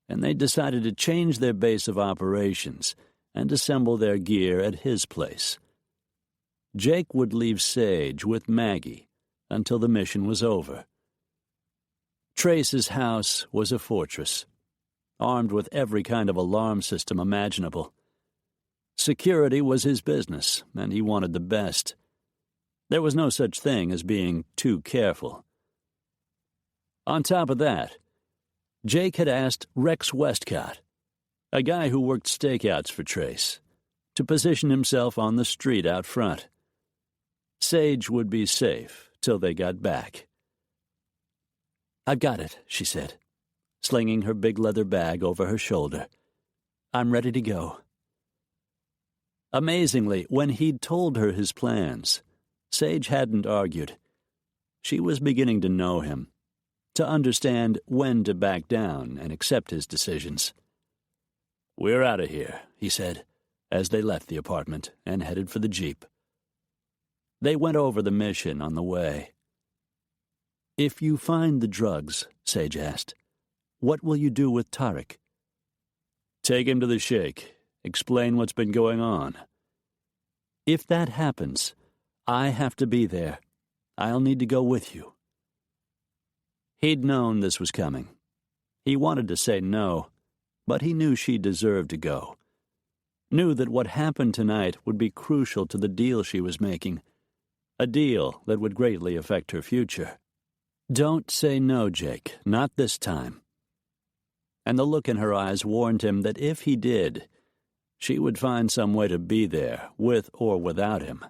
Speaker 3: and they decided to change their base of operations and assemble their gear at his place. Jake would leave Sage with Maggie until the mission was over. Trace's house was a fortress, armed with every kind of alarm system imaginable. Security was his business, and he wanted the best. There was no such thing as being too careful. On top of that, Jake had asked Rex Westcott, a guy who worked stakeouts for Trace, to position himself on the street out front. Sage would be safe till they got back. "I've got it," she said, slinging her big leather bag over her shoulder. "I'm ready to go." Amazingly, when he'd told her his plans, Sage hadn't argued. She was beginning to know him, to understand when to back down and accept his decisions. "We're out of here," he said, as they left the apartment and headed for the Jeep. They went over the mission on the way. "If you find the drugs," Sage asked, "what will you do with Tariq?" "Take him to the Sheikh. Explain what's been going on." "If that happens, I have to be there. I'll need to go with you." He'd known this was coming. He wanted to say no, but he knew she deserved to go. Knew that what happened tonight would be crucial to the deal she was making, a deal that would greatly affect her future. "Don't say no, Jake, not this time." And the look in her eyes warned him that if he did, she would find some way to be there, with or without him.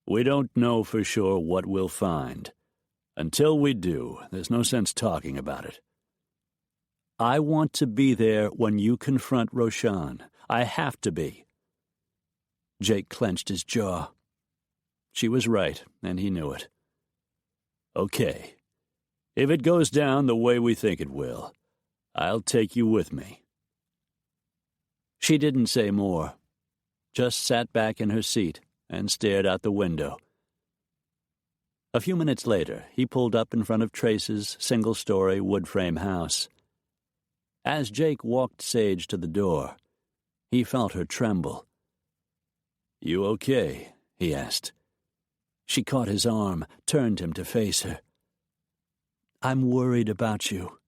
Speaker 3: "We don't know for sure what we'll find. Until we do, there's no sense talking about it." "I want to be there when you confront Roshan. I have to be." Jake clenched his jaw. She was right, and he knew it. "Okay. If it goes down the way we think it will, I'll take you with me." She didn't say more, just sat back in her seat and stared out the window. A few minutes later, he pulled up in front of Trace's single-story wood-frame house. As Jake walked Sage to the door, he felt her tremble. "You okay?" he asked. She caught his arm, turned him to face her. "I'm worried about you."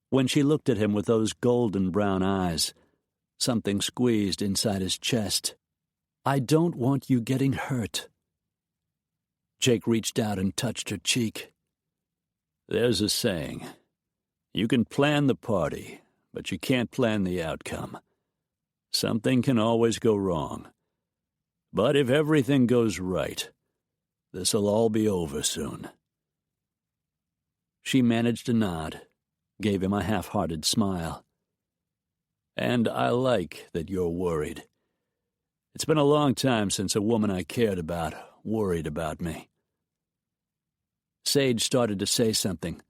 Speaker 3: When she looked at him with those golden brown eyes, something squeezed inside his chest. "I don't want you getting hurt." Jake reached out and touched her cheek. "There's a saying. You can plan the party, but you can't plan the outcome. Something can always go wrong. But if everything goes right, this'll all be over soon." She managed a nod, gave him a half-hearted smile. "And I like that you're worried. It's been a long time since a woman I cared about worried about me." Sage started to say something,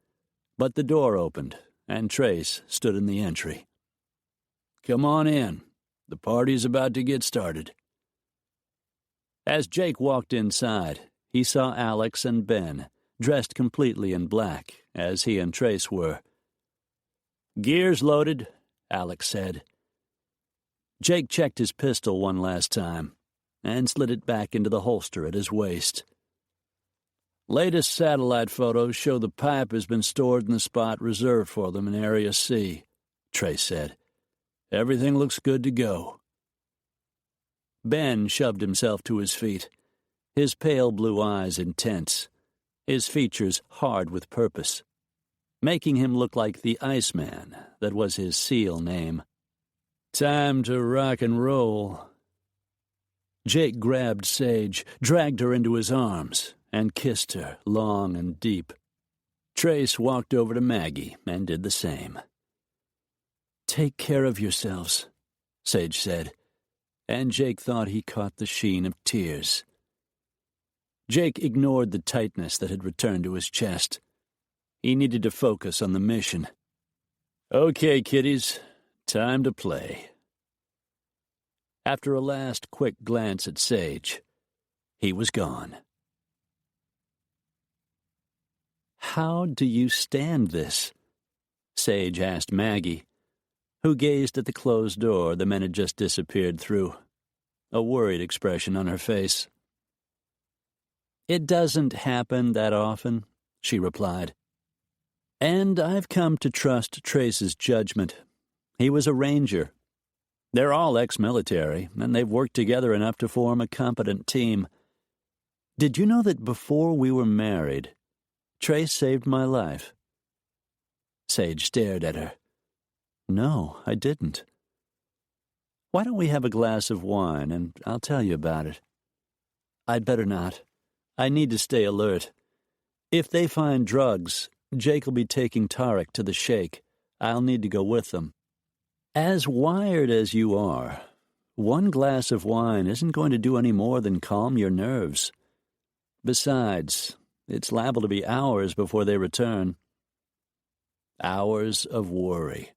Speaker 3: but the door opened, and Trace stood in the entry. "Come on in. The party's about to get started." As Jake walked inside, he saw Alex and Ben, dressed completely in black, as he and Trace were. "Gear's loaded," Alex said. Jake checked his pistol one last time and slid it back into the holster at his waist. "Latest satellite photos show the pipe has been stored in the spot reserved for them in Area C," Trace said. "Everything looks good to go." Ben shoved himself to his feet, his pale blue eyes intense, his features hard with purpose, making him look like the Iceman that was his SEAL name. "Time to rock and roll." Jake grabbed Sage, dragged her into his arms, and kissed her long and deep. Trace walked over to Maggie and did the same. "Take care of yourselves," Sage said, and Jake thought he caught the sheen of tears. Jake ignored the tightness that had returned to his chest. He needed to focus on the mission. "Okay, kiddies, time to play." After a last quick glance at Sage, he was gone. "How do you stand this?" Sage asked Maggie, who gazed at the closed door the men had just disappeared through, a worried expression on her face. "It doesn't happen that often," she replied. "And I've come to trust Trace's judgment. He was a ranger. They're all ex-military, and they've worked together enough to form a competent team. Did you know that before we were married, Trace saved my life?" Sage stared at her. "No, I didn't." "Why don't we have a glass of wine, and I'll tell you about it." "I'd better not. I need to stay alert. If they find drugs, Jake will be taking Tarek to the Sheikh. I'll need to go with them. As wired as you are, one glass of wine isn't going to do any more than calm your nerves. Besides, it's liable to be hours before they return." Hours of worry.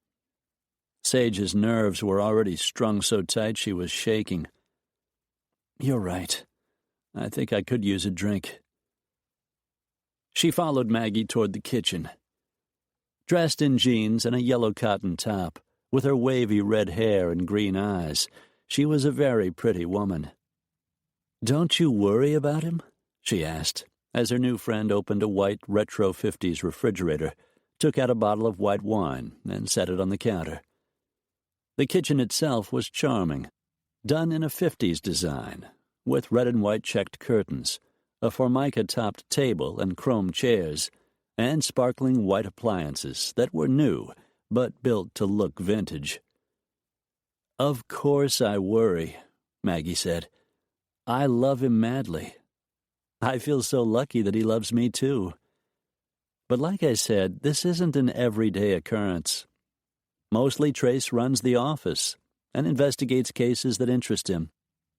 Speaker 3: Sage's nerves were already strung so tight she was shaking. "You're right. I think I could use a drink." She followed Maggie toward the kitchen. Dressed in jeans and a yellow cotton top, with her wavy red hair and green eyes, she was a very pretty woman. "Don't you worry about him?" she asked, as her new friend opened a white retro 50s refrigerator, took out a bottle of white wine, and set it on the counter. The kitchen itself was charming, done in a 50s design, with red and white checked curtains, a formica-topped table and chrome chairs, and sparkling white appliances that were new, but built to look vintage. "Of course I worry," Maggie said. "I love him madly. I feel so lucky that he loves me too. But like I said, this isn't an everyday occurrence. Mostly Trace runs the office and investigates cases that interest him.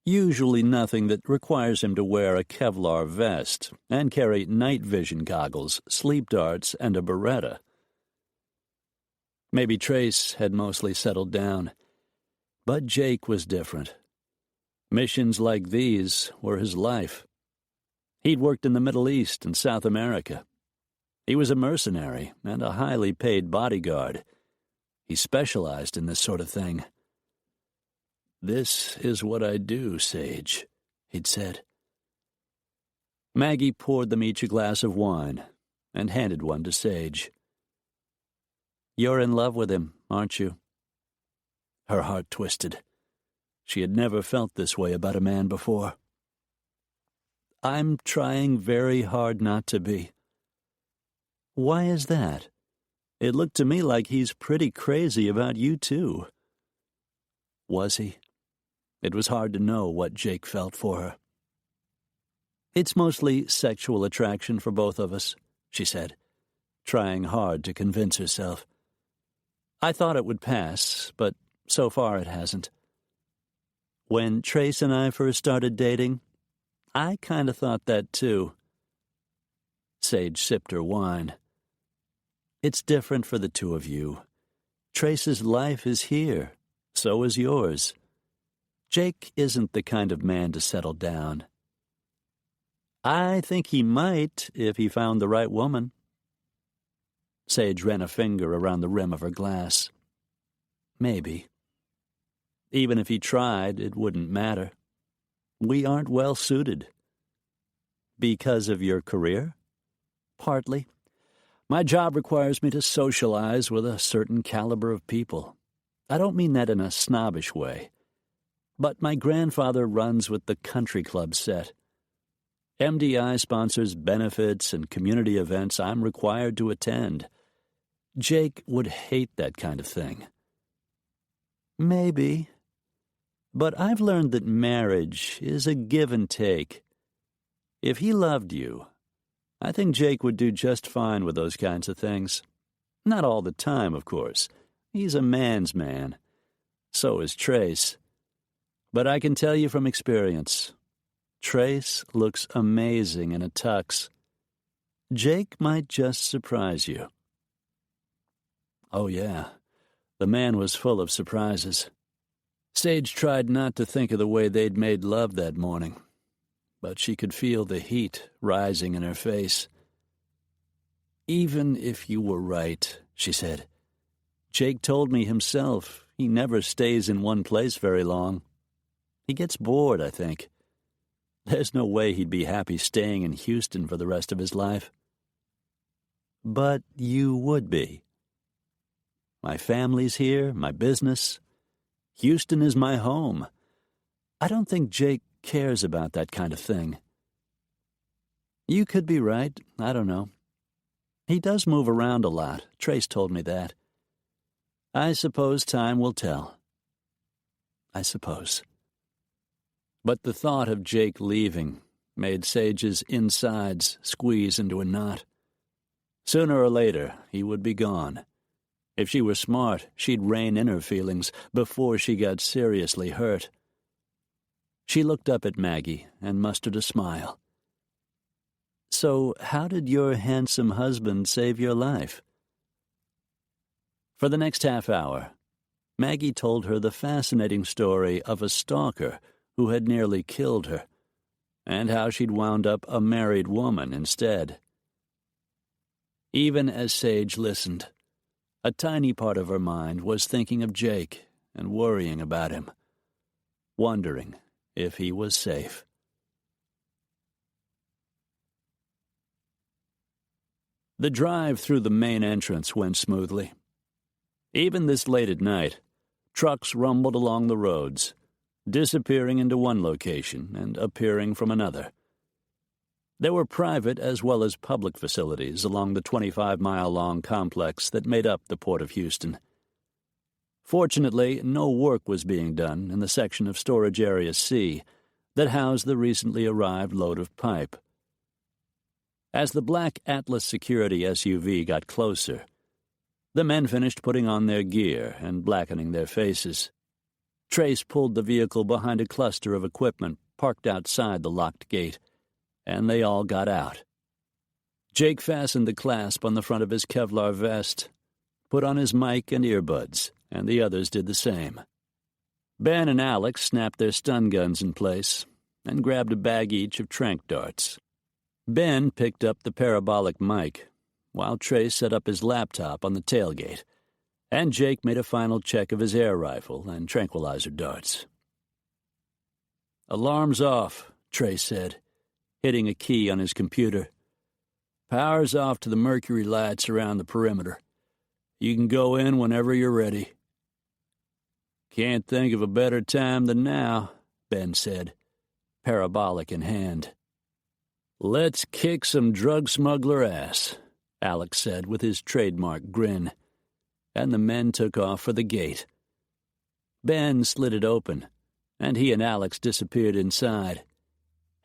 Speaker 3: Usually nothing that requires him to wear a Kevlar vest and carry night vision goggles, sleep darts, and a Beretta. Maybe Trace had mostly settled down, but Jake was different. Missions like these were his life. He'd worked in the Middle East and South America. He was a mercenary and a highly paid bodyguard. He specialized in this sort of thing. "This is what I do, Sage," he'd said. Maggie poured them each a glass of wine and handed one to Sage. "You're in love with him, aren't you?" Her heart twisted. She had never felt this way about a man before. "I'm trying very hard not to be." "Why is that? It looked to me like he's pretty crazy about you, too." "Was he? It was hard to know what Jake felt for her. "It's mostly sexual attraction for both of us," she said, trying hard to convince herself. "I thought it would pass, but so far it hasn't. When Trace and I first started dating, I kind of thought that too." Sage sipped her wine. "It's different for the two of you. Trace's life is here. So is yours. Jake isn't the kind of man to settle down." "I think he might if he found the right woman." Sage ran a finger around the rim of her glass. "Maybe. Even if he tried, it wouldn't matter. We aren't well suited." "Because of your career?" "Partly. My job requires me to socialize with a certain caliber of people. I don't mean that in a snobbish way. But my grandfather runs with the country club set. MDI sponsors benefits and community events I'm required to attend. Jake would hate that kind of thing." "Maybe. But I've learned that marriage is a give and take. If he loved you, I think Jake would do just fine with those kinds of things. Not all the time, of course. He's a man's man. So is Trace. But I can tell you from experience, Trace looks amazing in a tux. Jake might just surprise you." Oh, yeah. The man was full of surprises. Sage tried not to think of the way they'd made love that morning, but she could feel the heat rising in her face. "Even if you were right," she said, "Jake told me himself he never stays in one place very long. He gets bored, I think. There's no way he'd be happy staying in Houston for the rest of his life." "But you would be." "My family's here, my business. Houston is my home. I don't think Jake cares about that kind of thing." "You could be right. I don't know. He does move around a lot. Trace told me that. I suppose time will tell." "I suppose." But the thought of Jake leaving made Sage's insides squeeze into a knot. Sooner or later, he would be gone. If she were smart, she'd rein in her feelings before she got seriously hurt. She looked up at Maggie and mustered a smile. "So how did your handsome husband save your life?" For the next half hour, Maggie told her the fascinating story of a stalker who had nearly killed her, and how she'd wound up a married woman instead. Even as Sage listened, a tiny part of her mind was thinking of Jake and worrying about him, wondering if he was safe. The drive through the main entrance went smoothly. Even this late at night, trucks rumbled along the roads, disappearing into one location and appearing from another. There were private as well as public facilities along the 25-mile-long complex that made up the Port of Houston. Fortunately, no work was being done in the section of Storage Area C that housed the recently arrived load of pipe. As the black Atlas security SUV got closer, the men finished putting on their gear and blackening their faces. Trace pulled the vehicle behind a cluster of equipment parked outside the locked gate, and they all got out. Jake fastened the clasp on the front of his Kevlar vest, put on his mic and earbuds, and the others did the same. Ben and Alex snapped their stun guns in place and grabbed a bag each of tranq darts. Ben picked up the parabolic mic, while Trace set up his laptop on the tailgate, and Jake made a final check of his air rifle and tranquilizer darts. "Alarm's off," Trace said, hitting a key on his computer. "Power's off to the mercury lights around the perimeter. You can go in whenever you're ready." "Can't think of a better time than now," Ben said, parabolic in hand. "Let's kick some drug smuggler ass," Alex said with his trademark grin, and the men took off for the gate. Ben slid it open, and he and Alex disappeared inside,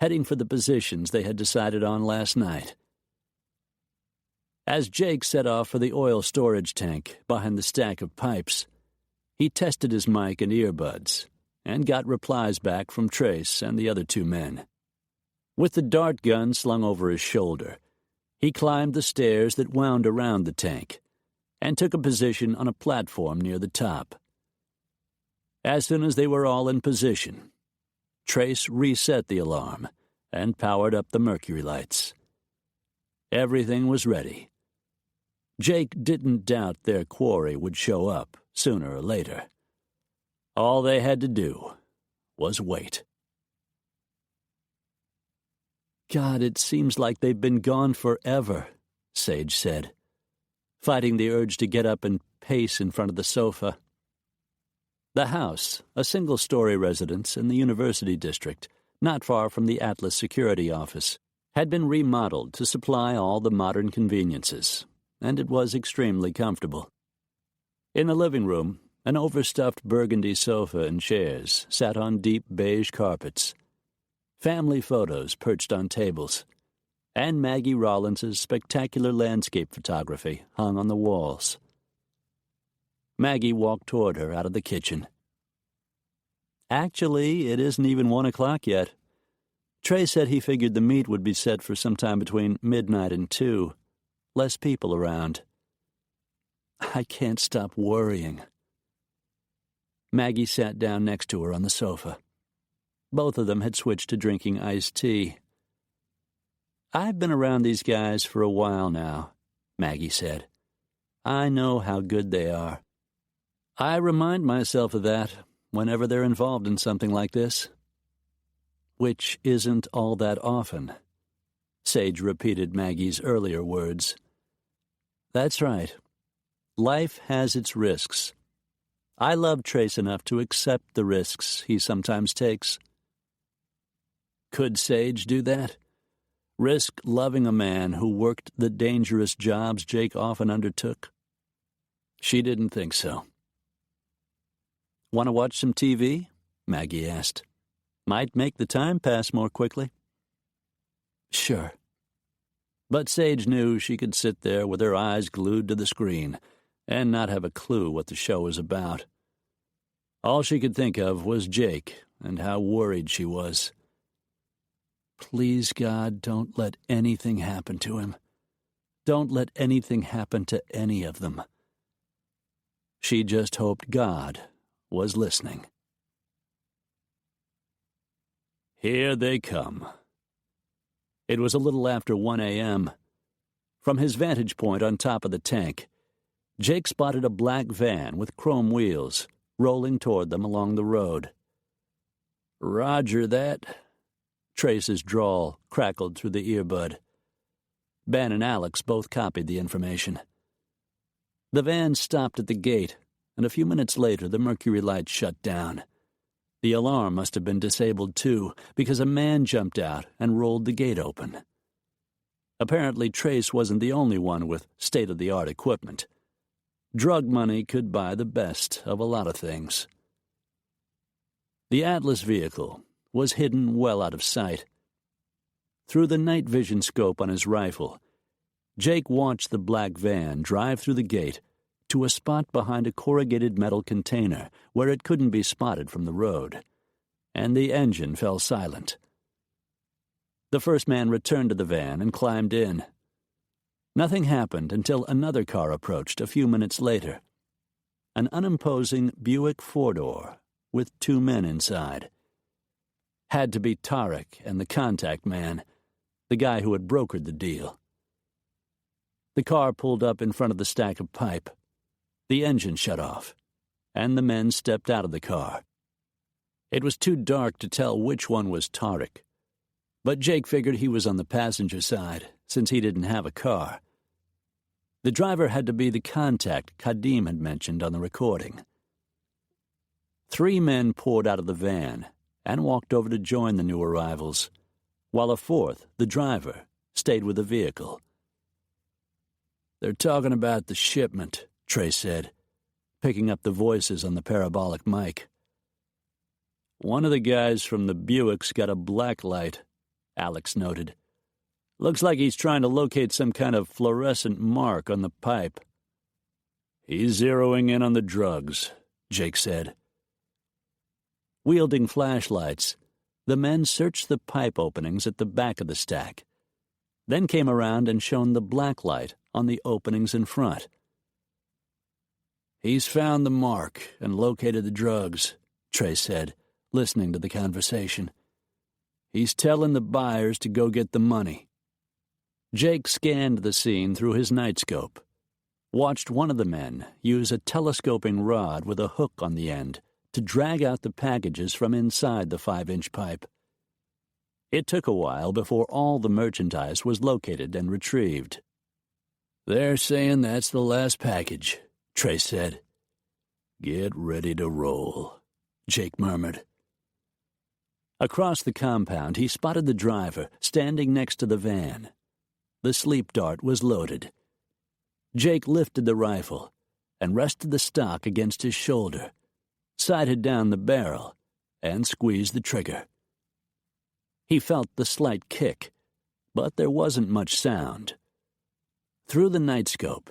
Speaker 3: heading for the positions they had decided on last night. As Jake set off for the oil storage tank behind the stack of pipes, he tested his mic and earbuds and got replies back from Trace and the other two men. With the dart gun slung over his shoulder, he climbed the stairs that wound around the tank and took a position on a platform near the top. As soon as they were all in position, Trace reset the alarm and powered up the mercury lights. Everything was ready. Jake didn't doubt their quarry would show up sooner or later. All they had to do was wait. God, it seems like they've been gone forever, Sage said, fighting the urge to get up and pace in front of the sofa. The house, a single-story residence in the University District, not far from the Atlas security office, had been remodeled to supply all the modern conveniences, and it was extremely comfortable. In the living room, an overstuffed burgundy sofa and chairs sat on deep beige carpets. Family photos perched on tables, and Maggie Rollins's spectacular landscape photography hung on the walls. Maggie walked toward her out of the kitchen. Actually, it isn't even 1 o'clock yet. Trey said he figured the meet would be set for sometime between midnight and 2. Less people around. I can't stop worrying. Maggie sat down next to her on the sofa. Both of them had switched to drinking iced tea. I've been around these guys for a while now, Maggie said. I know how good they are. I remind myself of that whenever they're involved in something like this. Which isn't all that often. Sage repeated Maggie's earlier words. That's right. Life has its risks. I love Trace enough to accept the risks he sometimes takes. Could Sage do that? Risk loving a man who worked the dangerous jobs Jake often undertook? She didn't think so. Want to watch some TV? Maggie asked. Might make the time pass more quickly. Sure. But Sage knew she could sit there with her eyes glued to the screen and not have a clue what the show was about. All she could think of was Jake and how worried she was. Please, God, don't let anything happen to him. Don't let anything happen to any of them. She just hoped God was listening. Here they come. It was a little after 1 a.m. From his vantage point on top of the tank, Jake spotted a black van with chrome wheels rolling toward them along the road. Roger that. Trace's drawl crackled through the earbud. Ben and Alex both copied the information. The van stopped at the gate, and a few minutes later the mercury lights shut down. The alarm must have been disabled too, because a man jumped out and rolled the gate open. Apparently Trace wasn't the only one with state-of-the-art equipment. Drug money could buy the best of a lot of things. The Atlas vehicle was hidden well out of sight. Through the night vision scope on his rifle, Jake watched the black van drive through the gate to a spot behind a corrugated metal container where it couldn't be spotted from the road, and the engine fell silent. The first man returned to the van and climbed in. Nothing happened until another car approached a few minutes later. An unimposing Buick four-door with 2 men inside. Had to be Tarek and the contact man, the guy who had brokered the deal. The car pulled up in front of the stack of pipe. The engine shut off, and the men stepped out of the car. It was too dark to tell which one was Tarek, but Jake figured he was on the passenger side, since he didn't have a car. The driver had to be the contact Kadim had mentioned on the recording. 3 men poured out of the van and walked over to join the new arrivals, while a 4th, the driver, stayed with the vehicle. They're talking about the shipment, Trey said, picking up the voices on the parabolic mic. "One of the guys from the Buick's got a black light," Alex noted. "Looks like he's trying to locate some kind of fluorescent mark on the pipe." "He's zeroing in on the drugs," Jake said. Wielding flashlights, the men searched the pipe openings at the back of the stack, then came around and shone the black light on the openings in front. "He's found the mark and located the drugs," Trey said, listening to the conversation. "He's telling the buyers to go get the money." Jake scanned the scene through his nightscope, watched one of the men use a telescoping rod with a hook on the end to drag out the packages from inside the 5-inch pipe. It took a while before all the merchandise was located and retrieved. "They're saying that's the last package," Trey said. "Get ready to roll," Jake murmured. Across the compound, he spotted the driver standing next to the van. The sleep dart was loaded. Jake lifted the rifle and rested the stock against his shoulder, sighted down the barrel, and squeezed the trigger. He felt the slight kick, but there wasn't much sound. Through the nightscope,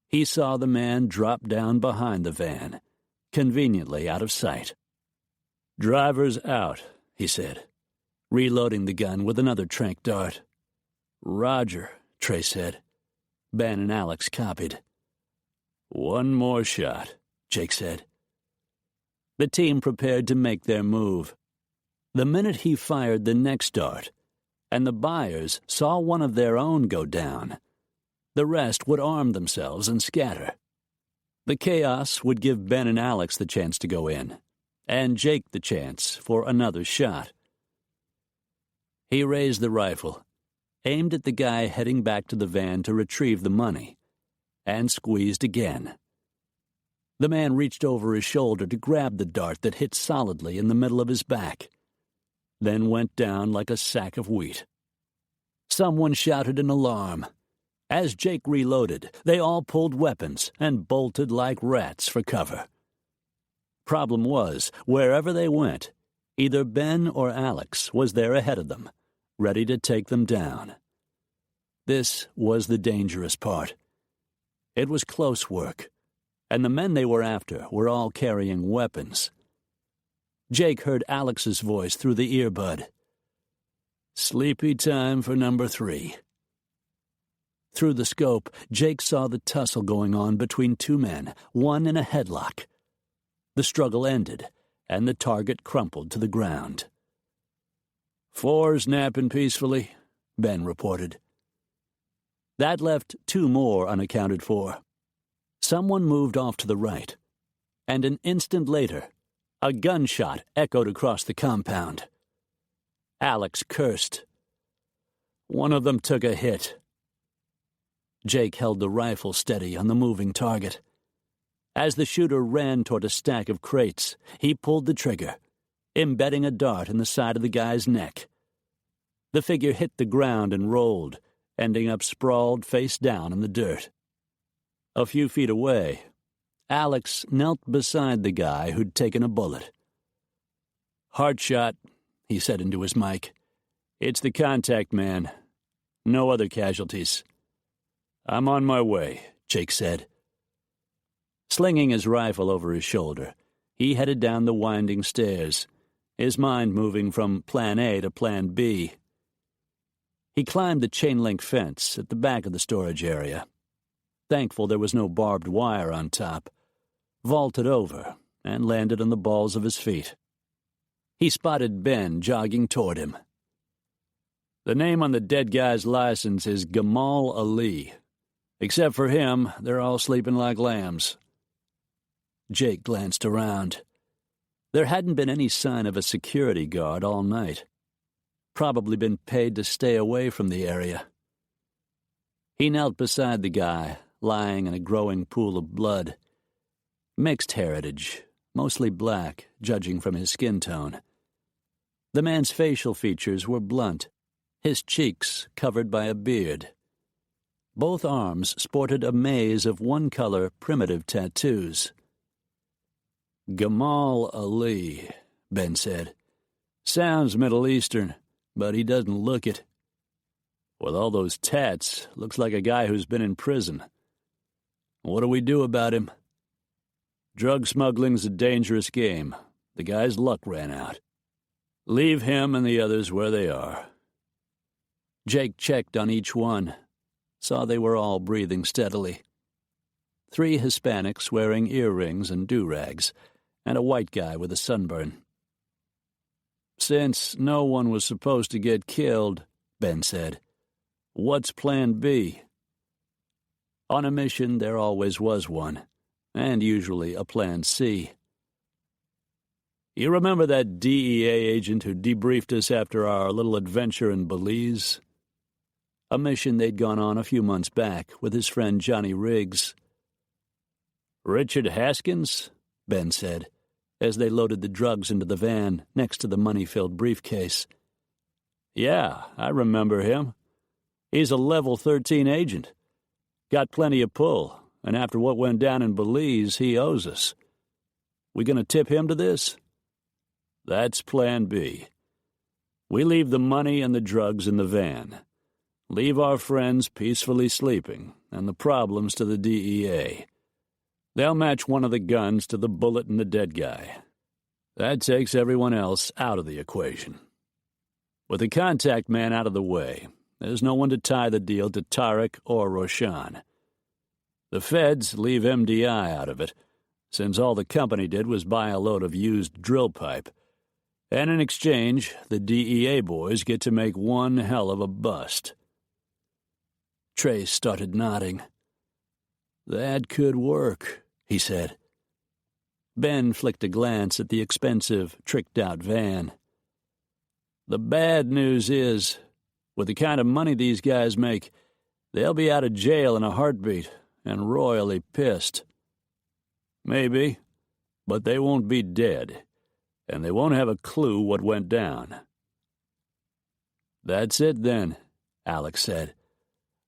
Speaker 3: he saw the man drop down behind the van, conveniently out of sight. "Driver's out," he said, reloading the gun with another tranq dart. "Roger," Trey said. Ben and Alex copied. "One more shot," Jake said. The team prepared to make their move. The minute he fired the next dart, and the buyers saw one of their own go down, the rest would arm themselves and scatter. The chaos would give Ben and Alex the chance to go in, and Jake the chance for another shot. He raised the rifle, aimed at the guy heading back to the van to retrieve the money, and squeezed again. The man reached over his shoulder to grab the dart that hit solidly in the middle of his back, then went down like a sack of wheat. Someone shouted an alarm. As Jake reloaded, they all pulled weapons and bolted like rats for cover. Problem was, wherever they went, either Ben or Alex was there ahead of them, ready to take them down. This was the dangerous part. It was close work, and the men they were after were all carrying weapons. Jake heard Alex's voice through the earbud. "Sleepy time for number 3. Through the scope, Jake saw the tussle going on between two men, one in a headlock. The struggle ended, and the target crumpled to the ground. "4's napping peacefully," Ben reported. That left 2 more unaccounted for. Someone moved off to the right, and an instant later, a gunshot echoed across the compound. Alex cursed. "One of them took a hit." Jake held the rifle steady on the moving target. As the shooter ran toward a stack of crates, he pulled the trigger, embedding a dart in the side of the guy's neck. The figure hit the ground and rolled, ending up sprawled face down in the dirt. A few feet away, Alex knelt beside the guy who'd taken a bullet. "Heart shot," he said into his mic. "It's the contact man. No other casualties." "I'm on my way," Jake said. Slinging his rifle over his shoulder, he headed down the winding stairs, his mind moving from Plan A to Plan B. He climbed the chain-link fence at the back of the storage area. Thankful there was no barbed wire on top, vaulted over, and landed on the balls of his feet. He spotted Ben jogging toward him. "The name on the dead guy's license is Gamal Ali. Except for him, they're all sleeping like lambs." Jake glanced around. There hadn't been any sign of a security guard all night. Probably been paid to stay away from the area. He knelt beside the guy, lying in a growing pool of blood. Mixed heritage, mostly black, judging from his skin tone. The man's facial features were blunt, his cheeks covered by a beard. Both arms sported a maze of one-color primitive tattoos. "Gamal Ali," Ben said. Sounds Middle Eastern, but he doesn't look it. With all those tats, looks like a guy who's been in prison. What do we do about him? Drug smuggling's a dangerous game. The guy's luck ran out. Leave him and the others where they are. Jake checked on each one, saw they were all breathing steadily. 3 Hispanics wearing earrings and do-rags, and a white guy with a sunburn. Since no one was supposed to get killed, Ben said, what's Plan B? On a mission, there always was one, and usually a Plan C. You remember that DEA agent who debriefed us after our little adventure in Belize? A mission they'd gone on a few months back with his friend Johnny Riggs. Richard Haskins? Ben said, as they loaded the drugs into the van next to the money-filled briefcase. Yeah, I remember him. He's a level 13 agent. Got plenty of pull, and after what went down in Belize, he owes us. We gonna tip him to this? That's Plan B. We leave the money and the drugs in the van. Leave our friends peacefully sleeping, and the problems to the DEA. They'll match one of the guns to the bullet in the dead guy. That takes everyone else out of the equation. With the contact man out of the way, there's no one to tie the deal to Tarek or Roshan. The feds leave MDI out of it, since all the company did was buy a load of used drill pipe. And in exchange, the DEA boys get to make one hell of a bust. Trace started nodding. That could work, he said. Ben flicked a glance at the expensive, tricked-out van. The bad news is, with the kind of money these guys make, they'll be out of jail in a heartbeat and royally pissed. Maybe, but they won't be dead, and they won't have a clue what went down. That's it then, Alex said.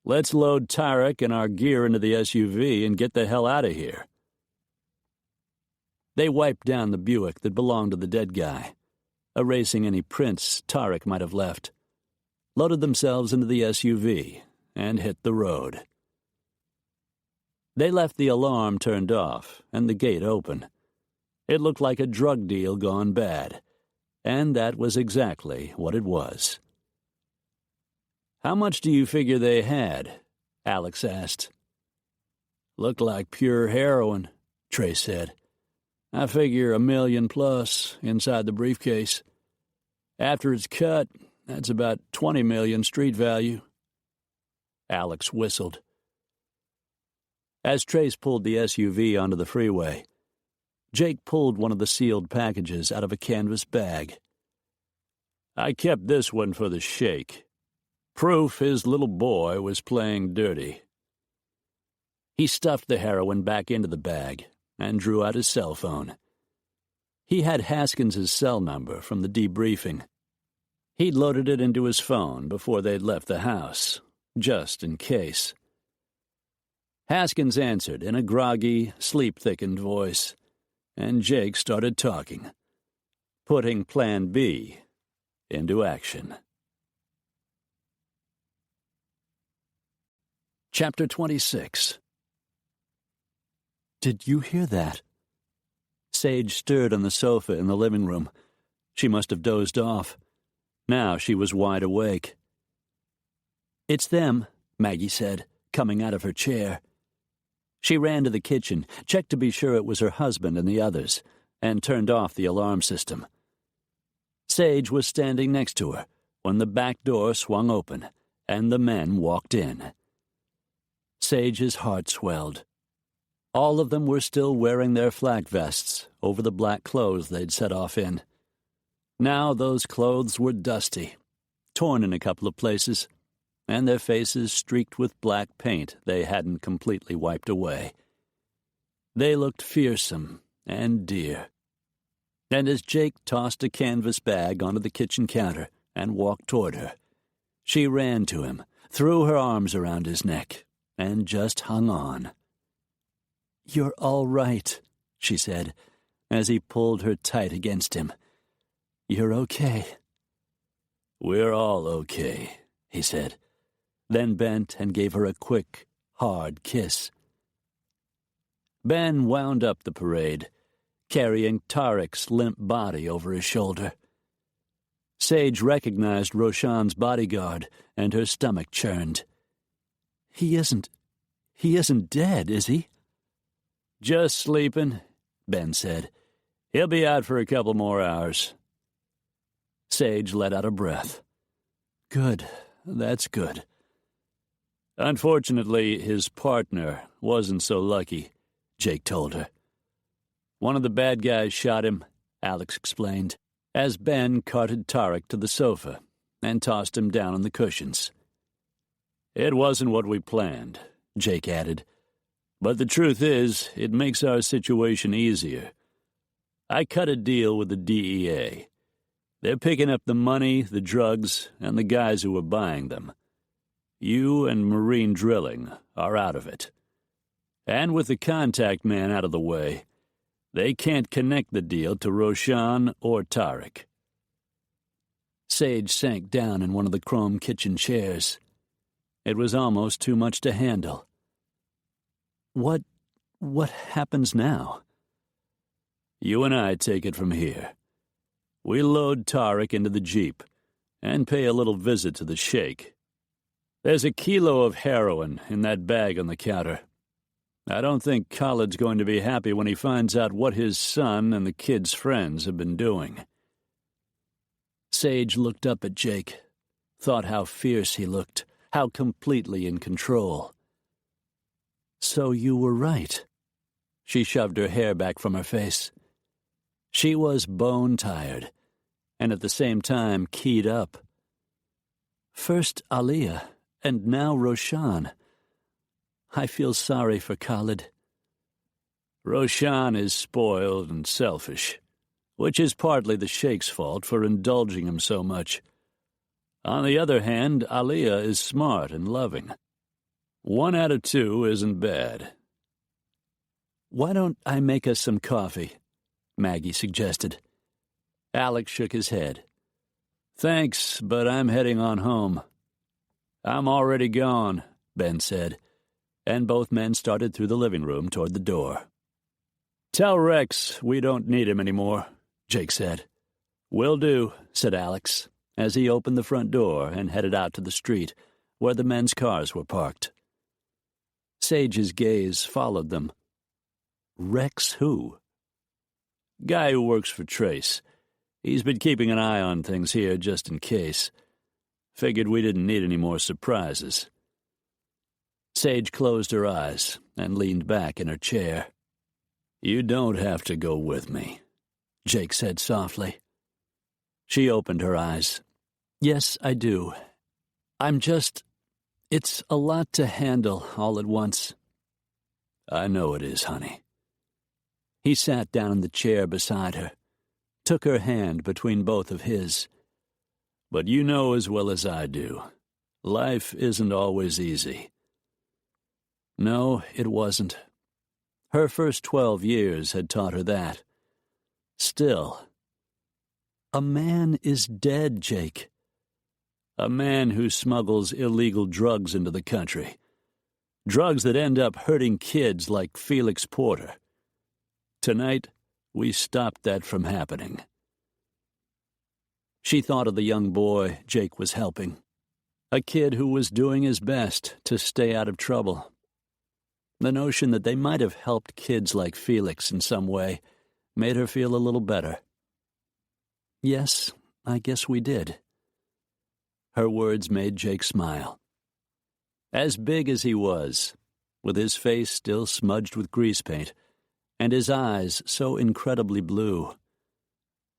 Speaker 3: Let's load Tarek and our gear into the SUV and get the hell out of here. They wiped down the Buick that belonged to the dead guy, erasing any prints Tarek might have left, loaded themselves into the SUV, and hit the road. They left the alarm turned off and the gate open. It looked like a drug deal gone bad, and that was exactly what it was. How much do you figure they had? Alex asked. Looked like pure heroin, Trey said. I figure $1 million plus inside the briefcase. After it's cut, that's about $20 million street value. Alex whistled. As Trace pulled the SUV onto the freeway, Jake pulled one of the sealed packages out of a canvas bag. I kept this one for the sheik. Proof his little boy was playing dirty. He stuffed the heroin back into the bag and drew out his cell phone. He had Haskins' cell number from the debriefing. He'd loaded it into his phone before they'd left the house, just in case. Haskins answered in a groggy, sleep-thickened voice, and Jake started talking, putting Plan B into action. Chapter 26. Did you hear that? Sage stirred on the sofa in the living room. She must have dozed off. Now she was wide awake. It's them, Maggie said, coming out of her chair. She ran to the kitchen, checked to be sure it was her husband and the others, and turned off the alarm system. Sage was standing next to her when the back door swung open and the men walked in. Sage's heart swelled. All of them were still wearing their flak vests over the black clothes they'd set off in. Now those clothes were dusty, torn in a couple of places, and their faces streaked with black paint they hadn't completely wiped away. They looked fearsome and dear. And as Jake tossed a canvas bag onto the kitchen counter and walked toward her, she ran to him, threw her arms around his neck, and just hung on. You're all right, she said, as he pulled her tight against him. You're okay."
Speaker 2: "We're all okay," he said, then bent and gave her a quick, hard kiss. Ben wound up the parade, carrying Tarek's limp body over his shoulder. Sage recognized Roshan's bodyguard, and her stomach churned.
Speaker 3: He isn't dead, is he?"
Speaker 2: "Just sleeping," Ben said. "He'll be out for a couple more hours."
Speaker 3: Sage let out a breath. "Good, that's good."
Speaker 2: "Unfortunately, his partner wasn't so lucky," Jake told her. "One of the bad guys shot him," Alex explained, as Ben carted Tarek to the sofa and tossed him down on the cushions. "It wasn't what we planned," Jake added. "But the truth is, it makes our situation easier. I cut a deal with the DEA. They're picking up the money, the drugs, and the guys who were buying them. You and Marine Drilling are out of it. And with the contact man out of the way, they can't connect the deal to Roshan or Tarek."
Speaker 3: Sage sank down in one of the chrome kitchen chairs. It was almost too much to handle. What happens now?"
Speaker 2: "You and I take it from here. We load Tarek into the Jeep and pay a little visit to the Sheikh. There's a kilo of heroin in that bag on the counter. I don't think Khalid's going to be happy when he finds out what his son and the kid's friends have been doing."
Speaker 3: Sage looked up at Jake, thought how fierce he looked, how completely in control. "So you were right." She shoved her hair back from her face. She was bone-tired, and at the same time keyed up. First Aliyah, and now Roshan. I feel sorry for Khalid.
Speaker 2: "Roshan is spoiled and selfish, which is partly the Sheikh's fault for indulging him so much. On the other hand, Aliyah is smart and loving. 1 out of 2 isn't bad."
Speaker 3: "Why don't I make us some coffee?" Maggie suggested.
Speaker 2: Alex shook his head. "Thanks, but I'm heading on home." "I'm already gone," Ben said, and both men started through the living room toward the door. "Tell Rex we don't need him anymore," Jake said.
Speaker 3: "Will do," said Alex, as he opened the front door and headed out to the street, where the men's cars were parked. Sage's gaze followed them. Rex who?
Speaker 2: "Guy who works for Trace. He's been keeping an eye on things here just in case. Figured we didn't need any more surprises."
Speaker 3: Sage closed her eyes and leaned back in her chair.
Speaker 2: "You don't have to go with me,"
Speaker 3: Jake said softly. She opened her eyes. "Yes, I do. It's a lot to handle all at once."
Speaker 2: "I know it is, honey."
Speaker 3: He sat down in the chair beside her, took her hand between both of his.
Speaker 2: "But you know as well as I do, life isn't always easy."
Speaker 3: No, it wasn't. Her first 12 years had taught her that. Still, a man is dead, Jake.
Speaker 2: A man who smuggles illegal drugs into the country. Drugs that end up hurting kids like Felix Porter. Tonight, we stopped that from happening.
Speaker 3: She thought of the young boy Jake was helping. A kid who was doing his best to stay out of trouble. The notion that they might have helped kids like Felix in some way made her feel a little better. Yes, I guess we did. Her words made Jake smile. As big as he was, with his face still smudged with grease paint, and his eyes so incredibly blue,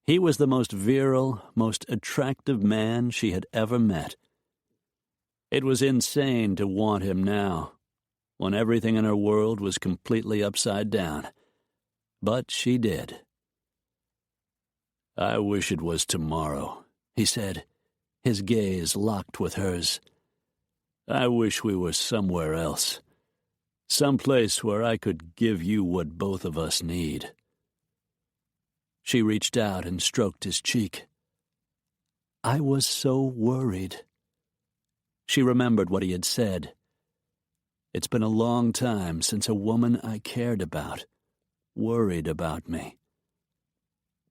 Speaker 3: he was the most virile, most attractive man she had ever met. It was insane to want him now, when everything in her world was completely upside down. But she did.
Speaker 2: "I wish it was tomorrow,"
Speaker 3: he said, his gaze locked with hers.
Speaker 2: "I wish we were somewhere else. Someplace where I could give you what both of us need."
Speaker 3: She reached out and stroked his cheek. I was so worried. She remembered what he had said. It's been a long time since a woman I cared about worried about me.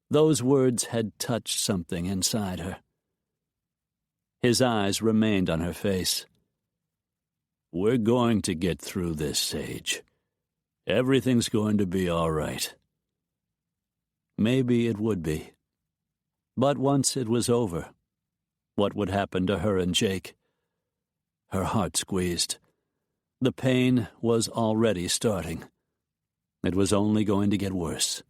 Speaker 3: Those words had touched something inside her. His eyes remained on her face. We're going to get through this, Sage. Everything's going to be all right. Maybe it would be. But once it was over, what would happen to her and Jake? Her heart squeezed. The pain was already starting. It was only going to get worse.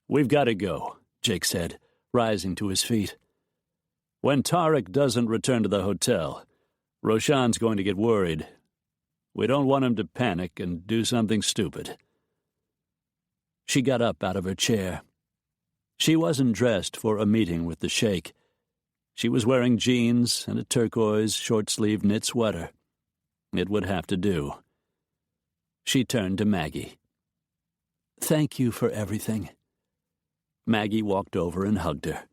Speaker 3: We've got to go, Jake said, rising to his feet. When Tarek doesn't return to the hotel, Roshan's going to get worried. We don't want him to panic and do something stupid. She got up out of her chair. She wasn't dressed for a meeting with the sheikh. She was wearing jeans and a turquoise short-sleeved knit sweater. It would have to do. She turned to Maggie. Thank you for everything. Maggie walked over and hugged her.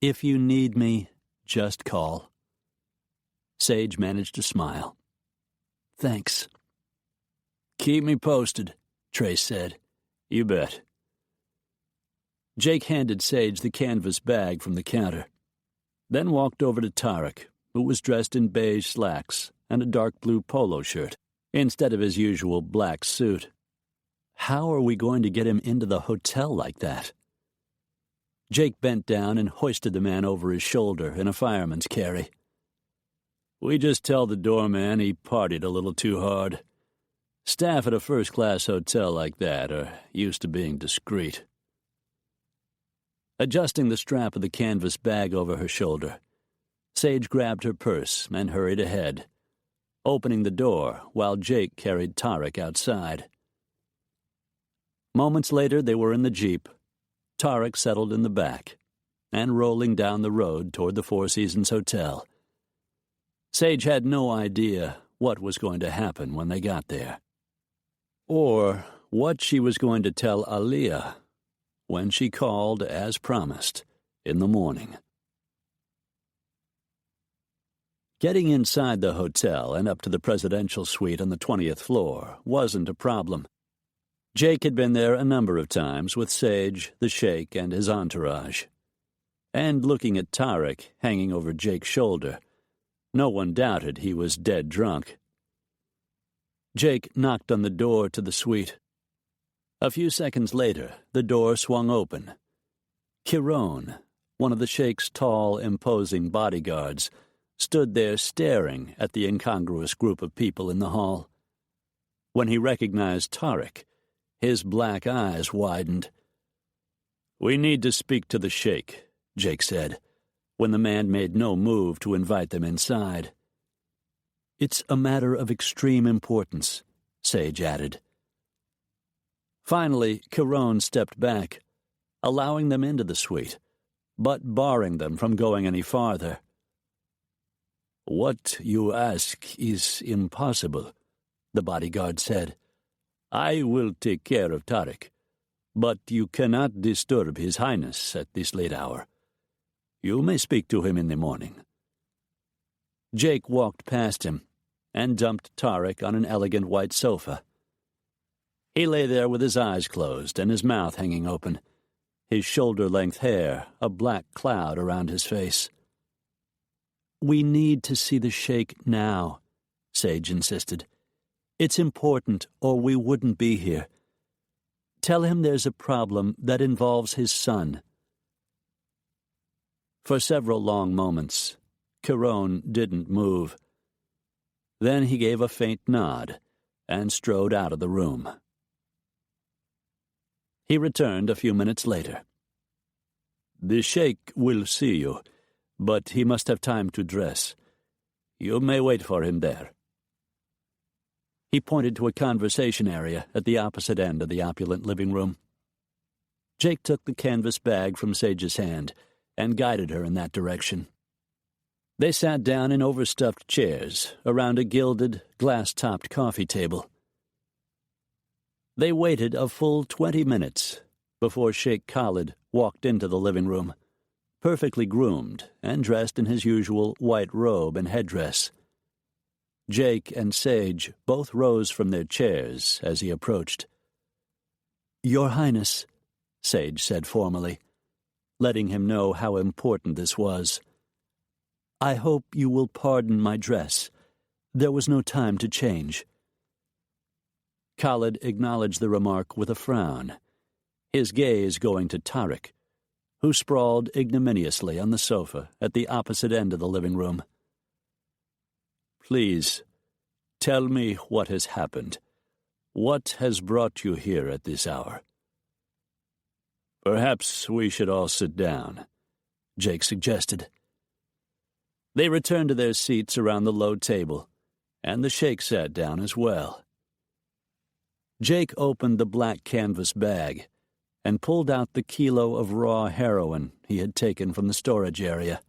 Speaker 3: If you need me, just call. Sage managed to smile. Thanks. Keep me posted, Trace said. You bet. Jake handed Sage the canvas bag from the counter, then walked over to Tarek, who was dressed in beige slacks and a dark blue polo shirt, instead of his usual black suit. How are we going to get him into the hotel like that? Jake bent down and hoisted the man over his shoulder in a fireman's carry. We just tell the doorman he partied a little too hard. Staff at a first-class hotel like that are used to being discreet. Adjusting the strap of the canvas bag over her shoulder, Sage grabbed her purse and hurried ahead, opening the door while Jake carried Tarek outside. Moments later, they were in the Jeep, Tarek settled in the back, and rolling down the road toward the Four Seasons Hotel. Sage had no idea what was going to happen when they got there, or what she was going to tell Aliyah when she called, as promised, in the morning. Getting inside the hotel and up to the presidential suite on the 20th floor wasn't a problem. Jake had been there a number of times with Sage, the sheikh, and his entourage. And looking at Tarek hanging over Jake's shoulder, no one doubted he was dead drunk. Jake knocked on the door to the suite. A few seconds later, the door swung open. Kiron, one of the sheikh's tall, imposing bodyguards, stood there staring at the incongruous group of people in the hall. When he recognized Tarek, his black eyes widened. We need to speak to the sheikh, Jake said, when the man made no move to invite them inside. It's a matter of extreme importance, Sage added. Finally, Kiron stepped back, allowing them into the suite, but barring them from going any farther. What you ask is impossible, the bodyguard said. I will take care of Tarek, but you cannot disturb His Highness at this late hour. You may speak to him in the morning. Jake walked past him and dumped Tarek on an elegant white sofa. He lay there with his eyes closed and his mouth hanging open, his shoulder-length hair a black cloud around his face. We need to see the sheikh now, Sage insisted. It's important, or we wouldn't be here. Tell him there's a problem that involves his son. For several long moments, Kiron didn't move. Then he gave a faint nod and strode out of the room. He returned a few minutes later. The sheikh will see you, but he must have time to dress. You may wait for him there. He pointed to a conversation area at the opposite end of the opulent living room. Jake took the canvas bag from Sage's hand and guided her in that direction. They sat down in overstuffed chairs around a gilded, glass-topped coffee table. They waited a full 20 minutes before Sheikh Khalid walked into the living room,
Speaker 2: perfectly groomed and dressed in his usual white robe and headdress. Jake and Sage both rose from their chairs as he approached. "Your Highness," Sage said formally, letting him know how important this was. "I hope you will pardon my dress. There was no time to change." Khalid acknowledged the remark with a frown, his gaze going to Tariq, who sprawled ignominiously on the sofa at the opposite end of the living room. "Please, tell me what has happened. What has brought you here at this hour?" "Perhaps we should all sit down," Jake suggested. They returned to their seats around the low table, and the sheikh sat down as well. Jake opened the black canvas bag and pulled out the kilo of raw heroin he had taken from the storage area.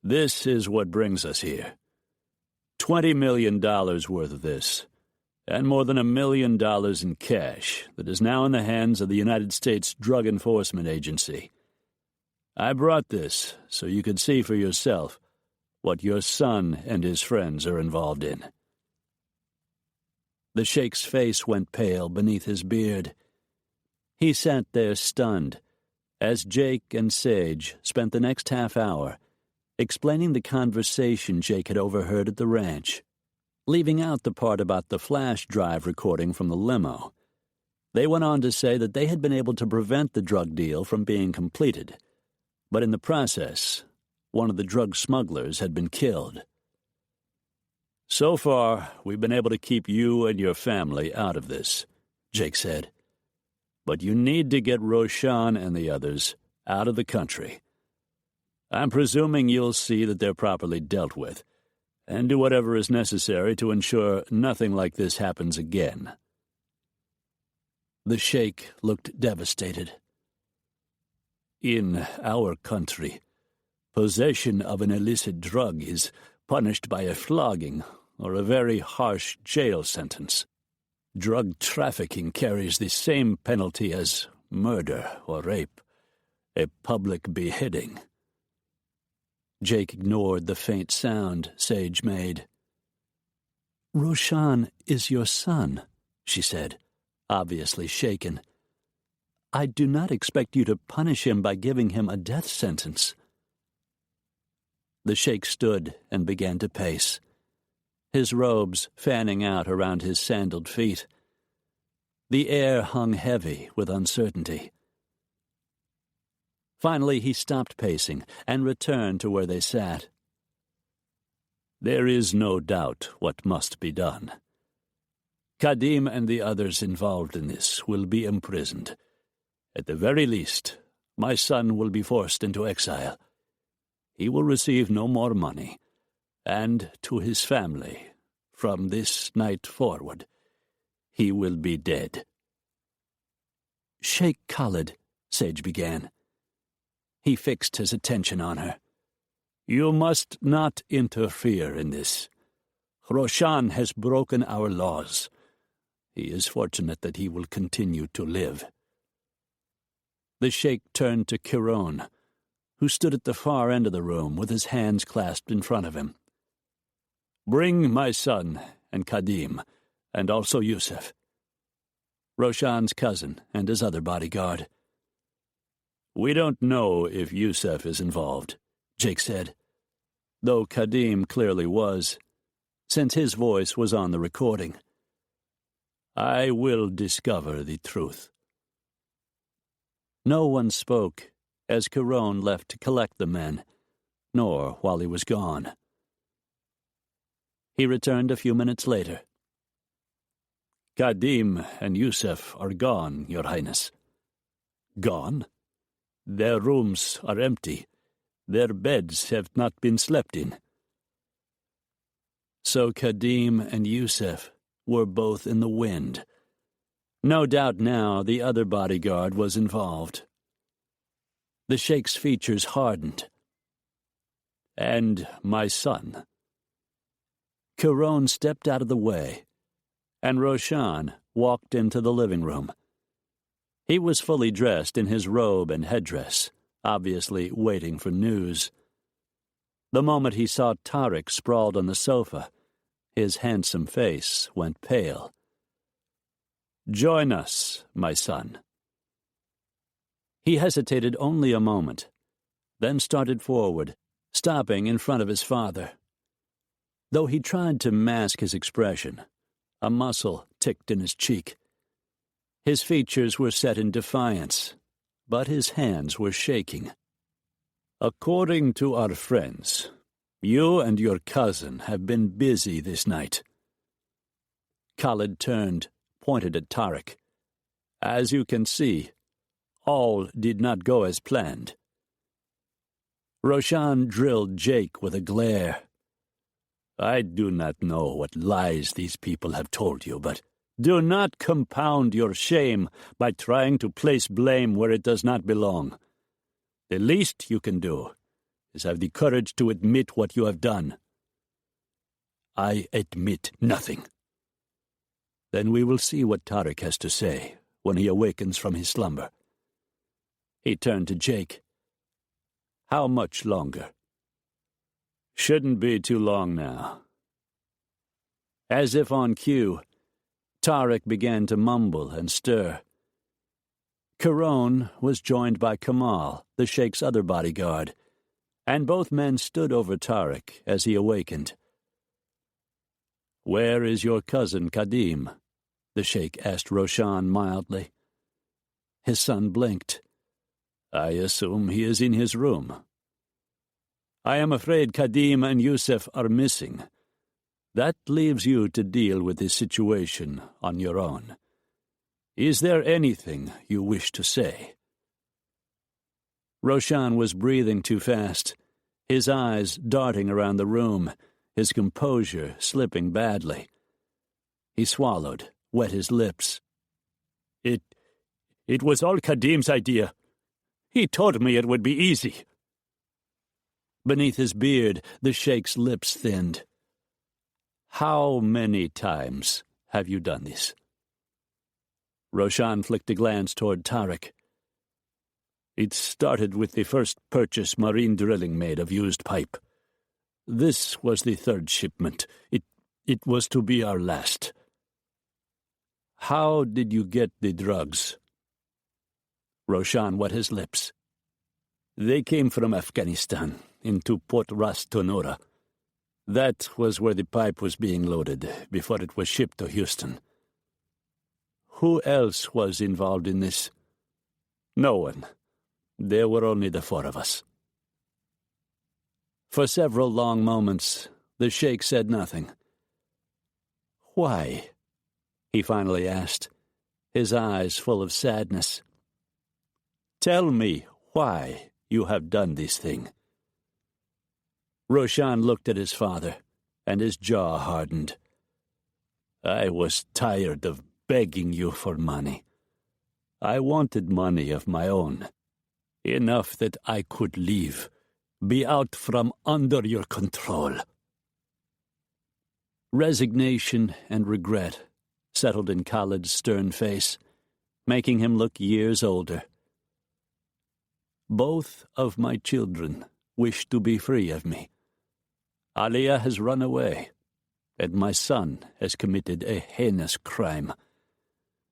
Speaker 2: "This is what brings us here. $20 million worth of this, and more than $1 million in cash that is now in the hands of the United States Drug Enforcement Agency. I brought this so you could see for yourself what your son and his friends are involved in." The sheikh's face went pale beneath his beard. He sat there stunned as Jake and Sage spent the next half hour explaining the conversation Jake had overheard at the ranch, leaving out the part about the flash drive recording from the limo. They went on to say that they had been able to prevent the drug deal from being completed, but in the process, one of the drug smugglers had been killed. "So far, we've been able to keep you and your family out of this," Jake said. "But you need to get Roshan and the others out of the country. I'm presuming you'll see that they're properly dealt with, and do whatever is necessary to ensure nothing like this happens again." The sheikh looked devastated. "In our country, possession of an illicit drug is punished by a flogging or a very harsh jail sentence. Drug trafficking carries the same penalty as murder or rape, a public beheading." Jake ignored the faint sound Sage made. "Roshan is your son," she said, obviously shaken. "I do not expect you to punish him by giving him a death sentence." The sheikh stood and began to pace, his robes fanning out around his sandaled feet. The air hung heavy with uncertainty. Finally, he stopped pacing and returned to where they sat. "There is no doubt what must be done. Kadim and the others involved in this will be imprisoned. At the very least, my son will be forced into exile. He will receive no more money, and to his family, from this night forward, he will be dead." "Sheikh Khalid," Sage began. He fixed his attention on her. "You must not interfere in this. Roshan has broken our laws. He is fortunate that he will continue to live." The sheikh turned to Kiron, who stood at the far end of the room with his hands clasped in front of him. "Bring my son and Kadim, and also Yusuf, Roshan's cousin and his other bodyguard." "We don't know if Yusuf is involved," Jake said, though Kadim clearly was, since his voice was on the recording. "I will discover the truth." No one spoke as Kiron left to collect the men, nor while he was gone. He returned a few minutes later. "Kadim and Yusuf are gone, Your Highness." "Gone? Their rooms are empty. Their beds have not been slept in." So Kadim and Yusuf were both in the wind. No doubt now the other bodyguard was involved. The sheikh's features hardened. "And my son?" Kiron stepped out of the way, and Roshan walked into the living room. He was fully dressed in his robe and headdress,
Speaker 3: obviously waiting for news. The moment he saw Tariq sprawled on the sofa, his handsome face went pale. "Join us, my son." He hesitated only a moment, then started forward, stopping in front of his father. Though he tried to mask his expression, a muscle ticked in his cheek. His features were set in defiance, but his hands were shaking. "According to our friends, you and your cousin have been busy this night." Khalid turned, pointed at Tariq. "As you can see, all did not go as planned." Roshan drilled Jake with a glare. "I do not know what lies these people have told you, but do not compound your shame by trying to place blame where it does not belong. The least you can do is have the courage to admit what you have done." "I admit nothing." "Then we will see what Tariq has to say when he awakens from his slumber." He turned to Jake. "How much longer?" "Shouldn't be too long now." As if on cue, Tariq began to mumble and stir. Karon was joined by Kamal, the Sheikh's other bodyguard, and both men stood over Tariq as he awakened. "Where is your cousin Kadim?" the Sheikh asked Roshan mildly. His son blinked. "I assume he is in his room." "I am afraid Kadim and Yusuf are missing. That leaves you to deal with this situation on your own. Is there anything you wish to say?" Roshan was breathing too fast, his eyes darting around the room, his composure slipping badly. He swallowed, wet his lips. It was all Kadim's idea. He told me it would be easy." Beneath his beard, the Sheikh's lips thinned. "How many times have you done this?" Roshan flicked a glance toward Tariq. "It started with the first purchase marine drilling made of used pipe. This was the third shipment. It was to be our last." "How did you get the drugs?" Roshan wet his lips. "They came from Afghanistan into Port Ras Tonora. That was where the pipe was being loaded before it was shipped to Houston." "Who else was involved in this?" "No one. There were only the four of us." For several long moments, the Sheikh said nothing. "Why?" he finally asked, his eyes full of sadness. "Tell me why you have done this thing." Roshan looked at his father, and his jaw hardened. "I was tired of begging you for money. I wanted money of my own, enough that I could leave, be out from under your control." Resignation and regret settled in Khalid's stern face, making him look years older. "Both of my children wish to be free of me. Aliyah has run away, and my son has committed a heinous crime.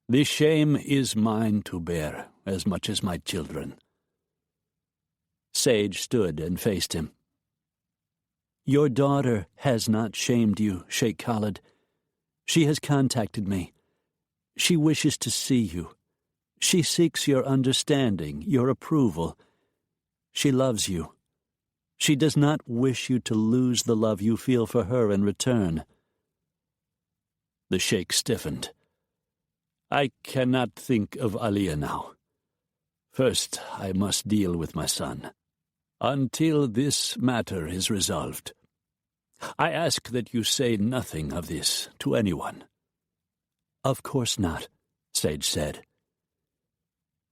Speaker 3: The shame is mine to bear as much as my children." Sage stood and faced him. "Your daughter has not shamed you, Sheikh Khalid. She has contacted me. She wishes to see you. She seeks your understanding, your approval. She loves you. She does not wish you to lose the love you feel for her in return." The Sheikh stiffened. "I cannot think of Aliyah now. First, I must deal with my son. Until this matter is resolved, I ask that you say nothing of this to anyone." "Of course not," Sage said.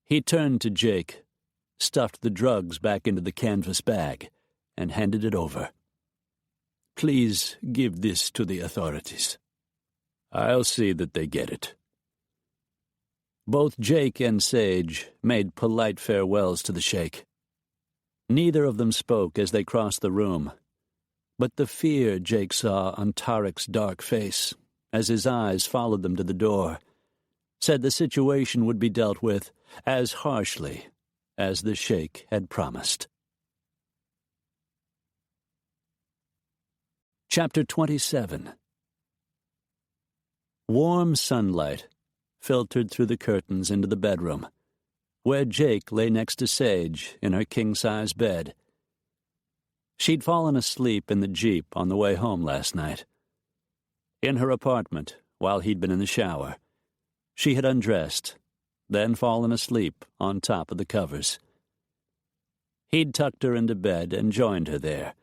Speaker 3: He turned to Jake, stuffed the drugs back into the canvas bag, and handed it over. "Please give this to the authorities." "I'll see that they get it." Both Jake and Sage made polite farewells to the Sheikh. Neither of them spoke as they crossed the room, but the fear Jake saw on Tarek's dark face, as his eyes followed them to the door, said the situation would be dealt with as harshly as the sheikh had promised. Chapter 27. Warm sunlight filtered through the curtains into the bedroom, where Jake lay next to Sage in her king-size bed. She'd fallen asleep in the Jeep on the way home last night. In her apartment, while he'd been in the shower, she had undressed, then fallen asleep on top of the covers. He'd tucked her into bed and joined her there,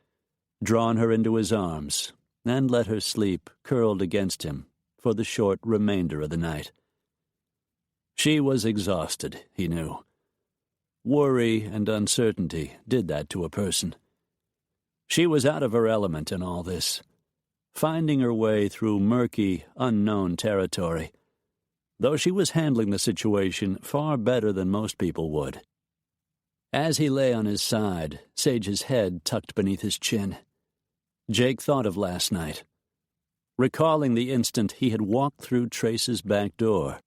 Speaker 3: drawn her into his arms, and let her sleep curled against him for the short remainder of the night. She was exhausted, he knew. Worry and uncertainty did that to a person. She was out of her element in all this, finding her way through murky, unknown territory, though she was handling the situation far better than most people would. As he lay on his side, Sage's head tucked beneath his chin, Jake thought of last night, recalling the instant he had walked through Trace's back door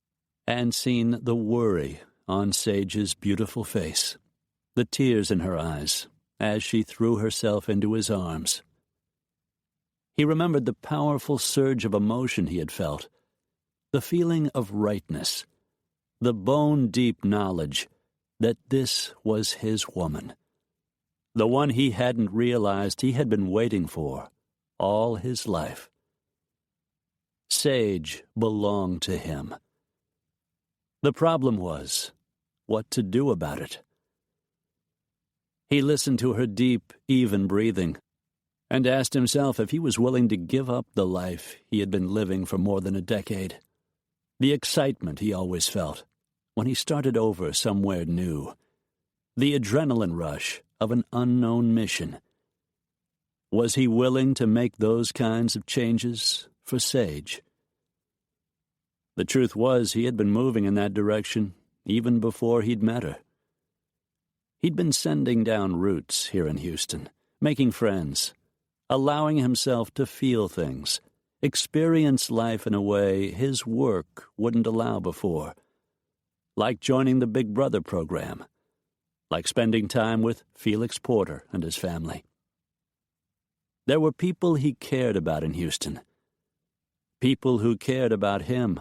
Speaker 3: and seen the worry on Sage's beautiful face, the tears in her eyes as she threw herself into his arms. He remembered the powerful surge of emotion he had felt, the feeling of rightness, the bone-deep knowledge that this was his woman, the one he hadn't realized he had been waiting for all his life. Sage belonged to him. The problem was what to do about it. He listened to her deep, even breathing, and asked himself if he was willing to give up the life he had been living for more than a decade, the excitement he always felt when he started over somewhere new, the adrenaline rush of an unknown mission. Was he willing to make those kinds of changes for Sage? The truth was he had been moving in that direction even before he'd met her. He'd been sending down roots here in Houston, making friends, allowing himself to feel things, experience life in a way his work wouldn't allow before, like joining the Big Brother program, like spending time with Felix Porter and his family. There were people he cared about in Houston, people who cared about him.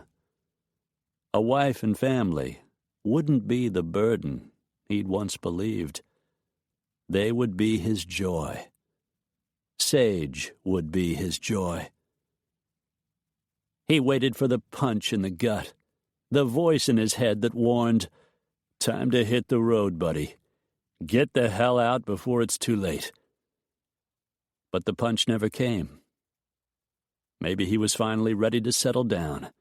Speaker 3: A wife and family wouldn't be the burden he'd once believed. They would be his joy. Sage would be his joy. He waited for the punch in the gut, the voice in his head that warned, "Time to hit the road, buddy. Get the hell out before it's too late." But the punch never came. Maybe he was finally ready to settle down,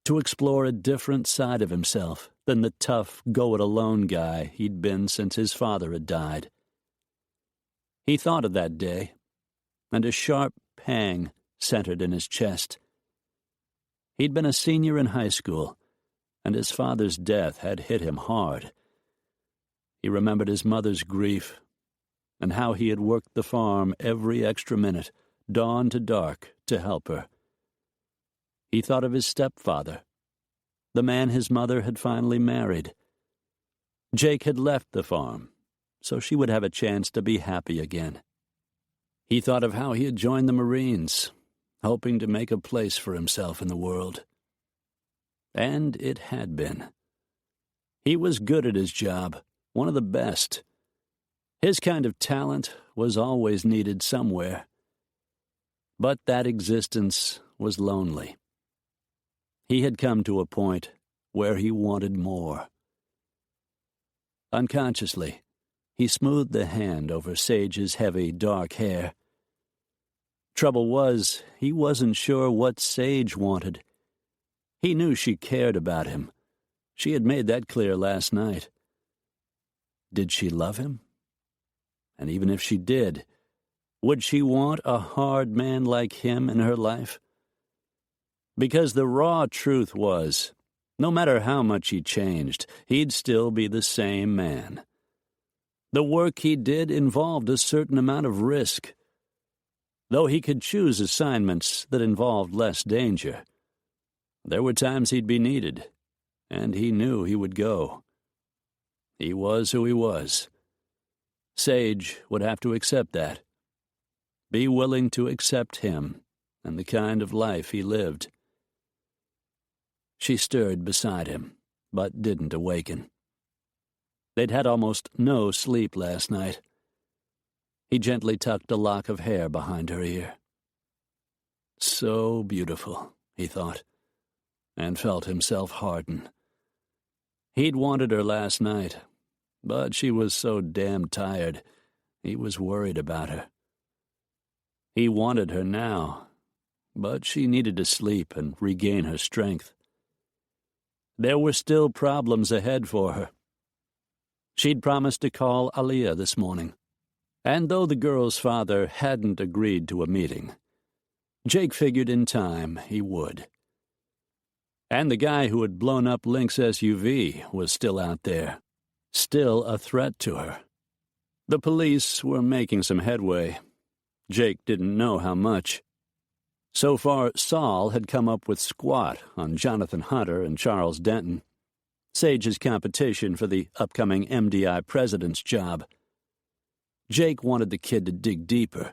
Speaker 3: to explore a different side of himself than the tough, go-it-alone guy he'd been since his father had died. He thought of that day, and a sharp pang centered in his chest. He'd been a senior in high school, and his father's death had hit him hard. He remembered his mother's grief, and how he had worked the farm every extra minute, dawn to dark, to help her. He thought of his stepfather, the man his mother had finally married. Jake had left the farm, so she would have a chance to be happy again. He thought of how he had joined the Marines, hoping to make a place for himself in the world. And it had been. He was good at his job, one of the best. His kind of talent was always needed somewhere. But that existence was lonely. He had come to a point where he wanted more. Unconsciously, he smoothed the hand over Sage's heavy, dark hair. Trouble was, he wasn't sure what Sage wanted. He knew she cared about him. She had made that clear last night. Did she love him? And even if she did, would she want a hard man like him in her life? Because the raw truth was, no matter how much he changed, he'd still be the same man. The work he did involved a certain amount of risk. Though he could choose assignments that involved less danger, there were times he'd be needed, and he knew he would go. He was who he was. Sage would have to accept that. Be willing to accept him and the kind of life he lived. She stirred beside him, but didn't awaken. They'd had almost no sleep last night. He gently tucked a lock of hair behind her ear. So beautiful, he thought, and felt himself harden. He'd wanted her last night, but she was so damn tired, he was worried about her. He wanted her now, but she needed to sleep and regain her strength. There were still problems ahead for her. She'd promised to call Aliyah this morning, and though the girl's father hadn't agreed to a meeting, Jake figured in time he would. And the guy who had blown up Link's SUV was still out there, still a threat to her. The police were making some headway. Jake didn't know how much. So far, Saul had come up with squat on Jonathan Hunter and Charles Denton, Sage's competition for the upcoming MDI president's job. Jake wanted the kid to dig deeper,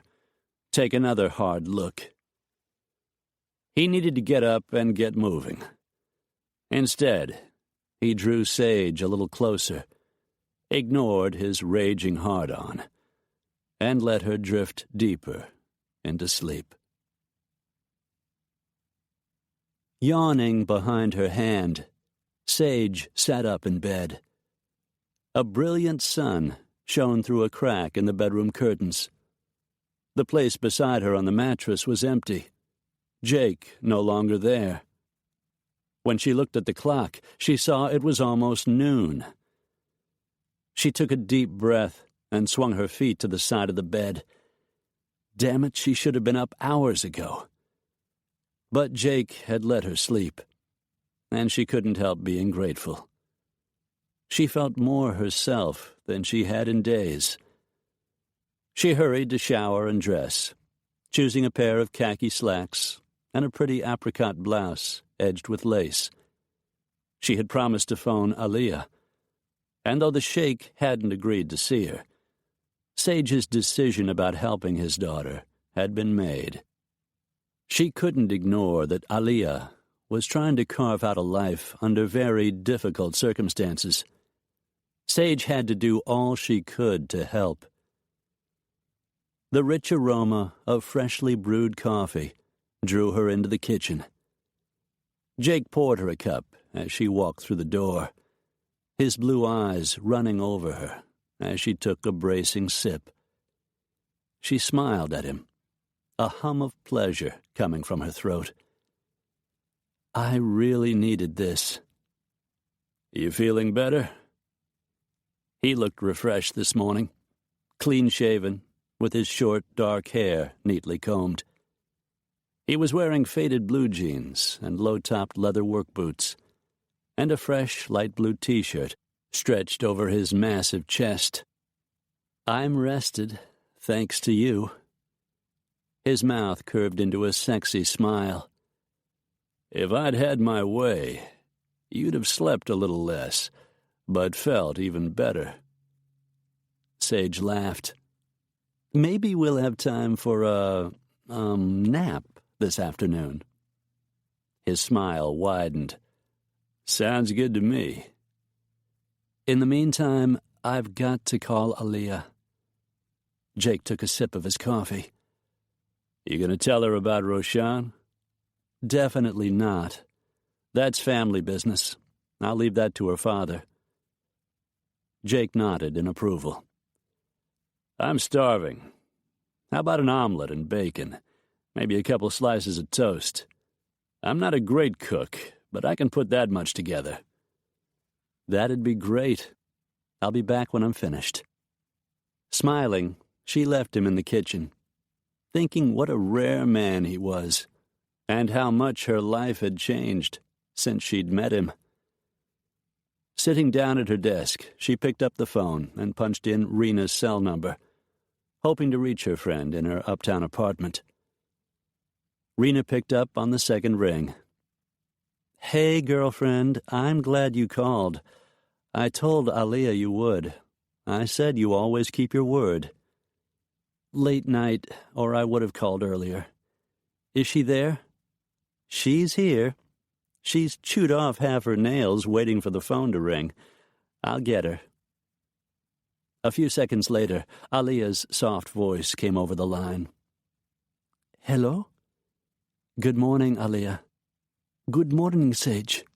Speaker 3: take another hard look. He needed to get up and get moving. Instead, he drew Sage a little closer, ignored his raging hard-on, and let her drift deeper into sleep. Yawning behind her hand, Sage sat up in bed. A brilliant sun shone through a crack in the bedroom curtains. The place beside her on the mattress was empty. Jake no longer there. When she looked at the clock, she saw it was almost noon. She took a deep breath and swung her feet to the side of the bed. Damn it, she should have been up hours ago. But Jake had let her sleep, and she couldn't help being grateful. She felt more herself than she had in days. She hurried to shower and dress, choosing a pair of khaki slacks and a pretty apricot blouse edged with lace. She had promised to phone Aliyah, and though the sheikh hadn't agreed to see her, Sage's decision about helping his daughter had been made. She couldn't ignore that Aliyah was trying to carve out a life under very difficult circumstances. Sage had to do all she could to help. The rich aroma of freshly brewed coffee drew her into the kitchen. Jake poured her a cup as she walked through the door, his blue eyes running over her as she took a bracing sip. She smiled at him, a hum of pleasure coming from her throat. I really needed this. You feeling better? He looked refreshed this morning, clean-shaven, with his short, dark hair neatly combed. He was wearing faded blue jeans and low-topped leather work boots, and a fresh, light blue T-shirt stretched over his massive chest. I'm rested, thanks to you. His mouth curved into a sexy smile. If I'd had my way, you'd have slept a little less, but felt even better. Sage laughed. Maybe we'll have time for a, nap this afternoon. His smile widened. Sounds good to me. In the meantime, I've got to call Aliyah. Jake took a sip of his coffee. You gonna tell her about Roshan? Definitely not. That's family business. I'll leave that to her father. Jake nodded in approval. I'm starving. How about an omelet and bacon? Maybe a couple slices of toast. I'm not a great cook, but I can put that much together. That'd be great. I'll be back when I'm finished. Smiling, she left him in the kitchen, thinking what a rare man he was, and how much her life had changed since she'd met him.
Speaker 2: Sitting down at her desk, she picked up the phone and punched in Rena's cell number, hoping to reach her friend in her uptown apartment. Rena picked up on the second ring. "Hey, girlfriend, I'm glad you called. I told Aliyah you would. I said you always keep your word. Late night, or I would have called earlier. Is she there?" "She's here. She's chewed off half her nails waiting for the phone to ring. I'll get her." A few seconds later, Aliyah's soft voice came over the line. "Hello?" "Good morning, Aliyah." "Good morning, Sage.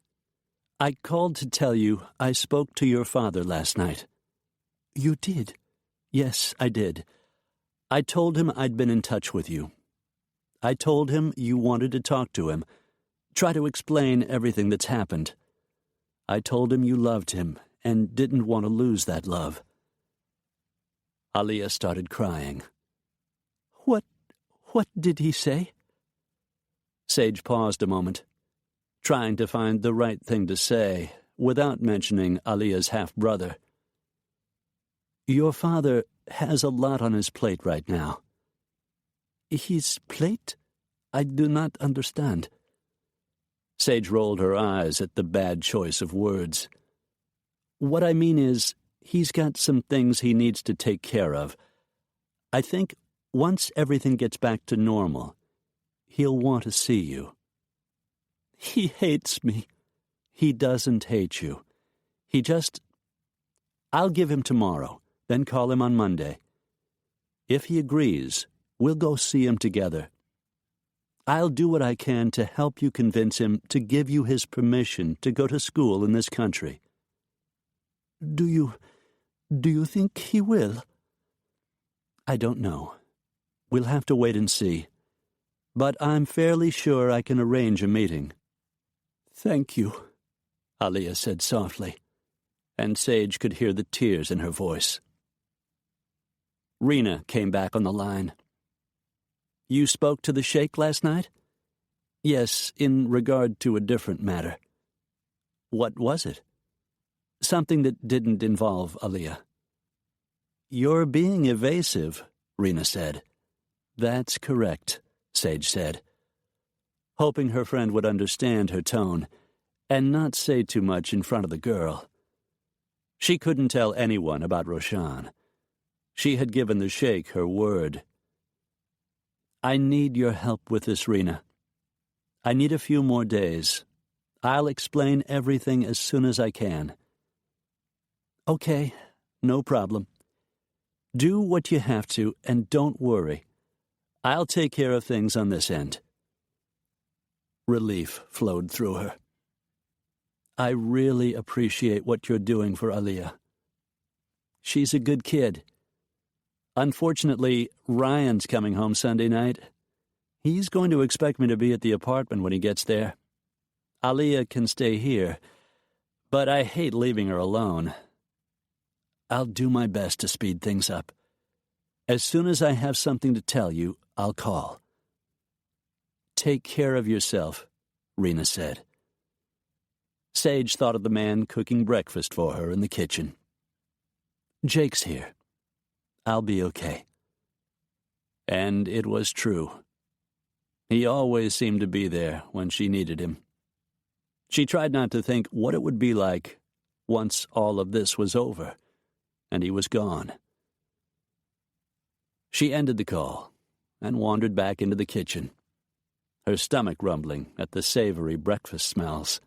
Speaker 2: I called to tell you I spoke to your father last night." "You did?" "Yes, I did. I told him I'd been in touch with you. I told him you wanted to talk to him, try to explain everything that's happened. I told him you loved him and didn't want to lose that love." Aliyah started crying. What did he say?" Sage paused a moment, trying to find the right thing to say without mentioning Aliyah's half-brother. "Your father has a lot on his plate right now." "His plate? I do not understand." Sage rolled her eyes at the bad choice of words. "What I mean is, he's got some things he needs to take care of. I think once everything gets back to normal, he'll want to see you." "He hates me." "He doesn't hate you. He just... I'll give him tomorrow, then call him on Monday. If he agrees, we'll go see him together. I'll do what I can to help you convince him to give you his permission to go to school in this country." Do you think he will?" "I don't know. We'll have to wait and see. But I'm fairly sure I can arrange a meeting." "Thank you," Aliyah said softly, and Sage could hear the tears in her voice. Rena came back on the line. "You spoke to the sheikh last night?" "Yes, in regard to a different matter." "What was it?" "Something that didn't involve Aliyah." "You're being evasive," Rena said. "That's correct," Sage said, hoping her friend would understand her tone and not say too much in front of the girl. She couldn't tell anyone about Roshan. She had given the sheikh her word. "I need your help with this, Rena. I need a few more days. I'll explain everything as soon as I can." "Okay, no problem. Do what you have to, and don't worry. I'll take care of things on this end." Relief flowed through her. "I really appreciate what you're doing for Aliyah. She's a good kid. Unfortunately, Ryan's coming home Sunday night. He's going to expect me to be at the apartment when he gets there. Aliyah can stay here, but I hate leaving her alone. I'll do my best to speed things up. As soon as I have something to tell you, I'll call." "Take care of yourself," Rena said. Sage thought of the man cooking breakfast for her in the kitchen. "Jake's here. I'll be okay." And it was true. He always seemed to be there when she needed him. She tried not to think what it would be like once all of this was over and he was gone. She ended the call and wandered back into the kitchen, her stomach rumbling at the savory breakfast smells.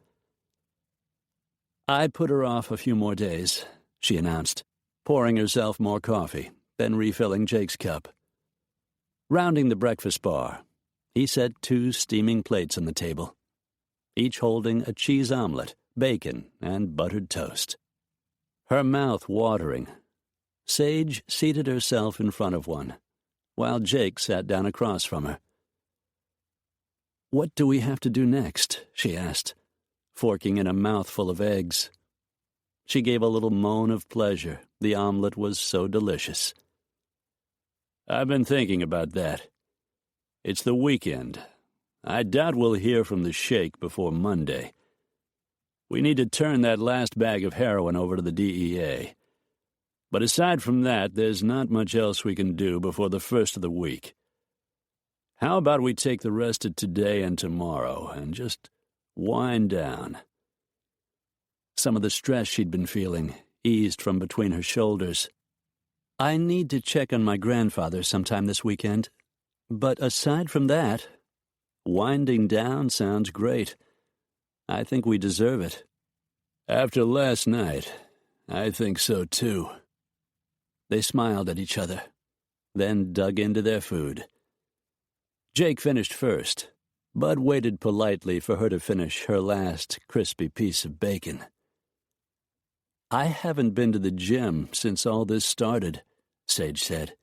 Speaker 2: "I put her off a few more days," she announced, pouring herself more coffee, then refilling Jake's cup. Rounding the breakfast bar, he set 2 steaming plates on the table, each holding a cheese omelet, bacon, and buttered toast. Her mouth watering, Sage seated herself in front of one, while Jake sat down across from her. "What do we have to do next?" she asked, forking in a mouthful of eggs. She gave a little moan of pleasure. The omelet was so delicious. "I've been thinking about that. It's the weekend. I doubt we'll hear from the sheikh before Monday.
Speaker 3: We need to turn that last bag of heroin over to the DEA. But aside from that, there's not much else we can do before the first of the week. How about we take the rest of today and tomorrow and just wind down?" Some of the stress she'd been feeling eased from between her shoulders. "I need to check on my grandfather sometime this weekend. But aside from that, winding down sounds great. I think we deserve it." "After last night, I think so too." They smiled at each other, then dug into their food. Jake finished first, but waited politely for her to finish her last crispy piece of bacon. "I haven't been to the gym since all this started," Sage said.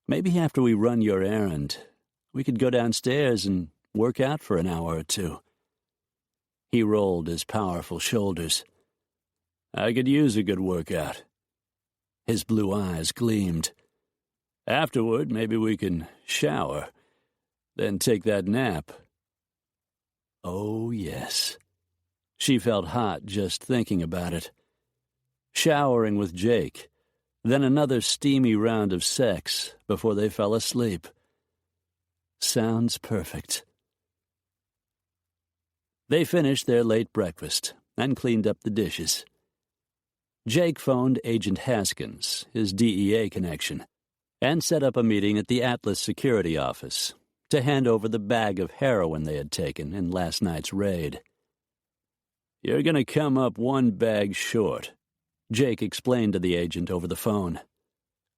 Speaker 3: "Maybe after we run your errand, we could go downstairs and work out for an hour or two." He rolled his powerful shoulders. "I could use a good workout." His blue eyes gleamed. "Afterward, maybe we can shower, then take that nap." Oh, yes. She felt hot just thinking about it. Showering with Jake, then another steamy round of sex before they fell asleep. Sounds perfect. They finished their late breakfast and cleaned up the dishes. Jake phoned Agent Haskins, his DEA connection, and set up a meeting at the Atlas security office to hand over the bag of heroin they had taken in last night's raid. "You're going to come up one bag short," Jake explained to the agent over the phone.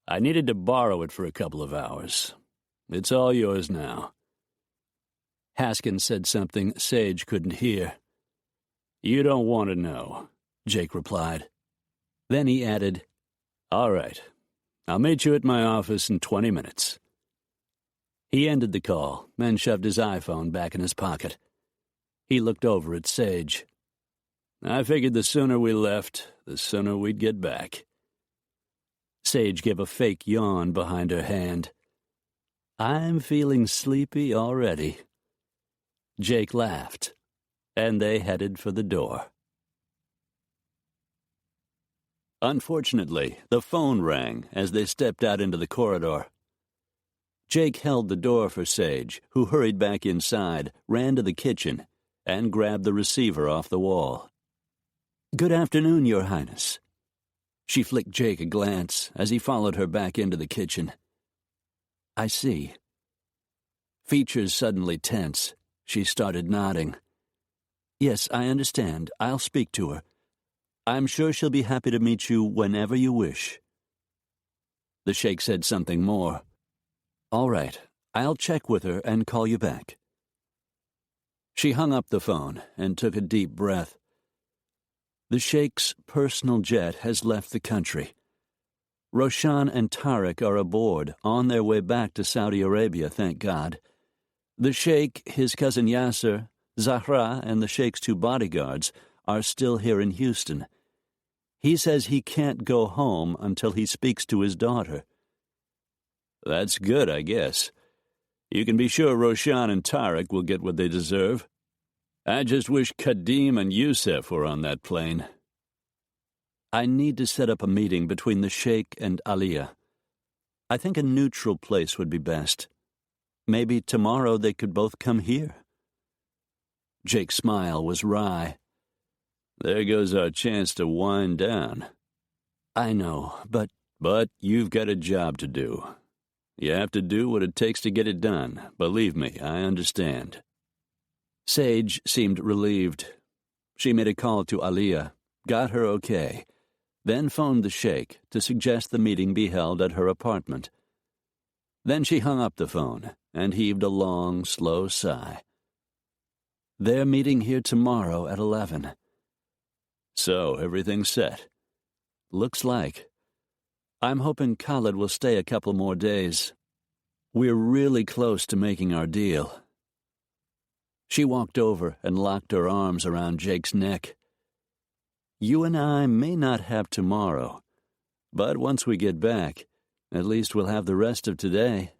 Speaker 3: "I needed to borrow it for a couple of hours. It's all yours now." Haskins said something Sage couldn't hear. "You don't want to know," Jake replied. Then he added, "All right, I'll meet you at my office in 20 minutes. He ended the call and shoved his iPhone back in his pocket. He looked over at Sage. "I figured the sooner we left, the sooner we'd get back." Sage gave a fake yawn behind her hand. "I'm feeling sleepy already." Jake laughed, and they headed for the door. Unfortunately, the phone rang as they stepped out into the corridor. Jake held the door for Sage, who hurried back inside, ran to the kitchen, and grabbed the receiver off the wall. "Good afternoon, Your Highness." She flicked Jake a glance as he followed her back into the kitchen. "I see." Features suddenly tense, she started nodding. "Yes, I understand. I'll speak to her. I'm sure she'll be happy to meet you whenever you wish." The sheikh said something more. "All right, I'll check with her and call you back." She hung up the phone and took a deep breath. The sheikh's personal jet has left the country. Roshan and Tariq are aboard, on their way back to Saudi Arabia, thank God. The sheikh, his cousin Yasser, Zahra, and the sheikh's 2 bodyguards are still here in Houston. He says he can't go home until he speaks to his daughter. "That's good, I guess. You can be sure Roshan and Tariq will get what they deserve. I just wish Kadim and Youssef were on that plane." "I need to set up a meeting between the sheikh and Aliyah. I think a neutral place would be best. Maybe tomorrow they could both come here." Jake's smile was wry. "There goes our chance to wind down." "I know, but you've got a job to do. You have to do what it takes to get it done. Believe me, I understand." Sage seemed relieved. She made a call to Aliyah, got her okay, then phoned the sheikh to suggest the meeting be held at her apartment. Then she hung up the phone and heaved a long, slow sigh. They're meeting here tomorrow at 11. So, everything's set. Looks like. I'm hoping Khalid will stay a couple more days. We're really close to making our deal. She walked over and locked her arms around Jake's neck. You and I may not have tomorrow, but once we get back, at least we'll have the rest of today.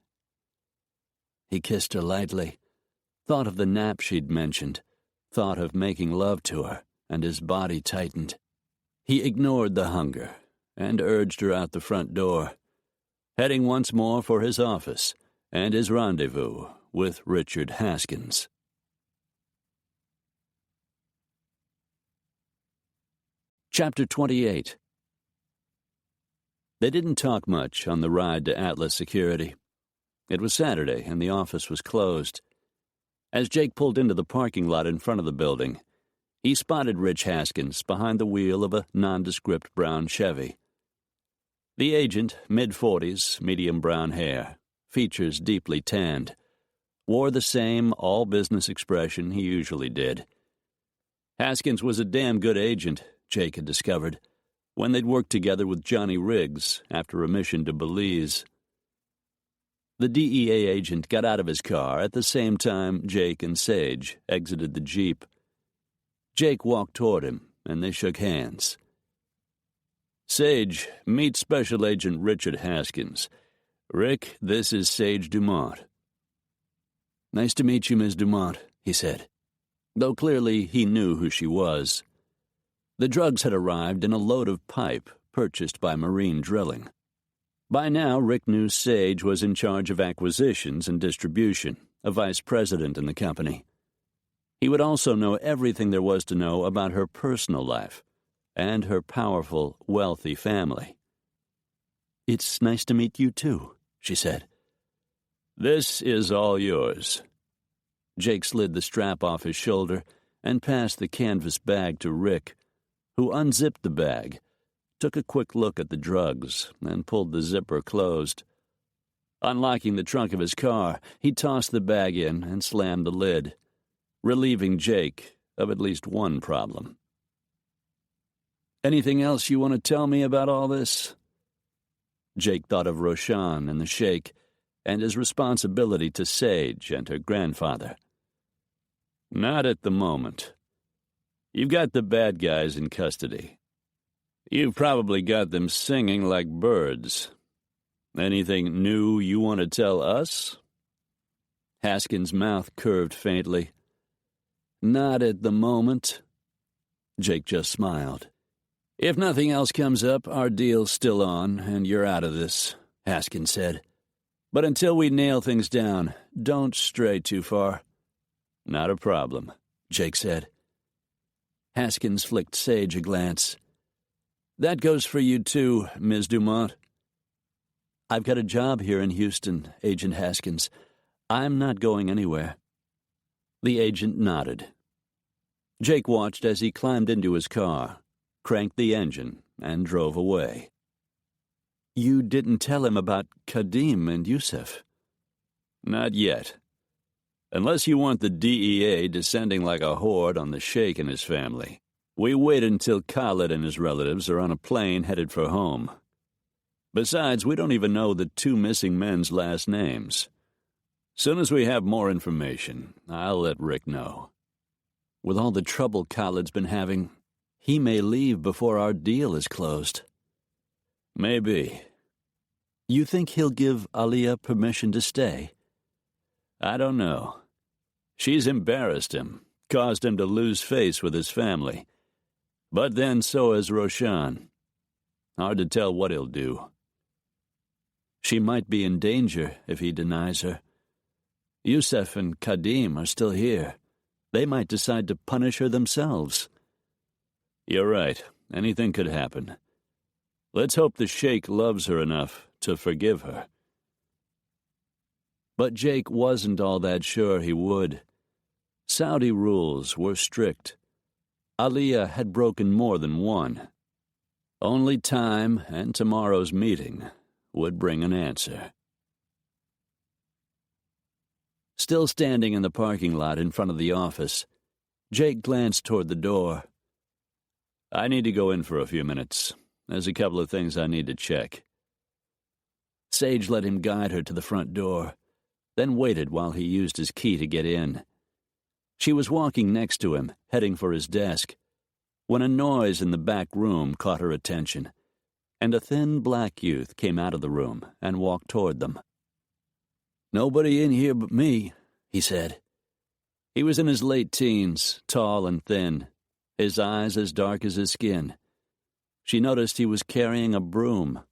Speaker 3: He kissed her lightly, thought of the nap she'd mentioned, thought of making love to her,
Speaker 2: and his body tightened. He ignored the hunger and urged her out the front door, heading once more for his office and his rendezvous with Richard Haskins. Chapter 28. They didn't talk much on the ride to Atlas Security. It was Saturday, and the office was closed. As Jake pulled into the parking lot in front of the building, he spotted Rich Haskins behind the wheel of a nondescript brown Chevy. The agent, mid-40s, medium brown hair, features deeply tanned, wore the same all-business expression he usually did. Haskins was a damn good agent, Jake had discovered, when they'd worked together with Johnny Riggs after a mission to Belize. The DEA agent got out of his car at the same time Jake and Sage exited the Jeep. Jake walked toward him, and they shook hands. "Sage, meet Special Agent Richard Haskins. Rick, this is Sage Dumont." "Nice to meet you, Ms. Dumont," he said, though clearly he knew who she was. The drugs had arrived in a load of pipe purchased by Marine Drilling. By now, Rick knew Sage was in charge of acquisitions and distribution, a vice president in the company. He would also know everything there was to know about her personal life and her powerful, wealthy family. "It's nice to meet you, too," she said. "This is all yours." Jake slid the strap off his shoulder and passed the canvas bag to Rick, who unzipped the bag, took a quick look at the drugs, and pulled the zipper closed. Unlocking the trunk of his car, he tossed the bag in and slammed the lid, relieving Jake of at least one problem. "Anything else you want to tell me about all this?" Jake thought of Roshan and the Sheikh, and his responsibility to Sage and her grandfather. "Not at the moment. You've got the bad guys in custody. You've probably got them singing like birds. Anything new you want to tell us?" Haskins' mouth curved faintly. "Not at the moment." Jake just smiled. "If nothing else comes up, our deal's still on, and you're out of this," Haskins said. "But until we nail things down, don't stray too far." "Not a problem," Jake said. Haskins flicked Sage a glance. "That goes for you too, Ms. Dumont." "I've got a job here in Houston, Agent Haskins. I'm not going anywhere." The agent nodded. Jake watched as he climbed into his car, cranked the engine, and drove away. "You didn't tell him about Kadim and Yusuf?" "Not yet. Unless you want the DEA descending like a horde on the Sheikh and his family. We wait until Khalid and his relatives are on a plane headed for home. Besides, we don't even know the two missing men's last names. Soon as we have more information, I'll let Rick know." "With all the trouble Khalid's been having, he may leave before our deal is closed." "Maybe." "You think he'll give Aliyah permission to stay?" "I don't know. She's embarrassed him, caused him to lose face with his family. But then so has Roshan. Hard to tell what he'll do." "She might be in danger if he denies her. Yusuf and Kadim are still here. They might decide to punish her themselves." "You're right. Anything could happen. Let's hope the Sheikh loves her enough to forgive her." But Jake wasn't all that sure he would. Saudi rules were strict. Aliyah had broken more than one. Only time and tomorrow's meeting would bring an answer. Still standing in the parking lot in front of the office, Jake glanced toward the door. "I need to go in for a few minutes. There's a couple of things I need to check." Sage let him guide her to the front door, then waited while he used his key to get in. She was walking next to him, heading for his desk, when a noise in the back room caught her attention, and a thin black youth came out of the room and walked toward them. "Nobody in here but me," he said. He was in his late teens, tall and thin, his eyes as dark as his skin. She noticed he was carrying a broom.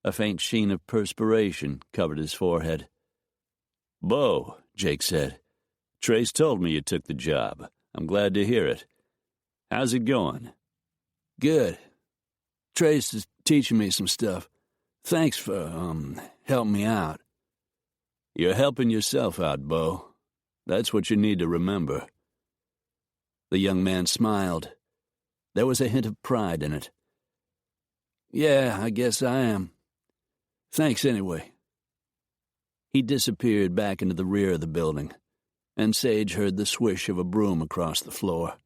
Speaker 2: A faint sheen of perspiration covered his forehead. "Bo," Jake said, "Trace told me you took the job. I'm glad to hear it. How's it going?"
Speaker 3: Good. Trace is teaching me some stuff. Thanks for, helping me out.
Speaker 2: You're helping yourself out, Bo. That's what you need to remember.
Speaker 3: The young man smiled. There was a hint of pride in it. Yeah, I guess I am. Thanks anyway. He disappeared back into the rear of the building, and Sage heard the swish of a broom across the floor.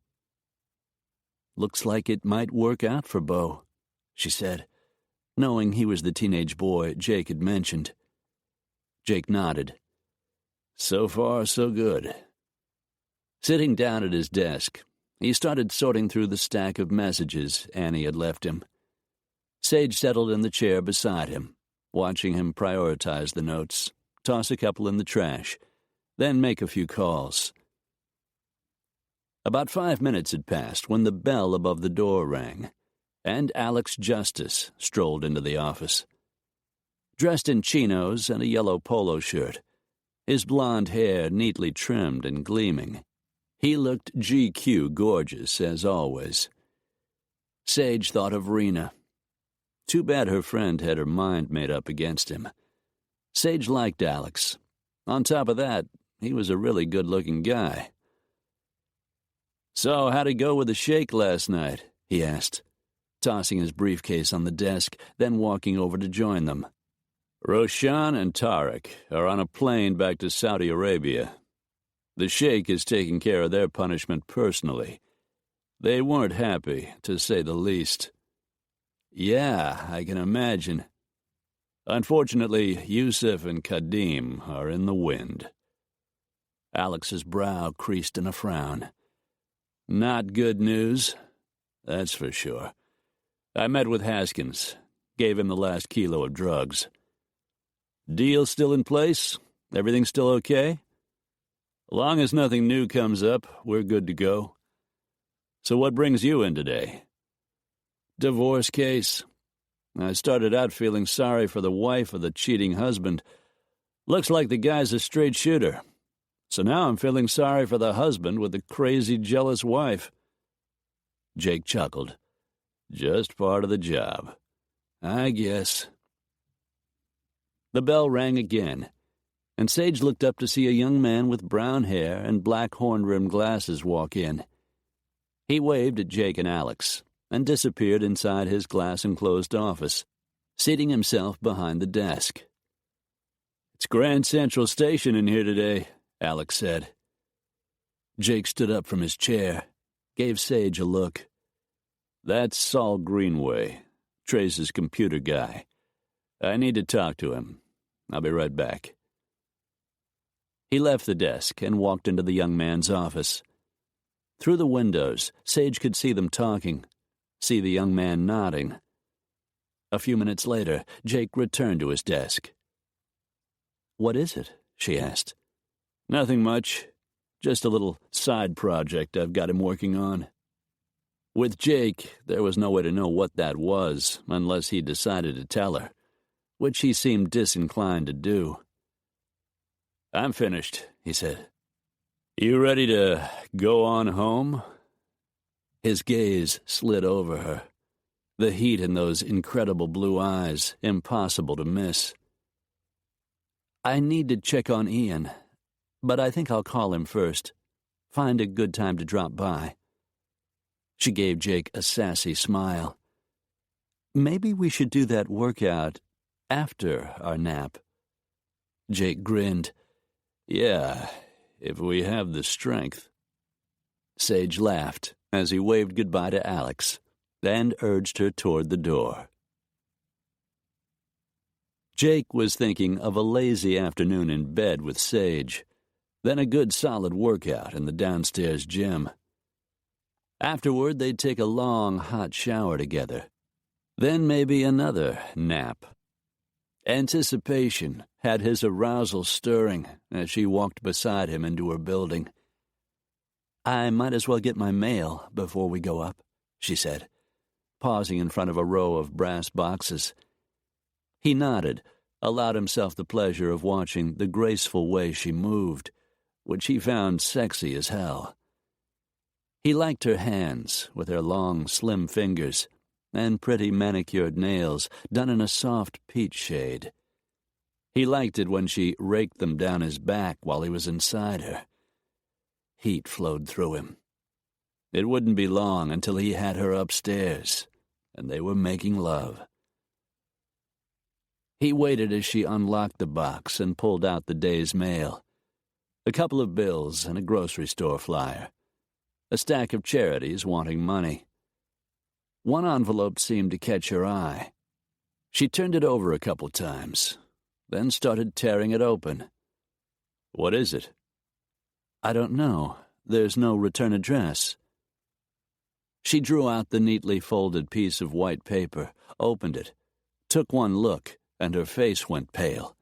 Speaker 3: Looks like it might work out for Bo, she said, knowing he was the teenage boy Jake had mentioned. Jake nodded. So far, so good. Sitting down at his desk, he started sorting through the stack of messages Annie had left him. Sage settled in the chair beside him, watching him prioritize the notes, toss a couple in the trash, then make a few calls. About 5 minutes had passed when the bell above the door rang, and Alex Justice strolled into the office. Dressed in chinos and a yellow polo shirt, his blonde hair neatly trimmed and gleaming, he looked GQ gorgeous as always. Sage thought of Rena. Too bad her friend had her mind made up against him. Sage liked Alex. On top of that, he was a really good-looking guy. "So, how'd it go with the shake last night?" he asked, tossing his briefcase on the desk, then walking over to join them. "Roshan and Tarek are on a plane back to Saudi Arabia. The sheikh is taking care of their punishment personally. They weren't happy, to say the least." "Yeah, I can imagine." "Unfortunately, Yusuf and Kadim are in the wind." Alex's brow creased in a frown. "Not good news, that's for sure. I met with Haskins, gave him the last kilo of drugs." "Deal still in place? Everything still okay?" "Long as nothing new comes up, we're good to go." "So what brings you in today?" "Divorce case. I started out feeling sorry for the wife of the cheating husband. Looks like the guy's a straight shooter. So now I'm feeling sorry for the husband with the crazy, jealous wife." Jake chuckled. "Just part of the job, I guess." The bell rang again, and Sage looked up to see a young man with brown hair and black horn-rimmed glasses walk in. He waved at Jake and Alex and disappeared inside his glass-enclosed office, seating himself behind the desk. "It's Grand Central Station in here today," Alex said. Jake stood up from his chair, gave Sage a look. "That's Saul Greenway, Trace's computer guy. I need to talk to him. I'll be right back." He left the desk and walked into the young man's office. Through the windows, Sage could see them talking, see the young man nodding. A few minutes later, Jake returned to his desk. "What is it?" she asked. "Nothing much. Just a little side project I've got him working on." With Jake, there was no way to know what that was unless he decided to tell her, which he seemed disinclined to do. "I'm finished," he said. "You ready to go on home?" His gaze slid over her, the heat in those incredible blue eyes impossible to miss. "I need to check on Ian, but I think I'll call him first. Find a good time to drop by." She gave Jake a sassy smile. "Maybe we should do that workout after our nap." Jake grinned. "Yeah, if we have the strength." Sage laughed as he waved goodbye to Alex and urged her toward the door. Jake was thinking of a lazy afternoon in bed with Sage, then a good solid workout in the downstairs gym. Afterward, they'd take a long, hot shower together, then maybe another nap. Anticipation had his arousal stirring as she walked beside him into her building.
Speaker 2: I might as well get my mail before we go up, she said, pausing in front of a row of brass boxes. He nodded, allowed himself the pleasure of watching the graceful way she moved, which he found sexy as hell. He liked her hands, with their long, slim fingers, and pretty manicured nails done in a soft peach shade. He liked it when she raked them down his back while he was inside her. Heat flowed through him. It wouldn't be long until he had her upstairs, and they were making love. He waited as she unlocked the box and pulled out the day's mail. A couple of bills and a grocery store flyer. A stack of charities wanting money. One envelope seemed to catch her eye. She turned it over a couple times, then started tearing it open. "What is it?" "I don't know. There's no return address." She drew out the neatly folded piece of white paper, opened it, took one look, and her face went pale.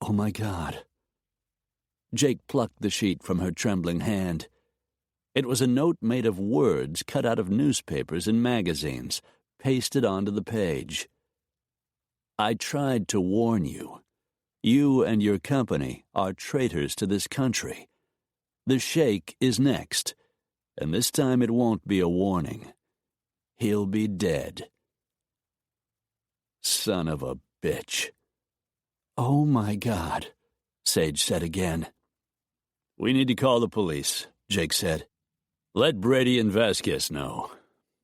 Speaker 2: "Oh, my God." Jake plucked the sheet from her trembling hand. It was a note made of words cut out of newspapers and magazines, pasted onto the page. "I tried to warn you. You and your company are traitors to this country. The Sheikh is next, and this time it won't be a warning. He'll be dead." Son of a bitch. "Oh, my God," Sage said again. "We need to call the police," Jake said. "Let Brady and Vasquez know.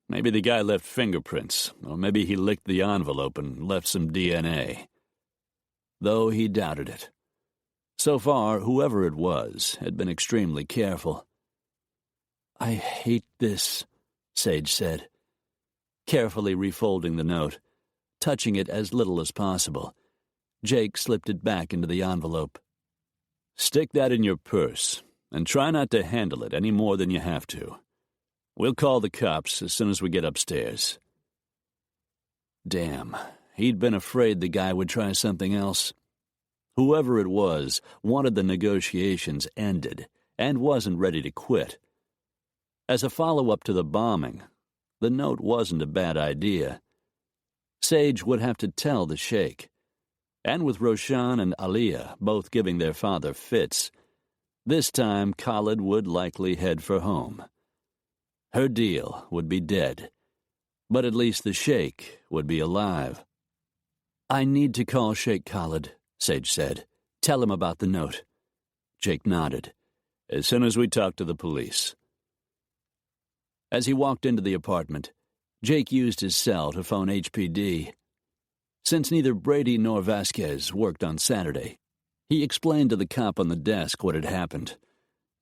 Speaker 2: Maybe the guy left fingerprints, or maybe he licked the envelope and left some DNA." Though he doubted it. So far, whoever it was had been extremely careful. "I hate this," Sage said, carefully refolding the note, touching it as little as possible. Jake slipped it back into the envelope. "Stick that in your purse, and try not to handle it any more than you have to. We'll call the cops as soon as we get upstairs." Damn, he'd been afraid the guy would try something else. Whoever it was wanted the negotiations ended and wasn't ready to quit. As a follow-up to the bombing, the note wasn't a bad idea. Sage would have to tell the Sheikh. And with Roshan and Aliyah both giving their father fits, this time Khalid would likely head for home. Her deal would be dead, but at least the Sheikh would be alive. "I need to call Sheikh Khalid," Sage said. "Tell him about the note." Jake nodded. "As soon as we talk to the police." As he walked into the apartment, Jake used his cell to phone HPD. Since neither Brady nor Vasquez worked on Saturday, he explained to the cop on the desk what had happened,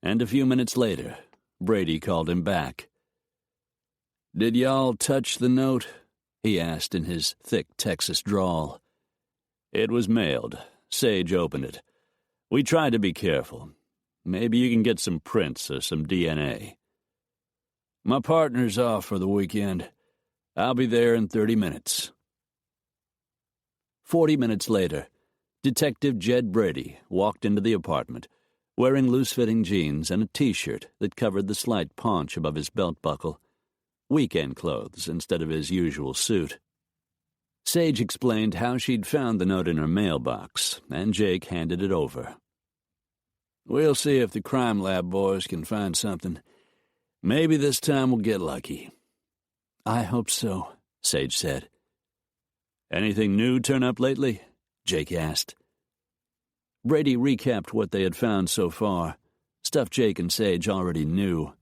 Speaker 2: and a few minutes later, Brady called him back. "Did y'all touch the note?" he asked in his thick Texas drawl. "It was mailed. Sage opened it. We tried to be careful. Maybe you can get some prints or some DNA." "My partner's off for the weekend. I'll be there in 30 minutes. 40 minutes later, Detective Jed Brady walked into the apartment, wearing loose-fitting jeans and a T-shirt that covered the slight paunch above his belt buckle. Weekend clothes instead of his usual suit. Sage explained how she'd found the note in her mailbox, and Jake handed it over. "We'll see if the crime lab boys can find something. Maybe this time we'll get lucky." "I hope so," Sage said. "Anything new turn up lately?" Jake asked. Brady recapped what they had found so far, stuff Jake and Sage already knew.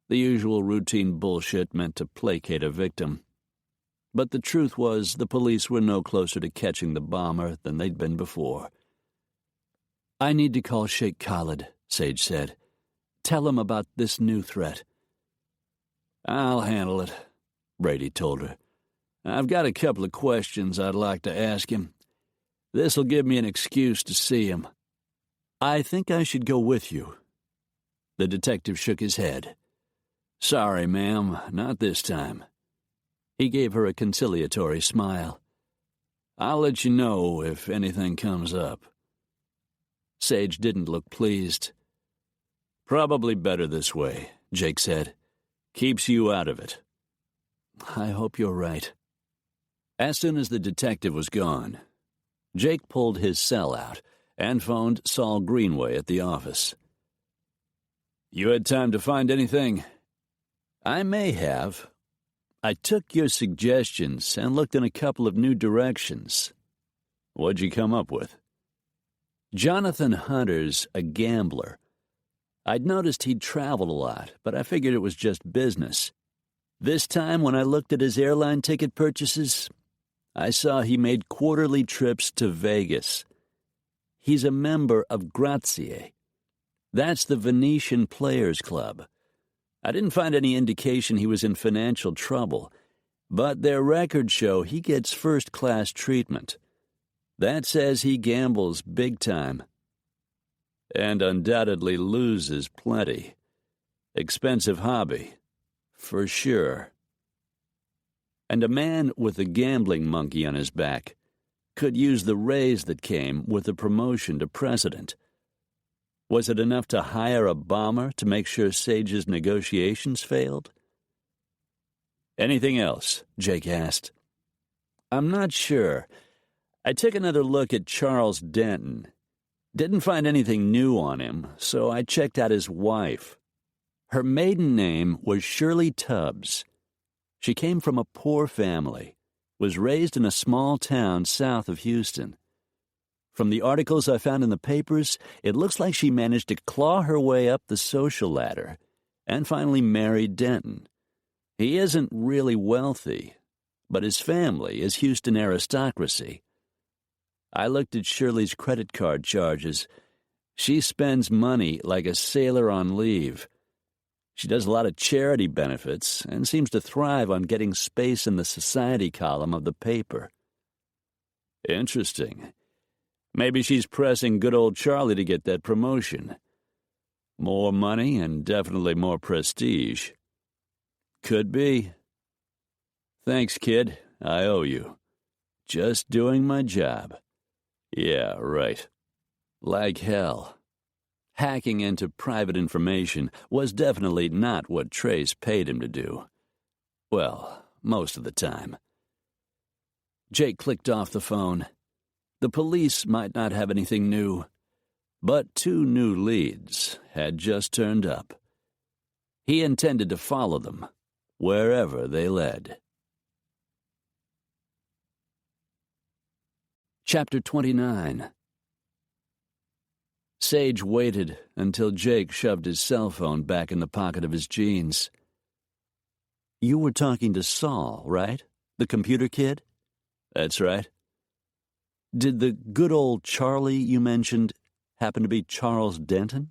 Speaker 2: The usual routine bullshit meant to placate a victim. But the truth was the police were no closer to catching the bomber than they'd been before. "I need to call Sheikh Khalid," Sage said. "Tell him about this new threat." "I'll handle it," Brady told her. "I've got a couple of questions I'd like to ask him. This'll give me an excuse to see him." "I think I should go with you." The detective shook his head. "Sorry, ma'am, not this time." He gave her a conciliatory smile. "I'll let you know if anything comes up." Sage didn't look pleased.
Speaker 3: Probably better this way, Jake said. Keeps you out of it. I hope you're right. As soon as the detective was gone, Jake pulled his cell out and phoned Saul Greenway at the office. You had time to find anything? I may have. I took your suggestions and looked in a couple of new directions. What'd you come up with? Jonathan Hunter's a gambler. I'd noticed he'd traveled a lot, but I figured it was just business. This time, when I looked at his airline ticket purchases, I saw he made quarterly trips to Vegas. He's a member of Grazie. That's the Venetian Players Club. I didn't find any indication he was in financial trouble, but their records show he gets first-class treatment. That says he gambles big time. And undoubtedly loses plenty. Expensive hobby, for sure. And a man with a gambling monkey on his back could use the raise that came with the promotion to president. Was it enough to hire a bomber to make sure Sage's negotiations failed? Anything else? Jake asked. I'm not sure. I took another look at Charles Denton. Didn't find anything new on him, so I checked out his wife. Her maiden name was Shirley Tubbs. She came from a poor family, was raised in a small town south of Houston. From the articles I found in the papers, it looks like she managed to claw her way up the social ladder and finally married Denton. He isn't really wealthy, but his family is Houston aristocracy. I looked at Shirley's credit card charges. She spends money like a sailor on leave. She does a lot of charity benefits and seems to thrive on getting space in the society column of the paper. Interesting. Maybe she's pressing good old Charlie to get that promotion. More money and definitely more prestige. Could be. Thanks, kid. I owe you. Just doing my job. Yeah, right. Like hell. Hacking into private information was definitely not what Trace paid him to do. Well, most of the time. Jake clicked off the phone. The police might not have anything new, but 2 new leads had just turned up. He intended to follow them, wherever they led. Chapter 29. Sage waited until Jake shoved his cell phone back in the pocket of his jeans. You were talking to Saul, right? The computer kid? That's right. Did the good old Charlie you mentioned happen to be Charles Denton?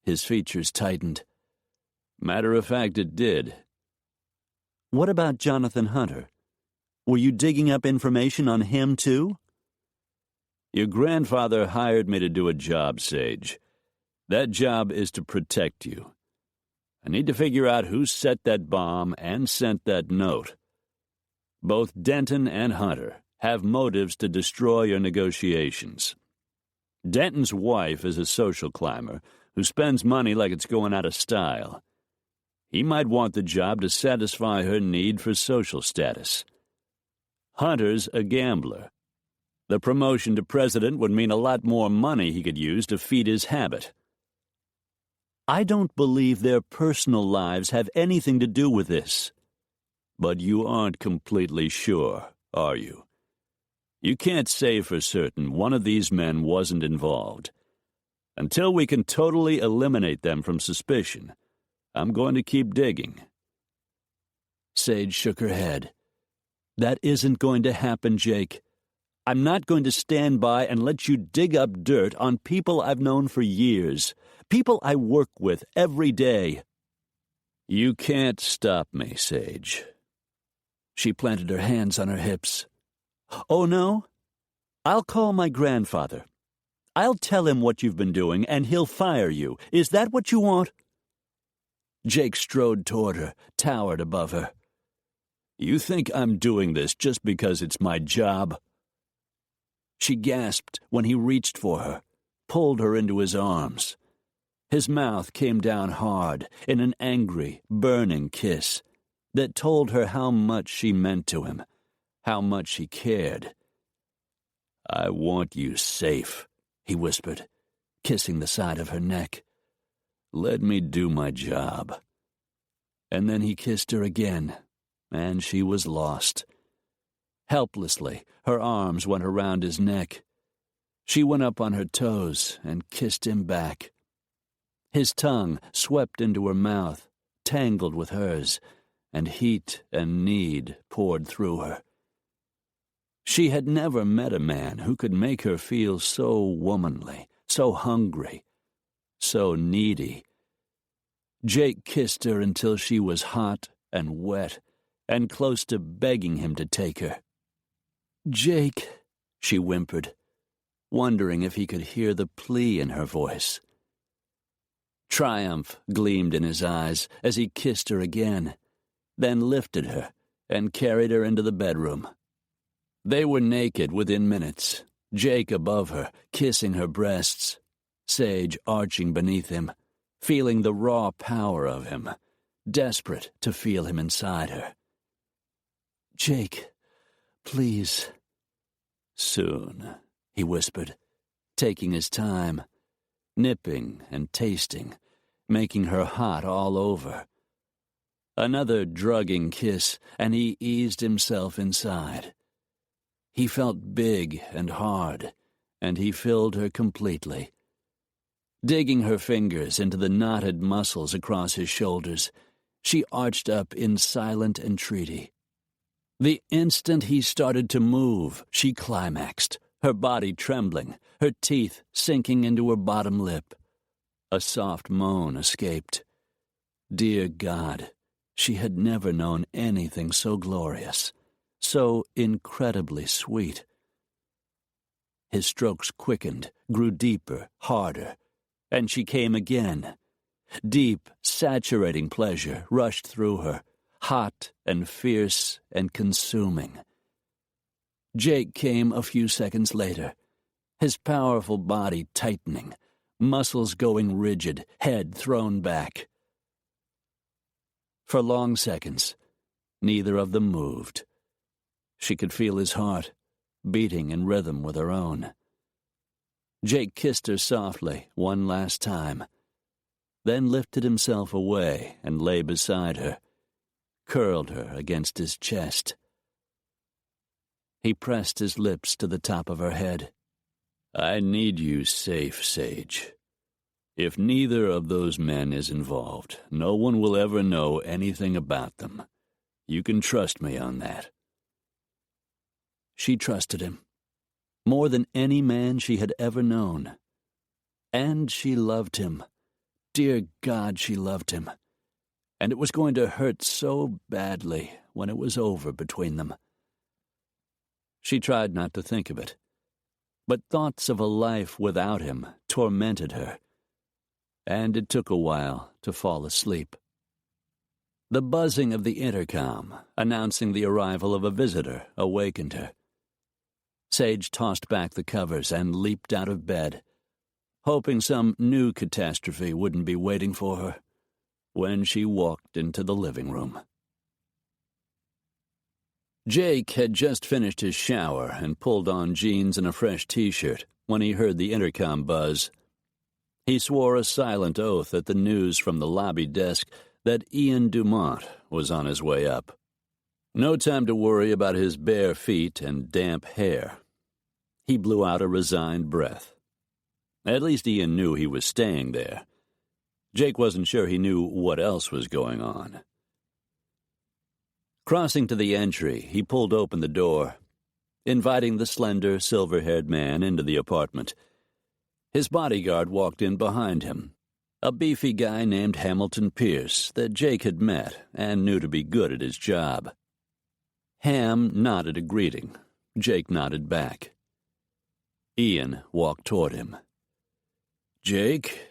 Speaker 3: His features tightened. Matter of fact, it did. What about Jonathan Hunter? Were you digging up information on him, too? Your grandfather hired me to do a job, Sage. That job is to protect you. I need to figure out who set that bomb and sent that note. Both Denton and Hunter have motives to destroy your negotiations. Denton's wife is a social climber who spends money like it's going out of style. He might want the job to satisfy her need for social status. Hunter's a gambler. The promotion to president would mean a lot more money he could use to feed his habit. I don't believe their personal lives have anything to do with this. But you aren't completely sure, are you? You can't say for certain one of these men wasn't involved. Until we can totally eliminate them from suspicion, I'm going to keep digging. Sage shook her head. That isn't going to happen, Jake. I'm not going to stand by and let you dig up dirt on people I've known for years, people I work with every day. You can't stop me, Sage. She planted her hands on her hips. Oh, no? I'll call my grandfather. I'll tell him what you've been doing, and he'll fire you. Is that what you want? Jake strode toward her, towered above her. You think I'm doing this just because it's my job? She gasped when he reached for her, pulled her into his arms.
Speaker 2: His mouth came down hard in an angry, burning kiss that told her how much she meant to him, how much he cared. "I want you safe," he whispered, kissing the side of her neck. "Let me do my job." And then he kissed her again, and she was lost. Helplessly, her arms went around his neck. She went up on her toes and kissed him back. His tongue swept into her mouth, tangled with hers, and heat and need poured through her. She had never met a man who could make her feel so womanly, so hungry, so needy. Jake kissed her until she was hot and wet and close to begging him to take her. "Jake," she whimpered, wondering if he could hear the plea in her voice. Triumph gleamed in his eyes as he kissed her again, then lifted her and carried her into the bedroom. They were naked within minutes, Jake above her, kissing her breasts, Sage arching beneath him, feeling the raw power of him, desperate to feel him inside her. "Jake, please." "Soon," he whispered, taking his time, nipping and tasting, making her hot all over. Another drugging kiss, and he eased himself inside. He felt big and hard, and he filled her completely. Digging her fingers into the knotted muscles across his shoulders, she arched up in silent entreaty. The instant he started to move, she climaxed, her body trembling, her teeth sinking into her bottom lip. A soft moan escaped. Dear God, she had never known anything so glorious, so incredibly sweet. His strokes quickened, grew deeper, harder, and she came again. Deep, saturating pleasure rushed through her, hot and fierce and consuming. Jake came a few seconds later, his powerful body tightening, muscles going rigid, head thrown back. For long seconds, neither of them moved. She could feel his heart, beating in rhythm with her own. Jake kissed her softly one last time, then lifted himself away and lay beside her, curled her against his chest. He pressed his lips to the top of her head. "I need you safe, Sage. If neither of those men is involved, no one will ever know anything about them. You can trust me on that." She trusted him, more than any man she had ever known. And she loved him. Dear God, she loved him. And it was going to hurt so badly when it was over between them. She tried not to think of it, but thoughts of a life without him tormented her, and it took a while to fall asleep. The buzzing of the intercom, announcing the arrival of a visitor, awakened her. Sage tossed back the covers and leaped out of bed, hoping some new catastrophe wouldn't be waiting for her, when she walked into the living room. Jake had just finished his shower and pulled on jeans and a fresh T-shirt when he heard the intercom buzz. He swore a silent oath at the news from the lobby desk that Ian Dumont was on his way up. No time to worry about his bare feet and damp hair. He blew out a resigned breath. At least Ian knew he was staying there. Jake wasn't sure he knew what else was going on. Crossing to the entry, he pulled open the door, inviting the slender, silver-haired man into the apartment. His bodyguard walked in behind him, a beefy guy named Hamilton Pierce that Jake had met and knew to be good at his job. Ham nodded a greeting. Jake nodded back. Ian walked toward him. "Jake?"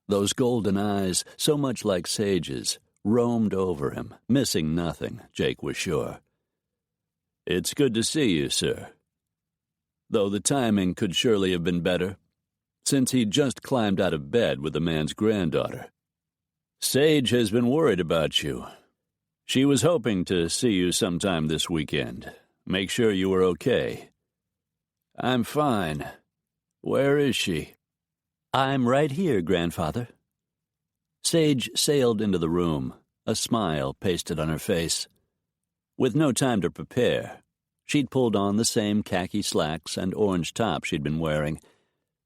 Speaker 2: Those golden eyes, so much like Sage's, roamed over him, missing nothing, Jake was sure. "It's good to see you, sir. Though the timing could surely have been better. since he'd just climbed out of bed with the man's granddaughter. "Sage has been worried about you. She was hoping to see you sometime this weekend. Make sure you were okay." "I'm fine. Where is she?"
Speaker 3: "I'm right here, Grandfather." Sage sailed into the room, a smile pasted on her face. With no time to prepare, she'd pulled on the same khaki slacks and orange top she'd been wearing,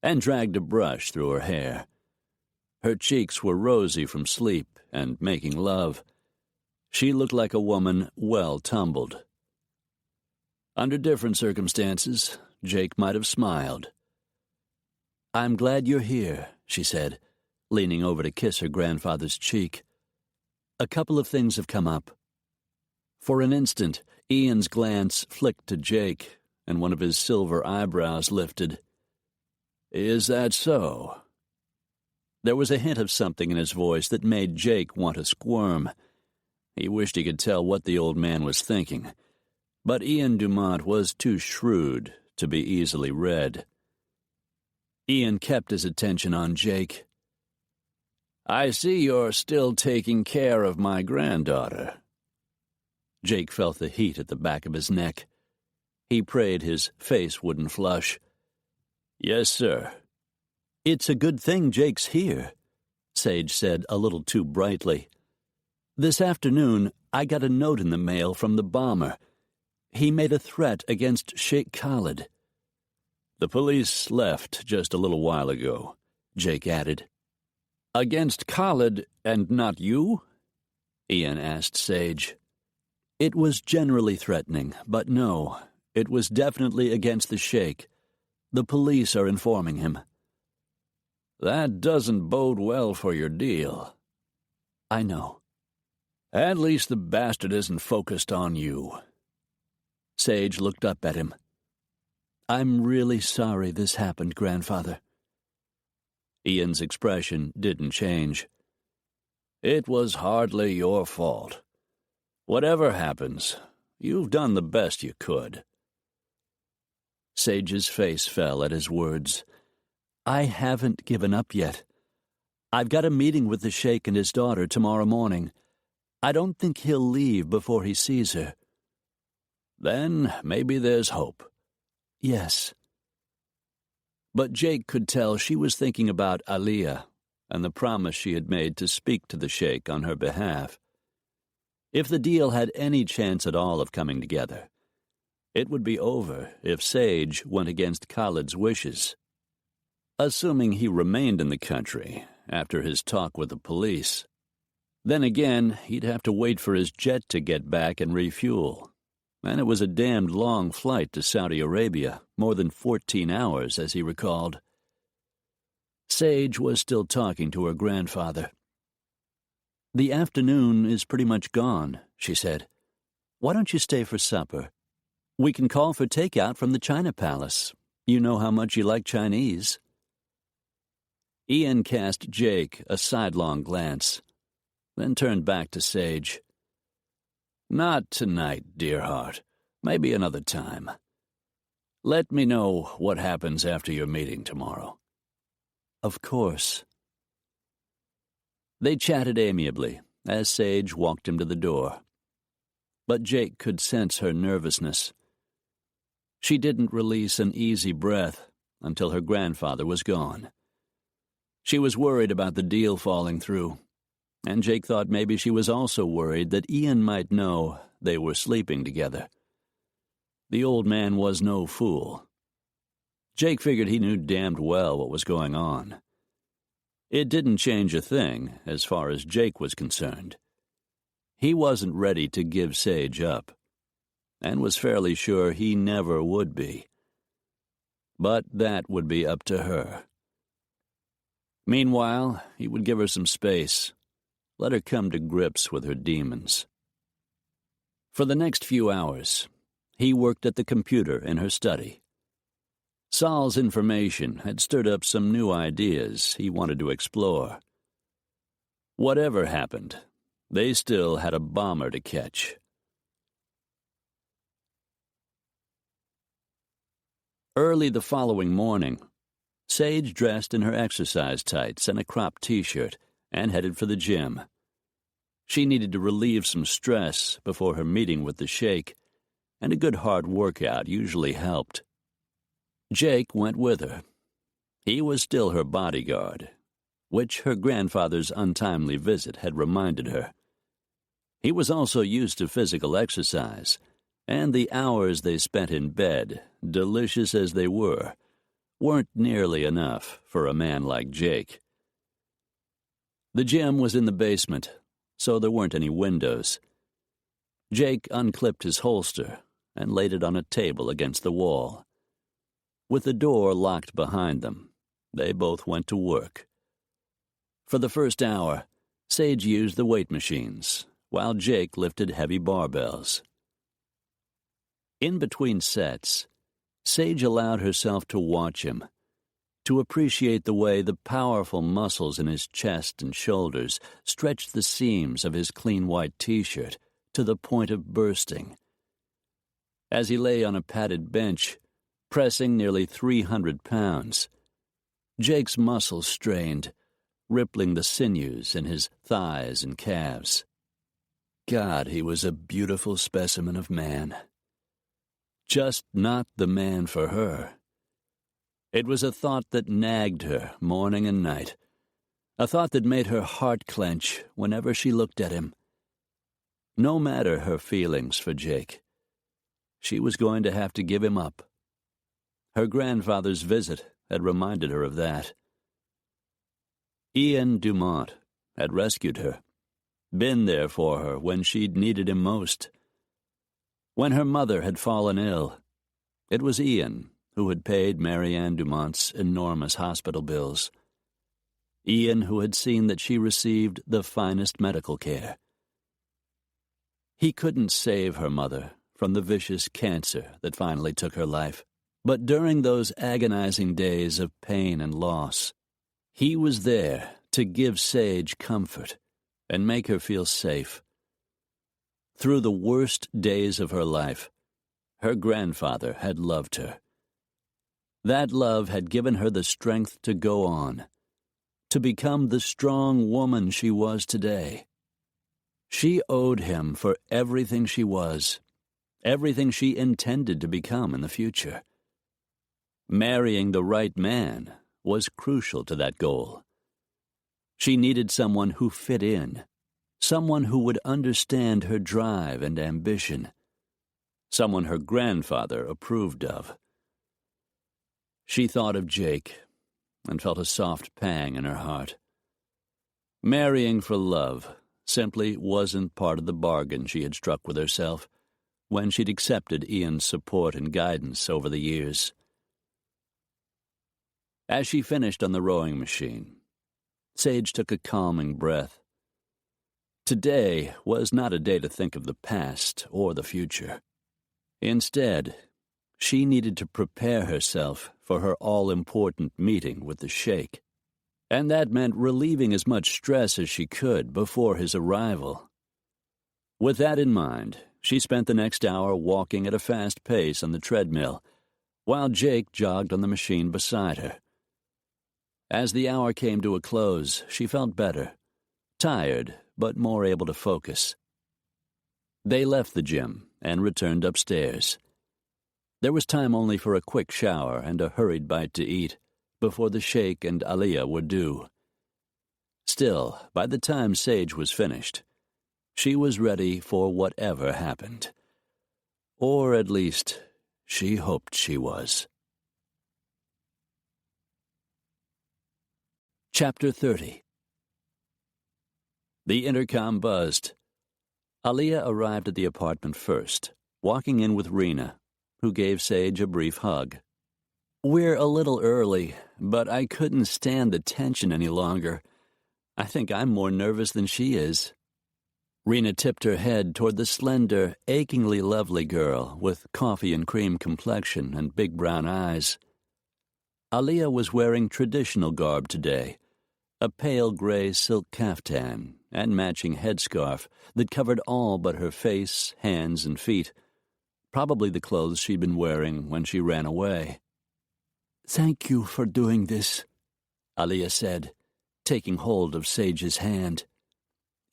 Speaker 3: and dragged a brush through her hair. Her cheeks were rosy from sleep and making love. She looked like a woman well tumbled. Under different circumstances, Jake might have smiled. "I'm glad you're here," she said, leaning over to kiss her grandfather's cheek. "A couple of things have come up." For an instant, Ian's glance flicked to Jake, and one of his silver eyebrows lifted. "Is that so?" There was a hint of something in his voice that made Jake want to squirm. He wished he could tell what the old man was thinking, but Ian Dumont was too shrewd to be easily read. Ian kept his attention on Jake. "I see you're still taking care of my granddaughter." Jake felt the heat at the back of his neck. He prayed his face wouldn't flush. "Yes, sir." "It's a good thing Jake's here," Sage said a little too brightly. "This afternoon, I got a note in the mail from the bomber. He made a threat against Sheikh Khalid." "The police left just a little while ago," Jake added. "Against Khalid and not you?" Ian asked Sage. "It was generally threatening, but no, it was definitely against the Sheikh. The police are informing him." "That doesn't bode well for your deal." "I know." "At least the bastard isn't focused on you." Sage looked up at him. "I'm really sorry this happened, Grandfather." Ian's expression didn't change. "It was hardly your fault. Whatever happens, you've done the best you could." Sage's face fell at his words. "I haven't given up yet. I've got a meeting with the Sheikh and his daughter tomorrow morning. I don't think he'll leave before he sees her." "Then maybe there's hope." "Yes." But Jake could tell she was thinking about Aliyah and the promise she had made to speak to the Sheikh on her behalf. If the deal had any chance at all of coming together, it would be over if Sage went against Khalid's wishes. Assuming he remained in the country after his talk with the police. Then again, he'd have to wait for his jet to get back and refuel. And it was a damned long flight to Saudi Arabia, more than 14 hours, as he recalled. Sage was still talking to her grandfather. "The afternoon is pretty much gone," she said. "Why don't you stay for supper? We can call for takeout from the China Palace. You know how much you like Chinese." Ian cast Jake a sidelong glance, then turned back to Sage. "Not tonight, dear heart. Maybe another time. Let me know what happens after your meeting tomorrow." "Of course." They chatted amiably as Sage walked him to the door. But Jake could sense her nervousness. She didn't release an easy breath until her grandfather was gone. She was worried about the deal falling through, and Jake thought maybe she was also worried that Ian might know they were sleeping together. The old man was no fool. Jake figured he knew damned well what was going on. It didn't change a thing as far as Jake was concerned. He wasn't ready to give Sage up, and was fairly sure he never would be. But that would be up to her. Meanwhile, he would give her some space, let her come to grips with her demons. For the next few hours, he worked at the computer in her study. Sol's information had stirred up some new ideas he wanted to explore. Whatever happened, they still had a bomber to catch. Early the following morning,
Speaker 2: Sage dressed in her exercise tights and a cropped t-shirt and headed for the gym. She needed to relieve some stress before her meeting with the sheik, and a good hard workout usually helped. Jake went with her. He was still her bodyguard, which her grandfather's untimely visit had reminded her. He was also used to physical exercise, and the hours they spent in bed, delicious as they were, weren't nearly enough for a man like Jake. The gym was in the basement, so there weren't any windows. Jake unclipped his holster and laid it on a table against the wall. With the door locked behind them, they both went to work. For the first hour, Sage used the weight machines, while Jake lifted heavy barbells. In between sets, Sage allowed herself to watch him, to appreciate the way the powerful muscles in his chest and shoulders stretched the seams of his clean white t-shirt to the point of bursting. As he lay on a padded bench, pressing nearly 300 pounds, Jake's muscles strained, rippling the sinews in his thighs and calves. God, he was a beautiful specimen of man. Just not the man for her. It was a thought that nagged her morning and night, a thought that made her heart clench whenever she looked at him. No matter her feelings for Jake, she was going to have to give him up. Her grandfather's visit had reminded her of that. Ian Dumont had rescued her, been there for her when she'd needed him most. When her mother had fallen ill, it was Ian who had paid Mary Ann Dumont's enormous hospital bills. Ian who had seen that she received the finest medical care. He couldn't save her mother from the vicious cancer that finally took her life, but during those agonizing days of pain and loss, he was there to give Sage comfort and make her feel safe. Through the worst days of her life, her grandfather had loved her. That love had given her the strength to go on, to become the strong woman she was today. She owed him for everything she was, everything she intended to become in the future. Marrying the right man was crucial to that goal. She needed someone who fit in, someone who would understand her drive and ambition, someone her grandfather approved of. She thought of Jake and felt a soft pang in her heart. Marrying for love simply wasn't part of the bargain she had struck with herself when she'd accepted Ian's support and guidance over the years. As she finished on the rowing machine, Sage took a calming breath. Today was not a day to think of the past or the future. Instead, she needed to prepare herself for her all-important meeting with the sheik, and that meant relieving as much stress as she could before his arrival. With that in mind, she spent the next hour walking at a fast pace on the treadmill, while Jake jogged on the machine beside her. As the hour came to a close, she felt better, tired, but more able to focus. They left the gym and returned upstairs. There was time only for a quick shower and a hurried bite to eat before the sheik and Aliyah were due. Still, by the time Sage was finished, she was ready for whatever happened. Or at least, she hoped she was. Chapter 30. The intercom buzzed. Aliyah arrived at the apartment first, walking in with Rena, who gave Sage a brief hug. "We're a little early, but I couldn't stand the tension any longer. I think I'm more nervous than she is." Rena tipped her head toward the slender, achingly lovely girl with coffee and cream complexion and big brown eyes. Aliyah was wearing traditional garb today, a pale gray silk caftan and matching headscarf that covered all but her face, hands, and feet, probably the clothes she'd been wearing when she ran away.
Speaker 3: "Thank you for doing this," Aliyah said, taking hold of Sage's hand.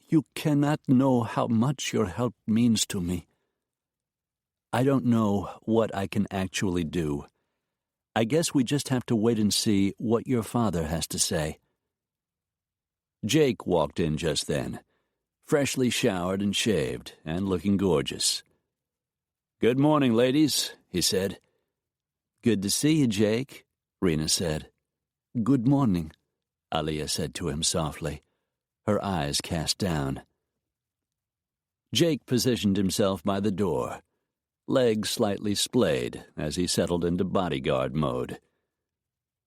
Speaker 3: "You cannot know how much your help means to me." "I don't know what I can actually do. I guess we just have to wait and see what your father has to say." Jake walked in just then, freshly showered and shaved, and looking gorgeous. "Good morning, ladies," he said. "Good to see you, Jake," Rena said. "Good morning," Aliyah said to him softly, her eyes cast down. Jake positioned himself by the door, legs slightly splayed as he settled into bodyguard mode.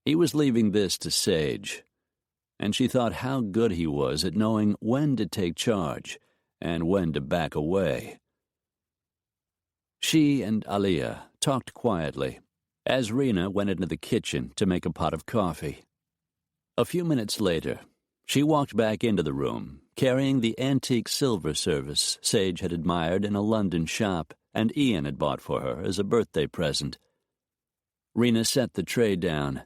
Speaker 3: He was leaving this to Sage, and she thought how good he was at knowing when to take charge and when to back away. She and Aliyah talked quietly as Rena went into the kitchen to make a pot of coffee. A few minutes later, she walked back into the room, carrying the antique silver service Sage had admired in a London shop and Ian had bought for her as a birthday present. Rena set the tray down,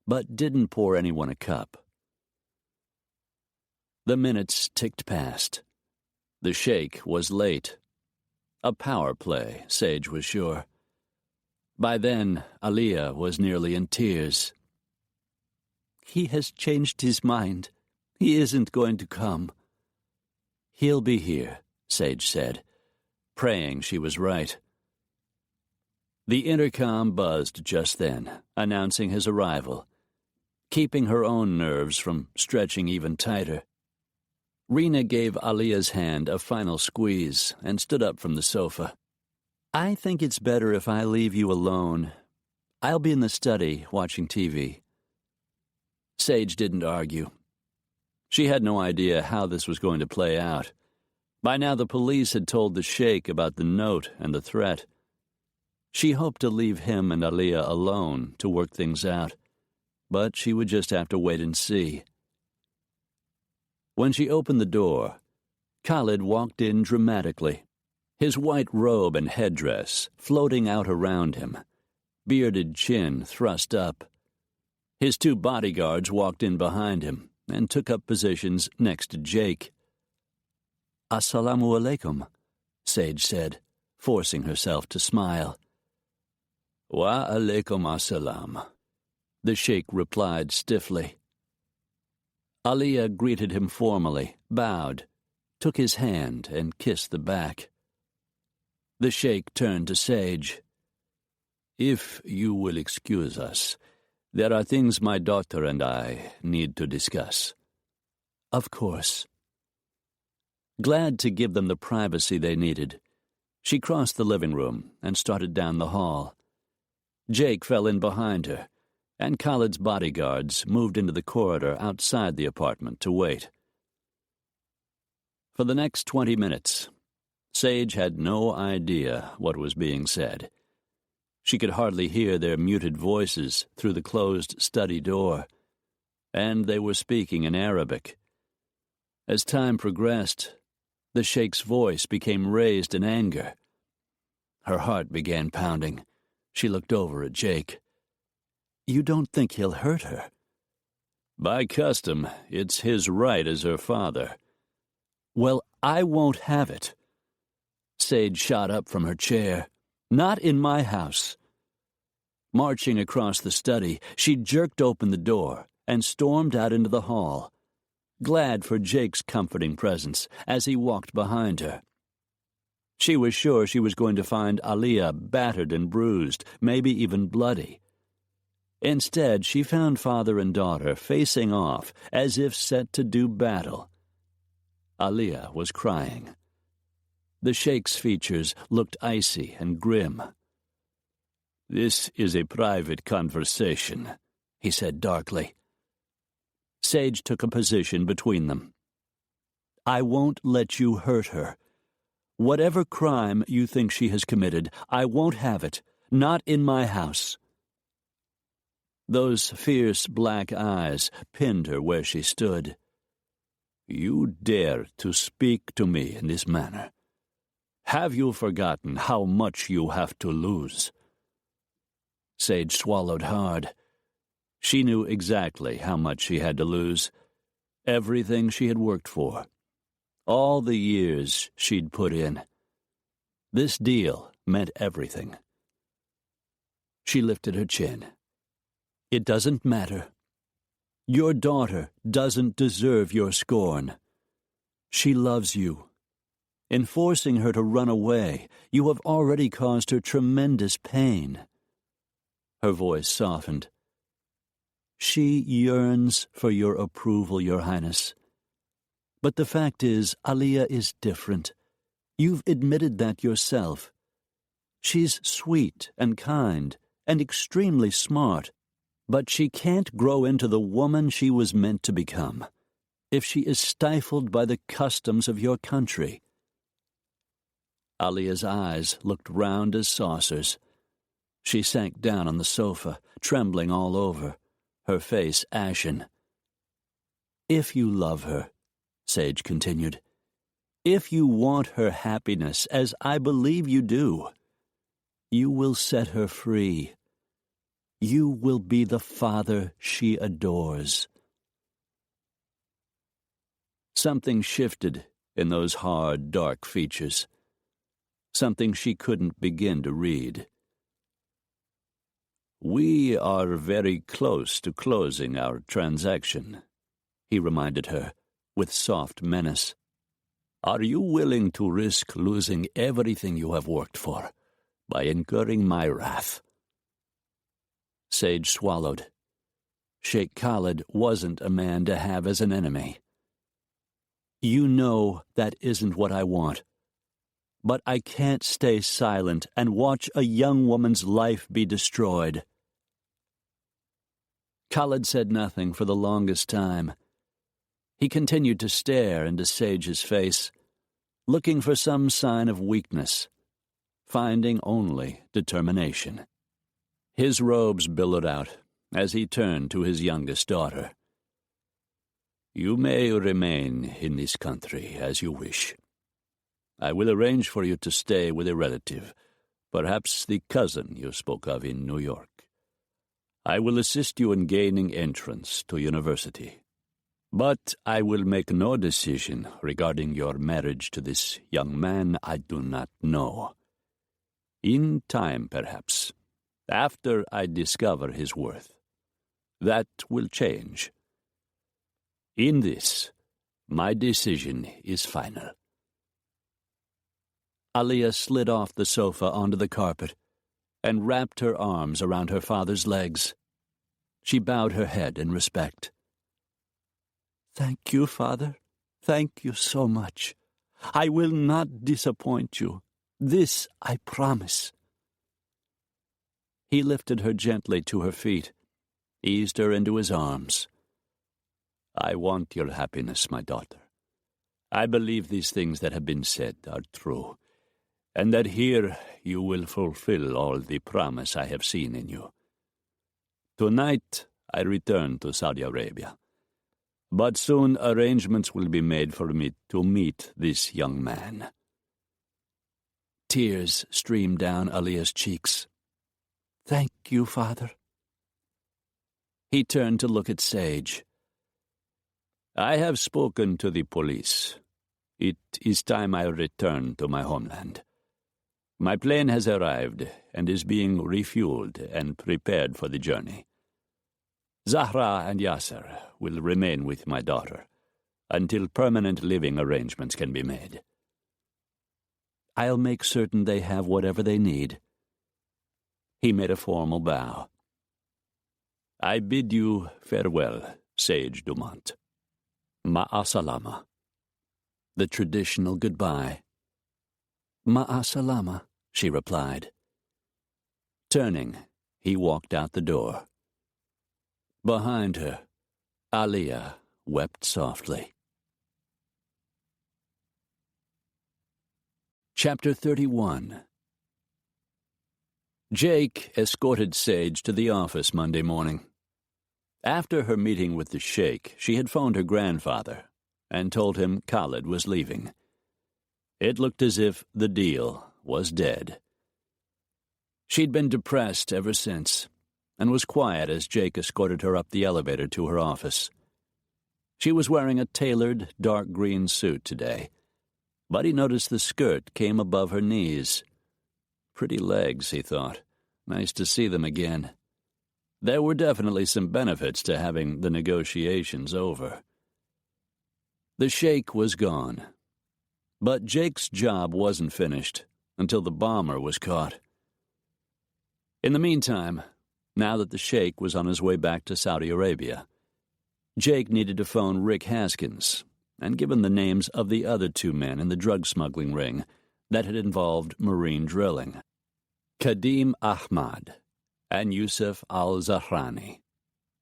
Speaker 3: but didn't pour anyone a cup. The minutes ticked past. The sheikh was late. A power play, Sage was sure. By then, Aliyah was nearly in tears. "He has changed his mind. He isn't going to come." "He'll be here," Sage said, praying she was right. The intercom buzzed just then, announcing his arrival, keeping her own nerves from stretching even tighter. Rena gave Aliyah's hand a final squeeze and stood up from the sofa. "I think it's better if I leave you alone. I'll be in the study watching TV." Sage didn't argue. She had no idea how this was going to play out. By now the police had told the sheikh about the note and the threat. She hoped to leave him and Aliyah alone to work things out, but she would just have to wait and see. When she opened the door, Khalid walked in dramatically, his white robe and headdress floating out around him, bearded chin thrust up. His two bodyguards walked in behind him and took up positions next to Jake. "Assalamu alaikum," Sage said, forcing herself to smile. "Wa alaikum assalam," the sheikh replied stiffly. Aliyah greeted him formally, bowed, took his hand and kissed the back. The sheikh turned to Sage. "If you will excuse us, there are things my daughter and I need to discuss." "Of course." Glad to give them the privacy they needed, she crossed the living room and started down the hall. Jake fell in behind her, and Khalid's bodyguards moved into the corridor outside the apartment to wait. For the next 20 minutes, Sage had no idea what was being said. She could hardly hear their muted voices through the closed study door, and they were speaking in Arabic. As time progressed, the sheikh's voice became raised in anger. Her heart began pounding. She looked over at Jake. "You don't think he'll hurt her?" "By custom, it's his right as her father." "Well, I won't have it." Sage shot up from her chair. "Not in my house." Marching across the study, she jerked open the door and stormed out into the hall, glad for Jake's comforting presence as he walked behind her. She was sure she was going to find Aliyah battered and bruised, maybe even bloody. Instead, she found father and daughter facing off as if set to do battle. Aliyah was crying. The sheikh's features looked icy and grim. "This is a private conversation," he said darkly. Sage took a position between them. "I won't let you hurt her. Whatever crime you think she has committed, I won't have it. Not in my house." Those fierce black eyes pinned her where she stood. "You dare to speak to me in this manner? Have you forgotten how much you have to lose?" Sage swallowed hard.
Speaker 2: She knew exactly how much she had to lose. Everything she had worked for. All the years she'd put in. This deal meant everything. She lifted her chin. It doesn't matter. Your daughter doesn't deserve your scorn. She loves you. In forcing her to run away, you have already caused her tremendous pain. Her voice softened. She yearns for your approval, Your Highness. But the fact is, Aliyah is different. You've admitted that yourself. She's sweet and kind and extremely smart, but she can't grow into the woman she was meant to become if she is stifled by the customs of your country. Aliyah's eyes looked round as saucers. She sank down on the sofa, trembling all over, her face ashen. If you love her, Sage continued, if you want her happiness, as I believe you do, you will set her free. You will be the father she adores. Something shifted in those hard, dark features. Something she couldn't begin to read. We are very close to closing our transaction, he reminded her, with soft menace. Are you willing to risk losing everything you have worked for by incurring my wrath? Sage swallowed. Sheikh Khalid wasn't a man to have as an enemy. You know that isn't what I want. But I can't stay silent and watch a young woman's life be destroyed. Khalid said nothing for the longest time. He continued to stare into Sage's face, looking for some sign of weakness, finding only determination. His robes billowed out as he turned to his youngest daughter. You may remain in this country as you wish. I will arrange for you to stay with a relative, perhaps the cousin you spoke of in New York. I will assist you in gaining entrance to university. But I will make no decision regarding your marriage to this young man I do not know. In time, perhaps, after I discover his worth, that will change. In this, my decision is final. Aliyah slid off the sofa onto the carpet and wrapped her arms around her father's legs. She bowed her head in respect. Thank you, Father. Thank you so much. I will not disappoint you. This I promise. He lifted her gently to her feet, eased her into his arms. I want your happiness, my daughter. I believe these things that have been said are true, and that here you will fulfill all the promise I have seen in you. Tonight I return to Saudi Arabia, but soon arrangements will be made for me to meet this young man. Tears streamed down Aliyah's cheeks. Thank you, Father. He turned to look at Sage. I have spoken to the police. It is time I return to my homeland. My plane has arrived and is being refueled and prepared for the journey. Zahra and Yasser will remain with my daughter until permanent living arrangements can be made. I'll make certain they have whatever they need. He made a formal bow. I bid you farewell, Sage Dumont. Ma'asalama. The traditional goodbye. Ma'asalama, she replied. Turning, he walked out the door. Behind her, Aliyah wept softly. Chapter 31. Jake escorted Sage to the office Monday morning. After her meeting with the sheikh, she had phoned her grandfather and told him Khalid was leaving. It looked as if the deal was dead. She'd been depressed ever since, and was quiet as Jake escorted her up the elevator to her office. She was wearing a tailored, dark green suit today, but he noticed the skirt came above her knees. Pretty legs, he thought. Nice to see them again. There were definitely some benefits to having the negotiations over. The sheikh was gone, but Jake's job wasn't finished until the bomber was caught. In the meantime, now that the sheikh was on his way back to Saudi Arabia, Jake needed to phone Rick Haskins and give him the names of the other two men in the drug smuggling ring that had involved marine drilling, Kadim Ahmad and Yusuf al-Zahrani.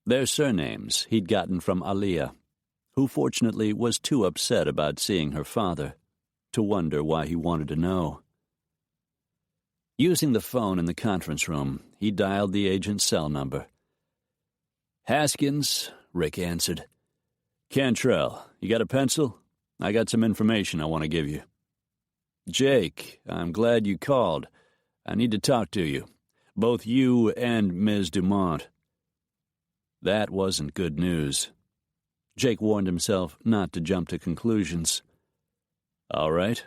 Speaker 2: Their surnames he'd gotten from Aliyah, who fortunately was too upset about seeing her father to wonder why he wanted to know. Using the phone in the conference room, he dialed the agent's cell number. "Haskins," Rick answered. "Cantrell, you got a pencil? I got some information I want to give you." "Jake, I'm glad you called. I need to talk to you. Both you and Ms. Dumont." That wasn't good news. Jake warned himself not to jump to conclusions. "All right.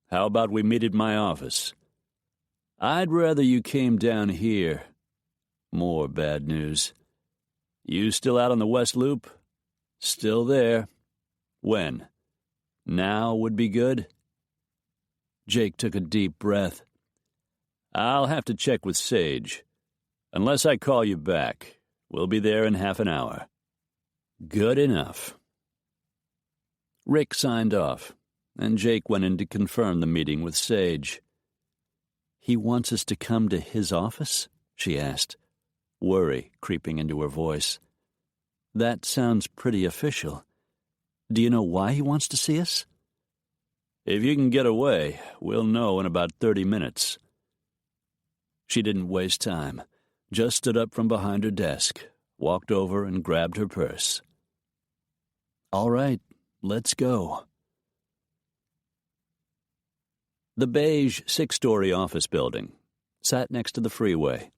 Speaker 2: How about we meet at my office?" "I'd rather you came down here." More bad news. "You still out on the West Loop?" "Still there." "When?" "Now would be good." Jake took a deep breath. "I'll have to check with Sage. Unless I call you back, we'll be there in half an hour." Good enough. Rick signed off, and Jake went in to confirm the meeting with Sage. "He wants us to come to his office?" she asked, worry creeping into her voice. "That sounds pretty official. Do you know why he wants to see us?" "If you can get away, we'll know in about 30 minutes. She didn't waste time, just stood up from behind her desk, walked over and grabbed her purse. "All right, let's go." The beige 6-story office building sat next to the freeway.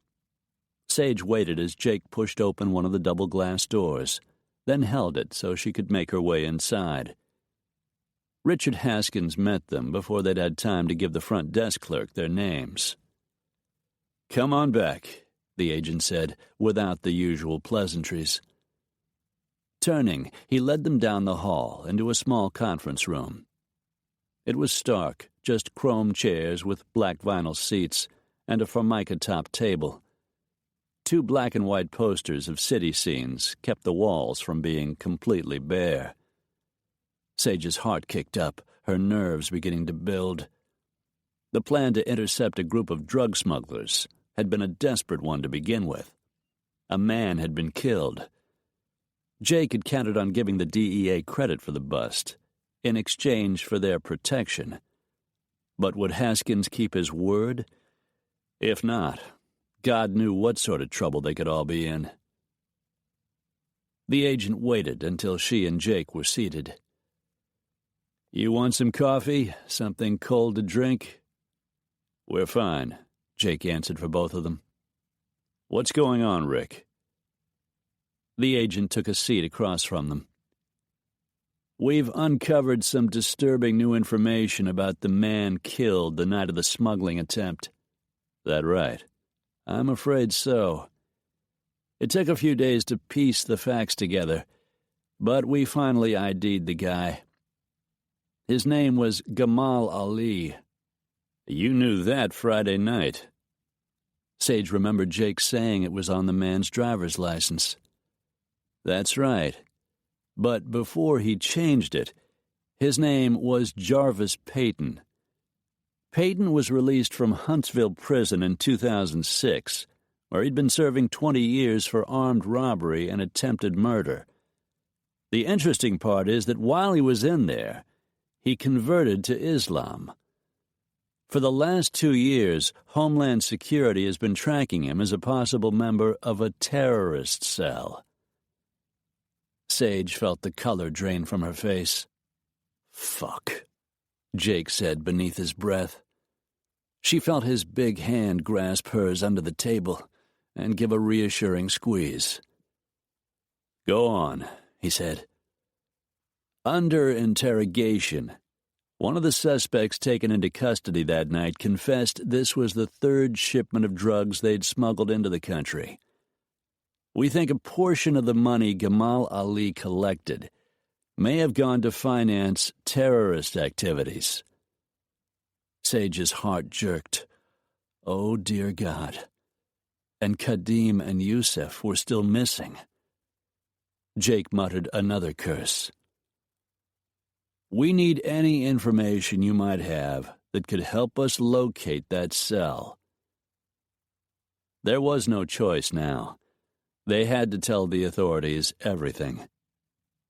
Speaker 2: Sage waited as Jake pushed open one of the double glass doors, then held it so she could make her way inside. Richard Haskins met them before they'd had time to give the front desk clerk their names. "Come on back," the agent said, without the usual pleasantries. Turning, he led them down the hall into a small conference room. It was stark, just chrome chairs with black vinyl seats and a formica-topped table. 2 black and white posters of city scenes kept the walls from being completely bare. Sage's heart kicked up, her nerves beginning to build. The plan to intercept a group of drug smugglers had been a desperate one to begin with. A man had been killed. Jake had counted on giving the DEA credit for the bust, in exchange for their protection. But would Haskins keep his word? If not, God knew what sort of trouble they could all be in. The agent waited until she and Jake were seated. "You want some coffee? Something cold to drink?" "We're fine," Jake answered for both of them. "What's going on, Rick?" The agent took a seat across from them. "We've uncovered some disturbing new information about the man killed the night of the smuggling attempt." "That right?" "I'm afraid so. It took a few days to piece the facts together, but we finally ID'd the guy. His name was Gamal Ali." "You knew that Friday night." Sage remembered Jake saying it was on the man's driver's license. "That's right. But before he changed it, his name was Jarvis Payton. Payton was released from Huntsville Prison in 2006, where he'd been serving 20 years for armed robbery and attempted murder. The interesting part is that while he was in there, he converted to Islam. For the last 2 years, Homeland Security has been tracking him as a possible member of a terrorist cell." Sage felt the color drain from her face. "Fuck," Jake said beneath his breath. She felt his big hand grasp hers under the table,
Speaker 3: and give a reassuring squeeze. "Go on," he said. Under interrogation, one of the suspects taken into custody that night confessed this was the third shipment of drugs they'd smuggled into the country. "We think a portion of the money Gamal Ali collected may have gone to finance terrorist activities." Sage's heart jerked. Oh, dear God. And Kadim and Yusuf were still missing. Jake muttered another curse. "We need any information you might have that could help us locate that cell." There was no choice now. They had to tell the authorities everything.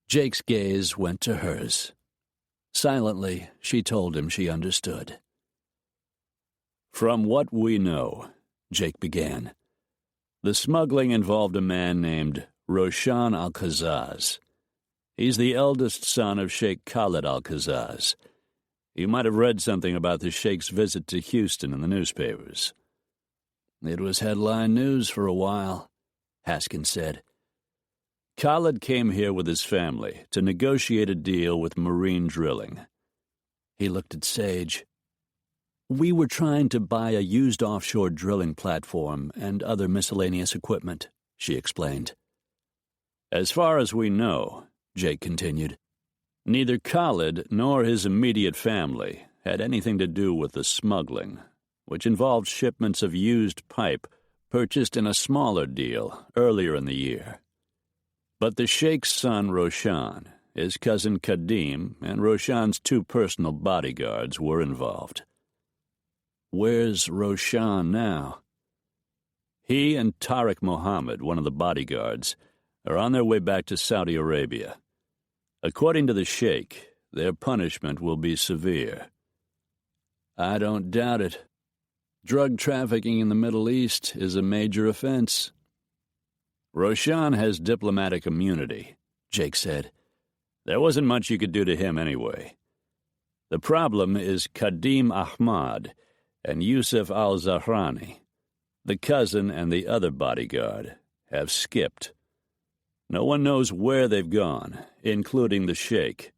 Speaker 3: Jake's gaze went to hers. Silently, she told him she understood. "From what we know," Jake began, "the smuggling involved a man named Roshan Al-Qazaz. He's the eldest son of Sheikh Khalid Al-Qazaz. You might have read something about the Sheikh's visit to Houston in the newspapers." "It was headline news for a while," Haskins said. "Khalid came here with his family to negotiate a deal with marine drilling." He looked at Sage. "We were trying to buy a used offshore drilling platform and other miscellaneous equipment," she explained. "As far as we know," Jake continued, "neither Khalid nor his immediate family had anything to do with the smuggling, which involved shipments of used pipe purchased in a smaller deal earlier in the year. But the Sheikh's son, Roshan, his cousin Kadim, and Roshan's 2 personal bodyguards were involved." "Where's Roshan now?" "He and Tariq Mohammed, one of the bodyguards, are on their way back to Saudi Arabia. According to the Sheikh, their punishment will be severe." "I don't doubt it. Drug trafficking in the Middle East is a major offense." "Roshan has diplomatic immunity," Jake said. "There wasn't much you could do to him anyway. The problem is Kadim Ahmad and Yusuf al-Zahrani, the cousin and the other bodyguard, have skipped. No one knows where they've gone, including the Sheikh."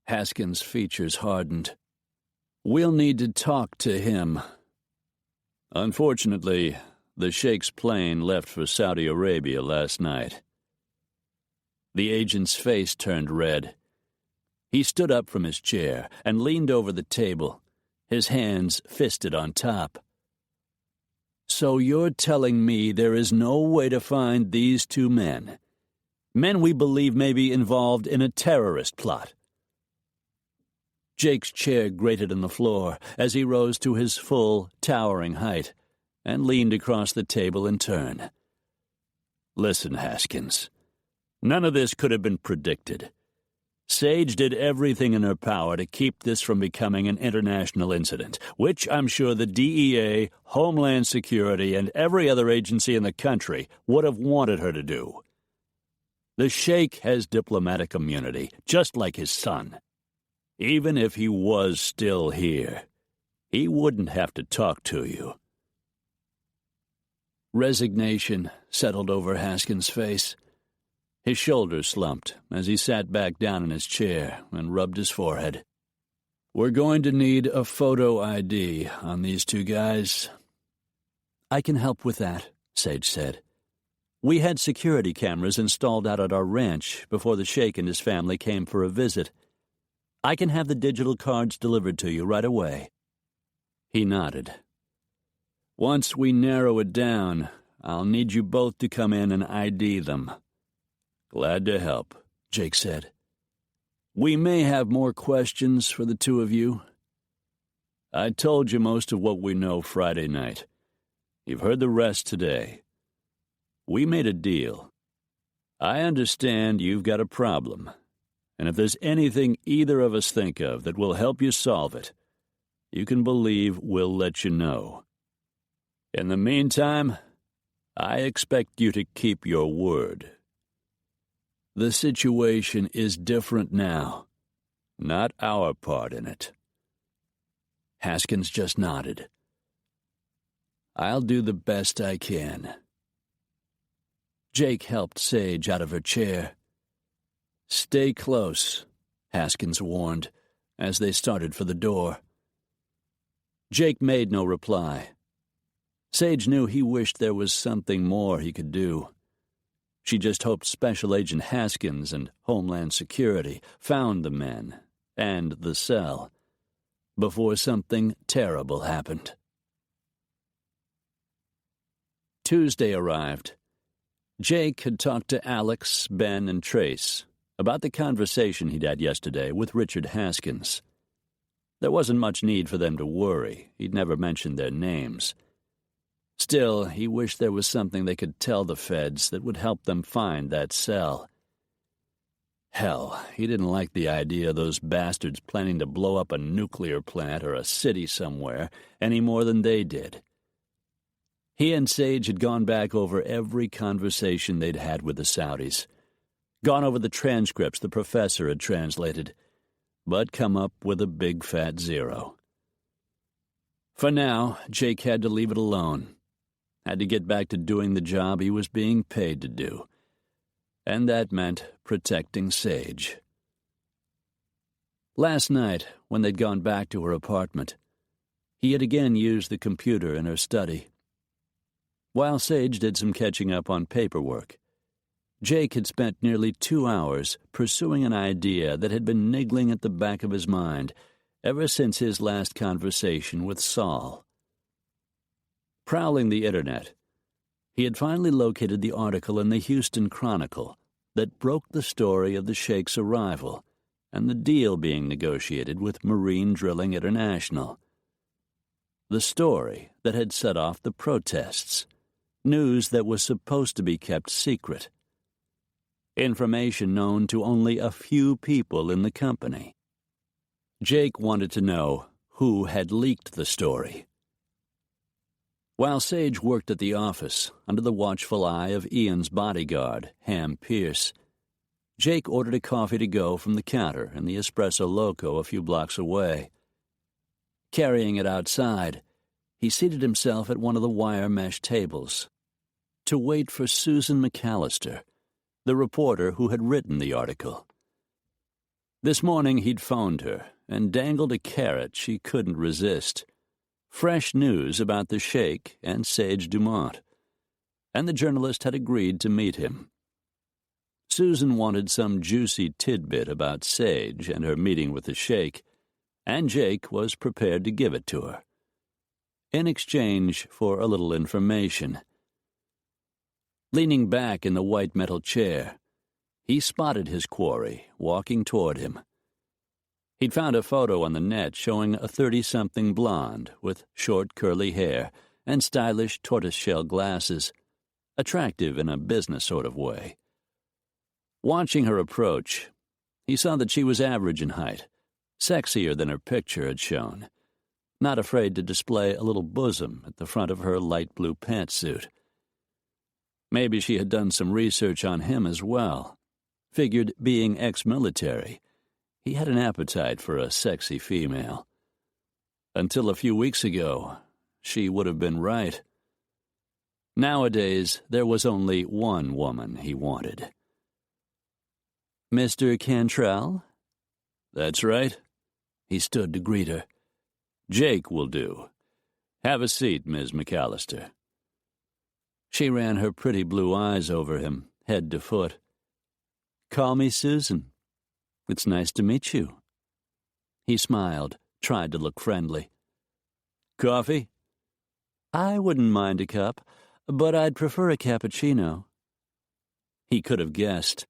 Speaker 3: Haskins' features hardened. "We'll need to talk to him." "Unfortunately, the Sheikh's plane left for Saudi Arabia last night." The agent's face turned red. He stood up from his chair and leaned over the table, his hands fisted on top. "So you're telling me there is no way to find these 2 men? Men we believe may be involved in a terrorist plot?" Jake's chair grated on the floor as he rose to his full, towering height and leaned across the table in turn. "Listen, Haskins, none of this could have been predicted. Sage did everything in her power to keep this from becoming an international incident, which I'm sure the DEA, Homeland Security, and every other agency in the country would have wanted her to do. The Sheikh has diplomatic immunity, just like his son. Even if he was still here, he wouldn't have to talk to you." Resignation settled over Haskins' face. His shoulders slumped as he sat back down in his chair and rubbed his forehead. "We're going to need a photo ID on these 2 guys." "I can help with that," Sage said. "We had security cameras installed out at our ranch before the Sheikh and his family came for a visit. I can have the digital cards delivered to you right away." He nodded. "Once we narrow it down, I'll need you both to come in and ID them." "Glad to help," Jake said. "We may have more questions for the 2 of you. I told you most of what we know Friday night. You've heard the rest today. We made a deal. I understand you've got a problem, and if there's anything either of us think of that will help you solve it, you can believe we'll let you know. In the meantime, I expect you to keep your word. The situation is different now, not our part in it." Haskins just nodded. I'll do the best I can." Jake helped Sage out of her chair. "Stay close," Haskins warned, as they started for the door. Jake made no reply. Sage knew he wished there was something more he could do. She just hoped Special Agent Haskins and Homeland Security found the men and the cell before something terrible happened. Tuesday arrived. Jake had talked to Alex, Ben, and Trace about the conversation he'd had yesterday with Richard Haskins. There wasn't much need for them to worry. He'd never mentioned their names. Still, he wished there was something they could tell the feds that would help them find that cell. Hell, he didn't like the idea of those bastards planning to blow up a nuclear plant or a city somewhere any more than they did. He and Sage had gone back over every conversation they'd had with the Saudis, gone over the transcripts the professor had translated, but come up with a big fat zero. For now, Jake had to leave it alone, had to get back to doing the job he was being paid to do, and that meant protecting Sage. Last night, when they'd gone back to her apartment, he had again used the computer in her study. While Sage did some catching up on paperwork, Jake had spent nearly 2 hours pursuing an idea that had been niggling at the back of his mind ever since his last conversation with Saul. Prowling the internet, he had finally located the article in the Houston Chronicle that broke the story of the Sheikh's arrival and the deal being negotiated with Marine Drilling International. The story that had set off the protests. News that was supposed to be kept secret. Information known to only a few people in the company. Jake wanted to know who had leaked the story. While Sage worked at the office, under the watchful eye of Ian's bodyguard, Ham Pierce, Jake ordered a coffee to go from the counter in the Espresso Loco a few blocks away. Carrying it outside, he seated himself at one of the wire mesh tables to wait for Susan McAllister, the reporter who had written the article. This morning he'd phoned her and dangled a carrot she couldn't resist. Fresh news about the Sheikh and Sage Dumont, and the journalist had agreed to meet him. Susan wanted some juicy tidbit about Sage and her meeting with the Sheikh, and Jake was prepared to give it to her, in exchange for a little information. Leaning back in the white metal chair, he spotted his quarry walking toward him. He'd found a photo on the net showing a 30-something blonde with short curly hair and stylish tortoiseshell glasses, attractive in a business sort of way. Watching her approach, he saw that she was average in height, sexier than her picture had shown, not afraid to display a little bosom at the front of her light blue pantsuit. Maybe she had done some research on him as well. Figured being ex-military, he had an appetite for a sexy female. Until a few weeks ago, she would have been right. Nowadays, there was only one woman he wanted. "Mr. Cantrell?" "That's right." He stood to greet her. "Jake will do. Have a seat, Ms. McAllister." She ran her pretty blue eyes over him, head to foot. "Call me Susan. It's nice to meet you." He smiled, tried to look friendly. "Coffee?" "I wouldn't mind a cup, but I'd prefer a cappuccino." He could have guessed.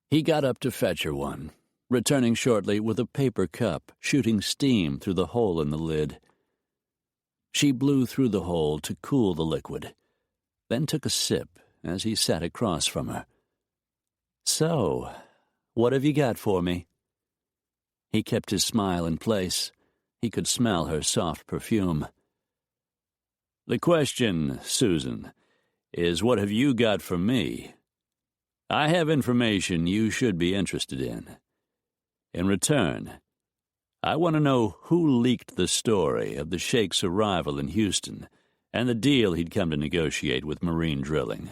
Speaker 3: He got up to fetch her one, returning shortly with a paper cup shooting steam through the hole in the lid. She blew through the hole to cool the liquid, then took a sip as he sat across from her. "So, what have you got for me?" He kept his smile in place. He could smell her soft perfume. "The question, Susan, is what have you got for me? I have information you should be interested in. In return, I want to know who leaked the story of the Sheikh's arrival in Houston
Speaker 2: and the deal he'd come to negotiate with Marine Drilling.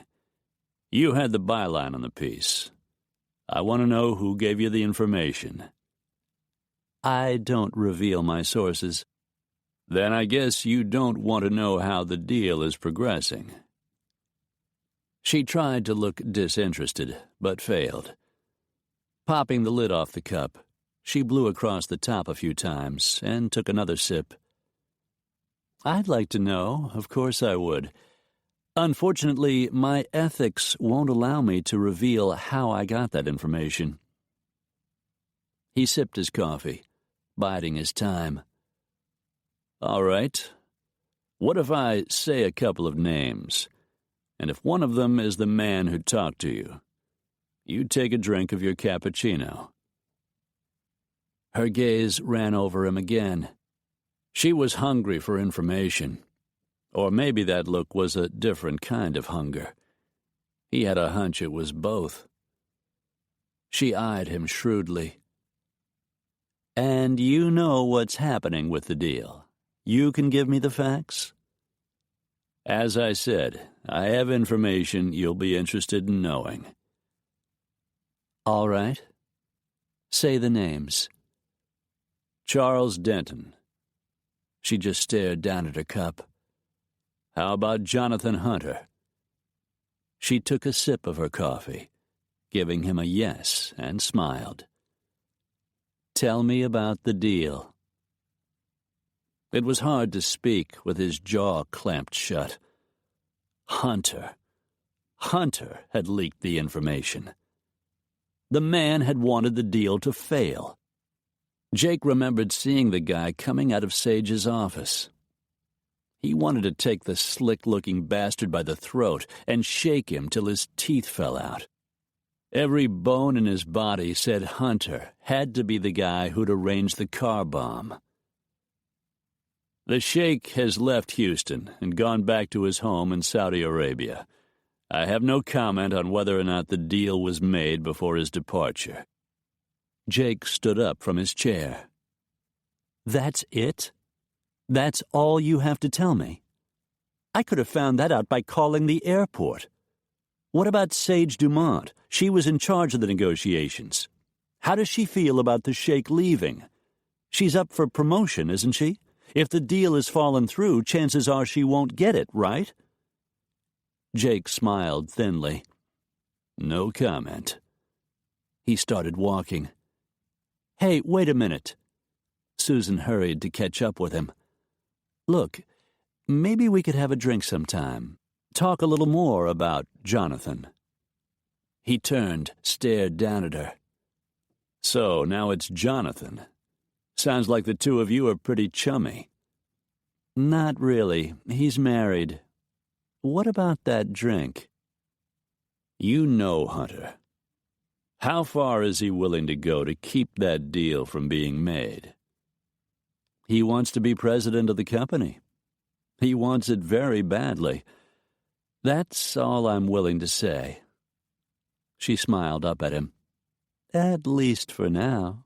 Speaker 2: You had the byline on the piece. I want to know who gave you the information. I don't reveal my sources. Then I guess you don't want to know how the deal is progressing. She tried to look disinterested, but failed. Popping the lid off the cup, she blew across the top a few times and took another sip. I'd like to know, of course I would. Unfortunately, my ethics won't allow me to reveal how I got that information. He sipped his coffee, biding his time. All right. What if I say a couple of names, and if one of them is the man who talked to you, you take a drink of your cappuccino? Her gaze ran over him again. She was hungry for information. Or maybe that look was a different kind of hunger. He had a hunch it was both. She eyed him shrewdly. And you know what's happening with the deal. You can give me the facts? As I said, I have information you'll be interested in knowing. All right. Say the names. Charles Denton. She just stared down at her cup. How about Jonathan Hunter? She took a sip of her coffee, giving him a yes, and smiled. Tell me about the deal. It was hard to speak with his jaw clamped shut. Hunter had leaked the information. The man had wanted the deal to fail. Jake remembered seeing the guy coming out of Sage's office. He wanted to take the slick-looking bastard by the throat and shake him till his teeth fell out. Every bone in his body said Hunter had to be the guy who'd arranged the car bomb. The sheikh has left Houston and gone back to his home in Saudi Arabia. I have no comment on whether or not the deal was made before his departure. Jake stood up from his chair. That's it? That's all you have to tell me? I could have found that out by calling the airport. What about Sage Dumont? She was in charge of the negotiations. How does she feel about the sheikh leaving? She's up for promotion, isn't she? If the deal has fallen through, chances are she won't get it, right? Jake smiled thinly. No comment. He started walking. Hey, wait a minute. Susan hurried to catch up with him. Look, maybe we could have a drink sometime. Talk a little more about Jonathan. He turned, stared down at her. So, now it's Jonathan. Sounds like the two of you are pretty chummy. Not really. He's married. What about that drink? You know Hunter. How far is he willing to go to keep that deal from being made? He wants to be president of the company. He wants it very badly. That's all I'm willing to say. She smiled up at him. At least for now.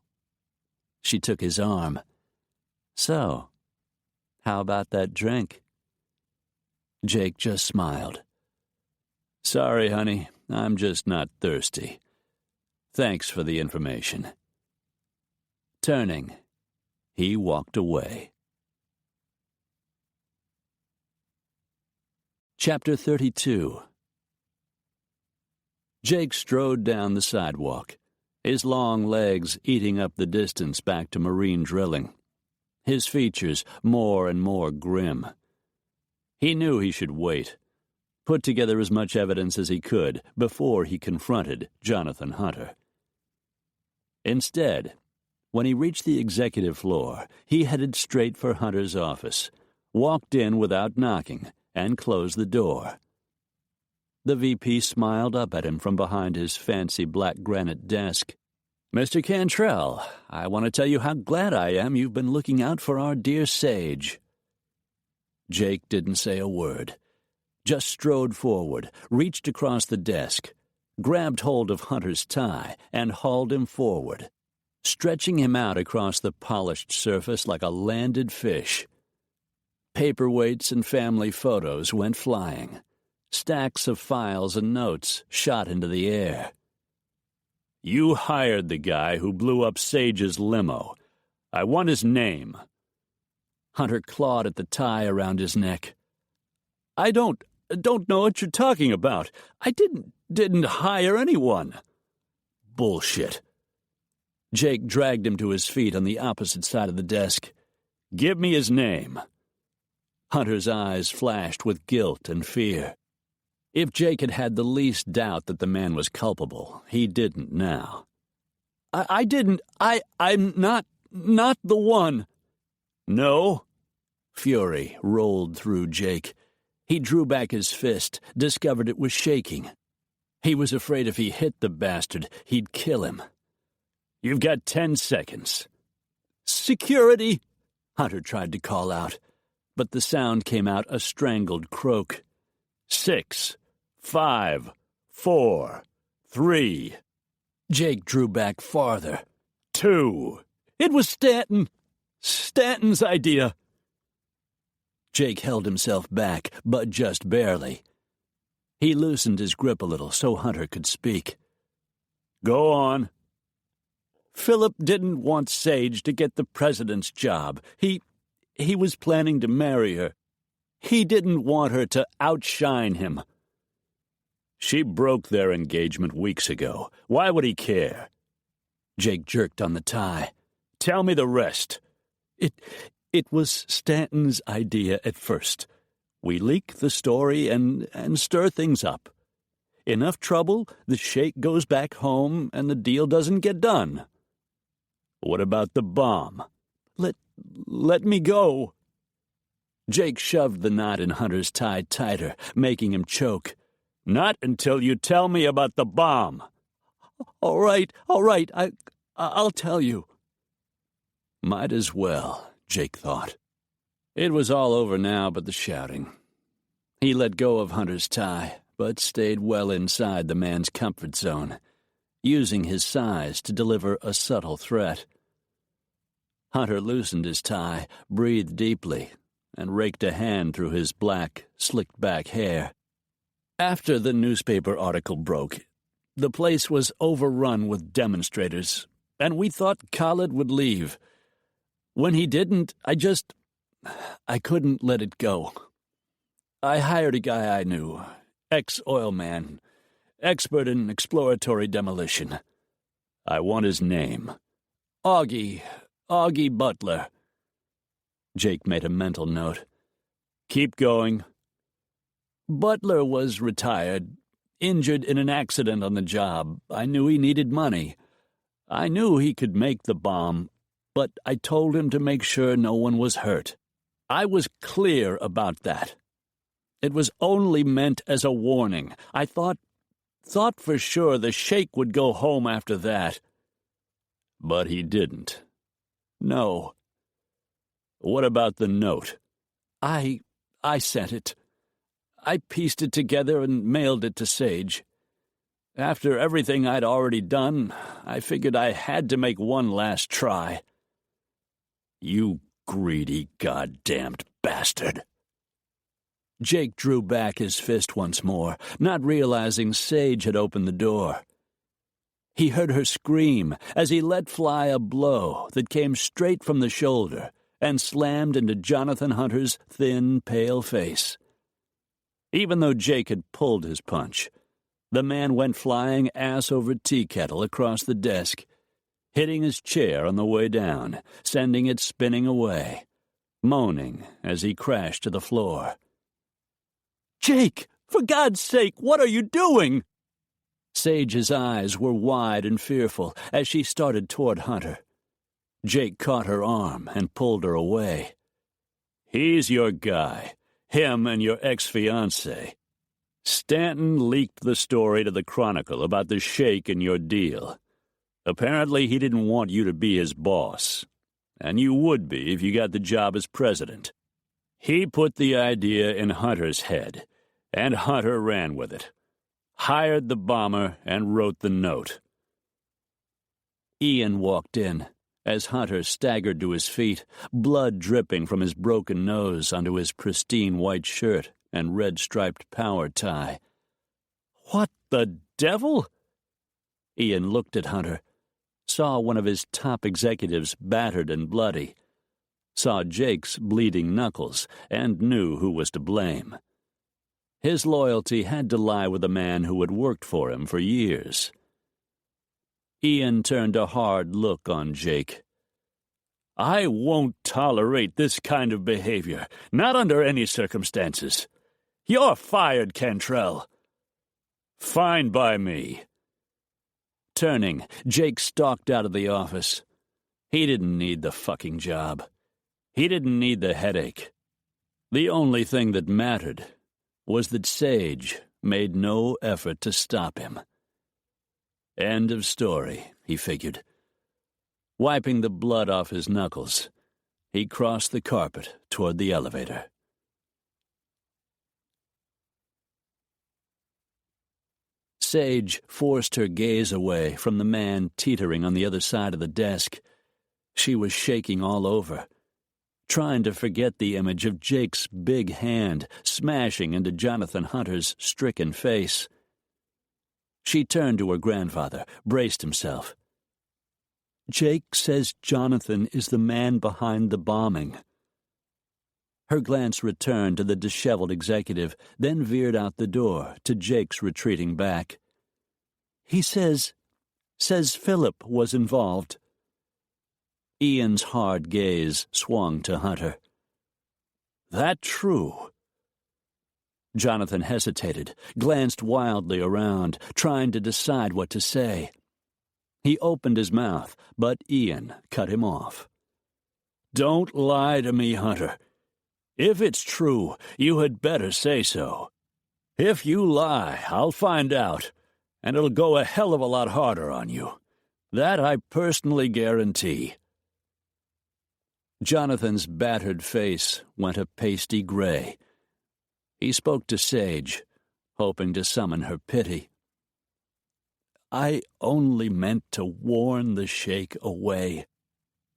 Speaker 2: She took his arm. So, how about that drink? Jake just smiled. Sorry, honey, I'm just not thirsty. Thanks for the information. Turning, he walked away. Chapter 32. Jake strode down the sidewalk, his long legs eating up the distance back to Marine Drilling, his features more and more grim. He knew he should wait, put together as much evidence as he could before he confronted Jonathan Hunter. Instead, when he reached the executive floor, he headed straight for Hunter's office, walked in without knocking, and closed the door. The VP smiled up at him from behind his fancy black granite desk. Mr. Cantrell, I want to tell you how glad I am you've been looking out for our dear Sage. Jake didn't say a word, just strode forward, reached across the desk, grabbed hold of Hunter's tie, and hauled him forward, stretching him out across the polished surface like a landed fish.
Speaker 3: Paperweights and family photos went flying. Stacks of files and notes shot into the air.
Speaker 2: You hired the guy who blew up Sage's limo. I want his name.
Speaker 3: Hunter clawed at the tie around his neck. I don't know what you're talking about. I didn't hire anyone.
Speaker 2: Bullshit.
Speaker 3: Jake dragged him to his feet on the opposite side of the desk.
Speaker 2: Give me his name.
Speaker 3: Hunter's eyes flashed with guilt and fear. If Jake had had the least doubt that the man was culpable, he didn't now. I'm not the one.
Speaker 2: No?
Speaker 3: Fury rolled through Jake. He drew back his fist, discovered it was shaking. He was afraid if he hit the bastard, he'd kill him.
Speaker 2: You've got 10 seconds.
Speaker 3: Security! Hunter tried to call out, but the sound came out a strangled croak.
Speaker 2: 6, 5, 4, 3.
Speaker 3: Jake drew back farther.
Speaker 2: 2.
Speaker 3: It was Stanton! Stanton's idea! Jake held himself back, but just barely. He loosened his grip a little so Hunter could speak.
Speaker 2: Go on.
Speaker 3: Philip didn't want Sage to get the president's job. He was planning to marry her. He didn't want her to outshine him.
Speaker 2: She broke their engagement weeks ago. Why would he care?
Speaker 3: Jake jerked on the tie.
Speaker 2: Tell me the rest.
Speaker 3: It was Stanton's idea at first. We leak the story and stir things up. Enough trouble, the sheikh goes back home and the deal doesn't get done.
Speaker 2: What about the bomb?
Speaker 3: Let me go. Jake shoved the knot in Hunter's tie tighter, making him choke.
Speaker 2: Not until you tell me about the bomb.
Speaker 3: All right, I'll tell you. Might as well, Jake thought. It was all over now but the shouting. He let go of Hunter's tie, but stayed well inside the man's comfort zone, using his size to deliver a subtle threat. Hunter loosened his tie, breathed deeply, and raked a hand through his black, slicked-back hair. After the newspaper article broke, the place was overrun with demonstrators, and we thought Khalid would leave. When he didn't, I couldn't let it go. I hired a guy I knew, ex-oil man, expert in exploratory demolition.
Speaker 2: I want his name.
Speaker 3: Augie Butler. Jake made a mental note.
Speaker 2: Keep going.
Speaker 3: Butler was retired, injured in an accident on the job. I knew he needed money. I knew he could make the bomb, but I told him to make sure no one was hurt. I was clear about that. It was only meant as a warning. I thought for sure the sheikh would go home after that.
Speaker 2: But he didn't.
Speaker 3: No.
Speaker 2: What about the note?
Speaker 3: I sent it. I pieced it together and mailed it to Sage. After everything I'd already done, I figured I had to make one last try.
Speaker 2: You greedy goddamned bastard.
Speaker 3: Jake drew back his fist once more, not realizing Sage had opened the door. He heard her scream as he let fly a blow that came straight from the shoulder and slammed into Jonathan Hunter's thin, pale face. Even though Jake had pulled his punch, the man went flying ass over tea kettle across the desk, hitting his chair on the way down, sending it spinning away, moaning as he crashed to the floor. "Jake, for God's sake, what are you doing?" Sage's eyes were wide and fearful as she started toward Hunter. Jake caught her arm and pulled her away.
Speaker 2: "He's your guy. Him and your ex-fiancé. Stanton leaked the story to the Chronicle about the sheikh and your deal. Apparently he didn't want you to be his boss, and you would be if you got the job as president. He put the idea in Hunter's head, and Hunter ran with it. Hired the bomber and wrote the note."
Speaker 3: Ian walked in,
Speaker 2: as Hunter staggered to his feet, blood dripping from his broken nose onto his pristine white shirt and red-striped power tie. "What the devil?" Ian looked at Hunter, saw one of his top executives battered and bloody, saw Jake's bleeding knuckles, and knew who was to blame. His loyalty had to lie with a man who had worked for him for years. Ian turned a hard look on Jake. "I won't tolerate this kind of behavior, not under any circumstances. You're fired, Cantrell." "Fine by me." Turning, Jake stalked out of the office. He didn't need the fucking job. He didn't need the headache. The only thing that mattered was that Sage made no effort to stop him. End of story, he figured. Wiping the blood off his knuckles, he crossed the carpet toward the elevator. Sage forced her gaze away from the man teetering on the other side of the desk. She was shaking all over, trying to forget the image of Jake's big hand smashing into Jonathan Hunter's stricken face. She turned to her grandfather, braced himself. "Jake says Jonathan is the man behind the bombing." Her glance returned to the disheveled executive, then veered out the door to Jake's retreating back. "He says Philip was involved." Ian's hard gaze swung to Hunter. "That true?" Jonathan hesitated, glanced wildly around, trying to decide what to say. He opened his mouth, but Ian cut him off. "Don't lie to me, Hunter. If it's true, you had better say so. If you lie, I'll find out, and it'll go a hell of a lot harder on you. That I personally guarantee." Jonathan's battered face went a pasty gray. He spoke to Sage, hoping to summon her pity. "I only meant to warn the Sheik away.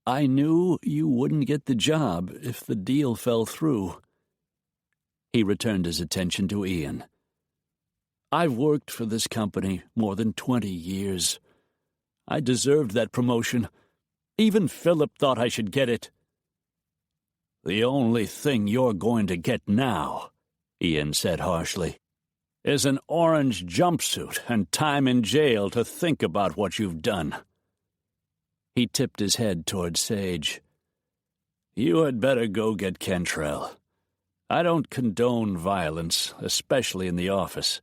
Speaker 2: I knew you wouldn't get the job if the deal fell through." He returned his attention to Ian. "I've worked for this company more than 20 years. I deserved that promotion. Even Philip thought I should get it." "The only thing you're going to get now," Ian said harshly, "is an orange jumpsuit and time in jail to think about what you've done." He tipped his head toward Sage. "You had better go get Cantrell. I don't condone violence, especially in the office,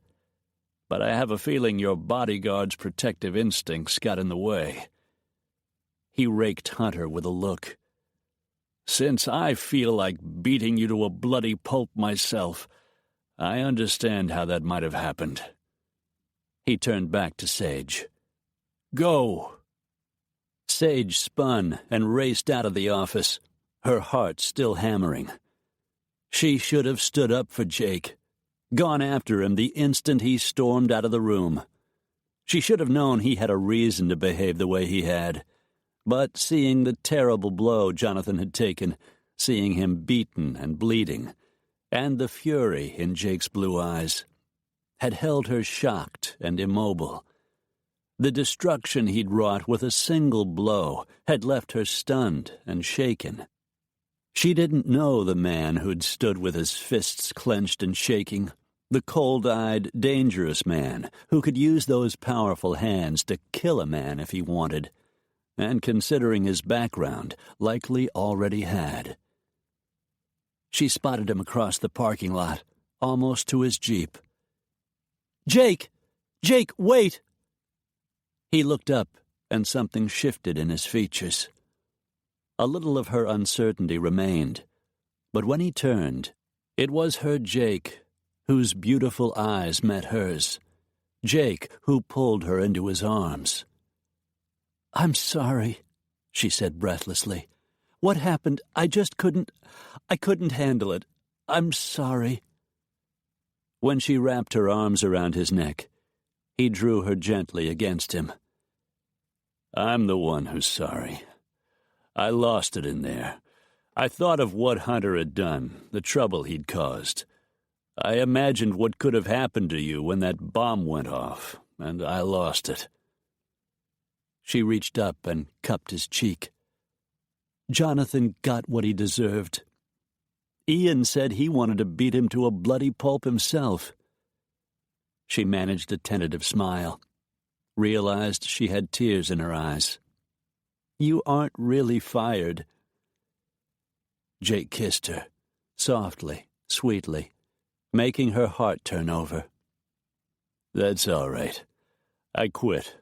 Speaker 2: but I have a feeling your bodyguard's protective instincts got in the way." He raked Hunter with a look. "Since I feel like beating you to a bloody pulp myself, I understand how that might have happened." He turned back to Sage. "Go." Sage spun and raced out of the office, her heart still hammering. She should have stood up for Jake, gone after him the instant he stormed out of the room. She should have known he had a reason to behave the way he had. But seeing the terrible blow Jonathan had taken, seeing him beaten and bleeding, and the fury in Jake's blue eyes, had held her shocked and immobile. The destruction he'd wrought with a single blow had left her stunned and shaken. She didn't know the man who'd stood with his fists clenched and shaking, the cold-eyed, dangerous man who could use those powerful hands to kill a man if he wanted, and considering his background, likely already had. She spotted him across the parking lot, almost to his jeep. "Jake! Jake, wait!" He looked up, and something shifted in his features. A little of her uncertainty remained, but when he turned, it was her Jake, whose beautiful eyes met hers. Jake, who pulled her into his arms. "I'm sorry," she said breathlessly. "What happened? I couldn't handle it. I'm sorry." When she wrapped her arms around his neck, he drew her gently against him. "I'm the one who's sorry.
Speaker 3: I lost it in there. I thought of what Hunter had done, the trouble he'd caused. I imagined what could have happened to you when that bomb went off, and I lost it." She reached up and cupped his cheek. Jonathan got what he deserved. Ian said he wanted to beat him to a bloody pulp himself. She managed a tentative smile, realized she had tears in her eyes. "You aren't really fired." Jake kissed her, softly, sweetly, making her heart turn over. "That's all right. I quit."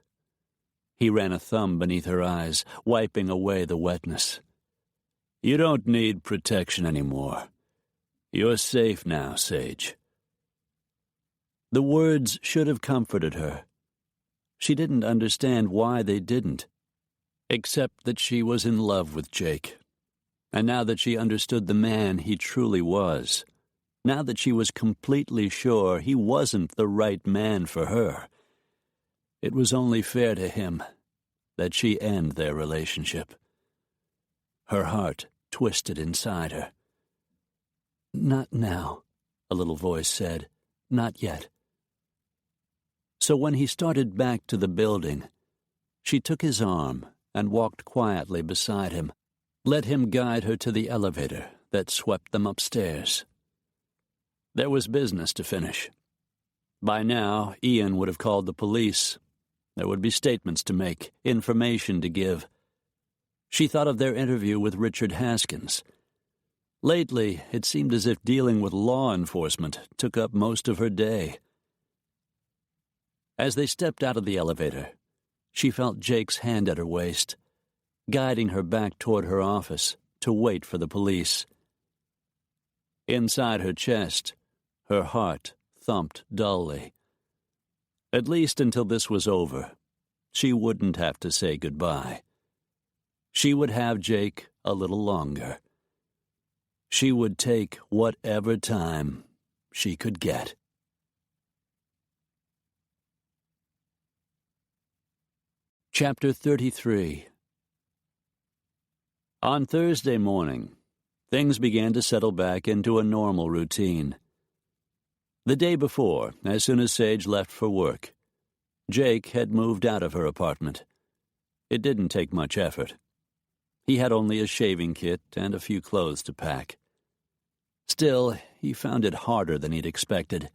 Speaker 3: He ran a thumb beneath her eyes, wiping away the wetness. "You don't need protection anymore. You're safe now, Sage." The words should have comforted her. She didn't understand why they didn't, except that she was in love with Jake. And now that she understood the man he truly was, now that she was completely sure he wasn't the right man for her, it was only fair to him that she end their relationship. Her heart twisted inside her. "Not now," a little voice said. "Not yet." So when he started back to the building, she took his arm and walked quietly beside him, let him guide her to the elevator that swept them upstairs. There was business to finish. By now, Ian would have called the police. There would be statements to make, information to give. She thought of their interview with Richard Haskins. Lately, it seemed as if dealing with law enforcement took up most of her day. As they stepped out of the elevator, she felt Jake's hand at her waist, guiding her back toward her office to wait for the police. Inside her chest, her heart thumped dully. At least until this was over, she wouldn't have to say goodbye. She would have Jake a little longer. She would take whatever time she could get. Chapter 33. On Thursday morning, things began to settle back into a normal routine. The day before, as soon as Sage left for work, Jake had moved out of her apartment. It didn't take much effort. He had only a shaving kit and a few clothes to pack. Still, he found it harder than he'd expected.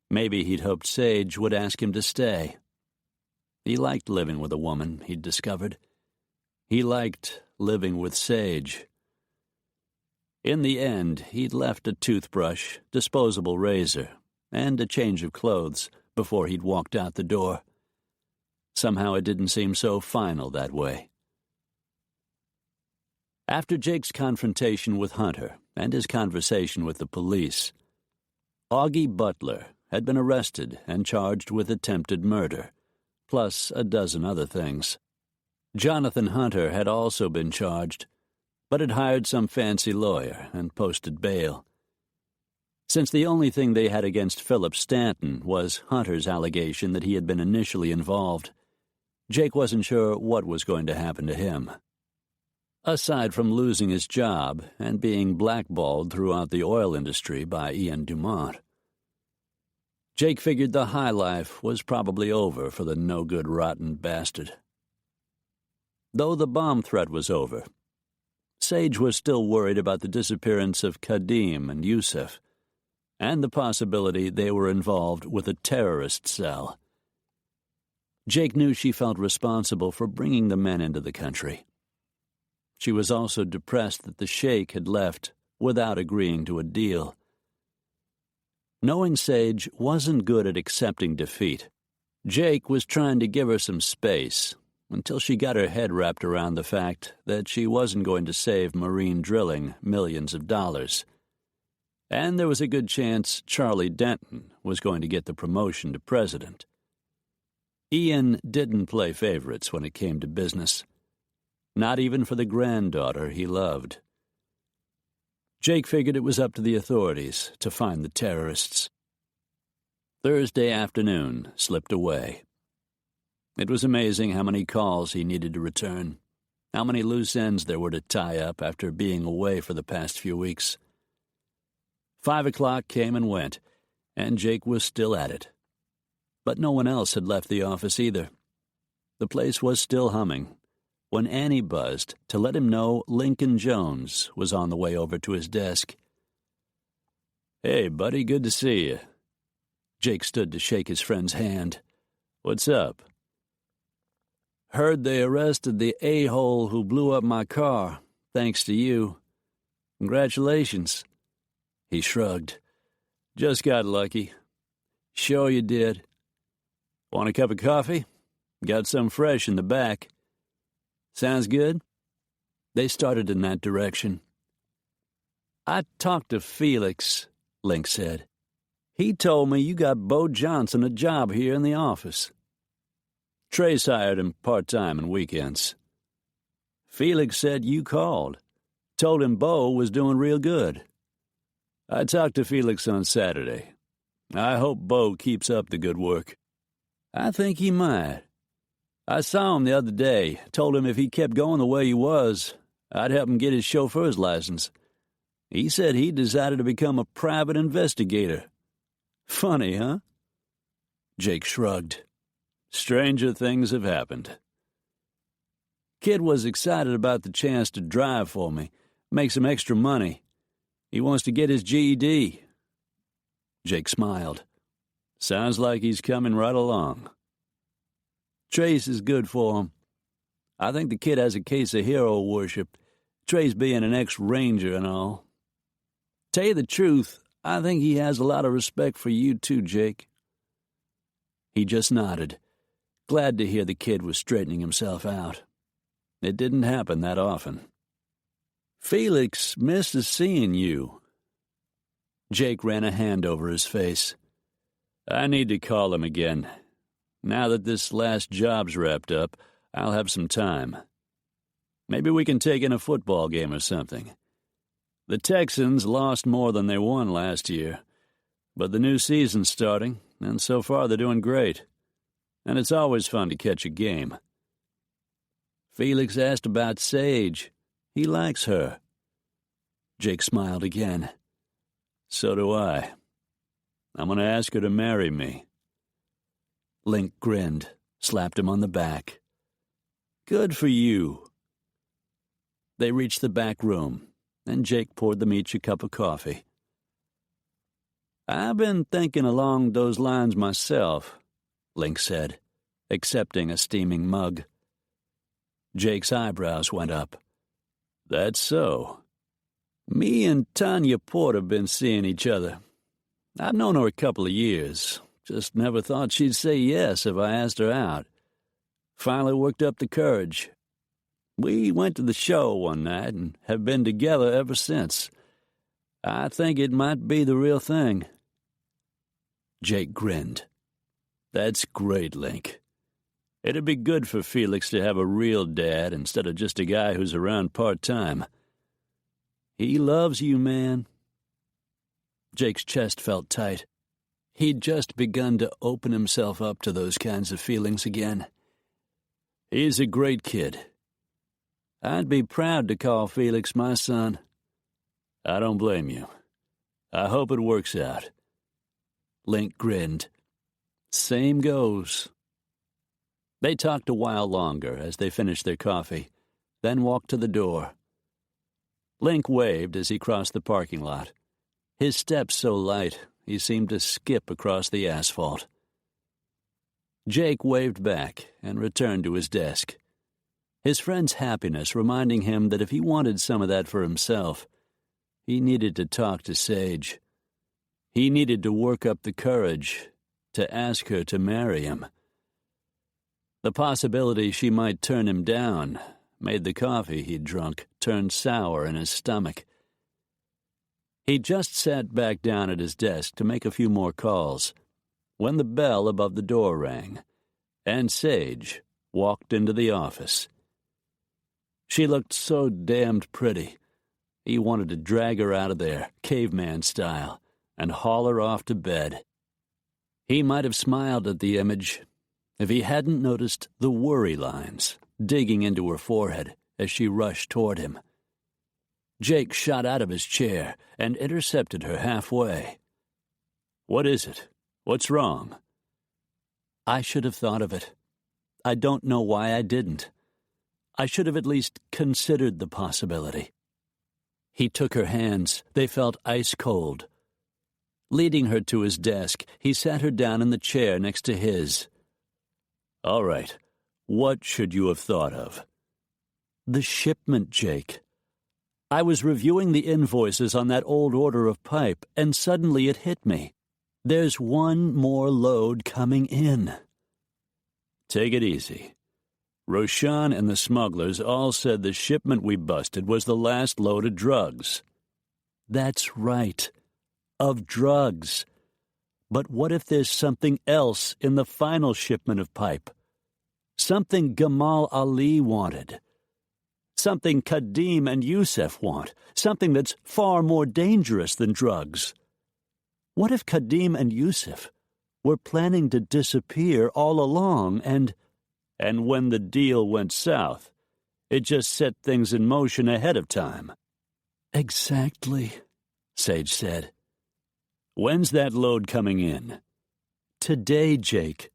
Speaker 3: Maybe he'd hoped Sage would ask him to stay. He liked living with a woman, he'd discovered. He liked living with Sage. In the end, he'd left a toothbrush, disposable razor, and a change of clothes before he'd walked out the door. Somehow it didn't seem so final that way. After Jake's confrontation with Hunter and his conversation with the police, Augie Butler had been arrested and charged with attempted murder, plus a dozen other things. Jonathan Hunter had also been charged, but had hired some fancy lawyer and posted bail. Since the only thing they had against Philip Stanton was Hunter's allegation that he had been initially involved, Jake wasn't sure what was going to happen to him. Aside from losing his job and being blackballed throughout the oil industry by Ian Dumont, Jake figured the high life was probably over for the no-good rotten bastard. Though the bomb threat was over, Sage was still worried about the disappearance of Kadim and Yusuf, and the possibility they were involved with a terrorist cell. Jake knew she felt responsible for bringing the men into the country. She was also depressed that the sheikh had left without agreeing to a deal. Knowing Sage wasn't good at accepting defeat, Jake was trying to give her some space until she got her head wrapped around the fact that she wasn't going to save marine drilling millions of dollars. And there was a good chance Charlie Denton was going to get the promotion to president. Ian didn't play favorites when it came to business. Not even for the granddaughter he loved. Jake figured it was up to the authorities to find the terrorists. Thursday afternoon slipped away. It was amazing how many calls he needed to return. how many loose ends there were to tie up after being away for the past few weeks. 5 o'clock came and went, and Jake was still at it. But no one else had left the office either. The place was still humming when Annie buzzed to let him know Lincoln Jones was on the way over to his desk. "Hey, buddy, good to see you." Jake stood to shake his friend's hand. "What's up?" "Heard they arrested the a-hole who blew up my car, thanks to you. Congratulations." He shrugged. "Just got lucky." "Sure you did." "Want a cup of coffee? Got some fresh in the back." "Sounds good." They started in that direction. "I talked to Felix," Link said. "He told me you got Bo Johnson a job here in the office." "Trace hired him part-time and weekends." "Felix said you called. Told him Bo was doing real good." "I talked to Felix on Saturday. I hope Bo keeps up the good work." "I think he might. I saw him the other day, told him if he kept going the way he was, I'd help him get his chauffeur's license. He said he decided to become a private investigator. Funny, huh?" Jake shrugged. "Stranger things have happened." "Kid was excited about the chance to drive for me, make some extra money. He wants to get his GED. Jake smiled. "Sounds like he's coming right along." "Trace is good for him. I think the kid has a case of hero worship, Trace being an ex-ranger and all. Tell you the truth, I think he has a lot of respect for you too, Jake." He just nodded, glad to hear the kid was straightening himself out. It didn't happen that often. "Felix misses seeing you." Jake ran a hand over his face. "I need to call him again. Now that this last job's wrapped up, I'll have some time. Maybe we can take in a football game or something. The Texans lost more than they won last year, but the new season's starting, and so far they're doing great. And it's always fun to catch a game." "Felix asked about Sage. He likes her." Jake smiled again. "So do I. I'm going to ask her to marry me." Link grinned, slapped him on the back. "Good for you." They reached the back room, and Jake poured them each a cup of coffee. "I've been thinking along those lines myself," Link said, accepting a steaming mug. Jake's eyebrows went up. "That's so." "Me and Tanya Porter have been seeing each other. I've known her a couple of years. Just never thought she'd say yes if I asked her out. Finally worked up the courage. We went to the show one night and have been together ever since. I think it might be the real thing." Jake grinned. "That's great, Link. It'd be good for Felix to have a real dad instead of just a guy who's around part-time. He loves you, man." Jake's chest felt tight. He'd just begun to open himself up to those kinds of feelings again. "He's a great kid. I'd be proud to call Felix my son." "I don't blame you. I hope it works out." Link grinned. "Same goes." They talked a while longer as they finished their coffee, then walked to the door. Link waved as he crossed the parking lot. His steps so light, he seemed to skip across the asphalt. Jake waved back and returned to his desk, his friend's happiness reminding him that if he wanted some of that for himself, he needed to talk to Sage. He needed to work up the courage to ask her to marry him. The possibility she might turn him down made the coffee he'd drunk turn sour in his stomach. He just sat back down at his desk to make a few more calls when the bell above the door rang, and Sage walked into the office. She looked so damned pretty. He wanted to drag her out of there, caveman style, and haul her off to bed. He might have smiled at the image if he hadn't noticed the worry lines digging into her forehead as she rushed toward him. Jake shot out of his chair and intercepted her halfway. "What is it? What's wrong?" "I should have thought of it. I don't know why I didn't. I should have at least considered the possibility." He took her hands. They felt ice cold. Leading her to his desk, he sat her down in the chair next to his. "All right. What should you have thought of?" "The shipment, Jake. I was reviewing the invoices on that old order of pipe, and suddenly it hit me. There's one more load coming in." "Take it easy. Roshan and the smugglers all said the shipment we busted was the last load of drugs." "That's right. Of drugs. But what if there's something else in the final shipment of pipe? Something Gamal Ali wanted. Something Kadim and Yusuf want. Something that's far more dangerous than drugs. What if Kadim and Yusuf were planning to disappear all along and when the deal went south, it just set things in motion ahead of time?" "Exactly," Sage said. "When's that load coming in?" "Today, Jake.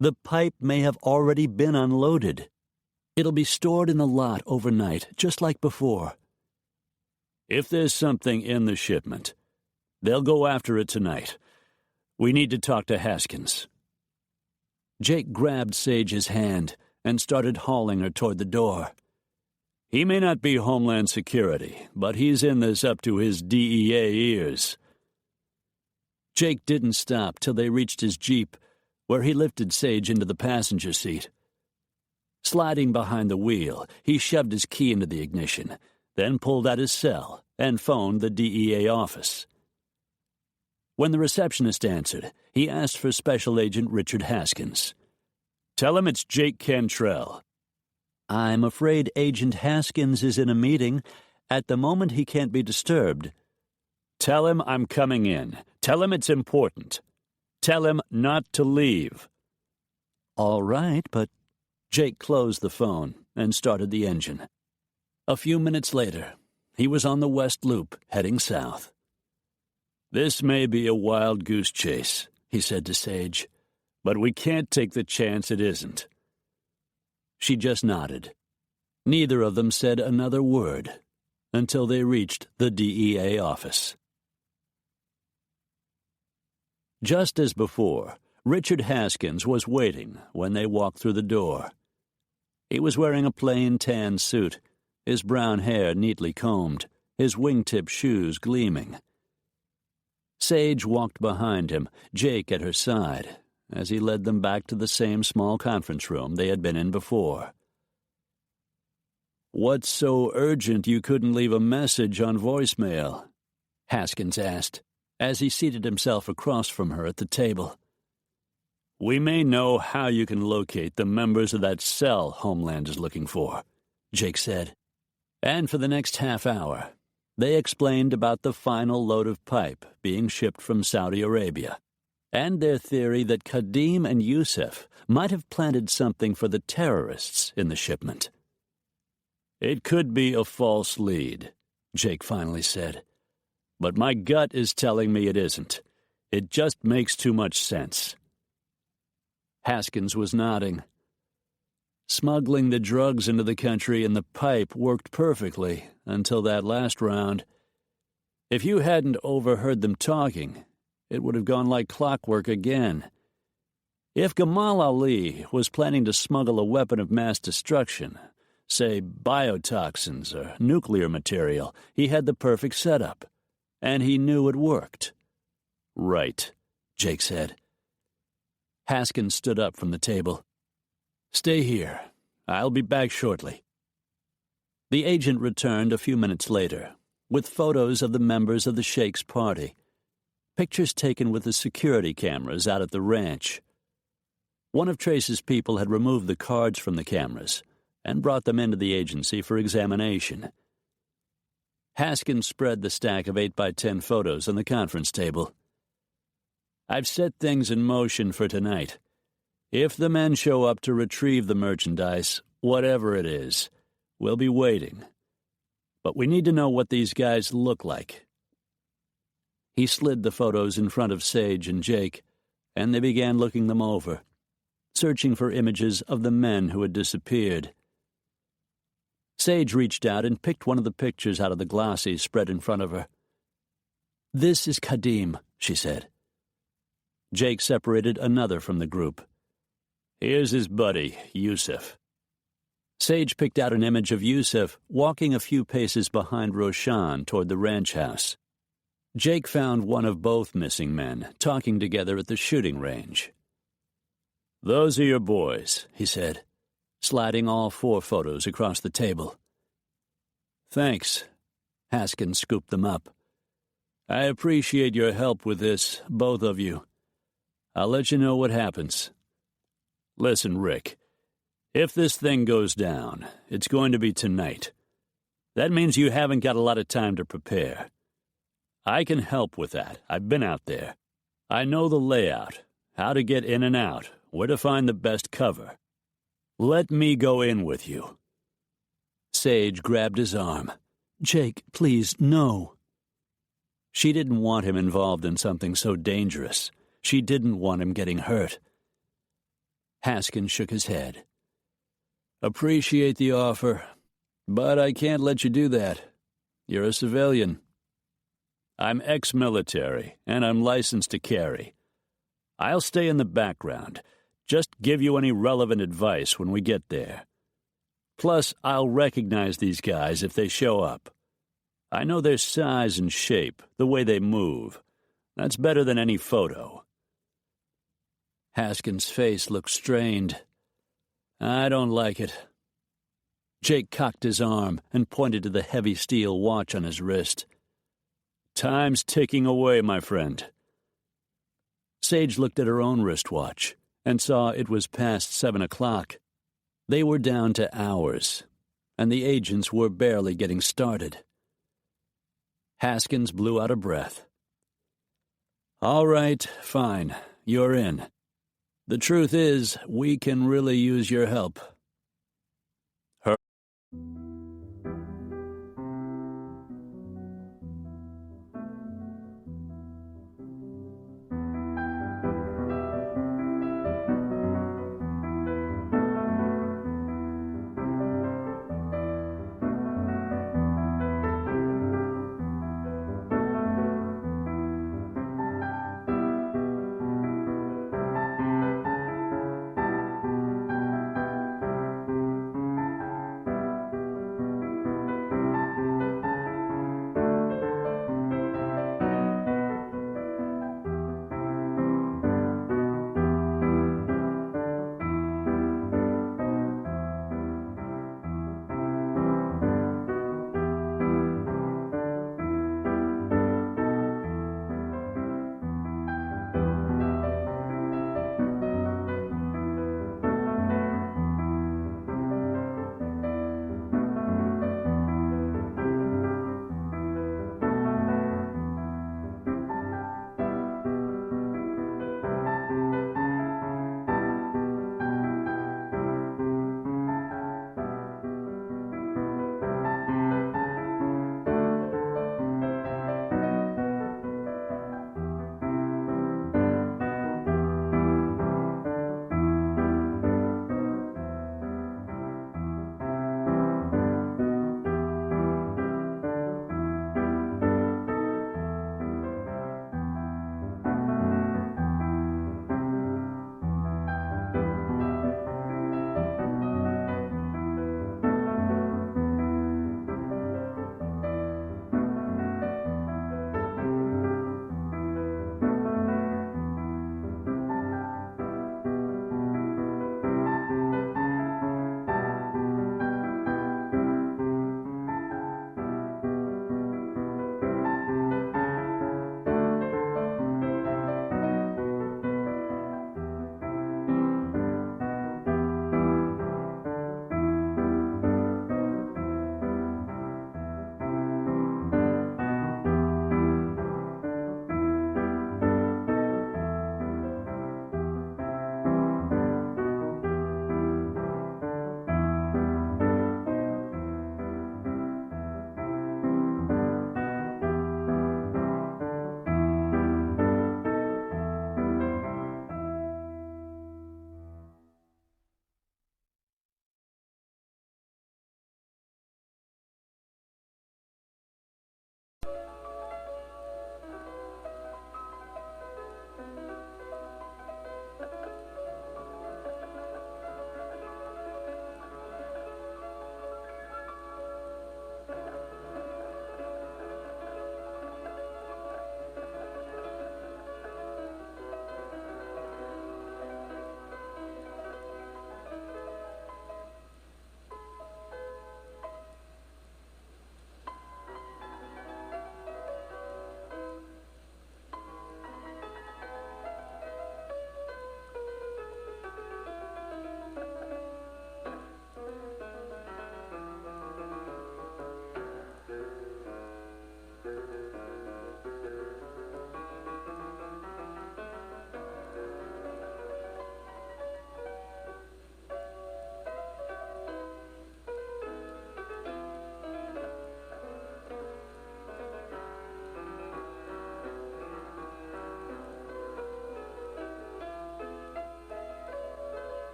Speaker 3: The pipe may have already been unloaded. It'll be stored in the lot overnight, just like before." "If there's something in the shipment, they'll go after it tonight. We need to talk to Haskins." Jake grabbed Sage's hand and started hauling her toward the door. "He may not be Homeland Security, but he's in this up to his DEA ears." Jake didn't stop till they reached his Jeep, where he lifted Sage into the passenger seat. Sliding behind the wheel, he shoved his key into the ignition, then pulled out his cell and phoned the DEA office. When the receptionist answered, he asked for Special Agent Richard Haskins. "Tell him it's Jake Cantrell." "I'm afraid Agent Haskins is in a meeting. At the moment, he can't be disturbed." "Tell him I'm coming in. Tell him it's important. Tell him not to leave." "All right, but..." Jake closed the phone and started the engine. A few minutes later, he was on the West Loop, heading south. "This may be a wild goose chase," he said to Sage, "but we can't take the chance it isn't." She just nodded. Neither of them said another word until they reached the DEA office. Just as before, Richard Haskins was waiting when they walked through the door. He was wearing a plain tan suit, his brown hair neatly combed, his wingtip shoes gleaming. Sage walked behind him, Jake at her side, as he led them back to the same small conference room they had been in before. "What's so urgent you couldn't leave a message on voicemail?" Haskins asked, as he seated himself across from her at the table. "We may know how you can locate the members of that cell Homeland is looking for," Jake said. And for the next half hour, they explained about the final load of pipe being shipped from Saudi Arabia, and their theory that Kadim and Yusuf might have planted something for the terrorists in the shipment. "It could be a false lead," Jake finally said. "But my gut is telling me it isn't. It just makes too much sense." Haskins was nodding. Smuggling the drugs into the country in the pipe worked perfectly until that last round. If you hadn't overheard them talking, it would have gone like clockwork again. If Gamal Ali was planning to smuggle a weapon of mass destruction, say biotoxins or nuclear material, he had the perfect setup, and he knew it worked. "Right," Jake said. Haskins stood up from the table. "Stay here. I'll be back shortly." The agent returned a few minutes later, with photos of the members of the Sheikh's party, pictures taken with the security cameras out at the ranch. One of Trace's people had removed the cards from the cameras and brought them into the agency for examination. Haskins spread the stack of 8x10 photos on the conference table. "I've set things in motion for tonight. If the men show up to retrieve the merchandise, whatever it is, We'll be waiting. But we need to know what these guys look like." He slid the photos in front of Sage and Jake, and they began looking them over, searching for images of the men who had disappeared. Sage reached out and picked one of the pictures out of the glossy spread in front of her. "This is Kadim," she said. Jake separated another from the group.
Speaker 2: "Here's his buddy, Yusuf."
Speaker 3: Sage picked out an image of Yusuf walking a few paces behind Roshan toward the ranch house. Jake found one of both missing men talking together at the shooting range.
Speaker 2: "Those are your boys,"
Speaker 3: he said, sliding all 4 photos across the table.
Speaker 2: "Thanks."
Speaker 3: Haskins scooped them up.
Speaker 2: "I appreciate your help with this, both of you. I'll let you know what happens. Listen, Rick, if this thing goes down, it's going to be tonight. That means you haven't got a lot of time to prepare. I can help with that. I've been out there. I know the layout, how to get in and out, where to find the best cover. Let me go in with you."
Speaker 3: Sage grabbed his arm. "Jake, please, no." She didn't want him involved in something so dangerous. She didn't want him getting hurt. Haskins shook his head.
Speaker 2: "Appreciate the offer, but I can't let you do that. You're a civilian. I'm ex-military, and I'm licensed to carry. I'll stay in the background, just give you any relevant advice when we get there. Plus, I'll recognize these guys if they show up. I know their size and shape, the way they move. That's better than any photo."
Speaker 3: Haskins' face looked strained.
Speaker 2: "I don't like it."
Speaker 3: Jake cocked his arm and pointed to the heavy steel watch on his wrist.
Speaker 2: "Time's ticking away, my friend."
Speaker 3: Sage looked at her own wristwatch and saw it was past 7 o'clock. They were down to hours, and the agents were barely getting started. Haskins blew out a breath.
Speaker 2: "All right, fine. You're in. The truth is, we can really use your help.